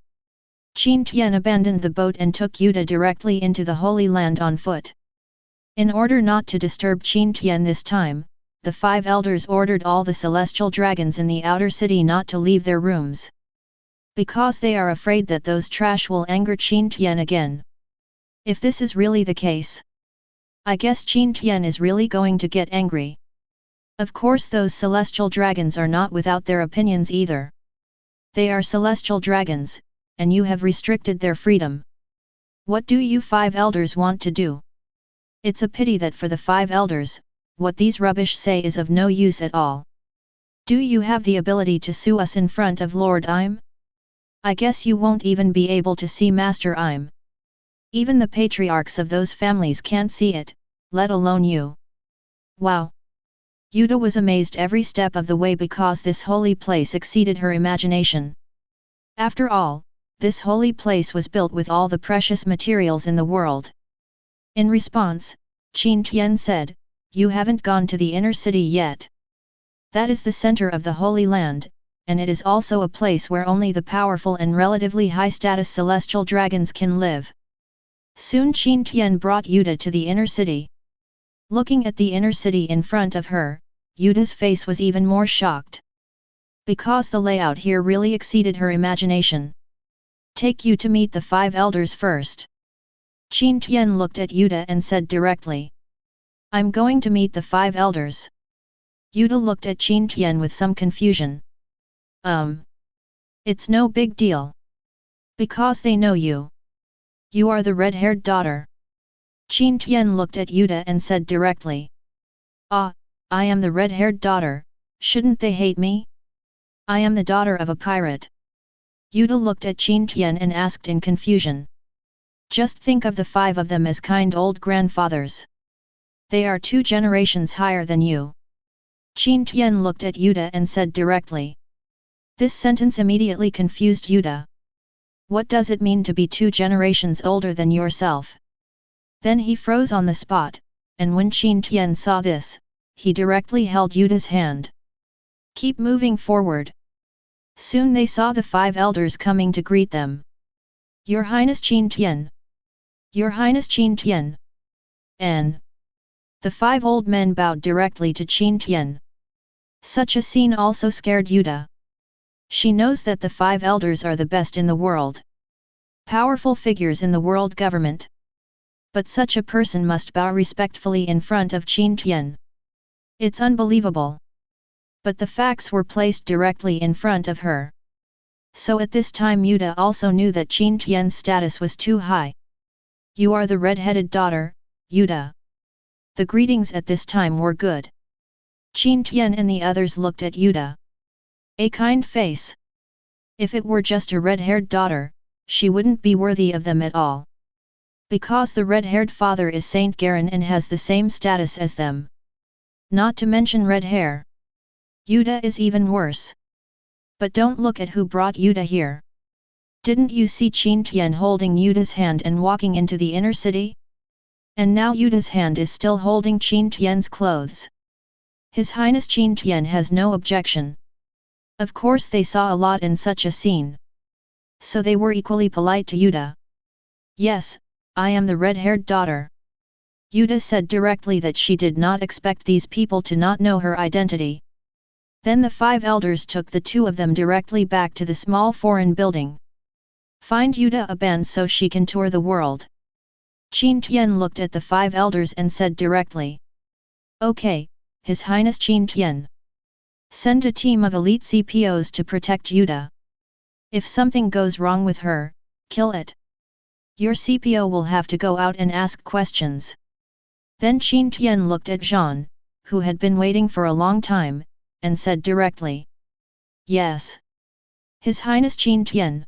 Qin Tian abandoned the boat and took Yuta directly into the Holy Land on foot. In order not to disturb Qin Tian this time, the 5 elders ordered all the celestial dragons in the outer city not to leave their rooms. Because they are afraid that those trash will anger Qin Tian again. If this is really the case, I guess Qin Tian is really going to get angry. Of course those celestial dragons are not without their opinions either. They are celestial dragons, and you have restricted their freedom. What do you 5 elders want to do? It's a pity that for the 5 elders, what these rubbish say is of no use at all. Do you have the ability to sue us in front of Lord Im? I guess you won't even be able to see Master Im. Even the patriarchs of those families can't see it, let alone you. Wow! Yuta was amazed every step of the way because this holy place exceeded her imagination. After all, this holy place was built with all the precious materials in the world. In response, Qin Tian said, You haven't gone to the inner city yet. That is the center of the Holy Land, and it is also a place where only the powerful and relatively high-status celestial dragons can live. Soon Qin Tian brought Yuta to the inner city. Looking at the inner city in front of her, Yuta's face was even more shocked. Because the layout here really exceeded her imagination. Take you to meet the 5 elders first. Qin Tian looked at Yuta and said directly. I'm going to meet the 5 elders. Yuta looked at Qin Tian with some confusion. It's no big deal. Because they know you. You are the red-haired daughter. Qin Tian looked at Yuta and said directly. Ah, I am the red-haired daughter, shouldn't they hate me? I am the daughter of a pirate. Yuta looked at Qin Tian and asked in confusion. Just think of the 5 of them as kind old grandfathers. They are 2 generations higher than you. Qin Tian looked at Yuta and said directly. This sentence immediately confused Yuta. What does it mean to be 2 generations older than yourself? Then he froze on the spot, and when Qin Tian saw this, he directly held Yuta's hand. Keep moving forward. Soon they saw the 5 elders coming to greet them. Your Highness Qin Tian. Your Highness Qin Tian. And the 5 old men bowed directly to Qin Tian. Such a scene also scared Yuta. She knows that the 5 elders are the best in the world. Powerful figures in the world government. But such a person must bow respectfully in front of Qin Tian. It's unbelievable. But the facts were placed directly in front of her. So at this time Yuta also knew that Qin Tian's status was too high. You are the red-headed daughter, Yuta. The greetings at this time were good. Qin Tian and the others looked at Yuta. A kind face. If it were just a red-haired daughter, she wouldn't be worthy of them at all. Because the red-haired father is Saint Garen and has the same status as them. Not to mention red hair. Yuta is even worse. But don't look at who brought Yuta here. Didn't you see Qin Tian holding Yuta's hand and walking into the inner city? And now Yuta's hand is still holding Qin Tian's clothes. His Highness Qin Tian has no objection. Of course they saw a lot in such a scene. So they were equally polite to Yuta. Yes, I am the red-haired daughter. Yuta said directly that she did not expect these people to not know her identity. Then the 5 elders took the 2 of them directly back to the small foreign building. Find Yuta a band so she can tour the world. Qin Tian looked at the 5 elders and said directly. Okay, His Highness Qin Tian. Send a team of elite CPOs to protect Yuta. If something goes wrong with her, kill it. Your CPO will have to go out and ask questions. Then Qin Tian looked at Jean, who had been waiting for a long time, and said directly. Yes. His Highness Qin Tian.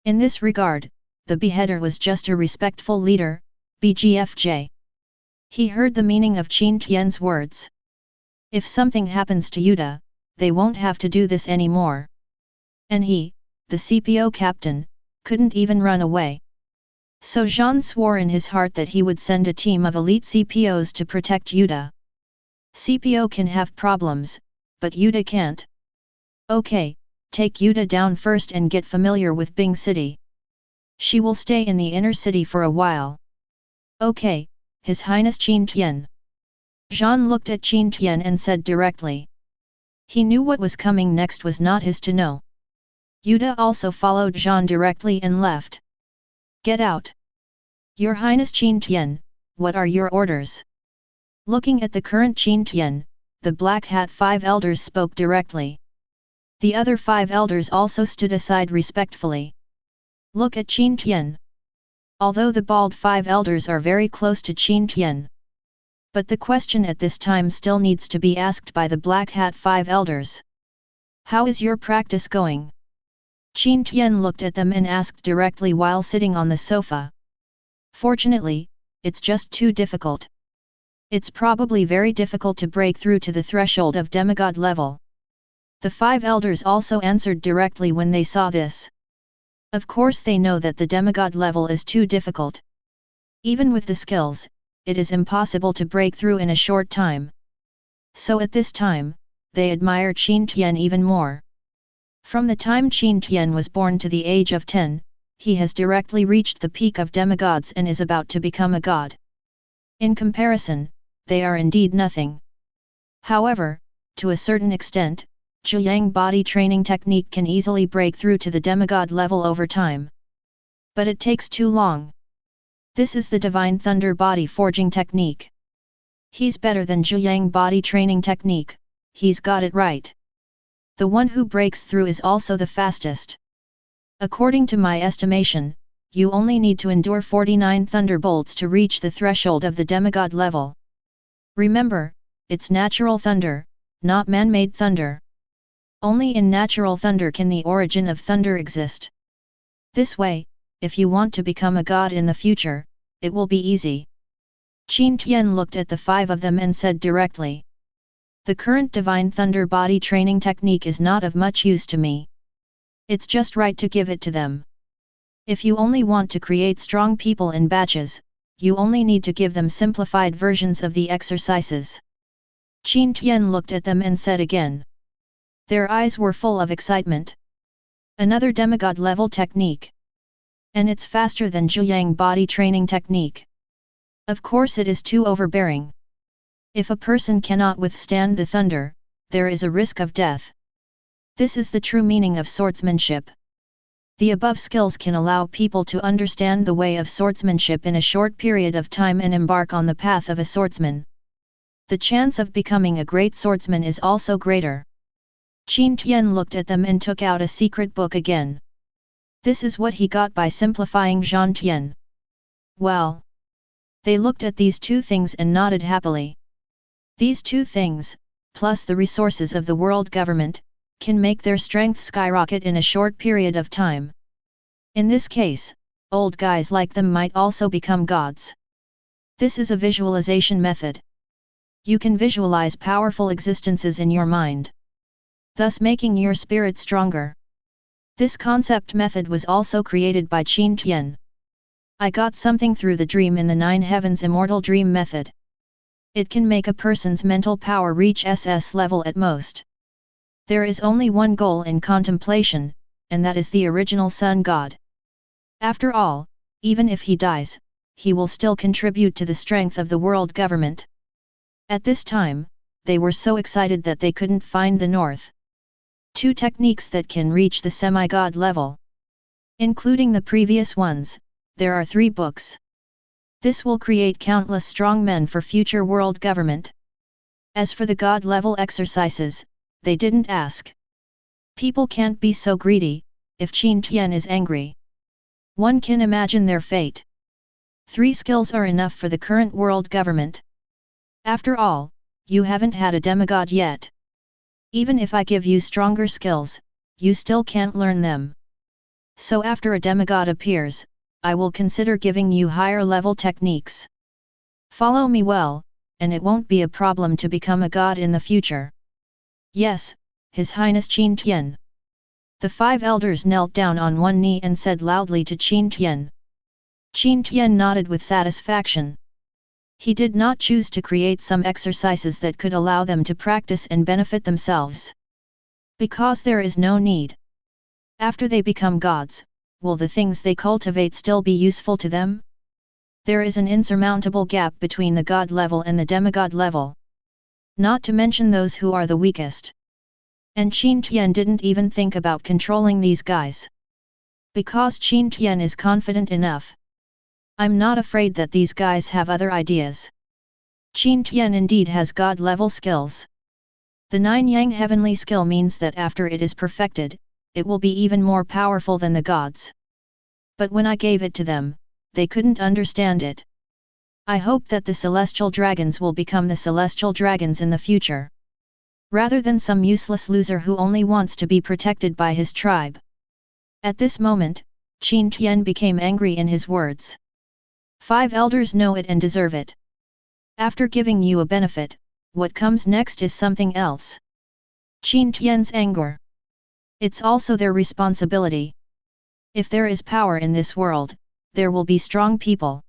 In this regard, the beheader was just a respectful leader, BGFJ. He heard the meaning of Qin Tian's words. If something happens to Yuta, they won't have to do this anymore. And he, the CPO captain, couldn't even run away. So Jean swore in his heart that he would send a team of elite CPOs to protect Yuta. CPO can have problems, but Yuta can't. Okay, take Yuta down first and get familiar with Bing City. She will stay in the inner city for a while. Okay, His Highness Qin Tian. Jean looked at Qin Tian and said directly. He knew what was coming next was not his to know. Yuta also followed Jean directly and left. Get out. Your Highness Qin Tian, what are your orders? Looking at the current Qin Tian, the Black Hat 5 elders spoke directly. The other 5 elders also stood aside respectfully. Look at Qin Tian. Although the bald 5 elders are very close to Qin Tian. But the question at this time still needs to be asked by the Black Hat 5 elders. How is your practice going? Qin Tian looked at them and asked directly while sitting on the sofa. Fortunately, it's just too difficult. It's probably very difficult to break through to the threshold of demigod level. The 5 elders also answered directly when they saw this. Of course they know that the demigod level is too difficult. Even with the skills, it is impossible to break through in a short time. So at this time, they admire Qin Tian even more. From the time Qin Tian was born to the age of 10, he has directly reached the peak of demigods and is about to become a god. In comparison, they are indeed nothing. However, to a certain extent, Chiu body training technique can easily break through to the demigod level over time. But it takes too long. This is the Divine Thunder body forging technique. He's better than Chiu body training technique, he's got it right. The one who breaks through is also the fastest. According to my estimation, you only need to endure 49 thunderbolts to reach the threshold of the demigod level. Remember, it's natural thunder, not man-made thunder. Only in natural thunder can the origin of thunder exist. This way, if you want to become a god in the future, it will be easy. Qin Tian looked at the 5 of them and said directly. The current divine thunder body training technique is not of much use to me. It's just right to give it to them. If you only want to create strong people in batches, you only need to give them simplified versions of the exercises. Qin Tian looked at them and said again. Their eyes were full of excitement. Another demigod level technique. And it's faster than Zhuyang body training technique. Of course it is too overbearing. If a person cannot withstand the thunder, there is a risk of death. This is the true meaning of swordsmanship. The above skills can allow people to understand the way of swordsmanship in a short period of time and embark on the path of a swordsman. The chance of becoming a great swordsman is also greater. Qin Tian looked at them and took out a secret book again. This is what he got by simplifying Zhan Tian. Well. They looked at these 2 things and nodded happily. These 2 things, plus the resources of the world government, can make their strength skyrocket in a short period of time. In this case, old guys like them might also become gods. This is a visualization method. You can visualize powerful existences in your mind, thus making your spirit stronger. This concept method was also created by Qin Tian. I got something through the dream in the 9 Heavens Immortal Dream Method. It can make a person's mental power reach SS level at most. There is only one goal in contemplation, and that is the original Sun God. After all, even if he dies, he will still contribute to the strength of the world government. At this time, they were so excited that they couldn't find the north. 2 techniques that can reach the semi-god level. Including the previous ones, there are 3 books. This will create countless strong men for future world government. As for the god level exercises, they didn't ask. People can't be so greedy, if Qin Tian is angry. One can imagine their fate. 3 skills are enough for the current world government. After all, you haven't had a demigod yet. Even if I give you stronger skills, you still can't learn them. So after a demigod appears, I will consider giving you higher level techniques. Follow me well, and it won't be a problem to become a god in the future. Yes, His Highness Qin Tian. The 5 elders knelt down on one knee and said loudly to Qin Tian. Qin Tian nodded with satisfaction. He did not choose to create some exercises that could allow them to practice and benefit themselves. Because there is no need. After they become gods, will the things they cultivate still be useful to them? There is an insurmountable gap between the god level and the demigod level. Not to mention those who are the weakest. And Qin Tian didn't even think about controlling these guys. Because Qin Tian is confident enough. I'm not afraid that these guys have other ideas. Qin Tian indeed has god-level skills. The 9 Yang heavenly skill means that after it is perfected, it will be even more powerful than the gods. But when I gave it to them, they couldn't understand it. I hope that the celestial dragons will become the celestial dragons in the future. Rather than some useless loser who only wants to be protected by his tribe. At this moment, Qin Tian became angry in his words. 5 elders know it and deserve it. After giving you a benefit, what comes next is something else. Qin Tian's anger. It's also their responsibility. If there is power in this world, there will be strong people.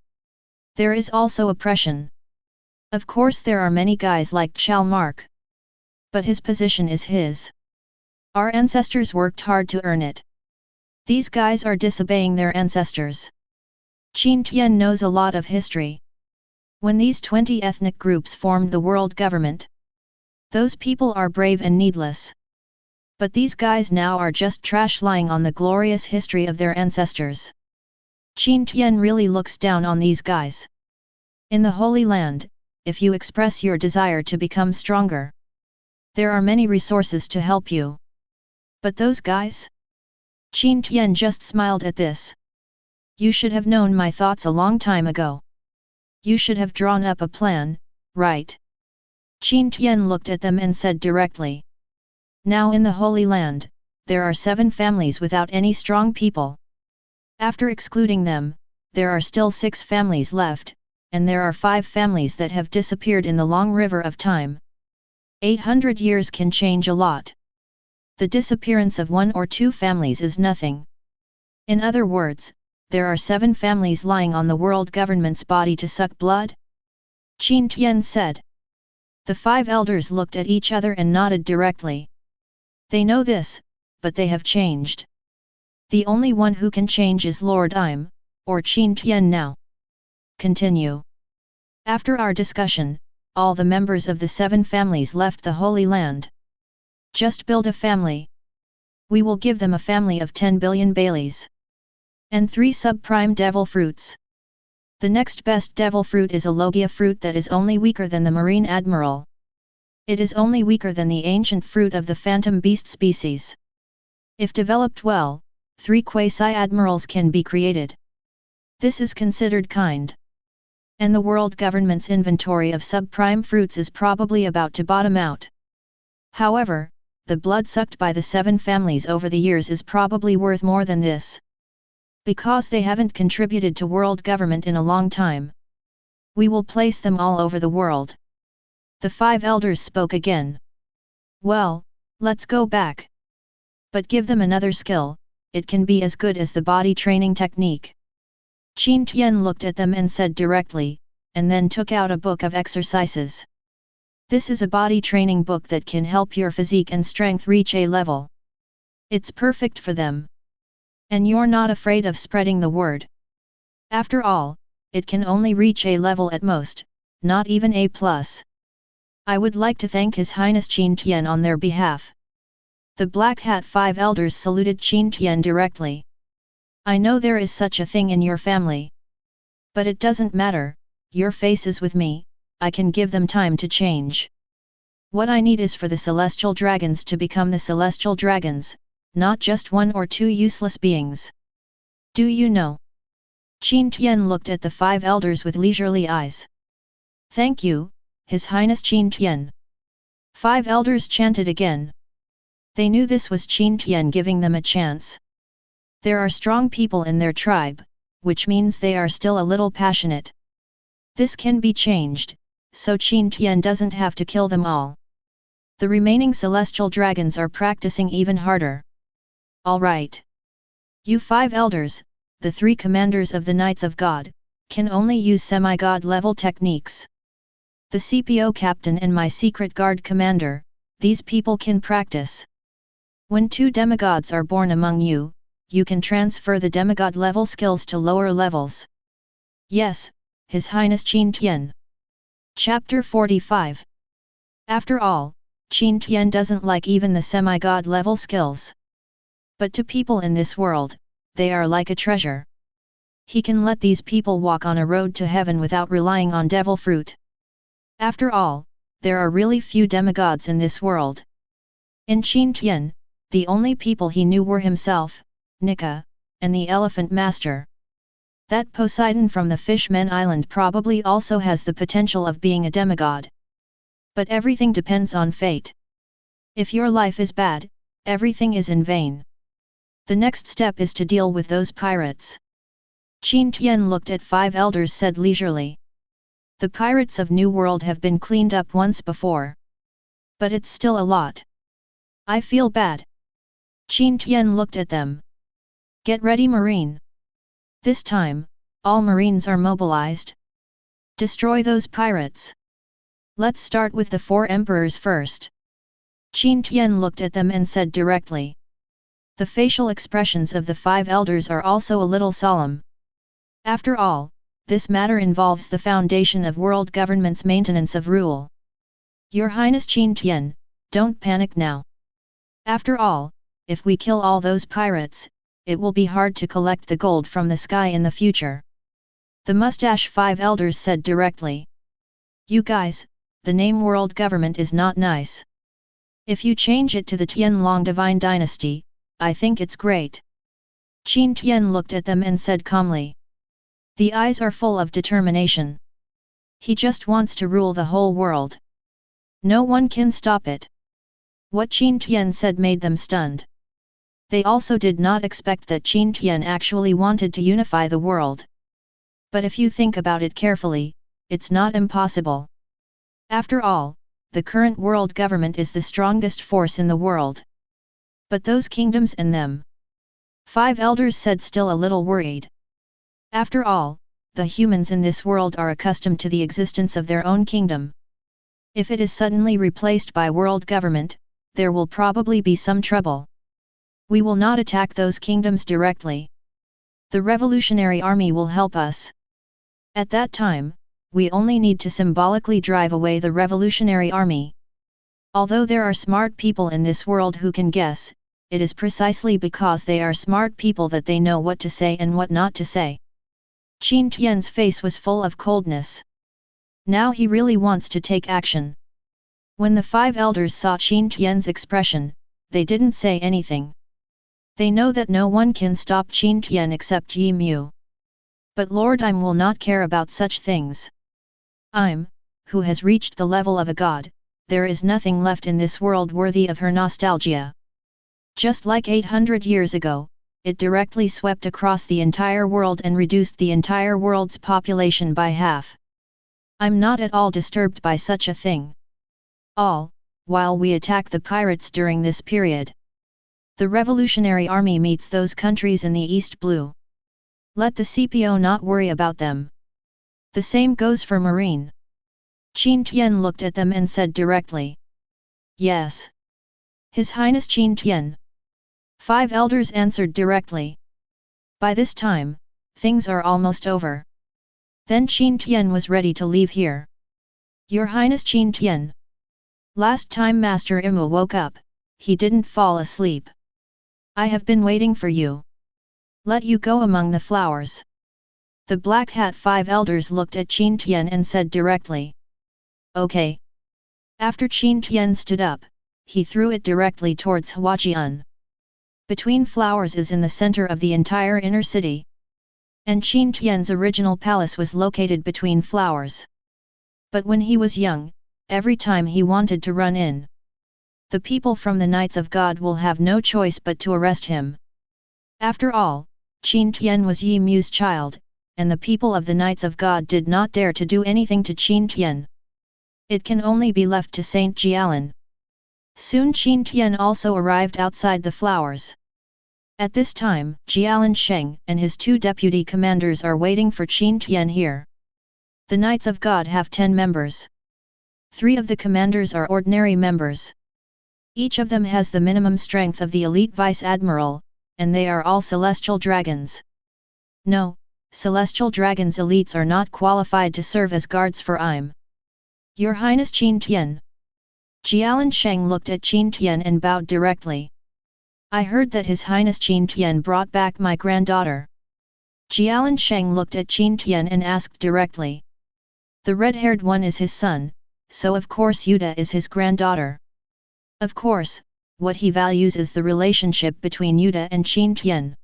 There is also oppression. Of course there are many guys like Chao Mark. But his position is his. Our ancestors worked hard to earn it. These guys are disobeying their ancestors. Qin Tian knows a lot of history. When these 20 ethnic groups formed the world government, those people are brave and needless. But these guys now are just trash lying on the glorious history of their ancestors. Qin Tian really looks down on these guys. In the Holy Land, if you express your desire to become stronger, There are many resources to help you. But those guys? Qin Tian just smiled at this. You should have known my thoughts a long time ago. You should have drawn up a plan, right? Qin Tian looked at them and said directly. Now in the Holy Land, there are 7 families without any strong people. After excluding them, there are still 6 families left, and there are 5 families that have disappeared in the long river of time. 800 years can change a lot. The disappearance of 1 or 2 families is nothing. In other words, there are 7 families lying on the world government's body to suck blood? Qin Tian said. The 5 elders looked at each other and nodded directly. They know this, but they have changed. The only one who can change is Lord Im, or Qin Tian now. Continue. After our discussion, all the members of the 7 families left the Holy Land. Just build a family. We will give them a family of 10 billion Baileys. And 3 subprime devil fruits. The next best devil fruit is a Logia fruit that is only weaker than the Marine Admiral. It is only weaker than the ancient fruit of the Phantom Beast species. If developed well, 3 quasi-admirals can be created. This is considered kind. And the world government's inventory of subprime fruits is probably about to bottom out. However, the blood sucked by the 7 families over the years is probably worth more than this. Because they haven't contributed to world government in a long time. We will place them all over the world. The 5 elders spoke again. Well, let's go back. But give them another skill, it can be as good as the body training technique. Qin Tian looked at them and said directly, and then took out a book of exercises. This is a body training book that can help your physique and strength reach a level. It's perfect for them. And you're not afraid of spreading the word. After all, it can only reach a level at most, not even A+. I would like to thank His Highness Qin Tian on their behalf. The Black Hat 5 elders saluted Qin Tian directly. I know there is such a thing in your family. But it doesn't matter, your face is with me, I can give them time to change. What I need is for the celestial dragons to become the celestial dragons, not just 1 or 2 useless beings. Do you know? Qin Tian looked at the 5 elders with leisurely eyes. Thank you, His Highness Qin Tian. 5 elders chanted again. They knew this was Qin Tian giving them a chance. There are strong people in their tribe, which means they are still a little passionate. This can be changed, so Qin Tian doesn't have to kill them all. The remaining celestial dragons are practicing even harder. Alright. You 5 elders, the 3 commanders of the Knights of God, can only use semi-god level techniques. The CPO captain and my secret guard commander, these people can practice. When 2 demigods are born among you, you can transfer the demigod level skills to lower levels. Yes, His Highness Qin Tian. Chapter 45. After all, Qin Tian doesn't like even the semi-god level skills. But to people in this world, they are like a treasure. He can let these people walk on a road to heaven without relying on devil fruit. After all, there are really few demigods in this world. In Qin Tian, the only people he knew were himself, Nika, and the Elephant Master. That Poseidon from the Fishmen Island probably also has the potential of being a demigod. But everything depends on fate. If your life is bad, everything is in vain. The next step is to deal with those pirates. Qin Tian looked at 5 elders said leisurely. The pirates of New World have been cleaned up once before. But it's still a lot. I feel bad. Qin Tian looked at them. Get ready, Marine. This time, all Marines are mobilized. Destroy those pirates. Let's start with the 4 emperors first. Qin Tian looked at them and said directly. The facial expressions of the 5 elders are also a little solemn. After all, this matter involves the foundation of world government's maintenance of rule. Your Highness Qin Tian, don't panic now. After all, if we kill all those pirates, it will be hard to collect the gold from the sky in the future. The mustache 5 elders said directly. You guys, the name world government is not nice. If you change it to the Tianlang Divine Dynasty, I think it's great. Qin Tian looked at them and said calmly. The eyes are full of determination. He just wants to rule the whole world. No one can stop it. What Qin Tian said made them stunned. They also did not expect that Qin Tian actually wanted to unify the world. But if you think about it carefully, it's not impossible. After all, the current world government is the strongest force in the world. But those kingdoms and them. 5 elders said, still a little worried. After all, the humans in this world are accustomed to the existence of their own kingdom. If it is suddenly replaced by world government, there will probably be some trouble. We will not attack those kingdoms directly. The revolutionary army will help us. At that time, we only need to symbolically drive away the revolutionary army. Although there are smart people in this world who can guess, it is precisely because they are smart people that they know what to say and what not to say. Qin Tian's face was full of coldness. Now he really wants to take action. When the 5 elders saw Qin Tian's expression, they didn't say anything. They know that no one can stop Qin Tian except Yi Mu. But Lord Im will not care about such things. Im, who has reached the level of a god, there is nothing left in this world worthy of her nostalgia. Just like 800 years ago, it directly swept across the entire world and reduced the entire world's population by half. I'm not at all disturbed by such a thing. While we attack the pirates during this period. The revolutionary army meets those countries in the East Blue. Let the CPO not worry about them. The same goes for Marine. Qin Tian looked at them and said directly. Yes. His Highness Qin Tian. 5 elders answered directly. By this time, things are almost over. Then Qin Tian was ready to leave here. Your Highness Qin Tian. Last time Master Imu woke up, he didn't fall asleep. I have been waiting for you. Let you go among the flowers. The Black Hat 5 elders looked at Qin Tian and said directly. Okay. After Qin Tian stood up, he threw it directly towards Huaqian. Between flowers is in the center of the entire inner city. And Qin Tian's original palace was located between flowers. But when he was young, every time he wanted to run in, the people from the Knights of God will have no choice but to arrest him. After all, Qin Tian was Yi Mu's child, and the people of the Knights of God did not dare to do anything to Qin Tian. It can only be left to Saint Jialan. Soon Qin Tian also arrived outside the flowers. At this time, Jialan Sheng and his 2 deputy commanders are waiting for Qin Tian here. The Knights of God have 10 members. 3 of the commanders are ordinary members. Each of them has the minimum strength of the elite Vice Admiral, and they are all Celestial Dragons. No, Celestial Dragons elites are not qualified to serve as guards for Im. Your Highness Qin Tian. Jialan Sheng looked at Qin Tian and bowed directly. I heard that His Highness Qin Tian brought back my granddaughter. Jialan Sheng looked at Qin Tian and asked directly. The red-haired one is his son, so of course Yuta is his granddaughter. Of course, what he values is the relationship between Yuta and Qin Tian.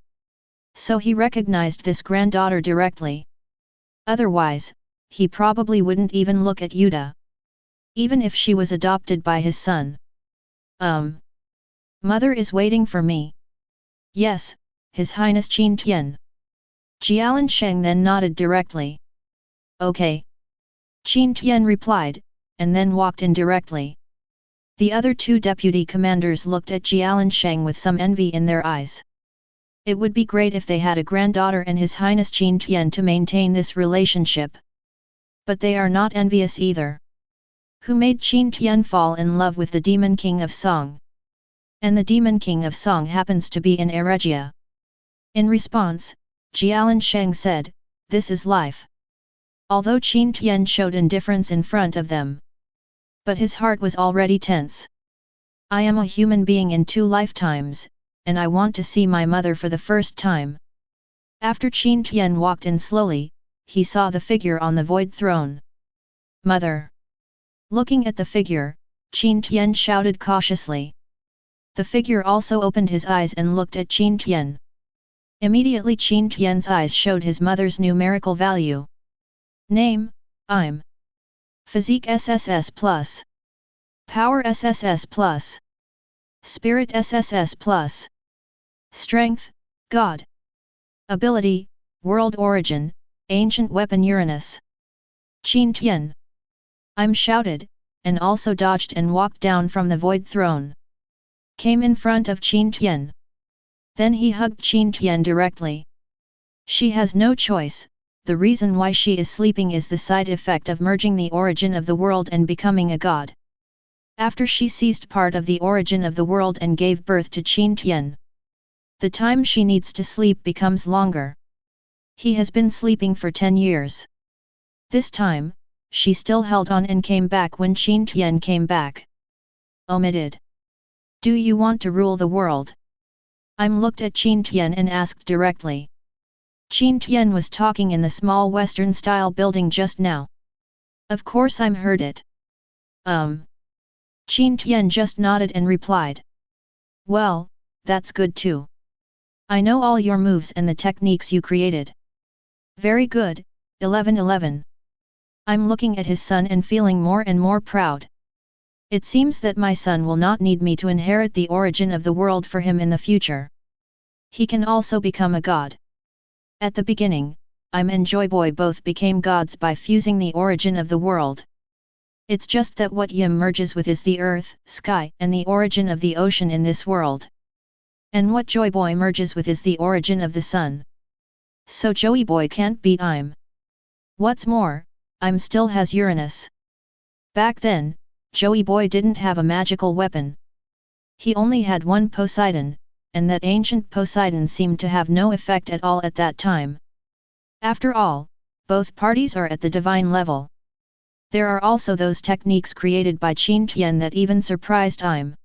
So he recognized this granddaughter directly. Otherwise, he probably wouldn't even look at Yuta. Even if she was adopted by his son. Mother is waiting for me. Yes, His Highness Qin Tian. Jialan Sheng then nodded directly. Okay. Qin Tian replied, and then walked in directly. The other 2 deputy commanders looked at Jialan Sheng with some envy in their eyes. It would be great if they had a granddaughter and His Highness Qin Tian to maintain this relationship. But they are not envious either. Who made Qin Tian fall in love with the Demon King of Song? And the Demon King of Song happens to be in Eregia. In response, Jialan Sheng said, this is life. Although Qin Tian showed indifference in front of them. But his heart was already tense. I am a human being in 2 lifetimes, and I want to see my mother for the first time. After Qin Tian walked in slowly, he saw the figure on the void throne. Mother. Looking at the figure, Qin Tian shouted cautiously. The figure also opened his eyes and looked at Qin Tian. Immediately Qin Tian's eyes showed his mother's numerical value. Name, I'm. Physique SSS+. Power SSS+. Spirit SSS+. Strength, God. Ability, World Origin, Ancient Weapon Uranus. Qin Tian. I'm shouted, and also dodged and walked down from the void throne. Came in front of Qin Tian. Then he hugged Qin Tian directly. She has no choice, the reason why she is sleeping is the side effect of merging the origin of the world and becoming a god. After she seized part of the origin of the world and gave birth to Qin Tian, the time she needs to sleep becomes longer. He has been sleeping for 10 years. This time, she still held on and came back when Qin Tian came back. Omitted. Do you want to rule the world? I'm looked at Qin Tian and asked directly. Qin Tian was talking in the small Western-style building just now. Of course I'm heard it. Qin Tian just nodded and replied. Well, that's good too. I know all your moves and the techniques you created. Very good, 1111. I'm looking at his son and feeling more and more proud. It seems that my son will not need me to inherit the origin of the world for him in the future. He can also become a god. At the beginning, I'm and Joyboy both became gods by fusing the origin of the world. It's just that what Yim merges with is the earth, sky and the origin of the ocean in this world. And what Joyboy merges with is the origin of the sun. So Joyboy can't beat I'm. What's more, I'm still has Uranus. Back then, Joyboy didn't have a magical weapon. He only had one Poseidon, and that ancient Poseidon seemed to have no effect at all at that time. After all, both parties are at the divine level. There are also those techniques created by Qin Tian that even surprised I'm.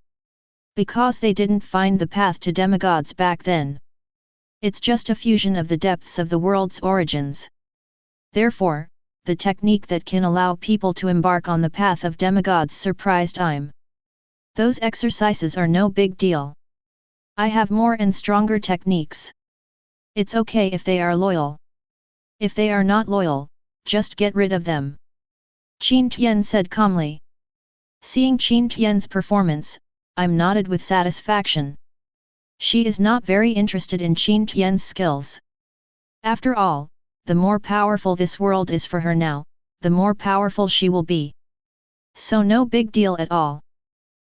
Because they didn't find the path to demigods back then. It's just a fusion of the depths of the world's origins. Therefore, the technique that can allow people to embark on the path of demigods surprised I'm. Those exercises are no big deal. I have more and stronger techniques. It's okay if they are loyal. If they are not loyal, just get rid of them. Qin Tian said calmly. Seeing Qin Tian's performance, I'm nodded with satisfaction. She is not very interested in Qin Tian's skills. After all, the more powerful this world is for her now, the more powerful she will be. So no big deal at all.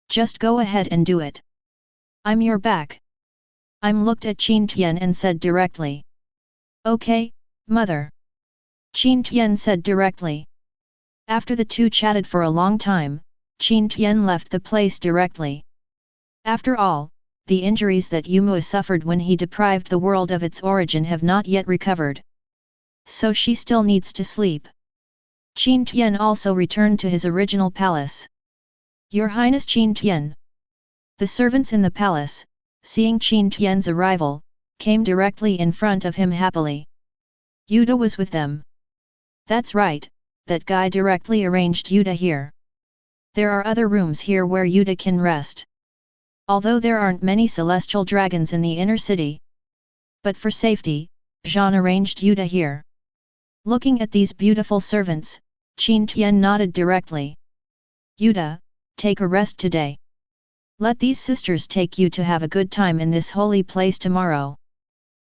Just go ahead and do it. I'm your back. I'm looked at Qin Tian and said directly. Okay, mother. Qin Tian said directly. After the two chatted for a long time, Qin Tian left the place directly. After all, the injuries that Yumua suffered when he deprived the world of its origin have not yet recovered. So she still needs to sleep. Qin Tian also returned to his original palace. Your Highness Qin Tian. The servants in the palace, seeing Qin Tian's arrival, came directly in front of him happily. Yuta was with them. That's right, that guy directly arranged Yuta here. There are other rooms here where Yuta can rest. Although there aren't many celestial dragons in the inner city. But for safety, Jean arranged Yuta here. Looking at these beautiful servants, Qin Tian nodded directly. Yuta, take a rest today. Let these sisters take you to have a good time in this holy place tomorrow.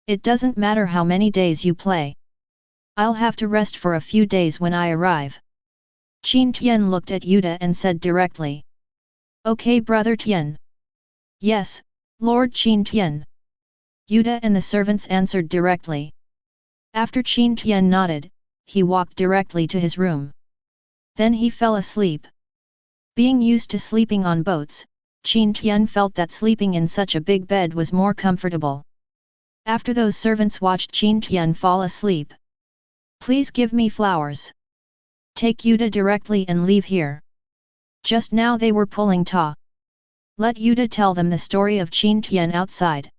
It doesn't matter how many days you play. I'll have to rest for a few days when I arrive. Qin Tian looked at Yuta and said directly. Okay, brother Tian. Yes, Lord Qin Tian. Yuta and the servants answered directly. After Qin Tian nodded, he walked directly to his room. Then he fell asleep. Being used to sleeping on boats, Qin Tian felt that sleeping in such a big bed was more comfortable. After those servants watched Qin Tian fall asleep. Please give me flowers. Take Yuta directly and leave here. Just now they were pulling Ta. Let Yuta tell them the story of Qin Tian outside.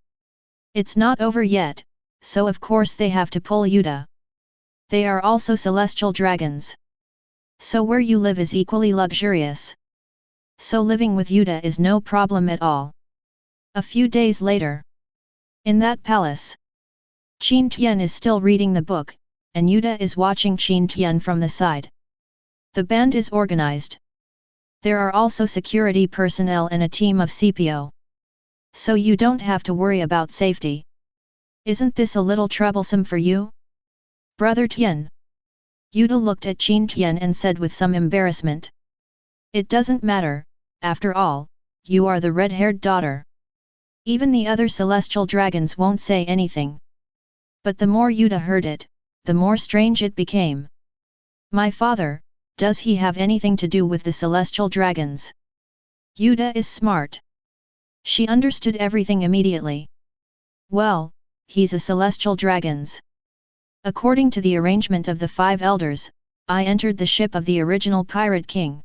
It's not over yet, so of course they have to pull Yuta. They are also celestial dragons. So where you live is equally luxurious. so living with Yuta is no problem at all. A few days later, in that palace, Qin Tian is still reading the book, and Yuta is watching Qin Tian from the side. The band is organized. There are also security personnel and a team of CPO. So you don't have to worry about safety. Isn't this a little troublesome for you? Brother Tian. Yuta looked at Qin Tian and said with some embarrassment. It doesn't matter, after all, you are the red-haired daughter. Even the other celestial dragons won't say anything. But the more Yuta heard it, the more strange it became. My father, does he have anything to do with the celestial dragons? Yuta is smart. She understood everything immediately. Well, he's a celestial dragons. According to the arrangement of the 5 elders, I entered the ship of the original pirate king.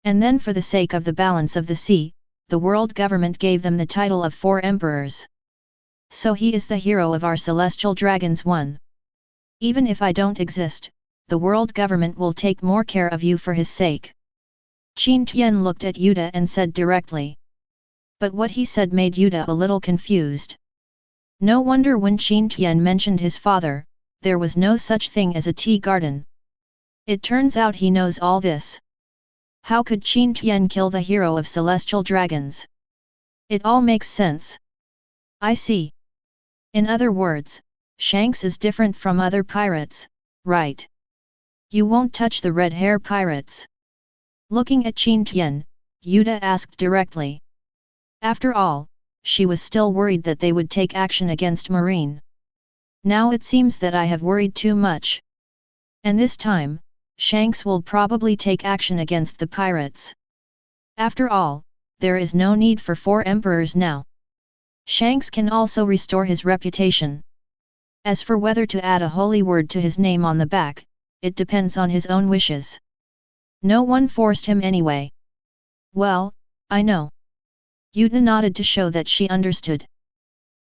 And then for the sake of the balance of the sea, the world government gave them the title of 4 emperors. So he is the hero of our celestial dragons one. Even if I don't exist, the world government will take more care of you for his sake. Qin Tian looked at Yuta and said directly. But what he said made Yuta a little confused. No wonder when Qin Tian mentioned his father, there was no such thing as a tea garden. It turns out he knows all this. How could Qin Tian kill the hero of celestial dragons? It all makes sense. I see. In other words, Shanks is different from other pirates, right? You won't touch the red hair pirates. Looking at Qin Tian, Yuta asked directly. After all, she was still worried that they would take action against Marine. Now it seems that I have worried too much. And this time, Shanks will probably take action against the pirates. After all, there is no need for 4 emperors now. Shanks can also restore his reputation. As for whether to add a holy word to his name on the back, it depends on his own wishes. No one forced him anyway. Well, I know. Yuta nodded to show that she understood.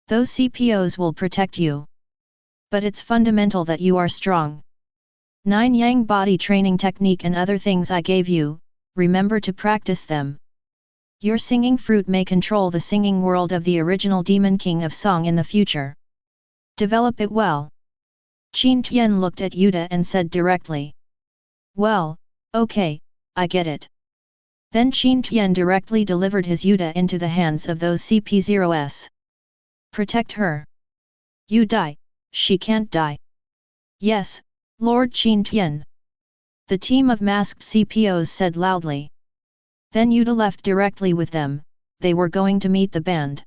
Those CPOs will protect you. But it's fundamental that you are strong. 9 Yang body training technique and other things I gave you, remember to practice them. Your singing fruit may control the singing world of the original Demon King of Song in the future. Develop it well. Qin Tian looked at Yuta and said directly. Well, okay, I get it. Then Qin Tian directly delivered his Yuta into the hands of those CP0s. Protect her. You die, she can't die. Yes, Lord Qin Tian. The team of masked CPOs said loudly. Then Yuta left directly with them, they were going to meet the band.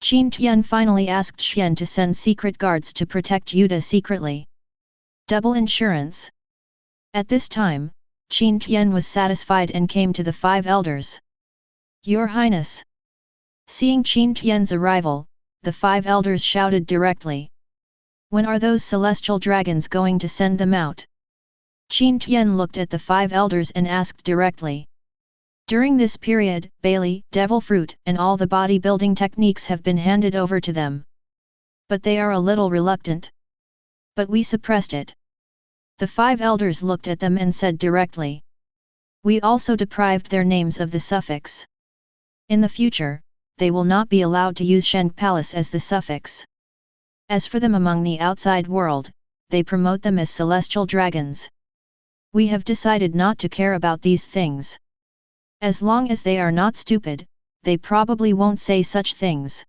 Qin Tian finally asked Xian to send secret guards to protect Yuta secretly. Double insurance. At this time, Qin Tian was satisfied and came to the 5 elders. Your Highness. Seeing Qin Tian's arrival, the 5 elders shouted directly. When are those celestial dragons going to send them out? Qin Tian looked at the 5 elders and asked directly. During this period, Bailey, Devil Fruit and all the bodybuilding techniques have been handed over to them. But they are a little reluctant. But we suppressed it. The 5 elders looked at them and said directly. We also deprived their names of the suffix. In the future, they will not be allowed to use Shen Palace as the suffix. As for them among the outside world, they promote them as celestial dragons. We have decided not to care about these things. As long as they are not stupid, they probably won't say such things.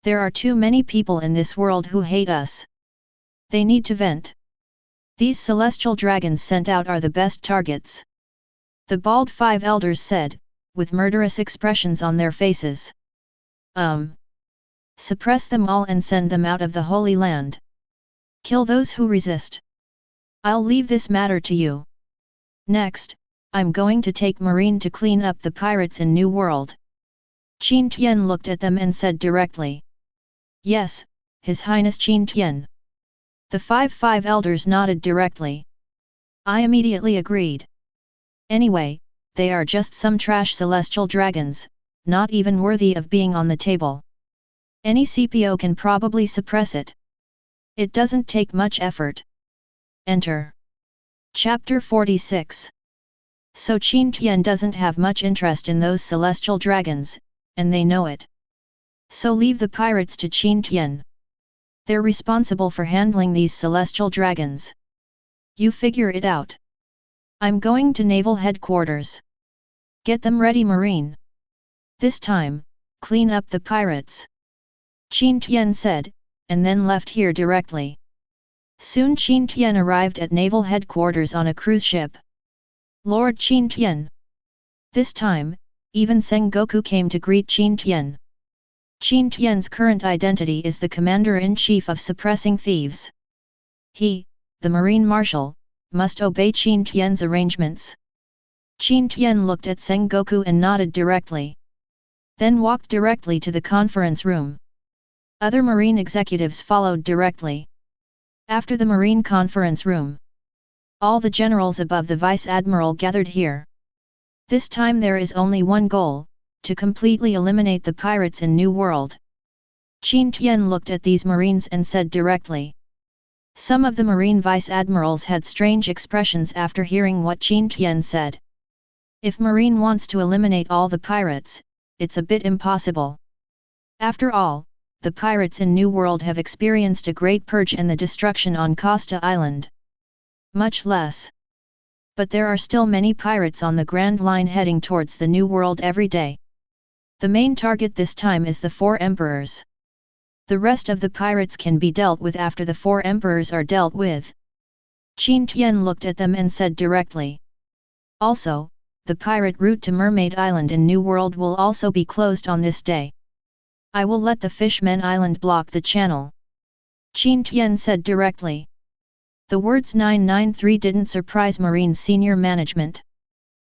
There are too many people in this world who hate us. They need to vent. These celestial dragons sent out are the best targets. The bald 5 elders said, with murderous expressions on their faces. Suppress them all and send them out of the Holy Land. Kill those who resist. I'll leave this matter to you. Next, I'm going to take Marine to clean up the pirates in New World. Qin Tian looked at them and said directly. Yes, His Highness Qin Tian. The 5 elders nodded directly. I immediately agreed. Anyway, they are just some trash celestial dragons, not even worthy of being on the table. Any CPO can probably suppress it. It doesn't take much effort. Enter. Chapter 46. So Qin Tian doesn't have much interest in those celestial dragons, and they know it. So leave the pirates to Qin Tian. They're responsible for handling these celestial dragons. You figure it out. I'm going to naval headquarters. Get them ready, Marine. This time, clean up the pirates. Qin Tian said, and then left here directly. Soon Qin Tian arrived at naval headquarters on a cruise ship. Lord Qin Tian. This time, even Sengoku came to greet Qin Tian. Qin Tian's current identity is the Commander-in-Chief of Suppressing Thieves. He, the Marine Marshal, must obey Qin Tian's arrangements. Qin Tian looked at Sengoku and nodded directly. Then walked directly to the conference room. Other Marine executives followed directly. After the Marine conference room, all the generals above the Vice Admiral gathered here. This time there is only one goal, to completely eliminate the pirates in New World. Qin Tian looked at these Marines and said directly. Some of the Marine Vice Admirals had strange expressions after hearing what Qin Tian said. If Marine wants to eliminate all the pirates, it's a bit impossible. After all, the pirates in New World have experienced a great purge and the destruction on Costa Island. Much less. But there are still many pirates on the Grand Line heading towards the New World every day. The main target this time is the Four Emperors. The rest of the pirates can be dealt with after the Four Emperors are dealt with. Qin Tian looked at them and said directly. Also, the pirate route to Mermaid Island in New World will also be closed on this day. I will let the Fishmen Island block the channel. Qin Tian said directly. The words 993 didn't surprise Marine's senior management.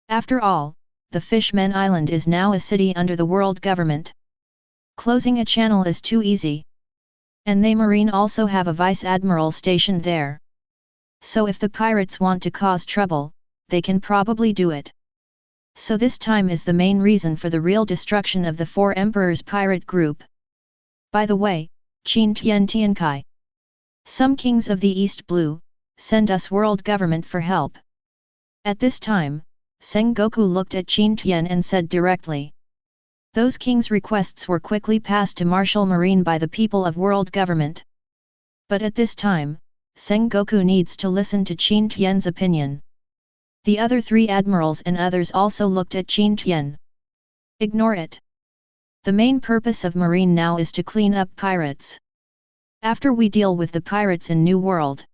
After all, the Fishmen Island is now a city under the world government. Closing a channel is too easy. And they Marine also have a vice admiral stationed there. So if the pirates want to cause trouble, they can probably do it. So this time is the main reason for the real destruction of the Four Emperors pirate group. By the way, Qin Tian Tiankai. Some kings of the East Blue, send us world government for help. At this time, Sengoku looked at Qin Tian and said directly. Those kings' requests were quickly passed to Marshal Marine by the people of world government. But at this time, Sengoku needs to listen to Qin Tian's opinion. The other three admirals and others also looked at Qin Tian. Ignore it. The main purpose of Marine now is to clean up pirates. After we deal with the pirates in New World,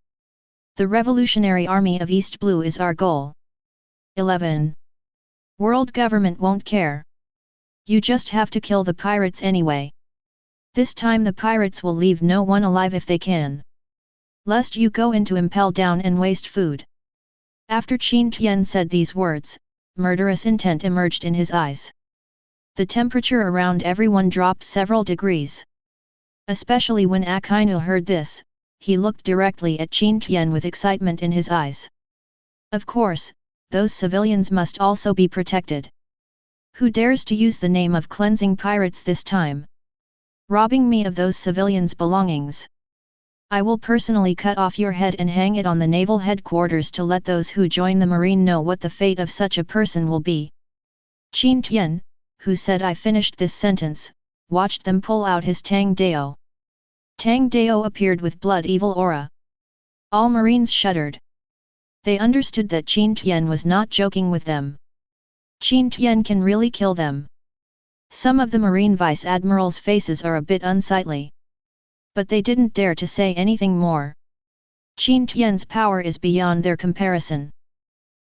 the Revolutionary Army of East Blue is our goal. 11. World government won't care. You just have to kill the pirates anyway. This time the pirates will leave no one alive if they can. Lest you go into impel down and waste food. After Qin Tian said these words, murderous intent emerged in his eyes. The temperature around everyone dropped several degrees. Especially when Akainu heard this, he looked directly at Qin Tian with excitement in his eyes. Of course, those civilians must also be protected. Who dares to use the name of cleansing pirates this time? Robbing me of those civilians' belongings. I will personally cut off your head and hang it on the naval headquarters to let those who join the Marine know what the fate of such a person will be. Qin Tian, who said I finished this sentence, watched them pull out his Tang Dao. Tang Dao appeared with blood evil aura. All Marines shuddered. They understood that Qin Tian was not joking with them. Qin Tian can really kill them. Some of the Marine Vice Admirals' faces are a bit unsightly. But they didn't dare to say anything more. Qin Tian's power is beyond their comparison.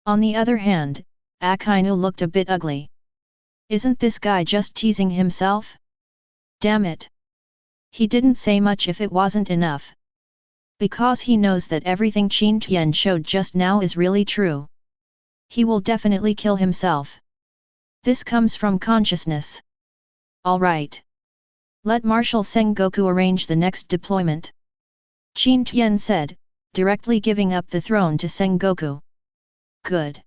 On the other hand, Akainu looked a bit ugly. Isn't this guy just teasing himself? Damn it! He didn't say much if it wasn't enough. Because he knows that everything Qin Tian showed just now is really true. He will definitely kill himself. This comes from consciousness. Alright. Let Marshal Sengoku arrange the next deployment. Qin Tian said, directly giving up the throne to Sengoku. Good.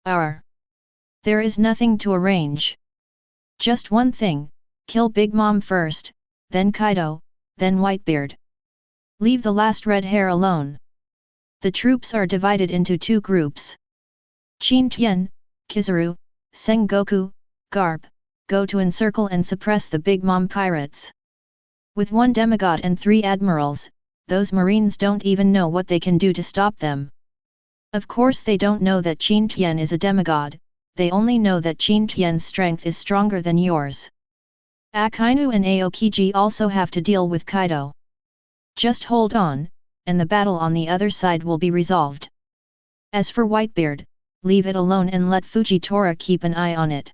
There is nothing to arrange. Just one thing, kill Big Mom first, then Kaido, then Whitebeard. Leave the last red hair alone. The troops are divided into two groups. Qin Tian, Kizaru, Sengoku, Garp, go to encircle and suppress the Big Mom pirates. With 1 demigod and 3 admirals, those marines don't even know what they can do to stop them. Of course they don't know that Qin Tian is a demigod, they only know that Qin Tian's strength is stronger than yours. Akainu and Aokiji also have to deal with Kaido. Just hold on, and the battle on the other side will be resolved. As for Whitebeard, leave it alone and let Fujitora keep an eye on it.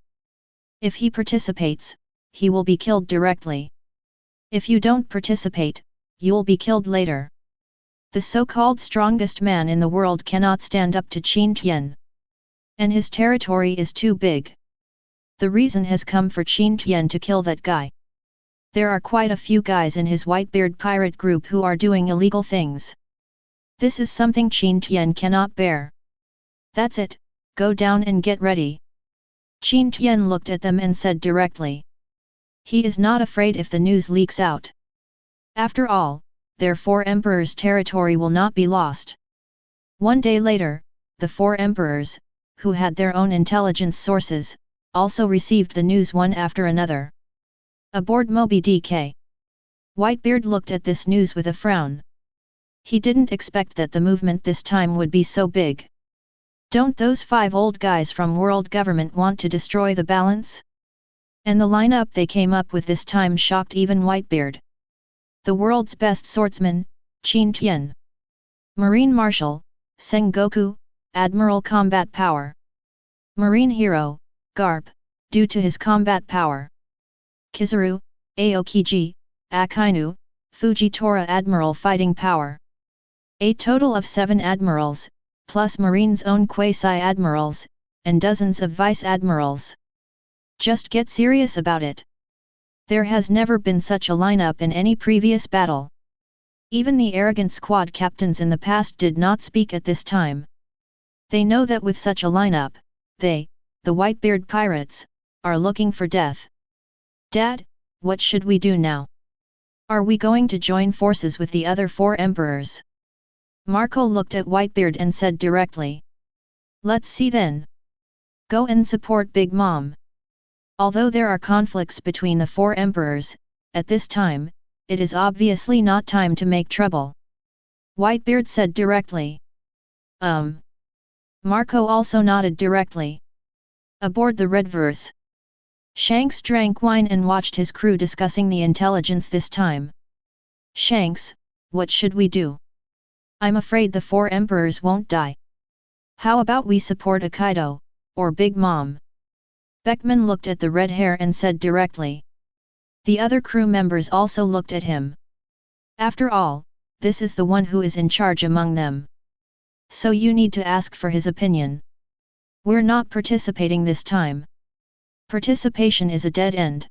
If he participates, he will be killed directly. If you don't participate, you'll be killed later. The so-called strongest man in the world cannot stand up to Qin Tian. And his territory is too big. The reason has come for Qin Tian to kill that guy. There are quite a few guys in his Whitebeard pirate group who are doing illegal things. This is something Qin Tian cannot bear. That's it, go down and get ready. Qin Tian looked at them and said directly. He is not afraid if the news leaks out. After all, their Four Emperors' territory will not be lost. 1 day later, the Four Emperors, who had their own intelligence sources, also received the news one after another. Aboard Moby DK. Whitebeard looked at this news with a frown. He didn't expect that the movement this time would be so big. Don't those 5 old guys from world government want to destroy the balance? And the lineup they came up with this time shocked even Whitebeard. The world's best swordsman, Qin Tian. Marine Marshal, Sengoku, Admiral Combat Power. Marine Hero, Garp, due to his combat power. Kizaru, Aokiji, Akainu, Fujitora Admiral Fighting Power. A total of 7 admirals, plus Marine's own quasi-admirals, and dozens of vice-admirals. Just get serious about it. There has never been such a lineup in any previous battle. Even the arrogant squad captains in the past did not speak at this time. They know that with such a lineup, they, the Whitebeard pirates, are looking for death. Dad, what should we do now? Are we going to join forces with the other 4 emperors? Marco looked at Whitebeard and said directly. Let's see then. Go and support Big Mom. Although there are conflicts between the 4 emperors, at this time, it is obviously not time to make trouble. Whitebeard said directly. Marco also nodded directly. Aboard the Redverse. Shanks drank wine and watched his crew discussing the intelligence this time. Shanks, what should we do? I'm afraid the 4 emperors won't die. How about we support a Kaido, or Big Mom? Beckman looked at the red hair and said directly. The other crew members also looked at him. After all, this is the one who is in charge among them. So you need to ask for his opinion. We're not participating this time. Participation is a dead end.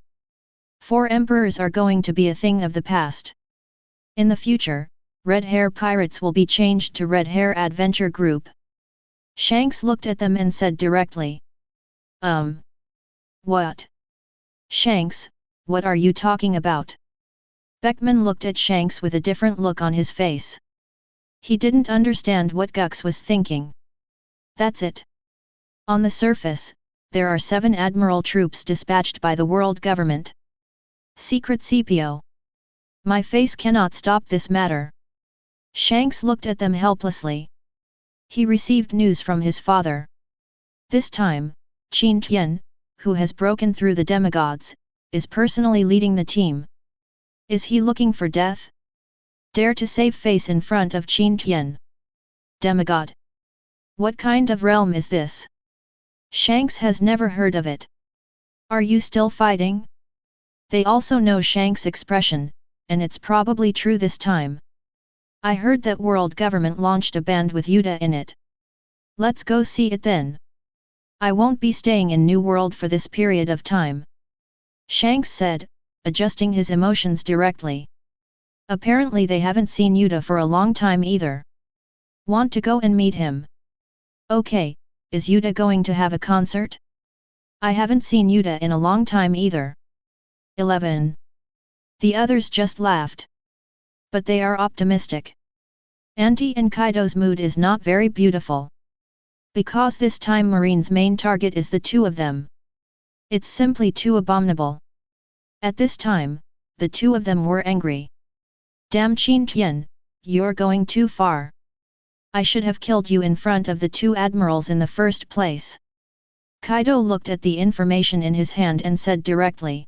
4 emperors are going to be a thing of the past. In the future, Red Hair Pirates will be changed to Red Hair Adventure Group. Shanks looked at them and said directly. What? Shanks, what are you talking about? Beckman looked at Shanks with a different look on his face. He didn't understand what Gux was thinking. That's it. On the surface, there are 7 admiral troops dispatched by the world government. Secret CPO. My face cannot stop this matter. Shanks looked at them helplessly. He received news from his father. This time, Qin Tian, who has broken through the demigods, is personally leading the team. Is he looking for death? Dare to save face in front of Qin Tian. Demigod. What kind of realm is this? Shanks has never heard of it. Are you still fighting? They also know Shanks' expression, and it's probably true this time. I heard that world government launched a band with Yuta in it. Let's go see it then. I won't be staying in New World for this period of time. Shanks said, adjusting his emotions directly. Apparently they haven't seen Yuta for a long time either. Want to go and meet him? Okay, is Yuta going to have a concert? I haven't seen Yuta in a long time either. 11. The others just laughed. But they are optimistic. Auntie and Kaido's mood is not very beautiful. Because this time Marine's main target is the two of them. It's simply too abominable. At this time, the two of them were angry. Damn Qin Tian, you're going too far. I should have killed you in front of the two admirals in the first place. Kaido looked at the information in his hand and said directly.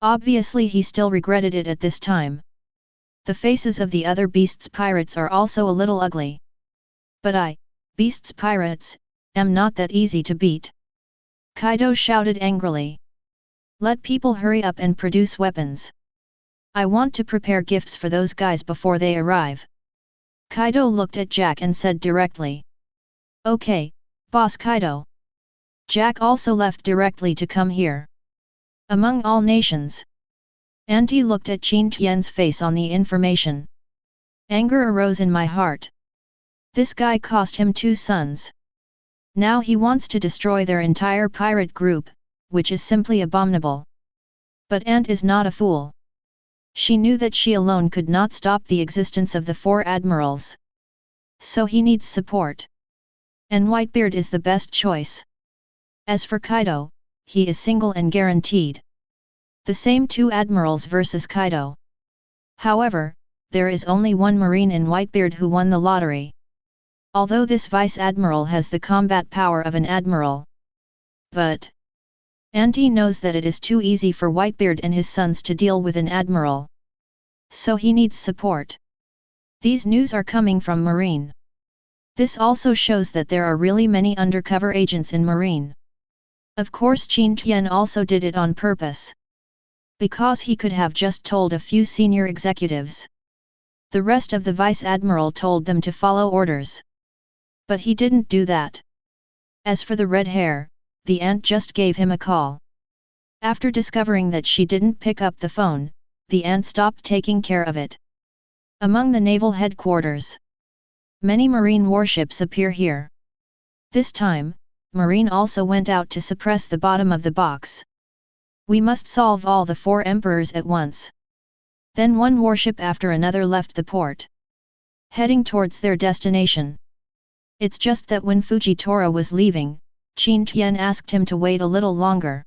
Obviously he still regretted it at this time. The faces of the other beasts' pirates are also a little ugly. But I, beasts' pirates, am not that easy to beat. Kaido shouted angrily. Let people hurry up and produce weapons. I want to prepare gifts for those guys before they arrive. Kaido looked at Jack and said directly. Okay, Boss Kaido. Jack also left directly to come here. Among all nations. Auntie looked at Qin Tian's face on the information. Anger arose in my heart. This guy cost him 2 sons. Now he wants to destroy their entire pirate group, which is simply abominable. But Aunt is not a fool. She knew that she alone could not stop the existence of the 4 admirals. So he needs support. And Whitebeard is the best choice. As for Kaido, he is single and guaranteed. The same 2 admirals versus Kaido. However, there is only one marine in Whitebeard who won the lottery. Although this vice admiral has the combat power of an admiral. But Auntie knows that it is too easy for Whitebeard and his sons to deal with an admiral. So he needs support. These news are coming from Marine. This also shows that there are really many undercover agents in Marine. Of course Qin Tian also did it on purpose. Because he could have just told a few senior executives. The rest of the vice admiral told them to follow orders. But he didn't do that. As for the red hair, the aunt just gave him a call. After discovering that she didn't pick up the phone, the aunt stopped taking care of it. Among the naval headquarters, many marine warships appear here. This time, Marine also went out to suppress the bottom of the box. We must solve all the 4 emperors at once. Then one warship after another left the port, heading towards their destination. It's just that when Fujitora was leaving, Qin Tian asked him to wait a little longer.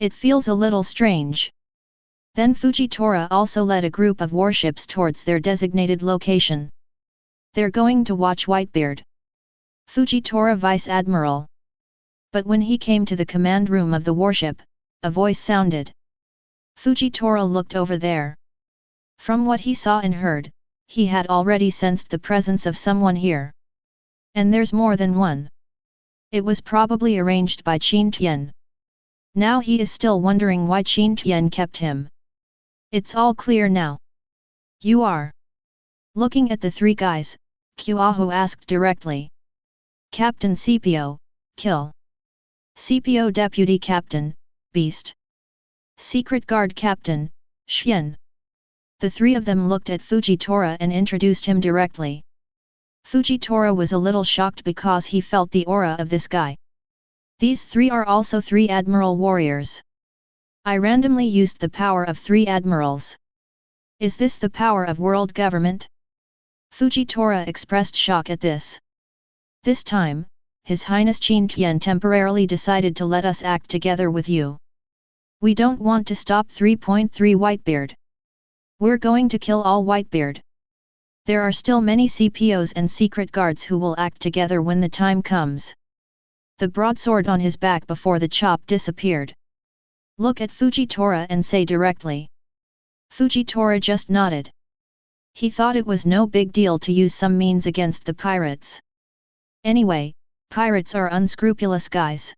It feels a little strange. Then Fujitora also led a group of warships towards their designated location. They're going to watch Whitebeard. Fujitora Vice Admiral. But when he came to the command room of the warship, a voice sounded. Fujitora looked over there. From what he saw and heard, he had already sensed the presence of someone here. And there's more than one. It was probably arranged by Qin Tian. Now he is still wondering why Qin Tian kept him. It's all clear now. You are. Looking at the 3 guys, Qiu asked directly. Captain CPO, kill. CPO Deputy Captain, Beast. Secret Guard Captain, Xian. The 3 of them looked at Fujitora and introduced him directly. Fujitora was a little shocked because he felt the aura of this guy. These 3 are also 3 admiral warriors. I randomly used the power of 3 admirals. Is this the power of world government? Fujitora expressed shock at this. This time, His Highness Qin Tian temporarily decided to let us act together with you. We don't want to stop 3.3 Whitebeard. We're going to kill all Whitebeard. There are still many CPOs and secret guards who will act together when the time comes. The broadsword on his back before the chop disappeared. Look at Fujitora and say directly. Fujitora just nodded. He thought it was no big deal to use some means against the pirates. Anyway, pirates are unscrupulous guys.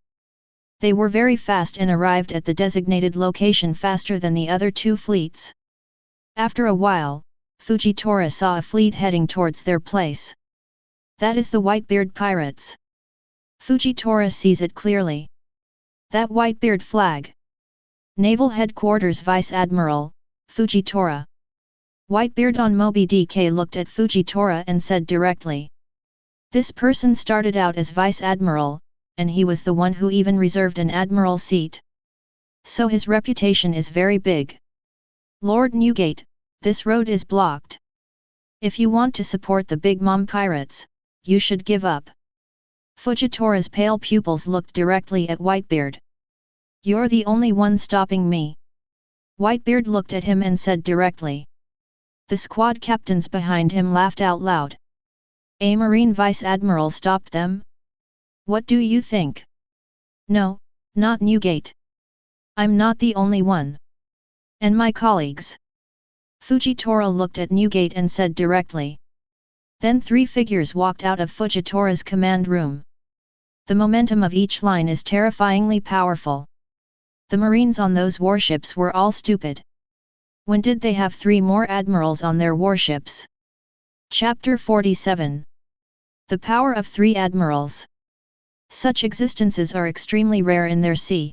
They were very fast and arrived at the designated location faster than the other 2 fleets. After a while, Fujitora saw a fleet heading towards their place. That is the Whitebeard pirates. Fujitora sees it clearly. That Whitebeard flag. Naval Headquarters Vice Admiral, Fujitora. Whitebeard on Moby DK looked at Fujitora and said directly. This person started out as Vice Admiral, and he was the one who even reserved an admiral seat. So his reputation is very big. Lord Newgate, this road is blocked. If you want to support the Big Mom pirates, you should give up. Fujitora's pale pupils looked directly at Whitebeard. "You're the only one stopping me." Whitebeard looked at him and said directly. The squad captains behind him laughed out loud. "A Marine Vice Admiral stopped them? What do you think?" "No, not Newgate. I'm not the only one. And my colleagues." Fujitora looked at Newgate and said directly. Then 3 figures walked out of Fujitora's command room. The momentum of each line is terrifyingly powerful. The Marines on those warships were all stupid. When did they have 3 more admirals on their warships? Chapter 47. The power of 3 admirals. Such existences are extremely rare in their sea.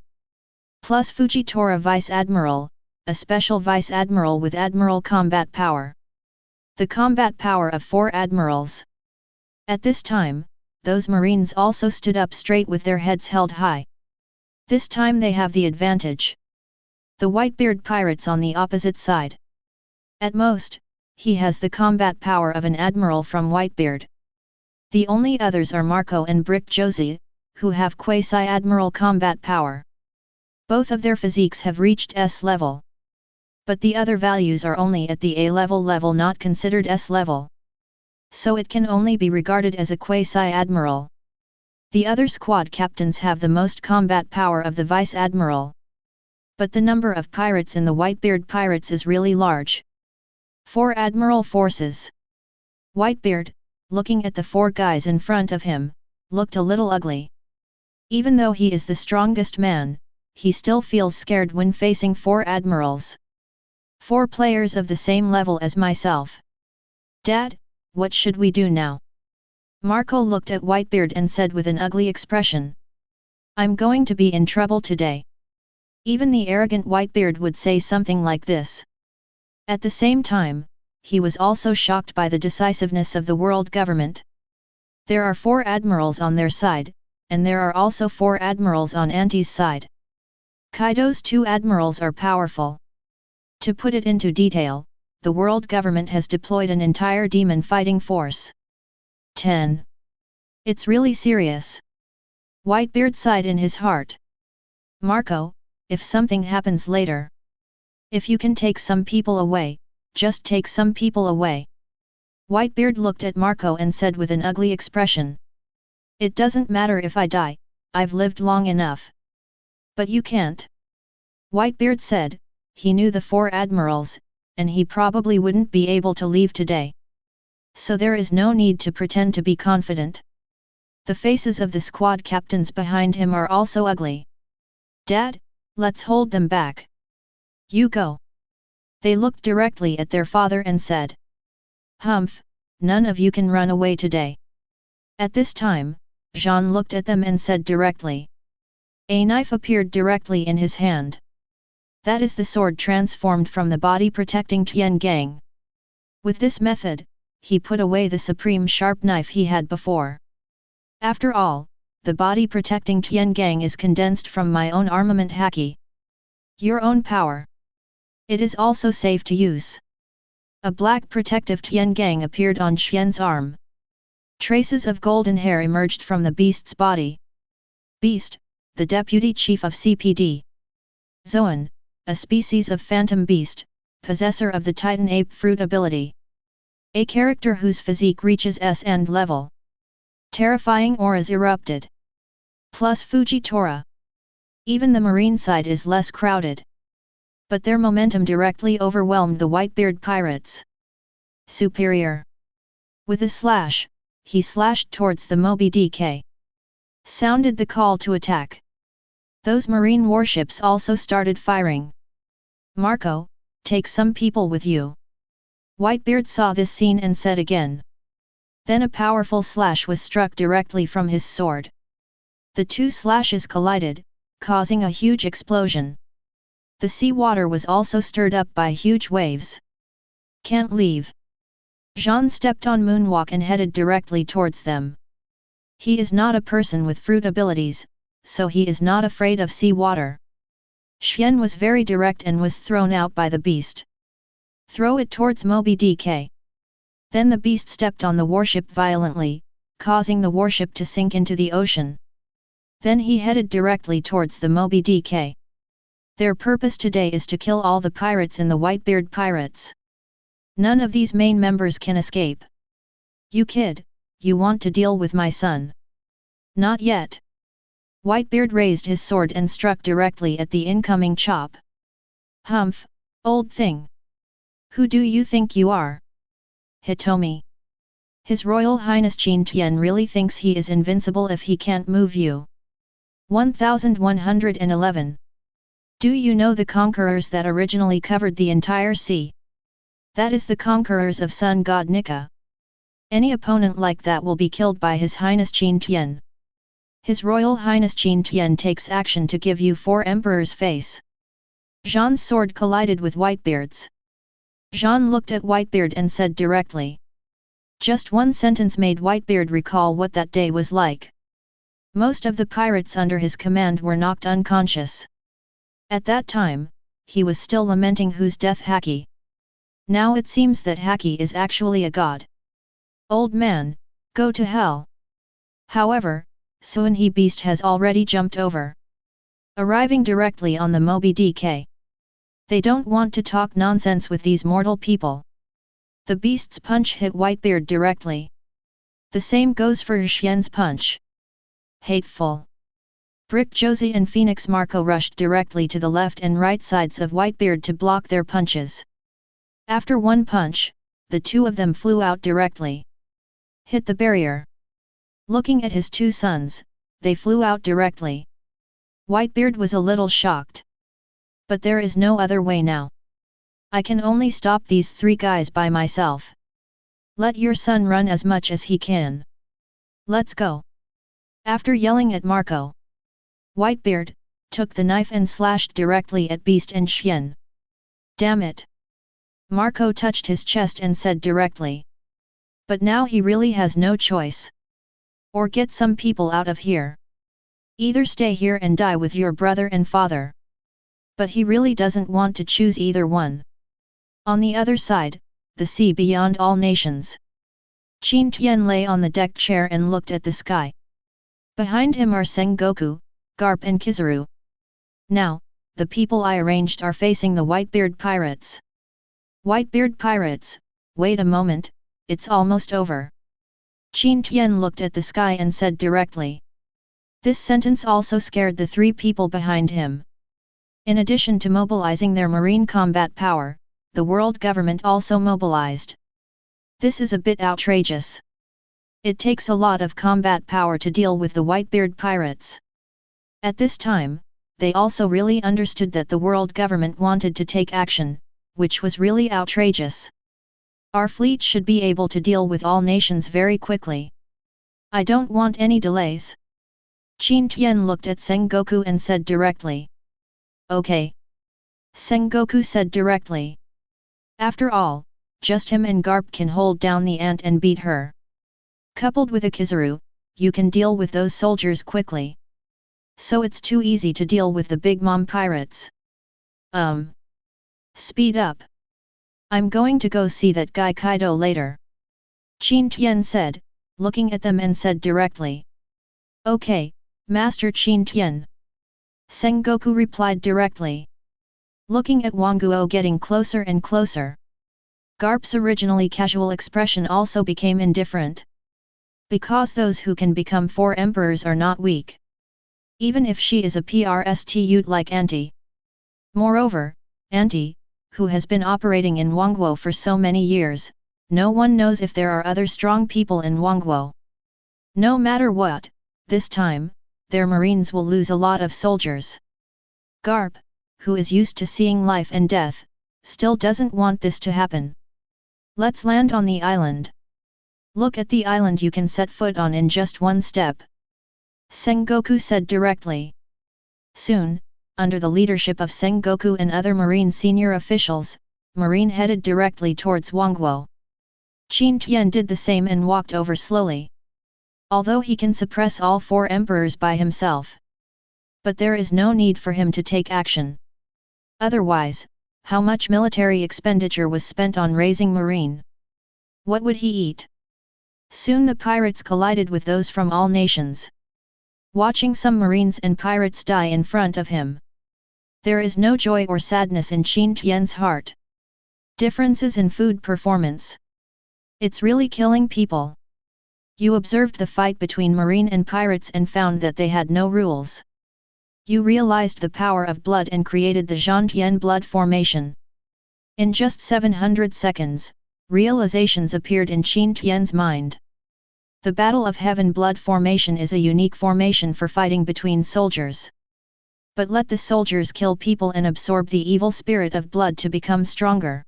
Plus Fujitora Vice Admiral, a special Vice Admiral with Admiral combat power. The combat power of 4 admirals. At this time, those Marines also stood up straight with their heads held high. This time they have the advantage. The Whitebeard pirates on the opposite side. At most, he has the combat power of an admiral from Whitebeard. The only others are Marco and Brick Josie, who have quasi-admiral combat power. Both of their physiques have reached S level. But the other values are only at the A level not considered S level. So it can only be regarded as a quasi-admiral. The other squad captains have the most combat power of the Vice Admiral. But the number of pirates in the Whitebeard pirates is really large. 4 admiral forces. Whitebeard, looking at the 4 guys in front of him, looked a little ugly. Even though he is the strongest man, he still feels scared when facing 4 admirals. 4 players of the same level as myself. "Dad, what should we do now?" Marco looked at Whitebeard and said with an ugly expression. "I'm going to be in trouble today." Even the arrogant Whitebeard would say something like this. At the same time, he was also shocked by the decisiveness of the world government. There are 4 admirals on their side, and there are also 4 admirals on Auntie's side. Kaido's 2 admirals are powerful. To put it into detail, the world government has deployed an entire demon fighting force. 10. It's really serious. Whitebeard sighed in his heart. "Marco, if something happens later. If you can take some people away, just take some people away." Whitebeard looked at Marco and said with an ugly expression. "It doesn't matter if I die, I've lived long enough." "But you can't." Whitebeard said, he knew the 4 admirals, and he probably wouldn't be able to leave today. So there is no need to pretend to be confident. The faces of the squad captains behind him are also ugly. "Dad, let's hold them back." "You go." They looked directly at their father and said. "Humph, none of you can run away today." At this time, Jean looked at them and said directly. A knife appeared directly in his hand. That is the sword transformed from the body protecting Tiengang. With this method, he put away the supreme sharp knife he had before. After all, the body protecting Tiengang is condensed from my own armament haki. Your own power. It is also safe to use. A black protective Tiengang appeared on Xian's arm. Traces of golden hair emerged from the beast's body. Beast, the deputy chief of CPD. Zoan, a species of phantom beast, possessor of the Titan Ape Fruit ability. A character whose physique reaches S end level. Terrifying auras erupted. Plus Fujitora. Even the marine side is less crowded. But their momentum directly overwhelmed the Whitebeard pirates. Superior. With a slash, he slashed towards the Moby DK. Sounded the call to attack. Those marine warships also started firing. "Marco, take some people with you." Whitebeard saw this scene and said again. Then a powerful slash was struck directly from his sword. The 2 slashes collided, causing a huge explosion. The sea water was also stirred up by huge waves. "Can't leave." Jean stepped on Moonwalk and headed directly towards them. He is not a person with fruit abilities, so he is not afraid of sea water. Xian was very direct and was thrown out by the beast. "Throw it towards Moby DK." Then the beast stepped on the warship violently, causing the warship to sink into the ocean. Then he headed directly towards the Moby Dick. Their purpose today is to kill all the pirates in the Whitebeard Pirates. None of these main members can escape. You kid, you want to deal with my son? Not yet. Whitebeard raised his sword and struck directly at the incoming chop. Humph, old thing. Who do you think you are? Hitomi. His Royal Highness Qin Tian really thinks he is invincible if he can't move you. 1111. Do you know the conquerors that originally covered the entire sea? That is the conquerors of Sun God Nika. Any opponent like that will be killed by His Highness Qin Tian. His Royal Highness Qin Tian takes action to give you Four Emperors face. Jean's sword collided with Whitebeard's. Jean looked at Whitebeard and said directly. Just one sentence made Whitebeard recall what that day was like. Most of the pirates under his command were knocked unconscious. At that time, he was still lamenting whose death Haki. Now it seems that Haki is actually a god. Old man, go to hell. However, soon he beast has already jumped over. Arriving directly on the Moby Dick. They don't want to talk nonsense with these mortal people. The beast's punch hit Whitebeard directly. The same goes for Xian's punch. Hateful. Brick Josie and Phoenix Marco rushed directly to the left and right sides of Whitebeard to block their punches. After one punch, the two of them flew out directly. Hit the barrier. Looking at his two sons, they flew out directly. Whitebeard was a little shocked. But there is no other way now. I can only stop these three guys by myself. Let your son run as much as he can. Let's go. After yelling at Marco, Whitebeard took the knife and slashed directly at Beast and Xian. Damn it! Marco touched his chest and said directly. But now he really has no choice. Or get some people out of here. Either stay here and die with your brother and father. But he really doesn't want to choose either one. On the other side, the sea beyond all nations. Qin Tian lay on the deck chair and looked at the sky. Behind him are Sengoku, Garp and Kizaru. Now, the people I arranged are facing the Whitebeard Pirates. Whitebeard Pirates, wait a moment, it's almost over. Qin Tian looked at the sky and said directly. This sentence also scared the three people behind him. In addition to mobilizing their marine combat power, the world government also mobilized. This is a bit outrageous. It takes a lot of combat power to deal with the Whitebeard Pirates. At this time, they also really understood that the world government wanted to take action, which was really outrageous. Our fleet should be able to deal with all nations very quickly. I don't want any delays. Qin Tian looked at Sengoku and said directly. Okay. Sengoku said directly. After all, just him and Garp can hold down the ant and beat her. Coupled with a Kizaru, you can deal with those soldiers quickly. So it's too easy to deal with the Big Mom pirates. Speed up. I'm going to go see that guy Kaido later. Qin Tian said, looking at them and said directly. Okay, Master Qin Tian. Sengoku replied directly. Looking at Wangguo getting closer and closer. Garp's originally casual expression also became indifferent. Because those who can become Four Emperors are not weak. Even if she is a prostitute like Auntie. Moreover, Auntie, who has been operating in Wangguo for so many years, no one knows if there are other strong people in Wangguo. No matter what, this time, their marines will lose a lot of soldiers. Garp, who is used to seeing life and death, still doesn't want this to happen. Let's land on the island. Look at the island you can set foot on in just one step. Sengoku said directly. Soon, under the leadership of Sengoku and other marine senior officials, Marine headed directly towards Wangguo. Qin Tian did the same and walked over slowly. Although he can suppress all four emperors by himself. But there is no need for him to take action. Otherwise, how much military expenditure was spent on raising Marine? What would he eat? Soon the pirates collided with those from all nations. Watching some marines and pirates die in front of him. There is no joy or sadness in Qin Tian's heart. Differences in food performance. It's really killing people. You observed the fight between marine and pirates and found that they had no rules. You realized the power of blood and created the Zhantian blood formation. In just 700 seconds, realizations appeared in Qin Tian's mind. The Battle of Heaven blood formation is a unique formation for fighting between soldiers. But let the soldiers kill people and absorb the evil spirit of blood to become stronger.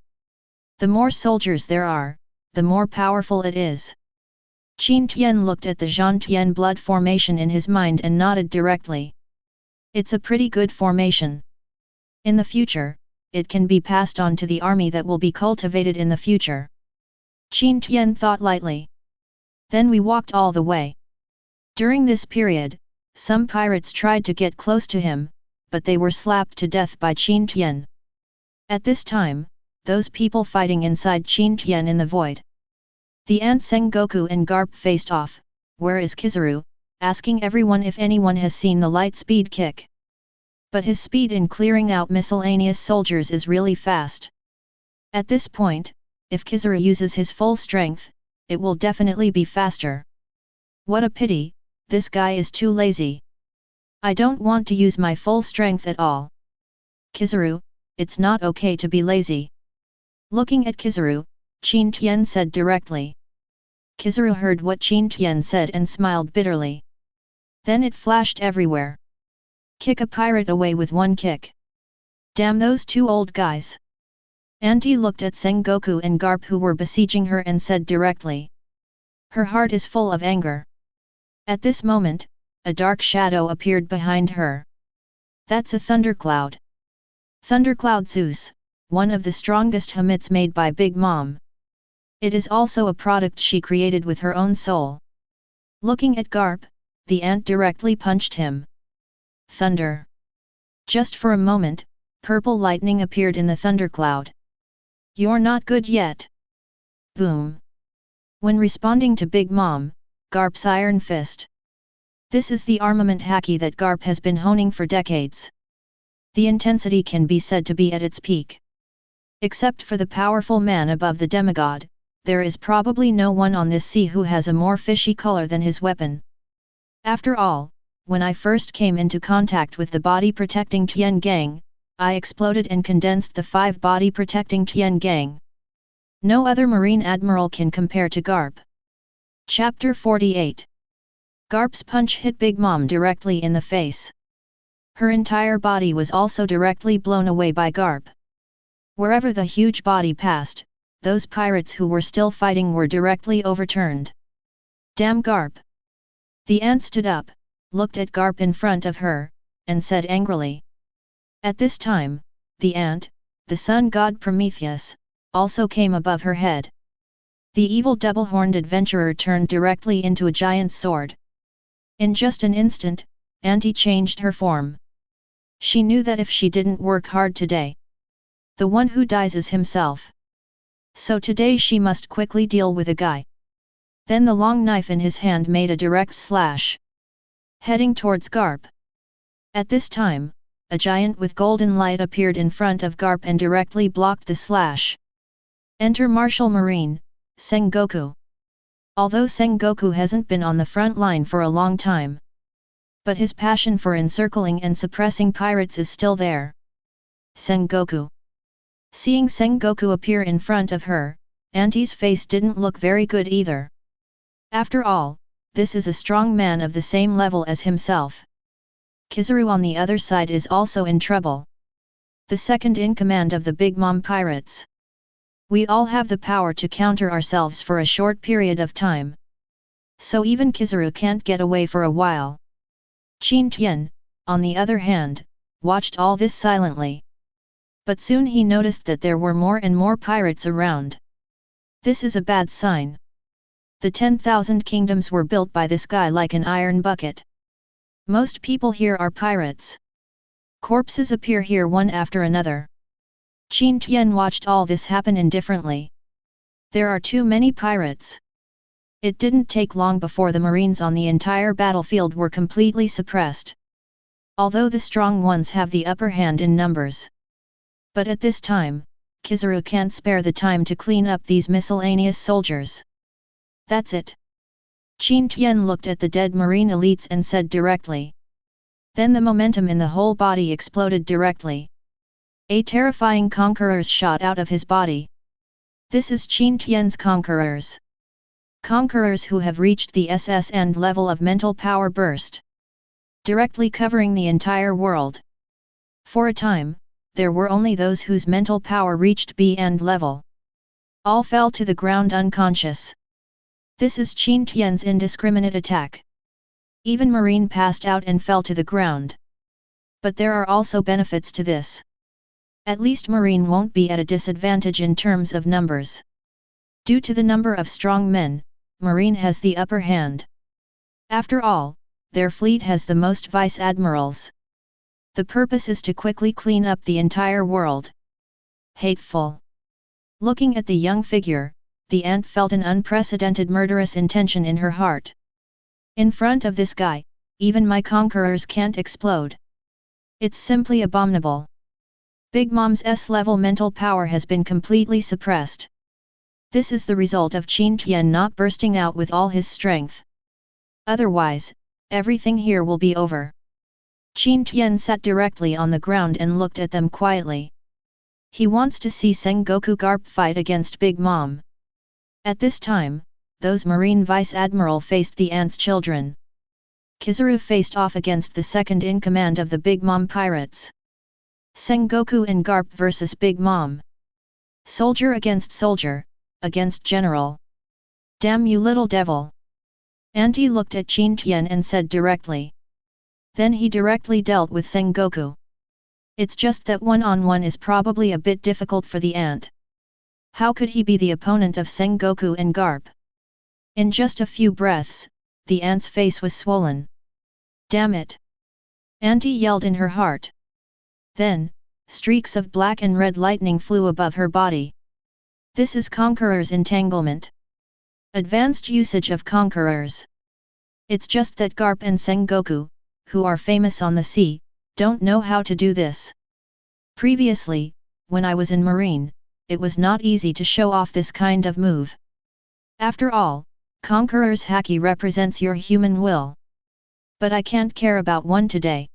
The more soldiers there are, the more powerful it is. Qin Tian looked at the Zhantian blood formation in his mind and nodded directly. It's a pretty good formation. In the future, it can be passed on to the army that will be cultivated in the future. Qin Tian thought lightly. Then we walked all the way. During this period, some pirates tried to get close to him, but they were slapped to death by Qin Tian. At this time, those people fighting inside Qin Tian in the void. The ant Sengoku and Garp faced off. Where is Kizaru? Asking everyone if anyone has seen the light speed kick. But his speed in clearing out miscellaneous soldiers is really fast. At this point, if Kizaru uses his full strength, it will definitely be faster. What a pity, this guy is too lazy. I don't want to use my full strength at all. Kizaru, it's not okay to be lazy. Looking at Kizaru, Qin Tian said directly. Kizaru heard what Qin Tian said and smiled bitterly. Then it flashed everywhere. Kick a pirate away with one kick. Damn those two old guys. Auntie looked at Sengoku and Garp who were besieging her and said directly. Her heart is full of anger. At this moment, a dark shadow appeared behind her. That's a thundercloud. Thundercloud Zeus, one of the strongest hamits made by Big Mom. It is also a product she created with her own soul. Looking at Garp, the ant directly punched him. Thunder. Just for a moment, purple lightning appeared in the thundercloud. You're not good yet. Boom. When responding to Big Mom, Garp's iron fist. This is the armament haki that Garp has been honing for decades. The intensity can be said to be at its peak. Except for the powerful man above the demigod, there is probably no one on this sea who has a more fishy color than his weapon. After all, when I first came into contact with the body-protecting Tiengang, I exploded and condensed the 5 body-protecting Tiengang. No other marine admiral can compare to Garp. Chapter 48. Garp's punch hit Big Mom directly in the face. Her entire body was also directly blown away by Garp. Wherever the huge body passed, those pirates who were still fighting were directly overturned. Damn Garp! The ant stood up, looked at Garp in front of her, and said angrily. At this time, the ant, the sun god Prometheus, also came above her head. The evil double-horned adventurer turned directly into a giant sword. In just an instant, Auntie changed her form. She knew that if she didn't work hard today, the one who dies is himself. So today she must quickly deal with a guy. Then the long knife in his hand made a direct slash, heading towards Garp. At this time, a giant with golden light appeared in front of Garp and directly blocked the slash. Enter Martial Marine, Sengoku. Although Sengoku hasn't been on the front line for a long time, but his passion for encircling and suppressing pirates is still there. Sengoku. Seeing Sengoku appear in front of her, Auntie's face didn't look very good either. After all, this is a strong man of the same level as himself. Kizaru on the other side is also in trouble. The second in command of the Big Mom pirates. We all have the power to counter ourselves for a short period of time. So even Kizaru can't get away for a while. Qin Tian, on the other hand, watched all this silently. But soon he noticed that there were more and more pirates around. This is a bad sign. The 10,000 kingdoms were built by this guy like an iron bucket. Most people here are pirates. Corpses appear here one after another. Qin Tian watched all this happen indifferently. There are too many pirates. It didn't take long before the Marines on the entire battlefield were completely suppressed. Although the strong ones have the upper hand in numbers. But at this time, Kizaru can't spare the time to clean up these miscellaneous soldiers. That's it. Qin Tian looked at the dead Marine elites and said directly. Then the momentum in the whole body exploded directly. A terrifying conquerors shot out of his body. This is Qin Tian's conquerors. Conquerors who have reached the SS end level of mental power burst. Directly covering the entire world. For a time, there were only those whose mental power reached B end level. All fell to the ground unconscious. This is Qin Tian's indiscriminate attack. Even Marine passed out and fell to the ground. But there are also benefits to this. At least Marine won't be at a disadvantage in terms of numbers. Due to the number of strong men, Marine has the upper hand. After all, their fleet has the most vice admirals. The purpose is to quickly clean up the entire world. Hateful. Looking at the young figure, the ant felt an unprecedented murderous intention in her heart. In front of this guy, even my conquerors can't explode. It's simply abominable. Big Mom's S-level mental power has been completely suppressed. This is the result of Qin Tian not bursting out with all his strength. Otherwise, everything here will be over. Qin Tian sat directly on the ground and looked at them quietly. He wants to see Sengoku Garp fight against Big Mom. At this time, those Marine Vice Admiral faced the Ant's children. Kizaru faced off against the second-in-command of the Big Mom pirates. Sengoku and Garp versus Big Mom. Soldier against general. Damn you little devil! Auntie looked at Qin Tian and said directly. Then he directly dealt with Sengoku. It's just that one-on-one is probably a bit difficult for the Ant. How could he be the opponent of Sengoku and Garp? In just a few breaths, the Ant's face was swollen. Damn it! Auntie yelled in her heart. Then, streaks of black and red lightning flew above her body. This is Conqueror's entanglement. Advanced usage of Conquerors. It's just that Garp and Sengoku, who are famous on the sea, don't know how to do this. Previously, when I was in Marine, it was not easy to show off this kind of move. After all, Conqueror's Haki represents your human will. But I can't care about one today.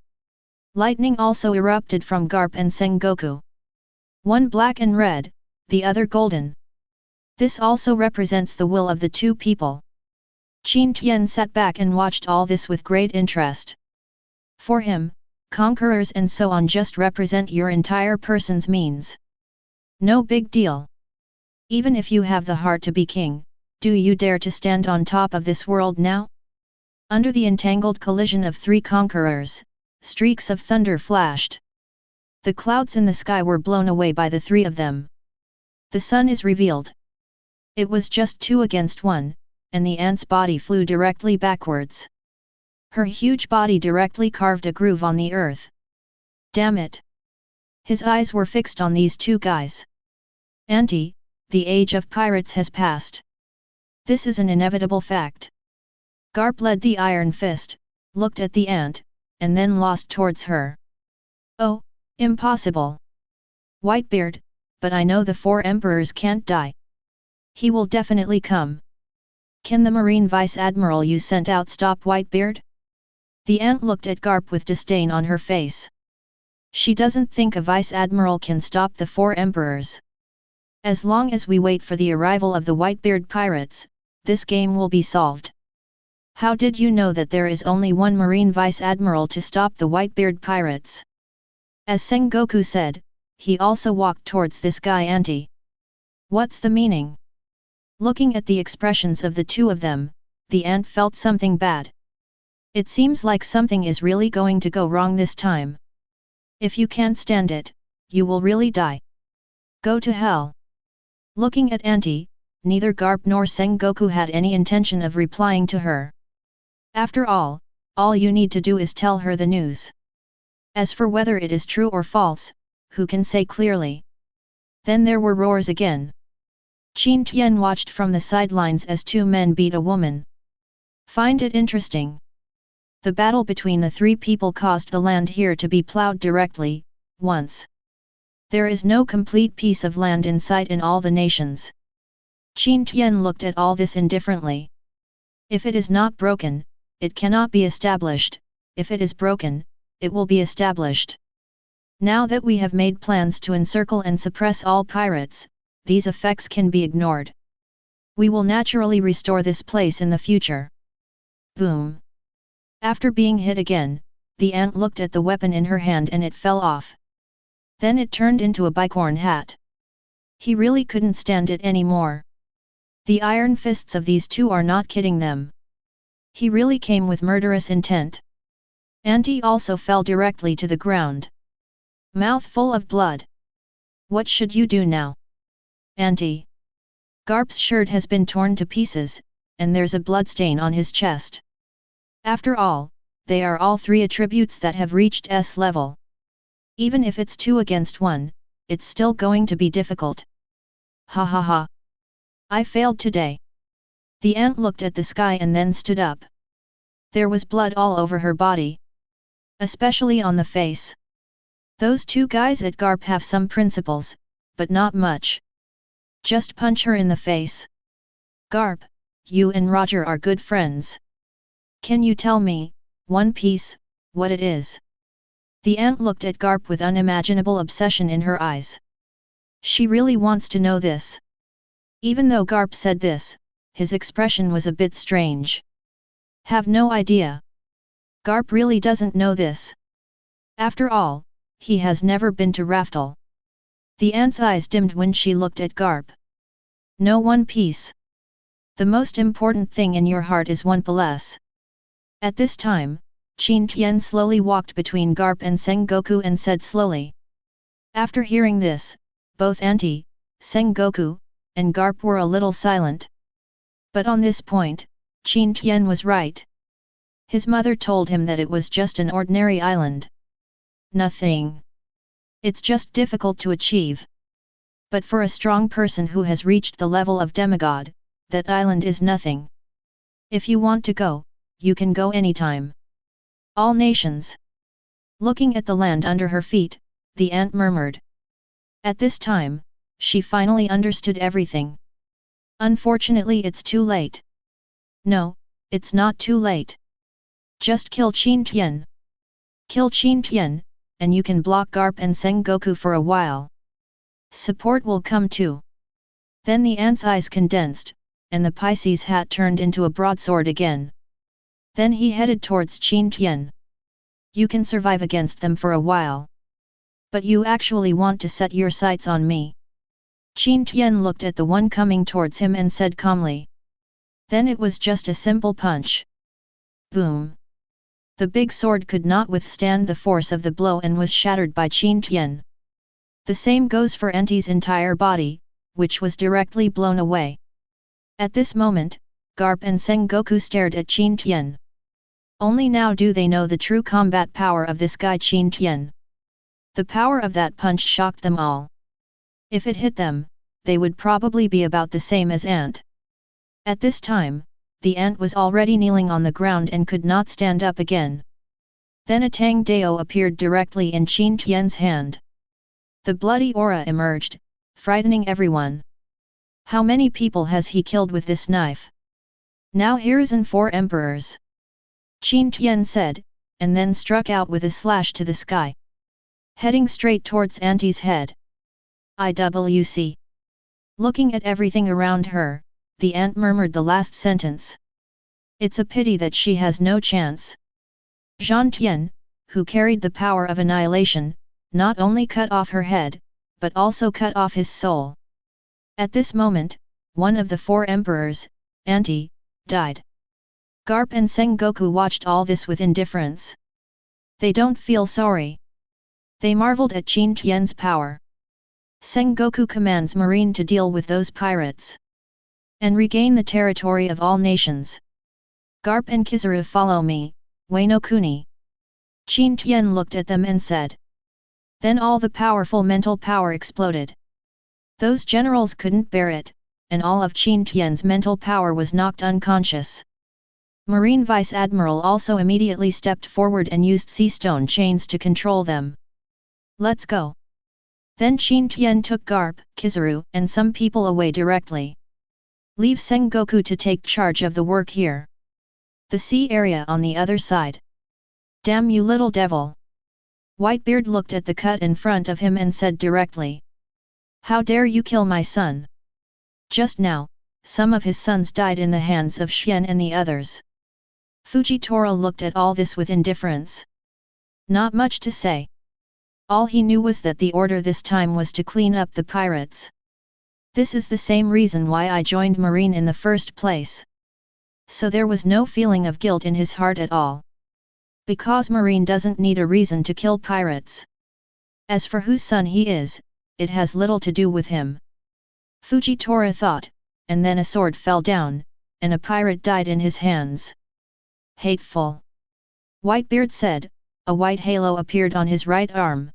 Lightning also erupted from Garp and Sengoku. One black and red, the other golden. This also represents the will of the two people. Qin Tian sat back and watched all this with great interest. For him, conquerors and so on just represent your entire person's means. No big deal. Even if you have the heart to be king, do you dare to stand on top of this world now? Under the entangled collision of three conquerors, streaks of thunder flashed. The clouds in the sky were blown away by the three of them. The sun is revealed. It was just 2 against 1, and the ant's body flew directly backwards. Her huge body directly carved a groove on the earth. Damn it! His eyes were fixed on these two guys. Auntie, the age of pirates has passed. This is an inevitable fact. Garp led the iron fist, looked at the ant, and then lost towards her. Oh, impossible! Whitebeard, but I know the Four Emperors can't die. He will definitely come. Can the Marine Vice Admiral you sent out stop Whitebeard? The ant looked at Garp with disdain on her face. She doesn't think a Vice Admiral can stop the Four Emperors. As long as we wait for the arrival of the Whitebeard pirates, this game will be solved. How did you know that there is only one Marine Vice Admiral to stop the Whitebeard pirates? As Sengoku said, he also walked towards this guy Auntie. What's the meaning? Looking at the expressions of the two of them, the ant felt something bad. It seems like something is really going to go wrong this time. If you can't stand it, you will really die. Go to hell. Looking at Auntie, neither Garp nor Sengoku had any intention of replying to her. After all you need to do is tell her the news. As for whether it is true or false, who can say clearly? Then there were roars again. Qin Tian watched from the sidelines as two men beat a woman. Find it interesting. The battle between the three people caused the land here to be plowed directly, once. There is no complete piece of land in sight in all the nations. Qin Tian looked at all this indifferently. If it is not broken, it cannot be established. If it is broken, it will be established. Now that we have made plans to encircle and suppress all pirates, these effects can be ignored. We will naturally restore this place in the future. Boom. After being hit again, the ant looked at the weapon in her hand and it fell off. Then it turned into a bicorn hat. He really couldn't stand it anymore. The iron fists of these two are not kidding them. He really came with murderous intent. Auntie also fell directly to the ground. Mouth full of blood. What should you do now? Auntie. Garp's shirt has been torn to pieces, and there's a bloodstain on his chest. After all, they are all three attributes that have reached S level. Even if it's 2 against 1, it's still going to be difficult. Ha ha ha. I failed today. The ant looked at the sky and then stood up. There was blood all over her body. Especially on the face. Those two guys at Garp have some principles, but not much. Just punch her in the face. Garp, you and Roger are good friends. Can you tell me, One Piece, what it is? The ant looked at Garp with unimaginable obsession in her eyes. She really wants to know this. Even though Garp said this, his expression was a bit strange. Have no idea. Garp really doesn't know this. After all, he has never been to Raftel. The ant's eyes dimmed when she looked at Garp. No One Piece. The most important thing in your heart is One Piece. At this time, Qin Tian slowly walked between Garp and Sengoku and said slowly. After hearing this, both Auntie, Sengoku, and Garp were a little silent. But on this point, Qin Tian was right. His mother told him that it was just an ordinary island. Nothing. It's just difficult to achieve. But for a strong person who has reached the level of demigod, that island is nothing. If you want to go, you can go anytime. All nations. Looking at the land under her feet, the ant murmured. At this time, she finally understood everything. Unfortunately, it's too late. No, it's not too late. Just kill Qin Tian. Kill Qin Tian, and you can block Garp and Sengoku for a while. Support will come too. Then the ant's eyes condensed, and the Pisces hat turned into a broadsword again. Then he headed towards Qin Tian. You can survive against them for a while. But you actually want to set your sights on me. Qin Tian looked at the one coming towards him and said calmly. Then it was just a simple punch. Boom. The big sword could not withstand the force of the blow and was shattered by Qin Tian. The same goes for Auntie's entire body, which was directly blown away. At this moment, Garp and Sengoku stared at Qin Tian. Only now do they know the true combat power of this guy Qin Tian. The power of that punch shocked them all. If it hit them, they would probably be about the same as Ant. At this time, the ant was already kneeling on the ground and could not stand up again. Then a Tang Dao appeared directly in Qin Tian's hand. The bloody aura emerged, frightening everyone. How many people has he killed with this knife? Now here's an 4 emperors. Qin Tian said, and then struck out with a slash to the sky. Heading straight towards Auntie's head. IWC. Looking at everything around her, the ant murmured the last sentence. It's a pity that she has no chance. Zhan Tian, who carried the power of annihilation, not only cut off her head, but also cut off his soul. At this moment, one of the 4 emperors, Auntie, died. Garp and Sengoku watched all this with indifference. They don't feel sorry. They marveled at Qin Tian's power. Sengoku commands Marine to deal with those pirates. And regain the territory of all nations. Garp and Kizaru follow me, Wano Kuni. Qin Tian looked at them and said. Then all the powerful mental power exploded. Those generals couldn't bear it, and all of Qin Tian's mental power was knocked unconscious. Marine Vice Admiral also immediately stepped forward and used sea stone chains to control them. "Let's go." Then Qin Tian took Garp, Kizaru, and some people away directly. "Leave Sengoku to take charge of the work here. The sea area on the other side." "Damn you little devil!" Whitebeard looked at the cut in front of him and said directly. "How dare you kill my son?" Just now, some of his sons died in the hands of Xian and the others. Fujitora looked at all this with indifference. Not much to say. All he knew was that the order this time was to clean up the pirates. "This is the same reason why I joined Marine in the first place." So there was no feeling of guilt in his heart at all. Because Marine doesn't need a reason to kill pirates. As for whose son he is, it has little to do with him. Fujitora thought, and then a sword fell down, and a pirate died in his hands. "Hateful!" Whitebeard said. A white halo appeared on his right arm.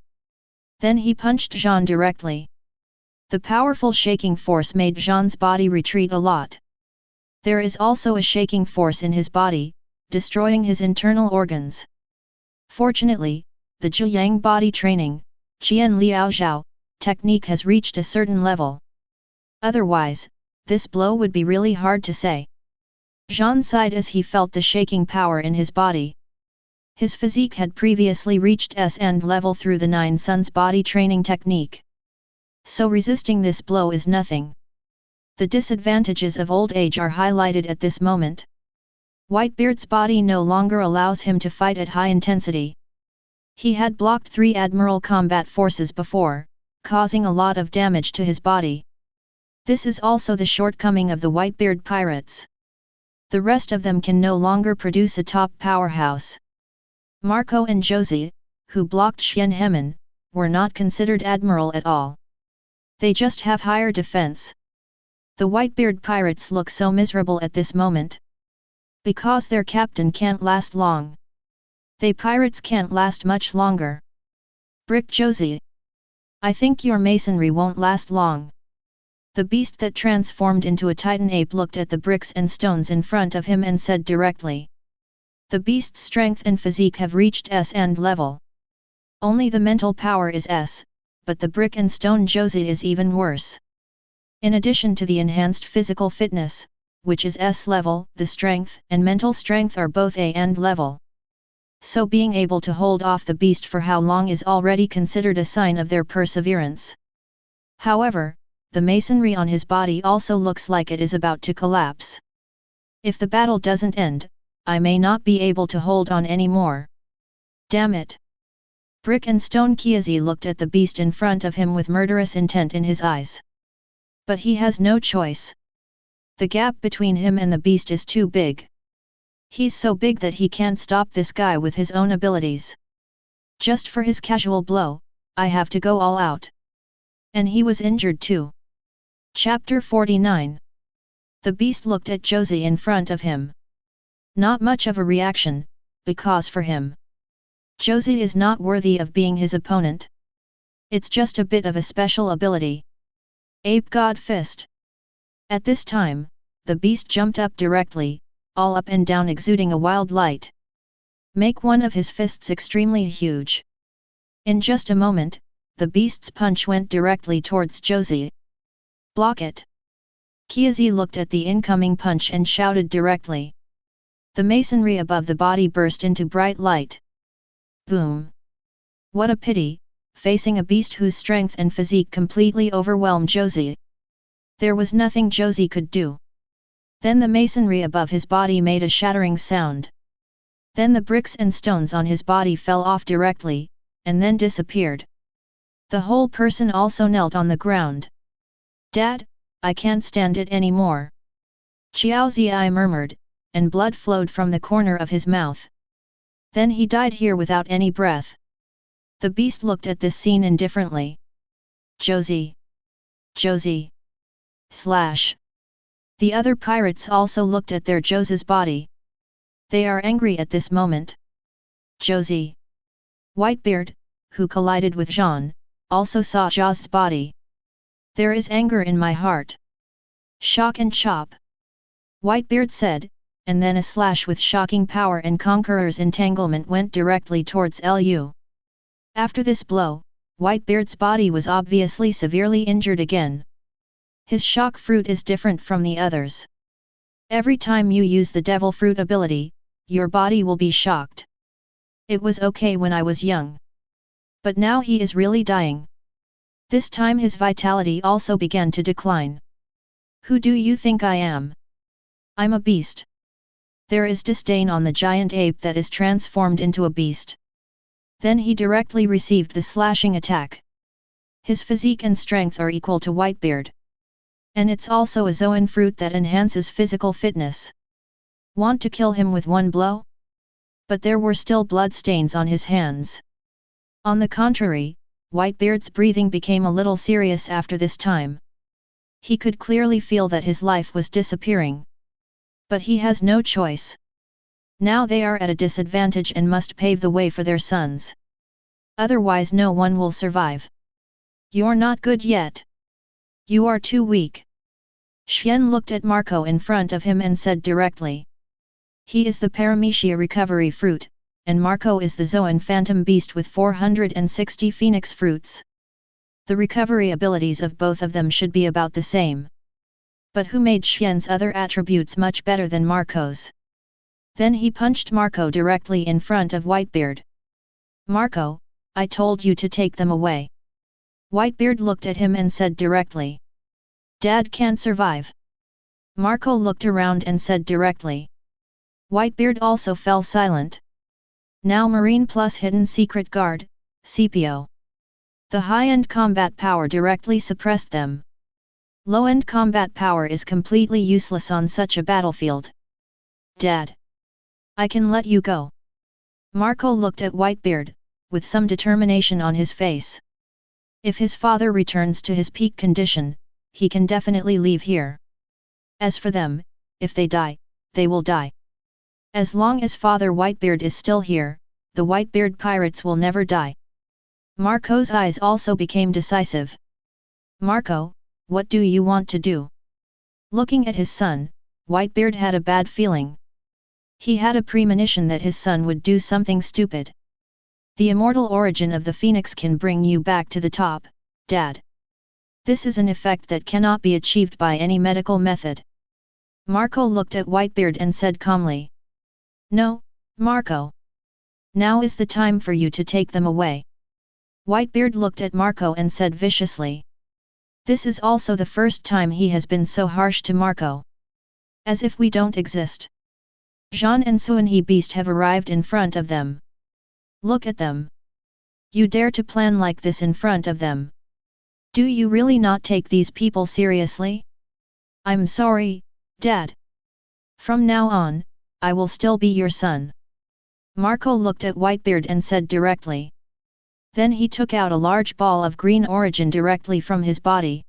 Then he punched Jean directly. The powerful shaking force made Jean's body retreat a lot. There is also a shaking force in his body, destroying his internal organs. Fortunately, the Zhuyang body training, Qian Liao Zhao, technique has reached a certain level. Otherwise, this blow would be really hard to say. Jean sighed as he felt the shaking power in his body. His physique had previously reached S-end level through the Nine Suns body training technique. So resisting this blow is nothing. The disadvantages of old age are highlighted at this moment. Whitebeard's body no longer allows him to fight at high intensity. He had blocked 3 Admiral combat forces before, causing a lot of damage to his body. This is also the shortcoming of the Whitebeard pirates. The rest of them can no longer produce a top powerhouse. Marco and Josie, who blocked Xian Hemin, were not considered admiral at all. They just have higher defense. The Whitebeard pirates look so miserable at this moment. Because their captain can't last long. They pirates can't last much longer. "Brick Josie. I think your masonry won't last long." The beast that transformed into a titan ape looked at the bricks and stones in front of him and said directly. The beast's strength and physique have reached S-end level. Only the mental power is S, but the brick and stone Josie is even worse. In addition to the enhanced physical fitness, which is S level, the strength and mental strength are both A-end level. So being able to hold off the beast for how long is already considered a sign of their perseverance. However, the masonry on his body also looks like it is about to collapse. If the battle doesn't end, I may not be able to hold on anymore. Damn it! Brick and Stone Kiazi looked at the beast in front of him with murderous intent in his eyes. But he has no choice. The gap between him and the beast is too big. He's so big that he can't stop this guy with his own abilities. Just for his casual blow, I have to go all out. And he was injured too. Chapter 49. The beast looked at Josie in front of him. Not much of a reaction, because for him, Josie is not worthy of being his opponent. It's just a bit of a special ability. Ape God Fist. At this time, the beast jumped up directly, all up and down exuding a wild light. Make one of his fists extremely huge. In just a moment, the beast's punch went directly towards Josie. Block it! Kiazi looked at the incoming punch and shouted directly. The masonry above the body burst into bright light. Boom! What a pity, facing a beast whose strength and physique completely overwhelmed Josie. There was nothing Josie could do. Then the masonry above his body made a shattering sound. Then the bricks and stones on his body fell off directly, and then disappeared. The whole person also knelt on the ground. Dad, I can't stand it anymore. Xiao Ziai murmured, and blood flowed from the corner of his mouth. Then he died here without any breath. The beast looked at this scene indifferently. Josie! Josie! Slash! The other pirates also looked at their Josie's body. They are angry at this moment. Josie! Whitebeard, who collided with Jean, also saw Josie's body. There is anger in my heart. Shock and chop. Whitebeard said, and then a slash with shocking power and Conqueror's entanglement went directly towards Lu. After this blow, Whitebeard's body was obviously severely injured again. His shock fruit is different from the others. Every time you use the devil fruit ability, your body will be shocked. It was okay when I was young. But now he is really dying. This time his vitality also began to decline. Who do you think I am? I'm a beast. There is disdain on the giant ape that is transformed into a beast. Then he directly received the slashing attack. His physique and strength are equal to Whitebeard. And it's also a Zoan fruit that enhances physical fitness. Want to kill him with one blow? But there were still blood stains on his hands. On the contrary, Whitebeard's breathing became a little serious after this time. He could clearly feel that his life was disappearing. But he has no choice. Now they are at a disadvantage and must pave the way for their sons. Otherwise no one will survive. You're not good yet. You are too weak. Xian looked at Marco in front of him and said directly. He is the Paramecia recovery fruit, and Marco is the Zoan phantom beast with 460 phoenix fruits. The recovery abilities of both of them should be about the same. But who made Xian's other attributes much better than Marco's? Then he punched Marco directly in front of Whitebeard. Marco, I told you to take them away. Whitebeard looked at him and said directly. Dad can't survive. Marco looked around and said directly. Whitebeard also fell silent. Now Marine plus Hidden Secret Guard, CPO. The high-end combat power directly suppressed them. Low-end combat power is completely useless on such a battlefield. Dad. I can let you go. Marco looked at Whitebeard, with some determination on his face. If his father returns to his peak condition, he can definitely leave here. As for them, if they die, they will die. As long as Father Whitebeard is still here, the Whitebeard pirates will never die. Marco's eyes also became decisive. Marco, what do you want to do? Looking at his son, Whitebeard had a bad feeling. He had a premonition that his son would do something stupid. The immortal origin of the phoenix can bring you back to the top, Dad. This is an effect that cannot be achieved by any medical method. Marco looked at Whitebeard and said calmly. No, Marco. Now is the time for you to take them away. Whitebeard looked at Marco and said viciously. This is also the first time he has been so harsh to Marco. As if we don't exist. Jean and Suanhe Beast have arrived in front of them. Look at them. You dare to plan like this in front of them. Do you really not take these people seriously? I'm sorry, Dad. From now on, I will still be your son. Marco looked at Whitebeard and said directly. Then he took out a large ball of green origin directly from his body.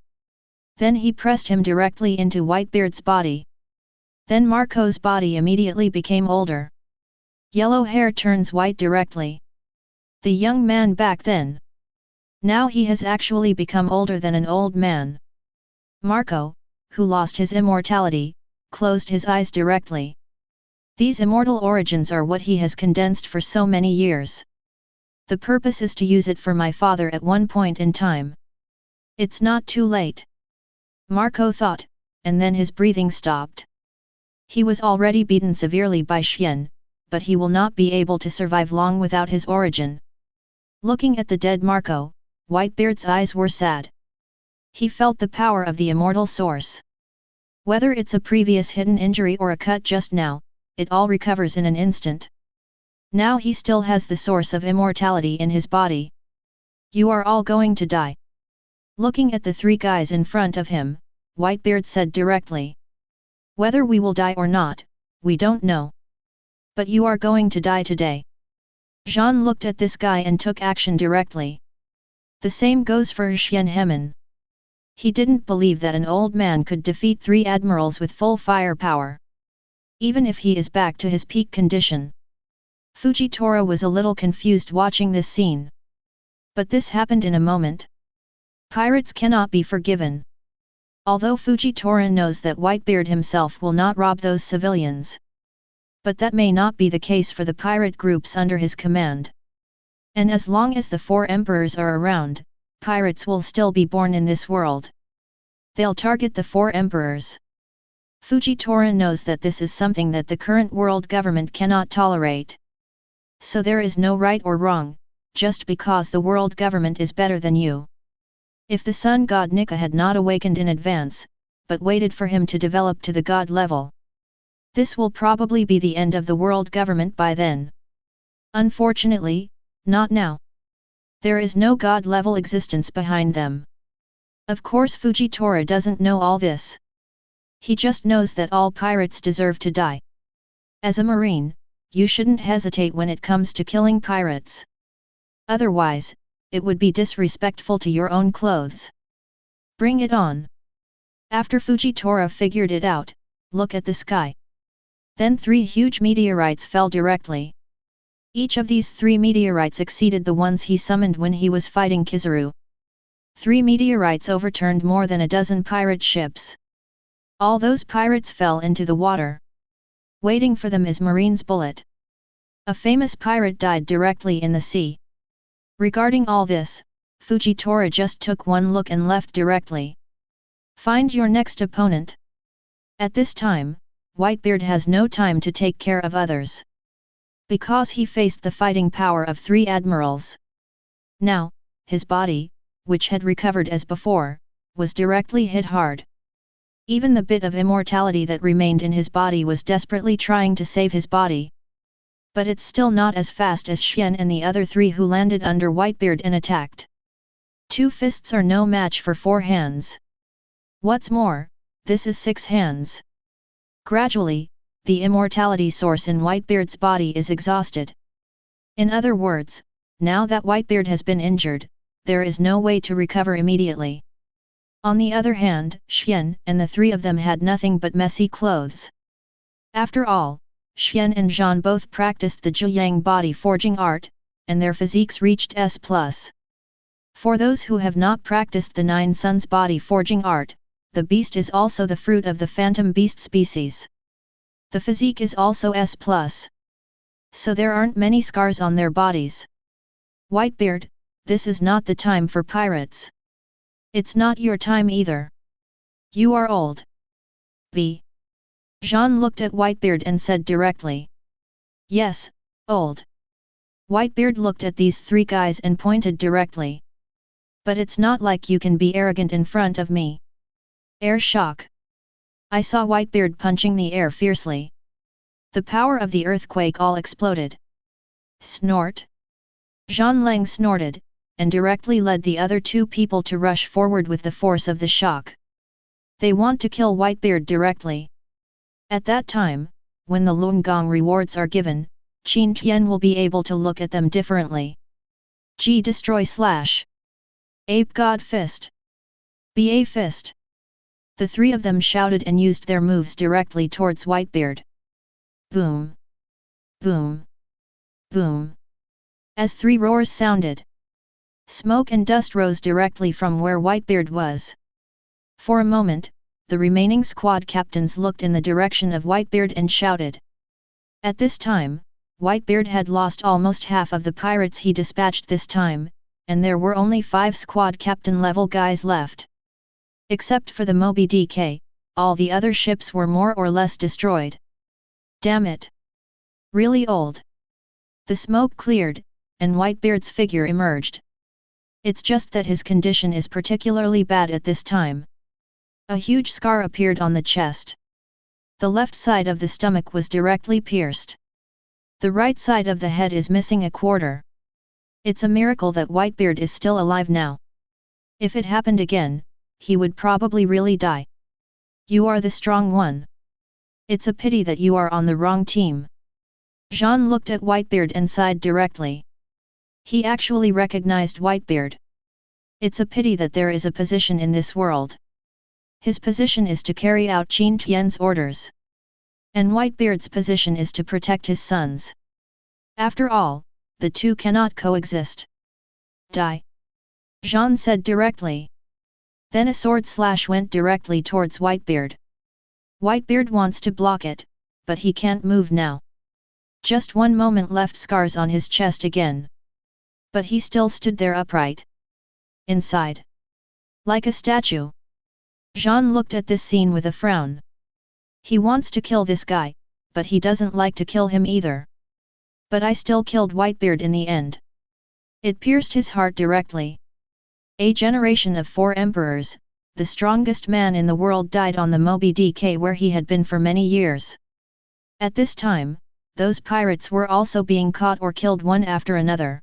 Then he pressed him directly into Whitebeard's body. Then Marco's body immediately became older. Yellow hair turns white directly. The young man back then. Now he has actually become older than an old man. Marco, who lost his immortality, closed his eyes directly. These immortal origins are what he has condensed for so many years. The purpose is to use it for my father at one point in time. It's not too late. Marco thought, and then his breathing stopped. He was already beaten severely by Xian, but he will not be able to survive long without his origin. Looking at the dead Marco, Whitebeard's eyes were sad. He felt the power of the immortal source. Whether it's a previous hidden injury or a cut just now, it all recovers in an instant. Now he still has the source of immortality in his body. You are all going to die. Looking at the three guys in front of him, Whitebeard said directly. Whether we will die or not, we don't know. But you are going to die today. Jean looked at this guy and took action directly. The same goes for Xian Hemin. He didn't believe that an old man could defeat 3 admirals with full firepower. Even if he is back to his peak condition. Fujitora was a little confused watching this scene. But this happened in a moment. Pirates cannot be forgiven. Although Fujitora knows that Whitebeard himself will not rob those civilians. But that may not be the case for the pirate groups under his command. And as long as the Four Emperors are around, pirates will still be born in this world. They'll target the Four Emperors. Fujitora knows that this is something that the current world government cannot tolerate. So there is no right or wrong, just because the world government is better than you. If the sun god Nika had not awakened in advance, but waited for him to develop to the god level, this will probably be the end of the world government by then. Unfortunately, not now. There is no god-level existence behind them. Of course Fujitora doesn't know all this. He just knows that all pirates deserve to die. As a marine, you shouldn't hesitate when it comes to killing pirates. Otherwise, it would be disrespectful to your own clothes. Bring it on. After Fujitora figured it out, look at the sky. Then 3 huge meteorites fell directly. Each of these 3 meteorites exceeded the ones he summoned when he was fighting Kizaru. 3 meteorites overturned more than a dozen pirate ships. All those pirates fell into the water. Waiting for them is Marine's bullet. A famous pirate died directly in the sea. Regarding all this, Fujitora just took one look and left directly. Find your next opponent. At this time, Whitebeard has no time to take care of others. Because he faced the fighting power of 3 admirals. Now, his body, which had recovered as before, was directly hit hard. Even the bit of immortality that remained in his body was desperately trying to save his body. But it's still not as fast as Xian and the other 3 who landed under Whitebeard and attacked. 2 fists are no match for 4 hands. What's more, this is 6 hands. Gradually, the immortality source in Whitebeard's body is exhausted. In other words, now that Whitebeard has been injured, there is no way to recover immediately. On the other hand, Xian and the 3 of them had nothing but messy clothes. After all, Xian and Zhan both practiced the Jiuyang body forging art, and their physiques reached S+. For those who have not practiced the 9 Suns body forging art, the beast is also the fruit of the phantom beast species. The physique is also S+. So there aren't many scars on their bodies. Whitebeard, this is not the time for pirates. It's not your time either. You are old. B. Zhan looked at Whitebeard and said directly. Yes, old. Whitebeard looked at these 3 guys and pointed directly. But it's not like you can be arrogant in front of me. Air shock. I saw Whitebeard punching the air fiercely. The power of the earthquake all exploded. Snort. Zhan Lang snorted, and directly led the other 2 people to rush forward with the force of the shock. They want to kill Whitebeard directly. At that time, when the Lunggong rewards are given, Qin Tian will be able to look at them differently. G destroy slash. Ape God Fist. BA Fist. The 3 of them shouted and used their moves directly towards Whitebeard. Boom. Boom. Boom. As 3 roars sounded, smoke and dust rose directly from where Whitebeard was. For a moment, the remaining squad captains looked in the direction of Whitebeard and shouted. At this time, Whitebeard had lost almost half of the pirates he dispatched this time, and there were only 5 squad captain level guys left. Except for the Moby DK, all the other ships were more or less destroyed. Damn it! Really old. The smoke cleared, and Whitebeard's figure emerged. It's just that his condition is particularly bad at this time. A huge scar appeared on the chest. The left side of the stomach was directly pierced. The right side of the head is missing a quarter. It's a miracle that Whitebeard is still alive now. If it happened again, he would probably really die. You are the strong one. It's a pity that you are on the wrong team. Zhan looked at Whitebeard and sighed directly. He actually recognized Whitebeard. It's a pity that there is a position in this world. His position is to carry out Qin Tian's orders. And Whitebeard's position is to protect his sons. After all, the 2 cannot coexist. Die. Zhan said directly. Then a sword slash went directly towards Whitebeard. Whitebeard wants to block it, but he can't move now. Just one moment left, scars on his chest again. But he still stood there upright. Inside. Like a statue. Jean looked at this scene with a frown. He wants to kill this guy, but he doesn't like to kill him either. But I still killed Whitebeard in the end. It pierced his heart directly. A generation of 4 emperors, the strongest man in the world, died on the Moby Dick where he had been for many years. At this time, those pirates were also being caught or killed one after another.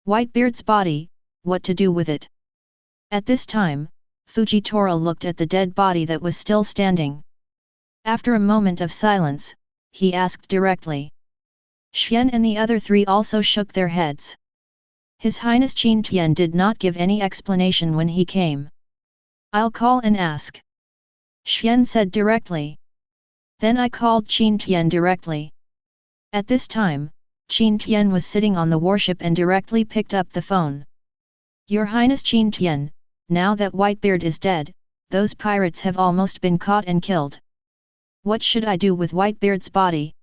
Whitebeard's body, what to do with it? At this time, Fujitora looked at the dead body that was still standing. After a moment of silence, he asked directly. Xian and the other 3 also shook their heads. His Highness Qin Tian did not give any explanation when he came. I'll call and ask. Xian said directly. Then I called Qin Tian directly. At this time, Qin Tian was sitting on the warship and directly picked up the phone. Your Highness Qin Tian, now that Whitebeard is dead, those pirates have almost been caught and killed. What should I do with Whitebeard's body?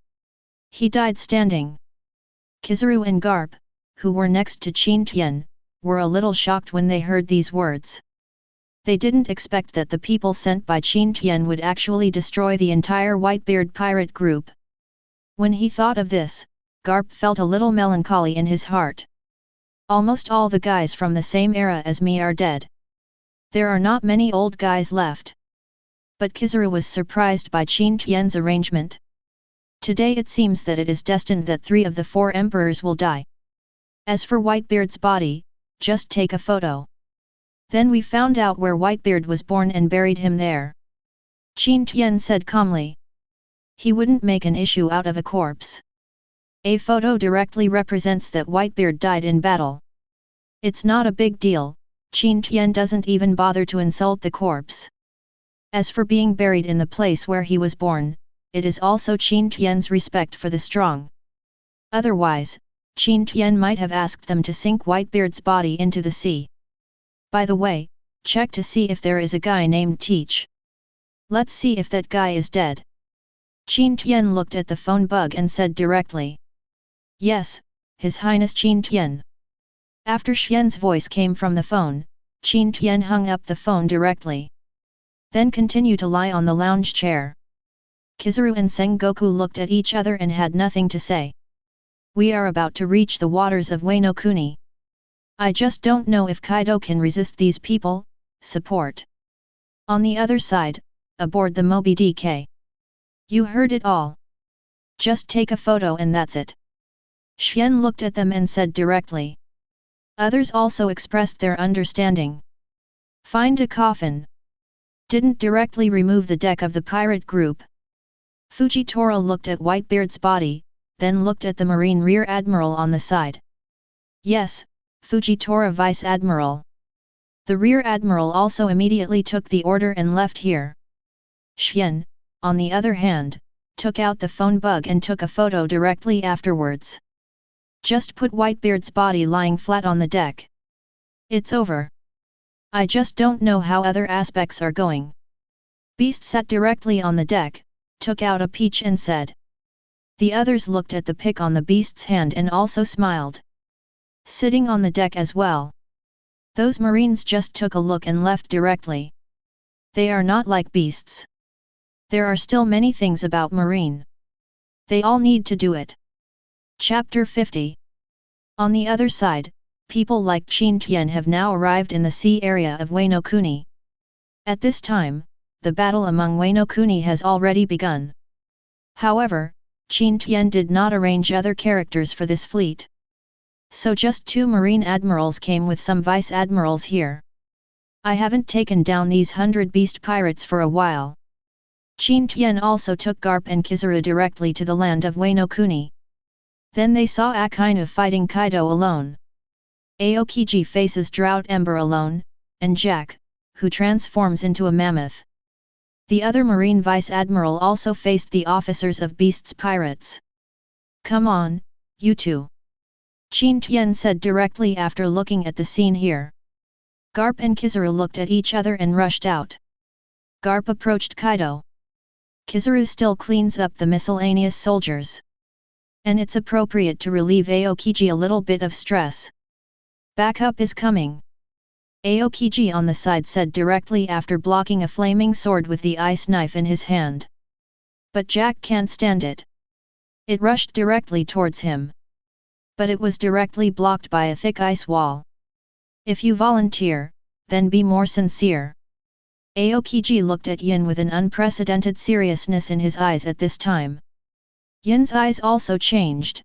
He died standing. Kizaru and Garp, who were next to Qin Tian, were a little shocked when they heard these words. They didn't expect that the people sent by Qin Tian would actually destroy the entire Whitebeard pirate group. When he thought of this, Garp felt a little melancholy in his heart. Almost all the guys from the same era as me are dead. There are not many old guys left. But Kizaru was surprised by Qin Tian's arrangement. Today it seems that it is destined that 3 of the 4 emperors will die. As for Whitebeard's body, just take a photo. Then we found out where Whitebeard was born and buried him there. Qin Tian said calmly. He wouldn't make an issue out of a corpse. A photo directly represents that Whitebeard died in battle. It's not a big deal, Qin Tian doesn't even bother to insult the corpse. As for being buried in the place where he was born, it is also Qin Tian's respect for the strong. Otherwise, Qin Tian might have asked them to sink Whitebeard's body into the sea. By the way, check to see if there is a guy named Teach. Let's see if that guy is dead. Qin Tian looked at the phone bug and said directly. Yes, His Highness Qin Tian. After Xian's voice came from the phone, Qin Tian hung up the phone directly. Then continued to lie on the lounge chair. Kizaru and Sengoku looked at each other and had nothing to say. We are about to reach the waters of Wano Kuni. I just don't know if Kaido can resist these people. Support. On the other side, aboard the Moby Dick. You heard it all. Just take a photo and that's it. Xian looked at them and said directly. Others also expressed their understanding. Find a coffin. Didn't directly remove the deck of the pirate group. Fujitora looked at Whitebeard's body, then looked at the Marine Rear Admiral on the side. Yes, Fujitora Vice Admiral. The Rear Admiral also immediately took the order and left here. Xian, on the other hand, took out the phone bug and took a photo directly afterwards. Just put Whitebeard's body lying flat on the deck. It's over. I just don't know how other aspects are going. Beast sat directly on the deck, took out a peach and said. The others looked at the pic on the beast's hand and also smiled. Sitting on the deck as well. Those marines just took a look and left directly. They are not like beasts. There are still many things about marine. They all need to do it. Chapter 50. On the other side, people like Qin Tian have now arrived in the sea area of Wano Kuni. At this time, the battle among Wano Kuni has already begun. However, Qin Tian did not arrange other characters for this fleet. So just 2 marine admirals came with some vice admirals here. I haven't taken down these 100 beast pirates for a while. Qin Tian also took Garp and Kizaru directly to the land of Wano Kuni. Then they saw Akainu fighting Kaido alone. Aokiji faces Drought Ember alone, and Jack, who transforms into a mammoth. The other Marine Vice Admiral also faced the officers of Beast's pirates. Come on, you two. Qin Tian said directly after looking at the scene here. Garp and Kizaru looked at each other and rushed out. Garp approached Kaido. Kizaru still cleans up the miscellaneous soldiers. And it's appropriate to relieve Aokiji a little bit of stress. Backup is coming. Aokiji on the side said directly after blocking a flaming sword with the ice knife in his hand. But Jack can't stand it. It rushed directly towards him. But it was directly blocked by a thick ice wall. If you volunteer, then be more sincere. Aokiji looked at Yin with an unprecedented seriousness in his eyes at this time. Yin's eyes also changed.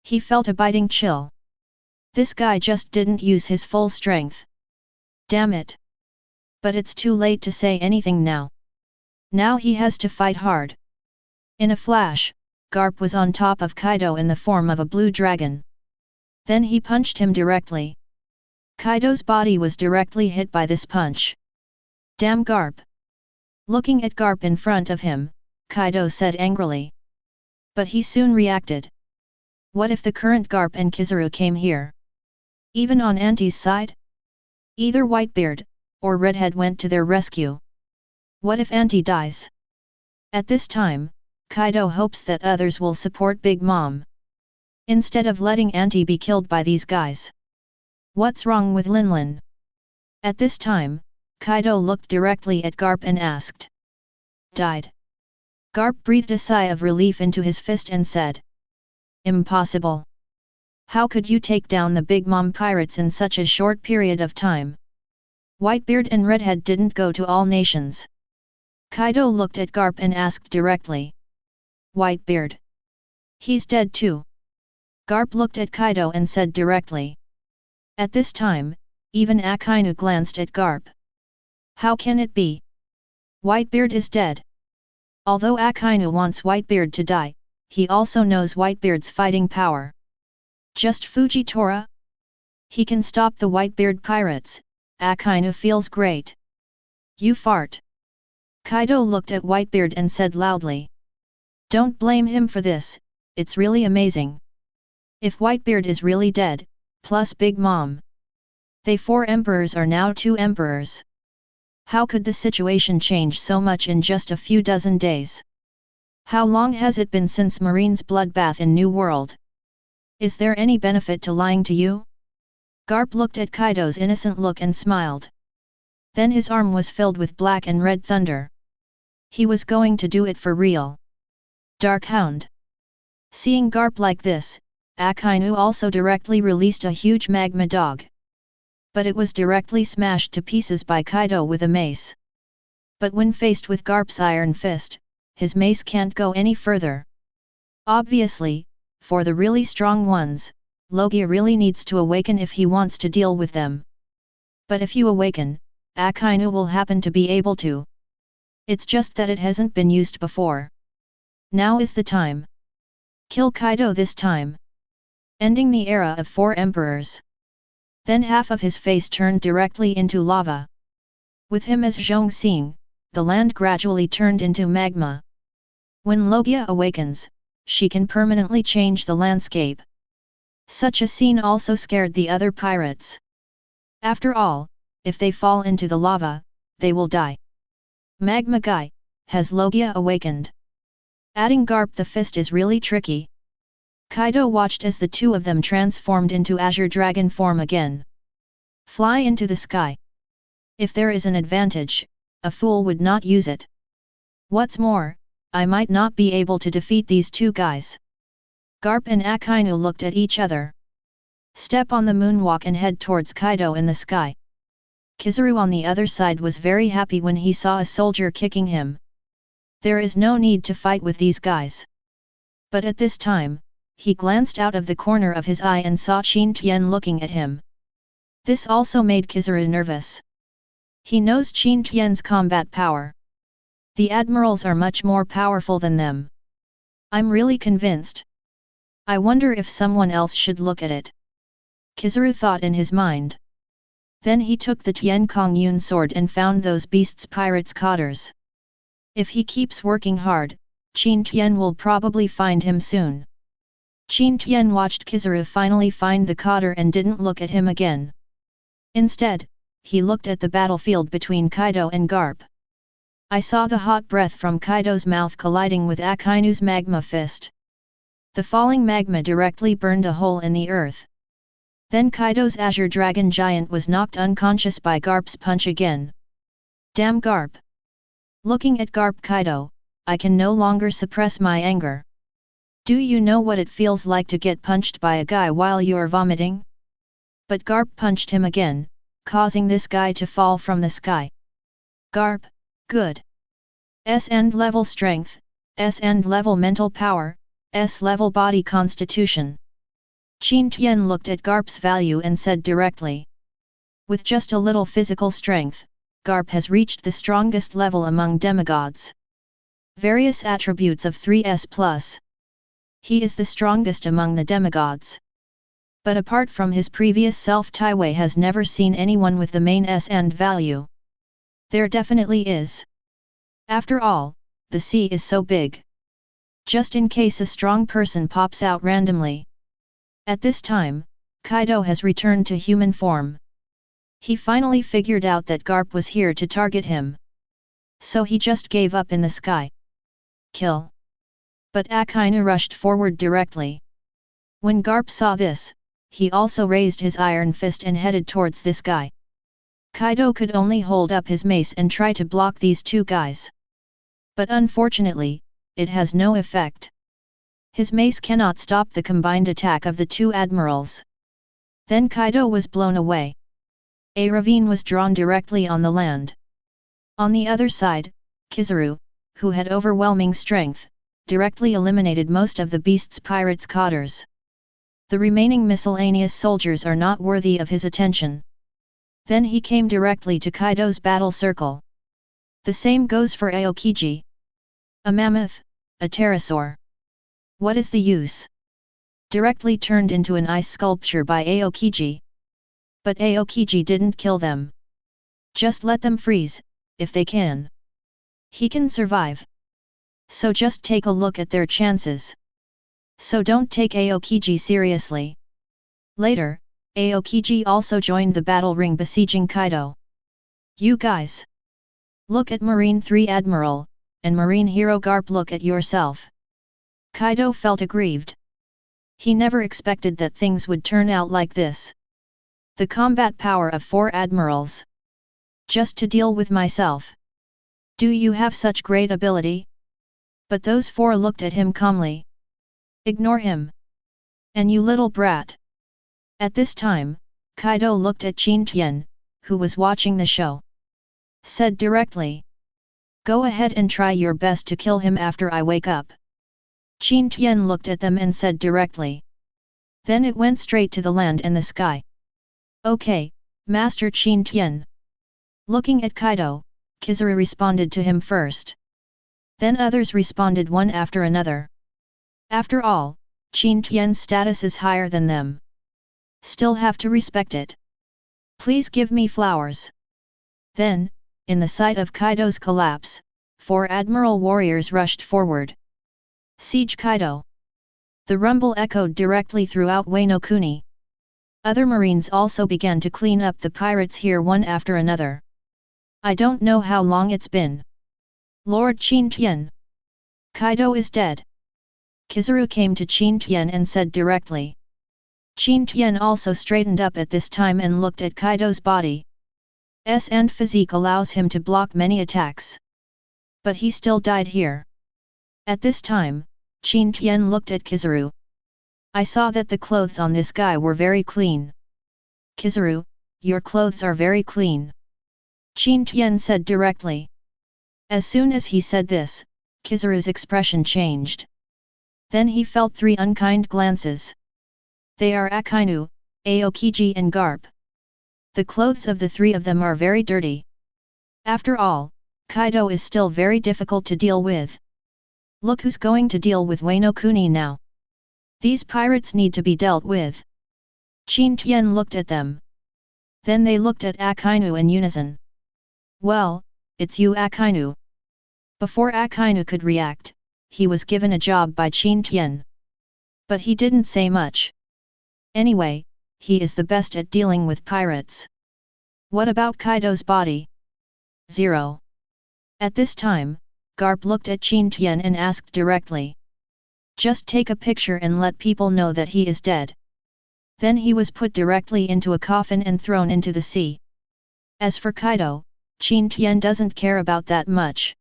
He felt a biting chill. This guy just didn't use his full strength. Damn it. But it's too late to say anything now. Now he has to fight hard. In a flash, Garp was on top of Kaido in the form of a blue dragon. Then he punched him directly. Kaido's body was directly hit by this punch. Damn Garp! Looking at Garp in front of him, Kaido said angrily. But he soon reacted. What if the current Garp and Kizaru came here? Even on Auntie's side? Either Whitebeard, or Redhead went to their rescue. What if Auntie dies? At this time, Kaido hopes that others will support Big Mom. Instead of letting Auntie be killed by these guys. What's wrong with Linlin? At this time, Kaido looked directly at Garp and asked. Died. Garp breathed a sigh of relief into his fist and said. Impossible. How could you take down the Big Mom pirates in such a short period of time? Whitebeard and Redhead didn't go to all nations. Kaido looked at Garp and asked directly. Whitebeard. He's dead too. Garp looked at Kaido and said directly. At this time, even Akainu glanced at Garp. How can it be? Whitebeard is dead. Although Akainu wants Whitebeard to die, he also knows Whitebeard's fighting power. Just Fujitora? He can stop the Whitebeard pirates, Akainu feels great. You fart. Kaido looked at Whitebeard and said loudly. Don't blame him for this, it's really amazing. If Whitebeard is really dead, plus Big Mom. They 4 emperors are now 2 emperors. How could the situation change so much in just a few dozen days? How long has it been since Marine's bloodbath in New World? Is there any benefit to lying to you? Garp looked at Kaido's innocent look and smiled. Then his arm was filled with black and red thunder. He was going to do it for real. Dark Hound. Seeing Garp like this, Akainu also directly released a huge magma dog. But it was directly smashed to pieces by Kaido with a mace. But when faced with Garp's iron fist, his mace can't go any further. Obviously, for the really strong ones, Logia really needs to awaken if he wants to deal with them. But if you awaken, Akainu will happen to be able to. It's just that it hasn't been used before. Now is the time. Kill Kaido this time. Ending the era of 4 emperors. Then half of his face turned directly into lava. With him as Zhongxing, the land gradually turned into magma. When Logia awakens, she can permanently change the landscape. Such a scene also scared the other pirates. After all, if they fall into the lava, they will die. Magma Guy, has Logia awakened? Adding Garp the fist is really tricky. Kaido watched as the two of them transformed into Azure Dragon form again. Fly into the sky. If there is an advantage, a fool would not use it. What's more, I might not be able to defeat these two guys. Garp and Akainu looked at each other. Step on the moonwalk and head towards Kaido in the sky. Kizaru on the other side was very happy when he saw a soldier kicking him. There is no need to fight with these guys. But at this time, he glanced out of the corner of his eye and saw Qin Tian looking at him. This also made Kizaru nervous. He knows Qin Tian's combat power. The admirals are much more powerful than them. I'm really convinced. I wonder if someone else should look at it. Kizaru thought in his mind. Then he took the Tiangang Yun sword and found those beasts' pirates' cotters. If he keeps working hard, Qin Tian will probably find him soon. Qin Tian watched Kizaru finally find the cotter and didn't look at him again. Instead, he looked at the battlefield between Kaido and Garp. I saw the hot breath from Kaido's mouth colliding with Akainu's magma fist. The falling magma directly burned a hole in the earth. Then Kaido's Azure Dragon Giant was knocked unconscious by Garp's punch again. Damn Garp! Looking at Garp Kaido, I can no longer suppress my anger. Do you know what it feels like to get punched by a guy while you're vomiting? But Garp punched him again, causing this guy to fall from the sky. Garp, good. S-end level strength, S-end level mental power, S-level body constitution. Qin Tian looked at Garp's value and said directly. With just a little physical strength, Garp has reached the strongest level among demigods. Various attributes of 3S+. He is the strongest among the demigods. But apart from his previous self, Taiwei has never seen anyone with the main S-end value. There definitely is. After all, the sea is so big. Just in case a strong person pops out randomly. At this time, Kaido has returned to human form. He finally figured out that Garp was here to target him. So he just gave up in the sky. Kill. But Akainu rushed forward directly. When Garp saw this, he also raised his iron fist and headed towards this guy. Kaido could only hold up his mace and try to block these two guys. But unfortunately, it has no effect. His mace cannot stop the combined attack of the two admirals. Then Kaido was blown away. A ravine was drawn directly on the land. On the other side, Kizaru, who had overwhelming strength, directly eliminated most of the beast's pirates' cotters. The remaining miscellaneous soldiers are not worthy of his attention. Then he came directly to Kaido's battle circle. The same goes for Aokiji. A mammoth, a pterosaur. What is the use? Directly turned into an ice sculpture by Aokiji. But Aokiji didn't kill them. Just let them freeze, if they can. He can survive. So just take a look at their chances. So don't take Aokiji seriously. Later, Aokiji also joined the battle ring besieging Kaido. You guys! Look at Marine 3 Admiral, and Marine Hero Garp, look at yourself. Kaido felt aggrieved. He never expected that things would turn out like this. The combat power of 4 admirals. Just to deal with myself. Do you have such great ability? But those 4 looked at him calmly. Ignore him. And you little brat. At this time, Kaido looked at Qin Tian, who was watching the show. Said directly. Go ahead and try your best to kill him after I wake up. Qin Tian looked at them and said directly. Then it went straight to the land and the sky. Okay, Master Qin Tian. Looking at Kaido, Kizaru responded to him first. Then others responded one after another. After all, Qin Tian's status is higher than them. Still have to respect it. Please give me flowers. Then, in the sight of Kaido's collapse, 4 admiral warriors rushed forward. Siege Kaido. The rumble echoed directly throughout Wano Kuni. Other marines also began to clean up the pirates here one after another. I don't know how long it's been. Lord Qin Tian. Kaido is dead. Kizaru came to Qin Tian and said directly. Qin Tian also straightened up at this time and looked at Kaido's body. And physique allows him to block many attacks. But he still died here. At this time, Qin Tian looked at Kizaru. I saw that the clothes on this guy were very clean. Kizaru, your clothes are very clean. Qin Tian said directly. As soon as he said this, Kizaru's expression changed. Then he felt 3 unkind glances. They are Akainu, Aokiji and Garp. The clothes of the 3 of them are very dirty. After all, Kaido is still very difficult to deal with. Look who's going to deal with Wano Kuni now. These pirates need to be dealt with. Qin Tian looked at them. Then they looked at Akainu in unison. Well, it's you Akainu. Before Akainu could react, he was given a job by Qin Tian. But he didn't say much. Anyway, he is the best at dealing with pirates. What about Kaido's body? 0. At this time, Garp looked at Qin Tian and asked directly. Just take a picture and let people know that he is dead. Then he was put directly into a coffin and thrown into the sea. As for Kaido, Qin Tian doesn't care about that much.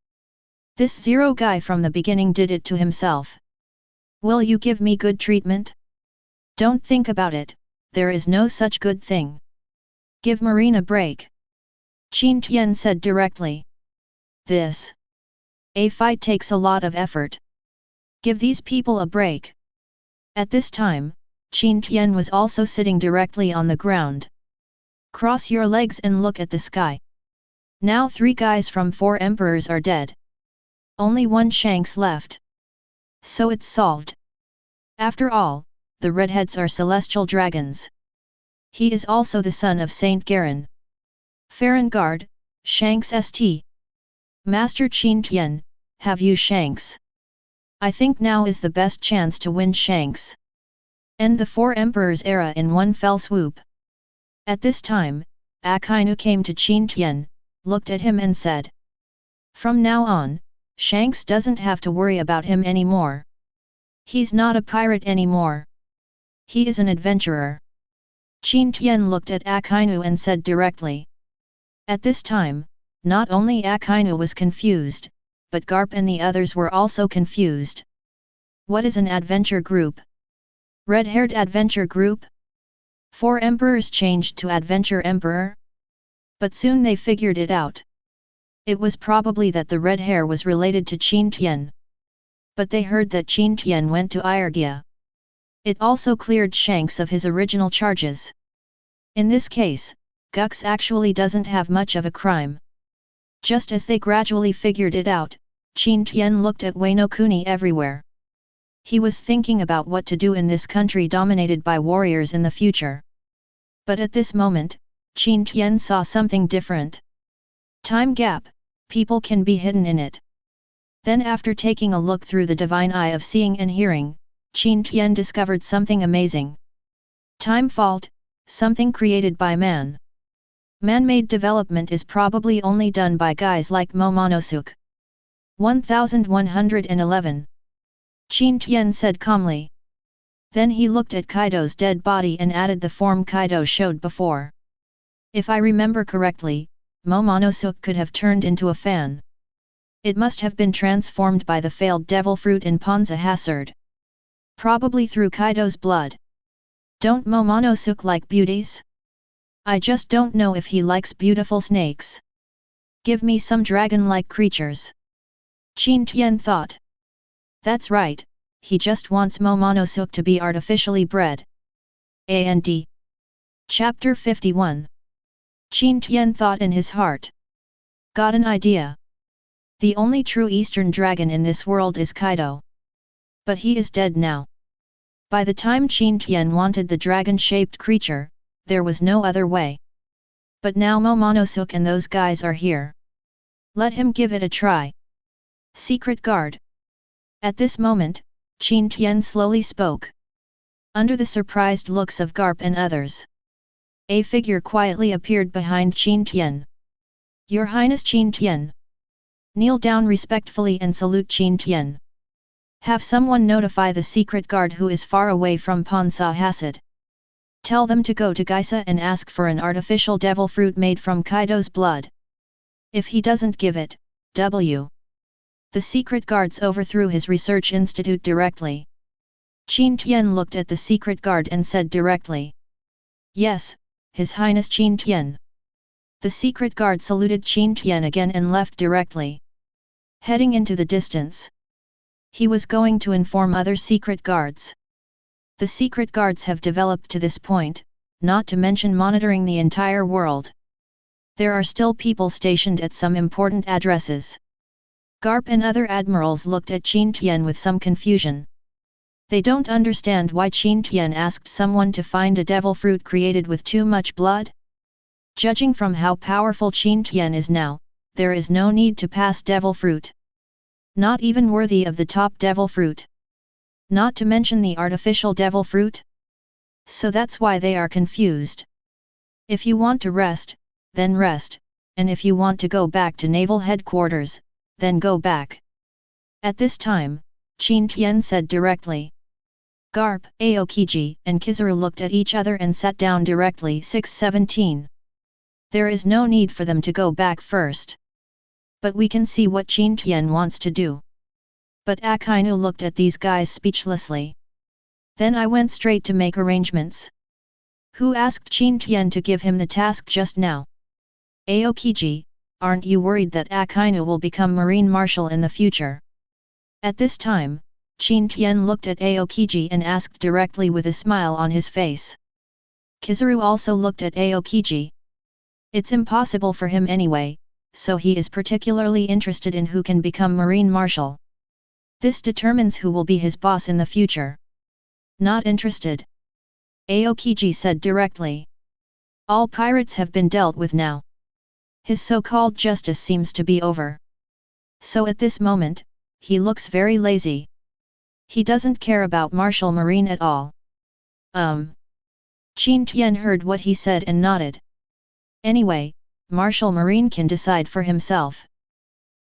This Zero guy from the beginning did it to himself. Will you give me good treatment? Don't think about it, there is no such good thing. Give Marine a break. Qin Tian said directly. A fight takes a lot of effort. Give these people a break. At this time, Qin Tian was also sitting directly on the ground. Cross your legs and look at the sky. Now 3 guys from 4 emperors are dead. Only 1 Shanks left. So it's solved. After all, the redheads are celestial dragons. He is also the son of Saint Garen. Farangard, Shanks St. Master Qin Tian, have you Shanks? I think now is the best chance to win Shanks. End the 4 Emperors era in one fell swoop. At this time, Akainu came to Qin Tian, looked at him and said. From now on, Shanks doesn't have to worry about him anymore. He's not a pirate anymore. He is an adventurer. Qin Tian looked at Akainu and said directly. At this time, not only Akainu was confused, but Garp and the others were also confused. What is an adventure group? Red-haired adventure group? 4 emperors changed to adventure emperor? But soon they figured it out. It was probably that the red hair was related to Qin Tian. But they heard that Qin Tian went to Irgia. It also cleared Shanks of his original charges. In this case, Gux actually doesn't have much of a crime. Just as they gradually figured it out, Qin Tian looked at Wano Kuni everywhere. He was thinking about what to do in this country dominated by warriors in the future. But at this moment, Qin Tian saw something different. Time gap, people can be hidden in it. Then after taking a look through the divine eye of seeing and hearing, Qin Tian discovered something amazing. Time fault, something created by man. Man-made development is probably only done by guys like Momonosuke. 1111. Qin Tian said calmly. Then he looked at Kaido's dead body and added the form Kaido showed before. If I remember correctly, Momonosuke could have turned into a fan. It must have been transformed by the failed devil fruit in Ponza Hazard. Probably through Kaido's blood. Don't Momonosuke like beauties? I just don't know if he likes beautiful snakes. Give me some dragon-like creatures. Qin Tian thought. That's right, he just wants Momonosuke to be artificially bred. And. Chapter 51. Qin Tian thought in his heart. Got an idea. The only true Eastern dragon in this world is Kaido. But he is dead now. By the time Qin Tian wanted the dragon-shaped creature, there was no other way. But now Momonosuke and those guys are here. Let him give it a try. Secret guard. At this moment, Qin Tian slowly spoke. Under the surprised looks of Garp and others, a figure quietly appeared behind Qin Tian. Your Highness Qin Tian. Kneel down respectfully and salute Qin Tian. Have someone notify the secret guard who is far away from Ponza Hazard. Tell them to go to Geisa and ask for an artificial devil fruit made from Kaido's blood. If he doesn't give it, W. The secret guards overthrew his research institute directly. Qin Tian looked at the secret guard and said directly. Yes, His Highness Qin Tian. The secret guard saluted Qin Tian again and left directly. Heading into the distance. He was going to inform other secret guards. The secret guards have developed to this point, not to mention monitoring the entire world. There are still people stationed at some important addresses. Garp and other admirals looked at Qin Tian with some confusion. They don't understand why Qin Tian asked someone to find a devil fruit created with too much blood. Judging from how powerful Qin Tian is now, there is no need to pass devil fruit. Not even worthy of the top devil fruit. Not to mention the artificial devil fruit. So that's why they are confused. If you want to rest, then rest, and if you want to go back to naval headquarters, then go back. At this time, Qin Tian said directly. Garp, Aokiji, and Kizaru looked at each other and sat down directly. 617. There is no need for them to go back first. But we can see what Qin Tian wants to do. But Akainu looked at these guys speechlessly. Then I went straight to make arrangements. Who asked Qin Tian to give him the task just now? Aokiji, aren't you worried that Akainu will become Marine Marshal in the future? At this time, Qin Tian looked at Aokiji and asked directly with a smile on his face. Kizaru also looked at Aokiji. It's impossible for him anyway, so he is particularly interested in who can become Marine Marshal. This determines who will be his boss in the future. Not interested. Aokiji said directly. All pirates have been dealt with now. His so-called justice seems to be over. So at this moment, he looks very lazy. He doesn't care about Marshal Marine at all. Qin Tian heard what he said and nodded. Anyway, Marshal Marine can decide for himself.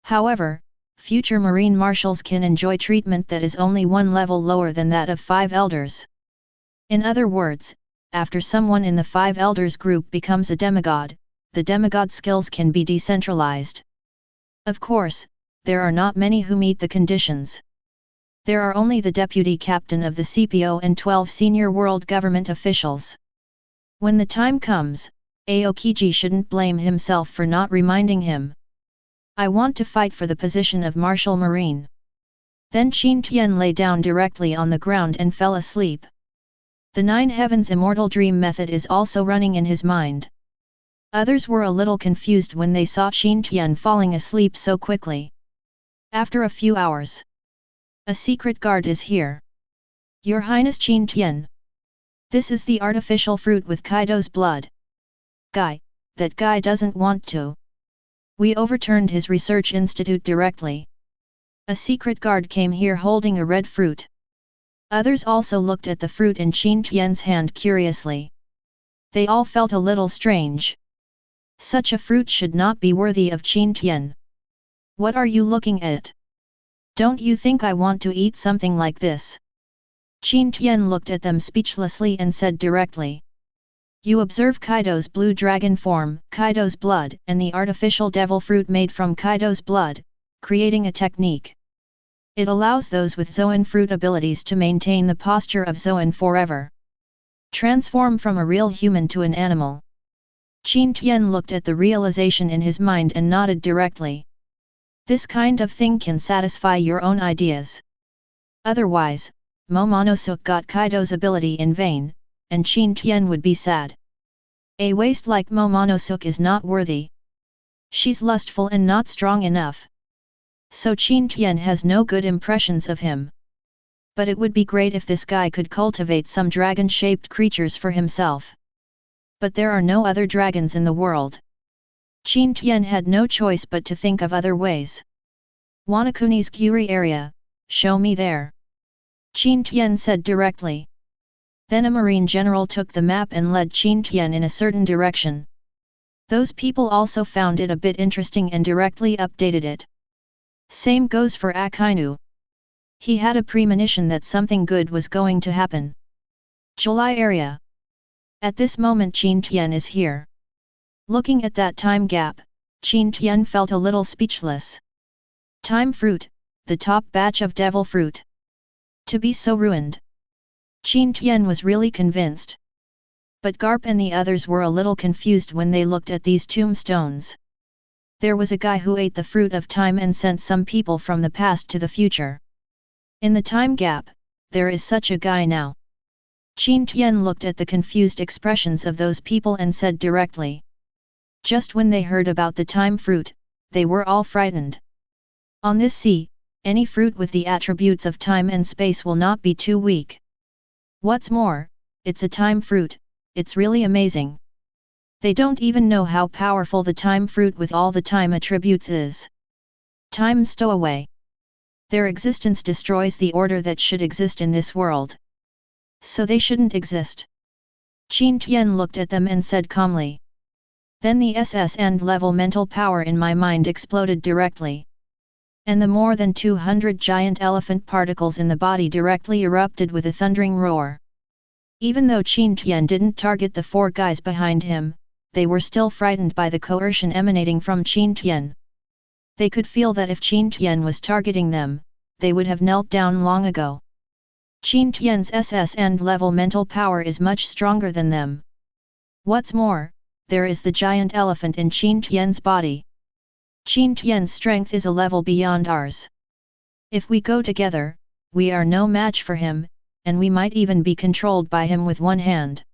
However, future Marine Marshals can enjoy treatment that is only one level lower than that of 5 elders. In other words, after someone in the 5 elders group becomes a demigod, the demigod skills can be decentralized. Of course, there are not many who meet the conditions. There are only the deputy captain of the CPO and 12 senior world government officials. When the time comes, Aokiji shouldn't blame himself for not reminding him. I want to fight for the position of Marshal Marine. Then Qin Tian lay down directly on the ground and fell asleep. The 9 Heavens Immortal Dream method is also running in his mind. Others were a little confused when they saw Qin Tian falling asleep so quickly. After a few hours. A secret guard is here. Your Highness Qin Tian. This is the artificial fruit with Kaido's blood. Guy, that guy doesn't want to. We overturned his research institute directly. A secret guard came here holding a red fruit. Others also looked at the fruit in Qin Tian's hand curiously. They all felt a little strange. Such a fruit should not be worthy of Qin Tian. What are you looking at? Don't you think I want to eat something like this? Qin Tian looked at them speechlessly and said directly. You observe Kaido's blue dragon form, Kaido's blood, and the artificial devil fruit made from Kaido's blood, creating a technique. It allows those with Zoan fruit abilities to maintain the posture of Zoan forever. Transform from a real human to an animal. Qin Tian looked at the realization in his mind and nodded directly. This kind of thing can satisfy your own ideas. Otherwise, Momonosuke got Kaido's ability in vain, and Qin Tian would be sad. A waste like Momonosuke is not worthy. She's lustful and not strong enough. So Qin Tian has no good impressions of him. But it would be great if this guy could cultivate some dragon-shaped creatures for himself. But there are no other dragons in the world. Qin Tian had no choice but to think of other ways. Wanakuni's Guri area, show me there. Qin Tian said directly. Then a marine general took the map and led Qin Tian in a certain direction. Those people also found it a bit interesting and directly updated it. Same goes for Akainu. He had a premonition that something good was going to happen. July area. At this moment Qin Tian is here. Looking at that time gap, Qin Tian felt a little speechless. Time fruit, the top batch of devil fruit. To be so ruined. Qin Tian was really convinced. But Garp and the others were a little confused when they looked at these tombstones. There was a guy who ate the fruit of time and sent some people from the past to the future. In the time gap, there is such a guy now. Qin Tian looked at the confused expressions of those people and said directly. Just when they heard about the time fruit, they were all frightened. On this sea, any fruit with the attributes of time and space will not be too weak. What's more, it's a time fruit, it's really amazing. They don't even know how powerful the time fruit with all the time attributes is. Time stowaway. Their existence destroys the order that should exist in this world. So they shouldn't exist. Qin Tian looked at them and said calmly. Then the SS and level mental power in my mind exploded directly. And the more than 200 giant elephant particles in the body directly erupted with a thundering roar. Even though Qin Tian didn't target the 4 guys behind him, they were still frightened by the coercion emanating from Qin Tian. They could feel that if Qin Tian was targeting them, they would have knelt down long ago. Qin Tian's SS and level mental power is much stronger than them. What's more, there is the giant elephant in Qin Tian's body. Qin Tian's strength is a level beyond ours. If we go together, we are no match for him, and we might even be controlled by him with one hand.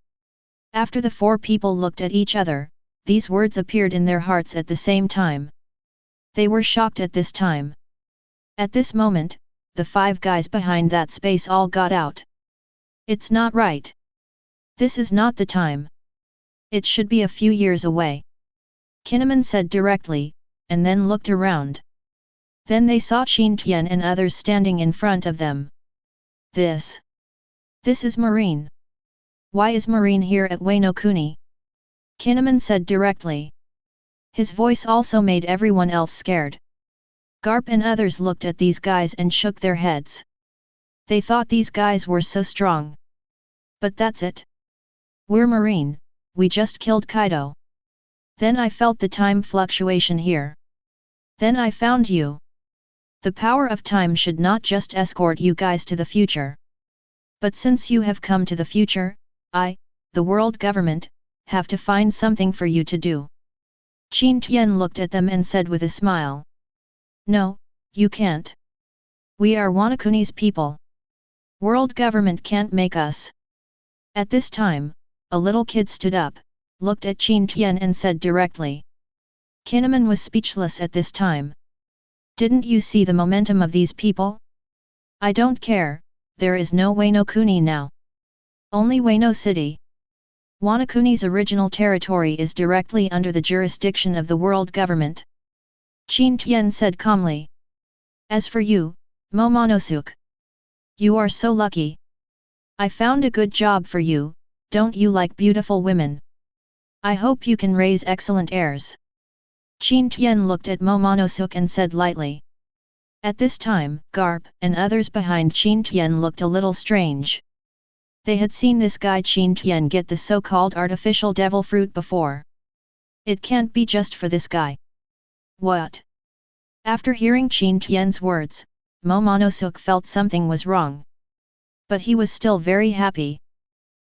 After the 4 people looked at each other, these words appeared in their hearts at the same time. They were shocked at this time. At this moment, the 5 guys behind that space all got out. It's not right. This is not the time. It should be a few years away. Kinemon said directly, and then looked around. Then they saw Qin Tian and others standing in front of them. This is Marine. Why is Marine here at Wano Kuni? Kinemon said directly. His voice also made everyone else scared. Garp and others looked at these guys and shook their heads. They thought these guys were so strong. But that's it. We're Marine, we just killed Kaido. Then I felt the time fluctuation here. Then I found you. The power of time should not just escort you guys to the future. But since you have come to the future, the world government, have to find something for you to do. Qin Tian looked at them and said with a smile. No, you can't. We are Wano Kuni's people. World government can't make us. At this time, a little kid stood up, looked at Qin Tian and said directly. Kinemon was speechless at this time. Didn't you see the momentum of these people? I don't care, there is no Wano Kuni now. Only Wano City. Wano Kuni's original territory is directly under the jurisdiction of the world government. Qin Tian said calmly. As for you, Momonosuke. You are so lucky. I found a good job for you, don't you like beautiful women? I hope you can raise excellent heirs. Qin Tian looked at Momonosuke and said lightly. At this time, Garp and others behind Qin Tian looked a little strange. They had seen this guy Qin Tian get the so-called artificial devil fruit before. It can't be just for this guy. What? After hearing Qin Tian's words, Momonosuke felt something was wrong. But he was still very happy.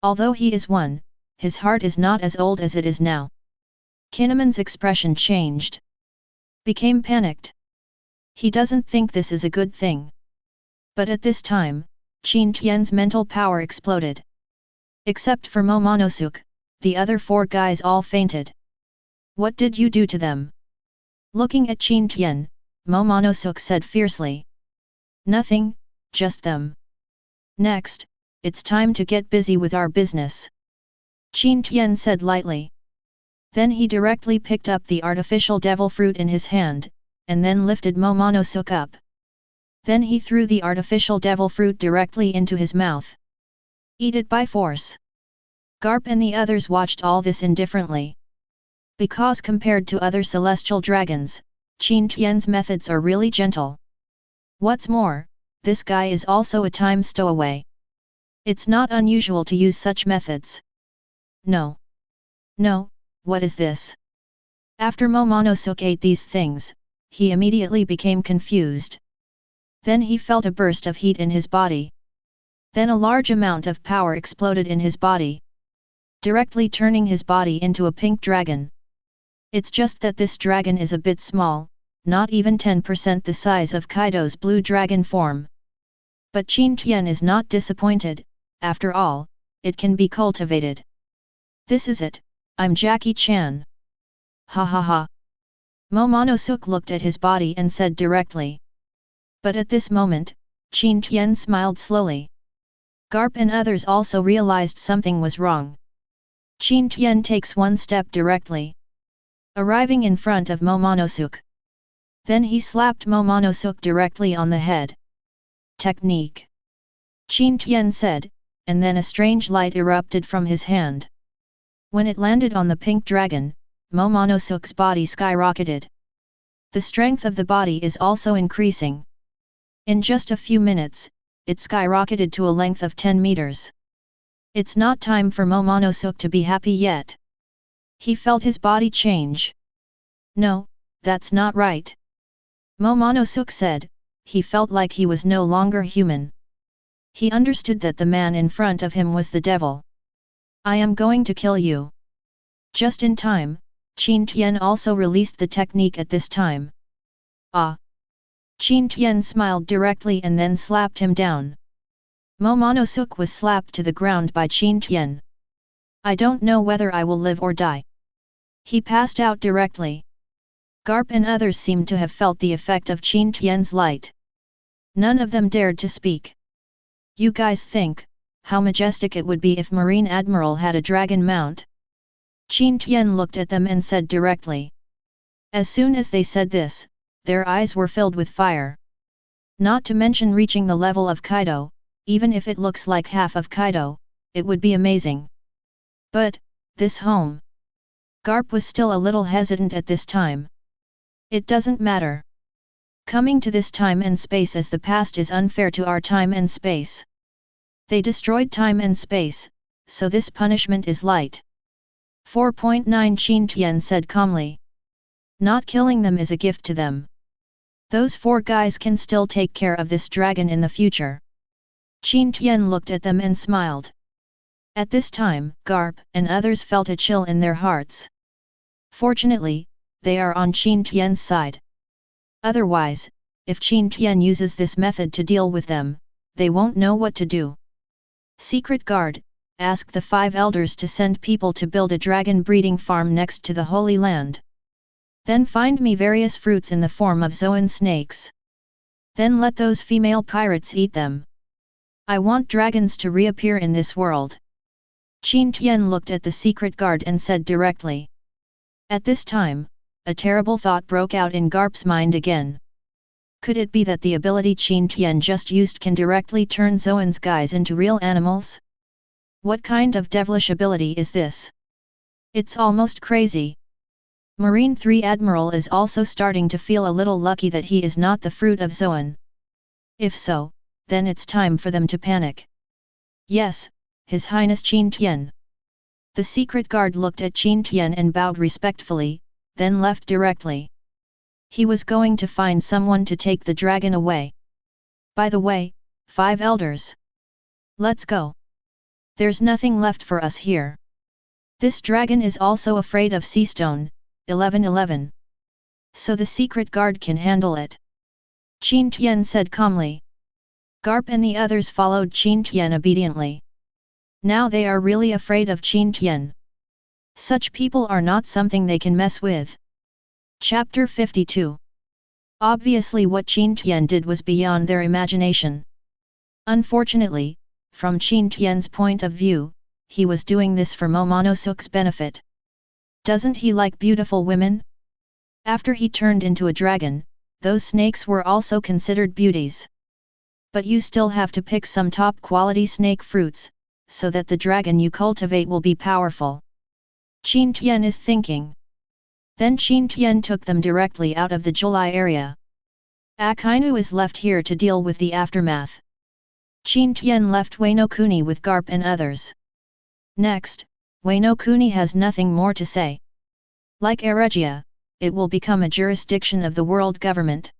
Although he is one, his heart is not as old as it is now. Kinemon's expression changed. Became panicked. He doesn't think this is a good thing. But at this time, Qin Tian's mental power exploded. Except for Momonosuke, the other 4 guys all fainted. What did you do to them? Looking at Qin Tian, Momonosuke said fiercely. Nothing, just them. Next, it's time to get busy with our business. Qin Tian said lightly. Then he directly picked up the artificial devil fruit in his hand, and then lifted Momonosuke up. Then he threw the artificial devil fruit directly into his mouth. Eat it by force. Garp and the others watched all this indifferently. Because compared to other celestial dragons, Qin Tian's methods are really gentle. What's more, this guy is also a time stowaway. It's not unusual to use such methods. No. No, what is this? After Momonosuke ate these things, he immediately became confused. Then he felt a burst of heat in his body. Then a large amount of power exploded in his body, directly turning his body into a pink dragon. It's just that this dragon is a bit small, not even 10% the size of Kaido's blue dragon form. But Qin Tian is not disappointed, after all, it can be cultivated. This is it, I'm Jackie Chan. Ha ha ha. Momonosuke looked at his body and said directly. But at this moment, Qin Tian smiled slowly. Garp and others also realized something was wrong. Qin Tian takes one step directly, arriving in front of Momonosuke. Then he slapped Momonosuke directly on the head. Technique. Qin Tian said, and then a strange light erupted from his hand. When it landed on the pink dragon, Momonosuke's body skyrocketed. The strength of the body is also increasing. In just a few minutes, it skyrocketed to a length of 10 meters. It's not time for Momonosuke to be happy yet. He felt his body change. No, that's not right. Momonosuke said, he felt like he was no longer human. He understood that the man in front of him was the devil. I am going to kill you. Just in time, Qin Tian also released the technique at this time. Ah! Qin Tian smiled directly and then slapped him down. Momonosuke was slapped to the ground by Qin Tian. I don't know whether I will live or die. He passed out directly. Garp and others seemed to have felt the effect of Qin Tian's light. None of them dared to speak. You guys think, how majestic it would be if Marine Admiral had a dragon mount? Qin Tian looked at them and said directly. As soon as they said this, their eyes were filled with fire. Not to mention reaching the level of Kaido, even if it looks like half of Kaido, it would be amazing. But, this home. Garp was still a little hesitant at this time. It doesn't matter. Coming to this time and space as the past is unfair to our time and space. They destroyed time and space, so this punishment is light. 4.9 Qin Tian said calmly. Not killing them is a gift to them. Those 4 guys can still take care of this dragon in the future. Qin Tian looked at them and smiled. At this time, Garp and others felt a chill in their hearts. Fortunately, they are on Qin Tian's side. Otherwise, if Qin Tian uses this method to deal with them, they won't know what to do. Secret Guard, ask the 5 elders to send people to build a dragon breeding farm next to the Holy Land. Then find me various fruits in the form of Zoan snakes. Then let those female pirates eat them. I want dragons to reappear in this world. Qin Tian looked at the Secret Guard and said directly. At this time, a terrible thought broke out in Garp's mind again. Could it be that the ability Qin Tian just used can directly turn Zoan's guys into real animals? What kind of devilish ability is this? It's almost crazy. Marine 3 Admiral is also starting to feel a little lucky that he is not the fruit of Zoan. If so, then it's time for them to panic. Yes, His Highness Qin Tian. The Secret Guard looked at Qin Tian and bowed respectfully, then left directly. He was going to find someone to take the dragon away. By the way, 5 elders. Let's go. There's nothing left for us here. This dragon is also afraid of sea stone, 1111. So the Secret Guard can handle it. Qin Tian said calmly. Garp and the others followed Qin Tian obediently. Now they are really afraid of Qin Tian. Such people are not something they can mess with. Chapter 52. Obviously what Qin Tian did was beyond their imagination. Unfortunately, from Qin Tian's point of view, he was doing this for Momonosuke's benefit. Doesn't he like beautiful women? After he turned into a dragon, those snakes were also considered beauties. But you still have to pick some top-quality snake fruits, so that the dragon you cultivate will be powerful. Qin Tian is thinking. Then Qin Tian took them directly out of the Julai area. Akainu is left here to deal with the aftermath. Qin Tian left Wano Kuni with Garp and others. Next, Wano Kuni has nothing more to say. Like Eregia, it will become a jurisdiction of the world government.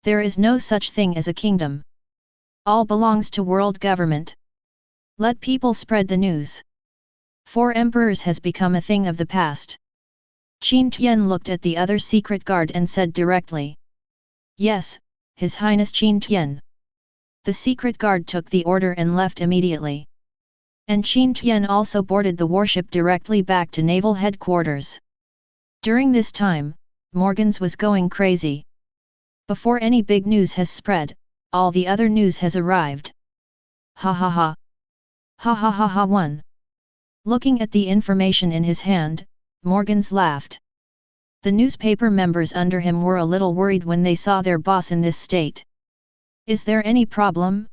There is no such thing as a kingdom. All belongs to world government. Let people spread the news. Four Emperors has become a thing of the past. Qin Tian looked at the other Secret Guard and said directly. Yes, His Highness Qin Tian. The Secret Guard took the order and left immediately. And Qin Tian also boarded the warship directly back to naval headquarters. During this time, Morgans was going crazy. Before any big news has spread, all the other news has arrived. Ha ha ha. Ha ha ha ha 1. Looking at the information in his hand, Morgans laughed. The newspaper members under him were a little worried when they saw their boss in this state. Is there any problem?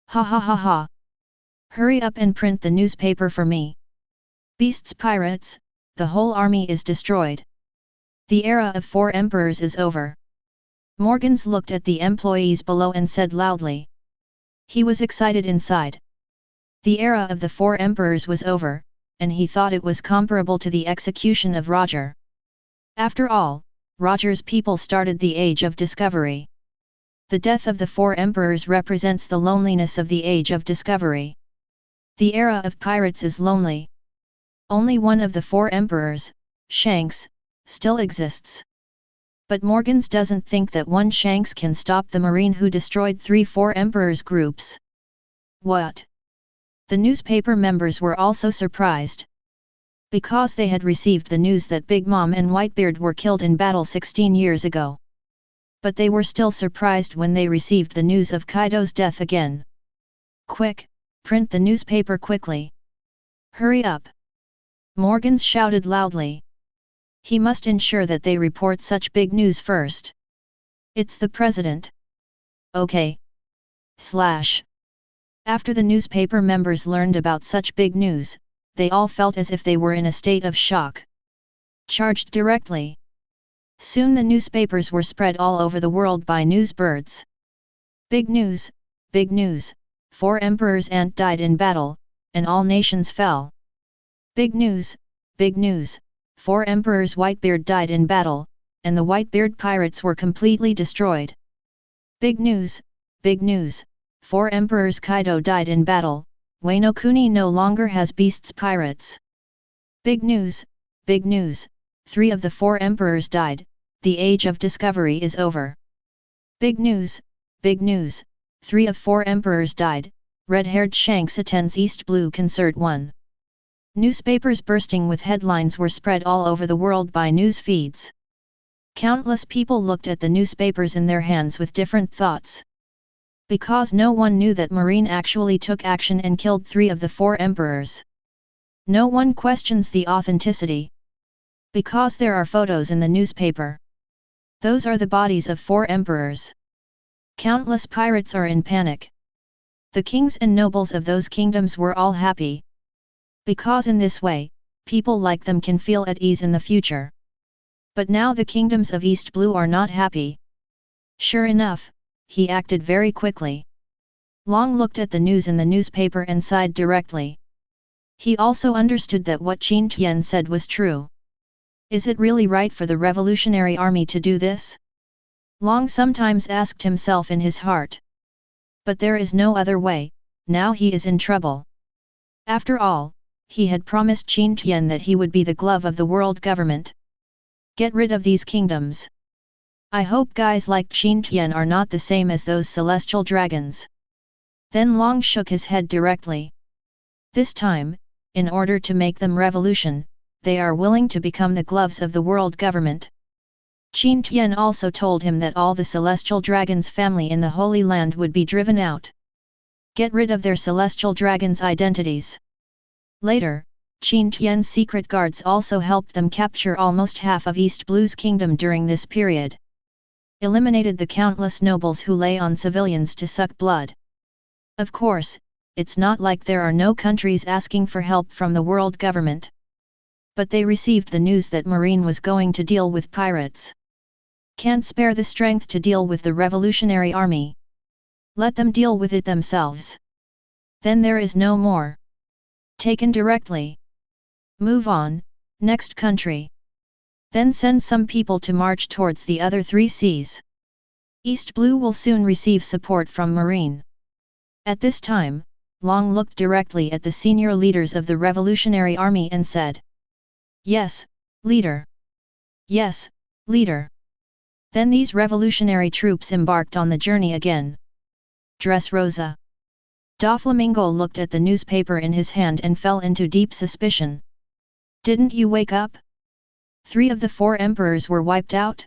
Ha ha ha ha. Hurry up and print the newspaper for me. Beasts Pirates, the whole army is destroyed. The era of Four Emperors is over. Morgans looked at the employees below and said loudly. He was excited inside. The era of the Four Emperors was over, and he thought it was comparable to the execution of Roger. After all, Roger's people started the Age of Discovery. The death of the Four Emperors represents the loneliness of the Age of Discovery. The era of pirates is lonely. Only one of the Four Emperors, Shanks, still exists. But Morgans doesn't think that one Shanks can stop the Marine who destroyed 3 Four Emperors groups. What? The newspaper members were also surprised. Because they had received the news that Big Mom and Whitebeard were killed in battle 16 years ago. But they were still surprised when they received the news of Kaido's death again. Quick, print the newspaper quickly. Hurry up! Morgans shouted loudly. He must ensure that they report such big news first. It's the president. Okay. After the newspaper members learned about such big news, they all felt as if they were in a state of shock. Charged directly. Soon the newspapers were spread all over the world by newsbirds. Big news, big news, 4 emperors Aunt died in battle, and all nations fell. Big news, 4 emperors Whitebeard died in battle, and the Whitebeard pirates were completely destroyed. Big news, 4 emperors Kaido died in battle, Wano Kuni no longer has beasts pirates. Big news, 3 of the 4 emperors died, the Age of Discovery is over. Big news, 3 of 4 emperors died, red-haired Shanks attends East Blue Concert 1. Newspapers bursting with headlines were spread all over the world by news feeds. Countless people looked at the newspapers in their hands with different thoughts. Because no one knew that Marine actually took action and killed 3 of the 4 emperors. No one questions the authenticity. Because there are photos in the newspaper. Those are the bodies of 4 emperors. Countless pirates are in panic. The kings and nobles of those kingdoms were all happy. Because in this way, people like them can feel at ease in the future. But now the kingdoms of East Blue are not happy. Sure enough, he acted very quickly. Long looked at the news in the newspaper and sighed directly. He also understood that what Qin Tian said was true. Is it really right for the revolutionary army to do this? Long sometimes asked himself in his heart. But there is no other way, now he is in trouble. After all, he had promised Qin Tian that he would be the glove of the world government. Get rid of these kingdoms. I hope guys like Qin Tian are not the same as those celestial dragons. Then Long shook his head directly. This time, in order to make them revolution, they are willing to become the gloves of the world government. Qin Tian also told him that all the celestial dragons' family in the Holy Land would be driven out. Get rid of their celestial dragons' identities. Later, Qin Tian's secret guards also helped them capture almost half of East Blue's kingdom during this period. Eliminated the countless nobles who lay on civilians to suck blood. Of course, it's not like there are no countries asking for help from the world government. But they received the news that Marine was going to deal with pirates. Can't spare the strength to deal with the revolutionary army. Let them deal with it themselves. Then there is no more. Taken directly. Move on, next country. Then send some people to march towards the other 3 seas. East Blue will soon receive support from Marine. At this time, Long looked directly at the senior leaders of the revolutionary army and said, "Yes, leader. Yes, leader." Then these revolutionary troops embarked on the journey again. Dressrosa. Doflamingo looked at the newspaper in his hand and fell into deep suspicion. Didn't you wake up? 3 of the 4 emperors were wiped out?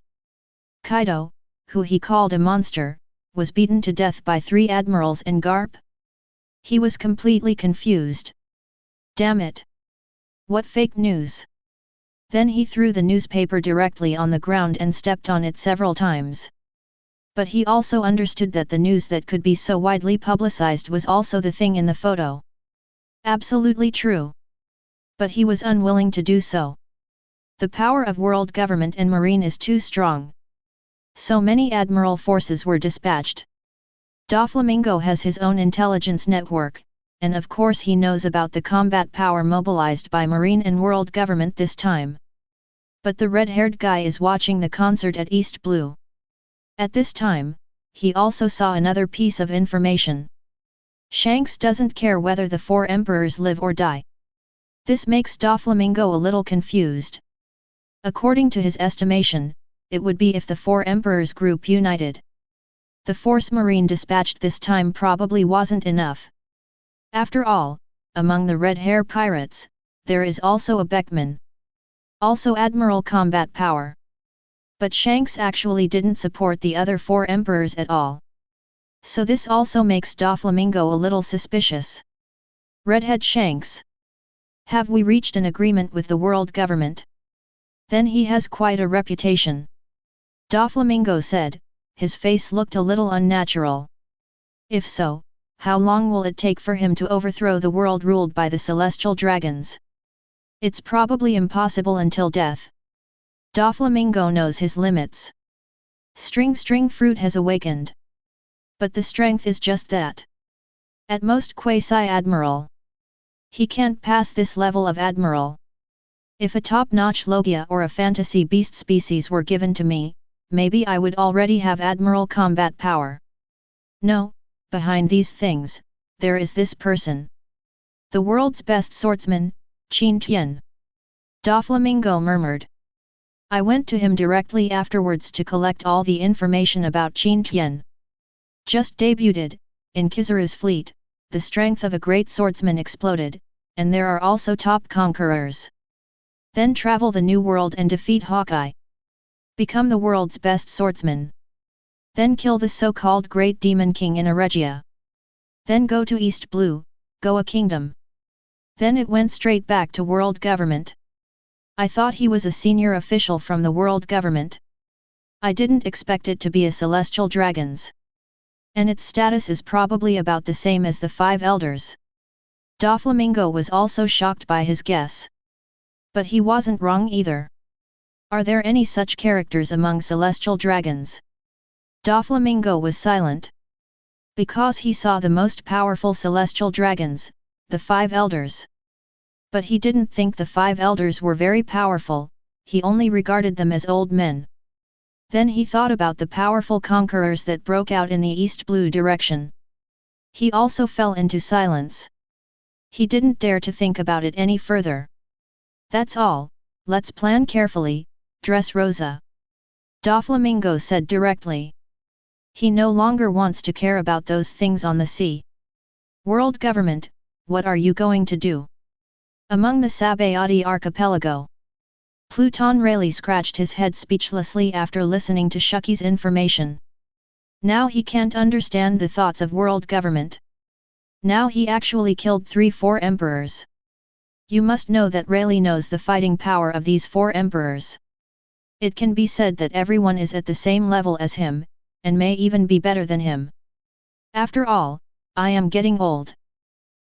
Kaido, who he called a monster, was beaten to death by 3 admirals in Garp? He was completely confused. Damn it! What fake news! Then he threw the newspaper directly on the ground and stepped on it several times. But he also understood that the news that could be so widely publicized was also the thing in the photo. Absolutely true. But he was unwilling to do so. The power of world government and marine is too strong. So many admiral forces were dispatched. Doflamingo has his own intelligence network, and of course he knows about the combat power mobilized by marine and world government this time. But the red-haired guy is watching the concert at East Blue. At this time, he also saw another piece of information. Shanks doesn't care whether the four emperors live or die. This makes Doflamingo a little confused. According to his estimation, it would be if the four emperors group united. The force marine dispatched this time probably wasn't enough. After all, among the red hair pirates, there is also a Beckman. Also admiral combat power. But Shanks actually didn't support the other four emperors at all. So this also makes Doflamingo a little suspicious. Redhead Shanks. Have we reached an agreement with the world government? Then he has quite a reputation. Doflamingo said, his face looked a little unnatural. If so, how long will it take for him to overthrow the world ruled by the celestial dragons? It's probably impossible until death. Doflamingo knows his limits. String fruit has awakened. But the strength is just that. At most quasi-admiral. He can't pass this level of admiral. If a top-notch Logia or a fantasy beast species were given to me, maybe I would already have admiral combat power. No, behind these things, there is this person. The world's best swordsman, Qin Tian. Doflamingo murmured. I went to him directly afterwards to collect all the information about Qin Tian. Just debuted, in Kizaru's fleet, the strength of a great swordsman exploded, and there are also top conquerors. Then travel the New World and defeat Hawkeye. Become the world's best swordsman. Then kill the so-called Great Demon King in Eregia. Then go to East Blue, Goa Kingdom. Then it went straight back to world government. I thought he was a senior official from the world government. I didn't expect it to be a celestial dragons. And its status is probably about the same as the five elders. Doflamingo was also shocked by his guess. But he wasn't wrong either. Are there any such characters among celestial dragons? Doflamingo was silent. Because he saw the most powerful celestial dragons, the five elders. But he didn't think the five elders were very powerful, he only regarded them as old men. Then he thought about the powerful conquerors that broke out in the East Blue direction. He also fell into silence. He didn't dare to think about it any further. That's all, let's plan carefully, Dressrosa. Doflamingo said directly. He no longer wants to care about those things on the sea. World government, what are you going to do? Among the Sabayati archipelago. Pluton Rayleigh scratched his head speechlessly after listening to Shuki's information. Now he can't understand the thoughts of world government. Now he actually killed 4 emperors. You must know that Rayleigh knows the fighting power of these 4 emperors. It can be said that everyone is at the same level as him, and may even be better than him. After all, I am getting old.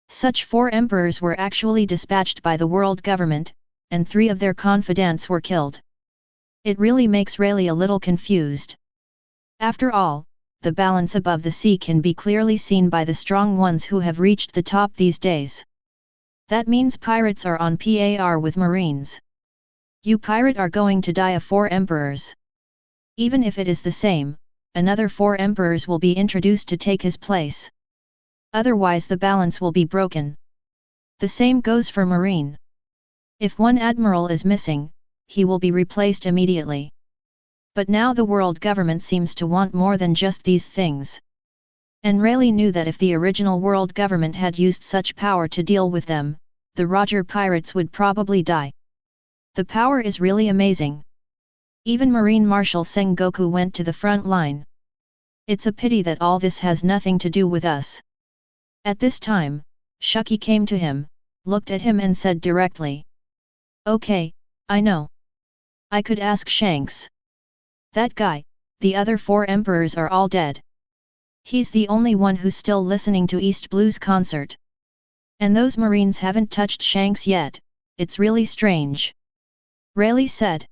Such 4 emperors were actually dispatched by the world government, and 3 of their confidants were killed. It really makes Rayleigh a little confused. After all, the balance above the sea can be clearly seen by the strong ones who have reached the top these days. That means pirates are on par with marines. You pirate are going to die of 4 emperors. Even if it is the same, another 4 emperors will be introduced to take his place. Otherwise the balance will be broken. The same goes for marine. If one admiral is missing, he will be replaced immediately. But now the world government seems to want more than just these things. And Rayleigh knew that if the original world government had used such power to deal with them, the Roger pirates would probably die. The power is really amazing. Even Marine Marshal Sengoku went to the front line. It's a pity that all this has nothing to do with us. At this time, Shuki came to him, looked at him and said directly. Okay, I know. I could ask Shanks. That guy, the other 4 emperors are all dead. He's the only one who's still listening to East Blue's concert. And those marines haven't touched Shanks yet, it's really strange. Rayleigh said.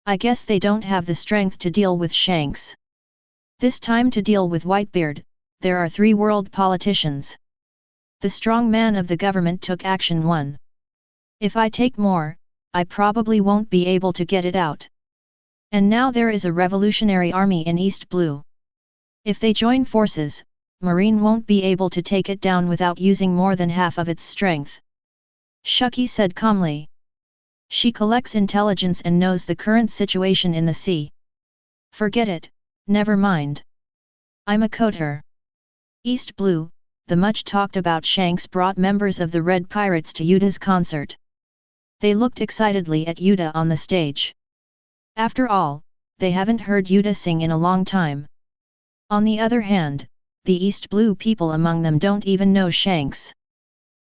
I guess they don't have the strength to deal with Shanks. This time to deal with Whitebeard, there are 3 world politicians. The strong man of the government took action 1. If I take more, I probably won't be able to get it out. And now there is a revolutionary army in East Blue. If they join forces, Marine won't be able to take it down without using more than half of its strength. Shuki said calmly. She collects intelligence and knows the current situation in the sea. Forget it, never mind. I'm a coder. East Blue, the much talked about Shanks brought members of the Red Pirates to Yuda's concert. They looked excitedly at Yuda on the stage. After all, they haven't heard Yuda sing in a long time. On the other hand, the East Blue people among them don't even know Shanks.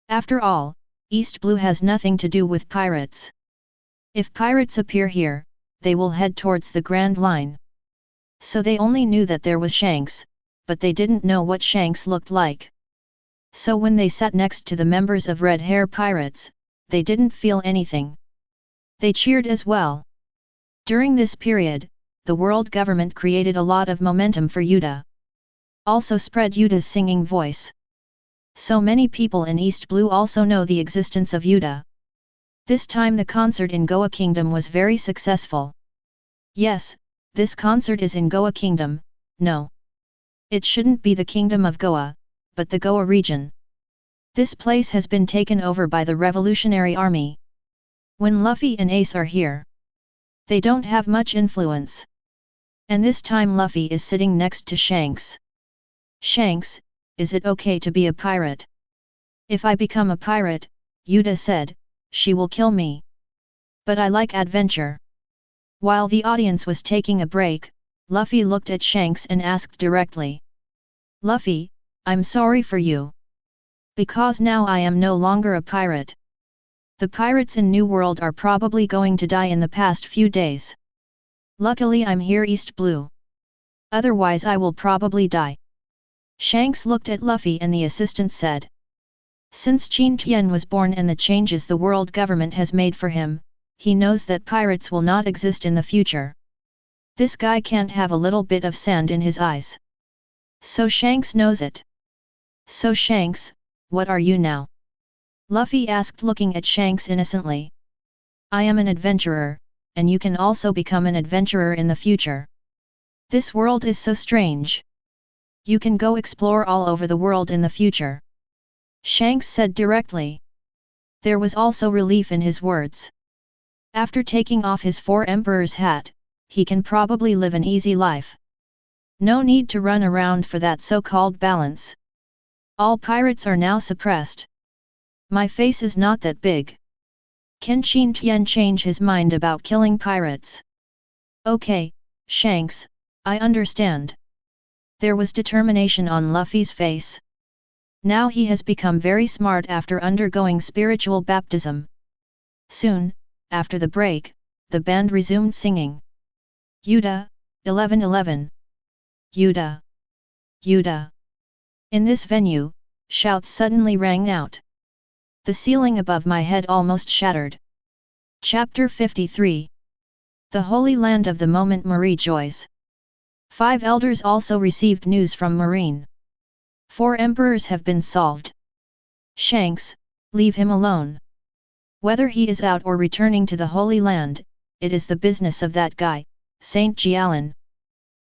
After all, East Blue has nothing to do with pirates. If pirates appear here, they will head towards the Grand Line. So they only knew that there was Shanks, but they didn't know what Shanks looked like. So when they sat next to the members of Red Hair Pirates, they didn't feel anything. They cheered as well. During this period, the world government created a lot of momentum for Yuda. Also spread Yuda's singing voice. So many people in East Blue also know the existence of Yuda. This time the concert in Goa Kingdom was very successful. Yes, this concert is in Goa Kingdom, no. It shouldn't be the Kingdom of Goa, but the Goa region. This place has been taken over by the Revolutionary Army. When Luffy and Ace are here, they don't have much influence. And this time Luffy is sitting next to Shanks. Shanks, is it okay to be a pirate? If I become a pirate, Yuda said, she will kill me. But I like adventure. While the audience was taking a break, Luffy looked at Shanks and asked directly. Luffy, I'm sorry for you. Because now I am no longer a pirate. The pirates in New World are probably going to die in the past few days. Luckily I'm here East Blue. Otherwise I will probably die. Shanks looked at Luffy and the assistant said. Since Qin Tian was born and the changes the world government has made for him, he knows that pirates will not exist in the future. This guy can't have a little bit of sand in his eyes. So Shanks knows it. So Shanks, what are you now? Luffy asked looking at Shanks innocently. I am an adventurer, and you can also become an adventurer in the future. This world is so strange. You can go explore all over the world in the future. Shanks said directly. There was also relief in his words. After taking off his Four Emperors hat, he can probably live an easy life. No need to run around for that so-called balance. All pirates are now suppressed. My face is not that big. Can Qin Tian change his mind about killing pirates? Okay, Shanks, I understand. There was determination on Luffy's face. Now he has become very smart after undergoing spiritual baptism. Soon, after the break, the band resumed singing. Yuda, 1111. Yuda. Yuda. In this venue, shouts suddenly rang out. The ceiling above my head almost shattered. Chapter 53. The Holy Land of the Moment Marie Joys. 5 elders also received news from Marine. 4 emperors have been solved. Shanks, leave him alone. Whether he is out or returning to the Holy Land, it is the business of that guy, Saint Jialan.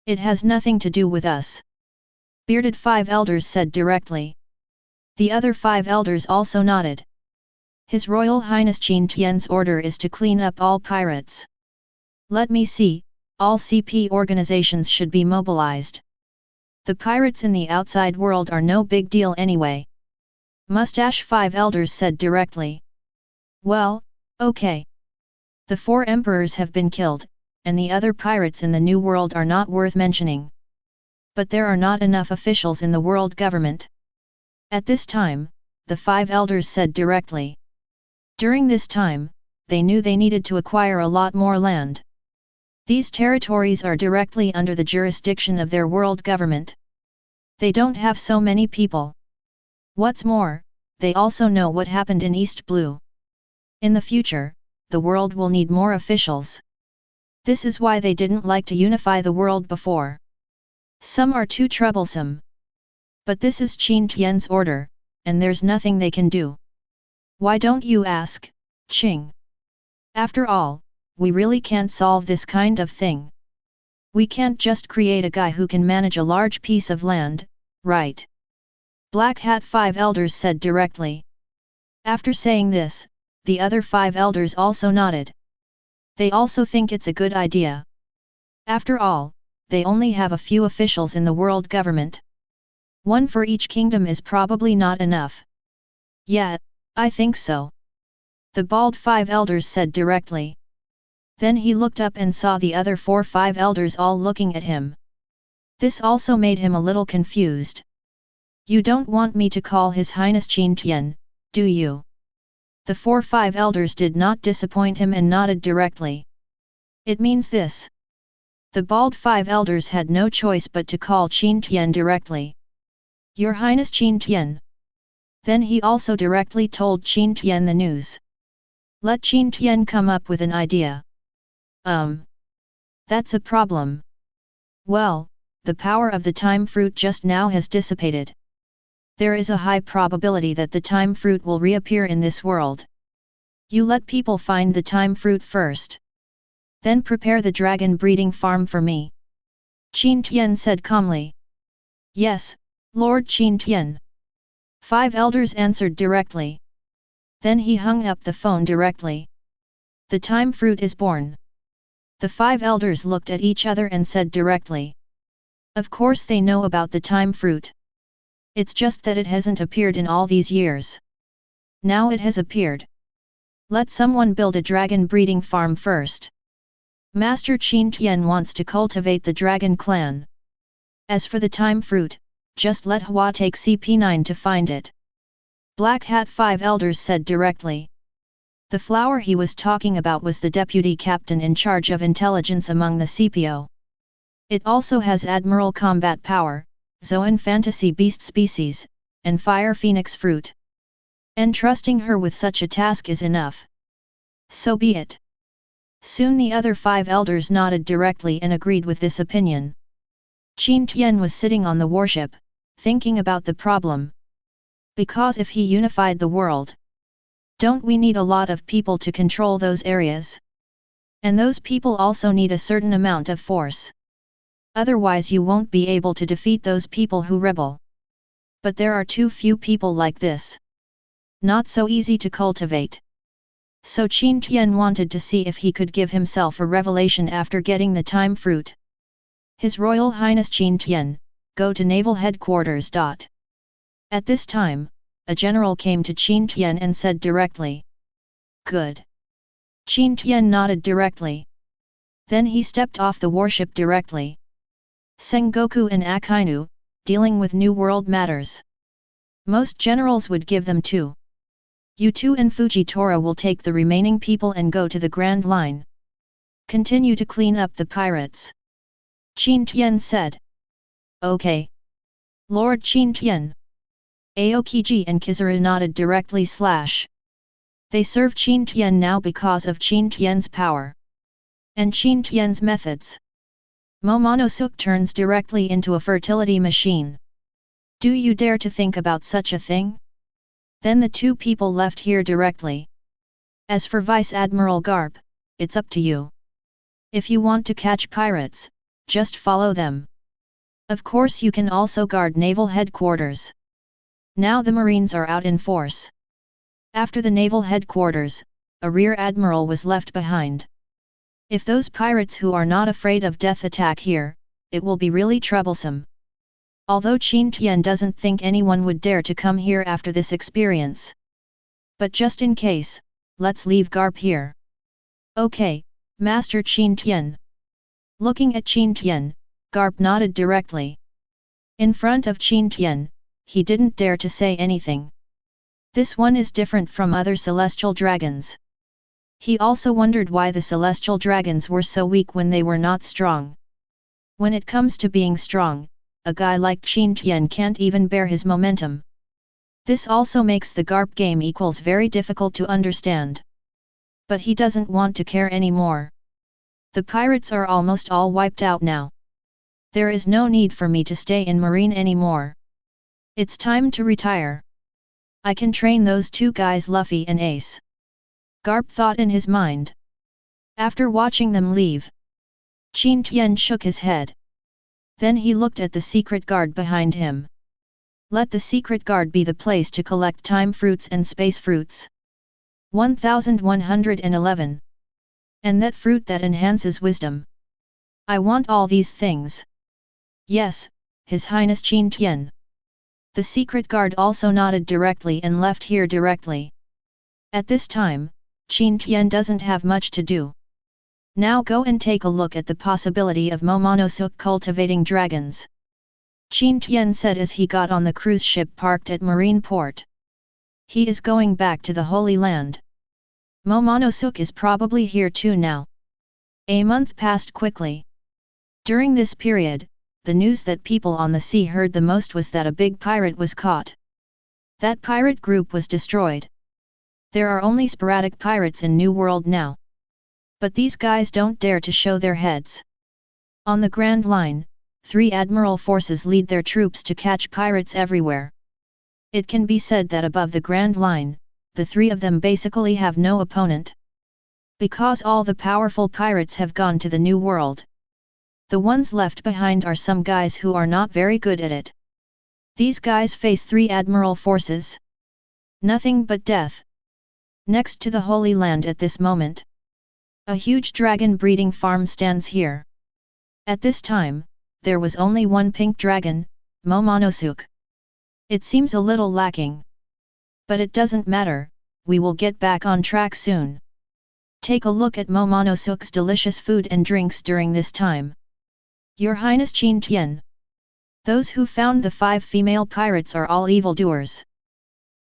It has nothing to do with us. Bearded 5 elders said directly. The other 5 elders also nodded. His Royal Highness Qin Tian's order is to clean up all pirates. Let me see, all CP organizations should be mobilized. The pirates in the outside world are no big deal anyway. Mustache 5 elders said directly. Well, okay. The 4 emperors have been killed, and the other pirates in the New World are not worth mentioning. But there are not enough officials in the world government. At this time, the 5 elders said directly. During this time, they knew they needed to acquire a lot more land. These territories are directly under the jurisdiction of their world government. They don't have so many people. What's more, they also know what happened in East Blue. In the future, the world will need more officials. This is why they didn't like to unify the world before. Some are too troublesome. But this is Qin Tian's order, and there's nothing they can do. Why don't you ask, Qing? After all, we really can't solve this kind of thing. We can't just create a guy who can manage a large piece of land, right? Black Hat 5 elders said directly. After saying this, the other 5 elders also nodded. They also think it's a good idea. After all, they only have a few officials in the world government. One for each kingdom is probably not enough. Yeah, I think so. The bald 5 elders said directly. Then he looked up and saw the other 4-5 elders all looking at him. This also made him a little confused. You don't want me to call His Highness Qin Tian, do you? The 4-5 elders did not disappoint him and nodded directly. It means this. The bald 5 elders had no choice but to call Qin Tian directly. Your Highness Qin Tian. Then he also directly told Qin Tian the news. Let Qin Tian come up with an idea. That's a problem. Well, the power of the time fruit just now has dissipated. There is a high probability that the time fruit will reappear in this world. You let people find the time fruit first. Then prepare the dragon breeding farm for me. Qin Tian said calmly. Yes, Lord Qin Tian. 5 elders answered directly. Then he hung up the phone directly. The time fruit is born. The 5 elders looked at each other and said directly. Of course they know about the time fruit. It's just that it hasn't appeared in all these years. Now it has appeared. Let someone build a dragon breeding farm first. Master Qin Tian wants to cultivate the dragon clan. As for the time fruit, just let Hua take CP9 to find it. Black Hat 5 elders said directly. The flower he was talking about was the deputy captain in charge of intelligence among the CPO. It also has admiral combat power, Zoan fantasy beast species, and fire phoenix fruit. Entrusting her with such a task is enough. So be it. Soon the other 5 elders nodded directly and agreed with this opinion. Qin Tian was sitting on the warship, thinking about the problem. Because if he unified the world, don't we need a lot of people to control those areas? And those people also need a certain amount of force. Otherwise you won't be able to defeat those people who rebel. But there are too few people like this. Not so easy to cultivate. So Qin Tian wanted to see if he could give himself a revelation after getting the time fruit. His Royal Highness Qin Tian, go to Naval Headquarters. At this time, a general came to Qin Tian and said directly. Good. Qin Tian nodded directly. Then he stepped off the warship directly. Sengoku and Akainu, dealing with New World matters. Most generals would give them 2. You 2 and Fujitora will take the remaining people and go to the Grand Line. Continue to clean up the pirates. Qin Tian said. Okay. Lord Qin Tian. Aokiji and Kizaru nodded directly / They serve Qin Tian now because of Qin Tian's power. And Qin Tian's methods. Momonosuke turns directly into a fertility machine. Do you dare to think about such a thing? Then the 2 people left here directly. As for Vice Admiral Garp, it's up to you. If you want to catch pirates, just follow them. Of course you can also guard naval headquarters. Now the Marines are out in force. After the naval headquarters, a rear admiral was left behind. If those pirates who are not afraid of death attack here, it will be really troublesome. Although Qin Tian doesn't think anyone would dare to come here after this experience. But just in case, let's leave Garp here. Okay, Master Qin Tian. Looking at Qin Tian, Garp nodded directly. In front of Qin Tian, he didn't dare to say anything. This one is different from other celestial dragons. He also wondered why the celestial dragons were so weak when they were not strong. When it comes to being strong, a guy like Qin Tian can't even bear his momentum. This also makes the Garp game equals very difficult to understand. But he doesn't want to care anymore. The pirates are almost all wiped out now. There is no need for me to stay in Marine anymore. It's time to retire. I can train those two guys, Luffy and Ace. Garp thought in his mind. After watching them leave, Qin Tian shook his head. Then he looked at the secret guard behind him. Let the secret guard be the place to collect time fruits and space fruits. 1111. And that fruit that enhances wisdom. I want all these things. Yes, His Highness Qin Tian. The secret guard also nodded directly and left here directly. At this time, Qin Tian doesn't have much to do. Now go and take a look at the possibility of Momonosuke cultivating dragons. Qin Tian said as he got on the cruise ship parked at Marine Port. He is going back to the Holy Land. Momonosuke is probably here too now. A month passed quickly. During this period, the news that people on the sea heard the most was that a big pirate was caught. That pirate group was destroyed. There are only sporadic pirates in New World now. But these guys don't dare to show their heads. On the Grand Line, 3 admiral forces lead their troops to catch pirates everywhere. It can be said that above the Grand Line, the 3 of them basically have no opponent. Because all the powerful pirates have gone to the New World. The ones left behind are some guys who are not very good at it. These guys face 3 admiral forces. Nothing but death. Next to the Holy Land at this moment, a huge dragon breeding farm stands here. At this time, there was only one pink dragon, Momonosuke. It seems a little lacking. But it doesn't matter, we will get back on track soon. Take a look at Momonosuke's delicious food and drinks during this time. Your Highness Qin Tian. Those who found the 5 female pirates are all evildoers.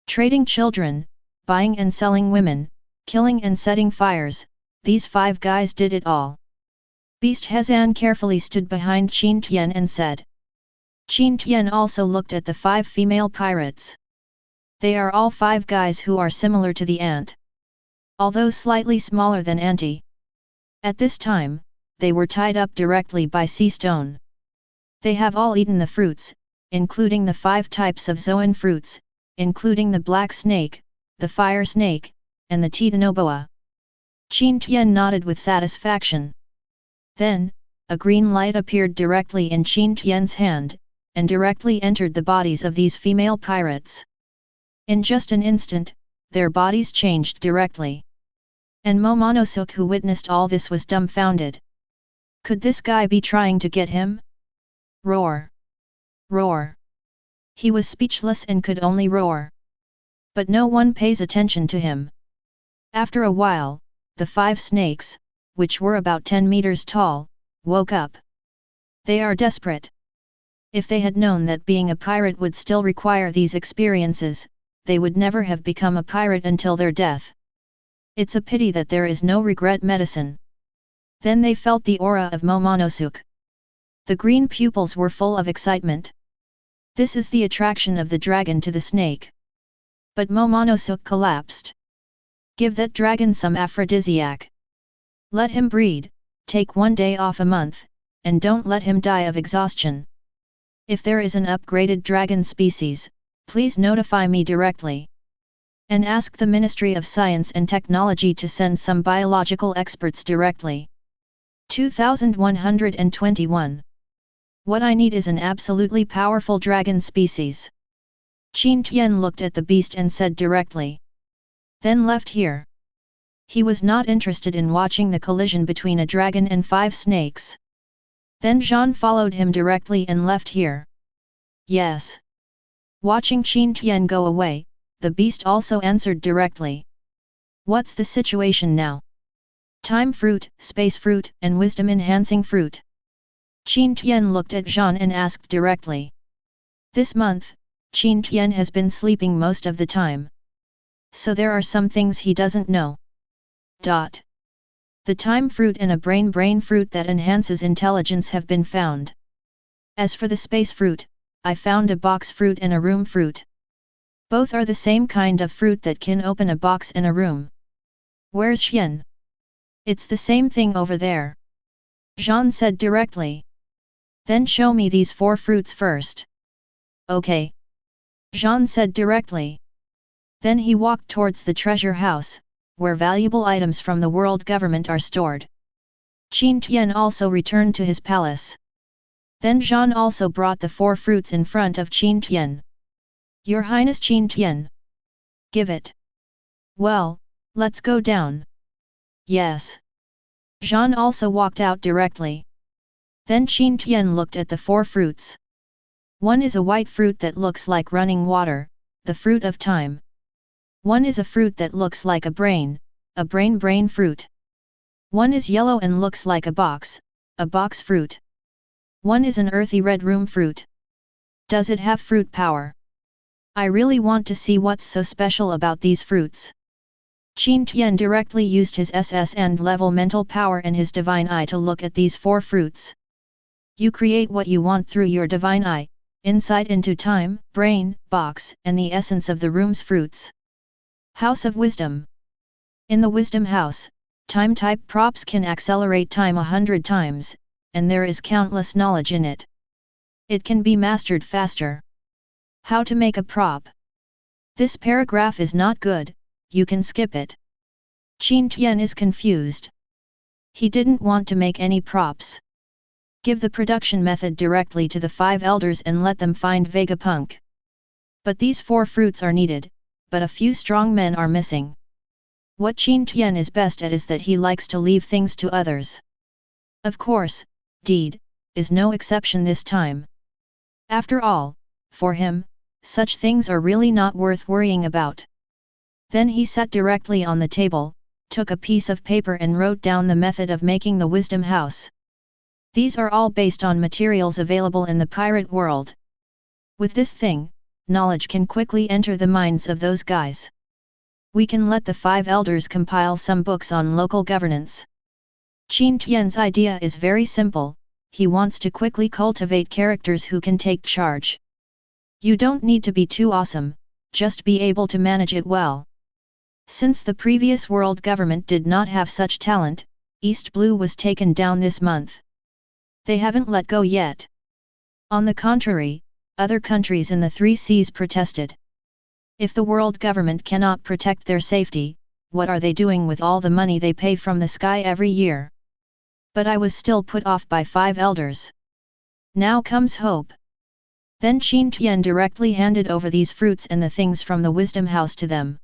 Trading children, buying and selling women, killing and setting fires, these 5 guys did it all. Beast Hezan carefully stood behind Qin Tian and said. Qin Tian also looked at the 5 female pirates. They are all 5 guys who are similar to the ant. Although slightly smaller than Auntie. At this time, they were tied up directly by sea stone. They have all eaten the fruits, including the 5 types of Zoan fruits, including the black snake, the fire snake, and the Titanoboa. Qin Tian nodded with satisfaction. Then, a green light appeared directly in Qin Tian's hand, and directly entered the bodies of these female pirates. In just an instant, their bodies changed directly. And Momonosuke, who witnessed all this, was dumbfounded. Could this guy be trying to get him? Roar! Roar! He was speechless and could only roar. But no one pays attention to him. After a while, the 5 snakes, which were about 10 meters tall, woke up. They are desperate. If they had known that being a pirate would still require these experiences, they would never have become a pirate until their death. It's a pity that there is no regret medicine. Then they felt the aura of Momonosuke. The green pupils were full of excitement. This is the attraction of the dragon to the snake. But Momonosuke collapsed. Give that dragon some aphrodisiac. Let him breed, take 1 day off a month, and don't let him die of exhaustion. If there is an upgraded dragon species, please notify me directly. And ask the Ministry of Science and Technology to send some biological experts directly. 2121. What I need is an absolutely powerful dragon species. Qin Tian looked at the beast and said directly. Then left here. He was not interested in watching the collision between a dragon and 5 snakes. Then Jean followed him directly and left here. Yes. Watching Qin Tian go away, the beast also answered directly. What's the situation now? Time fruit, space fruit, and wisdom enhancing fruit. Qin Tian looked at Jean and asked directly. This month, Qin Tian has been sleeping most of the time. So there are some things he doesn't know. The time fruit and a brain fruit that enhances intelligence have been found. As for the space fruit, I found a box fruit and a room fruit. Both are the same kind of fruit that can open a box in a room. Where's Xian? It's the same thing over there. Jean said directly. Then show me these 4 fruits first. Okay. Jean said directly. Then he walked towards the treasure house, where valuable items from the world government are stored. Qin Tian also returned to his palace. Then Jean also brought the 4 fruits in front of Qin Tian. Your Highness Qin Tian. Give it. Well, let's go down. Yes. Jean also walked out directly. Then Qin Tian looked at the 4 fruits. One is a white fruit that looks like running water, the fruit of time. One is a fruit that looks like a brain fruit. One is yellow and looks like a box fruit. One is an earthy red room fruit. Does it have fruit power? I really want to see what's so special about these fruits. Qin Tian directly used his SS and level mental power and his divine eye to look at these 4 fruits. You create what you want through your divine eye, insight into time, brain, box, and the essence of the room's fruits. House of Wisdom. In the Wisdom House, time-type props can accelerate time 100 times, and there is countless knowledge in it. It can be mastered faster. How to make a prop? This paragraph is not good, you can skip it. Qin Tian is confused. He didn't want to make any props. Give the production method directly to the 5 elders and let them find Vegapunk. But these 4 fruits are needed, but a few strong men are missing. What Qin Tian is best at is that he likes to leave things to others. Of course, deed is no exception this time. After all, for him, such things are really not worth worrying about. Then he sat directly on the table, took a piece of paper and wrote down the method of making the Wisdom House. These are all based on materials available in the pirate world. With this thing, knowledge can quickly enter the minds of those guys. We can let the 5 elders compile some books on local governance. Qin Tian's idea is very simple, he wants to quickly cultivate characters who can take charge. You don't need to be too awesome, just be able to manage it well. Since the previous world government did not have such talent, East Blue was taken down this month. They haven't let go yet. On the contrary, other countries in the 3 seas protested. If the world government cannot protect their safety, what are they doing with all the money they pay from the sky every year? But I was still put off by 5 elders. Now comes hope. Then Qin Tian directly handed over these fruits and the things from the Wisdom House to them.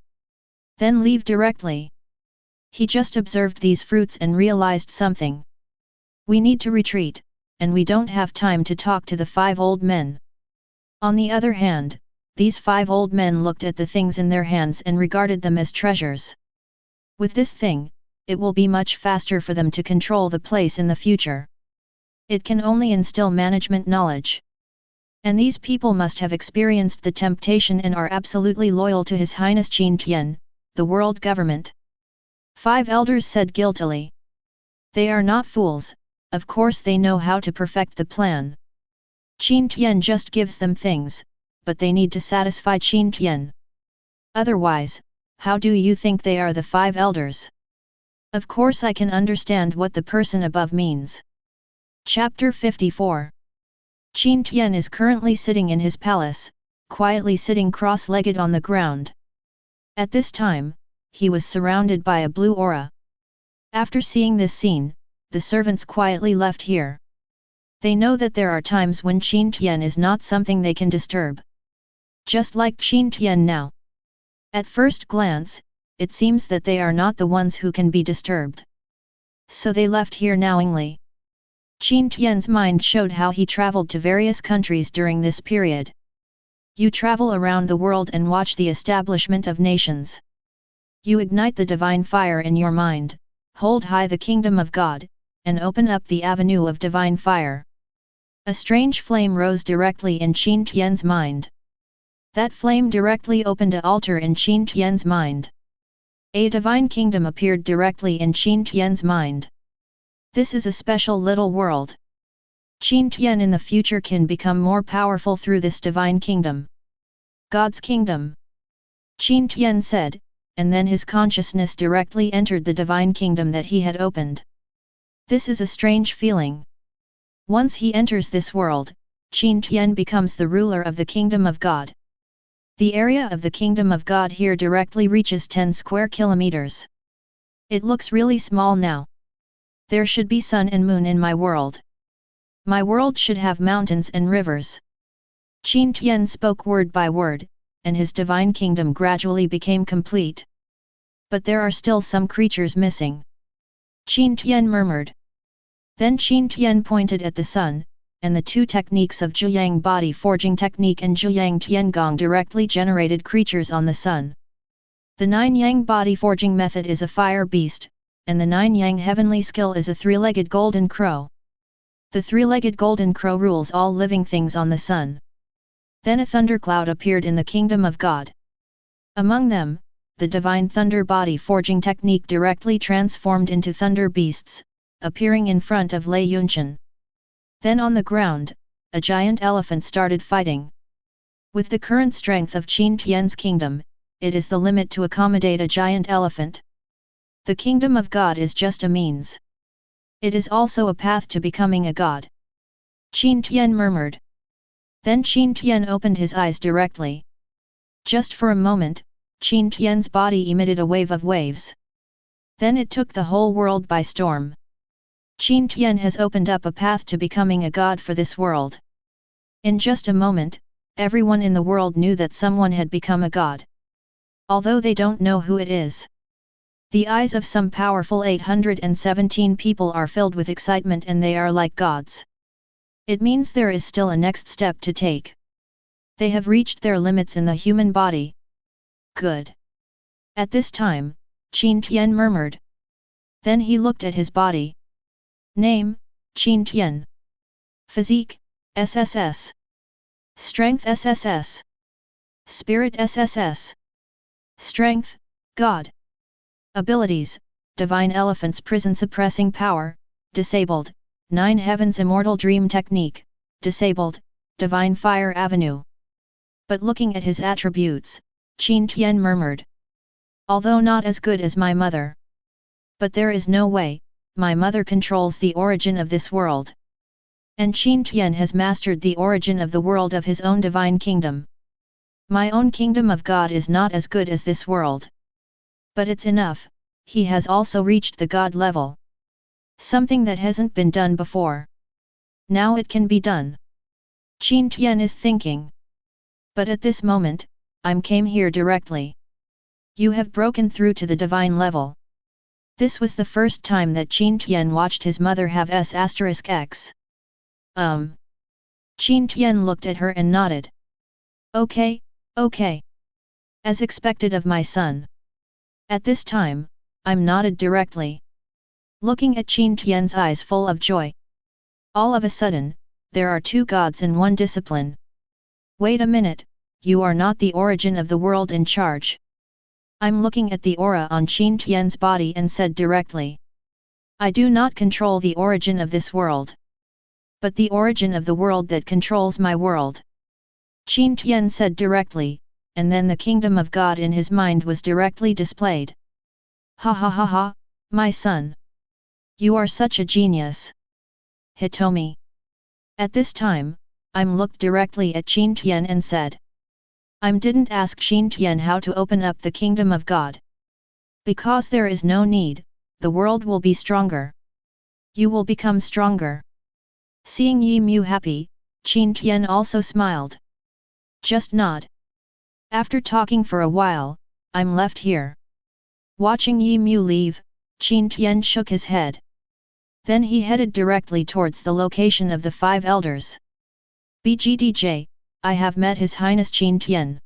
Then leave directly. He just observed these fruits and realized something. We need to retreat, and we don't have time to talk to the 5 old men. On the other hand, these 5 old men looked at the things in their hands and regarded them as treasures. With this thing, it will be much faster for them to control the place in the future. It can only instill management knowledge. And these people must have experienced the temptation and are absolutely loyal to His Highness Qin Tian, the world government. 5 elders said guiltily. They are not fools, of course they know how to perfect the plan. Qin Tian just gives them things, but they need to satisfy Qin Tian. Otherwise, how do you think they are the 5 elders? Of course I can understand what the person above means. Chapter 54. Qin Tian is currently sitting in his palace, quietly sitting cross-legged on the ground. At this time, he was surrounded by a blue aura. After seeing this scene, the servants quietly left here. They know that there are times when Qin Tian is not something they can disturb. Just like Qin Tian now. At first glance, it seems that they are not the ones who can be disturbed. So they left here knowingly. Qin Tian's mind showed how he traveled to various countries during this period. You travel around the world and watch the establishment of nations. You ignite the divine fire in your mind, hold high the kingdom of God, and open up the avenue of divine fire. A strange flame rose directly in Qin Tian's mind. That flame directly opened an altar in Qin Tian's mind. A divine kingdom appeared directly in Qin Tian's mind. This is a special little world. Qin Tian in the future can become more powerful through this divine kingdom. God's kingdom. Qin Tian said, and then his consciousness directly entered the divine kingdom that he had opened. This is a strange feeling. Once he enters this world, Qin Tian becomes the ruler of the kingdom of God. The area of the kingdom of God here directly reaches 10 square kilometers. It looks really small now. There should be sun and moon in my world. My world should have mountains and rivers. Qin Tian spoke word by word, and his divine kingdom gradually became complete. But there are still some creatures missing. Qin Tian murmured. Then Qin Tian pointed at the sun, and the two techniques of Zhuyang body forging technique and Zhuyang Tiengang directly generated creatures on the sun. The 9-yang body forging method is a fire beast, and the 9-yang heavenly skill is a 3-legged golden crow. The 3-legged golden crow rules all living things on the sun. Then a thundercloud appeared in the kingdom of God. Among them, the divine thunder body forging technique directly transformed into thunder beasts, appearing in front of Lei Yunqian. Then on the ground, a giant elephant started fighting. With the current strength of Qin Tian's kingdom, it is the limit to accommodate a giant elephant. The kingdom of God is just a means. It is also a path to becoming a god. Qin Tian murmured. Then Qin Tian opened his eyes directly. Just for a moment, Qin Tian's body emitted a wave of waves. Then it took the whole world by storm. Qin Tian has opened up a path to becoming a god for this world. In just a moment, everyone in the world knew that someone had become a god. Although they don't know who it is. The eyes of some powerful 817 people are filled with excitement and they are like gods. It means there is still a next step to take. They have reached their limits in the human body. Good. At this time, Qin Tian murmured. Then he looked at his body. Name, Qin Tian. Physique, SSS. Strength SSS. Spirit SSS. Strength, God. Abilities, Divine Elephant's Prison Suppressing Power, Disabled, 9 Heavens Immortal Dream Technique, Disabled, Divine Fire Avenue. But looking at his attributes, Qin Tian murmured. Although not as good as my mother. But there is no way, my mother controls the origin of this world. And Qin Tian has mastered the origin of the world of his own divine kingdom. My own kingdom of God is not as good as this world. But it's enough, he has also reached the God level. Something that hasn't been done before. Now it can be done. Qin Tian is thinking. But at this moment, I came here directly. You have broken through to the divine level. This was the first time that Qin Tian watched his mother have S***X. Qin Tian looked at her and nodded. Okay, okay. As expected of my son. At this time, I'm nodded directly. Looking at Qin Tian's eyes full of joy. All of a sudden, there are 2 gods in one discipline. Wait a minute, you are not the origin of the world in charge. I'm looking at the aura on Qin Tian's body and said directly. I do not control the origin of this world. But the origin of the world that controls my world. Qin Tian said directly, and then the kingdom of God in his mind was directly displayed. Ha ha ha ha, my son. You are such a genius. Hitomi. At this time, I looked directly at Qin Tian and said. I didn't ask Qin Tian how to open up the kingdom of God. Because there is no need, the world will be stronger. You will become stronger. Seeing Yi Mu happy, Qin Tian also smiled. Just nod. After talking for a while, I'm left here. Watching Yi Mu leave, Qin Tian shook his head. Then he headed directly towards the location of the 5 elders. BGDJ, I have met His Highness Qin Tian.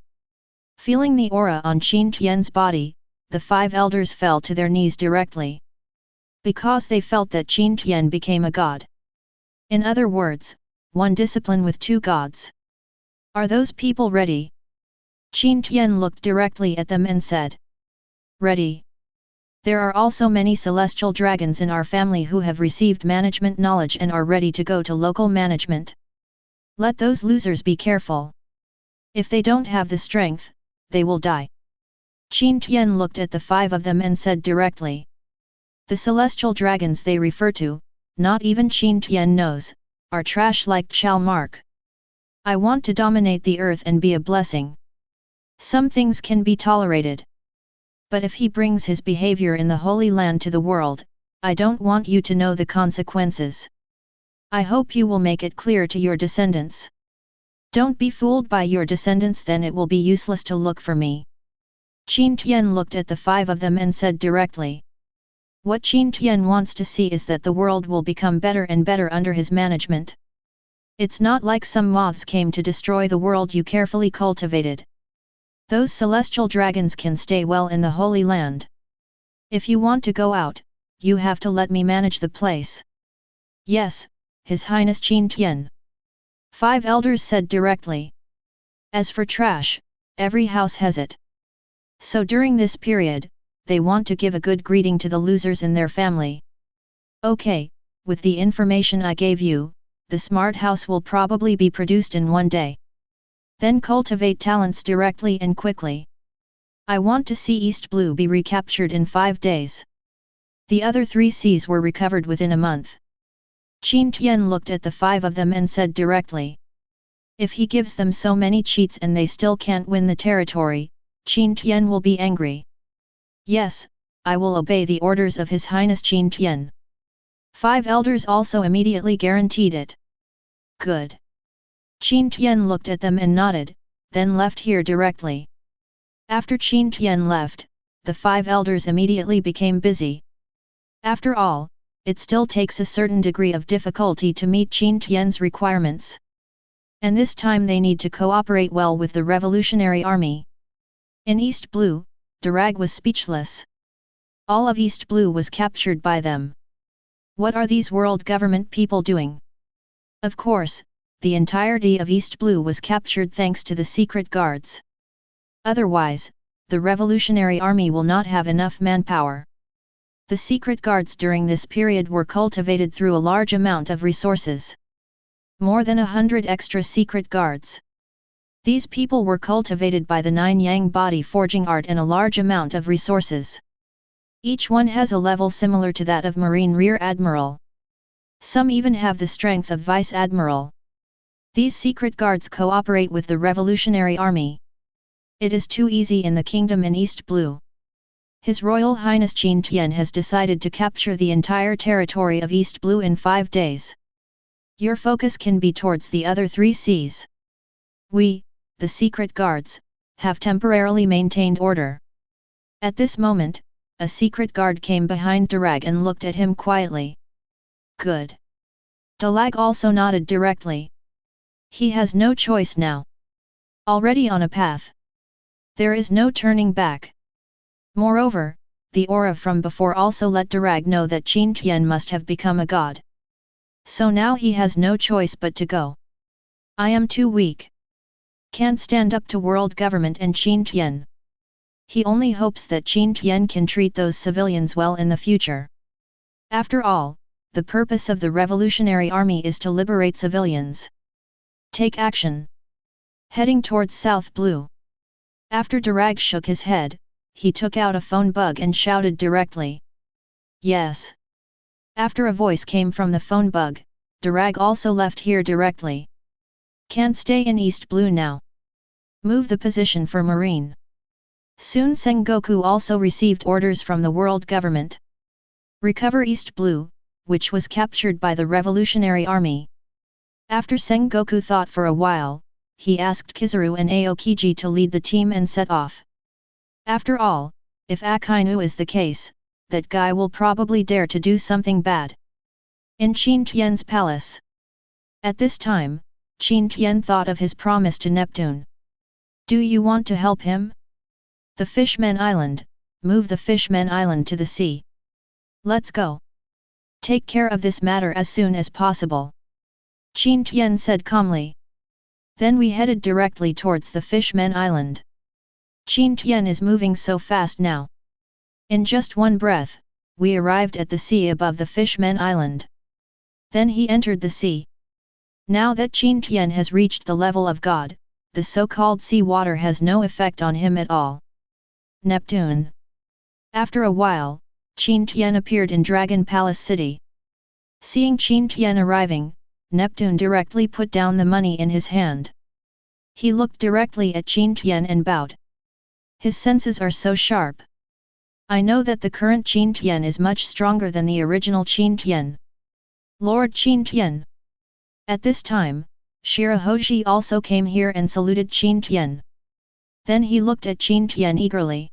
Feeling the aura on Qin Tian's body, the 5 elders fell to their knees directly. Because they felt that Qin Tian became a god. In other words, one discipline with 2 gods. Are those people ready? Qin Tian looked directly at them and said. Ready. There are also many celestial dragons in our family who have received management knowledge and are ready to go to local management. Let those losers be careful. If they don't have the strength, they will die. Qin Tian looked at the 5 of them and said directly. The celestial dragons they refer to, not even Qin Tian knows, are trash like Chao Mark. I want to dominate the earth and be a blessing. Some things can be tolerated. But if he brings his behavior in the Holy Land to the world, I don't want you to know the consequences. I hope you will make it clear to your descendants. Don't be fooled by your descendants, then it will be useless to look for me. Qin Tian looked at the 5 of them and said directly. What Qin Tian wants to see is that the world will become better and better under his management. It's not like some moths came to destroy the world you carefully cultivated. Those celestial dragons can stay well in the Holy Land. If you want to go out, you have to let me manage the place. Yes, His Highness Qin Tian. 5 elders said directly. As for trash, every house has it. So during this period, they want to give a good greeting to the losers in their family. Okay, with the information I gave you, the smart house will probably be produced in one day. Then cultivate talents directly and quickly. I want to see East Blue be recaptured in 5 days. The other 3 seas were recovered within a month. Qin Tian looked at the 5 of them and said directly. If he gives them so many cheats and they still can't win the territory, Qin Tian will be angry. Yes, I will obey the orders of His Highness Qin Tian. 5 elders also immediately guaranteed it. Good. Qin Tian looked at them and nodded, then left here directly. After Qin Tian left, the 5 elders immediately became busy. After all, it still takes a certain degree of difficulty to meet Qin Tian's requirements. And this time they need to cooperate well with the Revolutionary Army. In East Blue, Durag was speechless. All of East Blue was captured by them. What are these world government people doing? Of course, the entirety of East Blue was captured thanks to the secret guards. Otherwise, the Revolutionary Army will not have enough manpower. The secret guards during this period were cultivated through a large amount of resources. More than 100 extra secret guards. These people were cultivated by the 9 Yang body forging art and a large amount of resources. Each one has a level similar to that of Marine Rear Admiral. Some even have the strength of Vice Admiral. These secret guards cooperate with the Revolutionary Army. It is too easy in the kingdom in East Blue. His Royal Highness Qin Tian has decided to capture the entire territory of East Blue in 5 days. Your focus can be towards the other 3 seas. We, the secret guards, have temporarily maintained order. At this moment, a secret guard came behind Durag and looked at him quietly. Good. Dalag also nodded directly. He has no choice now. Already on a path. There is no turning back. Moreover, the aura from before also let Durag know that Qin Tian must have become a god. So now he has no choice but to go. I am too weak. Can't stand up to world government and Qin Tian. He only hopes that Qin Tian can treat those civilians well in the future. After all, the purpose of the Revolutionary Army is to liberate civilians. Take action. Heading towards South Blue. After Durag shook his head, he took out a phone bug and shouted directly. Yes. After a voice came from the phone bug, Durag also left here directly. Can't stay in East Blue now. Move the position for Marine. Soon Sengoku also received orders from the world government. Recover East Blue, which was captured by the Revolutionary Army. After Sengoku thought for a while, he asked Kizaru and Aokiji to lead the team and set off. After all, if Akainu is the case, that guy will probably dare to do something bad. In Qin Tian's palace. At this time, Qin Tian thought of his promise to Neptune. Do you want to help him? The Fishmen Island, move the Fishmen Island to the sea. Let's go. Take care of this matter as soon as possible. Qin Tian said calmly. Then we headed directly towards the Fishmen Island. Qin Tian is moving so fast now. In just one breath, we arrived at the sea above the Fishmen Island. Then he entered the sea. Now that Qin Tian has reached the level of God, the so-called sea water has no effect on him at all. Neptune. After a while, Qin Tian appeared in Dragon Palace City. Seeing Qin Tian arriving, Neptune directly put down the money in his hand. He looked directly at Qin Tian and bowed. His senses are so sharp. I know that the current Qin Tian is much stronger than the original Qin Tian. Lord Qin Tian. At this time, Shirahoshi also came here and saluted Qin Tian. Then he looked at Qin Tian eagerly.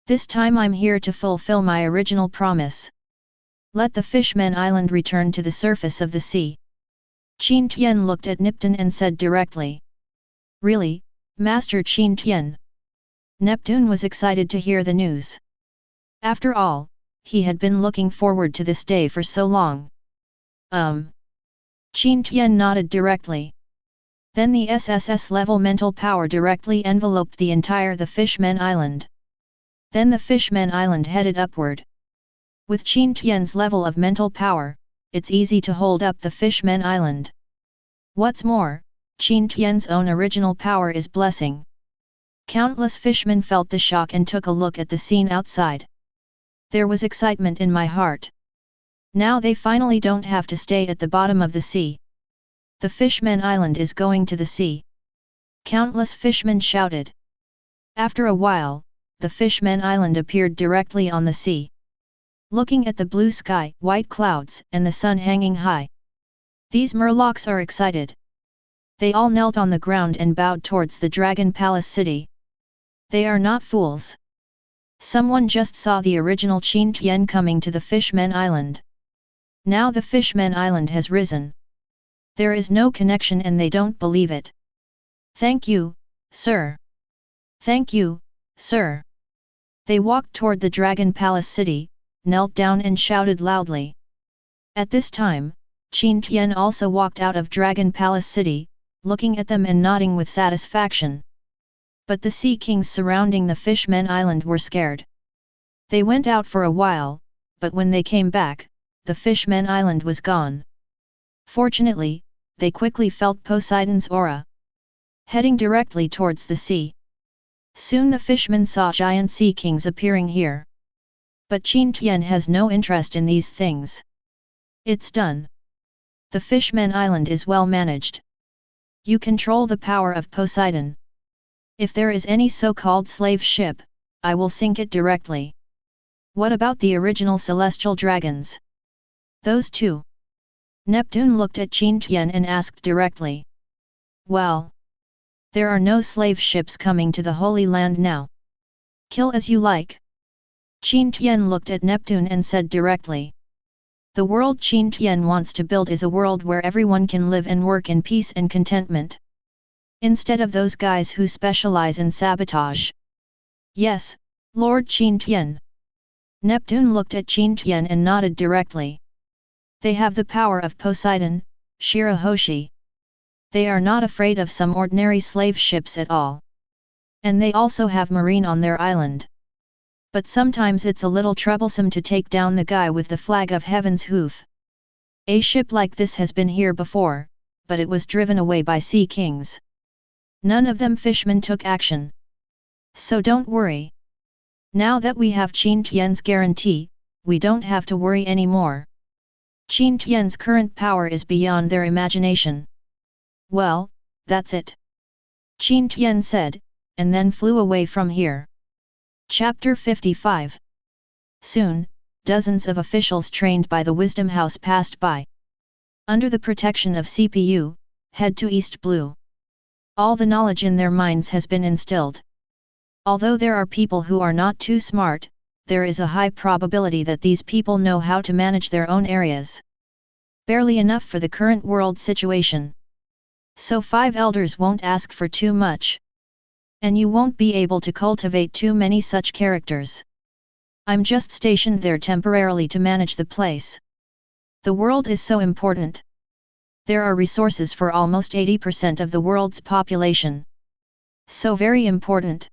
This time I'm here to fulfill my original promise. Let the Fishmen Island return to the surface of the sea. Qin Tian looked at Neptune and said directly. Really, Master Qin Tian? Neptune was excited to hear the news. After all, he had been looking forward to this day for so long. Qin Tian nodded directly. Then the SSS level mental power directly enveloped the entire the Fishmen Island. Then the Fishmen Island headed upward. With Qin Tian's level of mental power, it's easy to hold up the Fishmen Island. What's more, Qin Tian's own original power is blessing. Countless fishmen felt the shock and took a look at the scene outside. There was excitement in my heart. Now they finally don't have to stay at the bottom of the sea. The Fishmen Island is going to the sea. Countless fishmen shouted. After a while, the Fishmen Island appeared directly on the sea. Looking at the blue sky, white clouds, and the sun hanging high. These Murlocs are excited. They all knelt on the ground and bowed towards the Dragon Palace City. They are not fools. Someone just saw the original Qin Tian coming to the Fishmen Island. Now the Fishmen Island has risen. There is no connection and they don't believe it. Thank you, sir. Thank you, sir. They walked toward the Dragon Palace City, knelt down and shouted loudly. At this time, Qin Tian also walked out of Dragon Palace City, looking at them and nodding with satisfaction. But the Sea Kings surrounding the Fishmen Island were scared. They went out for a while, but when they came back, the Fishmen Island was gone. Fortunately, they quickly felt Poseidon's aura. Heading directly towards the sea. Soon the fishmen saw giant Sea Kings appearing here. But Qin Tian has no interest in these things. It's done. The Fishmen Island is well managed. You control the power of Poseidon. If there is any so-called slave ship, I will sink it directly. What about the original celestial dragons? Those two? Neptune looked at Qin Tian and asked directly. Well, there are no slave ships coming to the Holy Land now. Kill as you like. Qin Tian looked at Neptune and said directly. The world Qin Tian wants to build is a world where everyone can live and work in peace and contentment. Instead of those guys who specialize in sabotage. Yes, Lord Qin Tian. Neptune looked at Qin Tian and nodded directly. They have the power of Poseidon, Shirahoshi. They are not afraid of some ordinary slave ships at all. And they also have marine on their island. But sometimes it's a little troublesome to take down the guy with the flag of Heaven's hoof. A ship like this has been here before, but it was driven away by Sea Kings. None of them fishmen took action. So don't worry. Now that we have Qin Tian's guarantee, we don't have to worry anymore. Qin Tian's current power is beyond their imagination. Well, that's it. Qin Tian said, and then flew away from here. Chapter 55. Soon, dozens of officials trained by the Wisdom House passed by. Under the protection of CPU, head to East Blue. All the knowledge in their minds has been instilled. Although there are people who are not too smart, there is a high probability that these people know how to manage their own areas. Barely enough for the current world situation. So 5 elders won't ask for too much. And you won't be able to cultivate too many such characters. I'm just stationed there temporarily to manage the place. The world is so important. There are resources for almost 80% of the world's population. So very important.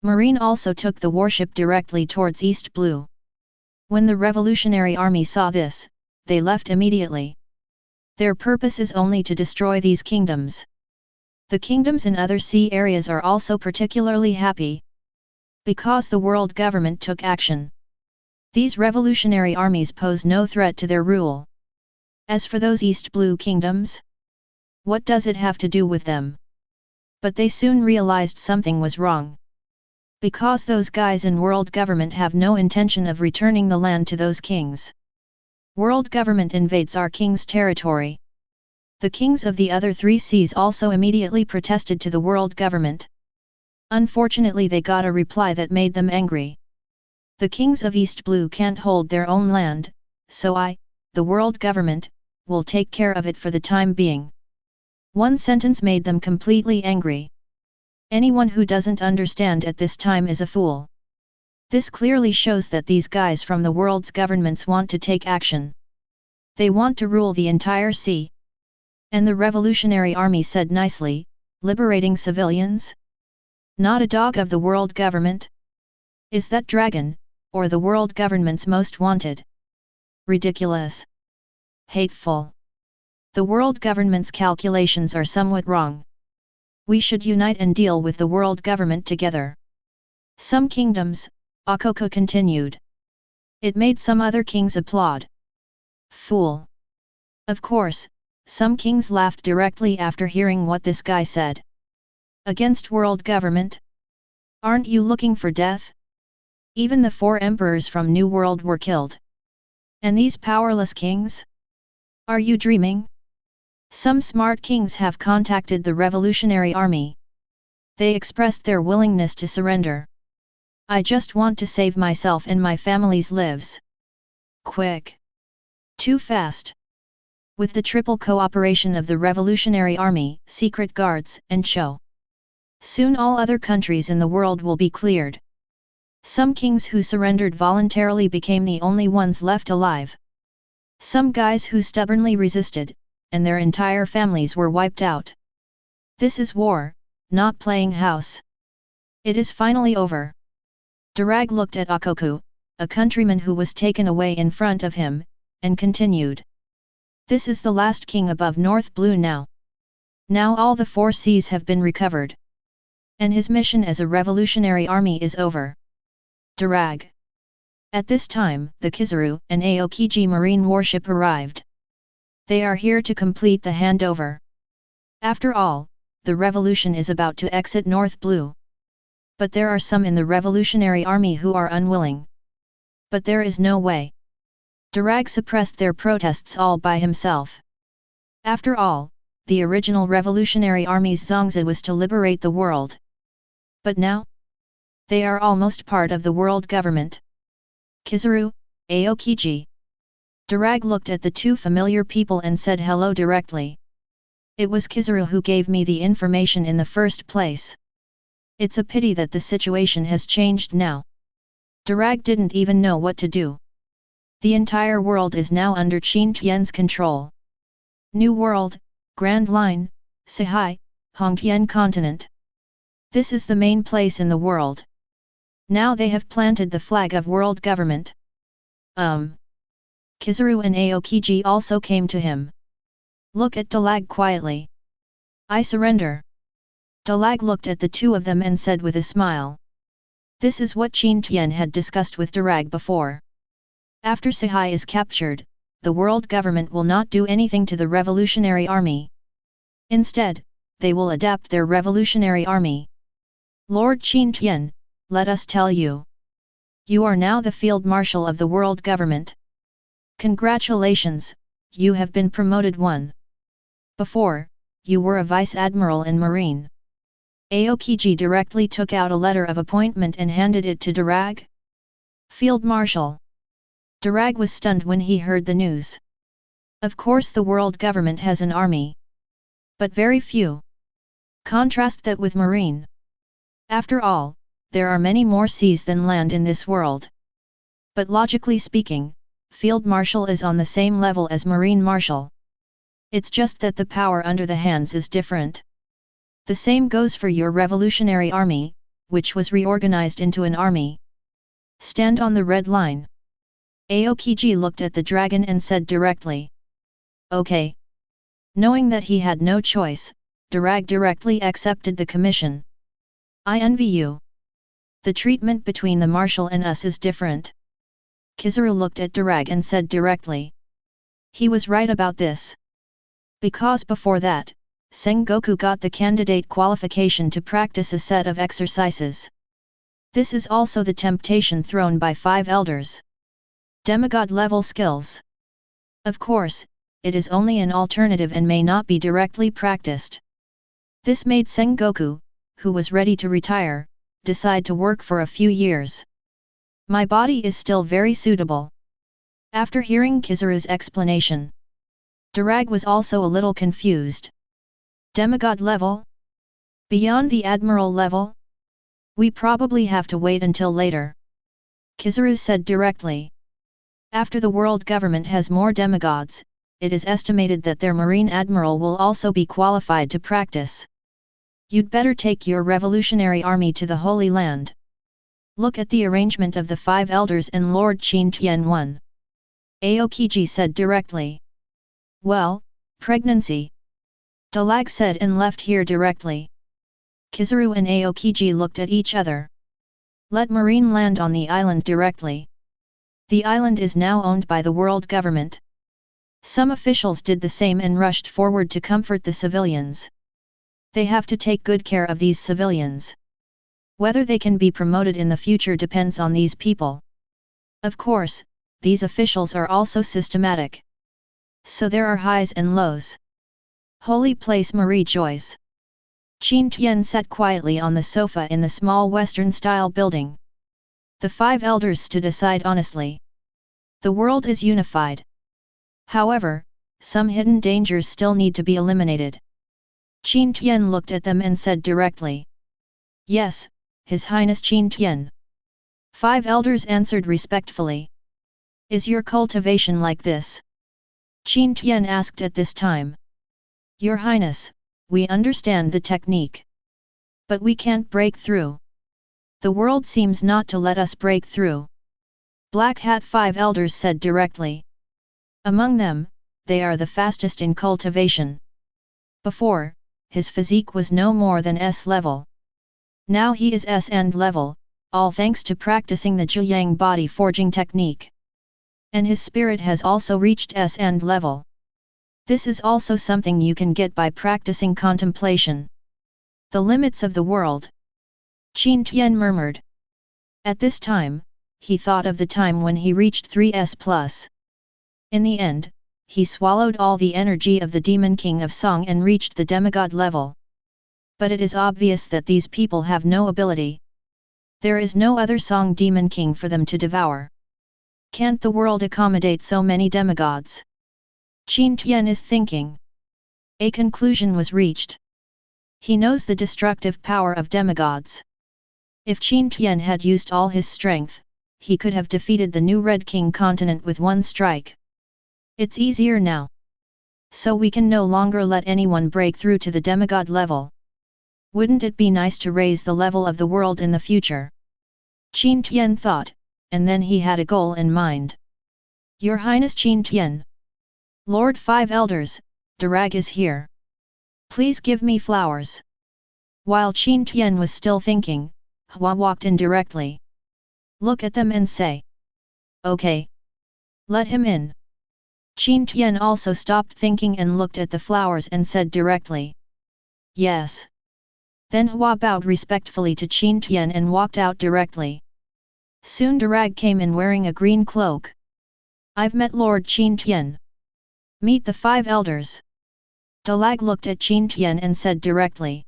Marine also took the warship directly towards East Blue. When the Revolutionary Army saw this, they left immediately. Their purpose is only to destroy these kingdoms. The kingdoms in other sea areas are also particularly happy, because the world government took action. These revolutionary armies pose no threat to their rule. As for those East Blue kingdoms, what does it have to do with them? But they soon realized something was wrong. Because those guys in world government have no intention of returning the land to those kings. World government invades our king's territory. The kings of the other three seas also immediately protested to the world government. Unfortunately, they got a reply that made them angry. The kings of East Blue can't hold their own land, so the world government, will take care of it for the time being. One sentence made them completely angry. Anyone who doesn't understand at this time is a fool. This clearly shows that these guys from the world's governments want to take action. They want to rule the entire sea. And the revolutionary army said nicely, liberating civilians? Not a dog of the world government? Is that dragon, or the world government's most wanted? Ridiculous. Hateful. The world government's calculations are somewhat wrong. We should unite and deal with the world government together. Some kingdoms, Aokiji continued. It made some other kings applaud. Fool. Of course, some kings laughed directly after hearing what this guy said. Against world government? Aren't you looking for death? Even the four emperors from New World were killed. And these powerless kings? Are you dreaming? Some smart kings have contacted the revolutionary army. They expressed their willingness to surrender. I just want to save myself and my family's lives. Quick. Too fast. With the triple cooperation of the revolutionary army, secret guards, and Chiu. Soon all other countries in the world will be cleared. Some kings who surrendered voluntarily became the only ones left alive. Some guys who stubbornly resisted, and their entire families were wiped out. This is war, not playing house. It is finally over. Durag looked at Aokiji, a countryman who was taken away in front of him, and continued. This is the last king above North Blue now. Now all the four seas have been recovered. And his mission as a revolutionary army is over. Durag. At this time, the Kizaru and Aokiji marine warship arrived. They are here to complete the handover. After all, the revolution is about to exit North Blue. But there are some in the revolutionary army who are unwilling. But there is no way. Durag suppressed their protests all by himself. After all, the original revolutionary army's zongzi was to liberate the world. But now? They are almost part of the world government. Kizaru, Aokiji. Durag looked at the two familiar people and said hello directly. It was Kizaru who gave me the information in the first place. It's a pity that the situation has changed now. Durag didn't even know what to do. The entire world is now under Qin Tian's control. New World, Grand Line, Sihai, Hongtian Continent. This is the main place in the world. Now they have planted the flag of world government. Kizaru and Aokiji also came to him. Look at Dalag quietly. I surrender. Dalag looked at the two of them and said with a smile. This is what Qin Tian had discussed with Durag before. After Sihai is captured, the world government will not do anything to the revolutionary army. Instead, they will adapt their revolutionary army. Lord Qin Tian, let us tell you. You are now the field marshal of the world government. Congratulations, you have been promoted one. Before, you were a vice admiral in marine. Aokiji directly took out a letter of appointment and handed it to Durag. Field marshal. Durag was stunned when he heard the news. Of course the world government has an army. But very few. Contrast that with marine. After all, there are many more seas than land in this world. But logically speaking, Field Marshal is on the same level as Marine Marshal. It's just that the power under the hands is different. The same goes for your revolutionary army, which was reorganized into an army. Stand on the red line. Aokiji looked at the dragon and said directly. Okay. Knowing that he had no choice, Darag directly accepted the commission. I envy you. The treatment between the marshal and us is different. Kizaru looked at Darag and said directly. He was right about this. Because before that, Sengoku got the candidate qualification to practice a set of exercises. This is also the temptation thrown by 5 elders. Demigod level skills. Of course, it is only an alternative and may not be directly practiced. This made Sengoku, who was ready to retire, decide to work for a few years. My body is still very suitable. After hearing Kizaru's explanation, Darag was also a little confused. Demigod level? Beyond the Admiral level? We probably have to wait until later. Kizaru said directly. After the world government has more demigods, it is estimated that their Marine Admiral will also be qualified to practice. You'd better take your revolutionary army to the Holy Land. Look at the arrangement of the 5 elders and Lord Qin Tian 1. Aokiji said directly. Well, pregnancy. Dalag said and left here directly. Kizaru and Aokiji looked at each other. Let Marine land on the island directly. The island is now owned by the world government. Some officials did the same and rushed forward to comfort the civilians. They have to take good care of these civilians. Whether they can be promoted in the future depends on these people. Of course, these officials are also systematic. So there are highs and lows. Holy place Marie Joyce. Qin Tian sat quietly on the sofa in the small Western-style building. The 5 elders stood aside honestly. The world is unified. However, some hidden dangers still need to be eliminated. Qin Tian looked at them and said directly. Yes, His Highness Qin Tian. 5 elders answered respectfully. Is your cultivation like this? Qin Tian asked at this time. Your Highness, we understand the technique. But we can't break through. The world seems not to let us break through. Black Hat 5 elders said directly. Among them, they are the fastest in cultivation. Before, his physique was no more than S level. Now he is S end level, all thanks to practicing the Jiuyang body forging technique. And his spirit has also reached S end level. This is also something you can get by practicing contemplation. The limits of the world. Qin Tian murmured. At this time, he thought of the time when he reached 3S+. In the end, he swallowed all the energy of the Demon King of Song and reached the demigod level. But it is obvious that these people have no ability. There is no other Song Demon King for them to devour. Can't the world accommodate so many demigods? Qin Tian is thinking. A conclusion was reached. He knows the destructive power of demigods. If Qin Tian had used all his strength, he could have defeated the new Red King continent with one strike. It's easier now. So we can no longer let anyone break through to the demigod level. Wouldn't it be nice to raise the level of the world in the future? Qin Tian thought, and then he had a goal in mind. Your Highness Qin Tian. Lord 5 Elders, Darag is here. Please give me flowers. While Qin Tian was still thinking, Hua walked in directly. Look at them and say. Okay. Let him in. Qin Tian also stopped thinking and looked at the flowers and said directly. Yes. Then Hua bowed respectfully to Qin Tian and walked out directly. Soon Darag came in wearing a green cloak. I've met Lord Qin Tian. Meet the 5 elders. Dalag looked at Qin Tian and said directly.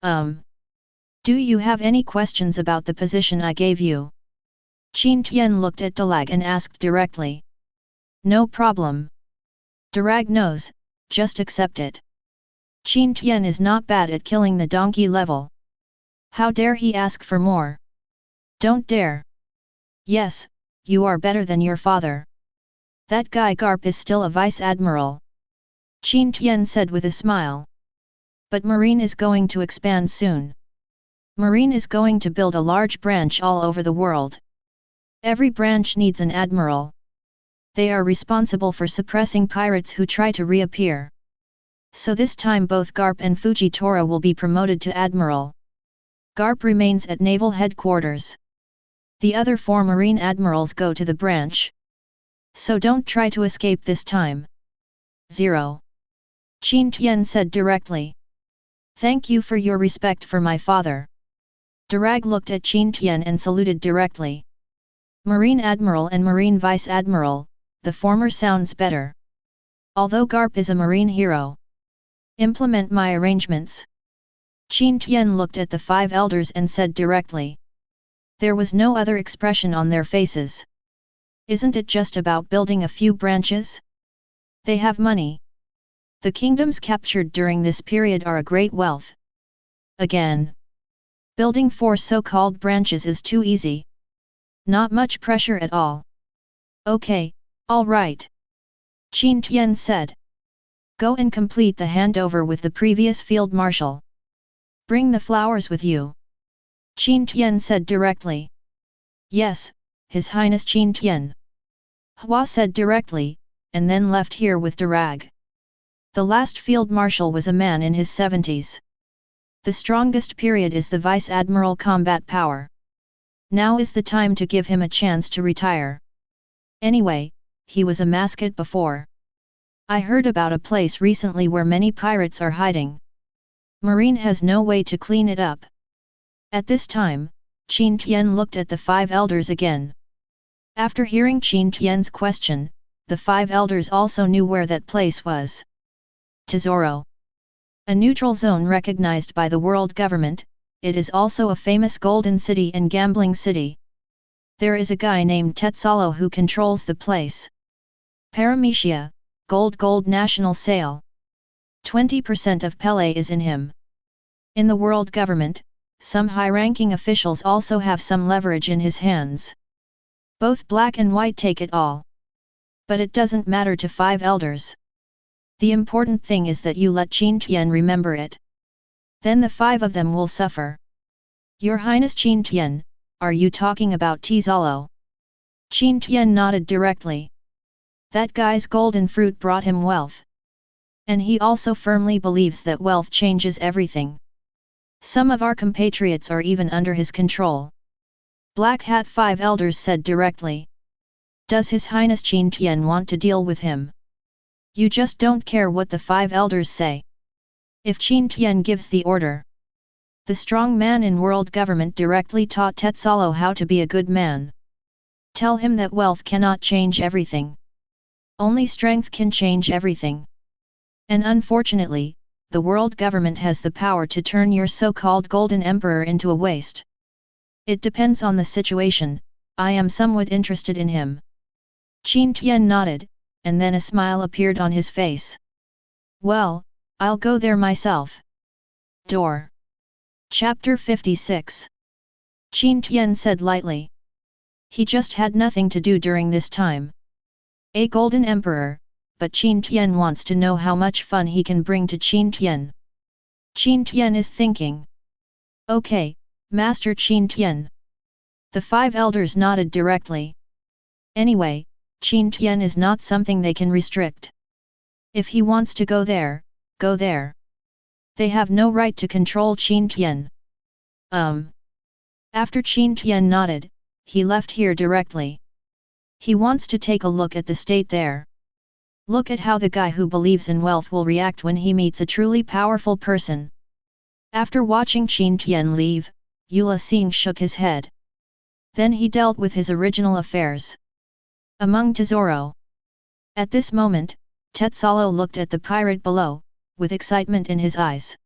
Do you have any questions about the position I gave you? Qin Tian looked at Dalag and asked directly. No problem. Darag knows, just accept it. Qin Tian is not bad at killing the donkey level. How dare he ask for more? Don't dare. Yes, you are better than your father. That guy Garp is still a vice admiral. Qin Tian said with a smile. But Marine is going to expand soon. Marine is going to build a large branch all over the world. Every branch needs an admiral. They are responsible for suppressing pirates who try to reappear. So this time both Garp and Fujitora will be promoted to Admiral. Garp remains at Naval Headquarters. The other 4 Marine Admirals go to the branch. So don't try to escape this time. 0. Qin Tian said directly. Thank you for your respect for my father. Darag looked at Qin Tian and saluted directly. Marine Admiral and Marine Vice Admiral, the former sounds better. Although Garp is a marine hero. Implement my arrangements. Qin Tian looked at the 5 elders and said directly. There was no other expression on their faces. Isn't it just about building a few branches? They have money. The kingdoms captured during this period are a great wealth. Again. Building 4 so-called branches is too easy. Not much pressure at all. Okay, all right. Qin Tian said. Go and complete the handover with the previous field marshal. Bring the flowers with you. Qin Tian said directly. Yes, His Highness Qin Tian. Hua said directly, and then left here with Darag. The last field marshal was a man in his 70s. The strongest period is the Vice Admiral combat power. Now is the time to give him a chance to retire. Anyway, he was a mascot before. I heard about a place recently where many pirates are hiding. Marine has no way to clean it up. At this time, Qin Tian looked at the 5 elders again. After hearing Qin Tian's question, the 5 elders also knew where that place was. Tesoro. A neutral zone recognized by the world government, it is also a famous golden city and gambling city. There is a guy named Tetsalo who controls the place. Paramecia, gold national sale. 20% of Pele is in him. In the world government, some high-ranking officials also have some leverage in his hands. Both black and white take it all. But it doesn't matter to 5 elders. The important thing is that you let Qin Tian remember it. Then the 5 of them will suffer. Your Highness Qin Tian, are you talking about Tezalo? Qin Tian nodded directly. That guy's golden fruit brought him wealth. And he also firmly believes that wealth changes everything. Some of our compatriots are even under his control. Black Hat 5 elders said directly. Does His Highness Qin Tian want to deal with him? You just don't care what the 5 elders say. If Qin Tian gives the order. The strong man in world government directly taught Tetsalo how to be a good man. Tell him that wealth cannot change everything. Only strength can change everything. And unfortunately, the world government has the power to turn your so-called Golden Emperor into a waste. It depends on the situation. I am somewhat interested in him. Qin Tian nodded, and then a smile appeared on his face. Well, I'll go there myself. Door. Chapter 56. Qin Tian said lightly. He just had nothing to do during this time. A Golden Emperor, but Qin Tian wants to know how much fun he can bring to Qin Tian. Qin Tian is thinking. Okay, Master Qin Tian. The 5 elders nodded directly. Anyway, Qin Tian is not something they can restrict. If he wants to go there, go there. They have no right to control Qin Tian. After Qin Tian nodded, he left here directly. He wants to take a look at the state there. Look at how the guy who believes in wealth will react when he meets a truly powerful person. After watching Qin Tian leave, Yula Singh shook his head. Then he dealt with his original affairs. Among Tesoro. At this moment, Tetsalo looked at the pirate below, with excitement in his eyes.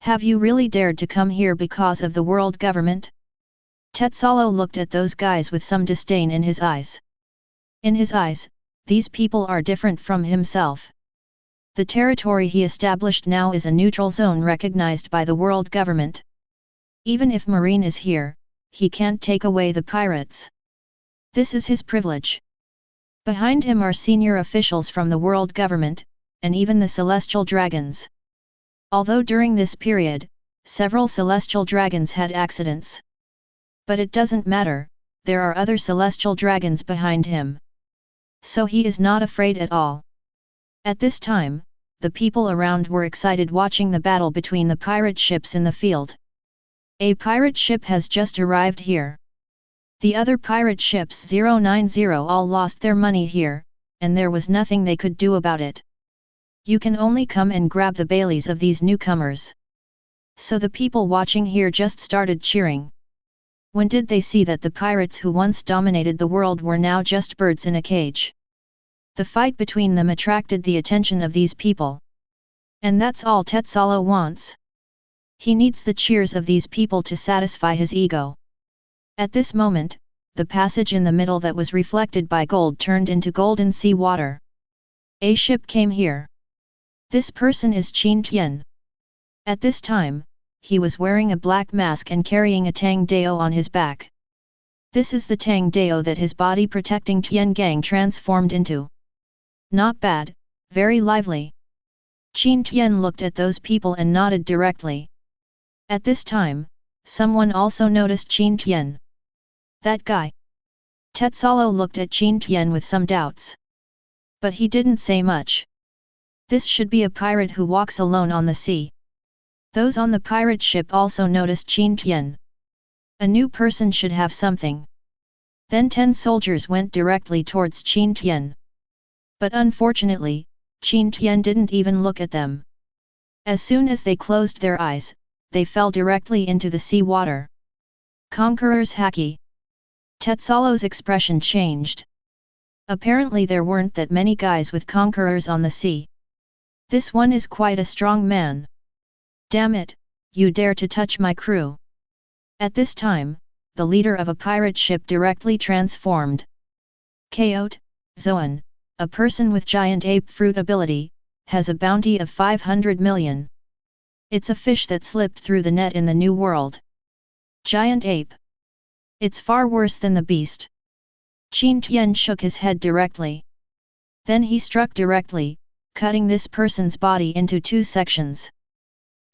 Have you really dared to come here because of the world government? Tetsalo looked at those guys with some disdain in his eyes. In his eyes, these people are different from himself. The territory he established now is a neutral zone recognized by the world government. Even if Marine is here, he can't take away the pirates. This is his privilege. Behind him are senior officials from the world government, and even the celestial dragons. Although during this period, several celestial dragons had accidents. But it doesn't matter, there are other celestial dragons behind him. So he is not afraid at all. At this time, the people around were excited watching the battle between the pirate ships in the field. A pirate ship has just arrived here. The other pirate ships 090 all lost their money here, and there was nothing they could do about it. You can only come and grab the Baileys of these newcomers. So the people watching here just started cheering. When did they see that the pirates who once dominated the world were now just birds in a cage? The fight between them attracted the attention of these people. And that's all Tetsalo wants. He needs the cheers of these people to satisfy his ego. At this moment, the passage in the middle that was reflected by gold turned into golden sea water. A ship came here. This person is Qin Tian. At this time, he was wearing a black mask and carrying a Tang Dao on his back. This is the Tang Dao that his body protecting Tiengang transformed into. Not bad, very lively. Qin Tian looked at those people and nodded directly. At this time, someone also noticed Qin Tian. That guy. Tetsalo looked at Qin Tian with some doubts. But he didn't say much. This should be a pirate who walks alone on the sea. Those on the pirate ship also noticed Qin Tian. A new person should have something. Then 10 soldiers went directly towards Qin Tian. But unfortunately, Qin Tian didn't even look at them. As soon as they closed their eyes, they fell directly into the sea water. Conqueror's Haki. Tetsalo's expression changed. Apparently there weren't that many guys with conquerors on the sea. This one is quite a strong man. Damn it, you dare to touch my crew. At this time, the leader of a pirate ship directly transformed. Coyote, Zoan, a person with giant ape fruit ability, has a bounty of 500 million. It's a fish that slipped through the net in the new world. Giant ape. It's far worse than the beast. Qin Tian shook his head directly. Then he struck directly, cutting this person's body into 2 sections.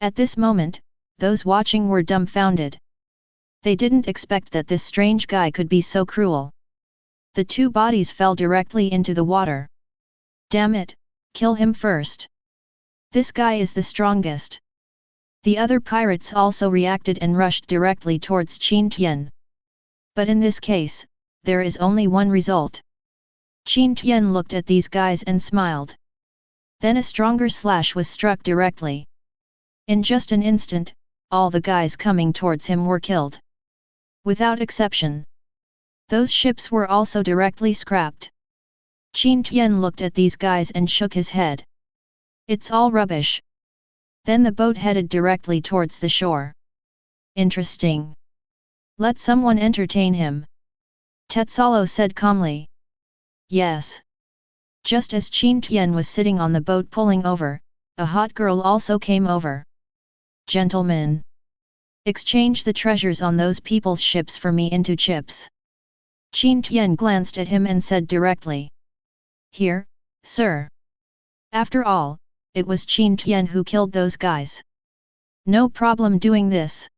At this moment, those watching were dumbfounded. They didn't expect that this strange guy could be so cruel. The 2 bodies fell directly into the water. Damn it, kill him first. This guy is the strongest. The other pirates also reacted and rushed directly towards Qin Tian. But in this case, there is only one result. Qin Tian looked at these guys and smiled. Then a stronger slash was struck directly. In just an instant, all the guys coming towards him were killed. Without exception. Those ships were also directly scrapped. Qin Tian looked at these guys and shook his head. It's all rubbish. Then the boat headed directly towards the shore. Interesting. Let someone entertain him. Tetsalo said calmly. Yes. Just as Qin Tian was sitting on the boat pulling over, a hot girl also came over. Gentlemen. Exchange the treasures on those people's ships for me into chips. Qin Tian glanced at him and said directly. Here, sir. After all, it was Qin Tian who killed those guys. No problem doing this.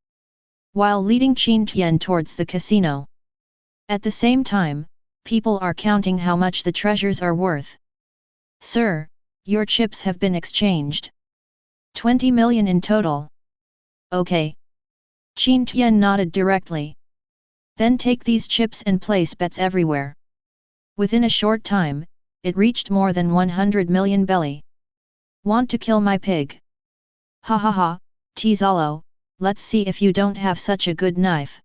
While leading Qin Tian towards the casino. At the same time, people are counting how much the treasures are worth. Sir, your chips have been exchanged. 20 million in total. Okay. Qin Tian nodded directly. Then take these chips and place bets everywhere. Within a short time, it reached more than 100 million belly. Want to kill my pig? Ha ha ha, Tezalo, let's see if you don't have such a good knife.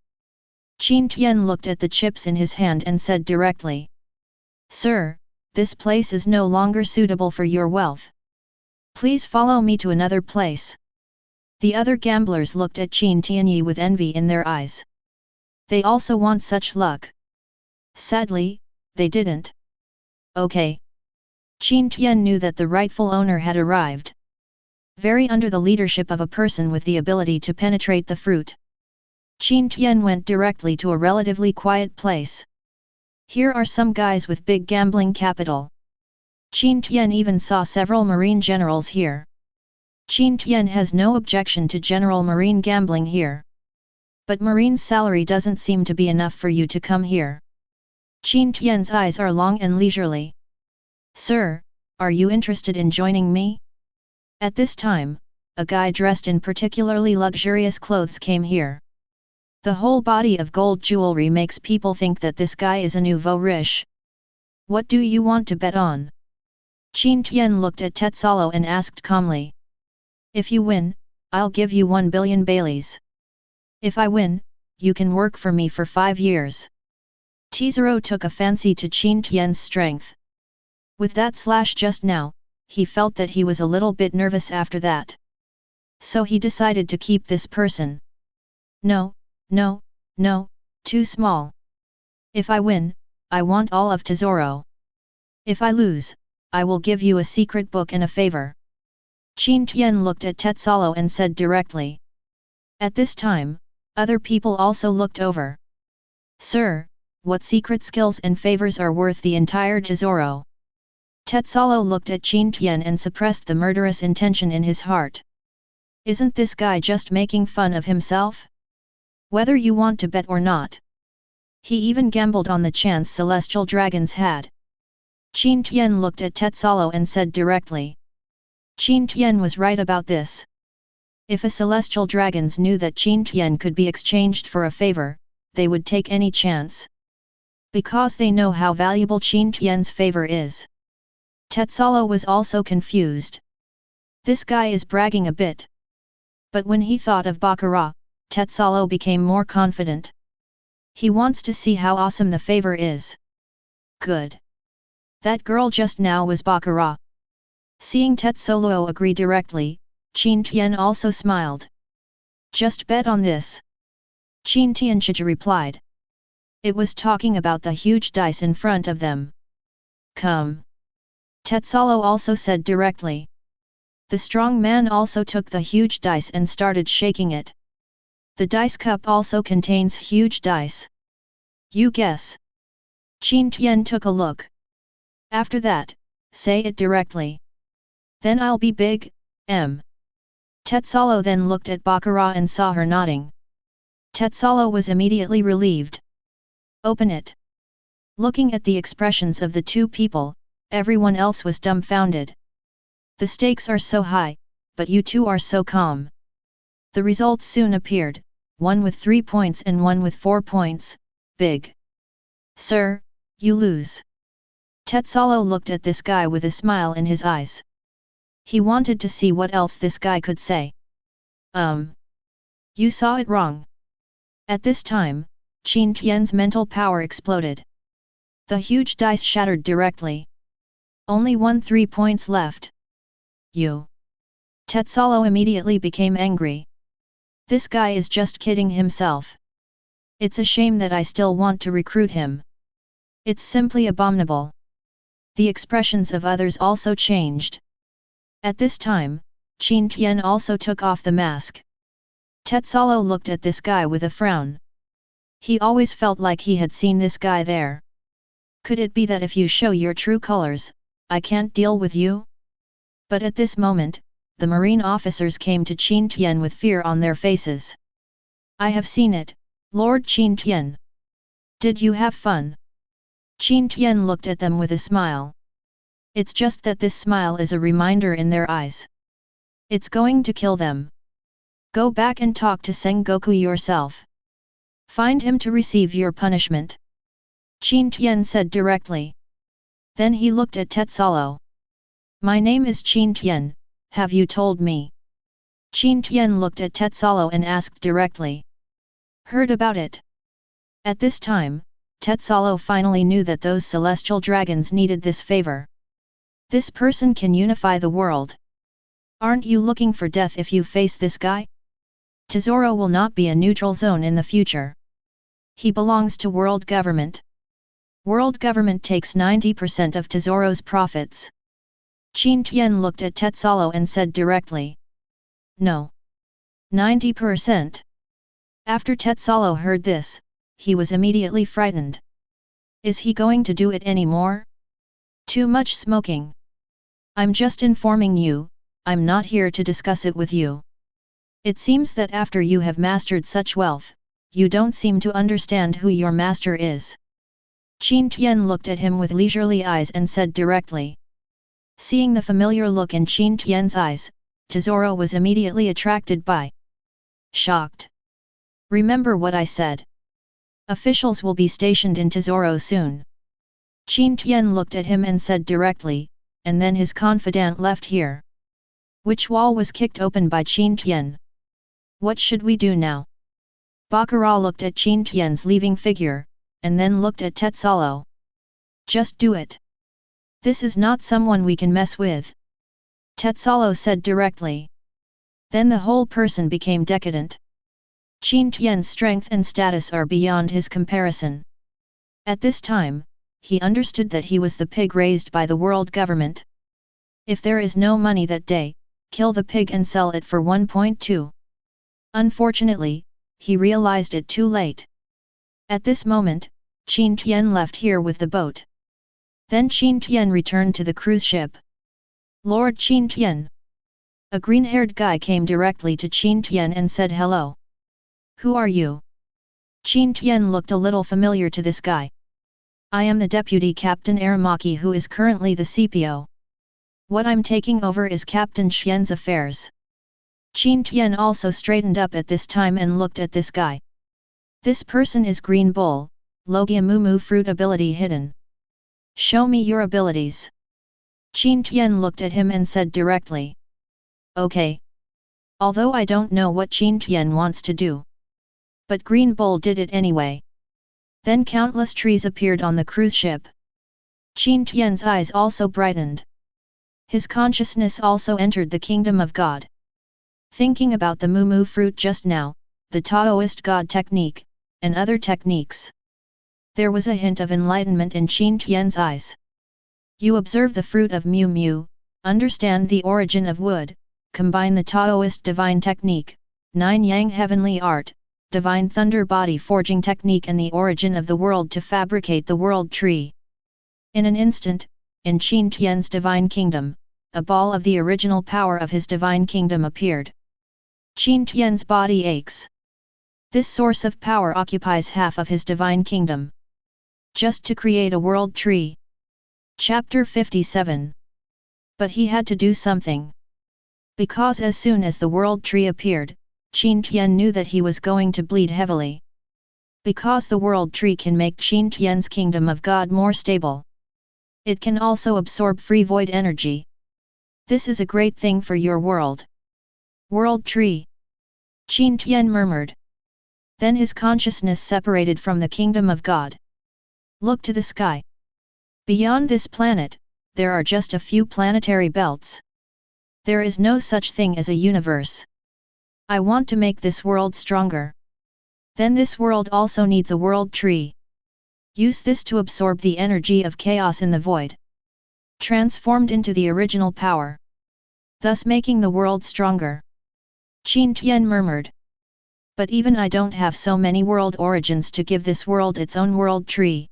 Qin Tian looked at the chips in his hand and said directly. Sir, this place is no longer suitable for your wealth. Please follow me to another place. The other gamblers looked at Qin Tianyi with envy in their eyes. They also want such luck. Sadly, they didn't. Okay. Qin Tian knew that the rightful owner had arrived. Very under the leadership of a person with the ability to penetrate the fruit. Qin Tian went directly to a relatively quiet place. Here are some guys with big gambling capital. Qin Tian even saw several marine generals here. Qin Tian has no objection to general marine gambling here. But marine's salary doesn't seem to be enough for you to come here. Qin Tian's eyes are long and leisurely. Sir, are you interested in joining me? At this time, a guy dressed in particularly luxurious clothes came here. The whole body of gold jewelry makes people think that this guy is a nouveau riche. What do you want to bet on? Qin Tian looked at Tetsalo and asked calmly. If you win, I'll give you 1 billion Baileys. If I win, you can work for me for 5 years. Tizero took a fancy to Qin Tian's strength. With that slash just now, he felt that he was a little bit nervous after that. So he decided to keep this person. No, too small. If I win, I want all of Tesoro. If I lose, I will give you a secret book and a favor. Qin Tian looked at Tetsalo and said directly. At this time, other people also looked over. Sir, what secret skills and favors are worth the entire Tesoro? Tetsalo looked at Qin Tian and suppressed the murderous intention in his heart. Isn't this guy just making fun of himself? Whether you want to bet or not. He even gambled on the chance celestial dragons had. Qin Tian looked at Tetsalo and said directly. Qin Tian was right about this. If a celestial dragons knew that Qin Tian could be exchanged for a favor, they would take any chance. Because they know how valuable Qin Tian's favor is. Tetsalo was also confused. This guy is bragging a bit. But when he thought of Baccarat, Tetsalo became more confident. He wants to see how awesome the favor is. Good. That girl just now was Baccarat. Seeing Tetsalo agree directly, Qin Tian also smiled. Just bet on this. Qin Tian replied. It was talking about the huge dice in front of them. Come. Tetsalo also said directly. The strong man also took the huge dice and started shaking it. The dice cup also contains huge dice. You guess. Qin Tian took a look. After that, say it directly. Then I'll be big, M. Tetsalo then looked at Baccarat and saw her nodding. Tetsalo was immediately relieved. Open it. Looking at the expressions of the two people, everyone else was dumbfounded. The stakes are so high, but you two are so calm. The results soon appeared, one with 3 points and one with 4 points, big. Sir, you lose. Tetsalo looked at this guy with a smile in his eyes. He wanted to see what else this guy could say. You saw it wrong. At this time, Qin Tian's mental power exploded. The huge dice shattered directly. Only 3 points left. You. Tetsalo immediately became angry. This guy is just kidding himself. It's a shame that I still want to recruit him. It's simply abominable. The expressions of others also changed. At this time, Qin Tian also took off the mask. Tetsalo looked at this guy with a frown. He always felt like he had seen this guy there. Could it be that if you show your true colors, I can't deal with you? But at this moment, the marine officers came to Qin Tian with fear on their faces. I have seen it, Lord Qin Tian. Did you have fun? Qin Tian looked at them with a smile. It's just that this smile is a reminder in their eyes. It's going to kill them. Go back and talk to Sengoku yourself. Find him to receive your punishment. Qin Tian said directly. Then he looked at Tetsalo. My name is Qin Tian, have you told me? Qin Tian looked at Tetsalo and asked directly. Heard about it. At this time, Tetsalo finally knew that those celestial dragons needed this favor. This person can unify the world. Aren't you looking for death if you face this guy? Tesoro will not be a neutral zone in the future. He belongs to world government. World government takes 90% of Tesoro's profits. Qin Tian looked at Tetsalo and said directly. No. 90%. After Tetsalo heard this, he was immediately frightened. Is he going to do it anymore? Too much smoking. I'm just informing you, I'm not here to discuss it with you. It seems that after you have mastered such wealth, you don't seem to understand who your master is. Qin Tian looked at him with leisurely eyes and said directly. Seeing the familiar look in Qin Tian's eyes, Tesoro was immediately attracted by. Shocked. Remember what I said. Officials will be stationed in Tesoro soon. Qin Tian looked at him and said directly, and then his confidant left here. Which wall was kicked open by Qin Tian? What should we do now? Baccarat looked at Qin Tian's leaving figure, and then looked at Tetsalo. Just do it. This is not someone we can mess with. Tetsalo said directly. Then the whole person became decadent. Qin Tian's strength and status are beyond his comparison. At this time, he understood that he was the pig raised by the world government. If there is no money that day, kill the pig and sell it for 1.2. Unfortunately, he realized it too late. At this moment, Qin Tian left here with the boat. Then Qin Tian returned to the cruise ship. Lord Qin Tian. A green-haired guy came directly to Qin Tian and said hello. Who are you? Qin Tian looked a little familiar to this guy. I am the Deputy Captain Aramaki who is currently the CPO. What I'm taking over is Captain Xian's affairs. Qin Tian also straightened up at this time and looked at this guy. This person is Green Bull, Logia Mumu Fruit ability hidden. Show me your abilities. Qin Tian looked at him and said directly. Okay. Although I don't know what Qin Tian wants to do. But Green Bull did it anyway. Then countless trees appeared on the cruise ship. Qin Tian's eyes also brightened. His consciousness also entered the kingdom of God. Thinking about the Mumu fruit just now, the Taoist God technique, and other techniques. There was a hint of enlightenment in Qin Tian's eyes. You observe the fruit of Mu Mu, understand the origin of wood, combine the Taoist divine technique, Nine Yang heavenly art, divine thunder body forging technique and the origin of the world to fabricate the world tree. In an instant, in Qin Tian's divine kingdom, a ball of the original power of his divine kingdom appeared. Qin Tian's body aches. This source of power occupies half of his divine kingdom. Just to create a world tree. Chapter 57. But he had to do something. Because as soon as the world tree appeared, Qin Tian knew that he was going to bleed heavily. Because the world tree can make Qin Tian's kingdom of God more stable. It can also absorb free void energy. This is a great thing for your world. World tree. Qin Tian murmured. Then his consciousness separated from the kingdom of God. Look to the sky. Beyond this planet, there are just a few planetary belts. There is no such thing as a universe. I want to make this world stronger. Then this world also needs a world tree. Use this to absorb the energy of chaos in the void. Transformed into the original power. Thus making the world stronger. Qin Tian murmured. But even I don't have so many world origins to give this world its own world tree.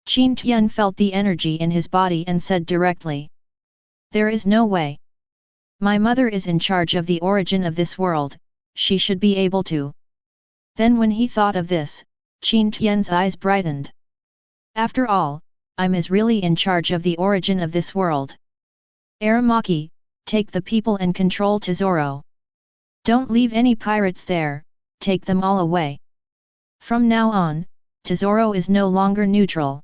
Qin Tian felt the energy in his body and said directly. There is no way. My mother is in charge of the origin of this world, she should be able to. Then when he thought of this, Qin Tian's eyes brightened. After all, I'm is really in charge of the origin of this world. Aramaki, take the people and control Tesoro. Don't leave any pirates there, take them all away. From now on, Tesoro is no longer neutral.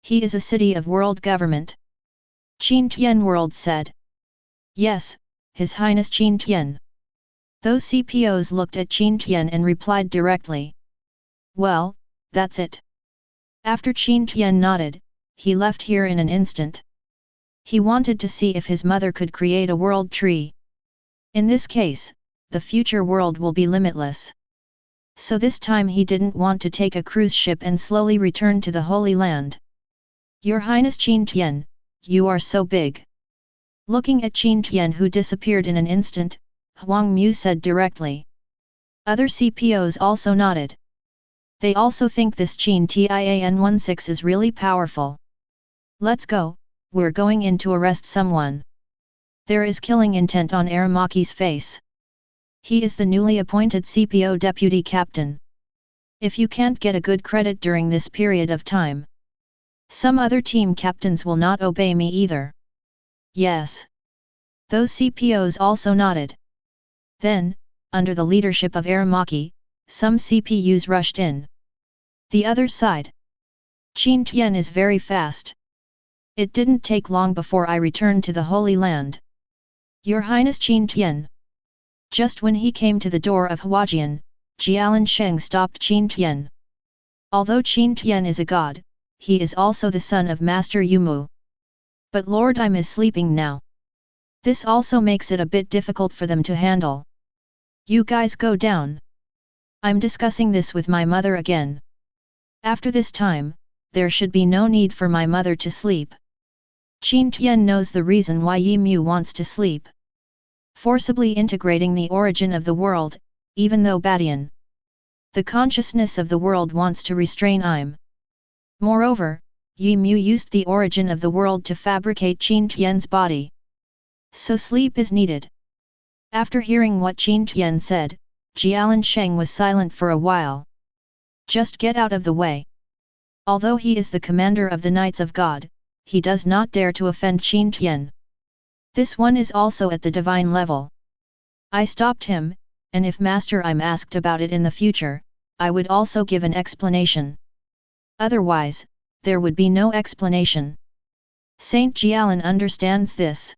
He is a city of world government. Qin Tian World said. Yes, His Highness Qin Tian. Those CPOs looked at Qin Tian and replied directly. Well, that's it. After Qin Tian nodded, he left here in an instant. He wanted to see if his mother could create a world tree. In this case, the future world will be limitless. So this time he didn't want to take a cruise ship and slowly return to the Holy Land. Your Highness Qin Tian, you are so big. Looking at Qin Tian who disappeared in an instant, Huang Mu said directly. Other CPOs also nodded. They also think this Qin Tian 16 is really powerful. Let's go, we're going in to arrest someone. There is killing intent on Aramaki's face. He is the newly appointed CPO deputy captain. If you can't get a good credit during this period of time, some other team captains will not obey me either. Yes. Those CPOs also nodded. Then, under the leadership of Aramaki, some CPUs rushed in. The other side. Qin Tian is very fast. It didn't take long before I returned to the Holy Land. Your Highness Qin Tian. Just when he came to the door of Huajian, Jialan Sheng stopped Qin Tian. Although Qin Tian is a god, he is also the son of Master Yumu. But Lord Im is sleeping now. This also makes it a bit difficult for them to handle. You guys go down. I'm discussing this with my mother again. After this time, there should be no need for my mother to sleep. Qin Tian knows the reason why Yi Mu wants to sleep. Forcibly integrating the origin of the world, even though Badian. The consciousness of the world wants to restrain Im. Moreover, Yi Mu used the origin of the world to fabricate Qin Tian's body. So sleep is needed. After hearing what Qin Tian said, Jialan Sheng was silent for a while. Just get out of the way. Although he is the commander of the Knights of God, he does not dare to offend Qin Tian. This one is also at the divine level. I stopped him, and if Master Im asked about it in the future, I would also give an explanation. Otherwise, there would be no explanation. Saint Jialan understands this.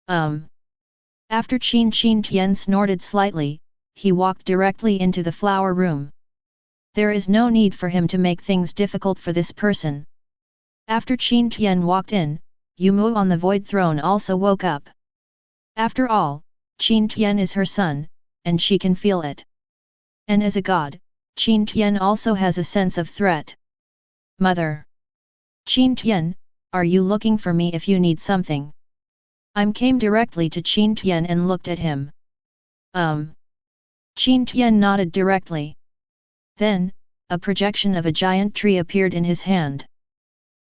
After Qin Tian snorted slightly, he walked directly into the flower room. There is no need for him to make things difficult for this person. After Qin Tian walked in, Yumu on the Void Throne also woke up. After all, Qin Tian is her son, and she can feel it. And as a god, Qin Tian also has a sense of threat. Mother. Qin Tian, are you looking for me if you need something? Im came directly to Qin Tian and looked at him. Qin Tian nodded directly. Then, a projection of a giant tree appeared in his hand.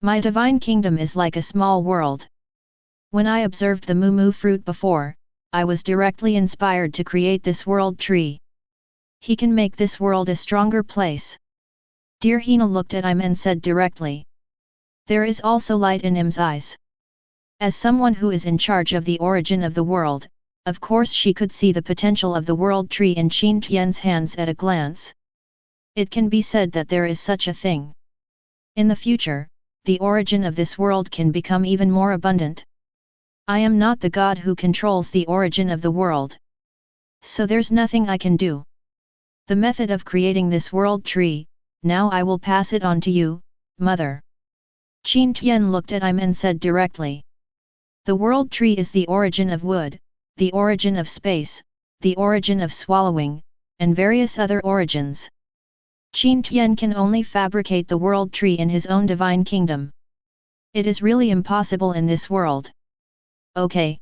My divine kingdom is like a small world. When I observed the Mumu fruit before, I was directly inspired to create this world tree. He can make this world a stronger place. Dear Hina looked at Im and said directly. There is also light in Im's eyes. As someone who is in charge of the origin of the world, of course she could see the potential of the world tree in Qin Tian's hands at a glance. It can be said that there is such a thing. In the future, the origin of this world can become even more abundant. I am not the god who controls the origin of the world. So there's nothing I can do. The method of creating this world tree, now I will pass it on to you, mother. Qin Tian looked at Im and said directly. The world tree is the origin of wood, the origin of space, the origin of swallowing, and various other origins. Qin Tian can only fabricate the world tree in his own divine kingdom. It is really impossible in this world. Okay.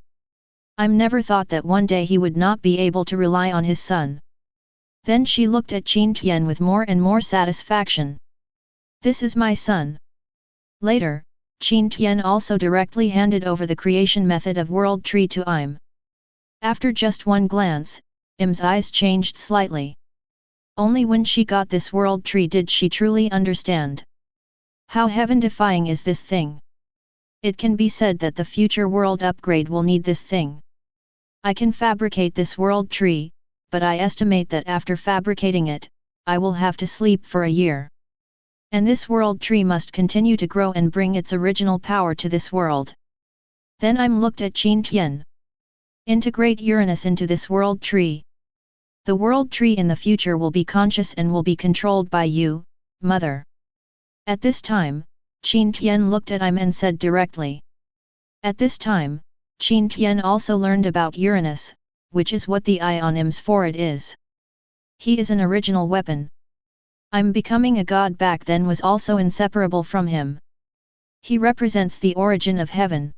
Im never thought that one day he would not be able to rely on his son. Then she looked at Qin Tian with more and more satisfaction. This is my son. Later, Qin Tian also directly handed over the creation method of world tree to Im. After just one glance, Im's eyes changed slightly. Only when she got this world tree did she truly understand. How heaven-defying is this thing? It can be said that the future world upgrade will need this thing. I can fabricate this world tree, but I estimate that after fabricating it, I will have to sleep for a year. And this world tree must continue to grow and bring its original power to this world. Then Im looked at Qin Tian. Integrate Uranus into this world tree. The world tree in the future will be conscious and will be controlled by you, mother. At this time, Qin Tian looked at Im and said directly. At this time, Qin Tian also learned about Uranus, which is what the eye on Im's forehead is. He is an original weapon. Im becoming a god back then was also inseparable from him. He represents the origin of heaven.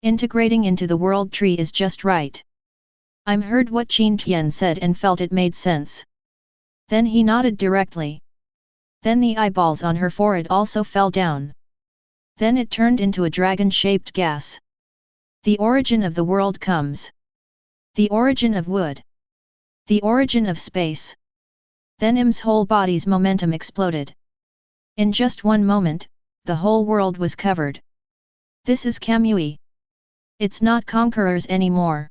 Integrating into the world tree is just right. Im heard what Qin Tian said and felt it made sense. Then he nodded directly. Then the eyeballs on her forehead also fell down. Then it turned into a dragon-shaped gas. The origin of the world comes. The origin of wood. The origin of space. Then Im's whole body's momentum exploded. In just one moment, the whole world was covered. This is Kamui. It's not conquerors anymore.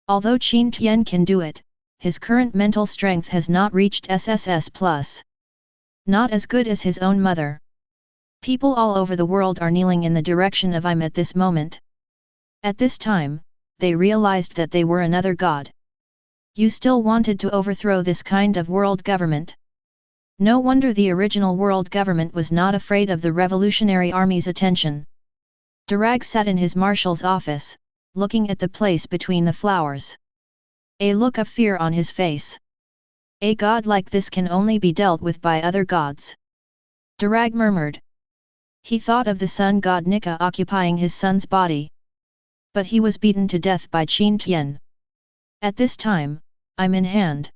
Although Qin Tian can do it, his current mental strength has not reached SSS+. Not as good as his own mother. People all over the world are kneeling in the direction of him at this moment. At this time, they realized that they were another god. You still wanted to overthrow this kind of world government. No wonder the original world government was not afraid of the Revolutionary Army's attention. Durag sat in his marshal's office, looking at the place between the flowers. A look of fear on his face. A god like this can only be dealt with by other gods. Durag murmured. He thought of the sun god Nika occupying his son's body. But he was beaten to death by Qin Tian. At this time, I'm in hand.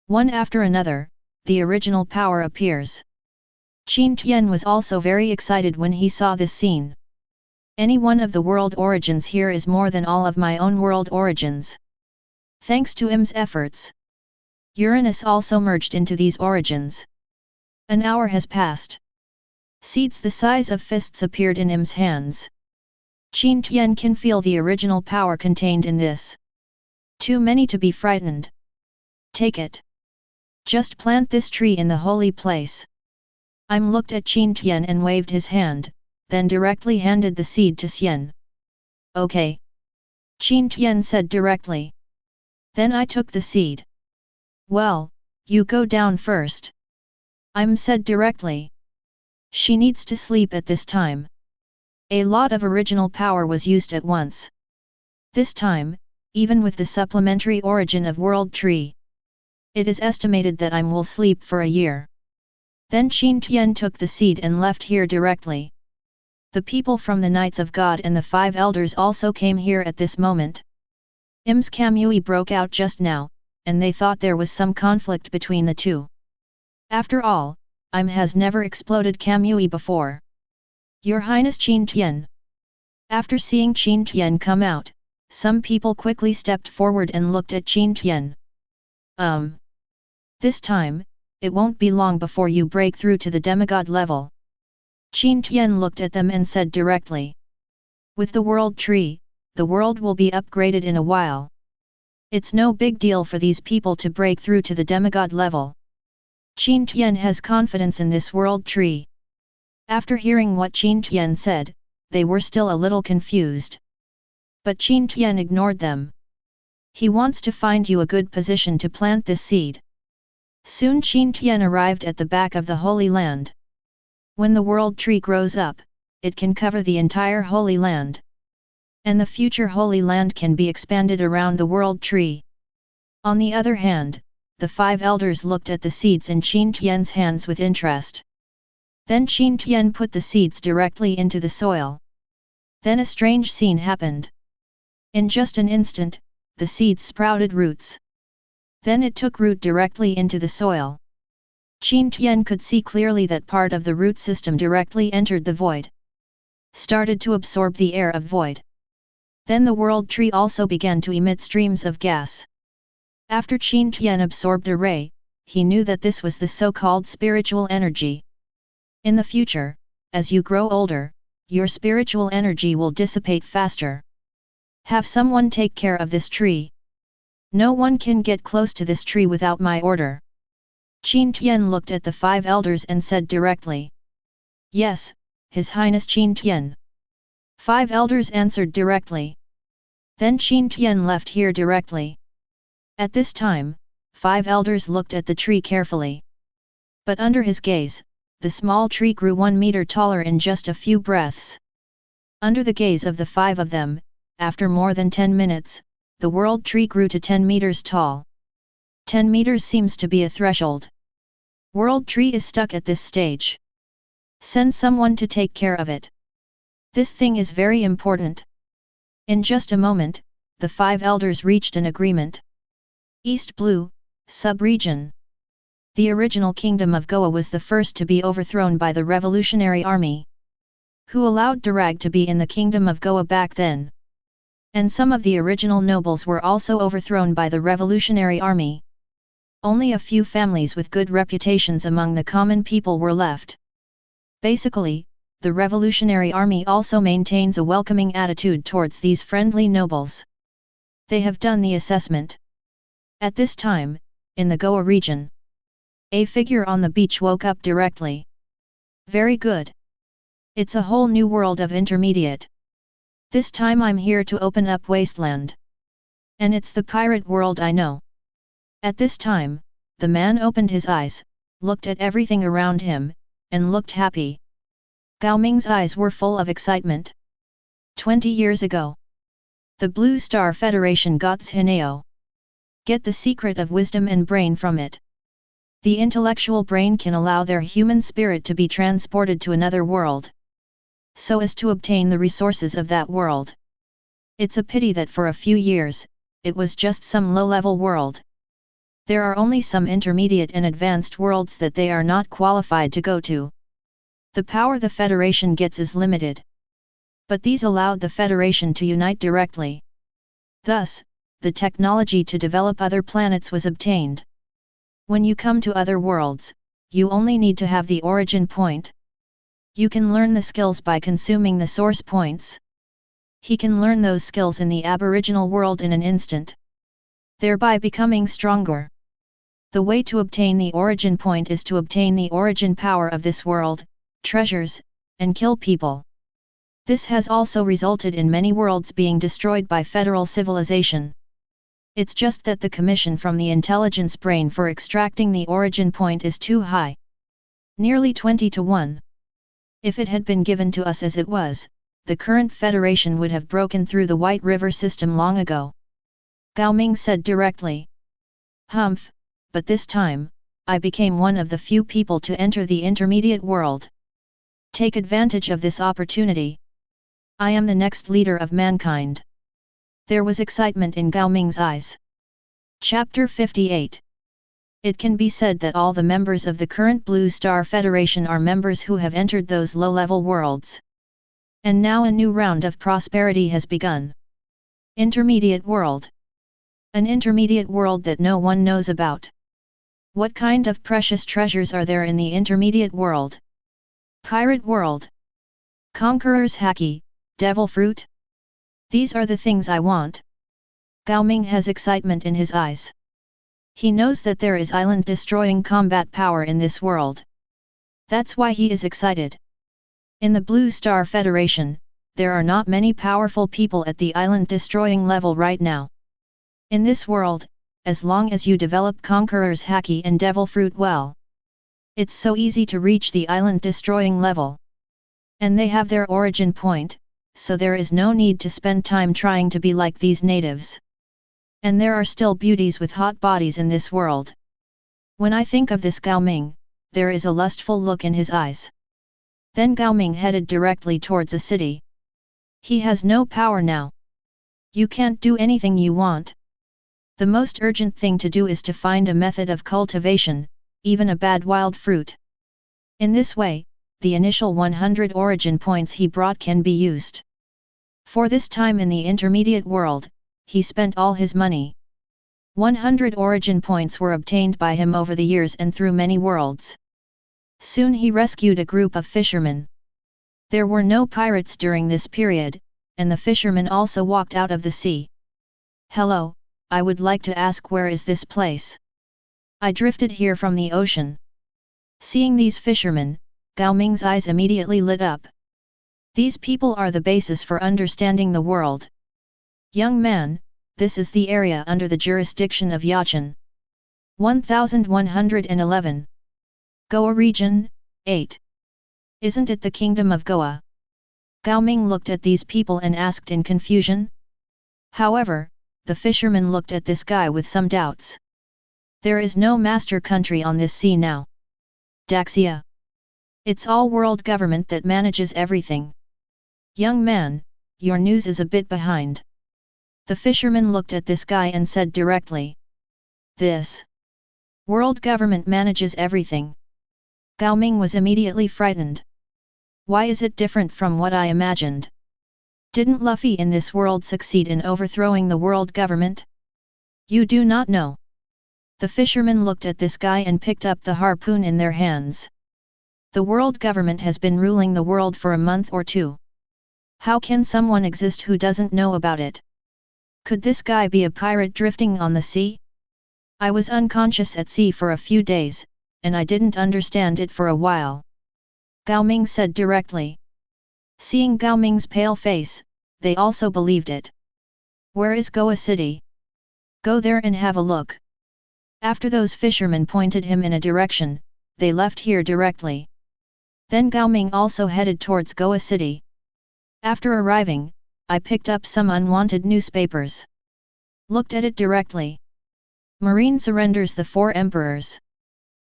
One after another, the original power appears. Qin Tian was also very excited when he saw this scene. Any one of the world origins here is more than all of my own world origins. Thanks to Im's efforts, Uranus also merged into these origins. An hour has passed. Seeds the size of fists appeared in Im's hands. Qin Tian can feel the original power contained in this. Too many to be frightened. Take it. Just plant this tree in the holy place. Im looked at Qin Tian and waved his hand, then directly handed the seed to Xian. Okay. Qin Tian said directly. Then I took the seed. Well, you go down first. Im said directly. She needs to sleep at this time. A lot of original power was used at once. This time, even with the supplementary origin of World Tree. It is estimated that Im will sleep for a year. Then Qin Tian took the seed and left here directly. The people from the Knights of God and the 5 Elders also came here at this moment. Im's Kamui broke out just now, and they thought there was some conflict between the two. After all, Im has never exploded Kamui before. Your Highness Qin Tian. After seeing Qin Tian come out, some people quickly stepped forward and looked at Qin Tian. This time, it won't be long before you break through to the demigod level. Qin Tian looked at them and said directly. With the world tree, the world will be upgraded in a while. It's no big deal for these people to break through to the demigod level. Qin Tian has confidence in this world tree. After hearing what Qin Tian said, they were still a little confused. But Qin Tian ignored them. He wants to find you a good position to plant this seed. Soon Qin Tian arrived at the back of the Holy Land. When the world tree grows up, it can cover the entire Holy Land. And the future Holy Land can be expanded around the world tree. On the other hand, the 5 elders looked at the seeds in Qin Tian's hands with interest. Then Qin Tian put the seeds directly into the soil. Then a strange scene happened. In just an instant, the seeds sprouted roots. Then it took root directly into the soil. Qin Tian could see clearly that part of the root system directly entered the void. Started to absorb the air of void. Then the world tree also began to emit streams of gas. After Qin Tian absorbed a ray, he knew that this was the so-called spiritual energy. In the future, as you grow older, your spiritual energy will dissipate faster. Have someone take care of this tree. No one can get close to this tree without my order. Qin Tian looked at the 5 elders and said directly. Yes, His Highness Qin Tian. 5 elders answered directly. Then Qin Tian left here directly. At this time, 5 elders looked at the tree carefully. But under his gaze, the small tree grew 1 meter taller in just a few breaths. Under the gaze of the 5 of them, after more than 10 minutes, the world tree grew to 10 meters tall. 10 meters seems to be a threshold. World tree is stuck at this stage. Send someone to take care of it. This thing is very important. In just a moment, the 5 elders reached an agreement. East Blue, Sub-Region. The original kingdom of Goa was the first to be overthrown by the Revolutionary Army. Who allowed Durag to be in the kingdom of Goa back then? And some of the original nobles were also overthrown by the Revolutionary Army. Only a few families with good reputations among the common people were left. Basically, the Revolutionary Army also maintains a welcoming attitude towards these friendly nobles. They have done the assessment. At this time, in the Goa region, a figure on the beach woke up directly. Very good. It's a whole new world of intermediate. This time I'm here to open up wasteland. And it's the pirate world I know. At this time, the man opened his eyes, looked at everything around him, and looked happy. Gaoming's eyes were full of excitement. 20 years ago, the Blue Star Federation got Hineo. Get the secret of wisdom and brain from it. The intellectual brain can allow their human spirit to be transported to another world, so as to obtain the resources of that world. It's a pity that for a few years, it was just some low-level world. There are only some intermediate and advanced worlds that they are not qualified to go to. The power the Federation gets is limited. But these allowed the Federation to unite directly. Thus, the technology to develop other planets was obtained. When you come to other worlds, you only need to have the origin point. You can learn the skills by consuming the source points. He can learn those skills in the aboriginal world in an instant, thereby becoming stronger. The way to obtain the origin point is to obtain the origin power of this world, treasures, and kill people. This has also resulted in many worlds being destroyed by federal civilization. It's just that the commission from the intelligence brain for extracting the origin point is too high. Nearly 20 to 1. If it had been given to us as it was, the current Federation would have broken through the White River system long ago. Gaoming said directly. Humph, but this time, I became one of the few people to enter the intermediate world. Take advantage of this opportunity. I am the next leader of mankind. There was excitement in Gaoming's eyes. Chapter 58. It can be said that all the members of the current Blue Star Federation are members who have entered those low-level worlds. And now a new round of prosperity has begun. Intermediate world. An intermediate world that no one knows about. What kind of precious treasures are there in the intermediate world? Pirate world. Conqueror's Haki, devil fruit? These are the things I want. Gaoming has excitement in his eyes. He knows that there is island-destroying combat power in this world. That's why he is excited. In the Blue Star Federation, there are not many powerful people at the island-destroying level right now. In this world, as long as you develop Conqueror's Haki and Devil Fruit well, it's so easy to reach the island-destroying level. And they have their origin point, so there is no need to spend time trying to be like these natives. And there are still beauties with hot bodies in this world. When I think of this Gaoming, there is a lustful look in his eyes. Then Gaoming headed directly towards a city. He has no power now. You can't do anything you want. The most urgent thing to do is to find a method of cultivation, even a bad wild fruit. In this way, the initial 100 origin points he brought can be used. For this time in the intermediate world, he spent all his money. 100 origin points were obtained by him over the years and through many worlds. Soon he rescued a group of fishermen. There were no pirates during this period, and the fishermen also walked out of the sea. Hello, I would like to ask, where is this place? I drifted here from the ocean. Seeing these fishermen, Gaoming's eyes immediately lit up. These people are the basis for understanding the world. Young man, this is the area under the jurisdiction of Yachin. 1111. Goa Region, 8. Isn't it the Kingdom of Goa? Gaoming looked at these people and asked in confusion. However, the fisherman looked at this guy with some doubts. There is no master country on this sea now. Daxia. It's all world government that manages everything. Young man, your news is a bit behind. The fisherman looked at this guy and said directly. This world government manages everything. Gaoming was immediately frightened. Why is it different from what I imagined? Didn't Luffy in this world succeed in overthrowing the world government? You do not know. The fisherman looked at this guy and picked up the harpoon in their hands. The world government has been ruling the world for a month or two. How can someone exist who doesn't know about it? Could this guy be a pirate drifting on the sea? I was unconscious at sea for a few days, and I didn't understand it for a while. Gaoing said directly. Seeing Gaoming's pale face, they also believed it. Where is Goa City? Go there and have a look. After those fishermen pointed him in a direction, they left here directly. Then Gaoming also headed towards Goa City. After arriving, I picked up some unwanted newspapers. Looked at it directly. Marine surrenders the Four Emperors.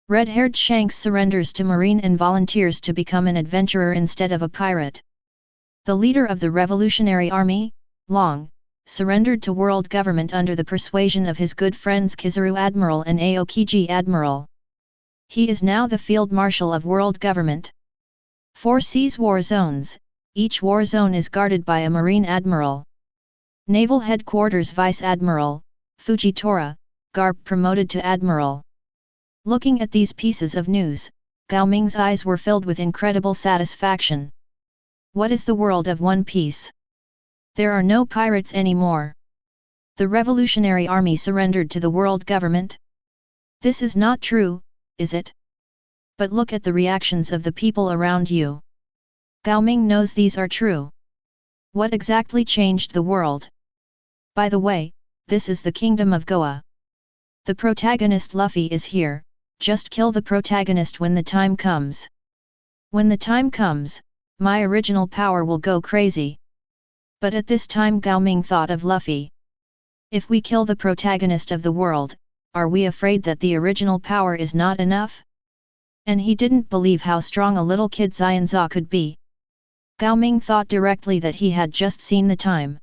Red-haired Shanks surrenders to Marine and volunteers to become an adventurer instead of a pirate. The leader of the Revolutionary Army, Long, surrendered to world government under the persuasion of his good friends Kizaru Admiral and Aokiji Admiral. He is now the Field Marshal of world government. 4 seas war zones, each war zone is guarded by a Marine Admiral. Naval Headquarters Vice Admiral, Fujitora, Garb promoted to Admiral. Looking at these pieces of news, Gaoming's eyes were filled with incredible satisfaction. What is the world of One Piece? There are no pirates anymore. The Revolutionary Army surrendered to the world government? This is not true, is it? But look at the reactions of the people around you. Gaoming knows these are true. What exactly changed the world? By the way, this is the Kingdom of Goa. The protagonist Luffy is here, just kill the protagonist when the time comes. When the time comes, my original power will go crazy. But at this time Gaoming thought of Luffy. If we kill the protagonist of the world, are we afraid that the original power is not enough? And he didn't believe how strong a little kid Xianzha could be. Gaoming thought directly that he had just seen the time.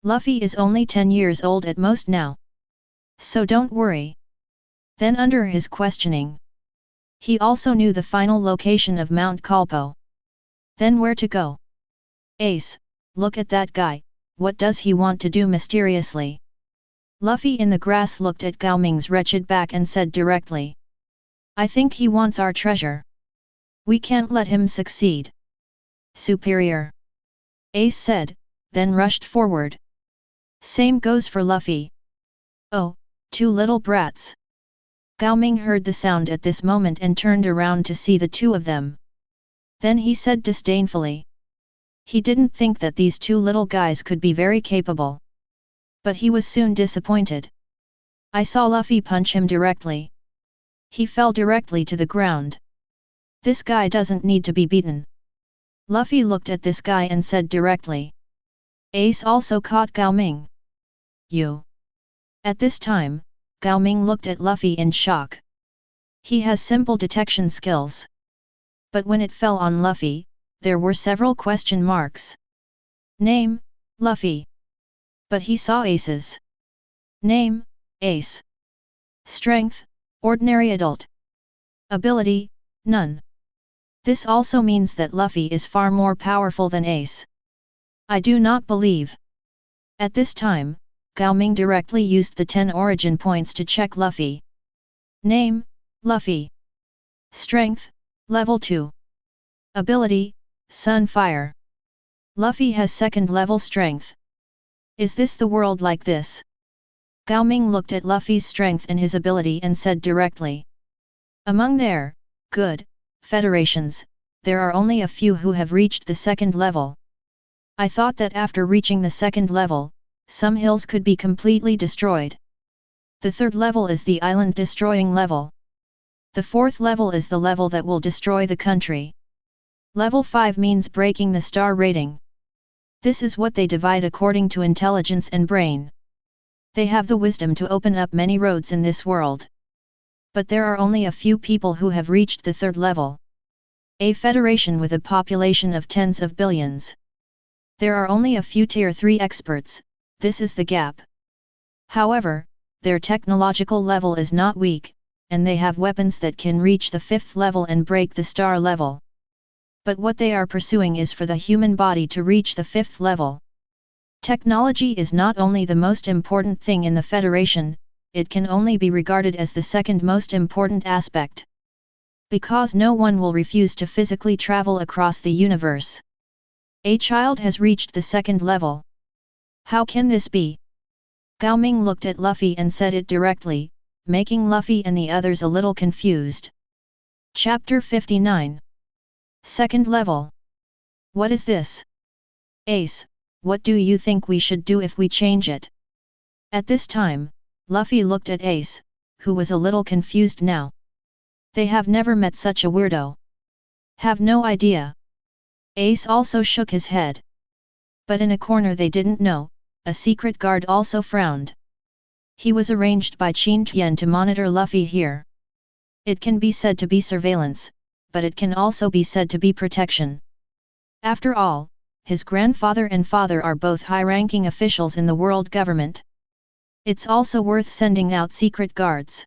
Luffy is only 10 years old at most now. So don't worry. Then under his questioning, he also knew the final location of Mount Kalpo. Then where to go? Ace, look at that guy, what does he want to do mysteriously? Luffy in the grass looked at Gaoming's wretched back and said directly. I think he wants our treasure. We can't let him succeed. Superior. Ace said, then rushed forward. Same goes for Luffy. Oh, 2 little brats. Gaoming heard the sound at this moment and turned around to see the 2 of them. Then he said disdainfully. He didn't think that these 2 little guys could be very capable. But he was soon disappointed. I saw Luffy punch him directly. He fell directly to the ground. This guy doesn't need to be beaten. Luffy looked at this guy and said directly. Ace also caught Gaoming. You. At this time, Gaoming looked at Luffy in shock. He has simple detection skills. But when it fell on Luffy, there were several question marks. Name, Luffy. But he saw Ace's name, Ace. Strength, ordinary adult. Ability, none. This also means that Luffy is far more powerful than Ace. I do not believe. At this time, Gaoming directly used the 10 origin points to check Luffy. Name, Luffy. Strength, level 2. Ability, Sunfire. Luffy has 2nd level strength. Is this the world like this? Gaoming looked at Luffy's strength and his ability and said directly. Among their good federations, there are only a few who have reached the 2nd level. I thought that after reaching the 2nd level, some hills could be completely destroyed. The 3rd level is the island destroying level. The 4th level is the level that will destroy the country. Level 5 means breaking the star rating. This is what they divide according to intelligence and brain. They have the wisdom to open up many roads in this world. But there are only a few people who have reached the 3rd level. A federation with a population of tens of billions. There are only a few tier 3 experts, this is the gap. However, their technological level is not weak, and they have weapons that can reach the 5th level and break the star level. But what they are pursuing is for the human body to reach the 5th level. Technology is not only the most important thing in the Federation, it can only be regarded as the 2nd most important aspect. Because no one will refuse to physically travel across the universe. A child has reached the second level. How can this be? Gaoing looked at Luffy and said it directly, making Luffy and the others a little confused. Chapter 59. Second level. What is this? Ace, what do you think we should do if we change it? At this time, Luffy looked at Ace, who was a little confused now. They have never met such a weirdo. Have no idea. Ace also shook his head. But in a corner they didn't know, a secret guard also frowned. He was arranged by Qin Tian to monitor Luffy here. It can be said to be surveillance, but it can also be said to be protection. After all, his grandfather and father are both high-ranking officials in the world government. It's also worth sending out secret guards.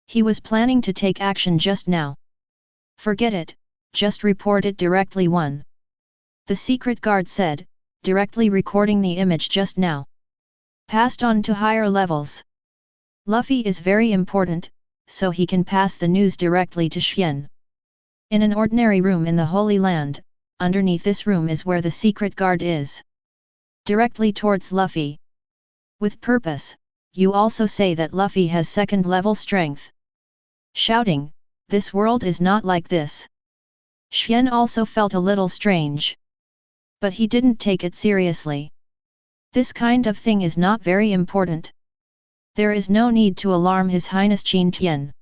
He was planning to take action just now. Forget it, just report it directly. One. The secret guard said, directly recording the image just now. Passed on to higher levels. Luffy is very important, so he can pass the news directly to Xian. In an ordinary room in the Holy Land, underneath this room is where the secret guard is. Directly towards Luffy. With purpose, you also say that Luffy has second level strength. Shouting, this world is not like this. Xian also felt a little strange. But he didn't take it seriously. This kind of thing is not very important. There is no need to alarm His Highness Qin Tian.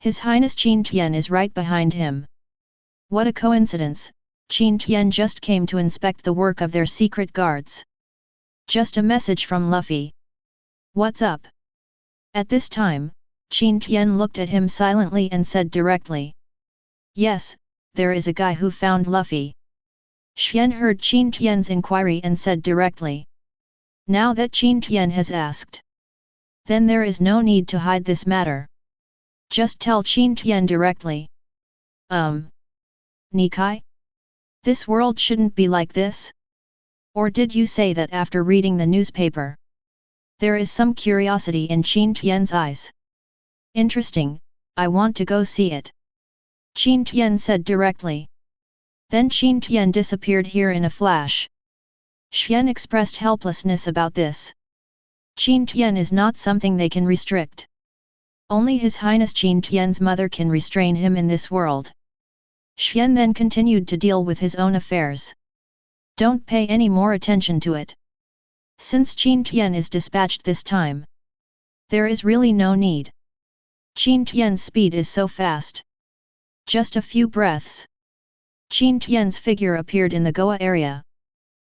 His Highness Qin Tian is right behind him. What a coincidence, Qin Tian just came to inspect the work of their secret guards. Just a message from Luffy. What's up? At this time, Qin Tian looked at him silently and said directly. Yes, there is a guy who found Luffy. Xian heard Qin Tian's inquiry and said directly. Now that Qin Tian has asked. Then there is no need to hide this matter. Just tell Qin Tian directly. Nikai? This world shouldn't be like this? Or did you say that after reading the newspaper? There is some curiosity in Qin Tian's eyes. Interesting, I want to go see it. Qin Tian said directly. Then Qin Tian disappeared here in a flash. Xian expressed helplessness about this. Qin Tian is not something they can restrict. Only His Highness Qin Tian's mother can restrain him in this world. Xian then continued to deal with his own affairs. Don't pay any more attention to it. Since Qin Tian is dispatched this time, there is really no need. Qin Tian's speed is so fast. Just a few breaths. Qin Tian's figure appeared in the Goa area.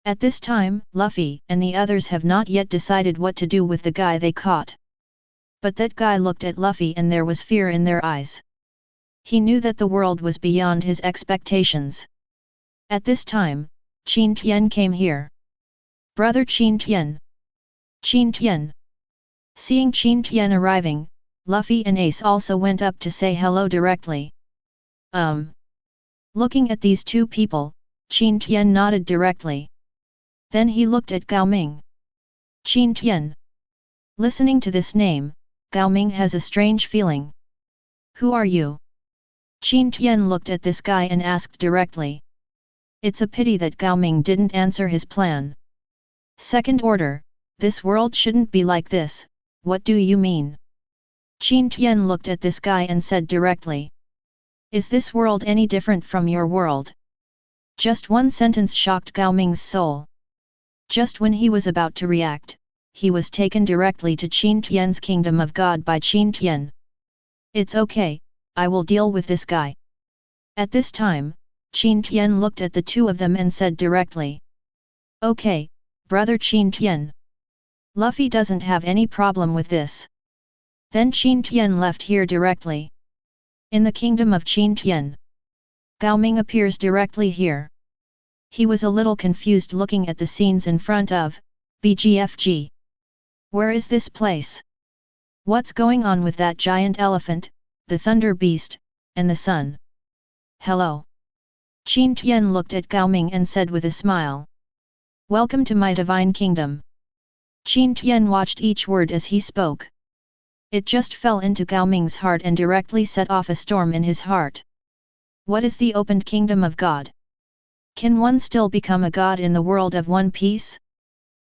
At this time, Luffy and the others have not yet decided what to do with the guy they caught. But that guy looked at Luffy and there was fear in their eyes. He knew that the world was beyond his expectations. At this time, Qin Tian came here. Brother Qin Tian. Qin Tian. Seeing Qin Tian arriving, Luffy and Ace also went up to say hello directly. Looking at these two people, Qin Tian nodded directly. Then he looked at Gaoing. Qin Tian. Listening to this name, Gaoing has a strange feeling. Who are you? Qin Tian looked at this guy and asked directly. It's a pity that Gaoing didn't answer his plan. Second order, this world shouldn't be like this, what do you mean? Qin Tian looked at this guy and said directly. Is this world any different from your world? Just one sentence shocked Gaoming's soul. Just when he was about to react, he was taken directly to Qin Tian's kingdom of God by Qin Tian. It's okay, I will deal with this guy. At this time, Qin Tian looked at the two of them and said directly. Okay, brother Qin Tian. Luffy doesn't have any problem with this. Then Qin Tian left here directly. In the kingdom of Qin Tian, Gaoing appears directly here. He was a little confused looking at the scenes in front of BGFG. Where is this place? What's going on with that giant elephant, the thunder beast, and the sun? Hello. Qin Tian looked at Gaoing and said with a smile. Welcome to my divine kingdom. Qin Tian watched each word as he spoke. It just fell into Gaoming's heart and directly set off a storm in his heart. What is the opened kingdom of God? Can one still become a god in the world of One Piece?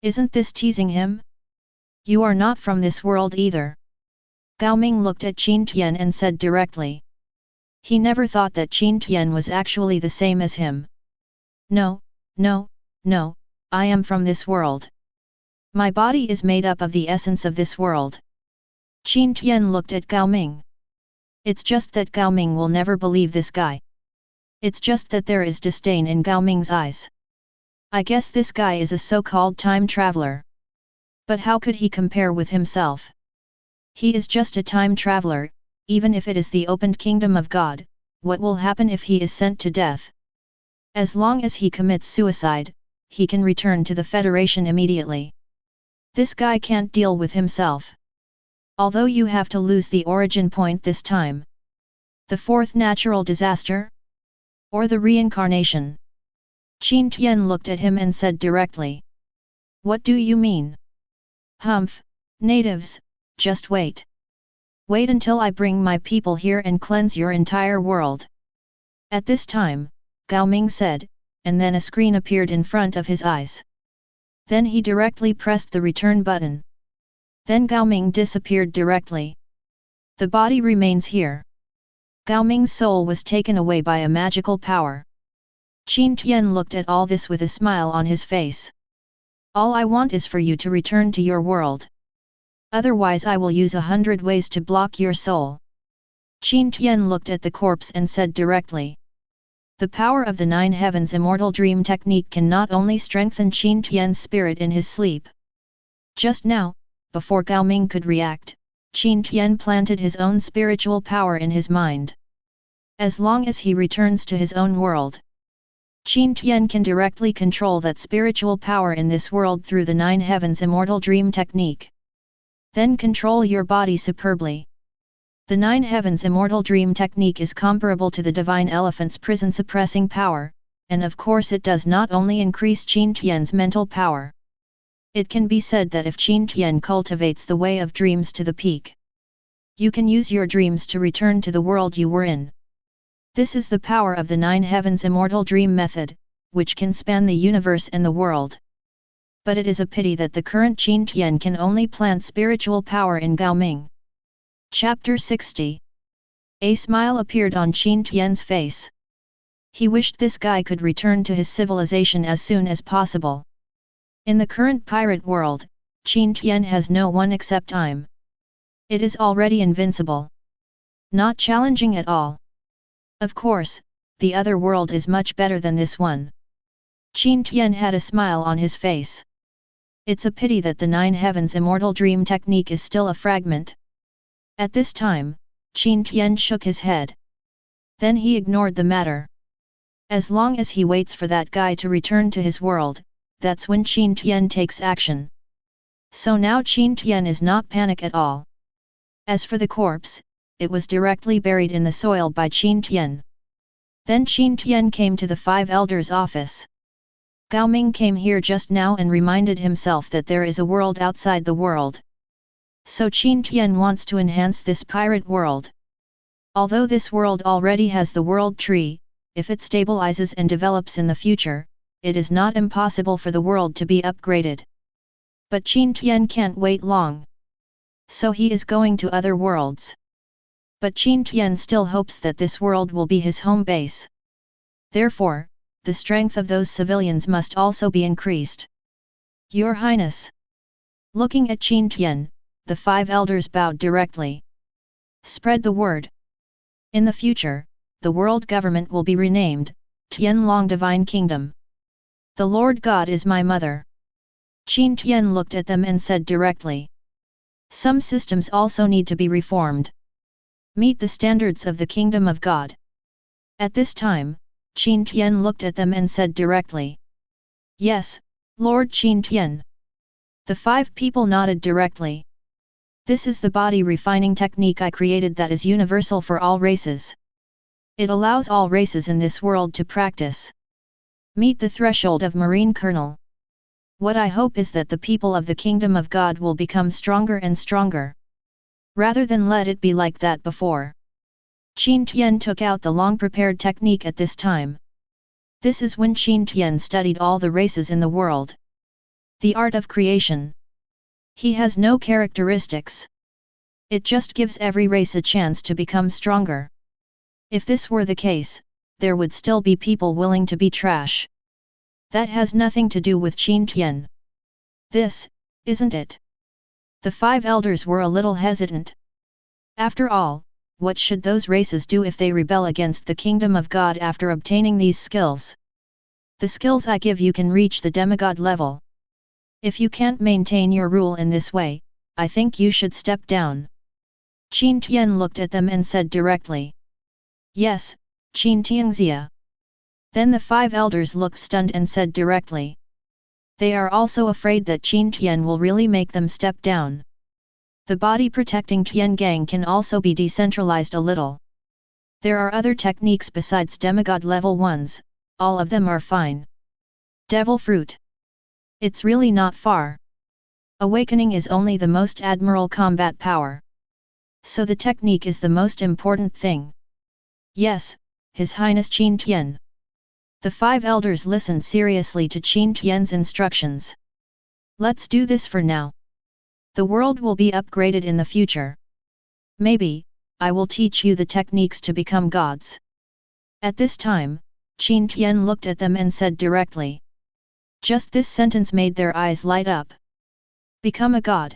Isn't this teasing him? You are not from this world either. Gaoming looked at Qin Tian and said directly. He never thought that Qin Tian was actually the same as him. No, no, no, I am from this world. My body is made up of the essence of this world. Qin Tian looked at Gaoming. It's just that Gaoming will never believe this guy. It's just that there is disdain in Gaoming's eyes. I guess this guy is a so-called time traveler. But how could he compare with himself? He is just a time traveler, even if it is the opened kingdom of God. What will happen if he is sent to death? As long as he commits suicide, he can return to the Federation immediately. This guy can't deal with himself. Although you have to lose the origin point this time. The fourth natural disaster? Or the reincarnation? Qin Tian looked at him and said directly. What do you mean? Humph, natives, just wait. Wait until I bring my people here and cleanse your entire world. At this time, Gaoming said, and then a screen appeared in front of his eyes. Then he directly pressed the return button. Then Gaoming disappeared directly. The body remains here. Gaoming's soul was taken away by a magical power. Qin Tian looked at all this with a smile on his face. All I want is for you to return to your world. Otherwise I will use 100 ways to block your soul. Qin Tian looked at the corpse and said directly. The power of the Nine Heavens Immortal Dream Technique can not only strengthen Qin Tian's spirit in his sleep. Just now, before Gaoming could react, Qin Tian planted his own spiritual power in his mind. As long as he returns to his own world, Qin Tian can directly control that spiritual power in this world through the Nine Heavens Immortal Dream Technique. Then control your body superbly. The Nine Heavens Immortal Dream Technique is comparable to the Divine Elephant's prison suppressing power, and of course it does not only increase Qin Tian's mental power. It can be said that if Qin Tian cultivates the way of dreams to the peak, you can use your dreams to return to the world you were in. This is the power of the Nine Heavens Immortal Dream Method, which can span the universe and the world. But it is a pity that the current Qin Tian can only plant spiritual power in Gaoming. Chapter 60. A smile appeared on Qin Tian's face. He wished this guy could return to his civilization as soon as possible. In the current pirate world, Qin Tian has no one except time. It is already invincible. Not challenging at all. Of course, the other world is much better than this one. Qin Tian had a smile on his face. It's a pity that the Nine Heavens Immortal Dream Technique is still a fragment. At this time, Qin Tian shook his head. Then he ignored the matter. As long as he waits for that guy to return to his world, that's when Qin Tian takes action. So now Qin Tian is not panic at all. As for the corpse, it was directly buried in the soil by Qin Tian. Then Qin Tian came to the Five Elders' office. Gaoming came here just now and reminded himself that there is a world outside the world. So Qin Tian wants to enhance this pirate world. Although this world already has the world tree, if it stabilizes and develops in the future, it is not impossible for the world to be upgraded. But Qin Tian can't wait long. So he is going to other worlds. But Qin Tian still hopes that this world will be his home base. Therefore, the strength of those civilians must also be increased. Your Highness. Looking at Qin Tian, the five elders bowed directly. Spread the word. In the future, the world government will be renamed Tianlang Divine Kingdom. The Lord God is my mother. Qin Tian looked at them and said directly. Some systems also need to be reformed. Meet the standards of the Kingdom of God. At this time, Qin Tian looked at them and said directly. Yes, Lord Qin Tian. The five people nodded directly. This is the body refining technique I created that is universal for all races. It allows all races in this world to practice. Meet the threshold of Marine Colonel. What I hope is that the people of the Kingdom of God will become stronger and stronger. Rather than let it be like that before. Qin Tian took out the long-prepared technique at this time. This is when Qin Tian studied all the races in the world. The art of creation. He has no characteristics. It just gives every race a chance to become stronger. If this were the case, there would still be people willing to be trash. That has nothing to do with Qin Tian. This, isn't it? The 5 elders were a little hesitant. After all, what should those races do if they rebel against the kingdom of God after obtaining these skills? The skills I give you can reach the demigod level. If you can't maintain your rule in this way, I think you should step down. Qin Tian looked at them and said directly. Yes, Qin Tianxia. Then the 5 elders looked stunned and said directly. They are also afraid that Qin Tian will really make them step down. The body protecting Tiengang can also be decentralized a little. There are other techniques besides demigod level ones, all of them are fine. Devil fruit. It's really not far. Awakening is only the most admiral combat power. So the technique is the most important thing. Yes, His Highness Qin Tian. The 5 elders listened seriously to Qin Tian's instructions. Let's do this for now. The world will be upgraded in the future. Maybe, I will teach you the techniques to become gods. At this time, Qin Tian looked at them and said directly. Just this sentence made their eyes light up. Become a god.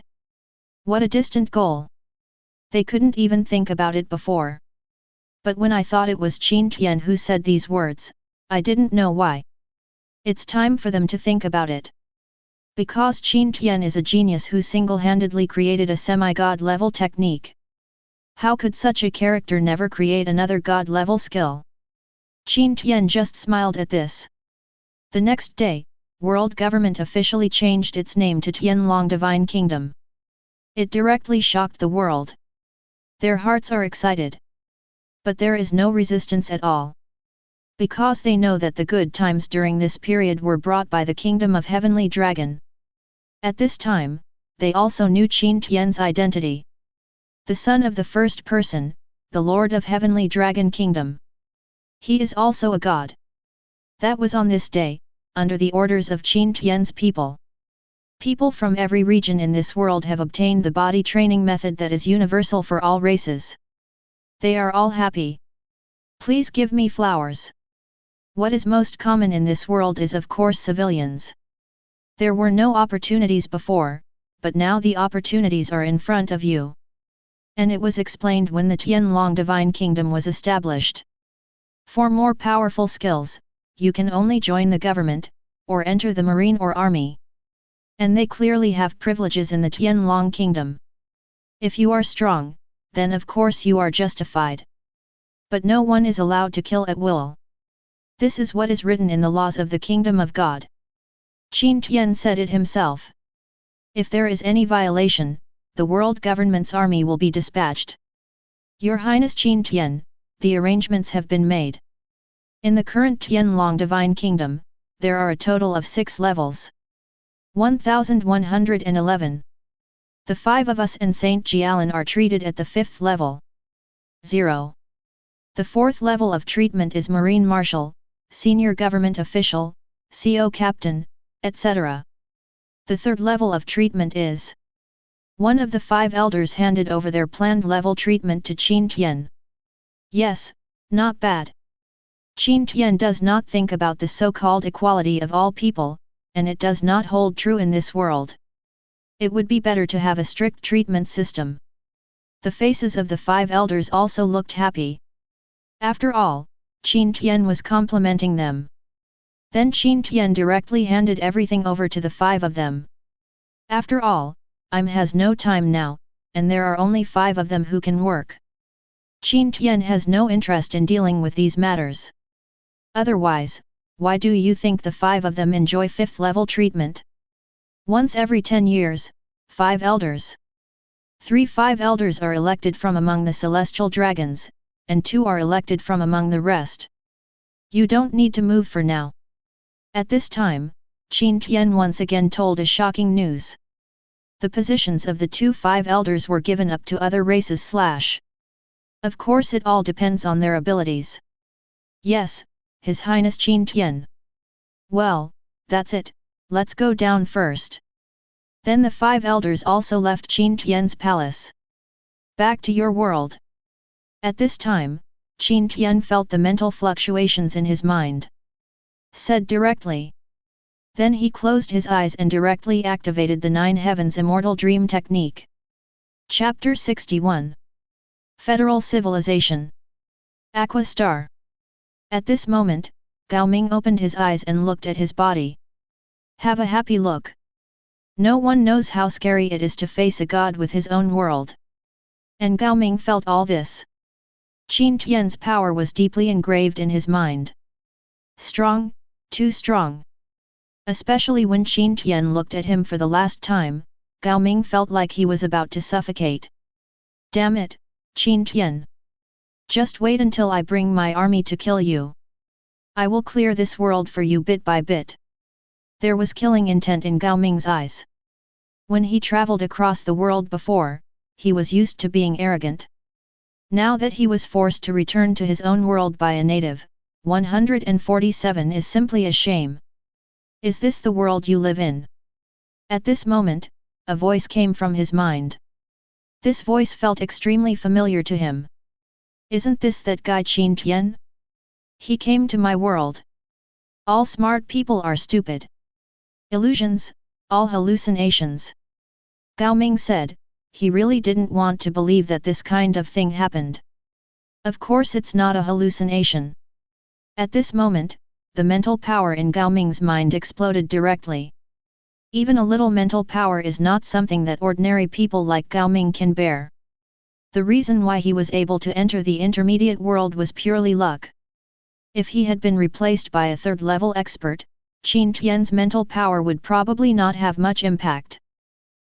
What a distant goal. They couldn't even think about it before. But when I thought it was Qin Tian who said these words, I didn't know why. It's time for them to think about it. Because Qin Tian is a genius who single-handedly created a semi-god level technique. How could such a character never create another god level skill? Qin Tian just smiled at this. The next day, world government officially changed its name to Tianlang Divine Kingdom. It directly shocked the world. Their hearts are excited. But there is no resistance at all. Because they know that the good times during this period were brought by the kingdom of Heavenly Dragon. At this time, they also knew Qin Tian's identity. The son of the first person, the Lord of Heavenly Dragon Kingdom. He is also a god. That was on this day, under the orders of Qin Tian's people. People from every region in this world have obtained the body training method that is universal for all races. They are all happy. Please give me flowers. What is most common in this world is of course civilians. There were no opportunities before, but now the opportunities are in front of you. And it was explained when the Tianlang Divine Kingdom was established. For more powerful skills, you can only join the government, or enter the marine or army. And they clearly have privileges in the Tianlang Kingdom. If you are strong, then of course you are justified. But no one is allowed to kill at will. This is what is written in the laws of the Kingdom of God. Qin Tian said it himself. If there is any violation, the world government's army will be dispatched. Your Highness Qin Tian, the arrangements have been made. In the current Tianlang Divine Kingdom, there are a total of 6 levels. 1111. The 5 of us and Saint Jialan are treated at the 5th level. 0. The 4th level of treatment is Marine Marshal, Senior Government Official, CO Captain, etc. The 3rd level of treatment is. One of the 5 elders handed over their planned level treatment to Qin Tian. Yes, not bad. Qin Tian does not think about the so-called equality of all people, and it does not hold true in this world. It would be better to have a strict treatment system. The faces of the 5 elders also looked happy. After all, Qin Tian was complimenting them. Then Qin Tian directly handed everything over to the 5 of them. After all, has no time now, and there are only 5 of them who can work. Qin Tian has no interest in dealing with these matters. Otherwise, why do you think the 5 of them enjoy 5th level treatment? Once every 10 years, 5 elders. 5 elders are elected from among the celestial dragons, and 2 are elected from among the rest. You don't need to move for now. At this time, Qin Tian once again told a shocking news. The positions of the 5 elders were given up to other races / Of course it all depends on their abilities. Yes, His Highness Qin Tian. Well, that's it, let's go down first. Then the 5 elders also left Qin Tian's palace. Back to your world. At this time, Qin Tian felt the mental fluctuations in his mind. Said directly. Then he closed his eyes and directly activated the 9 Heavens Immortal Dream Technique. Chapter 61. Federal Civilization. Aqua Star. At this moment, Gaoing opened his eyes and looked at his body. Have a happy look. No one knows how scary it is to face a god with his own world. And Gaoing felt all this. Qin Tian's power was deeply engraved in his mind. Strong, too strong. Especially when Qin Tian looked at him for the last time, Gaoing felt like he was about to suffocate. Damn it, Qin Tian. Just wait until I bring my army to kill you. I will clear this world for you bit by bit. There was killing intent in Gaoming's eyes. When he traveled across the world before, he was used to being arrogant. Now that he was forced to return to his own world by a native, 147 is simply a shame. Is this the world you live in? At this moment, a voice came from his mind. This voice felt extremely familiar to him. Isn't this that guy Qin Tian? He came to my world. All smart people are stupid. Illusions, all hallucinations. Gaoing said, he really didn't want to believe that this kind of thing happened. Of course it's not a hallucination. At this moment, the mental power in Gaoming's mind exploded directly. Even a little mental power is not something that ordinary people like Gaoing can bear. The reason why he was able to enter the intermediate world was purely luck. If he had been replaced by a third-level expert, Qin Tian's mental power would probably not have much impact.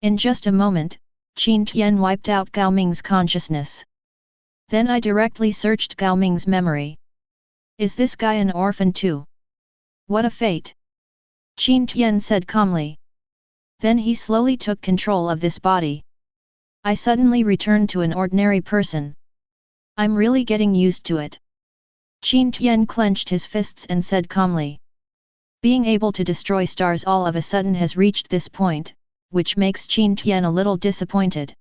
In just a moment, Qin Tian wiped out Gaoming's consciousness. Then I directly searched Gaoming's memory. Is this guy an orphan too? What a fate! Qin Tian said calmly. Then he slowly took control of this body. I suddenly returned to an ordinary person. I'm really getting used to it. Qin Tian clenched his fists and said calmly. Being able to destroy stars all of a sudden has reached this point, which makes Qin Tian a little disappointed.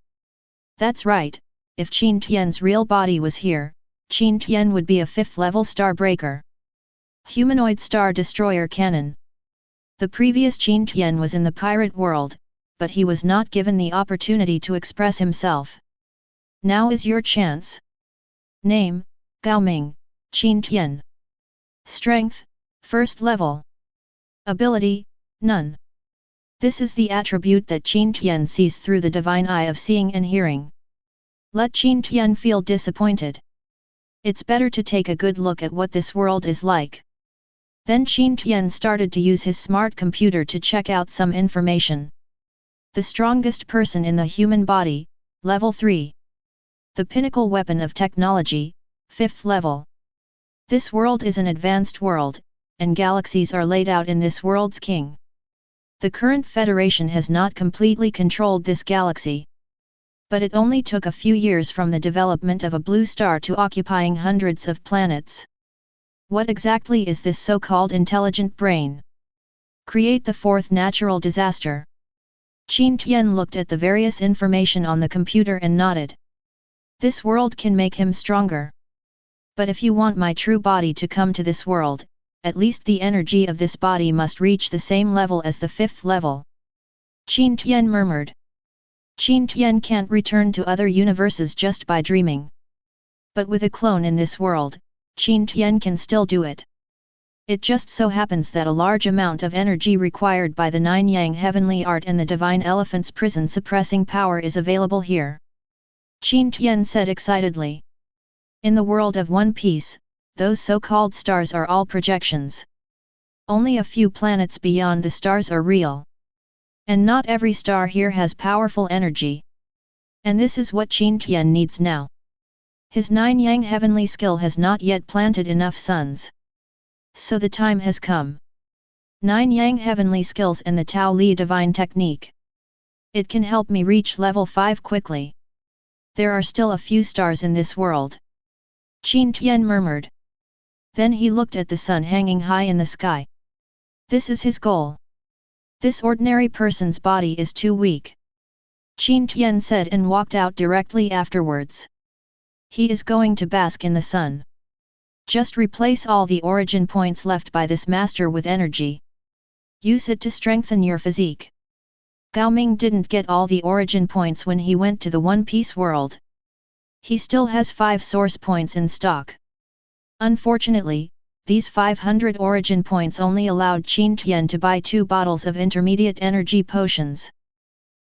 That's right, if Qin Tian's real body was here, Qin Tian would be a 5th-level star breaker. Humanoid Star Destroyer Cannon. The previous Qin Tian was in the pirate world, but he was not given the opportunity to express himself. Now is your chance. Name, Gaoing, Qin Tian. Strength, 1st level. Ability, none. This is the attribute that Qin Tian sees through the divine eye of seeing and hearing. Let Qin Tian feel disappointed. It's better to take a good look at what this world is like. Then Qin Tian started to use his smart computer to check out some information. The strongest person in the human body, level 3. The pinnacle weapon of technology, 5th level. This world is an advanced world, and galaxies are laid out in this world's king. The current Federation has not completely controlled this galaxy. But it only took a few years from the development of a blue star to occupying hundreds of planets. What exactly is this so-called intelligent brain? Create the 4th natural disaster. Qin Tian looked at the various information on the computer and nodded. This world can make him stronger. But if you want my true body to come to this world, at least the energy of this body must reach the same level as the 5th level. Qin Tian murmured. Qin Tian can't return to other universes just by dreaming. But with a clone in this world, Qin Tian can still do it. It just so happens that a large amount of energy required by the 9 Yang Heavenly Art and the Divine Elephant's prison suppressing power is available here. Qin Tian said excitedly. In the world of One Piece, those so-called stars are all projections. Only a few planets beyond the stars are real. And not every star here has powerful energy. And this is what Qin Tian needs now. His 9 Yang heavenly skill has not yet planted enough suns. So the time has come. 9 Yang heavenly skills and the Tao Li divine technique. It can help me reach level 5 quickly. There are still a few stars in this world. Qin Tian murmured. Then he looked at the sun hanging high in the sky. This is his goal. This ordinary person's body is too weak. Qin Tian said and walked out directly afterwards. He is going to bask in the sun. Just replace all the origin points left by this master with energy. Use it to strengthen your physique. Gaoing didn't get all the origin points when he went to the One Piece world. He still has 5 source points in stock. Unfortunately, these 500 origin points only allowed Qin Tian to buy 2 bottles of intermediate energy potions.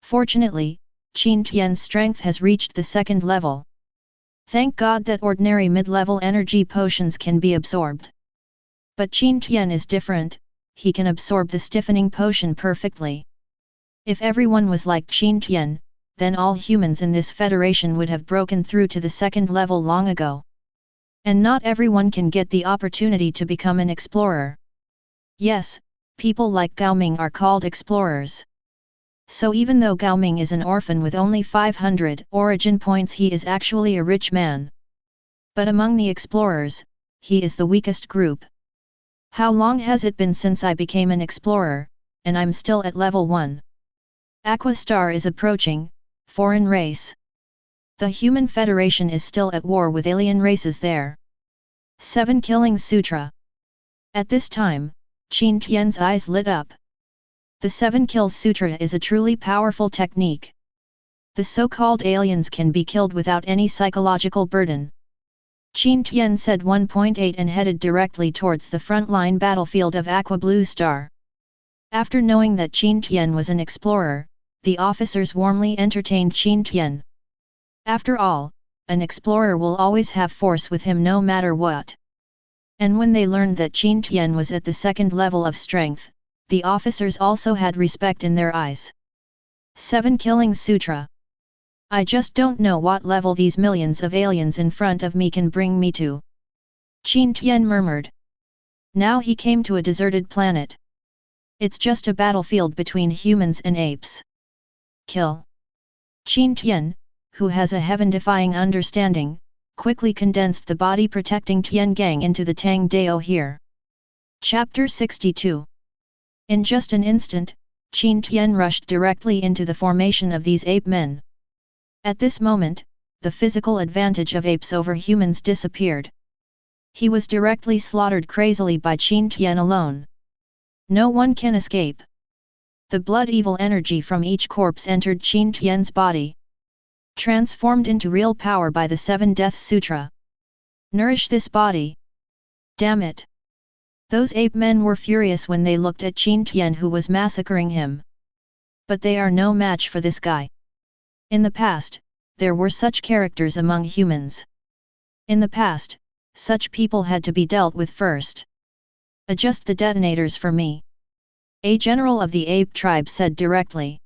Fortunately, Qin Tian's strength has reached the 2nd level. Thank God that ordinary mid-level energy potions can be absorbed. But Qin Tian is different, he can absorb the stiffening potion perfectly. If everyone was like Qin Tian, then all humans in this federation would have broken through to the 2nd level long ago. And not everyone can get the opportunity to become an explorer. Yes, people like Gaoing are called explorers. So even though Gaoing is an orphan with only 500 origin points, he is actually a rich man. But among the explorers, he is the weakest group. How long has it been since I became an explorer, and I'm still at level 1? Aqua Star is approaching, foreign race. The Human Federation is still at war with alien races there. 7 Killing Sutra. At this time, Qin Tian's eyes lit up. The 7 Kills Sutra is a truly powerful technique. The so-called aliens can be killed without any psychological burden. Qin Tian said 1.8 and headed directly towards the frontline battlefield of Aqua Blue Star. After knowing that Qin Tian was an explorer, the officers warmly entertained Qin Tian. After all, an explorer will always have force with him no matter what. And when they learned that Qin Tian was at the 2nd level of strength, the officers also had respect in their eyes. 7 Killing Sutra. I just don't know what level these millions of aliens in front of me can bring me to. Qin Tian murmured. Now he came to a deserted planet. It's just a battlefield between humans and apes. Kill. Qin Tian, who has a heaven-defying understanding, quickly condensed the body-protecting Tiengang into the Tang Dao here. Chapter 62. In just an instant, Qin Tian rushed directly into the formation of these ape men. At this moment, the physical advantage of apes over humans disappeared. He was directly slaughtered crazily by Qin Tian alone. No one can escape. The blood evil energy from each corpse entered Qin Tian's body. Transformed into real power by the 7 Death Sutra. Nourish this body. Damn it! Those ape men were furious when they looked at Qin Tian, who was massacring him. But they are no match for this guy. In the past, there were such characters among humans. In the past, such people had to be dealt with first. Adjust the detonators for me. A general of the ape tribe said directly.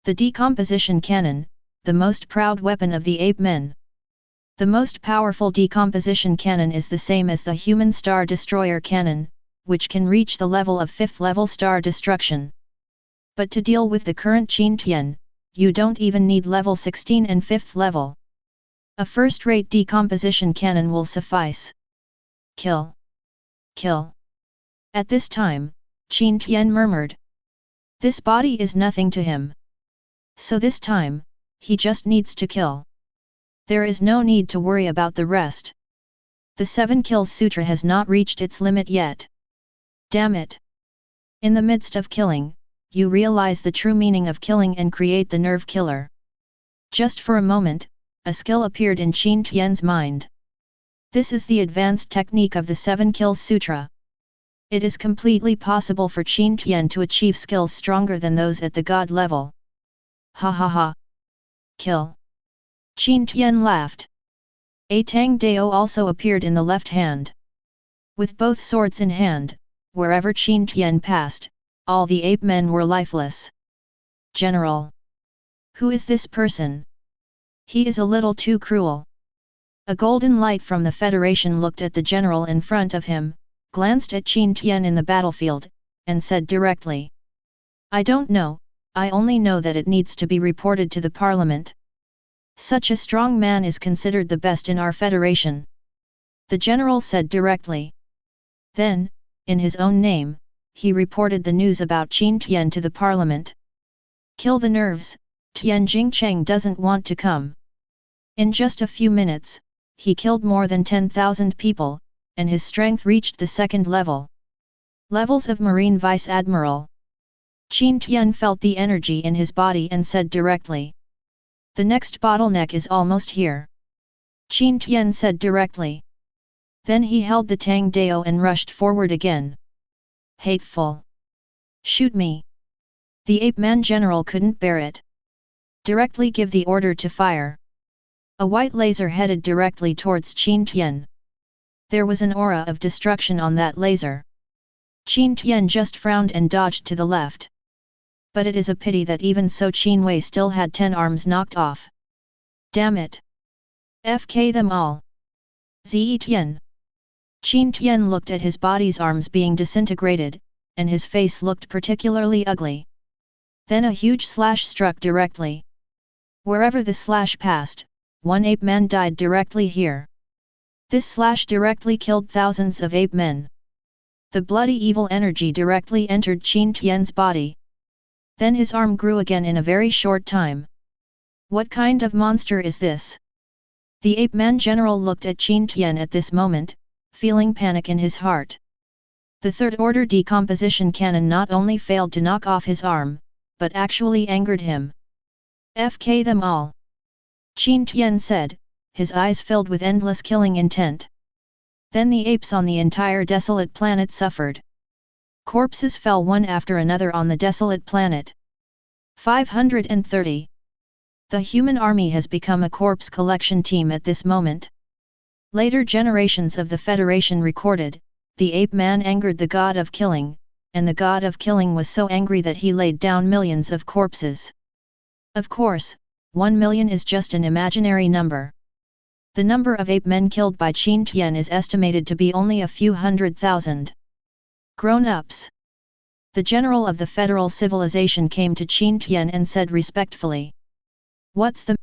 The decomposition cannon, the most proud weapon of the ape men. The most powerful decomposition cannon is the same as the human Star Destroyer cannon, which can reach the level of 5th level star destruction. But to deal with the current Qin Tian, you don't even need level 16 and 5th level. A first-rate decomposition cannon will suffice. Kill. Kill. At this time, Qin Tian murmured. This body is nothing to him. So this time, he just needs to kill. There is no need to worry about the rest. The 7 Kills Sutra has not reached its limit yet. Damn it! In the midst of killing, you realize the true meaning of killing and create the nerve killer. Just for a moment, a skill appeared in Qin Tian's mind. This is the advanced technique of the 7 Kills Sutra. It is completely possible for Qin Tian to achieve skills stronger than those at the god level. Ha ha ha! Kill! Qin Tian laughed. A Tang Dao also appeared in the left hand. With both swords in hand, wherever Qin Tian passed, all the ape men were lifeless. General! Who is this person? He is a little too cruel. A golden light from the Federation looked at the general in front of him, glanced at Qin Tian in the battlefield, and said directly. I don't know, I only know that it needs to be reported to the parliament. Such a strong man is considered the best in our federation. The general said directly. Then, in his own name, he reported the news about Qin Tian to the parliament. Kill the nerves, Tian Jingcheng doesn't want to come. In just a few minutes, he killed more than 10,000 people, and his strength reached the second level. Levels of Marine Vice Admiral. Qin Tian felt the energy in his body and said directly. The next bottleneck is almost here. Qin Tian said directly. Then he held the Tang Dao and rushed forward again. Hateful. Shoot me. The ape-man general couldn't bear it. Directly give the order to fire. A white laser headed directly towards Qin Tian. There was an aura of destruction on that laser. Qin Tian just frowned and dodged to the left. But it is a pity that even so Qin Wei still had 10 arms knocked off. Damn it! FK them all! Zi Tian! Qin Tian looked at his body's arms being disintegrated, and his face looked particularly ugly. Then a huge slash struck directly. Wherever the slash passed, one ape-man died directly here. This slash directly killed thousands of ape-men. The bloody evil energy directly entered Qin Tian's body. Then his arm grew again in a very short time. What kind of monster is this? The ape-man general looked at Qin Tian at this moment, feeling panic in his heart. The third-order decomposition cannon not only failed to knock off his arm, but actually angered him. FK them all! Qin Tian said, his eyes filled with endless killing intent. Then the apes on the entire desolate planet suffered. Corpses fell one after another on the desolate planet. 530. The human army has become a corpse collection team at this moment. Later generations of the Federation recorded, the ape-man angered the god of killing, and the god of killing was so angry that he laid down millions of corpses. Of course, 1 million is just an imaginary number. The number of ape-men killed by Qin Tian is estimated to be only a few 100,000. Grown-ups. The general of the federal civilization came to Qin Tian and said respectfully. What's the